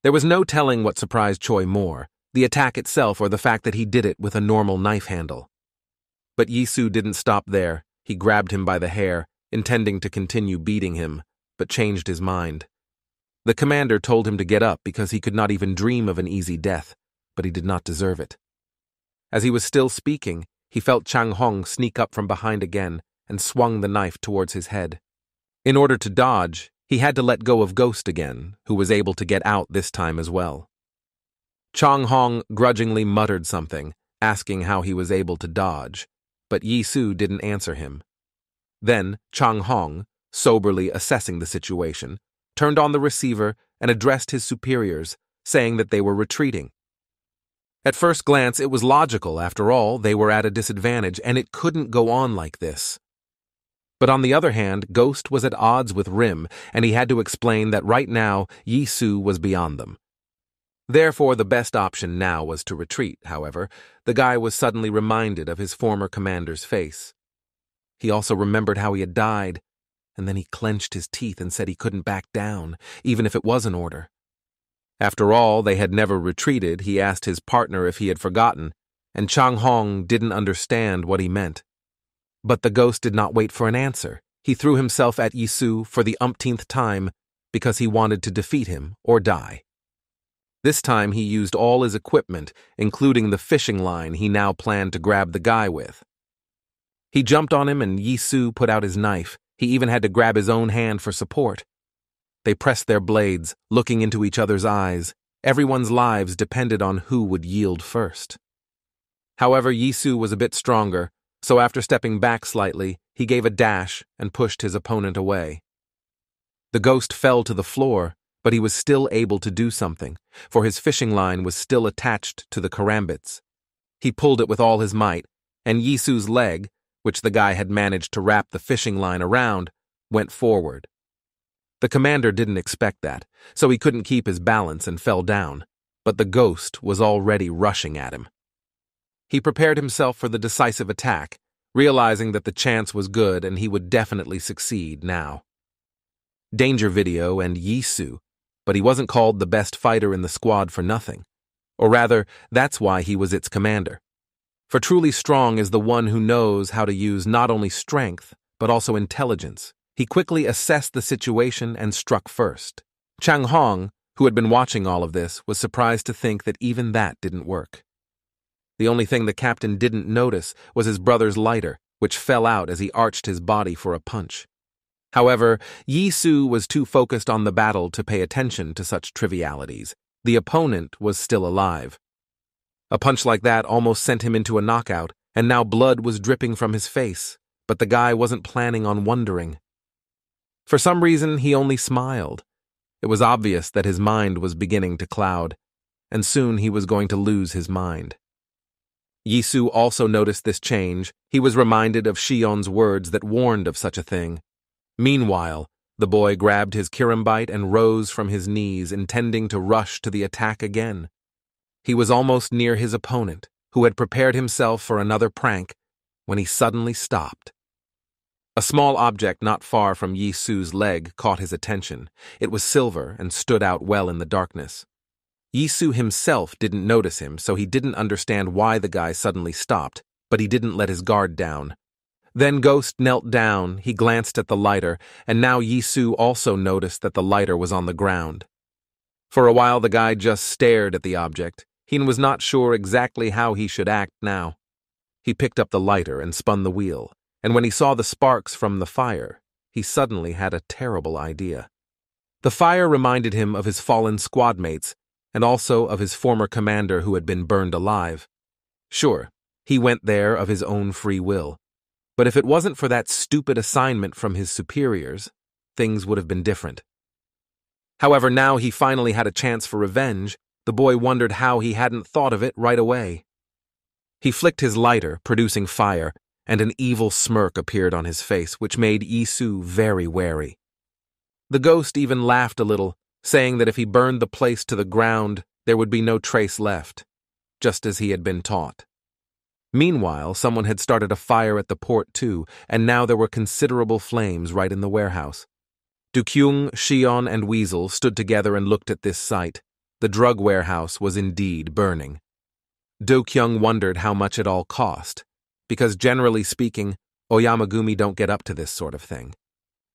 There was no telling what surprised Choi more, the attack itself or the fact that he did it with a normal knife handle. But Yisu didn't stop there. He grabbed him by the hair, intending to continue beating him, but changed his mind. The commander told him to get up because he could not even dream of an easy death, but he did not deserve it. As he was still speaking, he felt Chang Hong sneak up from behind again and swung the knife towards his head. In order to dodge, he had to let go of Ghost again, who was able to get out this time as well. Chang Hong grudgingly muttered something, asking how he was able to dodge, but Yisu didn't answer him. Then Chang Hong, soberly assessing the situation, turned on the receiver and addressed his superiors, saying that they were retreating. At first glance, it was logical. After all, they were at a disadvantage, and it couldn't go on like this. But on the other hand, Ghost was at odds with Rim, and he had to explain that right now, Yisu was beyond them. Therefore, the best option now was to retreat. However, the guy was suddenly reminded of his former commander's face. He also remembered how he had died, and then he clenched his teeth and said he couldn't back down, even if it was an order. After all, they had never retreated. He asked his partner if he had forgotten, and Chang Hong didn't understand what he meant. But the Ghost did not wait for an answer. He threw himself at Yisu for the umpteenth time because he wanted to defeat him or die. This time he used all his equipment, including the fishing line he now planned to grab the guy with. He jumped on him and Yisu put out his knife. He even had to grab his own hand for support. They pressed their blades, looking into each other's eyes. Everyone's lives depended on who would yield first. However, Yisu was a bit stronger, so after stepping back slightly, he gave a dash and pushed his opponent away. The ghost fell to the floor, but he was still able to do something, for his fishing line was still attached to the karambits. He pulled it with all his might, and Yisu's leg, which the guy had managed to wrap the fishing line around, went forward. The commander didn't expect that, so he couldn't keep his balance and fell down, but the ghost was already rushing at him. He prepared himself for the decisive attack, realizing that the chance was good and he would definitely succeed now. Danger Video and Yisu, but he wasn't called the best fighter in the squad for nothing. Or rather, that's why he was its commander. For truly strong is the one who knows how to use not only strength, but also intelligence. He quickly assessed the situation and struck first. Chang Hong, who had been watching all of this, was surprised to think that even that didn't work. The only thing the captain didn't notice was his brother's lighter, which fell out as he arched his body for a punch. However, Yisu was too focused on the battle to pay attention to such trivialities. The opponent was still alive. A punch like that almost sent him into a knockout, and now blood was dripping from his face, but the guy wasn't planning on wondering. For some reason, he only smiled. It was obvious that his mind was beginning to cloud, and soon he was going to lose his mind. Yisu also noticed this change. He was reminded of Shion's words that warned of such a thing. Meanwhile, the boy grabbed his kirambite and rose from his knees, intending to rush to the attack again. He was almost near his opponent, who had prepared himself for another prank, when he suddenly stopped. A small object not far from Yisu's leg caught his attention. It was silver and stood out well in the darkness. Yisu himself didn't notice him, so he didn't understand why the guy suddenly stopped, but he didn't let his guard down. Then Ghost knelt down, he glanced at the lighter, and now Yisu also noticed that the lighter was on the ground. For a while the guy just stared at the object. He was not sure exactly how he should act now. He picked up the lighter and spun the wheel, and when he saw the sparks from the fire, he suddenly had a terrible idea. The fire reminded him of his fallen squad mates, and also of his former commander who had been burned alive. Sure, he went there of his own free will. But if it wasn't for that stupid assignment from his superiors, things would have been different. However, now he finally had a chance for revenge. The boy wondered how he hadn't thought of it right away. He flicked his lighter, producing fire, and an evil smirk appeared on his face, which made Yisu very wary. The ghost even laughed a little, saying that if he burned the place to the ground, there would be no trace left, just as he had been taught. Meanwhile, someone had started a fire at the port too, and now there were considerable flames right in the warehouse. Dukyung, Shion, and Weasel stood together and looked at this sight. The drug warehouse was indeed burning. Do-kyung wondered how much it all cost, because generally speaking, Oyamagumi don't get up to this sort of thing.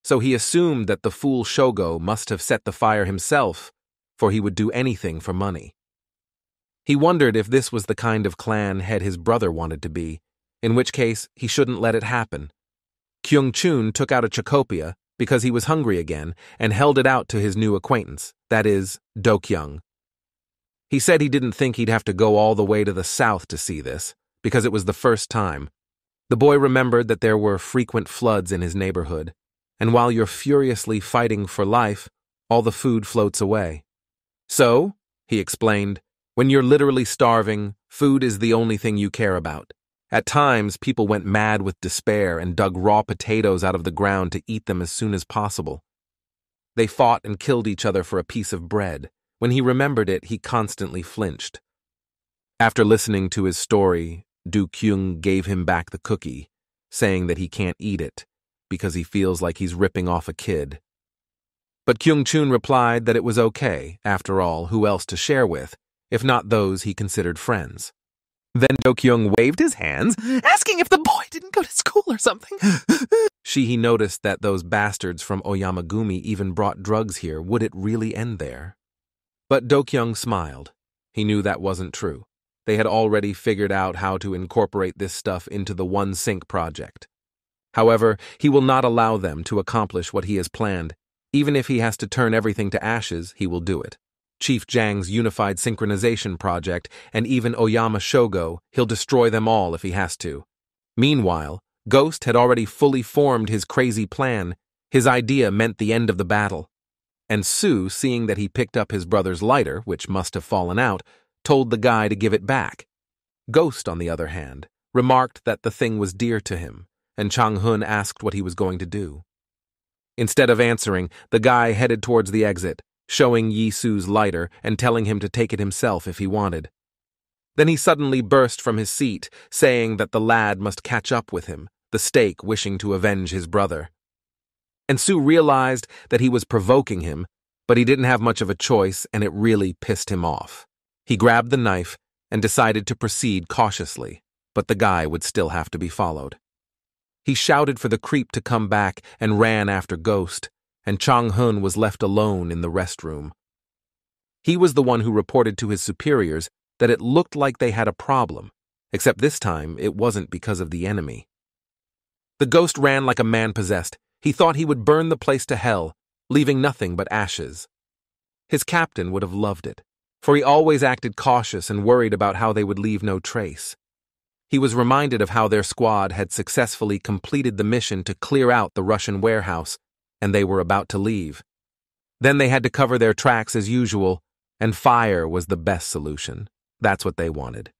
So he assumed that the fool Shogo must have set the fire himself, for he would do anything for money. He wondered if this was the kind of clan head his brother wanted to be, in which case he shouldn't let it happen. Kyung-chun took out a chocopia because he was hungry again and held it out to his new acquaintance, that is, Do-kyung. He said he didn't think he'd have to go all the way to the south to see this, because it was the first time. The boy remembered that there were frequent floods in his neighborhood, and while you're furiously fighting for life, all the food floats away. So, he explained, when you're literally starving, food is the only thing you care about. At times, people went mad with despair and dug raw potatoes out of the ground to eat them as soon as possible. They fought and killed each other for a piece of bread. When he remembered it, he constantly flinched. After listening to his story, Do-kyung gave him back the cookie, saying that he can't eat it because he feels like he's ripping off a kid. But Kyung-chun replied that it was okay, after all, who else to share with, if not those he considered friends. Then Do-kyung waved his hands, asking if the boy didn't go to school or something. He noticed that those bastards from Oyamagumi even brought drugs here. Would it really end there? But Do-kyung smiled. He knew that wasn't true. They had already figured out how to incorporate this stuff into the One Sink project. However, he will not allow them to accomplish what he has planned. Even if he has to turn everything to ashes, he will do it. Chief Jiang's unified synchronization project, and even Oyama Shogo, he'll destroy them all if he has to. Meanwhile, Ghost had already fully formed his crazy plan. His idea meant the end of the battle. And Sue, seeing that he picked up his brother's lighter, which must have fallen out, told the guy to give it back. Ghost, on the other hand, remarked that the thing was dear to him, and Chang-hun asked what he was going to do. Instead of answering, the guy headed towards the exit, showing Yi Su's lighter and telling him to take it himself if he wanted. Then he suddenly burst from his seat, saying that the lad must catch up with him, the stake wishing to avenge his brother. And Sue realized that he was provoking him, but he didn't have much of a choice, and it really pissed him off. He grabbed the knife and decided to proceed cautiously, but the guy would still have to be followed. He shouted for the creep to come back and ran after Ghost, and Chang-hun was left alone in the restroom. He was the one who reported to his superiors that it looked like they had a problem, except this time it wasn't because of the enemy. The Ghost ran like a man possessed. He thought he would burn the place to hell, leaving nothing but ashes. His captain would have loved it, for he always acted cautious and worried about how they would leave no trace. He was reminded of how their squad had successfully completed the mission to clear out the Russian warehouse, and they were about to leave. Then they had to cover their tracks as usual, and fire was the best solution. That's what they wanted.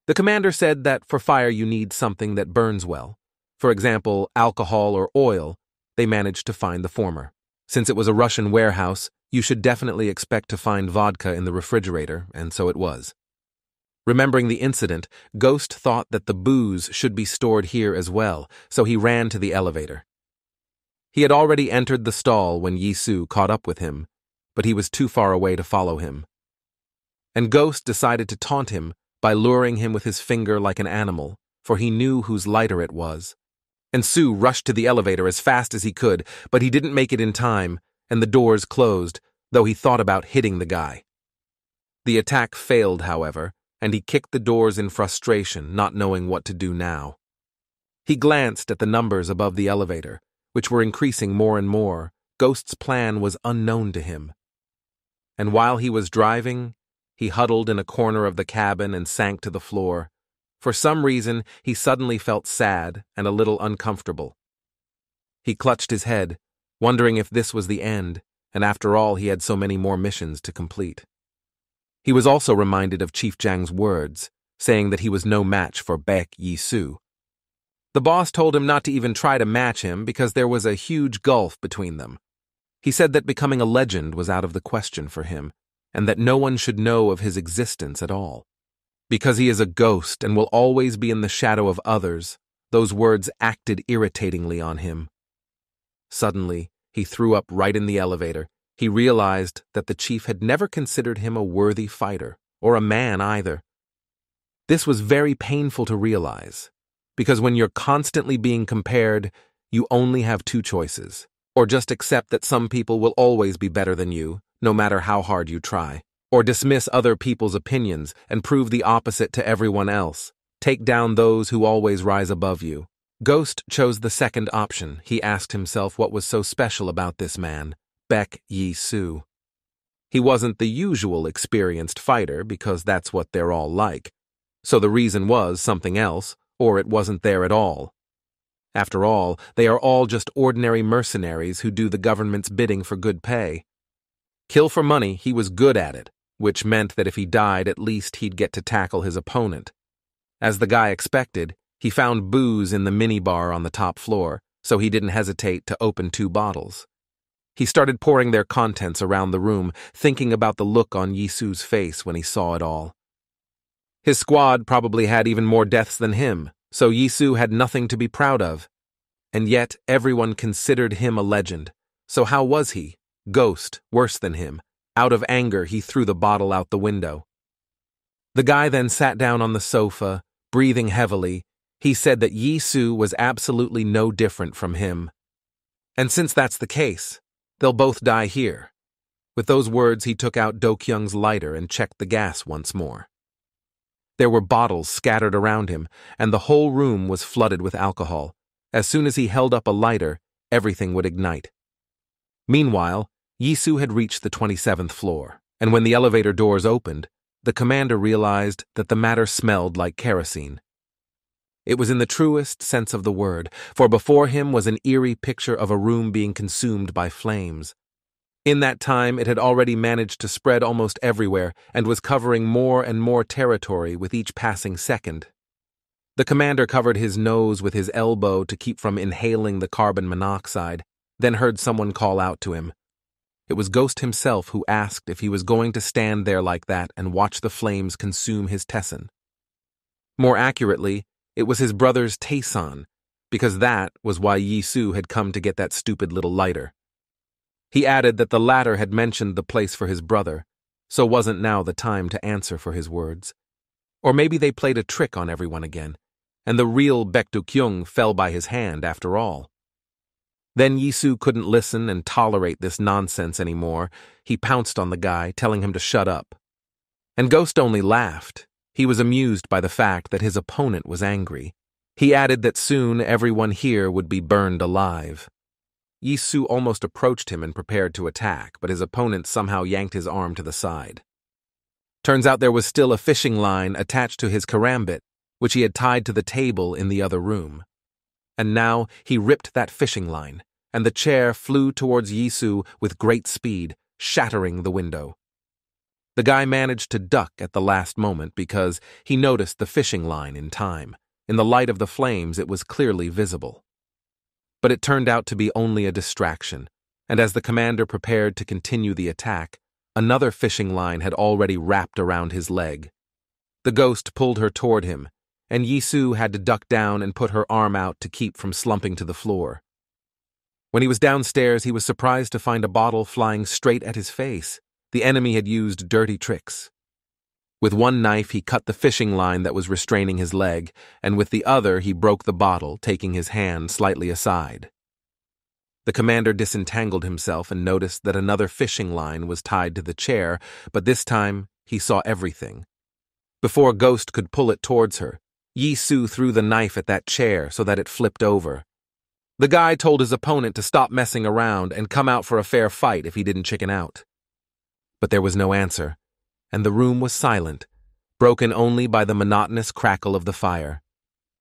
The commander said that for fire you need something that burns well. For example, alcohol or oil. They managed to find the former. Since it was a Russian warehouse, you should definitely expect to find vodka in the refrigerator, and so it was. Remembering the incident, Ghost thought that the booze should be stored here as well, so he ran to the elevator. He had already entered the stall when Yi Su caught up with him, but he was too far away to follow him. And Ghost decided to taunt him by luring him with his finger like an animal, for he knew whose lighter it was. And Sue rushed to the elevator as fast as he could, but he didn't make it in time, and the doors closed, though he thought about hitting the guy. The attack failed, however, and he kicked the doors in frustration, not knowing what to do now. He glanced at the numbers above the elevator, which were increasing more and more. Ghost's plan was unknown to him. And while he was driving, he huddled in a corner of the cabin and sank to the floor. For some reason, he suddenly felt sad and a little uncomfortable. He clutched his head, wondering if this was the end, and after all he had so many more missions to complete. He was also reminded of Chief Jiang's words, saying that he was no match for Baek Yi Su. The boss told him not to even try to match him because there was a huge gulf between them. He said that becoming a legend was out of the question for him, and that no one should know of his existence at all. Because he is a ghost and will always be in the shadow of others, those words acted irritatingly on him. Suddenly, he threw up right in the elevator. He realized that the chief had never considered him a worthy fighter, or a man either. This was very painful to realize, because when you're constantly being compared, you only have two choices, or just accept that some people will always be better than you, no matter how hard you try. Or dismiss other people's opinions and prove the opposite to everyone else. Take down those who always rise above you. Ghost chose the second option. He asked himself what was so special about this man, Baek Yi Su. He wasn't the usual experienced fighter because that's what they're all like. So the reason was something else, or it wasn't there at all. After all, they are all just ordinary mercenaries who do the government's bidding for good pay. Kill for money, he was good at it, which meant that if he died, at least he'd get to tackle his opponent. As the guy expected, he found booze in the minibar on the top floor, so he didn't hesitate to open 2 bottles. He started pouring their contents around the room, thinking about the look on Yi Su's face when he saw it all. His squad probably had even more deaths than him, so Yi Su had nothing to be proud of. And yet everyone considered him a legend. So how was he? Ghost, worse than him. Out of anger, he threw the bottle out the window. The guy then sat down on the sofa, breathing heavily. He said that Yi Su was absolutely no different from him. And since that's the case, they'll both die here. With those words, he took out Do-kyung's lighter and checked the gas once more. There were bottles scattered around him, and the whole room was flooded with alcohol. As soon as he held up a lighter, everything would ignite. Meanwhile, Yisu had reached the 27th floor, and when the elevator doors opened, the commander realized that the matter smelled like kerosene. It was in the truest sense of the word, for before him was an eerie picture of a room being consumed by flames. In that time, it had already managed to spread almost everywhere and was covering more and more territory with each passing second. The commander covered his nose with his elbow to keep from inhaling the carbon monoxide, then heard someone call out to him. It was Ghost himself who asked if he was going to stand there like that and watch the flames consume his Tessin. More accurately, it was his brother's Taisan, because that was why Yisu had come to get that stupid little lighter. He added that the latter had mentioned the place for his brother, so wasn't now the time to answer for his words. Or maybe they played a trick on everyone again, and the real Baekdu-kyung fell by his hand after all. Then Yisu couldn't listen and tolerate this nonsense anymore. He pounced on the guy, telling him to shut up. And Ghost only laughed. He was amused by the fact that his opponent was angry. He added that soon everyone here would be burned alive. Yisu almost approached him and prepared to attack, but his opponent somehow yanked his arm to the side. Turns out there was still a fishing line attached to his karambit, which he had tied to the table in the other room. And now he ripped that fishing line, and the chair flew towards Yisu with great speed, shattering the window. The guy managed to duck at the last moment because he noticed the fishing line in time. In the light of the flames, it was clearly visible. But it turned out to be only a distraction, and as the commander prepared to continue the attack, another fishing line had already wrapped around his leg. The ghost pulled her toward him, and Yisu had to duck down and put her arm out to keep from slumping to the floor. When he was downstairs, he was surprised to find a bottle flying straight at his face. The enemy had used dirty tricks. With one knife, he cut the fishing line that was restraining his leg, and with the other, he broke the bottle, taking his hand slightly aside. The commander disentangled himself and noticed that another fishing line was tied to the chair, but this time he saw everything. Before Ghost could pull it towards her, Yisu threw the knife at that chair so that it flipped over. The guy told his opponent to stop messing around and come out for a fair fight if he didn't chicken out. But there was no answer, and the room was silent, broken only by the monotonous crackle of the fire.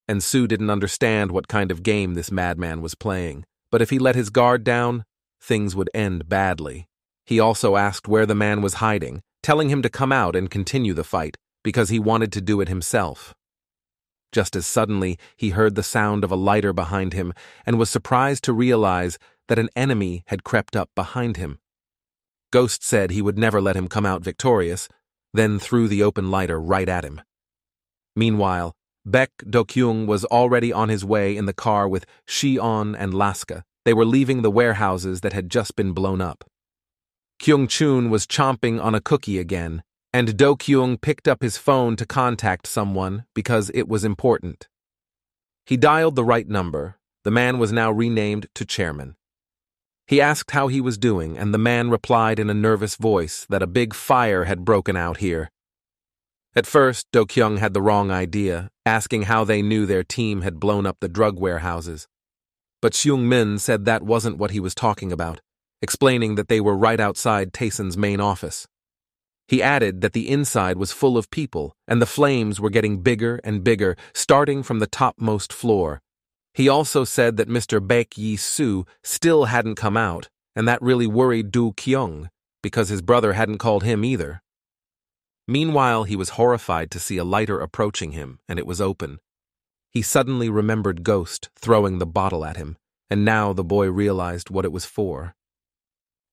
And Su didn't understand what kind of game this madman was playing, but if he let his guard down, things would end badly. He also asked where the man was hiding, telling him to come out and continue the fight, because he wanted to do it himself. Just as suddenly, he heard the sound of a lighter behind him and was surprised to realize that an enemy had crept up behind him. Ghost said he would never let him come out victorious, then threw the open lighter right at him. Meanwhile, Baek-do-kyung was already on his way in the car with Shi-on and Laska. They were leaving the warehouses that had just been blown up. Kyung-chun was chomping on a cookie again, and Do-kyung picked up his phone to contact someone because it was important. He dialed the right number. The man was now renamed to Chairman. He asked how he was doing, and the man replied in a nervous voice that a big fire had broken out here. At first, Do-kyung had the wrong idea, asking how they knew their team had blown up the drug warehouses. But Seung-min said that wasn't what he was talking about, explaining that they were right outside Taysen's main office. He added that the inside was full of people, and the flames were getting bigger and bigger, starting from the topmost floor. He also said that Mr. Baek Yi-soo still hadn't come out, and that really worried Do-kyung, because his brother hadn't called him either. Meanwhile, he was horrified to see a lighter approaching him, and it was open. He suddenly remembered Ghost throwing the bottle at him, and now the boy realized what it was for.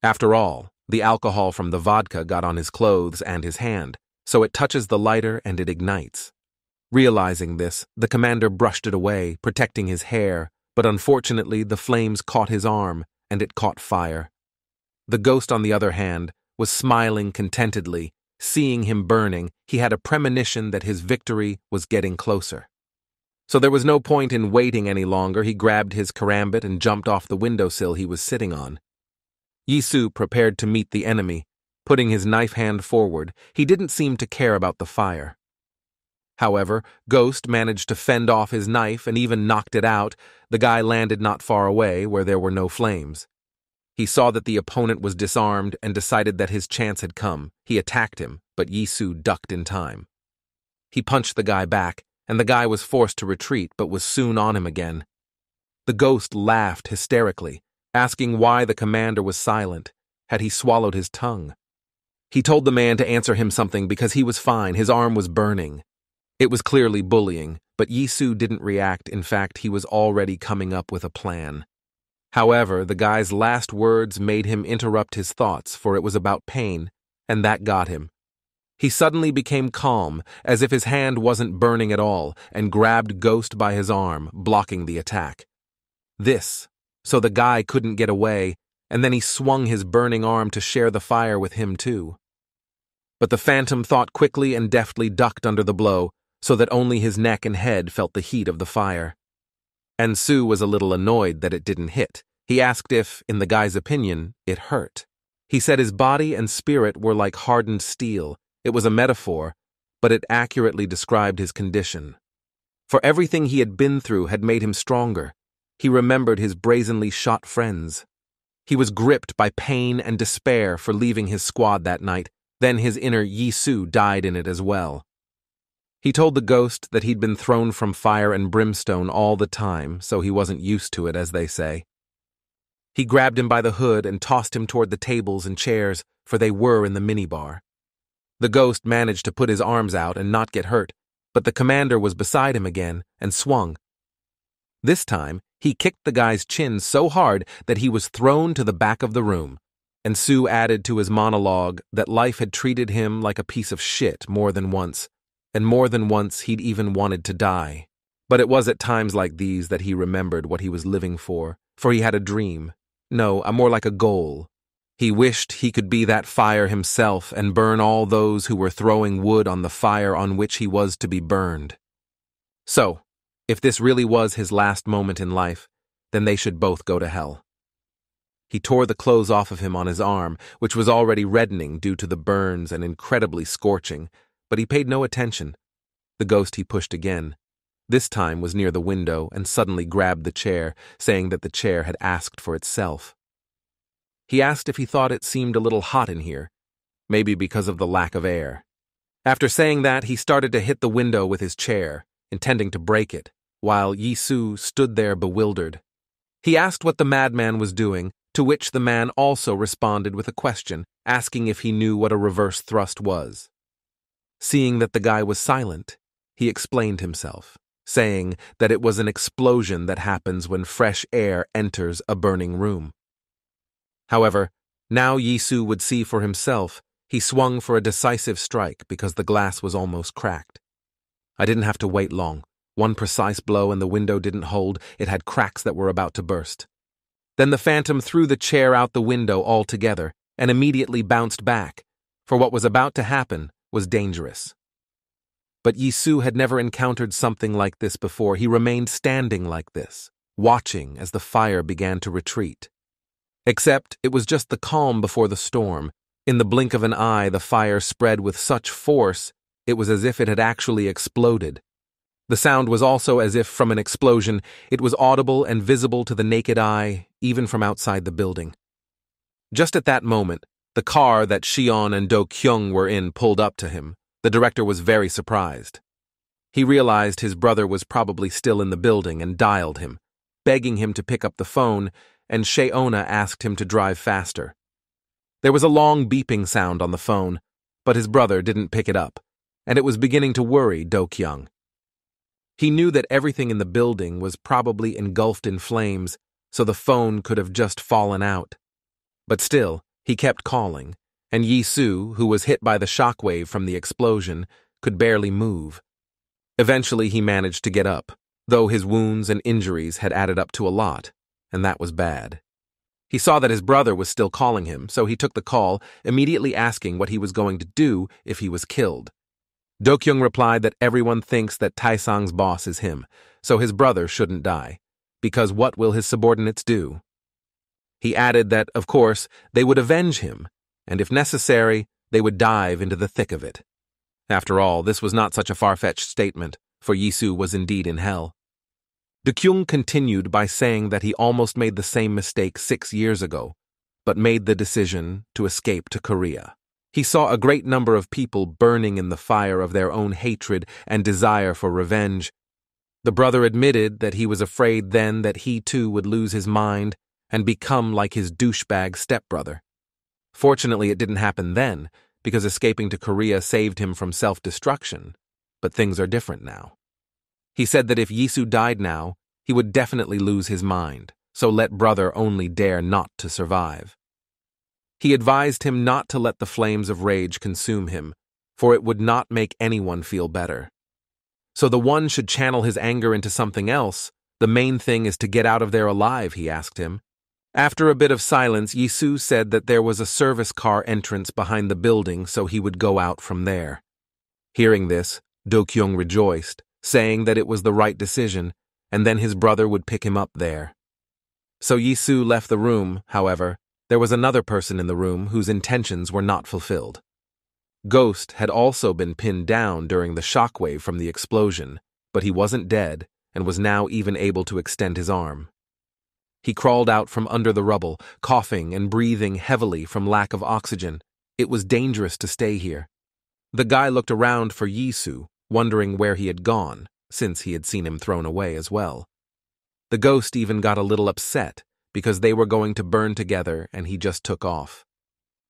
After all, the alcohol from the vodka got on his clothes and his hand, so it touches the lighter and it ignites. Realizing this, the commander brushed it away, protecting his hair, but unfortunately the flames caught his arm, and it caught fire. The Ghost, on the other hand, was smiling contentedly. Seeing him burning, he had a premonition that his victory was getting closer. So there was no point in waiting any longer. He grabbed his karambit and jumped off the windowsill he was sitting on. Yisu prepared to meet the enemy. Putting his knife hand forward, he didn't seem to care about the fire. However, Ghost managed to fend off his knife and even knocked it out. The guy landed not far away, where there were no flames. He saw that the opponent was disarmed and decided that his chance had come. He attacked him, but Yisu ducked in time. He punched the guy back, and the guy was forced to retreat but was soon on him again. The ghost laughed hysterically, asking why the commander was silent. Had he swallowed his tongue? He told the man to answer him something because he was fine, his arm was burning. It was clearly bullying, but Yisu didn't react. In fact, he was already coming up with a plan. However, the guy's last words made him interrupt his thoughts, for it was about pain, and that got him. He suddenly became calm, as if his hand wasn't burning at all, and grabbed Ghost by his arm, blocking the attack. So the guy couldn't get away, and then he swung his burning arm to share the fire with him too. But the phantom thought quickly and deftly ducked under the blow, so that only his neck and head felt the heat of the fire. And Su was a little annoyed that it didn't hit. He asked if, in the guy's opinion, it hurt. He said his body and spirit were like hardened steel. It was a metaphor, but it accurately described his condition. For everything he had been through had made him stronger. He remembered his brazenly shot friends. He was gripped by pain and despair for leaving his squad that night. Then his inner Yisu died in it as well. He told the ghost that he'd been thrown from fire and brimstone all the time, so he wasn't used to it, as they say. He grabbed him by the hood and tossed him toward the tables and chairs, for they were in the minibar. The ghost managed to put his arms out and not get hurt, but the commander was beside him again and swung. This time, he kicked the guy's chin so hard that he was thrown to the back of the room, and Su added to his monologue that life had treated him like a piece of shit more than once, and more than once he'd even wanted to die. But it was at times like these that he remembered what he was living for he had a dream. No, more like a goal. He wished he could be that fire himself and burn all those who were throwing wood on the fire on which he was to be burned. So, if this really was his last moment in life, then they should both go to hell. He tore the clothes off of him on his arm, which was already reddening due to the burns and incredibly scorching, but he paid no attention. The ghost he pushed again. This time was near the window and suddenly grabbed the chair, saying that the chair had asked for itself. He asked if he thought it seemed a little hot in here, maybe because of the lack of air. After saying that, he started to hit the window with his chair, intending to break it, while Yisu stood there bewildered. He asked what the madman was doing, to which the man also responded with a question, asking if he knew what a reverse thrust was. Seeing that the guy was silent, he explained himself, saying that it was an explosion that happens when fresh air enters a burning room. However, now Yisu would see for himself. He swung for a decisive strike because the glass was almost cracked. I didn't have to wait long. One precise blow and the window didn't hold. It had cracks that were about to burst. Then the phantom threw the chair out the window altogether and immediately bounced back, for what was about to happen was dangerous. But Yisu had never encountered something like this before. He remained standing like this, watching as the fire began to retreat. Except it was just the calm before the storm. In the blink of an eye, the fire spread with such force, it was as if it had actually exploded. The sound was also as if from an explosion. It was audible and visible to the naked eye, even from outside the building. Just at that moment, the car that Shion and Do-kyung were in pulled up to him. The director was very surprised. He realized his brother was probably still in the building and dialed him, begging him to pick up the phone, and Sheona asked him to drive faster. There was a long beeping sound on the phone, but his brother didn't pick it up, and it was beginning to worry Do-kyung. He knew that everything in the building was probably engulfed in flames, so the phone could have just fallen out. But still, he kept calling, and Yisu, who was hit by the shockwave from the explosion, could barely move. Eventually he managed to get up, though his wounds and injuries had added up to a lot, and that was bad. He saw that his brother was still calling him, so he took the call, immediately asking what he was going to do if he was killed. Do-kyung replied that everyone thinks that Taesang's boss is him, so his brother shouldn't die, because what will his subordinates do? He added that, of course, they would avenge him, and if necessary, they would dive into the thick of it. After all, this was not such a far-fetched statement, for Yisu was indeed in hell. Do-kyung continued by saying that he almost made the same mistake 6 years ago, but made the decision to escape to Korea. He saw a great number of people burning in the fire of their own hatred and desire for revenge. The brother admitted that he was afraid then that he too would lose his mind and become like his douchebag stepbrother. Fortunately, it didn't happen then, because escaping to Korea saved him from self-destruction, but things are different now. He said that if Yisu died now, he would definitely lose his mind, so let brother only dare not to survive. He advised him not to let the flames of rage consume him, for it would not make anyone feel better. So the one should channel his anger into something else. The main thing is to get out of there alive, he asked him. After a bit of silence, Yisu said that there was a service car entrance behind the building, so he would go out from there. Hearing this, Do-kyung rejoiced, saying that it was the right decision, and then his brother would pick him up there. So Yisu left the room. However, there was another person in the room whose intentions were not fulfilled. Ghost had also been pinned down during the shockwave from the explosion, but he wasn't dead and was now even able to extend his arm. He crawled out from under the rubble, coughing and breathing heavily from lack of oxygen. It was dangerous to stay here. The guy looked around for Yisu, wondering where he had gone, since he had seen him thrown away as well. The ghost even got a little upset, because they were going to burn together and he just took off.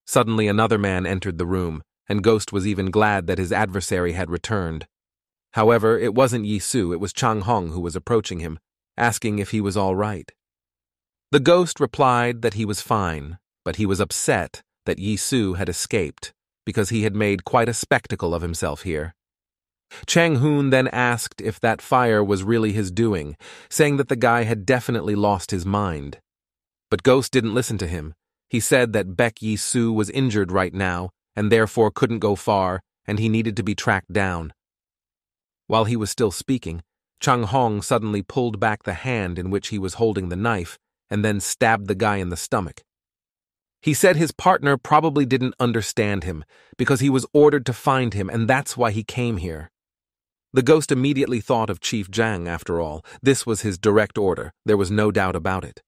Suddenly another man entered the room, and Ghost was even glad that his adversary had returned. However, it wasn't Yisu, it was Chang Hong who was approaching him, asking if he was all right. The ghost replied that he was fine, but he was upset that Yisu had escaped, because he had made quite a spectacle of himself here. Chang Hoon then asked if that fire was really his doing, saying that the guy had definitely lost his mind. But Ghost didn't listen to him. He said that Baek Yisu was injured right now, and therefore couldn't go far, and he needed to be tracked down. While he was still speaking, Chang Hong suddenly pulled back the hand in which he was holding the knife, and then stabbed the guy in the stomach. He said his partner probably didn't understand him, because he was ordered to find him, and that's why he came here. The ghost immediately thought of Chief Zhang, after all. This was his direct order, there was no doubt about it.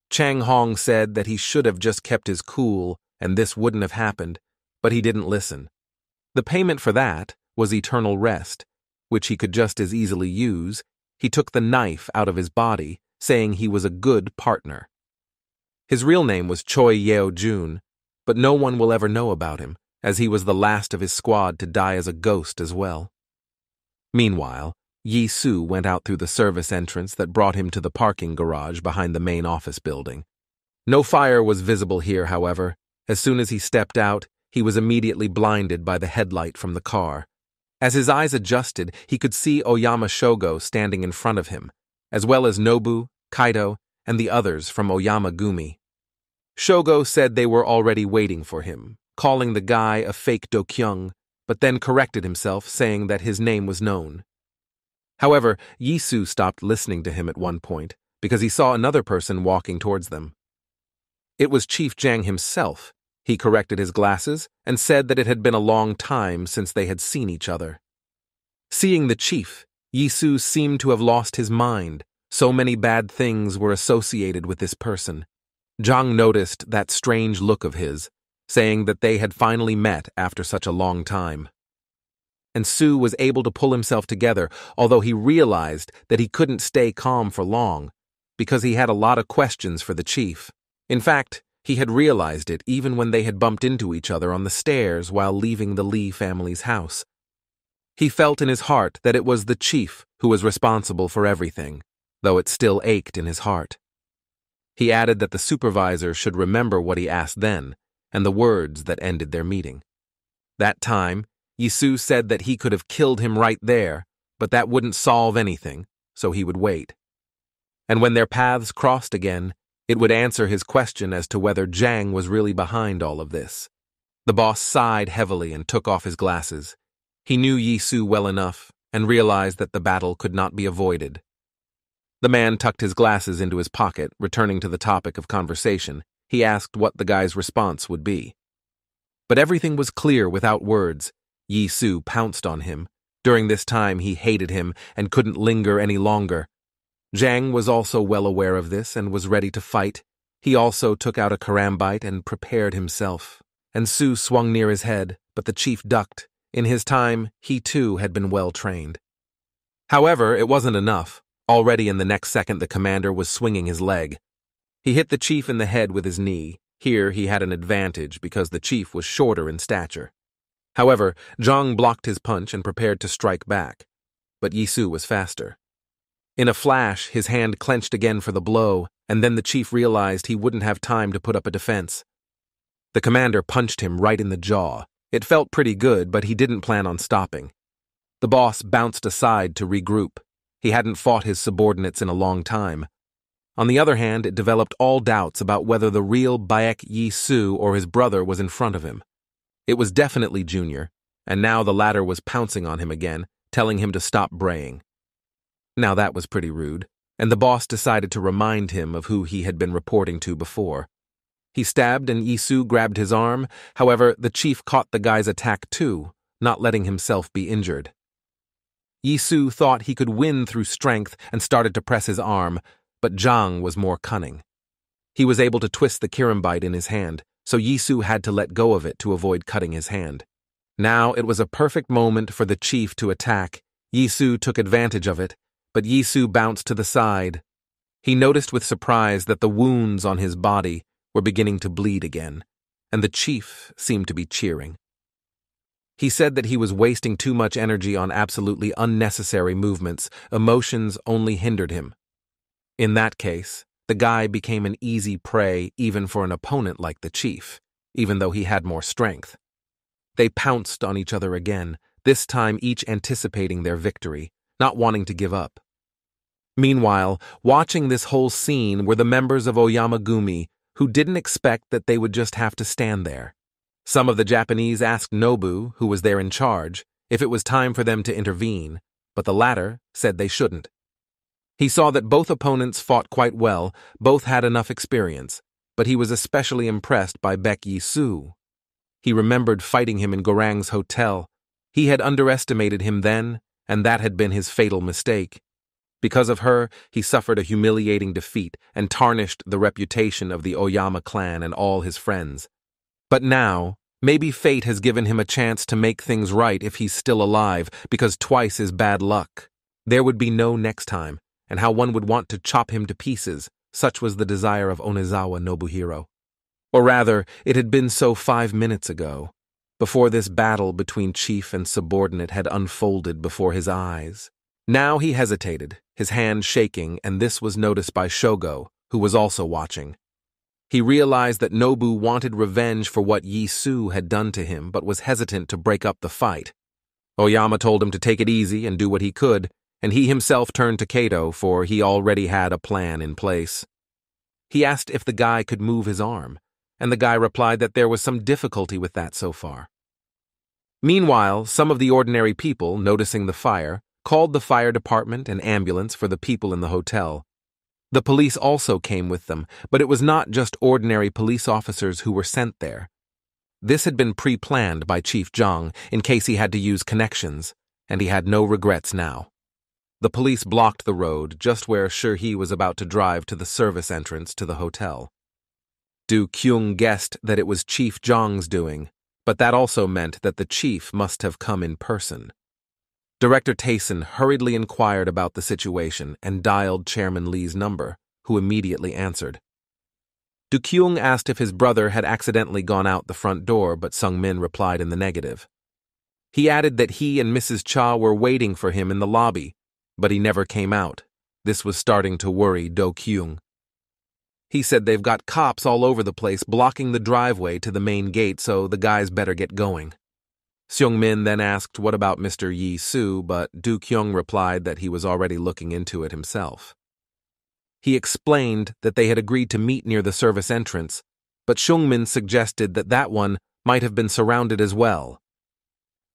Chang Hong said that he should have just kept his cool, and this wouldn't have happened, but he didn't listen. The payment for that was eternal rest, which he could just as easily use. He took the knife out of his body, saying he was a good partner. His real name was Choi Yeo-jun, but no one will ever know about him, as he was the last of his squad to die as a ghost as well. Meanwhile, Yisu went out through the service entrance that brought him to the parking garage behind the main office building. No fire was visible here, however. As soon as he stepped out, he was immediately blinded by the headlight from the car. As his eyes adjusted, he could see Oyama Shogo standing in front of him, as well as Nobu, Kaido, and the others from Oyama Gumi. Shogo said they were already waiting for him, calling the guy a fake Do-kyung, but then corrected himself, saying that his name was known. However, Yisu stopped listening to him at one point, because he saw another person walking towards them. It was Chief Zhang himself. He corrected his glasses and said that it had been a long time since they had seen each other. Seeing the chief, Yisu seemed to have lost his mind. So many bad things were associated with this person. Zhang noticed that strange look of his, saying that they had finally met after such a long time. And Su was able to pull himself together, although he realized that he couldn't stay calm for long, because he had a lot of questions for the chief. In fact, he had realized it even when they had bumped into each other on the stairs while leaving the Lee family's house. He felt in his heart that it was the chief who was responsible for everything, though it still ached in his heart. He added that the supervisor should remember what he asked then, and the words that ended their meeting. That time, Yisu said that he could have killed him right there, but that wouldn't solve anything, so he would wait. And when their paths crossed again, it would answer his question as to whether Zhang was really behind all of this. The boss sighed heavily and took off his glasses. He knew Yisu well enough and realized that the battle could not be avoided. The man tucked his glasses into his pocket, returning to the topic of conversation. He asked what the guy's response would be. But everything was clear without words. Yisu pounced on him. During this time, he hated him and couldn't linger any longer. Zhang was also well aware of this and was ready to fight. He also took out a karambite and prepared himself, and Su swung near his head, but the chief ducked. In his time, he too had been well trained. However, it wasn't enough. Already in the next second the commander was swinging his leg. He hit the chief in the head with his knee. Here he had an advantage because the chief was shorter in stature. However, Zhang blocked his punch and prepared to strike back, but Yisu was faster. In a flash, his hand clenched again for the blow, and then the chief realized he wouldn't have time to put up a defense. The commander punched him right in the jaw. It felt pretty good, but he didn't plan on stopping. The boss bounced aside to regroup. He hadn't fought his subordinates in a long time. On the other hand, it developed all doubts about whether the real Baek Yi-Su or his brother was in front of him. It was definitely Junior, and now the latter was pouncing on him again, telling him to stop braying. Now that was pretty rude, and the boss decided to remind him of who he had been reporting to before. He stabbed and Yi-Su grabbed his arm. However, the chief caught the guy's attack too, not letting himself be injured. Yi-Su thought he could win through strength and started to press his arm, but Zhang was more cunning. He was able to twist the kirambite in his hand, so Yi-Su had to let go of it to avoid cutting his hand. Now it was a perfect moment for the chief to attack. Yi-Su took advantage of it, but Yi-Su bounced to the side. He noticed with surprise that the wounds on his body were beginning to bleed again, and the chief seemed to be cheering. He said that he was wasting too much energy on absolutely unnecessary movements. Emotions only hindered him. In that case, the guy became an easy prey even for an opponent like the chief, even though he had more strength. They pounced on each other again, this time each anticipating their victory, not wanting to give up. Meanwhile, watching this whole scene were the members of Oyamagumi, who didn't expect that they would just have to stand there. Some of the Japanese asked Nobu, who was there in charge, if it was time for them to intervene, but the latter said they shouldn't. He saw that both opponents fought quite well, both had enough experience, but he was especially impressed by Baek Yi-Su. He remembered fighting him in Gorang's hotel. He had underestimated him then, and that had been his fatal mistake. Because of her, he suffered a humiliating defeat and tarnished the reputation of the Oyama clan and all his friends. But now, maybe fate has given him a chance to make things right if he's still alive, because twice is bad luck. There would be no next time, and how one would want to chop him to pieces, such was the desire of Onizawa Nobuhiro. Or rather, it had been so 5 minutes ago, before this battle between chief and subordinate had unfolded before his eyes. Now he hesitated, his hand shaking, and this was noticed by Shogo, who was also watching. He realized that Nobu wanted revenge for what Yi-Su had done to him, but was hesitant to break up the fight. Oyama told him to take it easy and do what he could, and he himself turned to Kato, for he already had a plan in place. He asked if the guy could move his arm, and the guy replied that there was some difficulty with that so far. Meanwhile, some of the ordinary people, noticing the fire, called the fire department and ambulance for the people in the hotel. The police also came with them, but it was not just ordinary police officers who were sent there. This had been pre-planned by Chief Zhang in case he had to use connections, and he had no regrets now. The police blocked the road just where Shi was about to drive to the service entrance to the hotel. Du Kyung guessed that it was Chief Zhang's doing, but that also meant that the chief must have come in person. Director Tayson hurriedly inquired about the situation and dialed Chairman Lee's number, who immediately answered. Du Kyung asked if his brother had accidentally gone out the front door, but Sung Min replied in the negative. He added that he and Mrs. Cha were waiting for him in the lobby, but he never came out. This was starting to worry Do Kyung. He said they've got cops all over the place blocking the driveway to the main gate, so the guys better get going. Seung Min then asked what about Mr. Yi-Su, but Du Kyung replied that he was already looking into it himself. He explained that they had agreed to meet near the service entrance, but Seung Min suggested that that one might have been surrounded as well.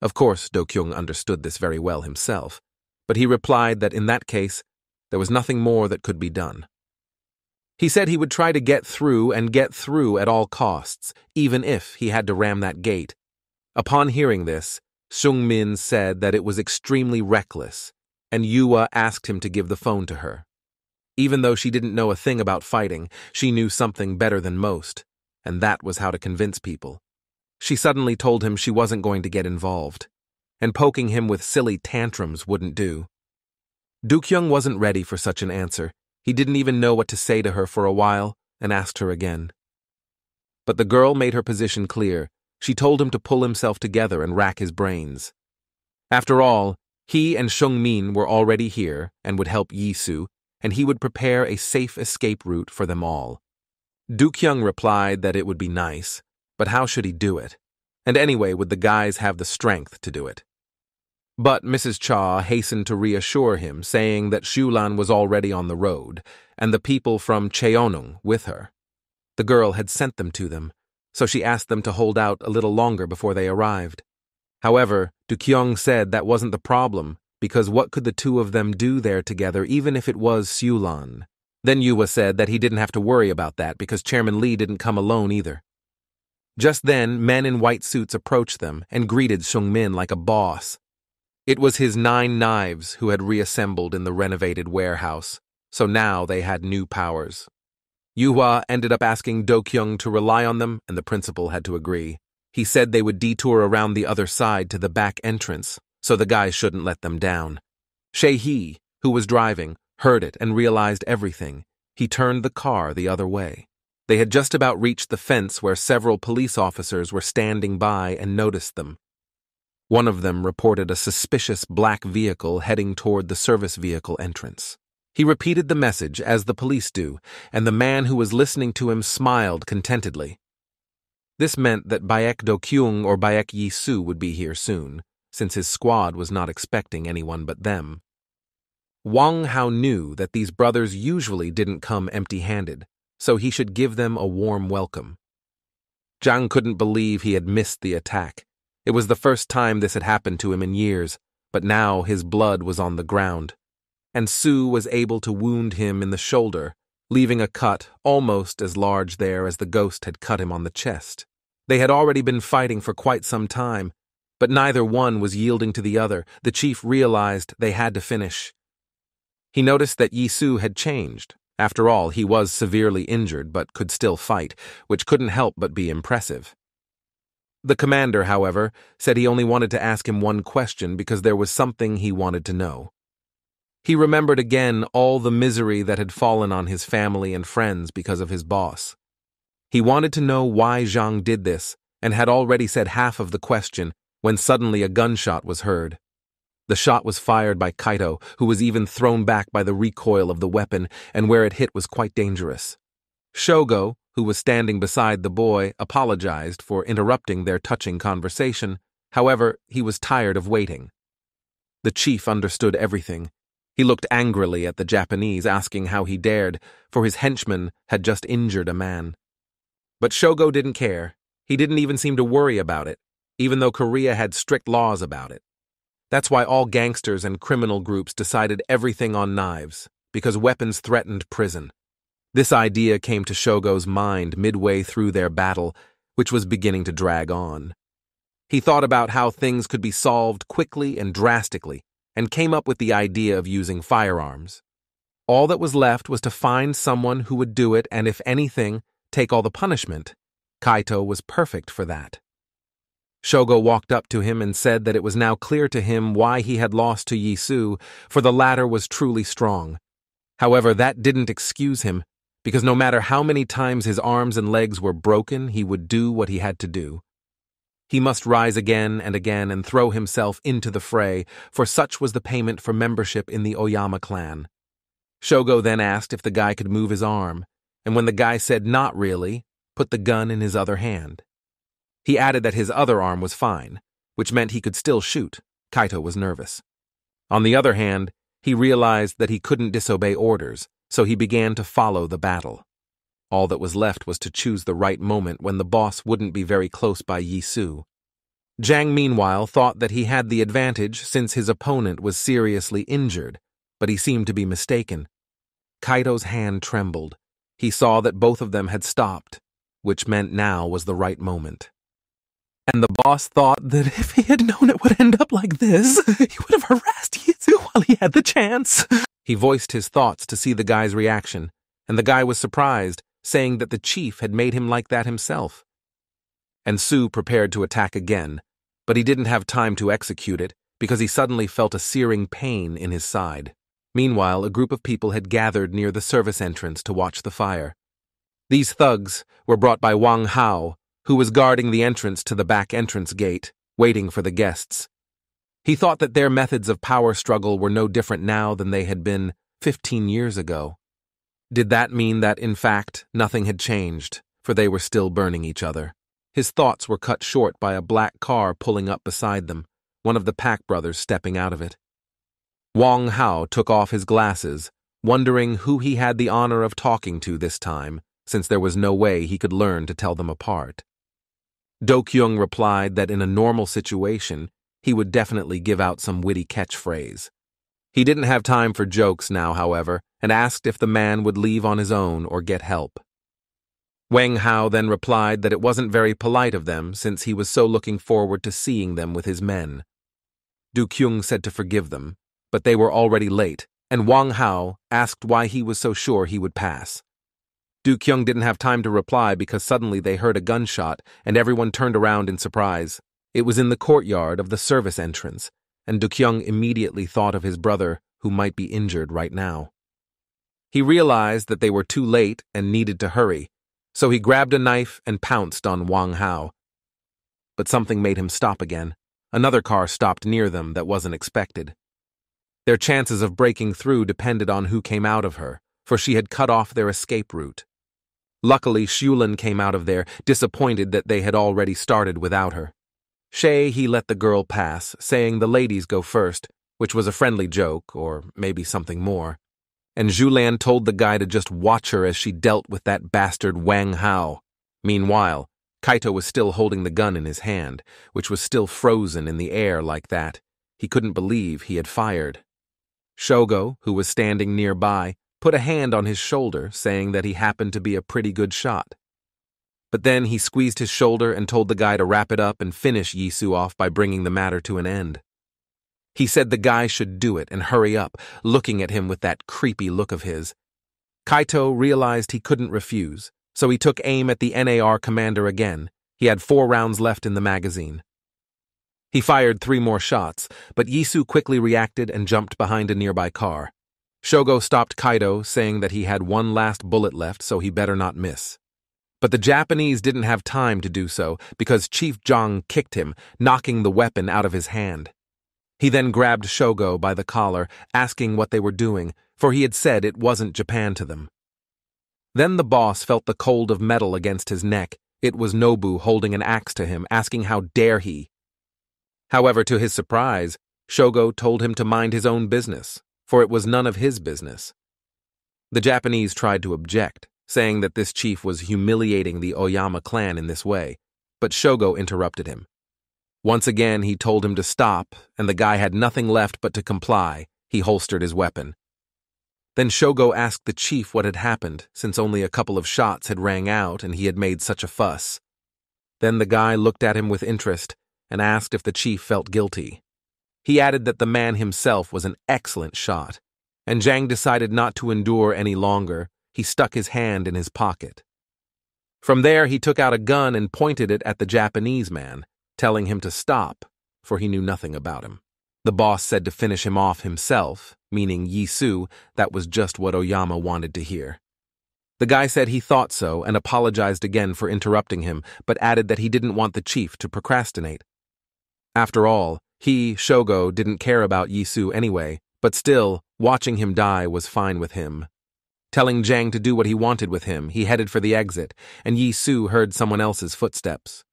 Of course, Do Kyung understood this very well himself, but he replied that in that case, there was nothing more that could be done. He said he would try to get through at all costs, even if he had to ram that gate. Upon hearing this, Seung Min said that it was extremely reckless, and Yua asked him to give the phone to her. Even though she didn't know a thing about fighting, she knew something better than most, and that was how to convince people. She suddenly told him she wasn't going to get involved, and poking him with silly tantrums wouldn't do. Dukyung wasn't ready for such an answer. He didn't even know what to say to her for a while, and asked her again. But the girl made her position clear. She told him to pull himself together and rack his brains. After all, he and Seungmin were already here and would help Yisu, and he would prepare a safe escape route for them all. Dukyung replied that it would be nice, but how should he do it? And anyway, would the guys have the strength to do it? But Mrs. Cha hastened to reassure him, saying that Shulan was already on the road, and the people from Cheonung with her. The girl had sent them to them, so she asked them to hold out a little longer before they arrived. However, Dukyung said that wasn't the problem, because what could the two of them do there together even if it was Shulan? Then Yua said that he didn't have to worry about that because Chairman Lee didn't come alone either. Just then, men in white suits approached them and greeted Seungmin like a boss. It was his 9 knives who had reassembled in the renovated warehouse, so now they had new powers. Yuhua ended up asking Do-kyung to rely on them, and the principal had to agree. He said they would detour around the other side to the back entrance, so the guys shouldn't let them down. Shae-hee, who was driving, heard it and realized everything. He turned the car the other way. They had just about reached the fence where several police officers were standing by and noticed them. One of them reported a suspicious black vehicle heading toward the service vehicle entrance. He repeated the message, as the police do, and the man who was listening to him smiled contentedly. This meant that Baek Do-kyung or Baek Yisu would be here soon, since his squad was not expecting anyone but them. Wang Hao knew that these brothers usually didn't come empty-handed, so he should give them a warm welcome. Zhang couldn't believe he had missed the attack. It was the first time this had happened to him in years, but now his blood was on the ground, and Su was able to wound him in the shoulder, leaving a cut almost as large there as the ghost had cut him on the chest. They had already been fighting for quite some time, but neither one was yielding to the other. The chief realized they had to finish. He noticed that Yisu had changed. After all, he was severely injured but could still fight, which couldn't help but be impressive. The commander, however, said he only wanted to ask him one question because there was something he wanted to know. He remembered again all the misery that had fallen on his family and friends because of his boss. He wanted to know why Zhang did this and had already said half of the question when suddenly a gunshot was heard. The shot was fired by Kaito, who was even thrown back by the recoil of the weapon, and where it hit was quite dangerous. Shogo, who was standing beside the boy, apologized for interrupting their touching conversation. However, he was tired of waiting. The chief understood everything. He looked angrily at the Japanese, asking how he dared, for his henchman had just injured a man. But Shogo didn't care. He didn't even seem to worry about it, even though Korea had strict laws about it. That's why all gangsters and criminal groups decided everything on knives, because weapons threatened prison. This idea came to Shogo's mind midway through their battle, which was beginning to drag on. He thought about how things could be solved quickly and drastically, and came up with the idea of using firearms. All that was left was to find someone who would do it and, if anything, take all the punishment. Kaito was perfect for that. Shogo walked up to him and said that it was now clear to him why he had lost to Yisu, for the latter was truly strong. However, that didn't excuse him, because no matter how many times his arms and legs were broken, he would do what he had to do. He must rise again and throw himself into the fray, for such was the payment for membership in the Oyama clan. Shogo then asked if the guy could move his arm, and when the guy said not really, put the gun in his other hand. He added that his other arm was fine, which meant he could still shoot. Kaito was nervous. On the other hand, he realized that he couldn't disobey orders, so he began to follow the battle. All that was left was to choose the right moment when the boss wouldn't be very close by Yisu. Zhang, meanwhile, thought that he had the advantage since his opponent was seriously injured, but he seemed to be mistaken. Kaito's hand trembled. He saw that both of them had stopped, which meant now was the right moment. And the boss thought that if he had known it would end up like this, he would have harassed Yisu while he had the chance. He voiced his thoughts to see the guy's reaction, and the guy was surprised, saying that the chief had made him like that himself. And Su prepared to attack again, but he didn't have time to execute it because he suddenly felt a searing pain in his side. Meanwhile, a group of people had gathered near the service entrance to watch the fire. These thugs were brought by Wang Hao, who was guarding the entrance to the back entrance gate, waiting for the guests. He thought that their methods of power struggle were no different now than they had been 15 years ago. Did that mean that, in fact, nothing had changed, for they were still burning each other? His thoughts were cut short by a black car pulling up beside them, one of the Pack brothers stepping out of it. Wang Hao took off his glasses, wondering who he had the honor of talking to this time, since there was no way he could learn to tell them apart. Do-kyung replied that in a normal situation, he would definitely give out some witty catchphrase. He didn't have time for jokes now, however, and asked if the man would leave on his own or get help. Wang Hao then replied that it wasn't very polite of them since he was so looking forward to seeing them with his men. Do-kyung said to forgive them, but they were already late, and Wang Hao asked why he was so sure he would pass. Do-kyung didn't have time to reply because suddenly they heard a gunshot and everyone turned around in surprise. It was in the courtyard of the service entrance, and Do-kyung immediately thought of his brother who might be injured right now. He realized that they were too late and needed to hurry, so he grabbed a knife and pounced on Wang Hao. But something made him stop again. Another car stopped near them that wasn't expected. Their chances of breaking through depended on who came out of her, for she had cut off their escape route. Luckily, Shulin came out of there, disappointed that they had already started without her. He let the girl pass, saying the ladies go first, which was a friendly joke, or maybe something more. And Zhulan told the guy to just watch her as she dealt with that bastard Wang Hao. Meanwhile, Kaito was still holding the gun in his hand, which was still frozen in the air like that. He couldn't believe he had fired. Shogo, who was standing nearby, put a hand on his shoulder, saying that he happened to be a pretty good shot. But then he squeezed his shoulder and told the guy to wrap it up and finish Yisu off by bringing the matter to an end. He said the guy should do it and hurry up, looking at him with that creepy look of his. Kaito realized he couldn't refuse, so he took aim at the NAR commander again. He had 4 rounds left in the magazine. He fired 3 more shots, but Yisu quickly reacted and jumped behind a nearby car. Shogo stopped Kaito, saying that he had 1 last bullet left, so he better not miss. But the Japanese didn't have time to do so because Chief Zhang kicked him, knocking the weapon out of his hand. He then grabbed Shogo by the collar, asking what they were doing, for he had said it wasn't Japan to them. Then the boss felt the cold of metal against his neck. It was Nobu holding an axe to him, asking how dare he. However, to his surprise, Shogo told him to mind his own business, for it was none of his business. The Japanese tried to object, saying that this chief was humiliating the Oyama clan in this way, but Shogo interrupted him. Once again, he told him to stop, and the guy had nothing left but to comply. He holstered his weapon. Then Shogo asked the chief what had happened, since only a couple of shots had rang out and he had made such a fuss. Then the guy looked at him with interest and asked if the chief felt guilty. He added that the man himself was an excellent shot, and Zhang decided not to endure any longer. He stuck his hand in his pocket. From there, he took out a gun and pointed it at the Japanese man, telling him to stop, for he knew nothing about him. The boss said to finish him off himself, meaning Yisu. That was just what Oyama wanted to hear. The guy said he thought so and apologized again for interrupting him, but added that he didn't want the chief to procrastinate. After all, he, Shogo, didn't care about Yisu anyway, but still, watching him die was fine with him. Telling Zhang to do what he wanted with him, he headed for the exit, and Yisu heard someone else's footsteps.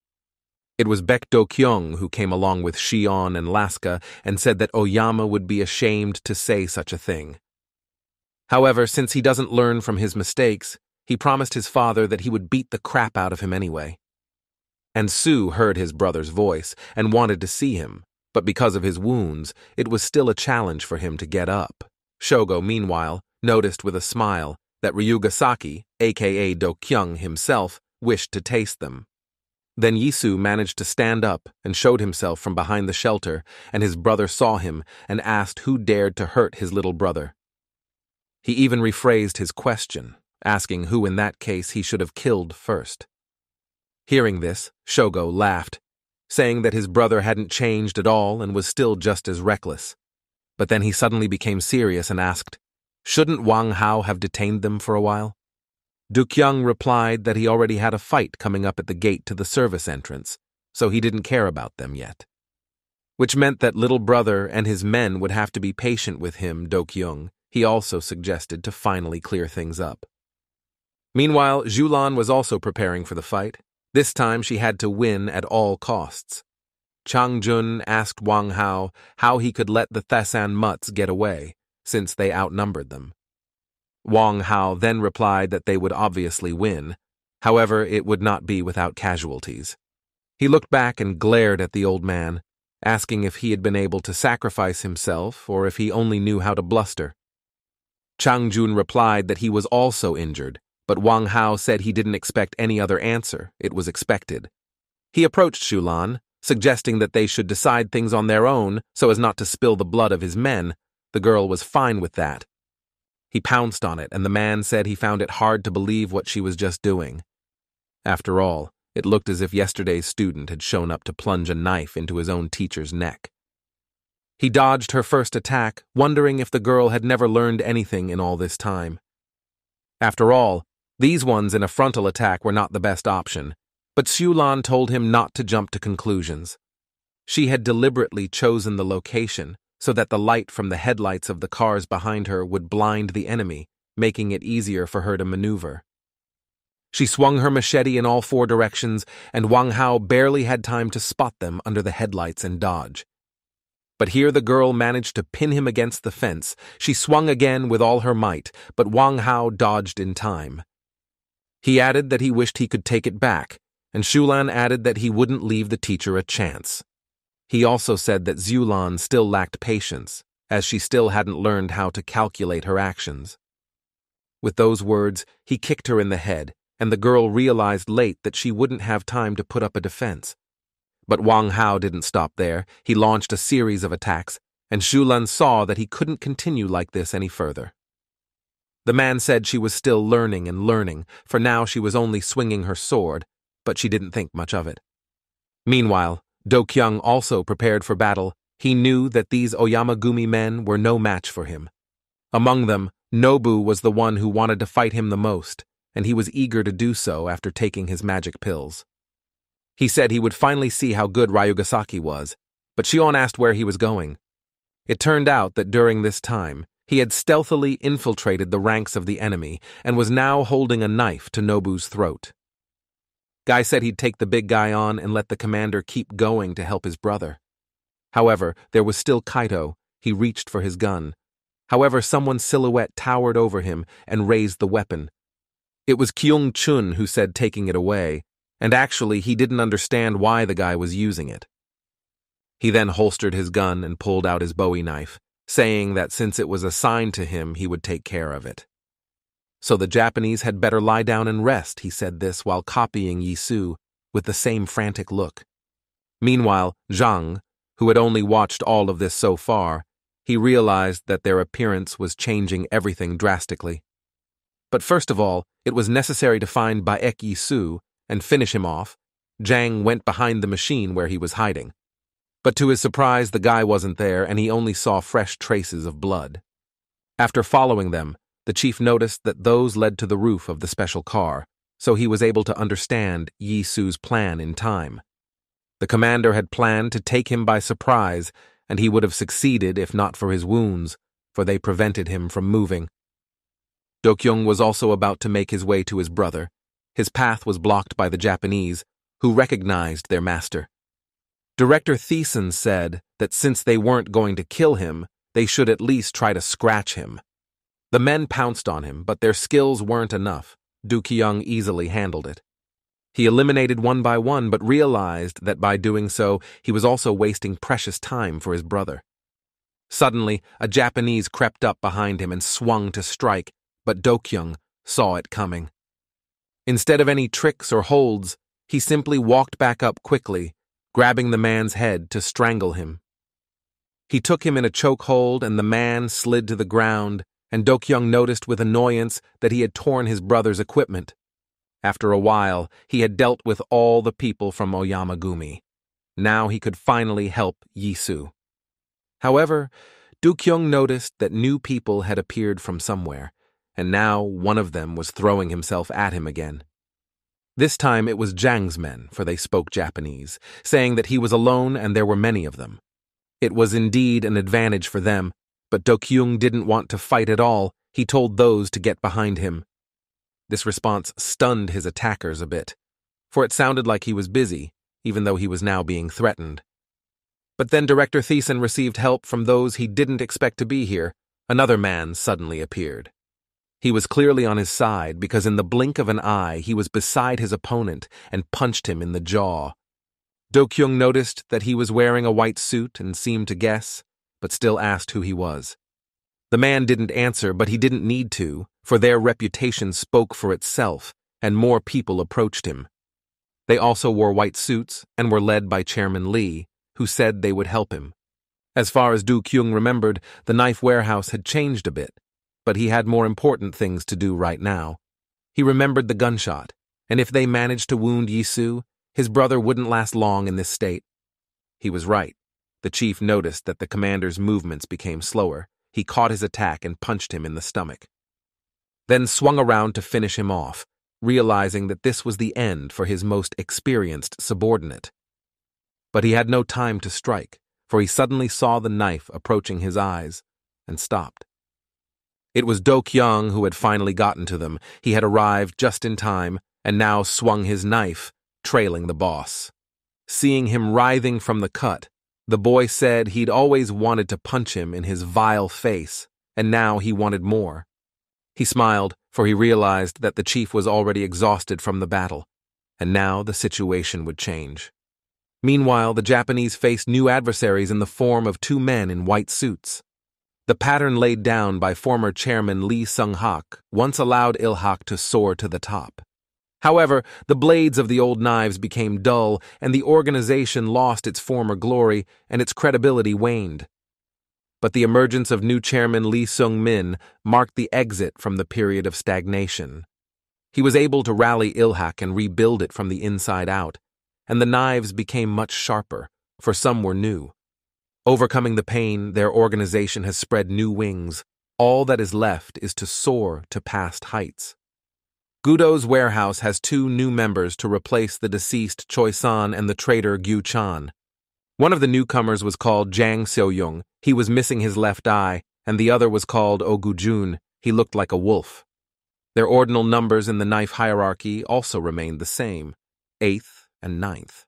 It was Baek Do-kyung who came along with Shion and Laska and said that Oyama would be ashamed to say such a thing. However, since he doesn't learn from his mistakes, he promised his father that he would beat the crap out of him anyway. And Su heard his brother's voice and wanted to see him, but because of his wounds, it was still a challenge for him to get up. Shogo, meanwhile, noticed with a smile that Ryugasaki, aka Do-kyung himself, wished to taste them. Then Yisu managed to stand up and showed himself from behind the shelter, and his brother saw him and asked who dared to hurt his little brother. He even rephrased his question, asking who in that case he should have killed first. Hearing this, Shogo laughed, saying that his brother hadn't changed at all and was still just as reckless. But then he suddenly became serious and asked, shouldn't Wang Hao have detained them for a while? Dukyung replied that he already had a fight coming up at the gate to the service entrance, so he didn't care about them yet. Which meant that little brother and his men would have to be patient with him, Dukyung. He also suggested to finally clear things up. Meanwhile, Zhulan was also preparing for the fight. This time she had to win at all costs. Chang Jun asked Wang Hao how he could let the Thasan Mutts get away, since they outnumbered them. Wang Hao then replied that they would obviously win, however it would not be without casualties. He looked back and glared at the old man, asking if he had been able to sacrifice himself or if he only knew how to bluster. Chang Jun replied that he was also injured, but Wang Hao said he didn't expect any other answer, it was expected. He approached Zhulan, suggesting that they should decide things on their own so as not to spill the blood of his men. The girl was fine with that. He pounced on it, and the man said he found it hard to believe what she was just doing. After all, it looked as if yesterday's student had shown up to plunge a knife into his own teacher's neck. He dodged her first attack, wondering if the girl had never learned anything in all this time. After all, these ones in a frontal attack were not the best option, but Zhulan told him not to jump to conclusions. She had deliberately chosen the location so that the light from the headlights of the cars behind her would blind the enemy, making it easier for her to maneuver. She swung her machete in all four directions, and Wang Hao barely had time to spot them under the headlights and dodge. But here the girl managed to pin him against the fence. She swung again with all her might, but Wang Hao dodged in time. He added that he wished he could take it back, and Zhulan added that he wouldn't leave the teacher a chance. He also said that Zhulan still lacked patience, as she still hadn't learned how to calculate her actions. With those words, he kicked her in the head, and the girl realized late that she wouldn't have time to put up a defense. But Wang Hao didn't stop there. He launched a series of attacks, and Zhulan saw that he couldn't continue like this any further. The man said she was still learning and learning, for now she was only swinging her sword, but she didn't think much of it. Meanwhile, Dokyung also prepared for battle. He knew that these Oyamagumi men were no match for him. Among them, Nobu was the one who wanted to fight him the most, and he was eager to do so after taking his magic pills. He said he would finally see how good Ryugasaki was, but Shion asked where he was going. It turned out that during this time, he had stealthily infiltrated the ranks of the enemy and was now holding a knife to Nobu's throat. Guy said he'd take the big guy on and let the commander keep going to help his brother. However, there was still Kaito. He reached for his gun. However, someone's silhouette towered over him and raised the weapon. It was Kyung Chun who said taking it away, and actually he didn't understand why the guy was using it. He then holstered his gun and pulled out his Bowie knife, saying that since it was assigned to him, he would take care of it. So the Japanese had better lie down and rest, he said this while copying Yisu with the same frantic look. Meanwhile, Zhang, who had only watched all of this so far, he realized that their appearance was changing everything drastically. But first of all, it was necessary to find Baek Yisu and finish him off. Zhang went behind the machine where he was hiding. But to his surprise, the guy wasn't there and he only saw fresh traces of blood. After following them, the chief noticed that those led to the roof of the special car, so he was able to understand Yisu's plan in time. The commander had planned to take him by surprise, and he would have succeeded if not for his wounds, for they prevented him from moving. Dokyung was also about to make his way to his brother. His path was blocked by the Japanese, who recognized their master. Director Thiessen said that since they weren't going to kill him, they should at least try to scratch him. The men pounced on him, but their skills weren't enough. Dukyung easily handled it. He eliminated one by one, but realized that by doing so, he was also wasting precious time for his brother. Suddenly, a Japanese crept up behind him and swung to strike, but Dokyung saw it coming. Instead of any tricks or holds, he simply walked back up quickly, grabbing the man's head to strangle him. He took him in a chokehold and the man slid to the ground, and Do-kyung noticed with annoyance that he had torn his brother's equipment. After a while, he had dealt with all the people from Oyamagumi. Now he could finally help Yisu. However, Do-kyung noticed that new people had appeared from somewhere, and now one of them was throwing himself at him again. This time it was Jang's men, for they spoke Japanese, saying that he was alone and there were many of them. It was indeed an advantage for them, but Do-kyung didn't want to fight at all. He told those to get behind him. This response stunned his attackers a bit, for it sounded like he was busy, even though he was now being threatened. But then Director Thiessen received help from those he didn't expect to be here. Another man suddenly appeared. He was clearly on his side because in the blink of an eye he was beside his opponent and punched him in the jaw. Do-kyung noticed that he was wearing a white suit and seemed to guess, but still asked who he was. The man didn't answer, but he didn't need to, for their reputation spoke for itself, and more people approached him. They also wore white suits and were led by Chairman Lee, who said they would help him. As far as Do-kyung remembered, the knife warehouse had changed a bit, but he had more important things to do right now. He remembered the gunshot, and if they managed to wound Yisu, his brother wouldn't last long in this state. He was right. The chief noticed that the commander's movements became slower. He caught his attack and punched him in the stomach, then swung around to finish him off, realizing that this was the end for his most experienced subordinate. But he had no time to strike, for he suddenly saw the knife approaching his eyes and stopped. It was Do-kyung who had finally gotten to them. He had arrived just in time and now swung his knife, trailing the boss. Seeing him writhing from the cut, the boy said he'd always wanted to punch him in his vile face, and now he wanted more. He smiled, for he realized that the chief was already exhausted from the battle, and now the situation would change. Meanwhile, the Japanese faced new adversaries in the form of two men in white suits. The pattern laid down by former chairman Lee Sung-hak once allowed Il-hak to soar to the top. However, the blades of the old knives became dull, and the organization lost its former glory, and its credibility waned. But the emergence of new chairman Lee Sung-min marked the exit from the period of stagnation. He was able to rally Il-hak and rebuild it from the inside out, and the knives became much sharper, for some were new. Overcoming the pain, their organization has spread new wings. All that is left is to soar to past heights. Gudo's warehouse has two new members to replace the deceased Choi-san and the traitor Gyu-chan. One of the newcomers was called Jang Seo-young. He was missing his left eye, and the other was called Oh-gu-jun. He looked like a wolf. Their ordinal numbers in the knife hierarchy also remained the same, 8th and 9th.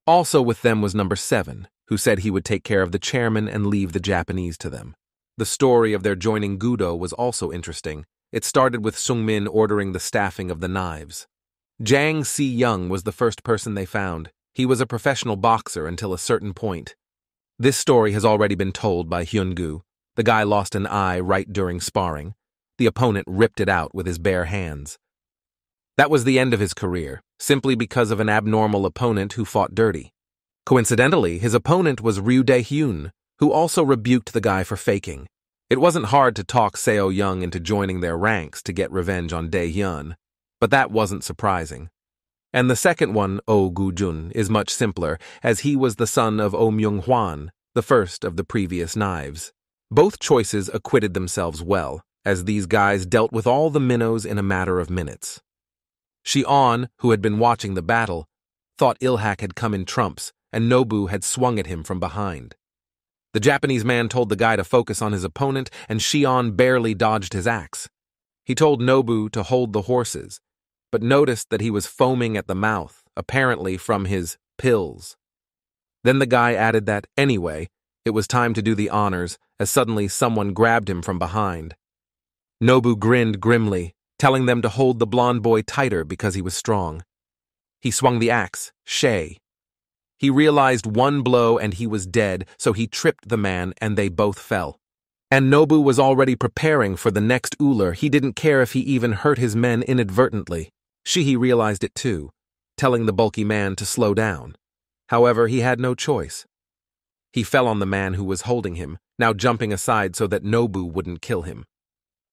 Also with them was number 7, who said he would take care of the chairman and leave the Japanese to them. The story of their joining Gudo was also interesting. It started with Sung-min ordering the staffing of the knives. Jang Si-young was the first person they found. He was a professional boxer until a certain point. This story has already been told by Hyun-gu. The guy lost an eye right during sparring. The opponent ripped it out with his bare hands. That was the end of his career, simply because of an abnormal opponent who fought dirty. Coincidentally, his opponent was Ryu Dae-hyun, who also rebuked the guy for faking. It wasn't hard to talk Seo-young into joining their ranks to get revenge on Dae-hyun, but that wasn't surprising. And the second one, Oh-gu-jun, is much simpler, as he was the son of Oh Myung-hwan, the first of the previous knives. Both choices acquitted themselves well, as these guys dealt with all the minnows in a matter of minutes. Shi-on, who had been watching the battle, thought Il-hak had come in trumps, and Nobu had swung at him from behind. The Japanese man told the guy to focus on his opponent, and Shi-on barely dodged his axe. He told Nobu to hold the horses, but noticed that he was foaming at the mouth, apparently from his pills. Then the guy added that, anyway, it was time to do the honors, as suddenly someone grabbed him from behind. Nobu grinned grimly, telling them to hold the blond boy tighter because he was strong. He swung the axe, Shay. He realized one blow and he was dead, so he tripped the man and they both fell. And Nobu was already preparing for the next Uller. He didn't care if he even hurt his men inadvertently. Shihi realized it too, telling the bulky man to slow down. However, he had no choice. He fell on the man who was holding him, now jumping aside so that Nobu wouldn't kill him.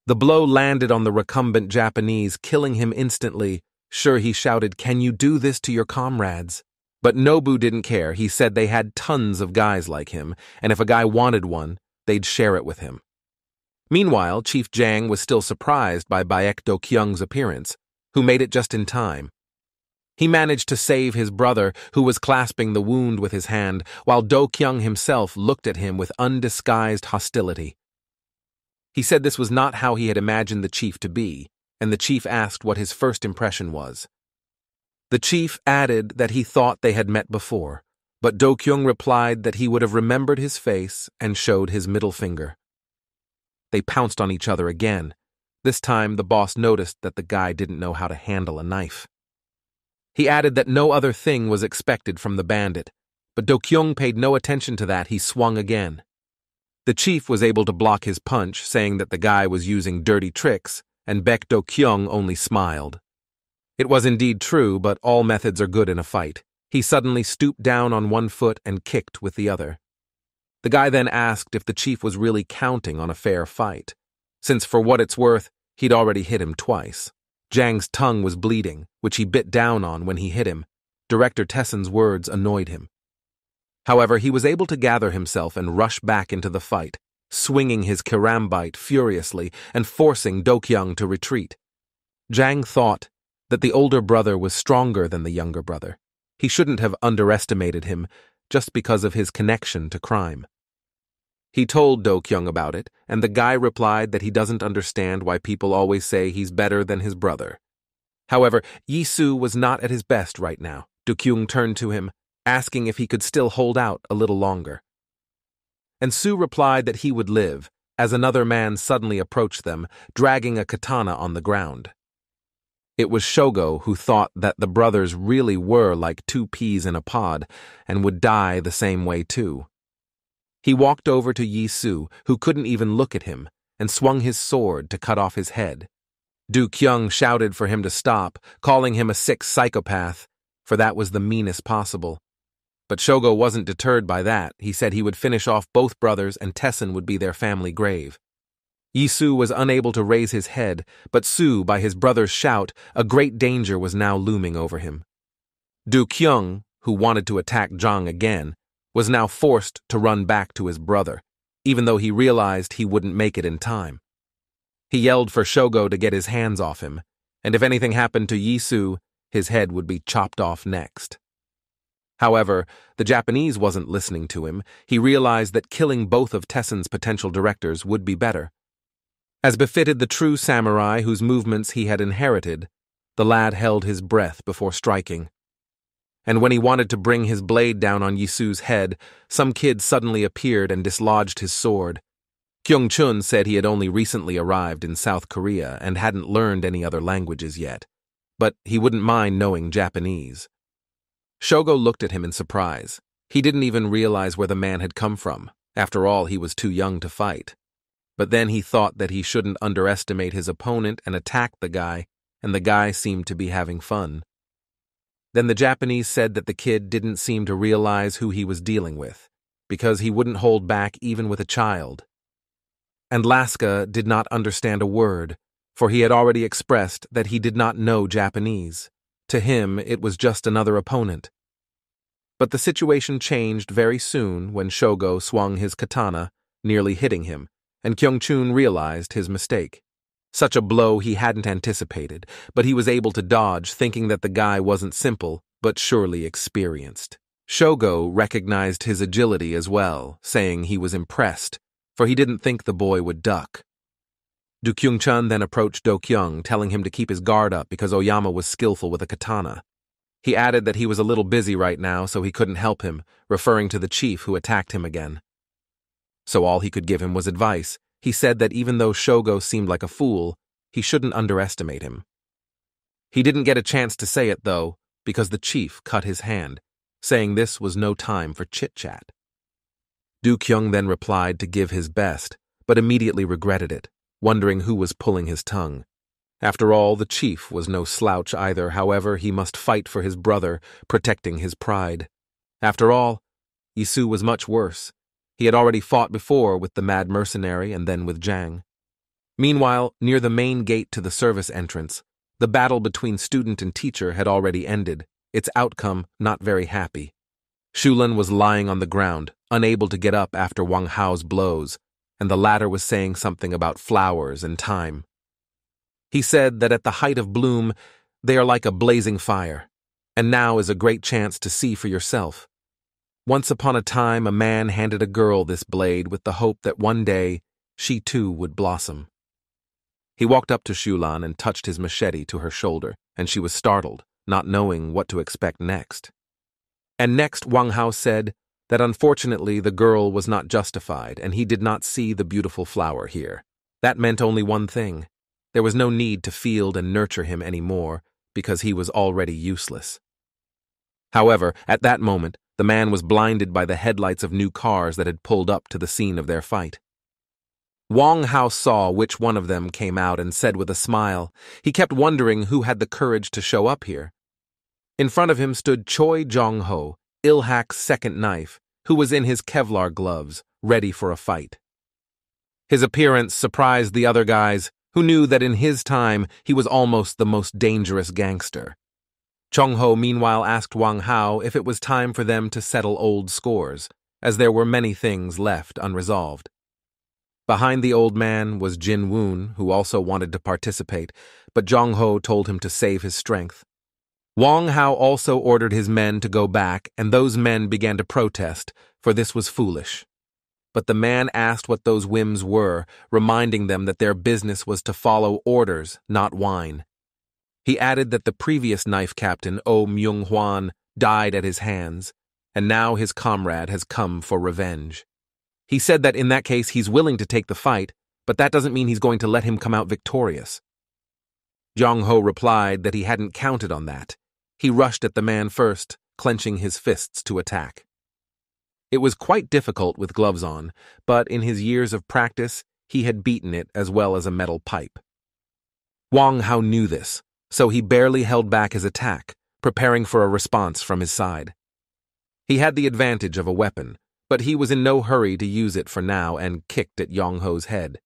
The blow landed on the recumbent Japanese, killing him instantly. Sure, he shouted, "Can you do this to your comrades?" But Nobu didn't care. He said they had tons of guys like him, and if a guy wanted one, they'd share it with him. Meanwhile, Chief Jang was still surprised by Baek Do-kyung's appearance, who made it just in time. He managed to save his brother, who was clasping the wound with his hand, while Do-kyung himself looked at him with undisguised hostility. He said this was not how he had imagined the chief to be, and the chief asked what his first impression was. The chief added that he thought they had met before, but Do-kyung replied that he would have remembered his face and showed his middle finger. They pounced on each other again. This time, the boss noticed that the guy didn't know how to handle a knife. He added that no other thing was expected from the bandit, but Do-kyung paid no attention to that. He swung again. The chief was able to block his punch, saying that the guy was using dirty tricks, and Baek Do-kyung only smiled. It was indeed true, but all methods are good in a fight. He suddenly stooped down on one foot and kicked with the other. The guy then asked if the chief was really counting on a fair fight, since for what it's worth, he'd already hit him twice. Jang's tongue was bleeding, which he bit down on when he hit him. Director Tessen's words annoyed him. However, he was able to gather himself and rush back into the fight, swinging his karambite furiously and forcing Do-kyung to retreat. Jang thought that the older brother was stronger than the younger brother. He shouldn't have underestimated him just because of his connection to crime. He told Do-kyung about it, and the guy replied that he doesn't understand why people always say he's better than his brother. However, Yi-soo was not at his best right now. Do-kyung turned to him, asking if he could still hold out a little longer. And Soo replied that he would live, as another man suddenly approached them, dragging a katana on the ground. It was Shogo, who thought that the brothers really were like two peas in a pod and would die the same way too. He walked over to Yi-soo, who couldn't even look at him, and swung his sword to cut off his head. Do-kyung shouted for him to stop, calling him a sick psychopath, for that was the meanest possible. But Shogo wasn't deterred by that. He said he would finish off both brothers and Tessen would be their family grave. Yi-soo was unable to raise his head, but Soo, by his brother's shout, a great danger was now looming over him. Do-kyung, who wanted to attack Jang again, was now forced to run back to his brother, even though he realized he wouldn't make it in time. He yelled for Shogo to get his hands off him, and if anything happened to Yi-soo, his head would be chopped off next. However, the Japanese wasn't listening to him. He realized that killing both of Tessen's potential directors would be better. As befitted the true samurai whose movements he had inherited, the lad held his breath before striking. And when he wanted to bring his blade down on Yi-soo's head, some kid suddenly appeared and dislodged his sword. Kyung-chun said he had only recently arrived in South Korea and hadn't learned any other languages yet, but he wouldn't mind knowing Japanese. Shogo looked at him in surprise. He didn't even realize where the man had come from. After all, he was too young to fight. But then he thought that he shouldn't underestimate his opponent and attack the guy, and the guy seemed to be having fun. Then the Japanese said that the kid didn't seem to realize who he was dealing with, because he wouldn't hold back even with a child. And Laska did not understand a word, for he had already expressed that he did not know Japanese. To him, it was just another opponent. But the situation changed very soon when Shogo swung his katana, nearly hitting him, and Kyung-chun realized his mistake. Such a blow he hadn't anticipated, but he was able to dodge, thinking that the guy wasn't simple, but surely experienced. Shogo recognized his agility as well, saying he was impressed, for he didn't think the boy would duck. Do-kyung-chun then approached Do-kyung, telling him to keep his guard up because Oyama was skillful with a katana. He added that he was a little busy right now, so he couldn't help him, referring to the chief who attacked him again. So all he could give him was advice. He said that even though Shogo seemed like a fool, he shouldn't underestimate him. He didn't get a chance to say it, though, because the chief cut his hand, saying this was no time for chit-chat. Do-kyung then replied to give his best, but immediately regretted it, wondering who was pulling his tongue. After all, the chief was no slouch either. However, he must fight for his brother, protecting his pride. After all, Yi-soo was much worse. He had already fought before with the mad mercenary and then with Jang. Meanwhile, near the main gate to the service entrance, the battle between student and teacher had already ended, its outcome not very happy. Shulan was lying on the ground, unable to get up after Wang Hao's blows, and the latter was saying something about flowers and time. He said that at the height of bloom, they are like a blazing fire, and now is a great chance to see for yourself. Once upon a time, a man handed a girl this blade with the hope that one day she too would blossom. He walked up to Shulan and touched his machete to her shoulder, and she was startled, not knowing what to expect next. And next Wang Hao said that unfortunately the girl was not justified and he did not see the beautiful flower here. That meant only one thing. There was no need to field and nurture him anymore because he was already useless. However, at that moment, the man was blinded by the headlights of new cars that had pulled up to the scene of their fight. Wang Hao saw which one of them came out and said with a smile, he kept wondering who had the courage to show up here. In front of him stood Choi Jong-ho, Ilhak's second knife, who was in his Kevlar gloves, ready for a fight. His appearance surprised the other guys, who knew that in his time he was almost the most dangerous gangster. Chong-ho meanwhile asked Wang Hao if it was time for them to settle old scores, as there were many things left unresolved. Behind the old man was Jin Woon, who also wanted to participate, but Jong-ho told him to save his strength. Wang Hao also ordered his men to go back, and those men began to protest, for this was foolish. But the man asked what those whims were, reminding them that their business was to follow orders, not whine. He added that the previous knife captain, Oh Myung-hwan, died at his hands, and now his comrade has come for revenge. He said that in that case he's willing to take the fight, but that doesn't mean he's going to let him come out victorious. Jong-ho replied that he hadn't counted on that. He rushed at the man first, clenching his fists to attack. It was quite difficult with gloves on, but in his years of practice, he had beaten it as well as a metal pipe. Wang Hao knew this, so he barely held back his attack, preparing for a response from his side. He had the advantage of a weapon, but he was in no hurry to use it for now and kicked at Jong-ho's head.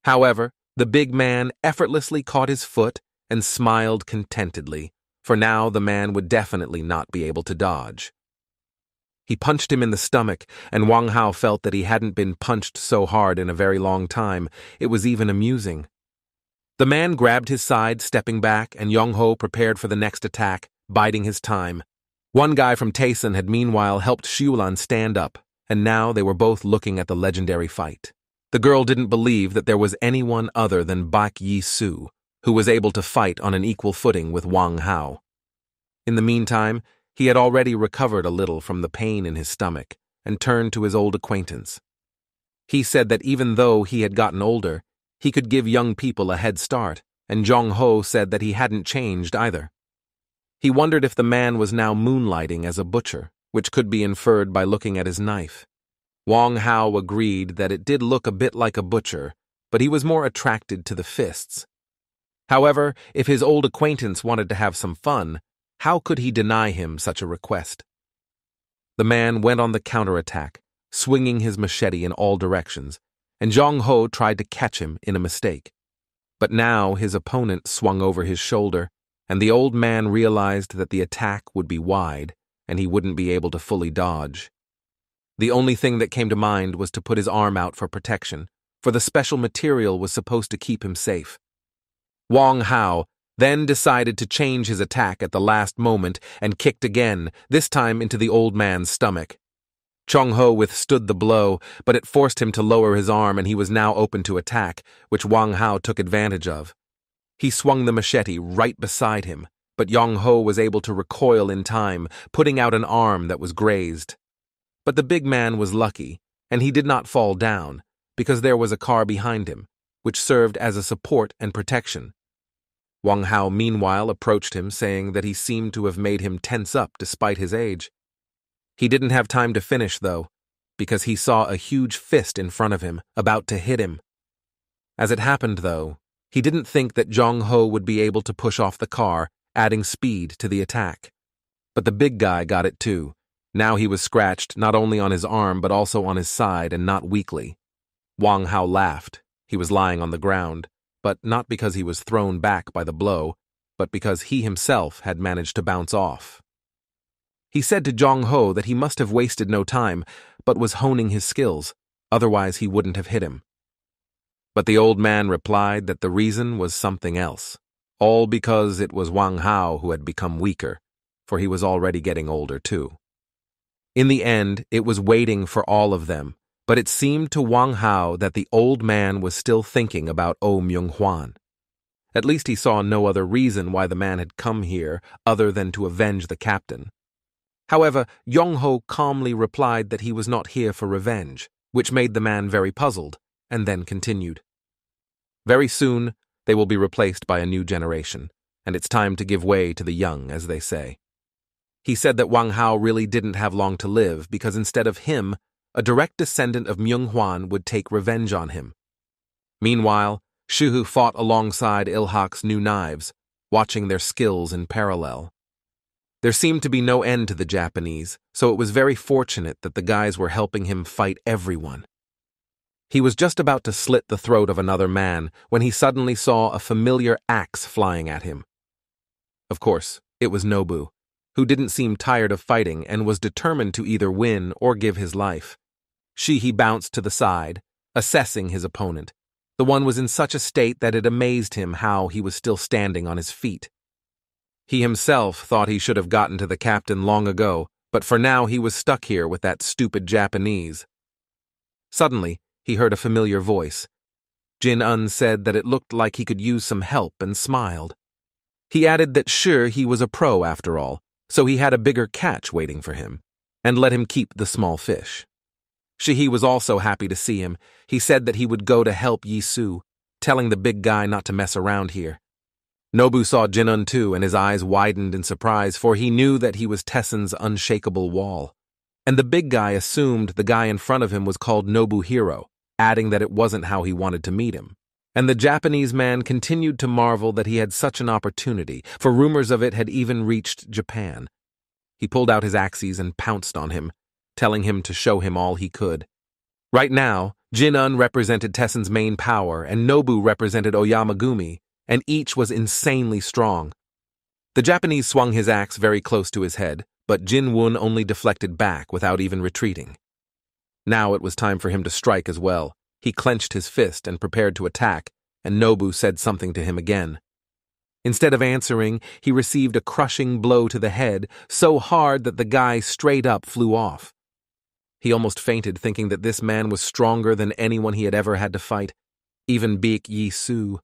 However, the big man effortlessly caught his foot and smiled contentedly, for now the man would definitely not be able to dodge. He punched him in the stomach, and Wang Hao felt that he hadn't been punched so hard in a very long time. It was even amusing. The man grabbed his side, stepping back, and Jong-ho prepared for the next attack, biding his time. One guy from Taesun had meanwhile helped Shulan stand up, and now they were both looking at the legendary fight. The girl didn't believe that there was anyone other than Bak Yi-soo, who was able to fight on an equal footing with Wang Hao. In the meantime, he had already recovered a little from the pain in his stomach and turned to his old acquaintance. He said that even though he had gotten older, he could give young people a head start, and Jong-ho said that he hadn't changed either. He wondered if the man was now moonlighting as a butcher, which could be inferred by looking at his knife. Wang Hao agreed that it did look a bit like a butcher, but he was more attracted to the fists. However, if his old acquaintance wanted to have some fun, how could he deny him such a request? The man went on the counterattack, swinging his machete in all directions, and Jong-ho tried to catch him in a mistake. But now his opponent swung over his shoulder, and the old man realized that the attack would be wide, and he wouldn't be able to fully dodge. The only thing that came to mind was to put his arm out for protection, for the special material was supposed to keep him safe. Wang Hao then decided to change his attack at the last moment and kicked again, this time into the old man's stomach. Chong-ho withstood the blow, but it forced him to lower his arm and he was now open to attack, which Wang Hao took advantage of. He swung the machete right beside him, but Jong-ho was able to recoil in time, putting out an arm that was grazed. But the big man was lucky, and he did not fall down, because there was a car behind him, which served as a support and protection. Wang Hao meanwhile approached him, saying that he seemed to have made him tense up despite his age. He didn't have time to finish, though, because he saw a huge fist in front of him, about to hit him. As it happened, though, he didn't think that Jong-ho would be able to push off the car, adding speed to the attack. But the big guy got it too. Now he was scratched not only on his arm but also on his side and not weakly. Wang Hao laughed. He was lying on the ground, but not because he was thrown back by the blow, but because he himself had managed to bounce off. He said to Jong-ho that he must have wasted no time, but was honing his skills, otherwise he wouldn't have hit him. But the old man replied that the reason was something else, all because it was Wang Hao who had become weaker, for he was already getting older too. In the end, it was waiting for all of them, but it seemed to Wang Hao that the old man was still thinking about Oh Myung-hwan. At least he saw no other reason why the man had come here other than to avenge the captain. However, Yong-ho calmly replied that he was not here for revenge, which made the man very puzzled, and then continued. Very soon, they will be replaced by a new generation, and it's time to give way to the young, as they say. He said that Wang Hao really didn't have long to live because instead of him, a direct descendant of Myung-hwan would take revenge on him. Meanwhile, Shuhu fought alongside Ilhak's new knives, watching their skills in parallel. There seemed to be no end to the Japanese, so it was very fortunate that the guys were helping him fight everyone. He was just about to slit the throat of another man when he suddenly saw a familiar axe flying at him. Of course, it was Nobu, who didn't seem tired of fighting and was determined to either win or give his life. He bounced to the side, assessing his opponent. The one was in such a state that it amazed him how he was still standing on his feet. He himself thought he should have gotten to the captain long ago, but for now he was stuck here with that stupid Japanese. Suddenly, he heard a familiar voice. Jin-un said that it looked like he could use some help and smiled. He added that sure he was a pro after all, so he had a bigger catch waiting for him, and let him keep the small fish. Shihi was also happy to see him. He said that he would go to help Yi-Su, telling the big guy not to mess around here. Nobu saw Jin-un too, and his eyes widened in surprise, for he knew that he was Tessen's unshakable wall. And the big guy assumed the guy in front of him was called Nobuhiro, adding that it wasn't how he wanted to meet him. And the Japanese man continued to marvel that he had such an opportunity, for rumors of it had even reached Japan. He pulled out his axes and pounced on him, telling him to show him all he could. Right now, Jin-un represented Tessen's main power, and Nobu represented Oyamagumi, and each was insanely strong. The Japanese swung his axe very close to his head, but Jin-won only deflected back without even retreating. Now it was time for him to strike as well. He clenched his fist and prepared to attack, and Nobu said something to him again. Instead of answering, he received a crushing blow to the head, so hard that the guy straight up flew off. He almost fainted, thinking that this man was stronger than anyone he had ever had to fight, even Baek Yi-Su.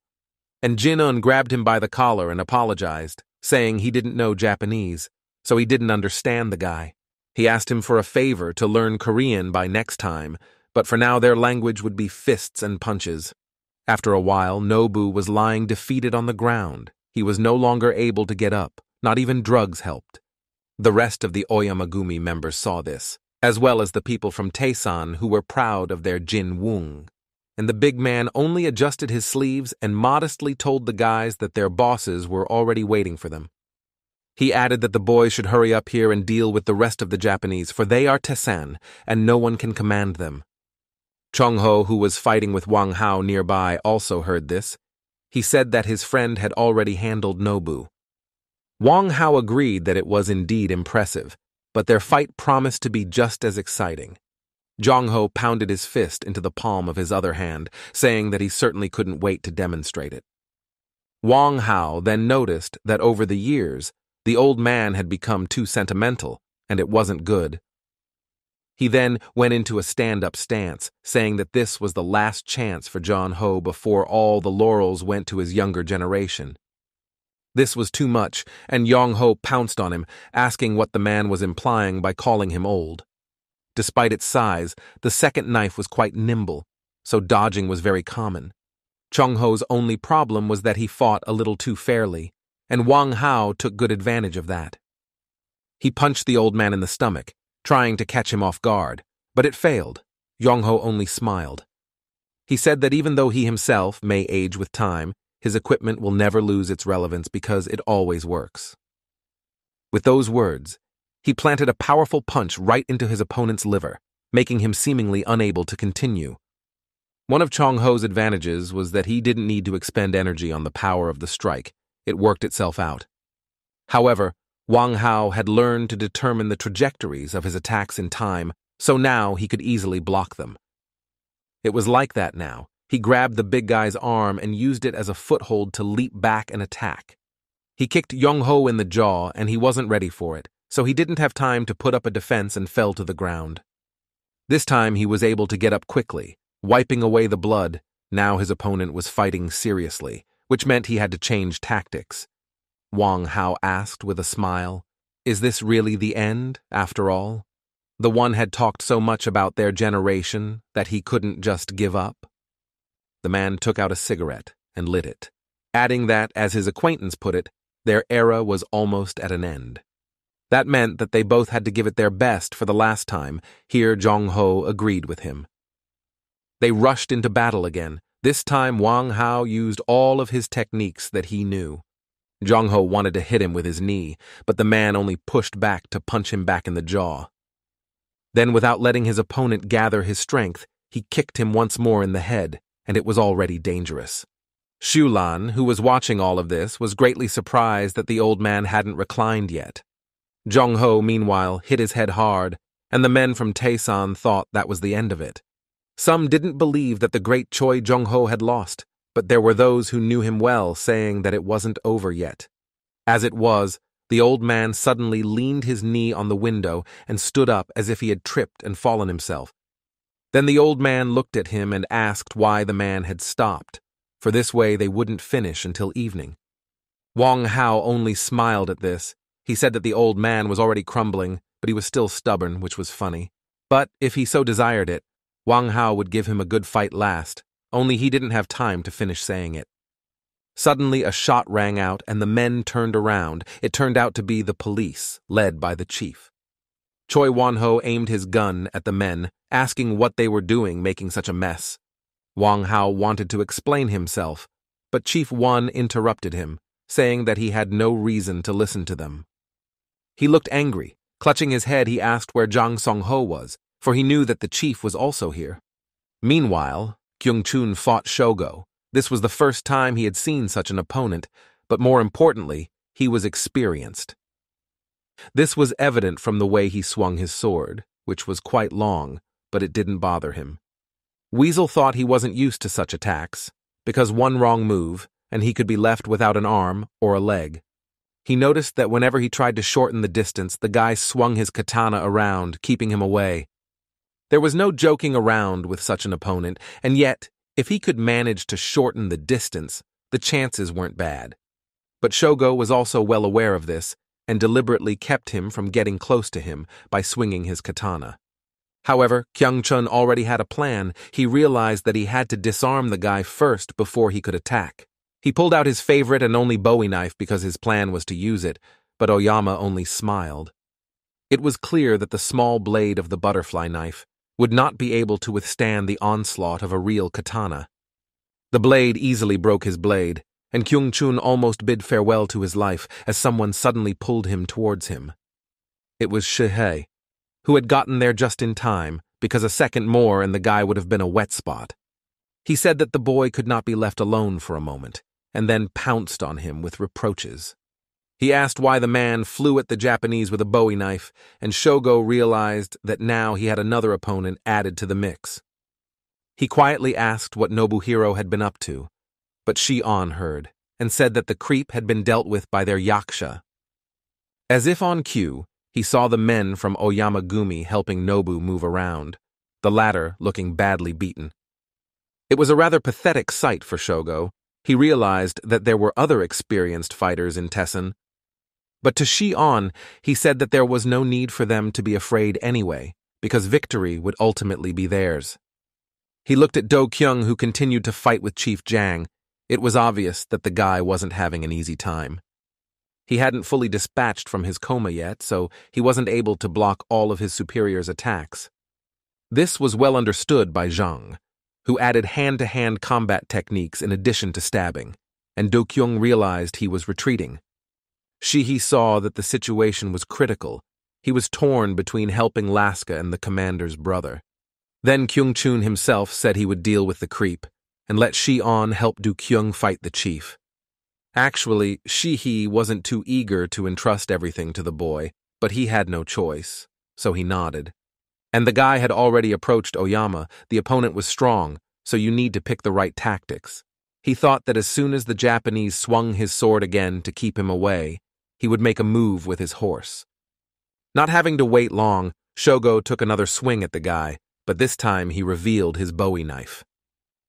And Jin-un grabbed him by the collar and apologized, saying he didn't know Japanese, so he didn't understand the guy. He asked him for a favor to learn Korean by next time, but for now their language would be fists and punches. After a while, Nobu was lying defeated on the ground. He was no longer able to get up, not even drugs helped. The rest of the Oyamagumi members saw this, as well as the people from Taesan who were proud of their Jin-wung. And the big man only adjusted his sleeves and modestly told the guys that their bosses were already waiting for them. He added that the boys should hurry up here and deal with the rest of the Japanese, for they are Taesan, and no one can command them. Chong-ho, who was fighting with Wang Hao nearby, also heard this. He said that his friend had already handled Nobu. Wang Hao agreed that it was indeed impressive, but their fight promised to be just as exciting. Jong-ho pounded his fist into the palm of his other hand, saying that he certainly couldn't wait to demonstrate it. Wang Hao then noticed that over the years, the old man had become too sentimental, and it wasn't good. He then went into a stand-up stance, saying that this was the last chance for Jong-ho before all the laurels went to his younger generation. This was too much, and Jong-ho pounced on him, asking what the man was implying by calling him old. Despite its size, the second knife was quite nimble, so dodging was very common. Chong-ho's only problem was that he fought a little too fairly, and Wang Hao took good advantage of that. He punched the old man in the stomach, trying to catch him off guard, but it failed. Jong-ho only smiled. He said that even though he himself may age with time, his equipment will never lose its relevance because it always works. With those words, he planted a powerful punch right into his opponent's liver, making him seemingly unable to continue. One of Chong Ho's advantages was that he didn't need to expend energy on the power of the strike. It worked itself out. However, Wang Hao had learned to determine the trajectories of his attacks in time, so now he could easily block them. It was like that now. He grabbed the big guy's arm and used it as a foothold to leap back and attack. He kicked Yong Ho in the jaw, and he wasn't ready for it, so he didn't have time to put up a defense and fell to the ground. This time he was able to get up quickly, wiping away the blood. Now his opponent was fighting seriously, which meant he had to change tactics. Wang Hao asked with a smile, "Is this really the end, after all?" The one had talked so much about their generation that he couldn't just give up. The man took out a cigarette and lit it, adding that, as his acquaintance put it, their era was almost at an end. That meant that they both had to give it their best for the last time. Here Jong Ho agreed with him. They rushed into battle again. This time Wang Hao used all of his techniques that he knew. Jong Ho wanted to hit him with his knee, but the man only pushed back to punch him back in the jaw. Then, without letting his opponent gather his strength, he kicked him once more in the head, and it was already dangerous. Xu Lan, who was watching all of this, was greatly surprised that the old man hadn't reclined yet. Jong Ho, meanwhile, hit his head hard, and the men from Taesan thought that was the end of it. Some didn't believe that the great Choi Jong Ho had lost, but there were those who knew him well saying that it wasn't over yet. As it was, the old man suddenly leaned his knee on the window and stood up as if he had tripped and fallen himself. Then the old man looked at him and asked why the man had stopped, for this way they wouldn't finish until evening. Wang Hao only smiled at this. He said that the old man was already crumbling, but he was still stubborn, which was funny. But if he so desired it, Wang Hao would give him a good fight last, only he didn't have time to finish saying it. Suddenly a shot rang out and the men turned around. It turned out to be the police, led by the chief. Choi Wan-ho aimed his gun at the men, asking what they were doing making such a mess. Wang Hao wanted to explain himself, but Chief Wan interrupted him, saying that he had no reason to listen to them. He looked angry. Clutching his head, he asked where Jang Song-ho was, for he knew that the chief was also here. Meanwhile, Kyung-chun fought Shogo. This was the first time he had seen such an opponent, but more importantly, he was experienced. This was evident from the way he swung his sword, which was quite long, but it didn't bother him. Weasel thought he wasn't used to such attacks, because one wrong move, and he could be left without an arm or a leg. He noticed that whenever he tried to shorten the distance, the guy swung his katana around, keeping him away. There was no joking around with such an opponent, and yet, if he could manage to shorten the distance, the chances weren't bad. But Shogo was also well aware of this, and deliberately kept him from getting close to him by swinging his katana. However, Kyung-chun already had a plan. He realized that he had to disarm the guy first before he could attack. He pulled out his favorite and only Bowie knife because his plan was to use it, but Oyama only smiled. It was clear that the small blade of the butterfly knife would not be able to withstand the onslaught of a real katana. The blade easily broke his blade, and Kyung-chun almost bid farewell to his life as someone suddenly pulled him towards him. It was Shihei, who had gotten there just in time, because a second more and the guy would have been a wet spot. He said that the boy could not be left alone for a moment, and then pounced on him with reproaches. He asked why the man flew at the Japanese with a Bowie knife, and Shogo realized that now he had another opponent added to the mix. He quietly asked what Nobuhiro had been up to, but Shi-on heard, and said that the creep had been dealt with by their yakusha. As if on cue, he saw the men from Oyamagumi helping Nobu move around, the latter looking badly beaten. It was a rather pathetic sight for Shogo. He realized that there were other experienced fighters in Tessen, but to Shi-on, he said that there was no need for them to be afraid anyway, because victory would ultimately be theirs. He looked at Do-kyung, who continued to fight with Chief Jang. It was obvious that the guy wasn't having an easy time. He hadn't fully dispatched from his coma yet, so he wasn't able to block all of his superior's attacks. This was well understood by Zhang, who added hand-to-hand combat techniques in addition to stabbing, and Do-kyung realized he was retreating. Shihi saw that the situation was critical. He was torn between helping Laska and the commander's brother. Then Kyung-chun himself said he would deal with the creep, and let Shi-on help Do-kyung fight the chief. Actually, Shi-hee wasn't too eager to entrust everything to the boy, but he had no choice, so he nodded. And the guy had already approached Oyama. The opponent was strong, so you need to pick the right tactics. He thought that as soon as the Japanese swung his sword again to keep him away, he would make a move with his horse. Not having to wait long, Shogo took another swing at the guy, but this time he revealed his Bowie knife.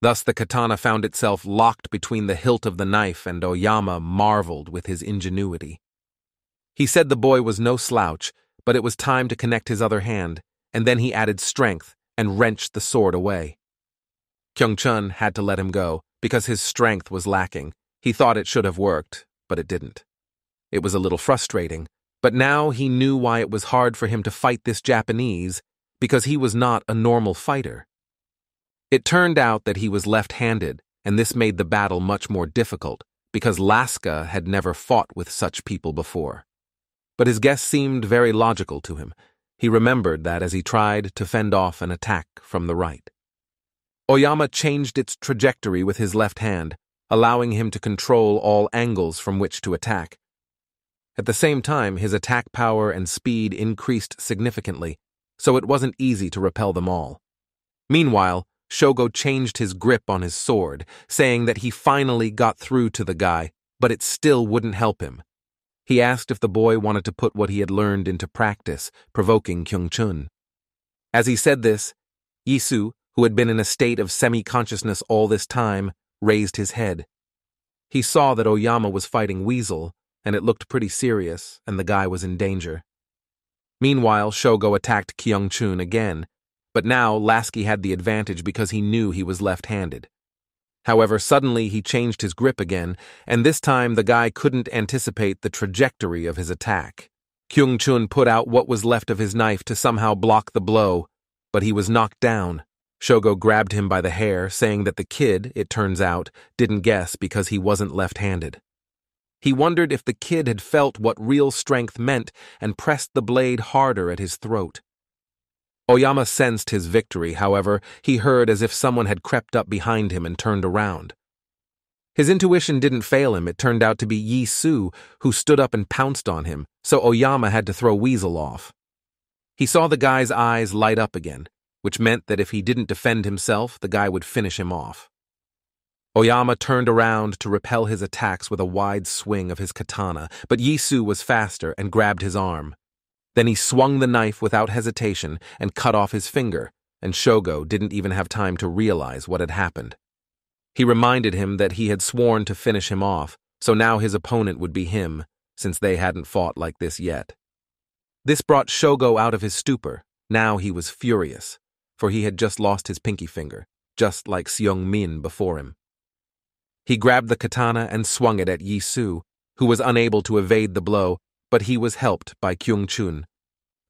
Thus the katana found itself locked between the hilt of the knife, and Oyama marveled with his ingenuity. He said the boy was no slouch, but it was time to connect his other hand, and then he added strength and wrenched the sword away. Kyung-chun had to let him go, because his strength was lacking. He thought it should have worked, but it didn't. It was a little frustrating, but now he knew why it was hard for him to fight this Japanese, because he was not a normal fighter. It turned out that he was left-handed, and this made the battle much more difficult, because Laska had never fought with such people before. But his guess seemed very logical to him. He remembered that as he tried to fend off an attack from the right. Oyama changed its trajectory with his left hand, allowing him to control all angles from which to attack. At the same time, his attack power and speed increased significantly, so it wasn't easy to repel them all. Meanwhile, Shogo changed his grip on his sword, saying that he finally got through to the guy, but it still wouldn't help him. He asked if the boy wanted to put what he had learned into practice, provoking Kyung-chun. As he said this, Yisu, who had been in a state of semi-consciousness all this time, raised his head. He saw that Oyama was fighting Weasel, and it looked pretty serious, and the guy was in danger. Meanwhile, Shogo attacked Kyung-chun again, but now Lasky had the advantage because he knew he was left-handed. However, suddenly he changed his grip again, and this time the guy couldn't anticipate the trajectory of his attack. Kyung-chun put out what was left of his knife to somehow block the blow, but he was knocked down. Shogo grabbed him by the hair, saying that the kid, it turns out, didn't guess because he wasn't left-handed. He wondered if the kid had felt what real strength meant and pressed the blade harder at his throat. Oyama sensed his victory, however. He heard as if someone had crept up behind him and turned around. His intuition didn't fail him. It turned out to be Yisu, who stood up and pounced on him, so Oyama had to throw Weasel off. He saw the guy's eyes light up again, which meant that if he didn't defend himself, the guy would finish him off. Oyama turned around to repel his attacks with a wide swing of his katana, but Yisu was faster and grabbed his arm. Then he swung the knife without hesitation and cut off his finger, and Shogo didn't even have time to realize what had happened. He reminded him that he had sworn to finish him off, so now his opponent would be him, since they hadn't fought like this yet. This brought Shogo out of his stupor. Now he was furious, for he had just lost his pinky finger, just like Seong-min before him. He grabbed the katana and swung it at Yisu, who was unable to evade the blow, but he was helped by Kyung-chun.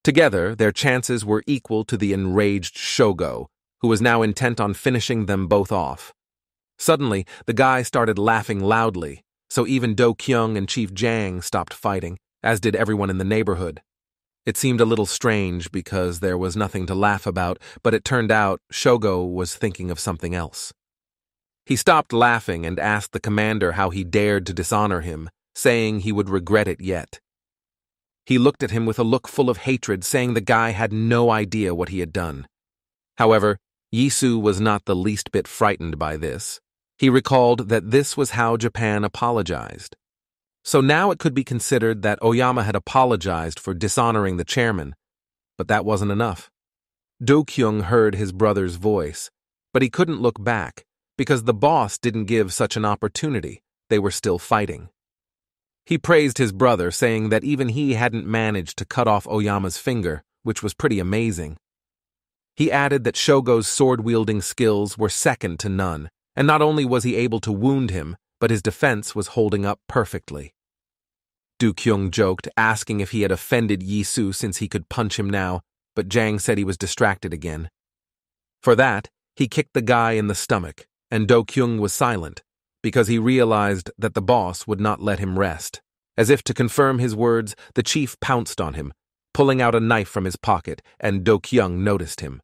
Together, their chances were equal to the enraged Shogo, who was now intent on finishing them both off. Suddenly, the guy started laughing loudly, so even Do-kyung and Chief Jang stopped fighting, as did everyone in the neighborhood. It seemed a little strange because there was nothing to laugh about, but it turned out Shogo was thinking of something else. He stopped laughing and asked the commander how he dared to dishonor him, saying he would regret it yet. He looked at him with a look full of hatred, saying the guy had no idea what he had done. However, Yisu was not the least bit frightened by this. He recalled that this was how Japan apologized. So now it could be considered that Oyama had apologized for dishonoring the chairman, but that wasn't enough. Do-kyung heard his brother's voice, but he couldn't look back, because the boss didn't give such an opportunity. They were still fighting. He praised his brother, saying that even he hadn't managed to cut off Oyama's finger, which was pretty amazing. He added that Shogo's sword-wielding skills were second to none, and not only was he able to wound him, but his defense was holding up perfectly. Do-kyung joked, asking if he had offended Yisu since he could punch him now, but Jang said he was distracted again. For that, he kicked the guy in the stomach, and Do-kyung was silent, because he realized that the boss would not let him rest. As if to confirm his words, the chief pounced on him, pulling out a knife from his pocket, and Do-kyung noticed him.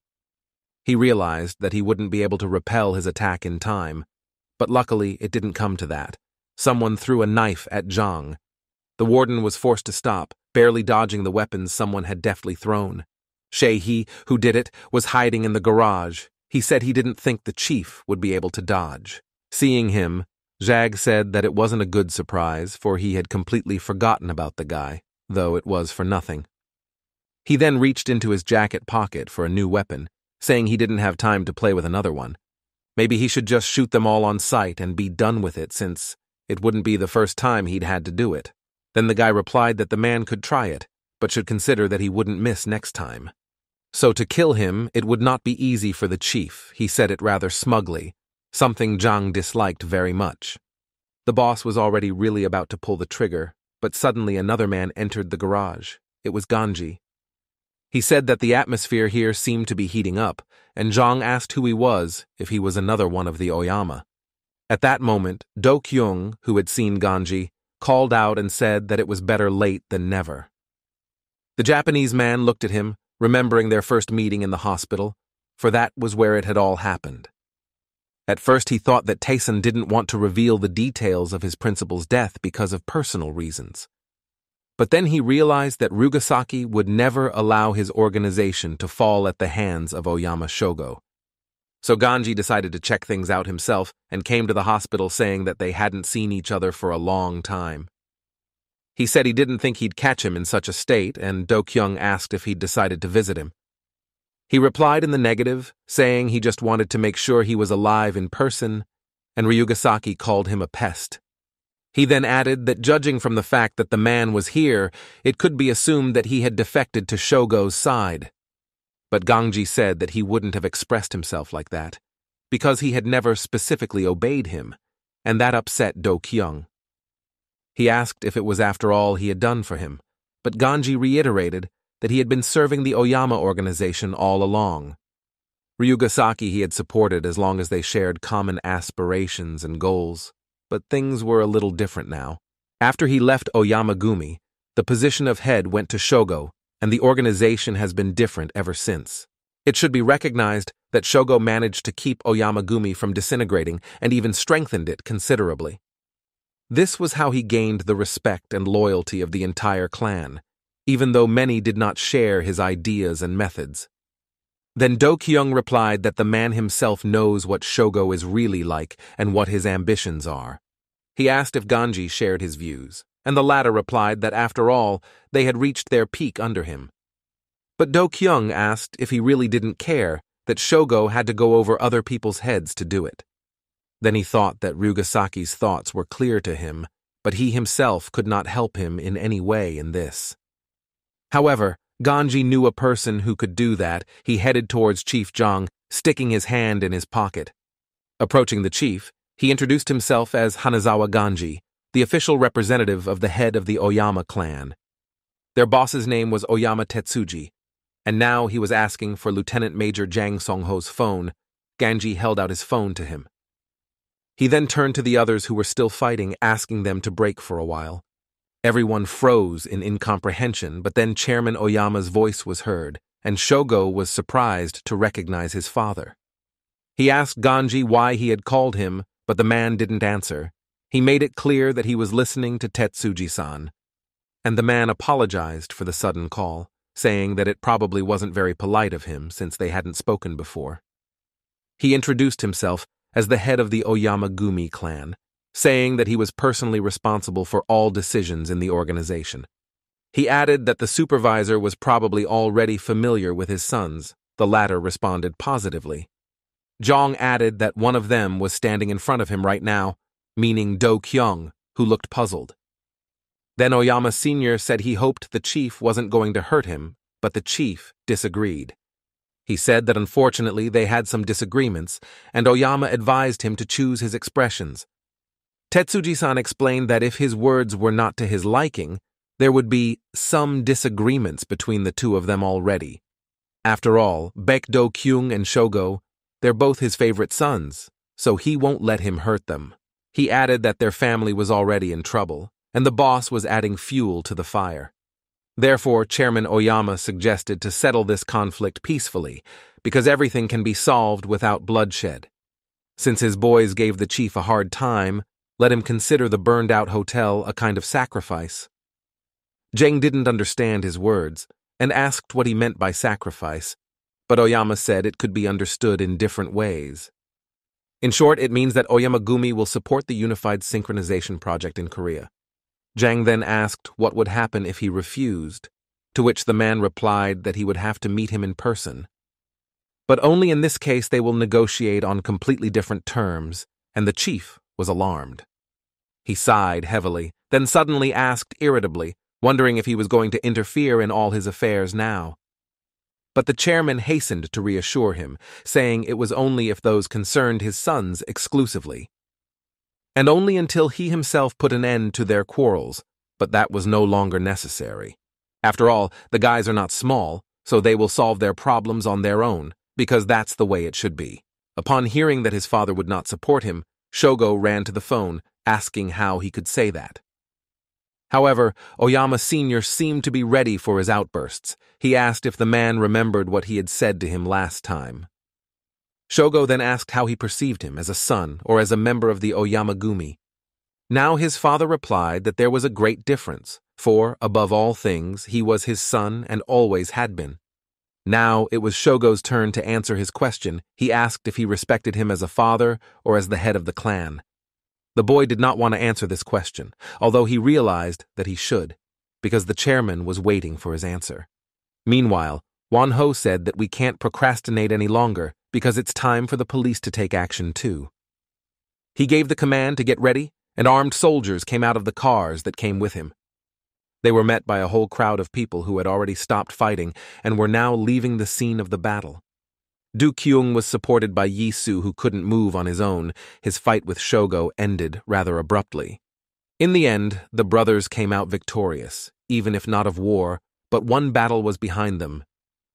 He realized that he wouldn't be able to repel his attack in time, but luckily it didn't come to that. Someone threw a knife at Zhang. The warden was forced to stop, barely dodging the weapons someone had deftly thrown. He, who did it, was hiding in the garage. He said he didn't think the chief would be able to dodge. Seeing him, Zhag said that it wasn't a good surprise, for he had completely forgotten about the guy, though it was for nothing. He then reached into his jacket pocket for a new weapon, saying he didn't have time to play with another one. Maybe he should just shoot them all on sight and be done with it, since it wouldn't be the first time he'd had to do it. Then the guy replied that the man could try it, but should consider that he wouldn't miss next time. So to kill him, it would not be easy for the chief. He said it rather smugly, something Zhang disliked very much. The boss was already really about to pull the trigger, but suddenly another man entered the garage. It was Ganji. He said that the atmosphere here seemed to be heating up, and Zhang asked who he was, if he was another one of the Oyama. At that moment, Do Kyung, who had seen Ganji, called out and said that it was better late than never. The Japanese man looked at him, remembering their first meeting in the hospital, for that was where it had all happened. At first he thought that Taesun didn't want to reveal the details of his principal's death because of personal reasons. But then he realized that Rugasaki would never allow his organization to fall at the hands of Oyama Shogo. So Ganji decided to check things out himself and came to the hospital saying that they hadn't seen each other for a long time. He said he didn't think he'd catch him in such a state, and Do Kyung asked if he'd decided to visit him. He replied in the negative, saying he just wanted to make sure he was alive in person, and Ryugasaki called him a pest. He then added that judging from the fact that the man was here, it could be assumed that he had defected to Shogo's side. But Ganji said that he wouldn't have expressed himself like that, because he had never specifically obeyed him, and that upset Do Kyung. He asked if it was after all he had done for him, but Ganji reiterated that he had been serving the Oyama organization all along. Ryugasaki he had supported as long as they shared common aspirations and goals, but things were a little different now. After he left Oyama-gumi, the position of head went to Shogo, and the organization has been different ever since. It should be recognized that Shogo managed to keep Oyama-gumi from disintegrating and even strengthened it considerably. This was how he gained the respect and loyalty of the entire clan, even though many did not share his ideas and methods. Then Do Kyung replied that the man himself knows what Shogo is really like and what his ambitions are. He asked if Ganji shared his views, and the latter replied that after all, they had reached their peak under him. But Do Kyung asked if he really didn't care that Shogo had to go over other people's heads to do it. Then he thought that Ryugasaki's thoughts were clear to him, but he himself could not help him in any way in this. However, Ganji knew a person who could do that. He headed towards Chief Zhang, sticking his hand in his pocket. Approaching the chief, he introduced himself as Hanazawa Ganji, the official representative of the head of the Oyama clan. Their boss's name was Oyama Tetsuji, and now he was asking for Lieutenant Major Jang Songho's phone. Ganji held out his phone to him. He then turned to the others who were still fighting, asking them to break for a while. Everyone froze in incomprehension, but then Chairman Oyama's voice was heard, and Shogo was surprised to recognize his father. He asked Ganji why he had called him, but the man didn't answer. He made it clear that he was listening to Tetsuji-san, and the man apologized for the sudden call, saying that it probably wasn't very polite of him since they hadn't spoken before. He introduced himself as the head of the Oyama-gumi clan, saying that he was personally responsible for all decisions in the organization. He added that the supervisor was probably already familiar with his sons. The latter responded positively. Zhang added that one of them was standing in front of him right now, meaning Do Kyung, who looked puzzled. Then Oyama Sr. said he hoped the chief wasn't going to hurt him, but the chief disagreed. He said that unfortunately they had some disagreements, and Oyama advised him to choose his expressions. Tetsuji-san explained that if his words were not to his liking, there would be some disagreements between the two of them already. After all, Baekdo Kyung and Shogo, they're both his favorite sons, so he won't let him hurt them. He added that their family was already in trouble, and the boss was adding fuel to the fire. Therefore, Chairman Oyama suggested to settle this conflict peacefully, because everything can be solved without bloodshed. Since his boys gave the chief a hard time, let him consider the burned-out hotel a kind of sacrifice. Jang didn't understand his words, and asked what he meant by sacrifice, but Oyama said it could be understood in different ways. In short, it means that Oyamagumi will support the Unified Synchronization Project in Korea. Jang then asked what would happen if he refused, to which the man replied that he would have to meet him in person. But only in this case they will negotiate on completely different terms, and the chief was alarmed. He sighed heavily, then suddenly asked irritably, wondering if he was going to interfere in all his affairs now. But the chairman hastened to reassure him, saying it was only if those concerned his sons exclusively. And only until he himself put an end to their quarrels, but that was no longer necessary. After all, the guys are not small, so they will solve their problems on their own, because that's the way it should be. Upon hearing that his father would not support him, Shogo ran to the phone, asking how he could say that. However, Oyama Sr. seemed to be ready for his outbursts. He asked if the man remembered what he had said to him last time. Shogo then asked how he perceived him, as a son or as a member of the Oyamagumi. Now his father replied that there was a great difference, for, above all things, he was his son and always had been. Now it was Shogo's turn to answer his question. He asked if he respected him as a father or as the head of the clan. The boy did not want to answer this question, although he realized that he should, because the chairman was waiting for his answer. Meanwhile, Won-ho said that we can't procrastinate any longer, because it's time for the police to take action too. He gave the command to get ready, and armed soldiers came out of the cars that came with him. They were met by a whole crowd of people who had already stopped fighting and were now leaving the scene of the battle. Du Kyung was supported by Yi-soo, who couldn't move on his own. His fight with Shogo ended rather abruptly. In the end, the brothers came out victorious, even if not of war, but one battle was behind them,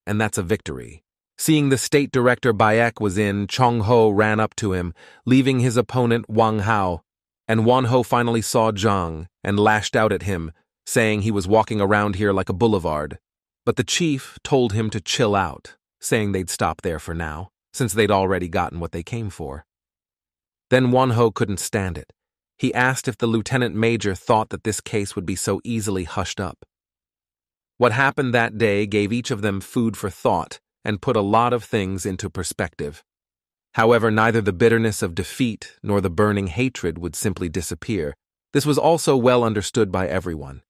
and that's a victory. Seeing the state director Baek was in, Chong-ho ran up to him, leaving his opponent Wang Hao, and Won-ho finally saw Zhang and lashed out at him, saying he was walking around here like a boulevard. But the chief told him to chill out, saying they'd stop there for now, since they'd already gotten what they came for. Then Won-ho couldn't stand it. He asked if the lieutenant major thought that this case would be so easily hushed up. What happened that day gave each of them food for thought and put a lot of things into perspective. However, neither the bitterness of defeat nor the burning hatred would simply disappear. This was also well understood by everyone.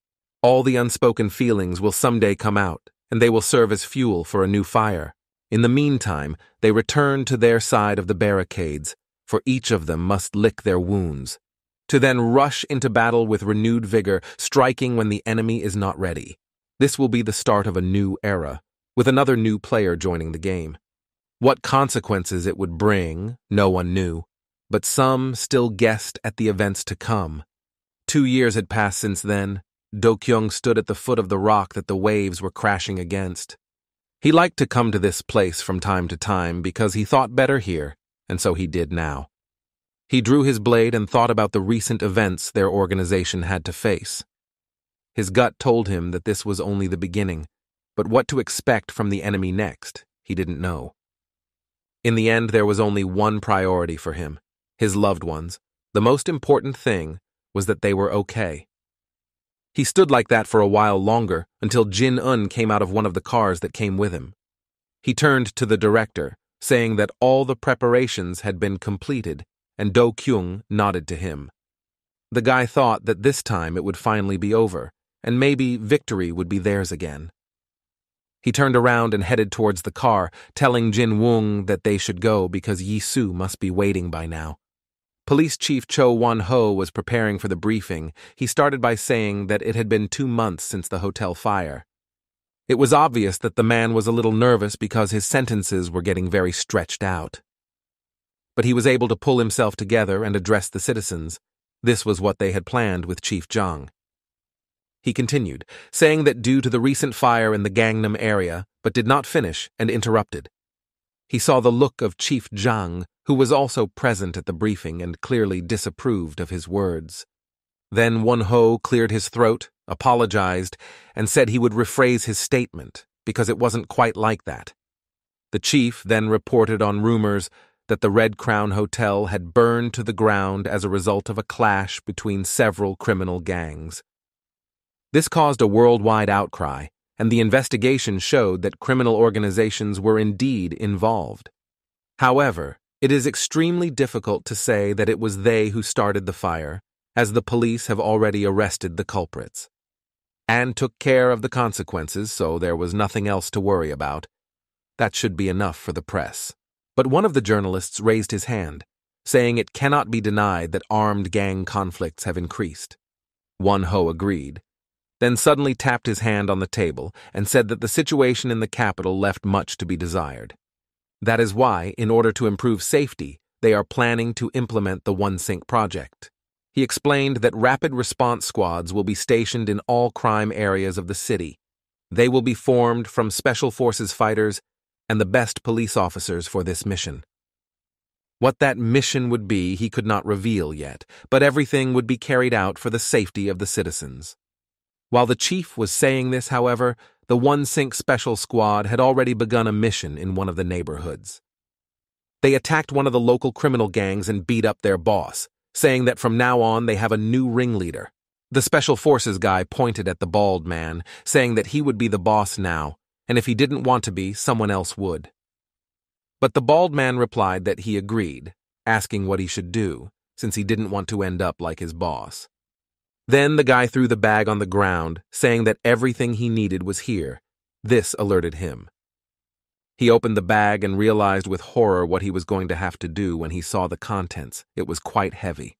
All the unspoken feelings will someday come out, and they will serve as fuel for a new fire. In the meantime, they return to their side of the barricades, for each of them must lick their wounds, to then rush into battle with renewed vigor, striking when the enemy is not ready. This will be the start of a new era, with another new player joining the game. What consequences it would bring, no one knew, but some still guessed at the events to come. 2 years had passed since then. Do-kyung stood at the foot of the rock that the waves were crashing against. He liked to come to this place from time to time because he thought better here, and so he did now. He drew his blade and thought about the recent events their organization had to face. His gut told him that this was only the beginning, but what to expect from the enemy next, he didn't know. In the end, there was only one priority for him, his loved ones. The most important thing was that they were okay. He stood like that for a while longer, until Jin-un came out of one of the cars that came with him. He turned to the director, saying that all the preparations had been completed, and Do-kyung nodded to him. The guy thought that this time it would finally be over, and maybe victory would be theirs again. He turned around and headed towards the car, telling Jin-woong that they should go because Yi-soo must be waiting by now. Police Chief Cho Won-ho was preparing for the briefing. He started by saying that it had been 2 months since the hotel fire. It was obvious that the man was a little nervous because his sentences were getting very stretched out. But he was able to pull himself together and address the citizens. This was what they had planned with Chief Zhang. He continued, saying that due to the recent fire in the Gangnam area, but did not finish and interrupted. He saw the look of Chief Zhang, who was also present at the briefing and clearly disapproved of his words. Then Won-ho cleared his throat, apologized, and said he would rephrase his statement because it wasn't quite like that. The chief then reported on rumors that the Red Crown Hotel had burned to the ground as a result of a clash between several criminal gangs. This caused a worldwide outcry, and the investigation showed that criminal organizations were indeed involved. However, it is extremely difficult to say that it was they who started the fire, as the police have already arrested the culprits and took care of the consequences, so there was nothing else to worry about. That should be enough for the press. But one of the journalists raised his hand, saying it cannot be denied that armed gang conflicts have increased. Won-ho agreed, then suddenly tapped his hand on the table and said that the situation in the capital left much to be desired. That is why, in order to improve safety, they are planning to implement the One Sync project. He explained that rapid response squads will be stationed in all crime areas of the city. They will be formed from special forces fighters and the best police officers for this mission. What that mission would be he could not reveal yet, but everything would be carried out for the safety of the citizens. While the chief was saying this, however, the One Sync Special Squad had already begun a mission in one of the neighborhoods. They attacked one of the local criminal gangs and beat up their boss, saying that from now on they have a new ringleader. The Special Forces guy pointed at the bald man, saying that he would be the boss now, and if he didn't want to be, someone else would. But the bald man replied that he agreed, asking what he should do, since he didn't want to end up like his boss. Then the guy threw the bag on the ground, saying that everything he needed was here. This alerted him. He opened the bag and realized with horror what he was going to have to do when he saw the contents. It was quite heavy.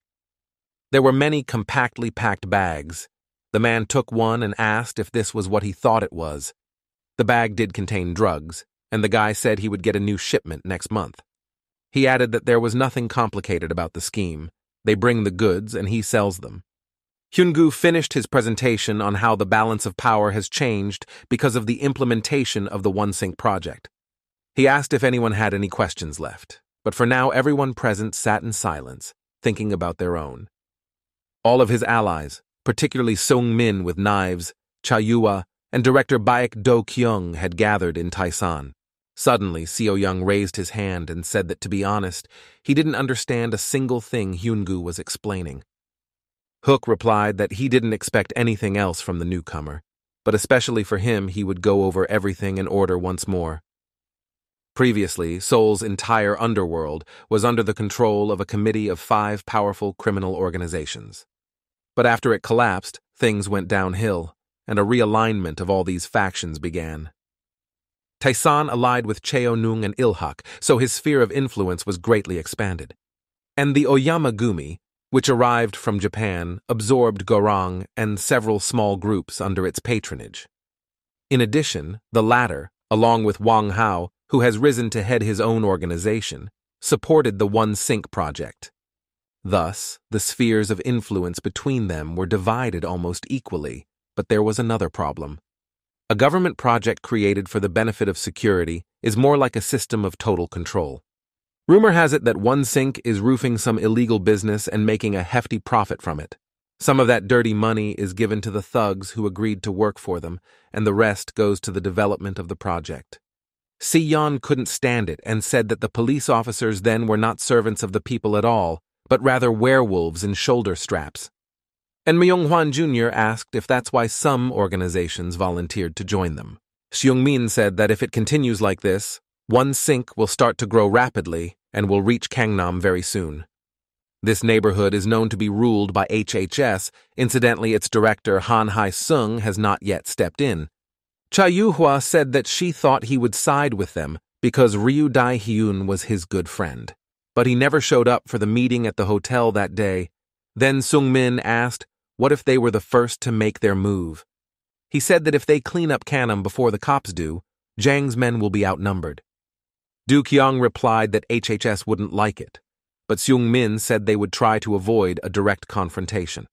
There were many compactly packed bags. The man took one and asked if this was what he thought it was. The bag did contain drugs, and the guy said he would get a new shipment next month. He added that there was nothing complicated about the scheme. They bring the goods and he sells them. Hyun-gu finished his presentation on how the balance of power has changed because of the implementation of the One Sync project. He asked if anyone had any questions left, but for now everyone present sat in silence, thinking about their own. All of his allies, particularly Sung-min with knives, Cha-Yua, and director Baek Do-kyung had gathered in Taisan. Suddenly, Seo-young raised his hand and said that, to be honest, he didn't understand a single thing Hyun-gu was explaining. Hook replied that he didn't expect anything else from the newcomer, but especially for him he would go over everything in order once more. Previously, Seoul's entire underworld was under the control of a committee of 5 powerful criminal organizations. But after it collapsed, things went downhill, and a realignment of all these factions began. Taisan allied with Cheonung and Ilhak, so his sphere of influence was greatly expanded. And the Oyama-gumi, which arrived from Japan, absorbed Gorong and several small groups under its patronage. In addition, the latter, along with Wang Hao, who has risen to head his own organization, supported the One Sync project. Thus, the spheres of influence between them were divided almost equally, but there was another problem. A government project created for the benefit of security is more like a system of total control. Rumor has it that One Sync is roofing some illegal business and making a hefty profit from it. Some of that dirty money is given to the thugs who agreed to work for them, and the rest goes to the development of the project. Si-yeon couldn't stand it and said that the police officers then were not servants of the people at all, but rather werewolves in shoulder straps. And Myung-hwan Jr. asked if that's why some organizations volunteered to join them. Seung-min said that if it continues like this, One Sync will start to grow rapidly and will reach Gangnam very soon. This neighborhood is known to be ruled by HHS. Incidentally, its director Han Hae-sung has not yet stepped in. Cha Yu-hwa said that she thought he would side with them because Ryu Dae-hyun was his good friend. But he never showed up for the meeting at the hotel that day. Then Sung-min asked what if they were the first to make their move. He said that if they clean up Gangnam before the cops do, Jang's men will be outnumbered. Do-kyung replied that HHS wouldn't like it, but Seung-min said they would try to avoid a direct confrontation.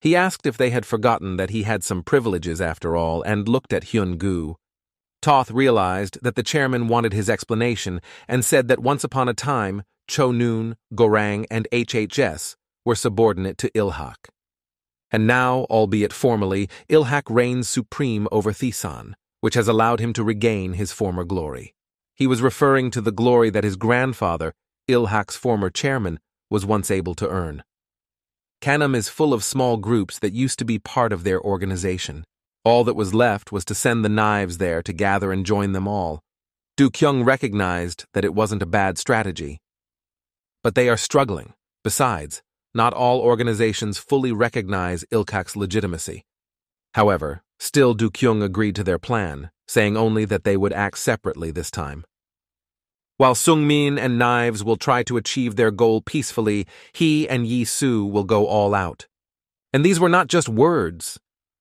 He asked if they had forgotten that he had some privileges after all and looked at Hyun-gu. Toth realized that the chairman wanted his explanation and said that once upon a time, Cho-noon, Gorang, and HHS were subordinate to Ilhak. And now, albeit formally, Ilhak reigns supreme over Thisan, which has allowed him to regain his former glory. He was referring to the glory that his grandfather, Ilhak's former chairman, was once able to earn. Kanam is full of small groups that used to be part of their organization. All that was left was to send the knives there to gather and join them all. Du Kyung recognized that it wasn't a bad strategy. But they are struggling. Besides, not all organizations fully recognize Ilhak's legitimacy. However, still Du Kyung agreed to their plan, saying only that they would act separately this time. While Sungmin and Knives will try to achieve their goal peacefully, he and Yi Su will go all out. And these were not just words.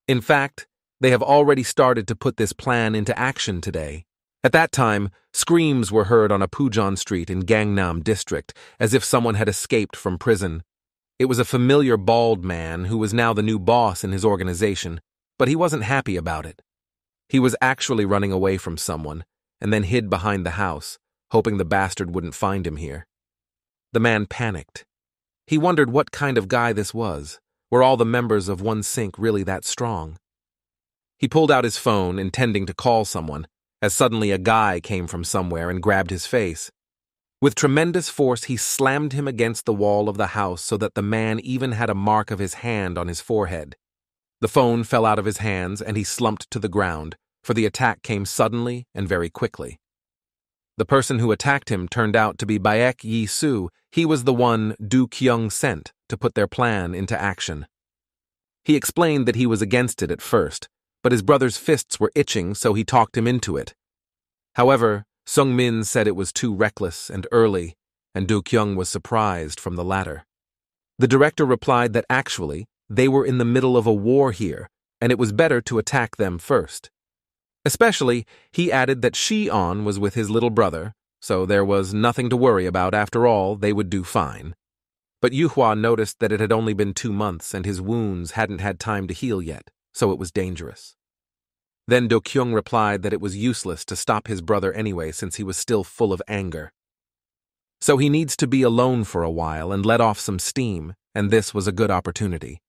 In fact, they have already started to put this plan into action today. At that time, screams were heard on a Pujan street in Gangnam district, as if someone had escaped from prison. It was a familiar bald man who was now the new boss in his organization, but he wasn't happy about it. He was actually running away from someone, and then hid behind the house, hoping the bastard wouldn't find him here. The man panicked. He wondered what kind of guy this was. Were all the members of one sync really that strong? He pulled out his phone, intending to call someone, as suddenly a guy came from somewhere and grabbed his face. With tremendous force, he slammed him against the wall of the house so that the man even had a mark of his hand on his forehead. The phone fell out of his hands and he slumped to the ground, for the attack came suddenly and very quickly. The person who attacked him turned out to be Baek Yi Su. He was the one Du Kyung sent to put their plan into action. He explained that he was against it at first, but his brother's fists were itching, so he talked him into it. However, Sungmin said it was too reckless and early, and Du Kyung was surprised from the latter. The director replied that actually, they were in the middle of a war here, and it was better to attack them first. Especially, he added that Shi-on was with his little brother, so there was nothing to worry about. After all, they would do fine. But Yuhua noticed that it had only been 2 months and his wounds hadn't had time to heal yet, so it was dangerous. Then Do Kyung replied that it was useless to stop his brother anyway since he was still full of anger. So he needs to be alone for a while and let off some steam, and this was a good opportunity.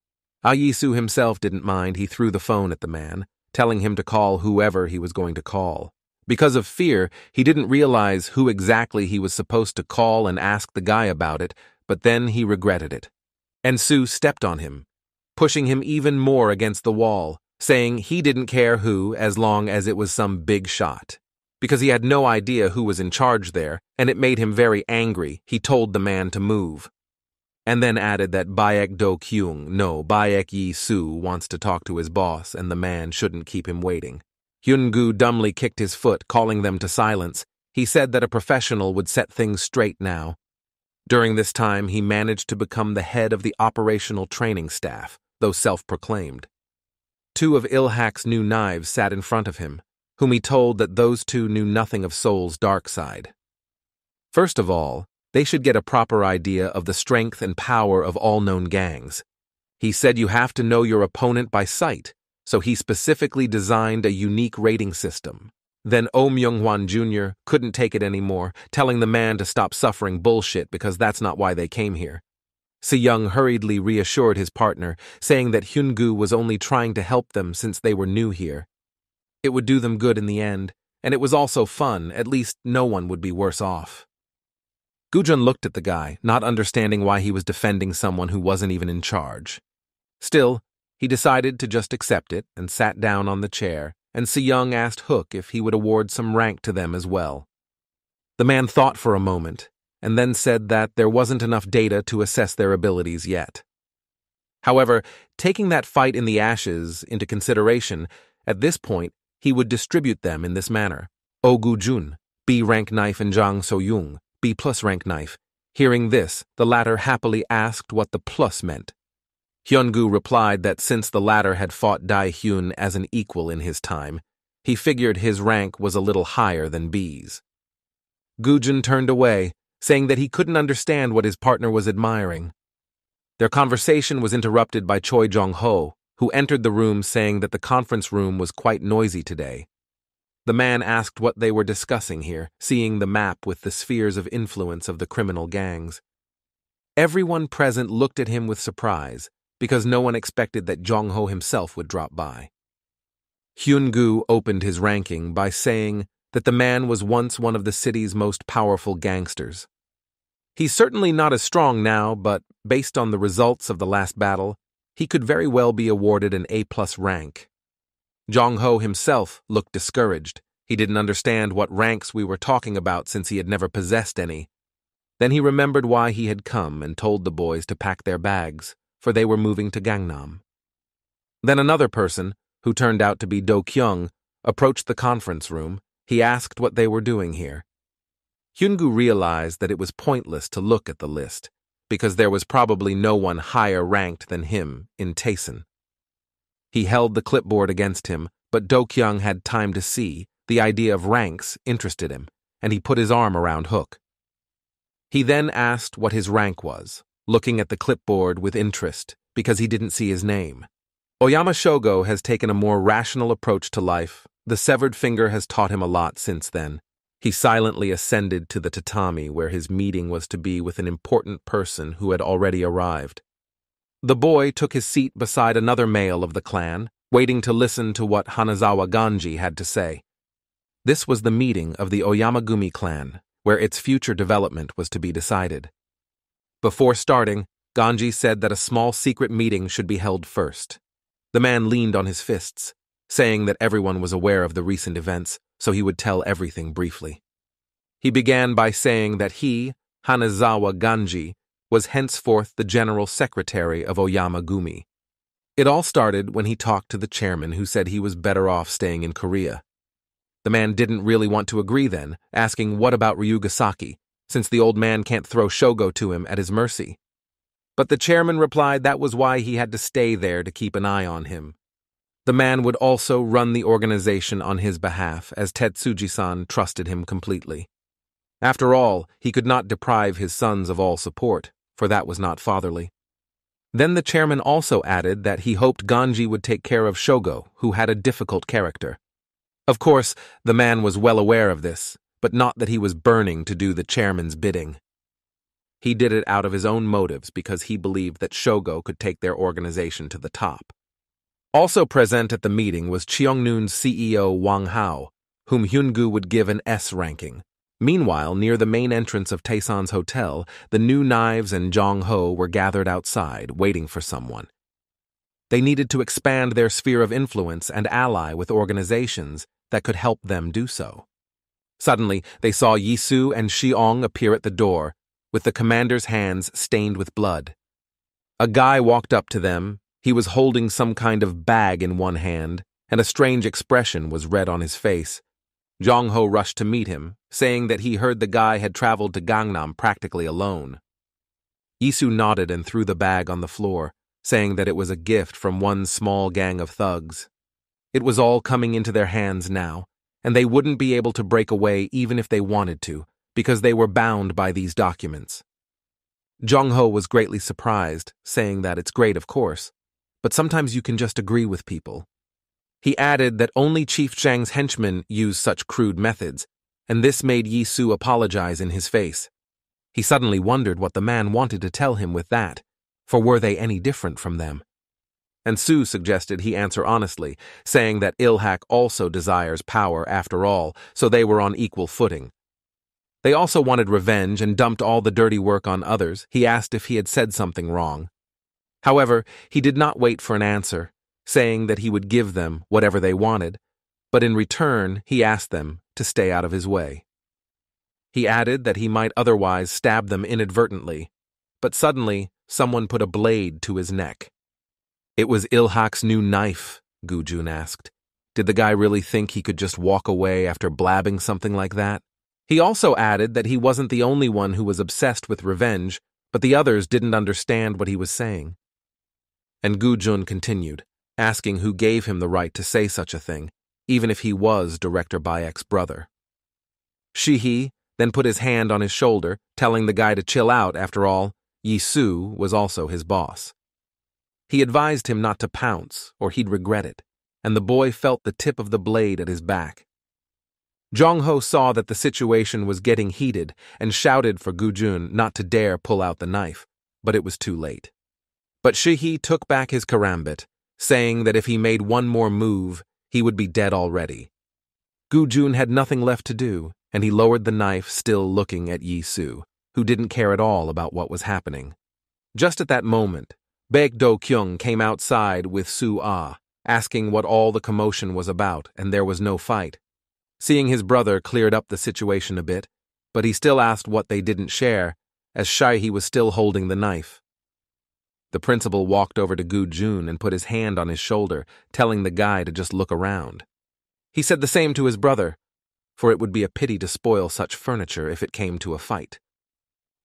Yi-Su himself didn't mind. He threw the phone at the man, telling him to call whoever he was going to call. Because of fear, he didn't realize who exactly he was supposed to call and ask the guy about it, but then he regretted it. And Su stepped on him, pushing him even more against the wall, saying he didn't care who as long as it was some big shot. Because he had no idea who was in charge there, and it made him very angry, he told the man to move. And then added that Baek Do Kyung, no, Baek Yi Su, wants to talk to his boss and the man shouldn't keep him waiting. Hyun-gu dumbly kicked his foot, calling them to silence. He said that a professional would set things straight now. During this time, he managed to become the head of the operational training staff, though self-proclaimed. 2 of Ilhak's new knives sat in front of him, whom he told that those 2 knew nothing of Seoul's dark side. First of all, they should get a proper idea of the strength and power of all known gangs. He said you have to know your opponent by sight, so he specifically designed a unique rating system. Then Oh Myung-hwan Jr. couldn't take it anymore, telling the man to stop suffering bullshit because that's not why they came here. Si-young hurriedly reassured his partner, saying that Hyun-gu was only trying to help them since they were new here. It would do them good in the end, and it was also fun. At least no one would be worse off. Gujun looked at the guy, not understanding why he was defending someone who wasn't even in charge. Still, he decided to just accept it and sat down on the chair, and Si-young asked Hook if he would award some rank to them as well. The man thought for a moment, and then said that there wasn't enough data to assess their abilities yet. However, taking that fight in the ashes into consideration, at this point, he would distribute them in this manner. Oh Gujun, B rank knife, and Jang So-young, B+ rank knife. Hearing this, the latter happily asked what the plus meant. Hyun-gu replied that since the latter had fought Dae-hyun as an equal in his time, he figured his rank was a little higher than B's. Gujun turned away, saying that he couldn't understand what his partner was admiring. Their conversation was interrupted by Choi Jong-ho, who entered the room saying that the conference room was quite noisy today. The man asked what they were discussing here, seeing the map with the spheres of influence of the criminal gangs. Everyone present looked at him with surprise, because no one expected that Jong-ho himself would drop by. Hyun-gu opened his ranking by saying that the man was once one of the city's most powerful gangsters. He's certainly not as strong now, but based on the results of the last battle, he could very well be awarded an A+ rank. Jong-ho himself looked discouraged. He didn't understand what ranks we were talking about since he had never possessed any. Then he remembered why he had come and told the boys to pack their bags, for they were moving to Gangnam. Then another person, who turned out to be Do-kyung, approached the conference room. He asked what they were doing here. Hyun-gu realized that it was pointless to look at the list, because there was probably no one higher ranked than him in Taeson. He held the clipboard against him, but Do-kyung had time to see the idea of ranks interested him, and he put his arm around Hook. He then asked what his rank was, looking at the clipboard with interest, because he didn't see his name. Oyama Shogo has taken a more rational approach to life. The severed finger has taught him a lot since then. He silently ascended to the tatami where his meeting was to be with an important person who had already arrived. The boy took his seat beside another male of the clan, waiting to listen to what Hanazawa Ganji had to say. This was the meeting of the Oyamagumi clan, where its future development was to be decided. Before starting, Ganji said that a small secret meeting should be held first. The man leaned on his fists, saying that everyone was aware of the recent events, so he would tell everything briefly. He began by saying that he, Hanazawa Ganji, was henceforth the general secretary of Oyamagumi. It all started when he talked to the chairman, who said he was better off staying in Korea. The man didn't really want to agree then, asking what about Ryugasaki, since the old man can't throw Shogo to him at his mercy. But the chairman replied that was why he had to stay there to keep an eye on him. The man would also run the organization on his behalf, as Tetsuji-san trusted him completely. After all, he could not deprive his sons of all support, for that was not fatherly. Then the chairman also added that he hoped Ganji would take care of Shogo, who had a difficult character. Of course, the man was well aware of this, but not that he was burning to do the chairman's bidding. He did it out of his own motives because he believed that Shogo could take their organization to the top. Also present at the meeting was Cheongnoon's CEO Wang Hao, whom Hyun-gu would give an S ranking. Meanwhile, near the main entrance of Taeson's hotel, the new Knives and Jong-ho were gathered outside, waiting for someone. They needed to expand their sphere of influence and ally with organizations that could help them do so. Suddenly, they saw Yisu and Shiong appear at the door, with the commander's hands stained with blood. A guy walked up to them. He was holding some kind of bag in one hand, and a strange expression was read on his face. Jong-ho rushed to meet him, saying that he heard the guy had traveled to Gangnam practically alone. Yisu nodded and threw the bag on the floor, saying that it was a gift from one small gang of thugs. It was all coming into their hands now, and they wouldn't be able to break away even if they wanted to, because they were bound by these documents. Jong-ho was greatly surprised, saying that it's great, of course, but sometimes you can just agree with people. He added that only Chief Zhang's henchmen use such crude methods, and this made Yisu apologize in his face. He suddenly wondered what the man wanted to tell him with that, for were they any different from them? And Su suggested he answer honestly, saying that Ilhak also desires power after all, so they were on equal footing. They also wanted revenge and dumped all the dirty work on others. He asked if he had said something wrong. However, he did not wait for an answer, saying that he would give them whatever they wanted, but in return he asked them to stay out of his way. He added that he might otherwise stab them inadvertently, but suddenly someone put a blade to his neck. It was Ilhak's new knife, Gu-jun asked. Did the guy really think he could just walk away after blabbing something like that? He also added that he wasn't the only one who was obsessed with revenge, but the others didn't understand what he was saying. And Gu-jun continued, asking who gave him the right to say such a thing, even if he was Director Bayek's brother. Shihi then put his hand on his shoulder, telling the guy to chill out. After all, Yisu was also his boss. He advised him not to pounce, or he'd regret it, and the boy felt the tip of the blade at his back. Jong-ho saw that the situation was getting heated and shouted for Gu-jun not to dare pull out the knife, but it was too late. But Shihi took back his karambit, saying that if he made one more move, he would be dead already. Gujun had nothing left to do, and he lowered the knife, still looking at Yi Su, who didn't care at all about what was happening. Just at that moment, Baek Do-kyung came outside with Su-ah, asking what all the commotion was about, and there was no fight. Seeing his brother cleared up the situation a bit, but he still asked what they didn't share, as Shihi was still holding the knife. The principal walked over to Gujun and put his hand on his shoulder, telling the guy to just look around. He said the same to his brother, for it would be a pity to spoil such furniture if it came to a fight.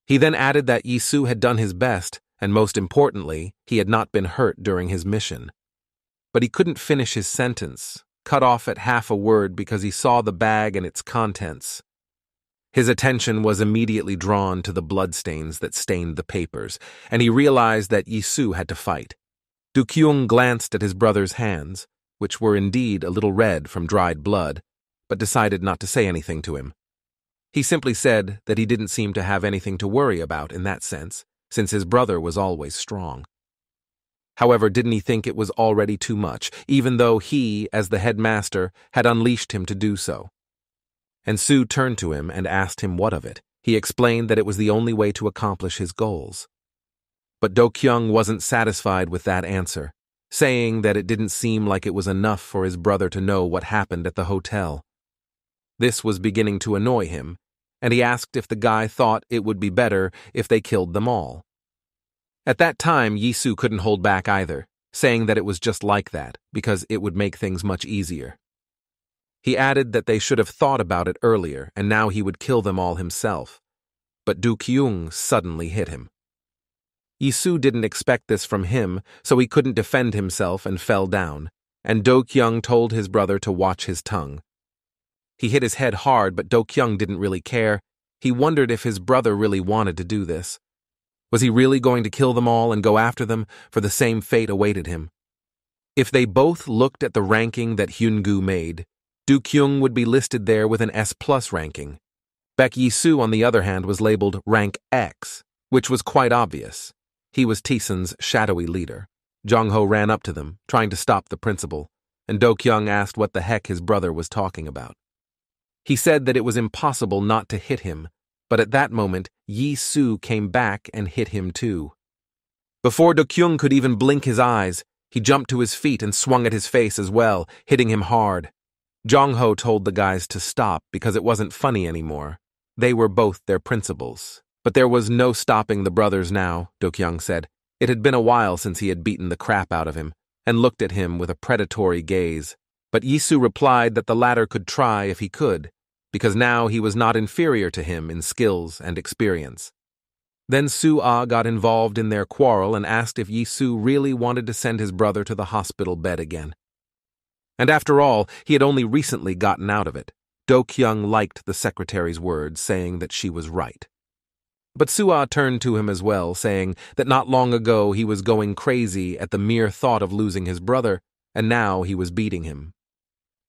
He then added that Yi Su had done his best, and most importantly, he had not been hurt during his mission. But he couldn't finish his sentence, cut off at half a word because he saw the bag and its contents. His attention was immediately drawn to the bloodstains that stained the papers, and he realized that Yi Su had to fight. Do-kyung glanced at his brother's hands, which were indeed a little red from dried blood, but decided not to say anything to him. He simply said that he didn't seem to have anything to worry about in that sense, since his brother was always strong. However, didn't he think it was already too much, even though he, as the headmaster, had unleashed him to do so? And Su turned to him and asked him what of it. He explained that it was the only way to accomplish his goals. But Do-kyung wasn't satisfied with that answer, saying that it didn't seem like it was enough for his brother to know what happened at the hotel. This was beginning to annoy him, and he asked if the guy thought it would be better if they killed them all. At that time, Yi Su couldn't hold back either, saying that it was just like that, because it would make things much easier. He added that they should have thought about it earlier, and now he would kill them all himself. But Do-kyung suddenly hit him. Yi Su didn't expect this from him, so he couldn't defend himself and fell down, and Do-kyung told his brother to watch his tongue. He hit his head hard, but Do-kyung didn't really care. He wondered if his brother really wanted to do this. Was he really going to kill them all and go after them, for the same fate awaited him? If they both looked at the ranking that Hyun-gu made, Do-kyung would be listed there with an S+ ranking. Baek Yi Su, on the other hand, was labeled rank X, which was quite obvious. He was T-sun's shadowy leader. Jong-ho ran up to them, trying to stop the principal, and Do-kyung asked what the heck his brother was talking about. He said that it was impossible not to hit him, but at that moment, Yi Su came back and hit him too. Before Do-kyung could even blink his eyes, he jumped to his feet and swung at his face as well, hitting him hard. Jong-ho told the guys to stop because it wasn't funny anymore. They were both their principals. But there was no stopping the brothers now, Do-kyung said. It had been a while since he had beaten the crap out of him, and looked at him with a predatory gaze. But Yi Su replied that the latter could try if he could, because now he was not inferior to him in skills and experience. Then Su-ah got involved in their quarrel and asked if Yi Su really wanted to send his brother to the hospital bed again. And after all, he had only recently gotten out of it. Do-kyung liked the secretary's words, saying that she was right. But Su-ah turned to him as well, saying that not long ago he was going crazy at the mere thought of losing his brother, and now he was beating him.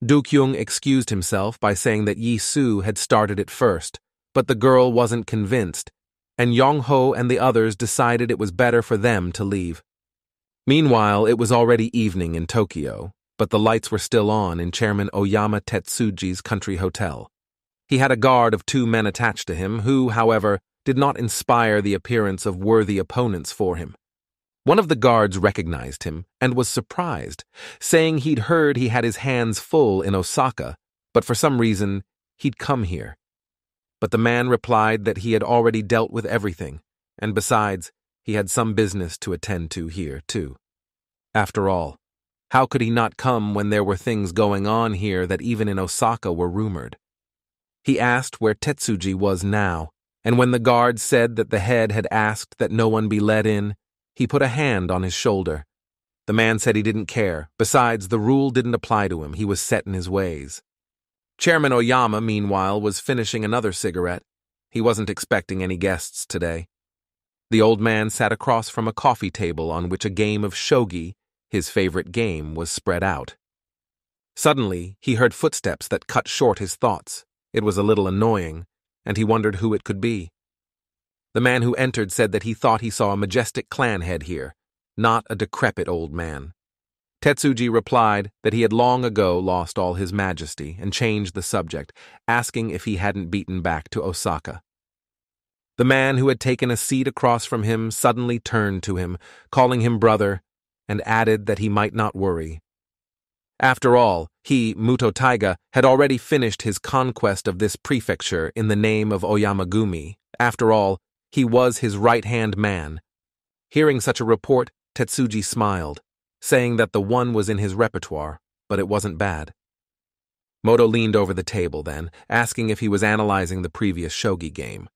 Do-kyung excused himself by saying that Yi Su had started it first, but the girl wasn't convinced, and Jong-ho and the others decided it was better for them to leave. Meanwhile, it was already evening in Tokyo, but the lights were still on in Chairman Oyama Tetsuji's country hotel. He had a guard of 2 men attached to him who, however, did not inspire the appearance of worthy opponents for him. One of the guards recognized him and was surprised, saying he'd heard he had his hands full in Osaka, but for some reason he'd come here. But the man replied that he had already dealt with everything, and besides, he had some business to attend to here, too. After all, how could he not come when there were things going on here that even in Osaka were rumored? He asked where Tetsuji was now, and when the guard said that the head had asked that no one be let in, he put a hand on his shoulder. The man said he didn't care. Besides, the rule didn't apply to him. He was set in his ways. Chairman Oyama, meanwhile, was finishing another cigarette. He wasn't expecting any guests today. The old man sat across from a coffee table on which a game of shogi, his favorite game, was spread out. Suddenly, he heard footsteps that cut short his thoughts. It was a little annoying, and he wondered who it could be. The man who entered said that he thought he saw a majestic clan head here, not a decrepit old man. Tetsuji replied that he had long ago lost all his majesty and changed the subject, asking if he hadn't beaten back to Osaka. The man who had taken a seat across from him suddenly turned to him, calling him brother, and added that he might not worry. After all, he, Muto Taiga, had already finished his conquest of this prefecture in the name of Oyamagumi. After all, he was his right-hand man. Hearing such a report, Tetsuji smiled, saying that the one was in his repertoire, but it wasn't bad. Moto leaned over the table then, asking if he was analyzing the previous shogi game.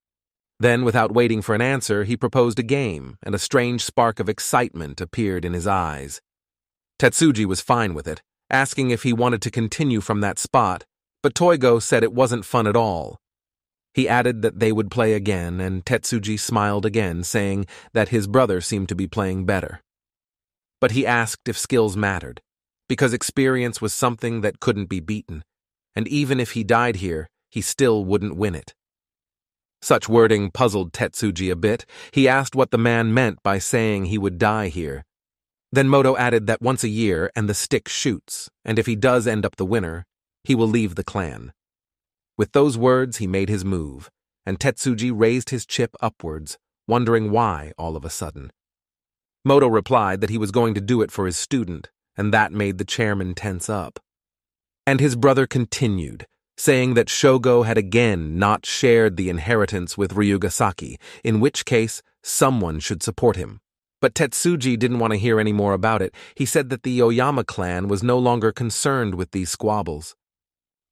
Then, without waiting for an answer, he proposed a game, and a strange spark of excitement appeared in his eyes. Tetsuji was fine with it, asking if he wanted to continue from that spot, but Toigo said it wasn't fun at all. He added that they would play again, and Tetsuji smiled again, saying that his brother seemed to be playing better. But he asked if skills mattered, because experience was something that couldn't be beaten, and even if he died here, he still wouldn't win it. Such wording puzzled Tetsuji a bit. He asked what the man meant by saying he would die here. Then Moto added that once a year and the stick shoots, and if he does end up the winner, he will leave the clan. With those words, he made his move, and Tetsuji raised his chip upwards, wondering why all of a sudden. Moto replied that he was going to do it for his student, and that made the chairman tense up. And his brother continued, saying that Shogo had again not shared the inheritance with Ryugasaki, in which case someone should support him. But Tetsuji didn't want to hear any more about it. He said that the Oyama clan was no longer concerned with these squabbles.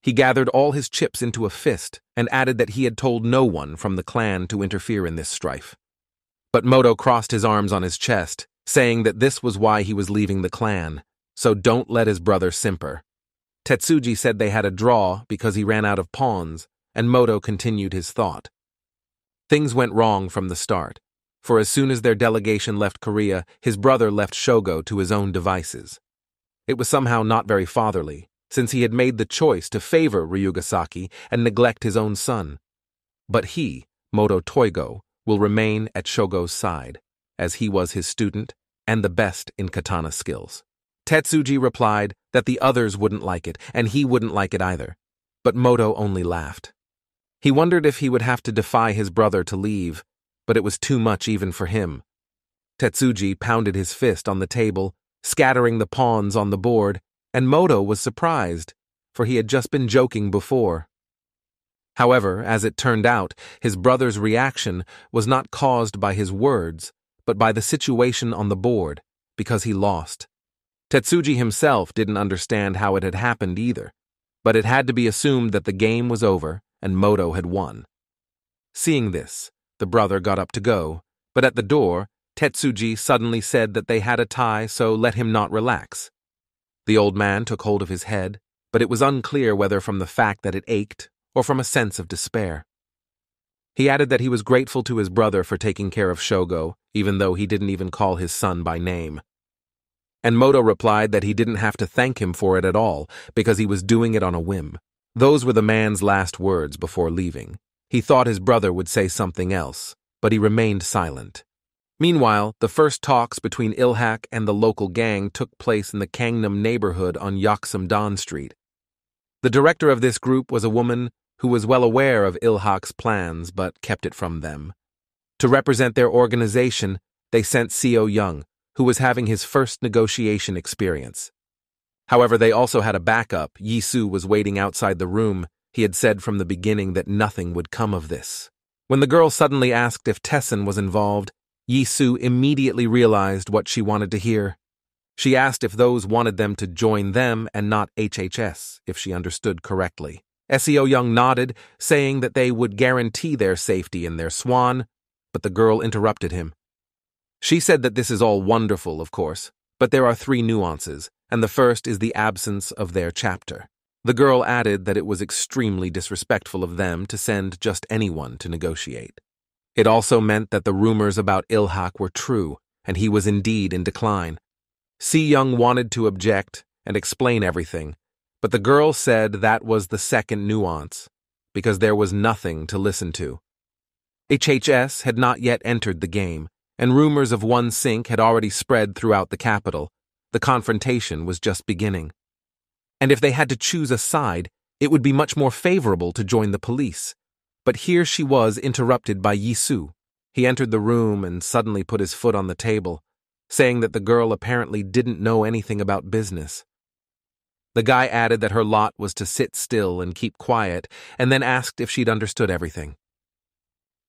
He gathered all his chips into a fist and added that he had told no one from the clan to interfere in this strife. But Moto crossed his arms on his chest, saying that this was why he was leaving the clan, so don't let his brother simper. Tetsuji said they had a draw because he ran out of pawns, and Moto continued his thought. Things went wrong from the start, for as soon as their delegation left Korea, his brother left Shogo to his own devices. It was somehow not very fatherly, since he had made the choice to favor Ryugasaki and neglect his own son. But he, Moto Toigo, will remain at Shogo's side, as he was his student and the best in katana skills. Tetsuji replied that the others wouldn't like it, and he wouldn't like it either, but Moto only laughed. He wondered if he would have to defy his brother to leave, but it was too much even for him. Tetsuji pounded his fist on the table, scattering the pawns on the board, and Moto was surprised, for he had just been joking before. However, as it turned out, his brother's reaction was not caused by his words, but by the situation on the board, because he lost. Tetsuji himself didn't understand how it had happened either, but it had to be assumed that the game was over and Moto had won. Seeing this, the brother got up to go, but at the door, Tetsuji suddenly said that they had a tie, so let him not relax. The old man took hold of his head, but it was unclear whether from the fact that it ached or from a sense of despair. He added that he was grateful to his brother for taking care of Shogo, even though he didn't even call his son by name. And Moto replied that he didn't have to thank him for it at all, because he was doing it on a whim. Those were the man's last words before leaving. He thought his brother would say something else, but he remained silent. Meanwhile, the first talks between Ilhak and the local gang took place in the Gangnam neighborhood on Yaksamdan Street. The director of this group was a woman who was well aware of Ilhak's plans but kept it from them. To represent their organization, they sent Seo Young, who was having his first negotiation experience. However, they also had a backup. Yisu was waiting outside the room. He had said from the beginning that nothing would come of this. When the girl suddenly asked if Tessen was involved, Yisu immediately realized what she wanted to hear. She asked if those wanted them to join them and not HHS, if she understood correctly. Seo Young nodded, saying that they would guarantee their safety in their swan, but the girl interrupted him. She said that this is all wonderful, of course, but there are 3 nuances, and the first is the absence of their chapter. The girl added that it was extremely disrespectful of them to send just anyone to negotiate. It also meant that the rumors about Ilhak were true, and he was indeed in decline. Si Young wanted to object and explain everything, but the girl said that was the second nuance, because there was nothing to listen to. HHS had not yet entered the game, and rumors of one sink had already spread throughout the capital. The confrontation was just beginning. And if they had to choose a side, it would be much more favorable to join the police. But here she was interrupted by Yisu. He entered the room and suddenly put his foot on the table, saying that the girl apparently didn't know anything about business. The guy added that her lot was to sit still and keep quiet, and then asked if she'd understood everything.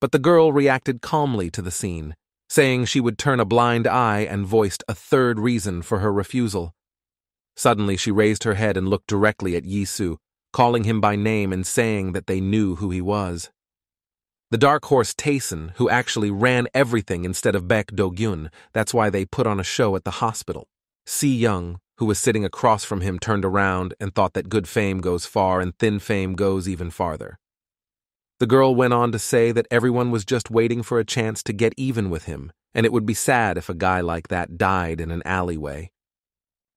But the girl reacted calmly to the scene, saying she would turn a blind eye, and voiced a third reason for her refusal. Suddenly she raised her head and looked directly at Yisu, calling him by name and saying that they knew who he was. The dark horse Tayson, who actually ran everything instead of Baek Do-gyun, that's why they put on a show at the hospital. Si-young, who was sitting across from him, turned around and thought that good fame goes far and thin fame goes even farther. The girl went on to say that everyone was just waiting for a chance to get even with him, and it would be sad if a guy like that died in an alleyway.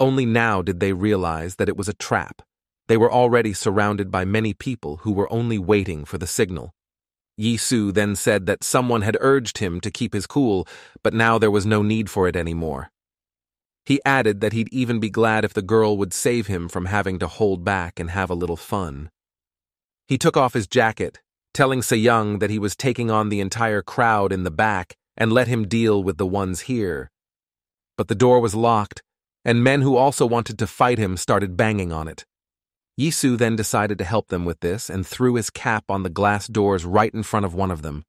Only now did they realize that it was a trap. They were already surrounded by many people who were only waiting for the signal. Yisu then said that someone had urged him to keep his cool, but now there was no need for it anymore. He added that he'd even be glad if the girl would save him from having to hold back and have a little fun. He took off his jacket, telling Se-young that he was taking on the entire crowd in the back and let him deal with the ones here. But the door was locked, and men who also wanted to fight him started banging on it. Yisu then decided to help them with this and threw his cap on the glass doors right in front of one of them.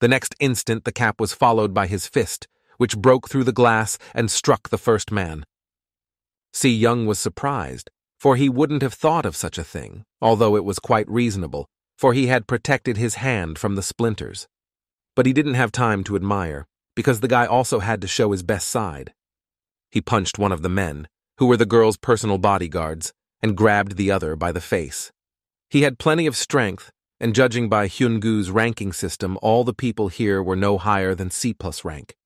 The next instant, the cap was followed by his fist, which broke through the glass and struck the first man. Si-young was surprised, for he wouldn't have thought of such a thing, although it was quite reasonable, for he had protected his hand from the splinters. But he didn't have time to admire, because the guy also had to show his best side. He punched one of the men, who were the girl's personal bodyguards, and grabbed the other by the face. He had plenty of strength, and judging by Hyungu's ranking system, all the people here were no higher than C+ rank.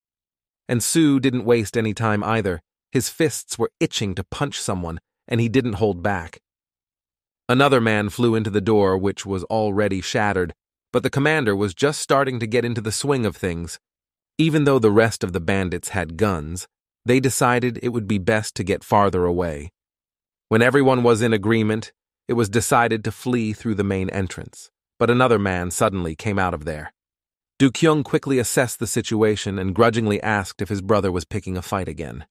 And Soo didn't waste any time either. His fists were itching to punch someone, and he didn't hold back. Another man flew into the door, which was already shattered, but the commander was just starting to get into the swing of things. Even though the rest of the bandits had guns, they decided it would be best to get farther away. When everyone was in agreement, it was decided to flee through the main entrance, but another man suddenly came out of there. Do-kyung quickly assessed the situation and grudgingly asked if his brother was picking a fight again.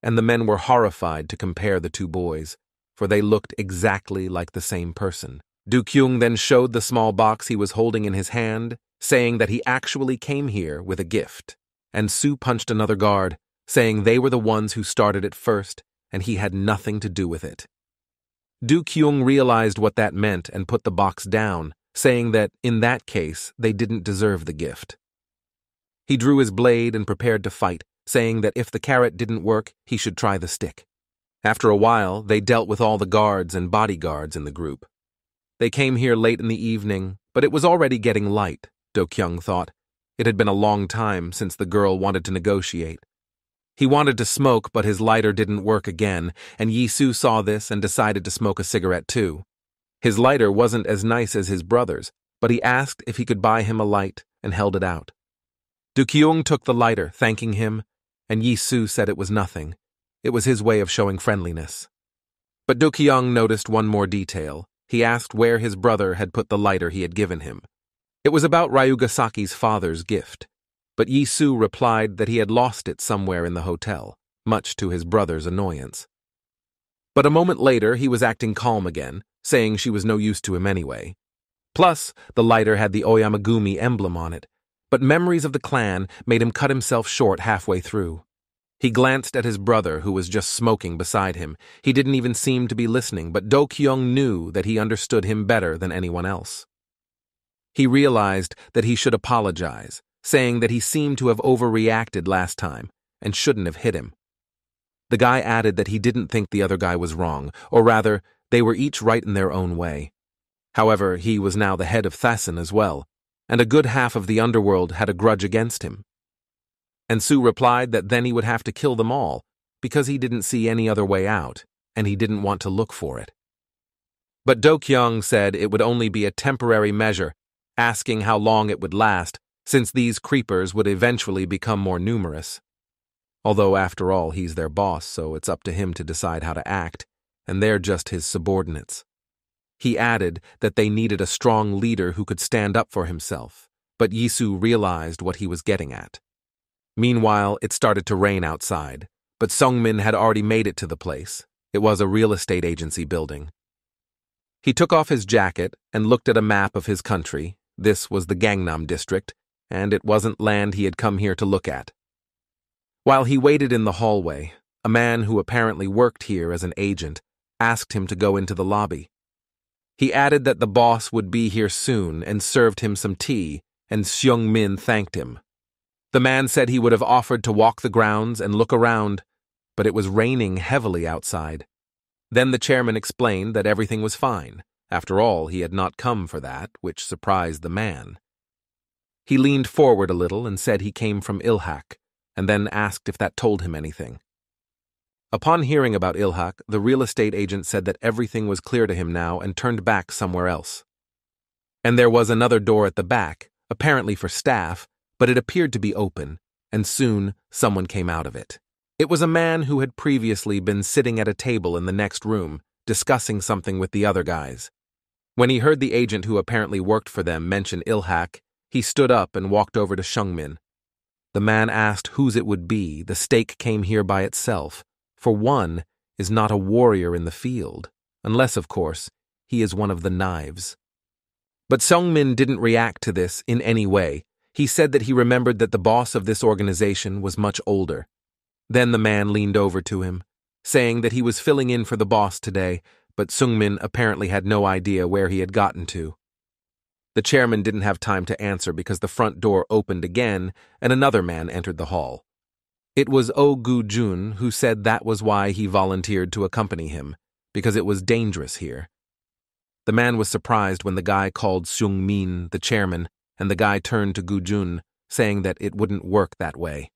And the men were horrified to compare the two boys, for they looked exactly like the same person. Do-kyung then showed the small box he was holding in his hand, saying that he actually came here with a gift. And Soo punched another guard, saying they were the ones who started it first, and he had nothing to do with it. Do-kyung realized what that meant and put the box down, saying that, in that case, they didn't deserve the gift. He drew his blade and prepared to fight, saying that if the carrot didn't work, he should try the stick. After a while, they dealt with all the guards and bodyguards in the group. They came here late in the evening, but it was already getting light, Do-kyung thought. It had been a long time since the girl wanted to negotiate. He wanted to smoke, but his lighter didn't work again, and Yisu saw this and decided to smoke a cigarette too. His lighter wasn't as nice as his brother's, but he asked if he could buy him a light and held it out. Do-kyung took the lighter, thanking him, and Yisu said it was nothing. It was his way of showing friendliness. But Do-kyung noticed one more detail. He asked where his brother had put the lighter he had given him. It was about Ryugasaki's father's gift, but Yisu replied that he had lost it somewhere in the hotel, much to his brother's annoyance. But a moment later, he was acting calm again, saying she was no use to him anyway. Plus, the lighter had the Oyamagumi emblem on it, but memories of the clan made him cut himself short halfway through. He glanced at his brother, who was just smoking beside him. He didn't even seem to be listening, but Do-kyung knew that he understood him better than anyone else. He realized that he should apologize, saying that he seemed to have overreacted last time and shouldn't have hit him. The guy added that he didn't think the other guy was wrong, or rather, they were each right in their own way. However, he was now the head of Thason as well, and a good half of the underworld had a grudge against him. And Soo replied that then he would have to kill them all, because he didn't see any other way out, and he didn't want to look for it. But Do-kyung said it would only be a temporary measure, asking how long it would last, since these creepers would eventually become more numerous. Although, after all, he's their boss, so it's up to him to decide how to act, and they're just his subordinates. He added that they needed a strong leader who could stand up for himself, but Yisu realized what he was getting at. Meanwhile, it started to rain outside, but Sungmin had already made it to the place. It was a real estate agency building. He took off his jacket and looked at a map of his country. This was the Gangnam district, and it wasn't land he had come here to look at. While he waited in the hallway, a man who apparently worked here as an agent asked him to go into the lobby. He added that the boss would be here soon and served him some tea, and Seung-min thanked him. The man said he would have offered to walk the grounds and look around, but it was raining heavily outside. Then the chairman explained that everything was fine. After all, he had not come for that, which surprised the man. He leaned forward a little and said he came from Ilhak, and then asked if that told him anything. Upon hearing about Ilhak, the real estate agent said that everything was clear to him now and turned back somewhere else. And there was another door at the back, apparently for staff, but it appeared to be open, and soon someone came out of it. It was a man who had previously been sitting at a table in the next room, discussing something with the other guys. When he heard the agent who apparently worked for them mention Ilhak, he stood up and walked over to Seung-min. The man asked whose it would be. The stake came here by itself. For one is not a warrior in the field, unless, of course, he is one of the knives. But Seung-min didn't react to this in any way. He said that he remembered that the boss of this organization was much older. Then the man leaned over to him, saying that he was filling in for the boss today, but Seung-min apparently had no idea where he had gotten to. The chairman didn't have time to answer because the front door opened again and another man entered the hall. It was Oh Gu-jun who said that was why he volunteered to accompany him, because it was dangerous here. The man was surprised when the guy called Seung-min the chairman, and the guy turned to Gu-jun, saying that it wouldn't work that way.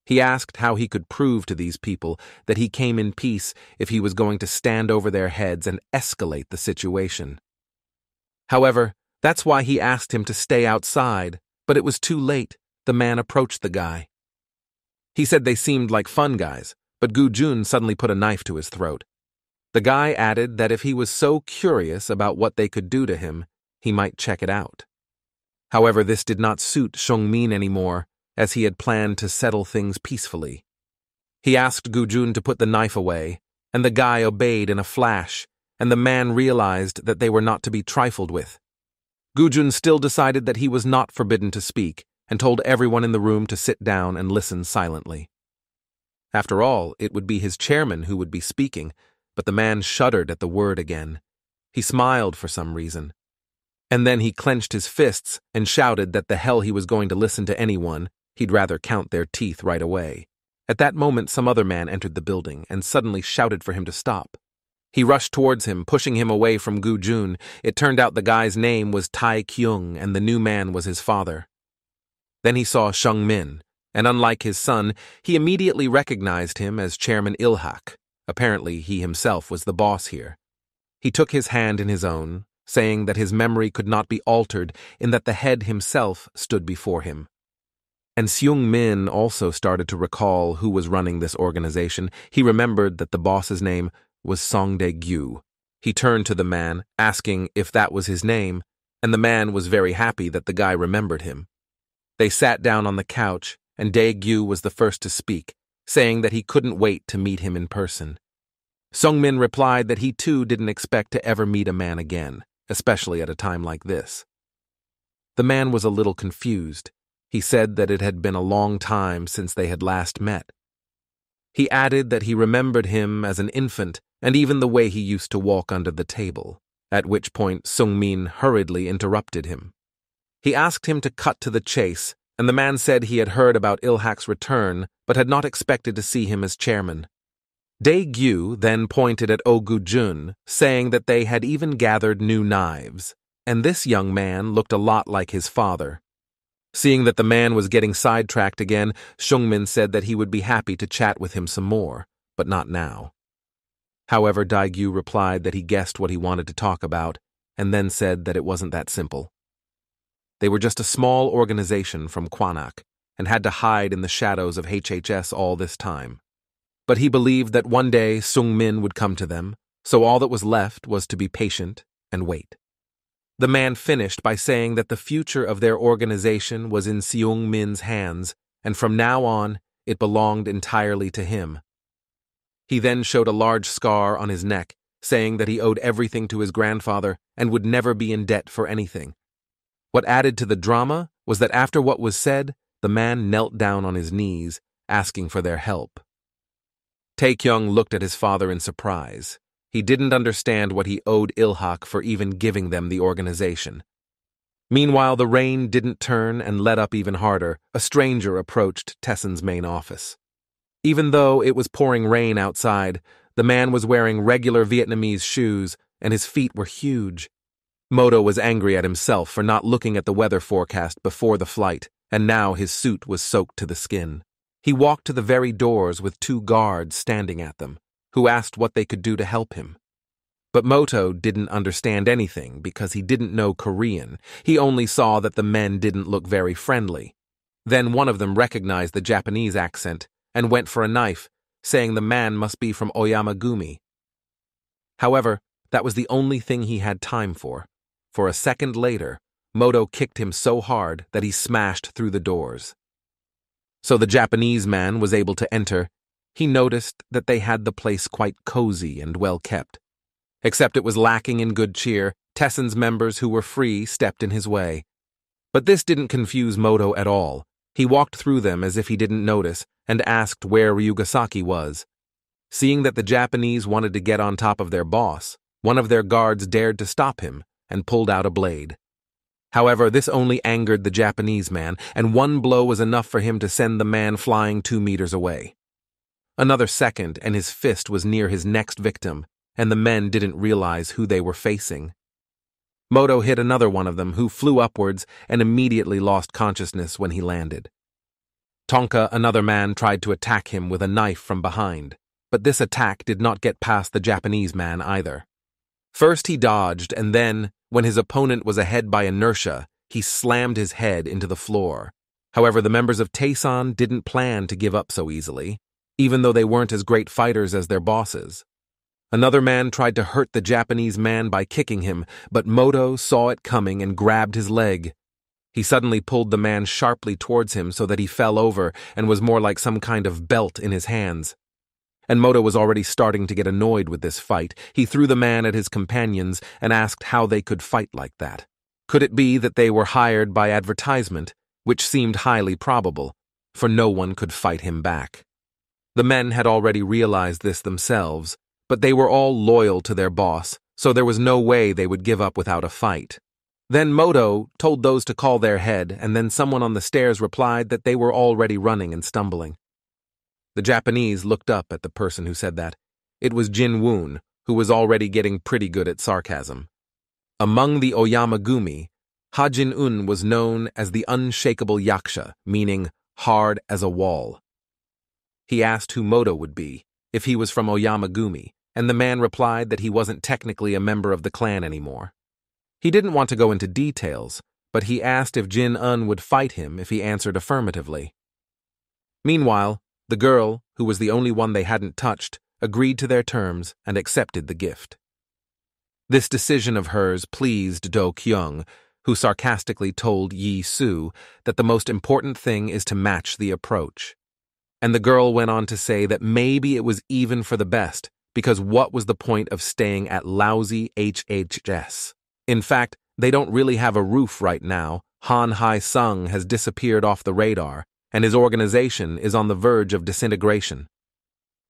He asked how he could prove to these people that he came in peace if he was going to stand over their heads and escalate the situation. However, that's why he asked him to stay outside, but it was too late. The man approached the guy. He said they seemed like fun guys, but Gu-jun suddenly put a knife to his throat. The guy added that if he was so curious about what they could do to him, he might check it out. However, this did not suit Seung-min anymore, as he had planned to settle things peacefully. He asked Gu-jun to put the knife away, and the guy obeyed in a flash, and the man realized that they were not to be trifled with. Gu-jun still decided that he was not forbidden to speak, and told everyone in the room to sit down and listen silently. After all, it would be his chairman who would be speaking, but the man shuddered at the word again. He smiled for some reason. And then he clenched his fists and shouted that the hell he was going to listen to anyone. He'd rather count their teeth right away. At that moment, some other man entered the building and suddenly shouted for him to stop. He rushed towards him, pushing him away from Gu-jun. It turned out the guy's name was Tai Kyung, and the new man was his father. Then he saw Seung-min, and unlike his son, he immediately recognized him as Chairman Ilhak. Apparently, he himself was the boss here. He took his hand in his own, saying that his memory could not be altered in that the head himself stood before him. And Seung-min also started to recall who was running this organization. He remembered that the boss's name was Song Dae-gyu. He turned to the man, asking if that was his name, and the man was very happy that the guy remembered him. They sat down on the couch, and Dae-gyu was the first to speak, saying that he couldn't wait to meet him in person. Seung-min replied that he too didn't expect to ever meet a man again, especially at a time like this. The man was a little confused. He said that it had been a long time since they had last met. He added that he remembered him as an infant and even the way he used to walk under the table, at which point Seung-min hurriedly interrupted him. He asked him to cut to the chase, and the man said he had heard about Ilhak's return but had not expected to see him as chairman. Dae-gyu then pointed at Oh Gu-jun, saying that they had even gathered new knives, and this young man looked a lot like his father. Seeing that the man was getting sidetracked again, Seung-min said that he would be happy to chat with him some more, but not now. However, Dae-gyu replied that he guessed what he wanted to talk about, and then said that it wasn't that simple. They were just a small organization from Kwanak and had to hide in the shadows of HHS all this time. But he believed that one day Sung-min would come to them, so all that was left was to be patient and wait. The man finished by saying that the future of their organization was in Seung-min's hands, and from now on, it belonged entirely to him. He then showed a large scar on his neck, saying that he owed everything to his grandfather and would never be in debt for anything. What added to the drama was that after what was said, the man knelt down on his knees, asking for their help. Taekyung looked at his father in surprise. He didn't understand what he owed Ilhak for even giving them the organization. Meanwhile, the rain didn't turn and let up even harder. A stranger approached Tessen's main office. Even though it was pouring rain outside, the man was wearing regular Vietnamese shoes, and his feet were huge. Moto was angry at himself for not looking at the weather forecast before the flight, and now his suit was soaked to the skin. He walked to the very doors with 2 guards standing at them, who asked what they could do to help him. But Moto didn't understand anything because he didn't know Korean. He only saw that the men didn't look very friendly. Then one of them recognized the Japanese accent and went for a knife, saying the man must be from Oyamagumi. However, that was the only thing he had time for. For a second later, Moto kicked him so hard that he smashed through the doors. So the Japanese man was able to enter. He noticed that they had the place quite cozy and well kept. Except it was lacking in good cheer. Tessen's members who were free stepped in his way. But this didn't confuse Moto at all. He walked through them as if he didn't notice and asked where Ryugasaki was. Seeing that the Japanese wanted to get on top of their boss, one of their guards dared to stop him and pulled out a blade. However, this only angered the Japanese man, and one blow was enough for him to send the man flying 2 meters away. Another second, and his fist was near his next victim, and the men didn't realize who they were facing. Moto hit another one of them, who flew upwards and immediately lost consciousness when he landed. Tonka, another man, tried to attack him with a knife from behind, but this attack did not get past the Japanese man either. First he dodged, and then, when his opponent was ahead by inertia, he slammed his head into the floor. However, the members of Taesan didn't plan to give up so easily, even though they weren't as great fighters as their bosses. Another man tried to hurt the Japanese man by kicking him, but Moto saw it coming and grabbed his leg. He suddenly pulled the man sharply towards him so that he fell over and was more like some kind of belt in his hands. And Moto was already starting to get annoyed with this fight. He threw the man at his companions and asked how they could fight like that. Could it be that they were hired by advertisement, which seemed highly probable, for no one could fight him back. The men had already realized this themselves, but they were all loyal to their boss, so there was no way they would give up without a fight. Then Moto told those to call their head, and then someone on the stairs replied that they were already running and stumbling. The Japanese looked up at the person who said that. It was Jin Woon, who was already getting pretty good at sarcasm. Among the Oyamagumi, Ha-Jin-un was known as the unshakable yaksha, meaning hard as a wall. He asked who Moto would be, if he was from Oyamagumi, and the man replied that he wasn't technically a member of the clan anymore. He didn't want to go into details, but he asked if Jin-un would fight him if he answered affirmatively. Meanwhile, the girl, who was the only one they hadn't touched, agreed to their terms and accepted the gift. This decision of hers pleased Do-kyung, who sarcastically told Yi-soo that the most important thing is to match the approach. And the girl went on to say that maybe it was even for the best, because what was the point of staying at lousy HHS? In fact, they don't really have a roof right now. Han Hai-sung has disappeared off the radar, and his organization is on the verge of disintegration.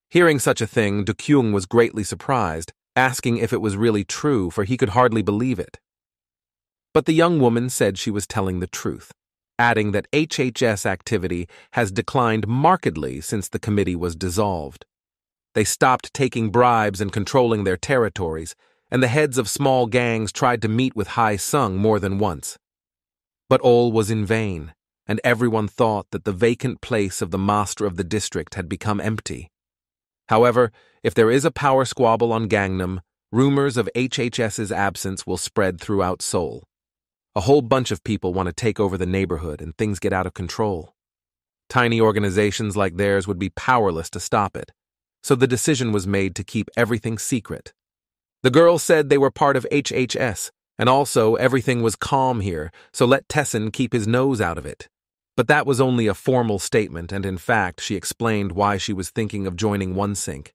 Hearing such a thing, Do-kyung was greatly surprised, asking if it was really true, for he could hardly believe it. But the young woman said she was telling the truth, adding that HHS activity has declined markedly since the committee was dissolved. They stopped taking bribes and controlling their territories, and the heads of small gangs tried to meet with Hai-sung more than once. But all was in vain, and everyone thought that the vacant place of the master of the district had become empty. However, if there is a power squabble on Gangnam, rumors of HHS's absence will spread throughout Seoul. A whole bunch of people want to take over the neighborhood and things get out of control. Tiny organizations like theirs would be powerless to stop it, so the decision was made to keep everything secret. The girl said they were part of HHS, and also everything was calm here, so let Tessin keep his nose out of it. But that was only a formal statement, and in fact, she explained why she was thinking of joining OneSync.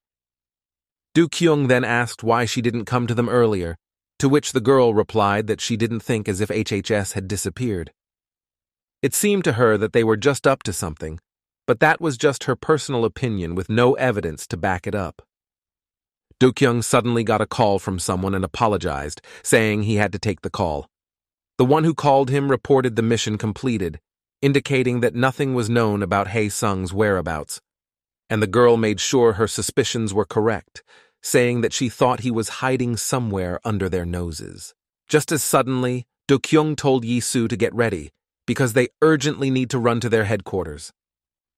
Du Kyung then asked why she didn't come to them earlier, to which the girl replied that she didn't think as if HHS had disappeared. It seemed to her that they were just up to something, but that was just her personal opinion with no evidence to back it up. Du Kyung suddenly got a call from someone and apologized, saying he had to take the call. The one who called him reported the mission completed, indicating that nothing was known about Hae Sung's whereabouts, and the girl made sure her suspicions were correct, saying that she thought he was hiding somewhere under their noses. Just as suddenly, Do Kyung told Yi-soo to get ready, because they urgently need to run to their headquarters.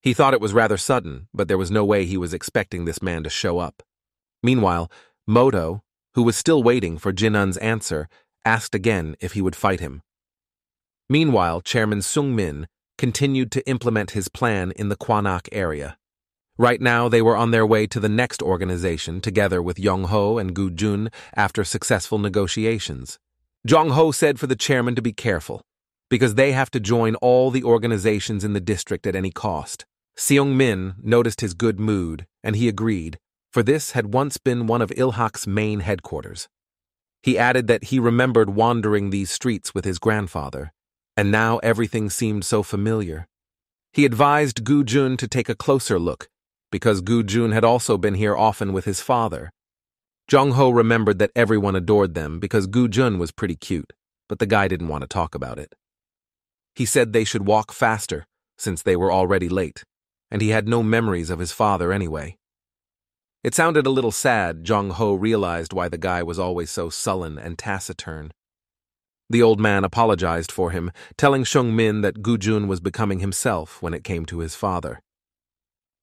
He thought it was rather sudden, but there was no way he was expecting this man to show up. Meanwhile, Moto, who was still waiting for Jin-un's answer, asked again if he would fight him. Meanwhile, Chairman Sung-min continued to implement his plan in the Kwanak area. Right now, they were on their way to the next organization together with Yong-ho and Gu-jun after successful negotiations. Jong-ho said for the chairman to be careful, because they have to join all the organizations in the district at any cost. Seong-min noticed his good mood, and he agreed, for this had once been one of Ilhak's main headquarters. He added that he remembered wandering these streets with his grandfather, and now everything seemed so familiar. He advised Gu-jun to take a closer look, because Gu-jun had also been here often with his father. Jong-ho remembered that everyone adored them because Gu-jun was pretty cute, but the guy didn't want to talk about it. He said they should walk faster, since they were already late, and he had no memories of his father anyway. It sounded a little sad. Jong-ho realized why the guy was always so sullen and taciturn. The old man apologized for him, telling Sung-min that Gu-jun was becoming himself when it came to his father.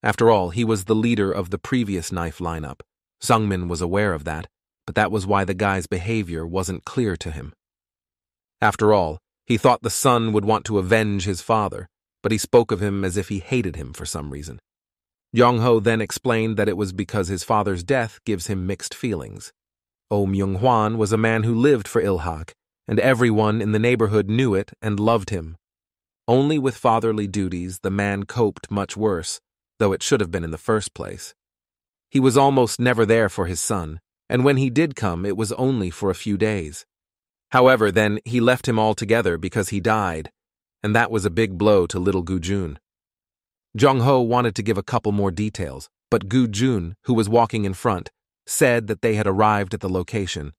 After all, he was the leader of the previous knife lineup. Sung-min was aware of that, but that was why the guy's behavior wasn't clear to him. After all, he thought the son would want to avenge his father, but he spoke of him as if he hated him for some reason. Yong-ho then explained that it was because his father's death gives him mixed feelings. Oh Myung-hwan was a man who lived for Ilhak, and everyone in the neighborhood knew it and loved him. Only with fatherly duties the man coped much worse, though it should have been in the first place. He was almost never there for his son, and when he did come, it was only for a few days. However, then, he left him altogether because he died, and that was a big blow to little Gu-jun. Jong-ho wanted to give a couple more details, but Gu-jun, who was walking in front, said that they had arrived at the location.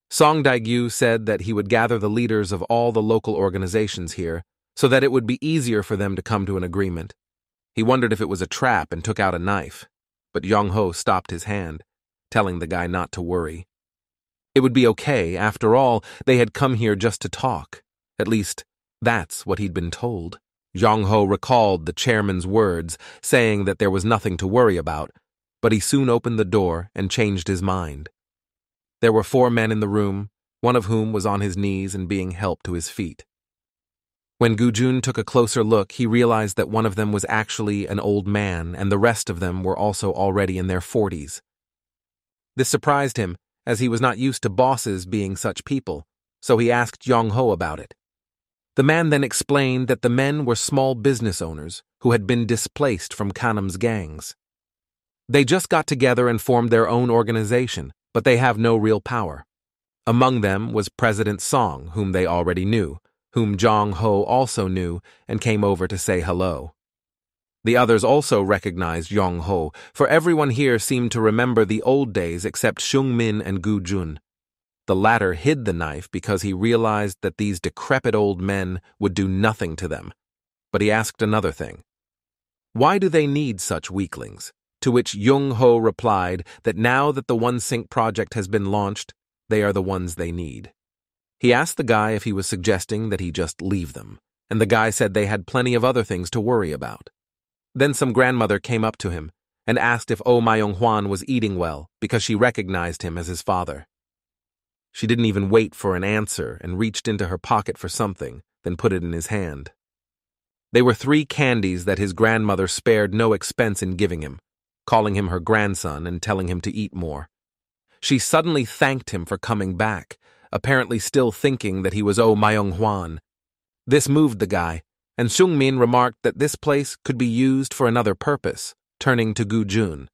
Song Dae-gyu said that he would gather the leaders of all the local organizations here, so that it would be easier for them to come to an agreement. He wondered if it was a trap and took out a knife, but Yong-ho stopped his hand, telling the guy not to worry. It would be okay. After all, they had come here just to talk. At least, that's what he'd been told. Yong-ho recalled the chairman's words, saying that there was nothing to worry about, but he soon opened the door and changed his mind. There were 4 men in the room, one of whom was on his knees and being helped to his feet. When Gu-jun took a closer look, he realized that one of them was actually an old man, and the rest of them were also already in their 40s. This surprised him, as he was not used to bosses being such people, so he asked Yong-ho about it. The man then explained that the men were small business owners who had been displaced from Kanam's gangs. They just got together and formed their own organization, but they have no real power. Among them was President Song, whom they already knew, whom Jong-ho also knew and came over to say hello. The others also recognized Yong-ho, for everyone here seemed to remember the old days except Sung-min and Gu-jun. The latter hid the knife because he realized that these decrepit old men would do nothing to them. But he asked another thing. Why do they need such weaklings? To which Yong-ho replied that now that the OneSync project has been launched, they are the ones they need. He asked the guy if he was suggesting that he just leave them, and the guy said they had plenty of other things to worry about. Then some grandmother came up to him and asked if Oh Myung-hwan was eating well because she recognized him as his father. She didn't even wait for an answer and reached into her pocket for something, then put it in his hand. They were 3 candies that his grandmother spared no expense in giving him, calling him her grandson and telling him to eat more. She suddenly thanked him for coming back, apparently still thinking that he was MANHUA. This moved the guy, and Seungmin remarked that this place could be used for another purpose, turning to Gu-jun.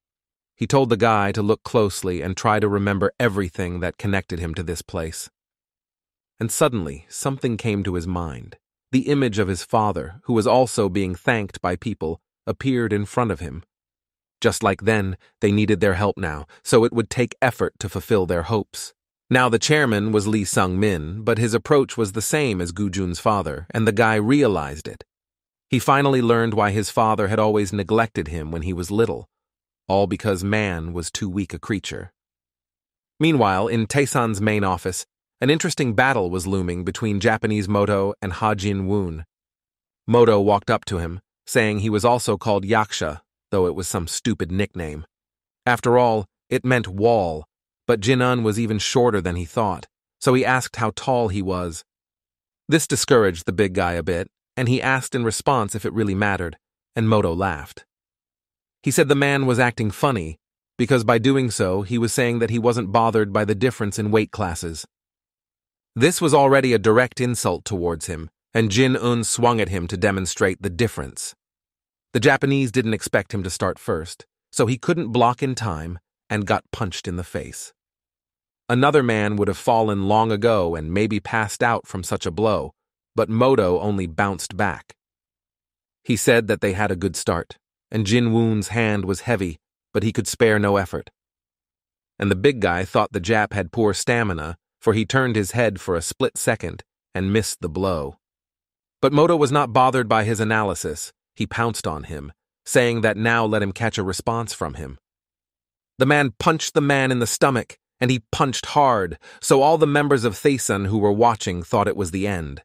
He told the guy to look closely and try to remember everything that connected him to this place. And suddenly, something came to his mind. The image of his father, who was also being thanked by people, appeared in front of him. Just like then, they needed their help now, so it would take effort to fulfill their hopes. Now the chairman was Lee Sung-min, but his approach was the same as Gu-jun's father, and the guy realized it. He finally learned why his father had always neglected him when he was little, all because man was too weak a creature. Meanwhile, in Taesan's main office, an interesting battle was looming between Japanese Moto and Ha Jin-woon. Moto walked up to him, saying he was also called Yaksha, though it was some stupid nickname. After all, it meant wall, but Jin-un was even shorter than he thought, so he asked how tall he was. This discouraged the big guy a bit, and he asked in response if it really mattered, and Moto laughed. He said the man was acting funny, because by doing so, he was saying that he wasn't bothered by the difference in weight classes. This was already a direct insult towards him, and Jin-un swung at him to demonstrate the difference. The Japanese didn't expect him to start first, so he couldn't block in time and got punched in the face. Another man would have fallen long ago and maybe passed out from such a blow, but Moto only bounced back. He said that they had a good start, and Jin-woon's hand was heavy, but he could spare no effort. And the big guy thought the Jap had poor stamina, for he turned his head for a split second and missed the blow. But Moto was not bothered by his analysis. He pounced on him, saying that now let him catch a response from him. The man punched the man in the stomach, and he punched hard, so all the members of Taesan who were watching thought it was the end.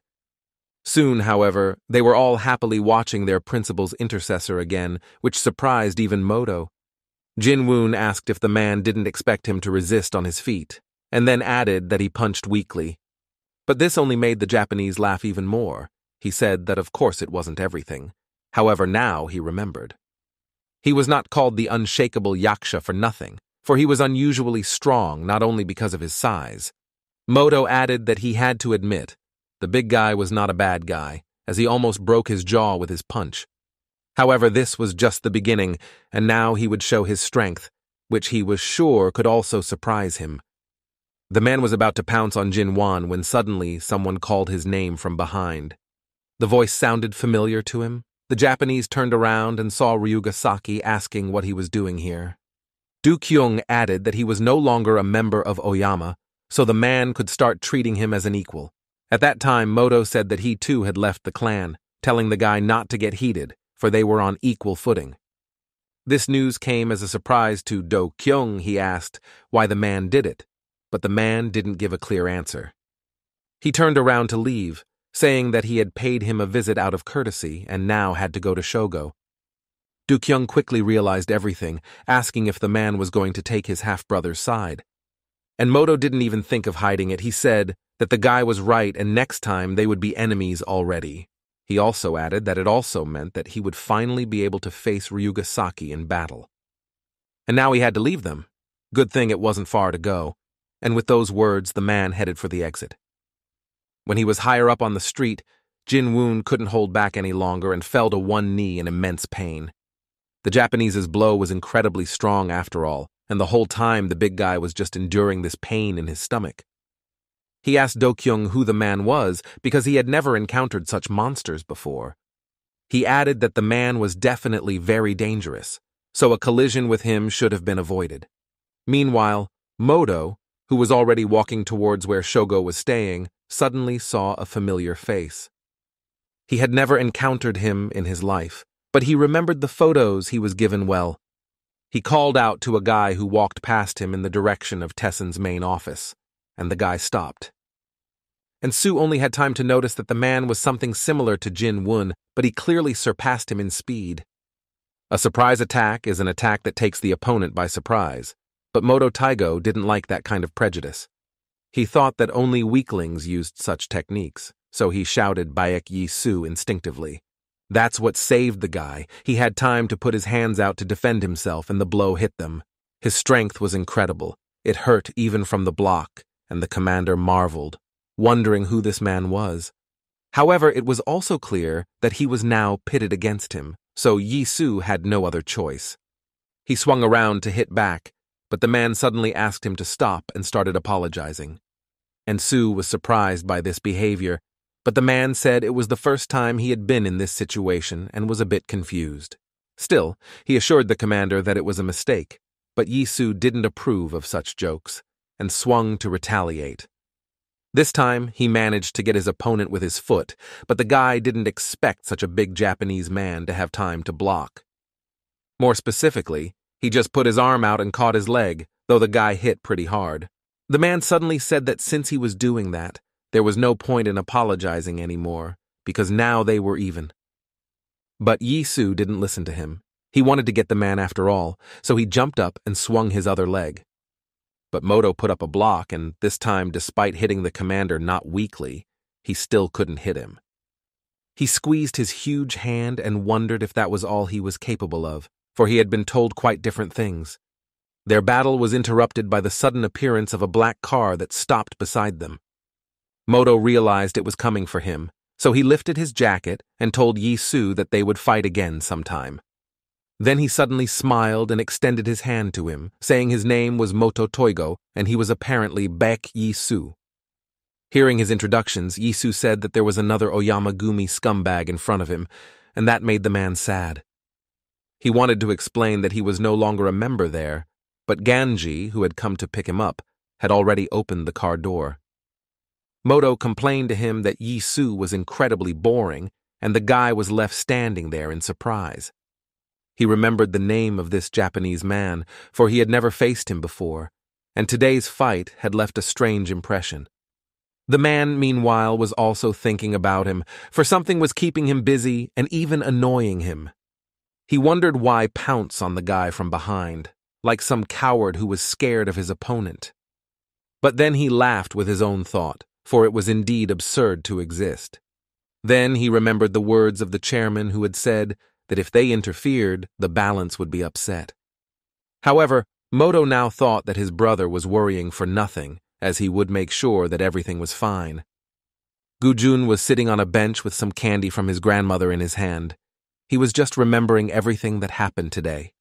Soon, however, they were all happily watching their principal's intercessor again, which surprised even Moto. Jin-woon asked if the man didn't expect him to resist on his feet, and then added that he punched weakly. But this only made the Japanese laugh even more. He said that of course it wasn't everything. However, now he remembered. He was not called the unshakable Yaksha for nothing, for he was unusually strong not only because of his size. Moto added that he had to admit, the big guy was not a bad guy, as he almost broke his jaw with his punch. However, this was just the beginning, and now he would show his strength, which he was sure could also surprise him. The man was about to pounce on Jin-won when suddenly someone called his name from behind. The voice sounded familiar to him. The Japanese turned around and saw Ryuga Saki asking what he was doing here. Do-kyung added that he was no longer a member of Oyama, so the man could start treating him as an equal. At that time, Moto said that he too had left the clan, telling the guy not to get heated, for they were on equal footing. This news came as a surprise to Do-kyung. He asked why the man did it, but the man didn't give a clear answer. He turned around to leave, saying that he had paid him a visit out of courtesy and now had to go to Shogo. Do-kyung quickly realized everything, asking if the man was going to take his half-brother's side. And Moto didn't even think of hiding it. He said that the guy was right and next time they would be enemies already. He also added that it also meant that he would finally be able to face Ryuga Saki in battle. And now he had to leave them. Good thing it wasn't far to go. And with those words, the man headed for the exit. When he was higher up on the street, Jin-woon couldn't hold back any longer and fell to one knee in immense pain. The Japanese's blow was incredibly strong after all, and the whole time the big guy was just enduring this pain in his stomach. He asked Do-kyung who the man was because he had never encountered such monsters before. He added that the man was definitely very dangerous, so a collision with him should have been avoided. Meanwhile, Moto, who was already walking towards where Shogo was staying, suddenly saw a familiar face. He had never encountered him in his life, but he remembered the photos he was given well. He called out to a guy who walked past him in the direction of Tessen's main office, and the guy stopped. And Sue only had time to notice that the man was something similar to Jin-woon, but he clearly surpassed him in speed. A surprise attack is an attack that takes the opponent by surprise, but Moto Taigo didn't like that kind of prejudice. He thought that only weaklings used such techniques, so he shouted Baek Yi-su instinctively. That's what saved the guy. He had time to put his hands out to defend himself, and the blow hit them. His strength was incredible. It hurt even from the block, and the commander marveled, wondering who this man was. However, it was also clear that he was now pitted against him, so Yi-su had no other choice. He swung around to hit back, but the man suddenly asked him to stop and started apologizing. And Su was surprised by this behavior, but the man said it was the first time he had been in this situation and was a bit confused. Still, he assured the commander that it was a mistake, but Yi-su didn't approve of such jokes and swung to retaliate. This time, he managed to get his opponent with his foot, but the guy didn't expect such a big Japanese man to have time to block. More specifically, he just put his arm out and caught his leg, though the guy hit pretty hard. The man suddenly said that since he was doing that, there was no point in apologizing anymore, because now they were even. But Yi-su didn't listen to him. He wanted to get the man after all, so he jumped up and swung his other leg. But Moto put up a block, and this time, despite hitting the commander not weakly, he still couldn't hit him. He squeezed his huge hand and wondered if that was all he was capable of, for he had been told quite different things. Their battle was interrupted by the sudden appearance of a black car that stopped beside them. Moto realized it was coming for him, so he lifted his jacket and told Yi-su that they would fight again sometime. Then he suddenly smiled and extended his hand to him, saying his name was Moto Toigo and he was apparently Baek Yi-su. Hearing his introductions, Yi-su said that there was another Oyamagumi scumbag in front of him, and that made the man sad. He wanted to explain that he was no longer a member there, but Ganji, who had come to pick him up, had already opened the car door. Moto complained to him that Yi-su was incredibly boring, and the guy was left standing there in surprise. He remembered the name of this Japanese man, for he had never faced him before, and today's fight had left a strange impression. The man, meanwhile, was also thinking about him, for something was keeping him busy and even annoying him. He wondered why pounce on the guy from behind, like some coward who was scared of his opponent. But then he laughed with his own thought, for it was indeed absurd to exist. Then he remembered the words of the chairman who had said that if they interfered, the balance would be upset. However, Moto now thought that his brother was worrying for nothing, as he would make sure that everything was fine. Gujun was sitting on a bench with some candy from his grandmother in his hand. He was just remembering everything that happened today.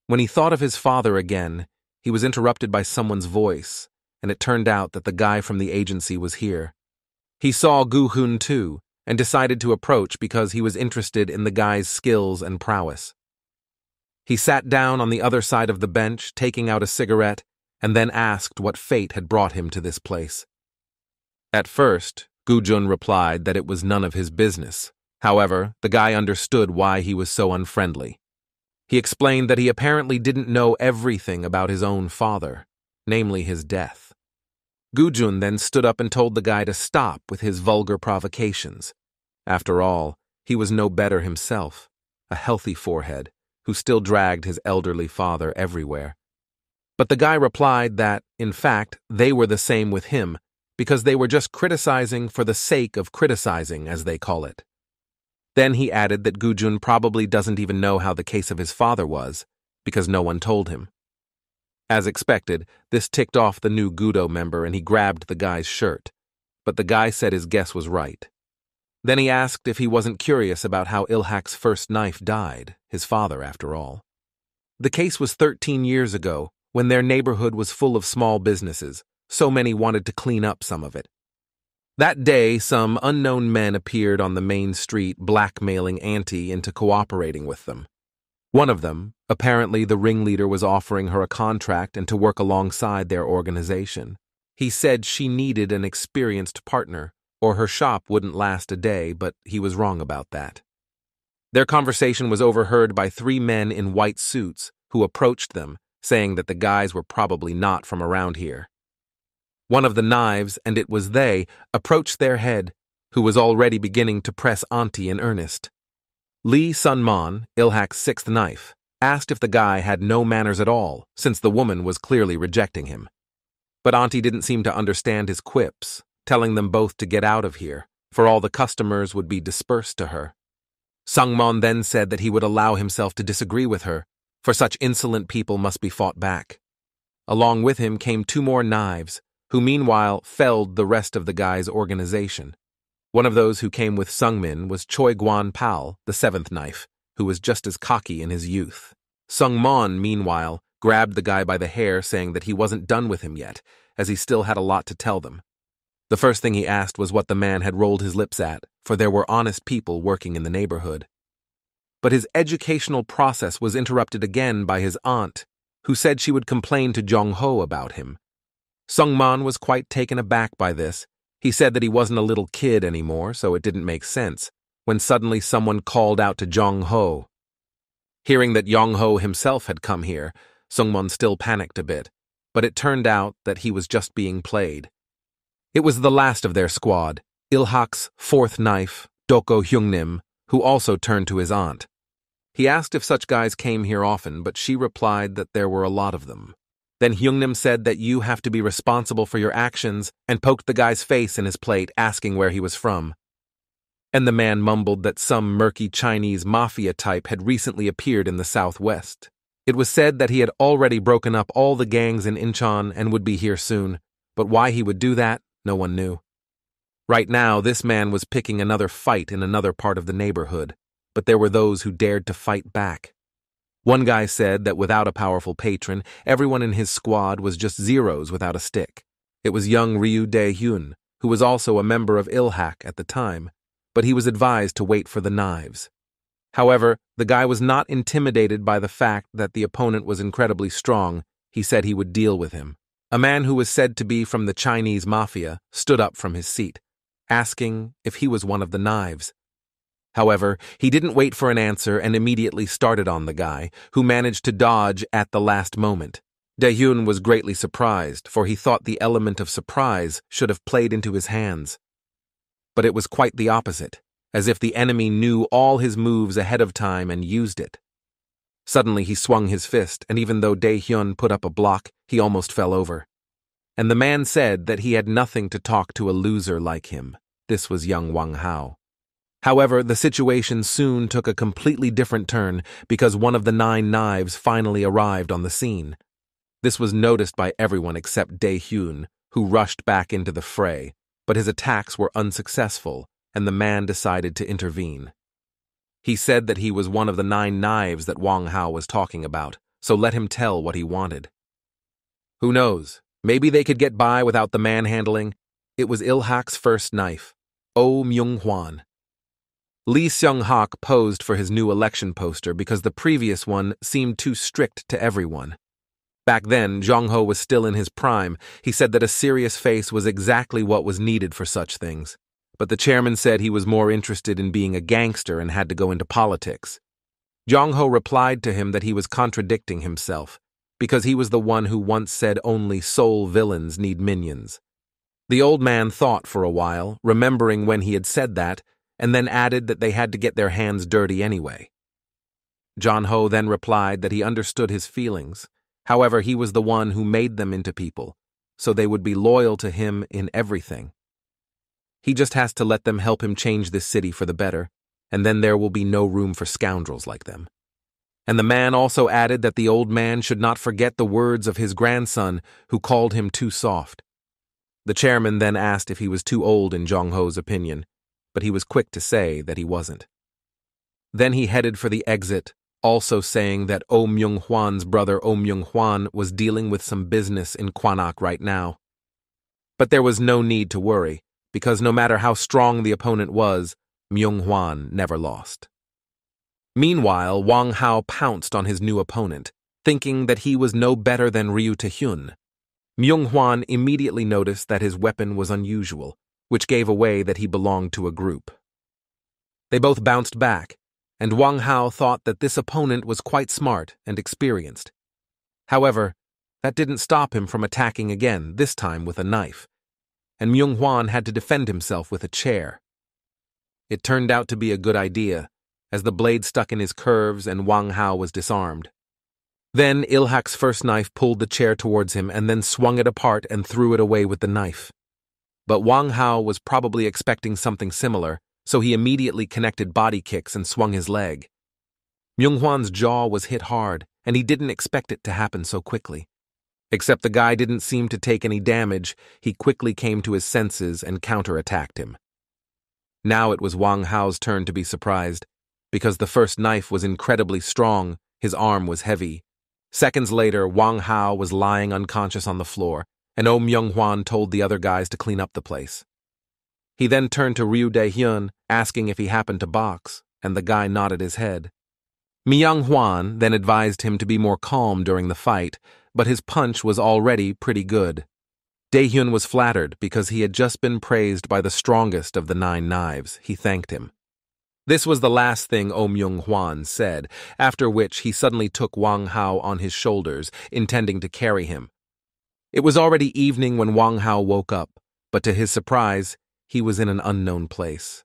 When he thought of his father again, he was interrupted by someone's voice, and it turned out that the guy from the agency was here. He saw Gu-hun too, and decided to approach because he was interested in the guy's skills and prowess. He sat down on the other side of the bench, taking out a cigarette, and then asked what fate had brought him to this place. At first, Gu-jun replied that it was none of his business. However, the guy understood why he was so unfriendly. He explained that he apparently didn't know everything about his own father, namely his death. Gu-jun then stood up and told the guy to stop with his vulgar provocations. After all, he was no better himself, a healthy forehead, who still dragged his elderly father everywhere. But the guy replied that, in fact, they were the same with him, because they were just criticizing for the sake of criticizing, as they call it. Then he added that Gu-jun probably doesn't even know how the case of his father was, because no one told him. As expected, this ticked off the new Gudo member and he grabbed the guy's shirt, but the guy said his guess was right. Then he asked if he wasn't curious about how Ilhak's first knife died, his father after all. The case was 13 years ago, when their neighborhood was full of small businesses, so many wanted to clean up some of it. That day, some unknown men appeared on the main street blackmailing Auntie into cooperating with them. One of them, apparently the ringleader, was offering her a contract and to work alongside their organization. He said she needed an experienced partner, or her shop wouldn't last a day, but he was wrong about that. Their conversation was overheard by 3 men in white suits who approached them, saying that the guys were probably not from around here. One of the knives, and it was they, approached their head, who was already beginning to press Auntie in earnest. Lee Sun-mon, Ilhak's 6th knife, asked if the guy had no manners at all, since the woman was clearly rejecting him. But Auntie didn't seem to understand his quips, telling them both to get out of here, for all the customers would be dispersed to her. Sungmon then said that he would allow himself to disagree with her, for such insolent people must be fought back. Along with him came 2 more knives, who meanwhile felled the rest of the guy's organization. One of those who came with Sungmin was Choi Guan Pal, the 7th knife, who was just as cocky in his youth. Sungmon, meanwhile, grabbed the guy by the hair, saying that he wasn't done with him yet, as he still had a lot to tell them. The first thing he asked was what the man had rolled his lips at, for there were honest people working in the neighborhood. But his educational process was interrupted again by his aunt, who said she would complain to Jong-ho about him. Sungman was quite taken aback by this. He said that he wasn't a little kid anymore, so it didn't make sense, when suddenly someone called out to Jong-ho. Hearing that Jong-ho himself had come here, Sungman still panicked a bit, but it turned out that he was just being played. It was the last of their squad, Ilhak's 4th knife, Doko Hyungnim, who also turned to his aunt. He asked if such guys came here often, but she replied that there were a lot of them. Then Hyungnim said that you have to be responsible for your actions and poked the guy's face in his plate, asking where he was from. And the man mumbled that some murky Chinese mafia type had recently appeared in the southwest. It was said that he had already broken up all the gangs in Incheon and would be here soon, but why he would do that, no one knew. Right now, this man was picking another fight in another part of the neighborhood, but there were those who dared to fight back. One guy said that without a powerful patron, everyone in his squad was just zeros without a stick. It was young Ryu Dae-hyun, who was also a member of Ilhak at the time, but he was advised to wait for the knives. However, the guy was not intimidated by the fact that the opponent was incredibly strong. He said he would deal with him. A man who was said to be from the Chinese mafia stood up from his seat, asking if he was one of the knives. However, he didn't wait for an answer and immediately started on the guy, who managed to dodge at the last moment. Dae-hyun was greatly surprised, for he thought the element of surprise should have played into his hands. But it was quite the opposite, as if the enemy knew all his moves ahead of time and used it. Suddenly he swung his fist, and even though Dae-hyun put up a block, he almost fell over. And the man said that he had nothing to talk to a loser like him. This was young Wang Hao. However, the situation soon took a completely different turn because one of the 9 knives finally arrived on the scene. This was noticed by everyone except Dae-hyun, who rushed back into the fray, but his attacks were unsuccessful, and the man decided to intervene. He said that he was one of the 9 knives that Wang Hao was talking about, so let him tell what he wanted. Who knows, maybe they could get by without the manhandling. It was Ilhak's first knife, Oh Myung-hwan. Lee Seung-hak posed for his new election poster because the previous one seemed too strict to everyone. Back then, Jong-ho was still in his prime. He said that a serious face was exactly what was needed for such things. But the chairman said he was more interested in being a gangster and had to go into politics. Jong-ho replied to him that he was contradicting himself, because he was the one who once said only soul villains need minions. The old man thought for a while, remembering when he had said that, and then added that they had to get their hands dirty anyway. Jong-ho then replied that he understood his feelings. However, he was the one who made them into people, so they would be loyal to him in everything. He just has to let them help him change this city for the better, and then there will be no room for scoundrels like them. And the man also added that the old man should not forget the words of his grandson, who called him too soft. The chairman then asked if he was too old in Jong-ho's opinion, but he was quick to say that he wasn't. Then he headed for the exit, also saying that Oh Myung-hwan's brother Oh Myung-hwan was dealing with some business in Kwanak right now. But there was no need to worry, because no matter how strong the opponent was, Myung-hwan never lost. Meanwhile, Wang Hao pounced on his new opponent, thinking that he was no better than Ryu Tae-hyun. Myung-hwan immediately noticed that his weapon was unusual, which gave away that he belonged to a group. They both bounced back, and Wang Hao thought that this opponent was quite smart and experienced. However, that didn't stop him from attacking again, this time with a knife, and Myung-hwan had to defend himself with a chair. It turned out to be a good idea, as the blade stuck in his curves and Wang Hao was disarmed. Then Ilhak's first knife pulled the chair towards him and then swung it apart and threw it away with the knife. But Wang Hao was probably expecting something similar, so he immediately connected body kicks and swung his leg. Myung-hwan's jaw was hit hard, and he didn't expect it to happen so quickly. Except the guy didn't seem to take any damage, he quickly came to his senses and counterattacked him. Now it was Wang Hao's turn to be surprised. Because the first knife was incredibly strong, his arm was heavy. Seconds later, Wang Hao was lying unconscious on the floor, and Oh Myung-hwan told the other guys to clean up the place. He then turned to Ryu Dae-hyun, asking if he happened to box, and the guy nodded his head. Myung-hwan then advised him to be more calm during the fight, but his punch was already pretty good. Dae-hyun was flattered because he had just been praised by the strongest of the 9 knives. He thanked him. This was the last thing Oh Myung-hwan said, after which he suddenly took Wang Hao on his shoulders, intending to carry him. It was already evening when Wang Hao woke up, but to his surprise, he was in an unknown place.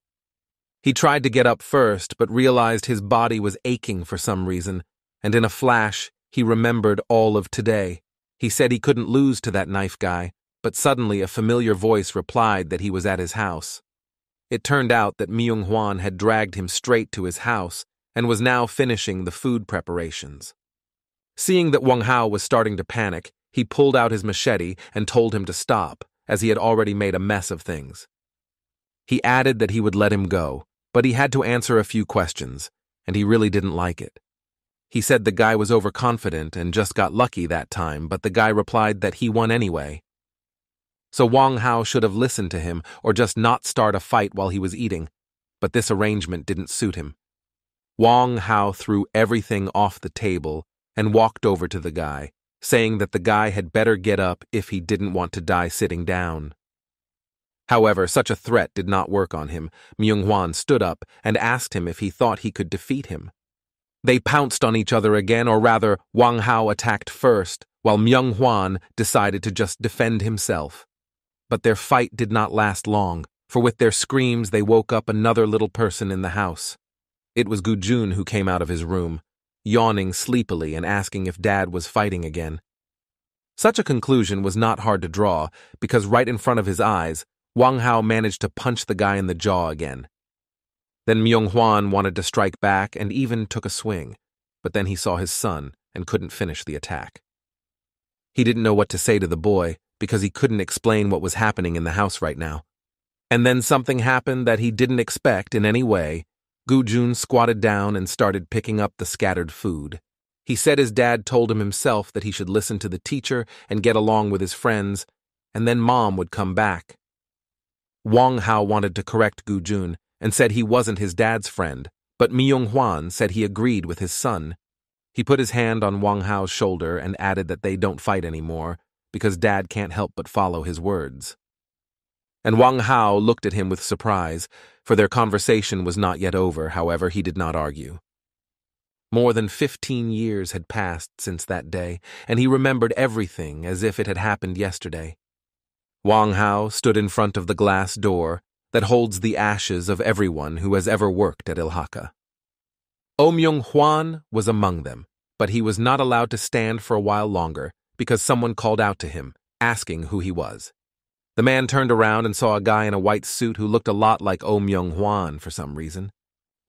He tried to get up first, but realized his body was aching for some reason, and in a flash, he remembered all of today. He said he couldn't lose to that knife guy, but suddenly a familiar voice replied that he was at his house. It turned out that Myung-hwan had dragged him straight to his house and was now finishing the food preparations. Seeing that Wang Hao was starting to panic, he pulled out his machete and told him to stop, as he had already made a mess of things. He added that he would let him go, but he had to answer a few questions, and he really didn't like it. He said the guy was overconfident and just got lucky that time, but the guy replied that he won anyway. So Wang Hao should have listened to him or just not start a fight while he was eating, but this arrangement didn't suit him. Wang Hao threw everything off the table and walked over to the guy, saying that the guy had better get up if he didn't want to die sitting down. However, such a threat did not work on him. Myung-hwan stood up and asked him if he thought he could defeat him. They pounced on each other again, or rather, Wang Hao attacked first, while Myung-hwan decided to just defend himself. But their fight did not last long, for with their screams they woke up another little person in the house. It was Gu-jun who came out of his room, yawning sleepily and asking if Dad was fighting again. Such a conclusion was not hard to draw, because right in front of his eyes, Wang Hao managed to punch the guy in the jaw again. Then Myung-hwan wanted to strike back and even took a swing, but then he saw his son and couldn't finish the attack. He didn't know what to say to the boy, because he couldn't explain what was happening in the house right now. And then something happened that he didn't expect in any way. Gu-jun squatted down and started picking up the scattered food. He said his dad told him himself that he should listen to the teacher and get along with his friends, and then Mom would come back. Wang Hao wanted to correct Gu-jun and said he wasn't his dad's friend, but Myung-hwan said he agreed with his son. He put his hand on Wang Hao's shoulder and added that they don't fight anymore, because Dad can't help but follow his words. And Wang Hao looked at him with surprise, for their conversation was not yet over. However, he did not argue. More than 15 years had passed since that day, and he remembered everything as if it had happened yesterday. Wang Hao stood in front of the glass door that holds the ashes of everyone who has ever worked at Ilhaka. Oh Myung-hwan was among them, but he was not allowed to stand for a while longer, because someone called out to him, asking who he was. The man turned around and saw a guy in a white suit who looked a lot like Oh Myung-hwan for some reason.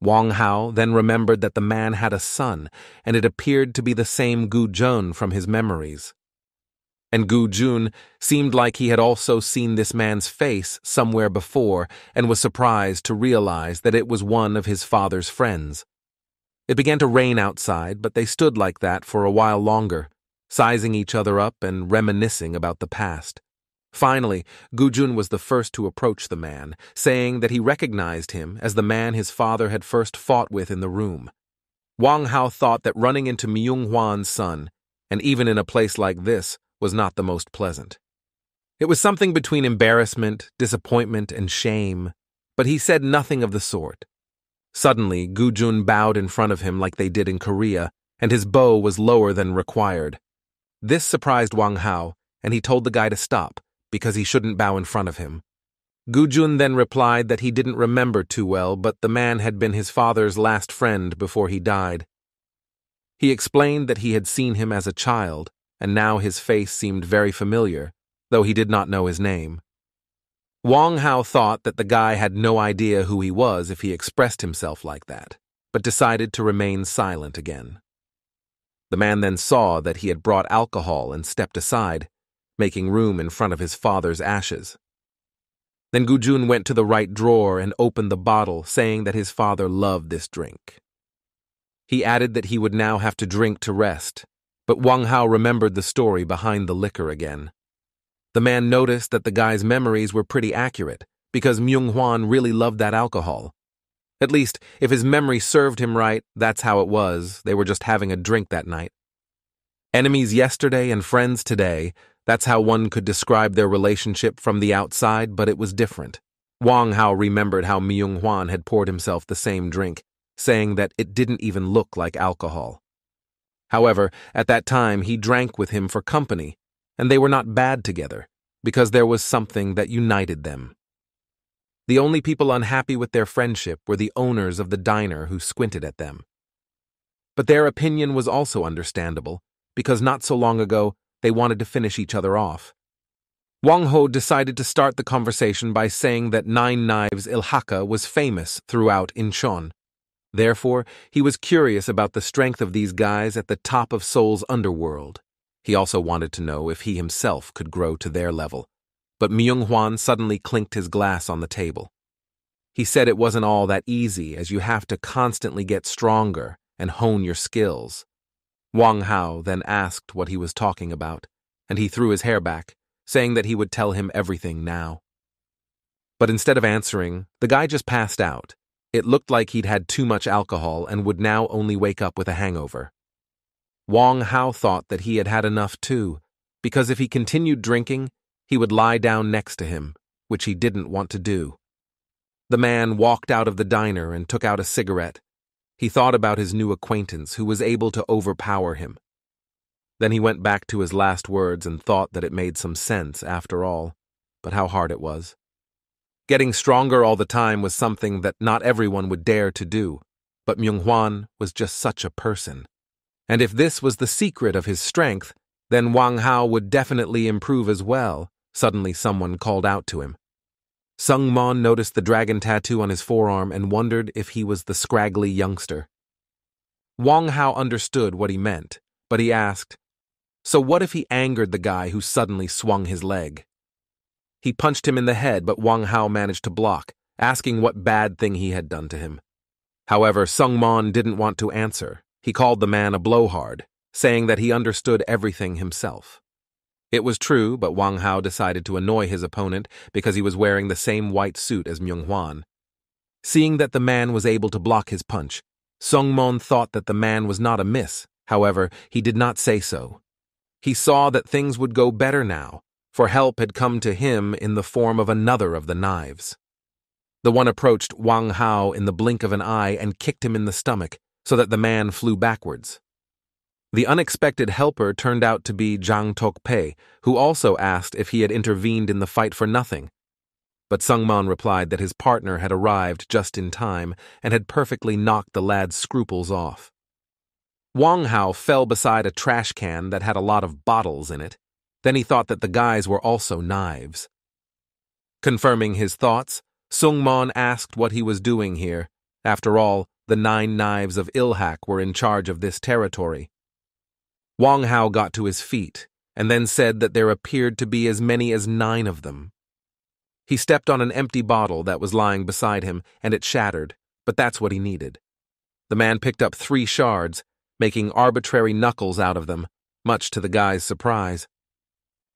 Wang Hao then remembered that the man had a son, and it appeared to be the same Gu-jun from his memories. And Gu-jun seemed like he had also seen this man's face somewhere before and was surprised to realize that it was one of his father's friends. It began to rain outside, but they stood like that for a while longer, sizing each other up and reminiscing about the past. Finally, Gu-jun was the first to approach the man, saying that he recognized him as the man his father had first fought with in the room. Wang Hao thought that running into Myung-hwan's son, and even in a place like this, was not the most pleasant. It was something between embarrassment, disappointment, and shame, but he said nothing of the sort. Suddenly, Gu-jun bowed in front of him like they did in Korea, and his bow was lower than required. This surprised Wang Hao, and he told the guy to stop, because he shouldn't bow in front of him. Gu-jun then replied that he didn't remember too well, but the man had been his father's last friend before he died. He explained that he had seen him as a child, and now his face seemed very familiar, though he did not know his name. Wang Hao thought that the guy had no idea who he was if he expressed himself like that, but decided to remain silent again. The man then saw that he had brought alcohol and stepped aside, making room in front of his father's ashes. Then Gujun went to the right drawer and opened the bottle, saying that his father loved this drink. He added that he would now have to drink to rest, but Wang Hao remembered the story behind the liquor again. The man noticed that the guy's memories were pretty accurate, because Myung-hwan really loved that alcohol. At least, if his memory served him right, that's how it was. They were just having a drink that night. Enemies yesterday and friends today, that's how one could describe their relationship from the outside, but it was different. Wang Hao remembered how Myung-hwan had poured himself the same drink, saying that it didn't even look like alcohol. However, at that time he drank with him for company, and they were not bad together, because there was something that united them. The only people unhappy with their friendship were the owners of the diner who squinted at them. But their opinion was also understandable, because not so long ago they wanted to finish each other off. Wang Ho decided to start the conversation by saying that Nine Knives Ilhaka was famous throughout Incheon. Therefore, he was curious about the strength of these guys at the top of Seoul's underworld. He also wanted to know if he himself could grow to their level. But Myung-hwan suddenly clinked his glass on the table. He said it wasn't all that easy, as you have to constantly get stronger and hone your skills. Wang Hao then asked what he was talking about, and he threw his hair back, saying that he would tell him everything now. But instead of answering, the guy just passed out. It looked like he'd had too much alcohol and would now only wake up with a hangover. Wang Hao thought that he had had enough too, because if he continued drinking, he would lie down next to him, which he didn't want to do. The man walked out of the diner and took out a cigarette. He thought about his new acquaintance who was able to overpower him. Then he went back to his last words and thought that it made some sense after all, but how hard it was. Getting stronger all the time was something that not everyone would dare to do, but Myung-hwan was just such a person. And if this was the secret of his strength, then Wang Hao would definitely improve as well. Suddenly someone called out to him. Sung-mon noticed the dragon tattoo on his forearm and wondered if he was the scraggly youngster. Wang Hao understood what he meant, but he asked, "So what if he angered the guy who suddenly swung his leg?" He punched him in the head, but Wang Hao managed to block, asking what bad thing he had done to him. However, Sung-mon didn't want to answer. He called the man a blowhard, saying that he understood everything himself. It was true, but Wang Hao decided to annoy his opponent because he was wearing the same white suit as Myung-hwan. Seeing that the man was able to block his punch, Sung-mon thought that the man was not amiss. However, he did not say so. He saw that things would go better now, for help had come to him in the form of another of the knives. The one approached Wang Hao in the blink of an eye and kicked him in the stomach, so that the man flew backwards. The unexpected helper turned out to be Jang Tok-pei, who also asked if he had intervened in the fight for nothing. But Sung-mon replied that his partner had arrived just in time and had perfectly knocked the lad's scruples off. Wang Hao fell beside a trash can that had a lot of bottles in it. Then he thought that the guys were also knives. Confirming his thoughts, Sung-mon asked what he was doing here. After all, the 9 Knives of Ilhak were in charge of this territory. Wang Hao got to his feet, and then said that there appeared to be as many as 9 of them. He stepped on an empty bottle that was lying beside him, and it shattered, but that's what he needed. The man picked up 3 shards, making arbitrary knuckles out of them, much to the guy's surprise.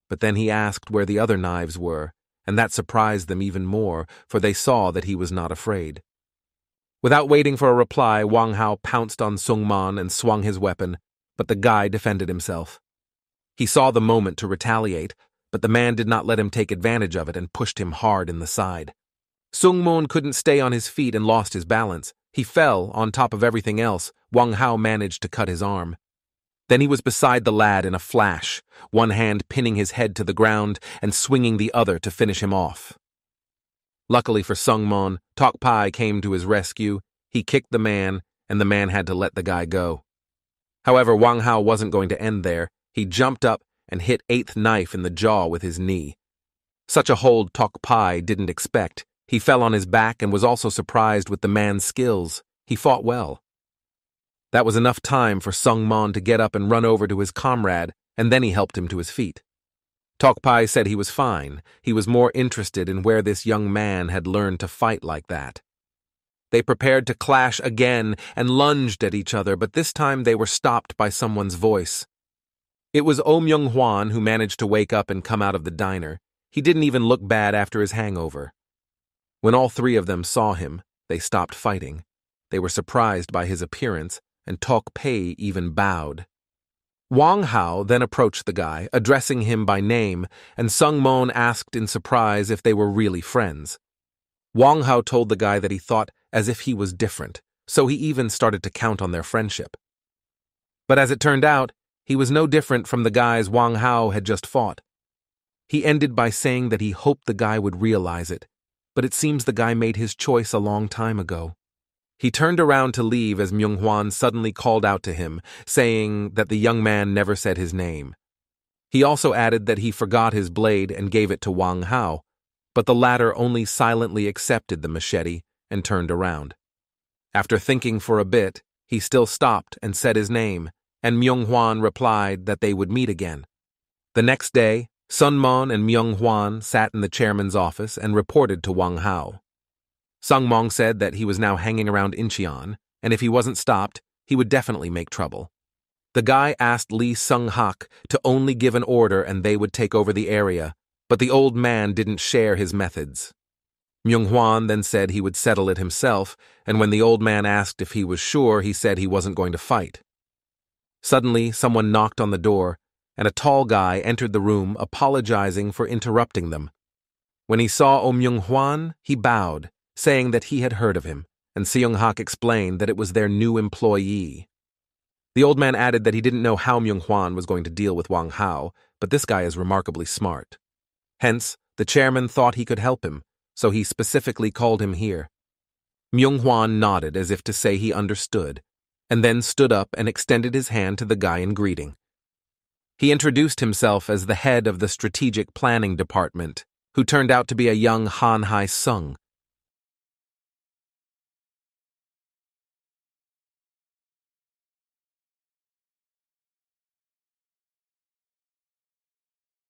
But then he asked where the other knives were, and that surprised them even more, for they saw that he was not afraid. Without waiting for a reply, Wang Hao pounced on Sung-mon and swung his weapon, but the guy defended himself. He saw the moment to retaliate, but the man did not let him take advantage of it and pushed him hard in the side. Sung-mon couldn't stay on his feet and lost his balance. He fell on top of everything else. Wang Hao managed to cut his arm. Then he was beside the lad in a flash, one hand pinning his head to the ground and swinging the other to finish him off. Luckily for Sung-mon, Tok-pai came to his rescue. He kicked the man, and the man had to let the guy go. However, Wang Hao wasn't going to end there. He jumped up and hit Eighth Knife in the jaw with his knee. Such a hold Tok Pai didn't expect. He fell on his back and was also surprised with the man's skills. He fought well. That was enough time for Sung Mon to get up and run over to his comrade, and then he helped him to his feet. Tok Pai said he was fine. He was more interested in where this young man had learned to fight like that. They prepared to clash again and lunged at each other, but this time they were stopped by someone's voice. It was Oh Myung-hwan who managed to wake up and come out of the diner. He didn't even look bad after his hangover. When all three of them saw him, they stopped fighting. They were surprised by his appearance, and Tok Pai even bowed. Wang Hao then approached the guy, addressing him by name, and Sung Mon asked in surprise if they were really friends. Wang Hao told the guy that he thought as if he was different, so he even started to count on their friendship. But as it turned out, he was no different from the guys Wang Hao had just fought. He ended by saying that he hoped the guy would realize it, but it seems the guy made his choice a long time ago. He turned around to leave as Myung-hwan suddenly called out to him, saying that the young man never said his name. He also added that he forgot his blade and gave it to Wang Hao, but the latter only silently accepted the machete and turned around. After thinking for a bit, he still stopped and said his name, and Myung-hwan replied that they would meet again. The next day, Sun Mon and Myung-hwan sat in the chairman's office and reported to Wang Hao. Sung Mong said that he was now hanging around Incheon, and if he wasn't stopped, he would definitely make trouble. The guy asked Lee Sung-hak to only give an order and they would take over the area, but the old man didn't share his methods. Myung-hwan then said he would settle it himself, and when the old man asked if he was sure, he said he wasn't going to fight. Suddenly, someone knocked on the door, and a tall guy entered the room apologizing for interrupting them. When he saw Oh Myung-hwan, he bowed, saying that he had heard of him, and Seung-hak explained that it was their new employee. The old man added that he didn't know how Myung-hwan was going to deal with Wang Hao, but this guy is remarkably smart. Hence, the chairman thought he could help him, so he specifically called him here. Myung-hwan nodded as if to say he understood, and then stood up and extended his hand to the guy in greeting. He introduced himself as the head of the Strategic Planning Department, who turned out to be a young Han Hai-sung.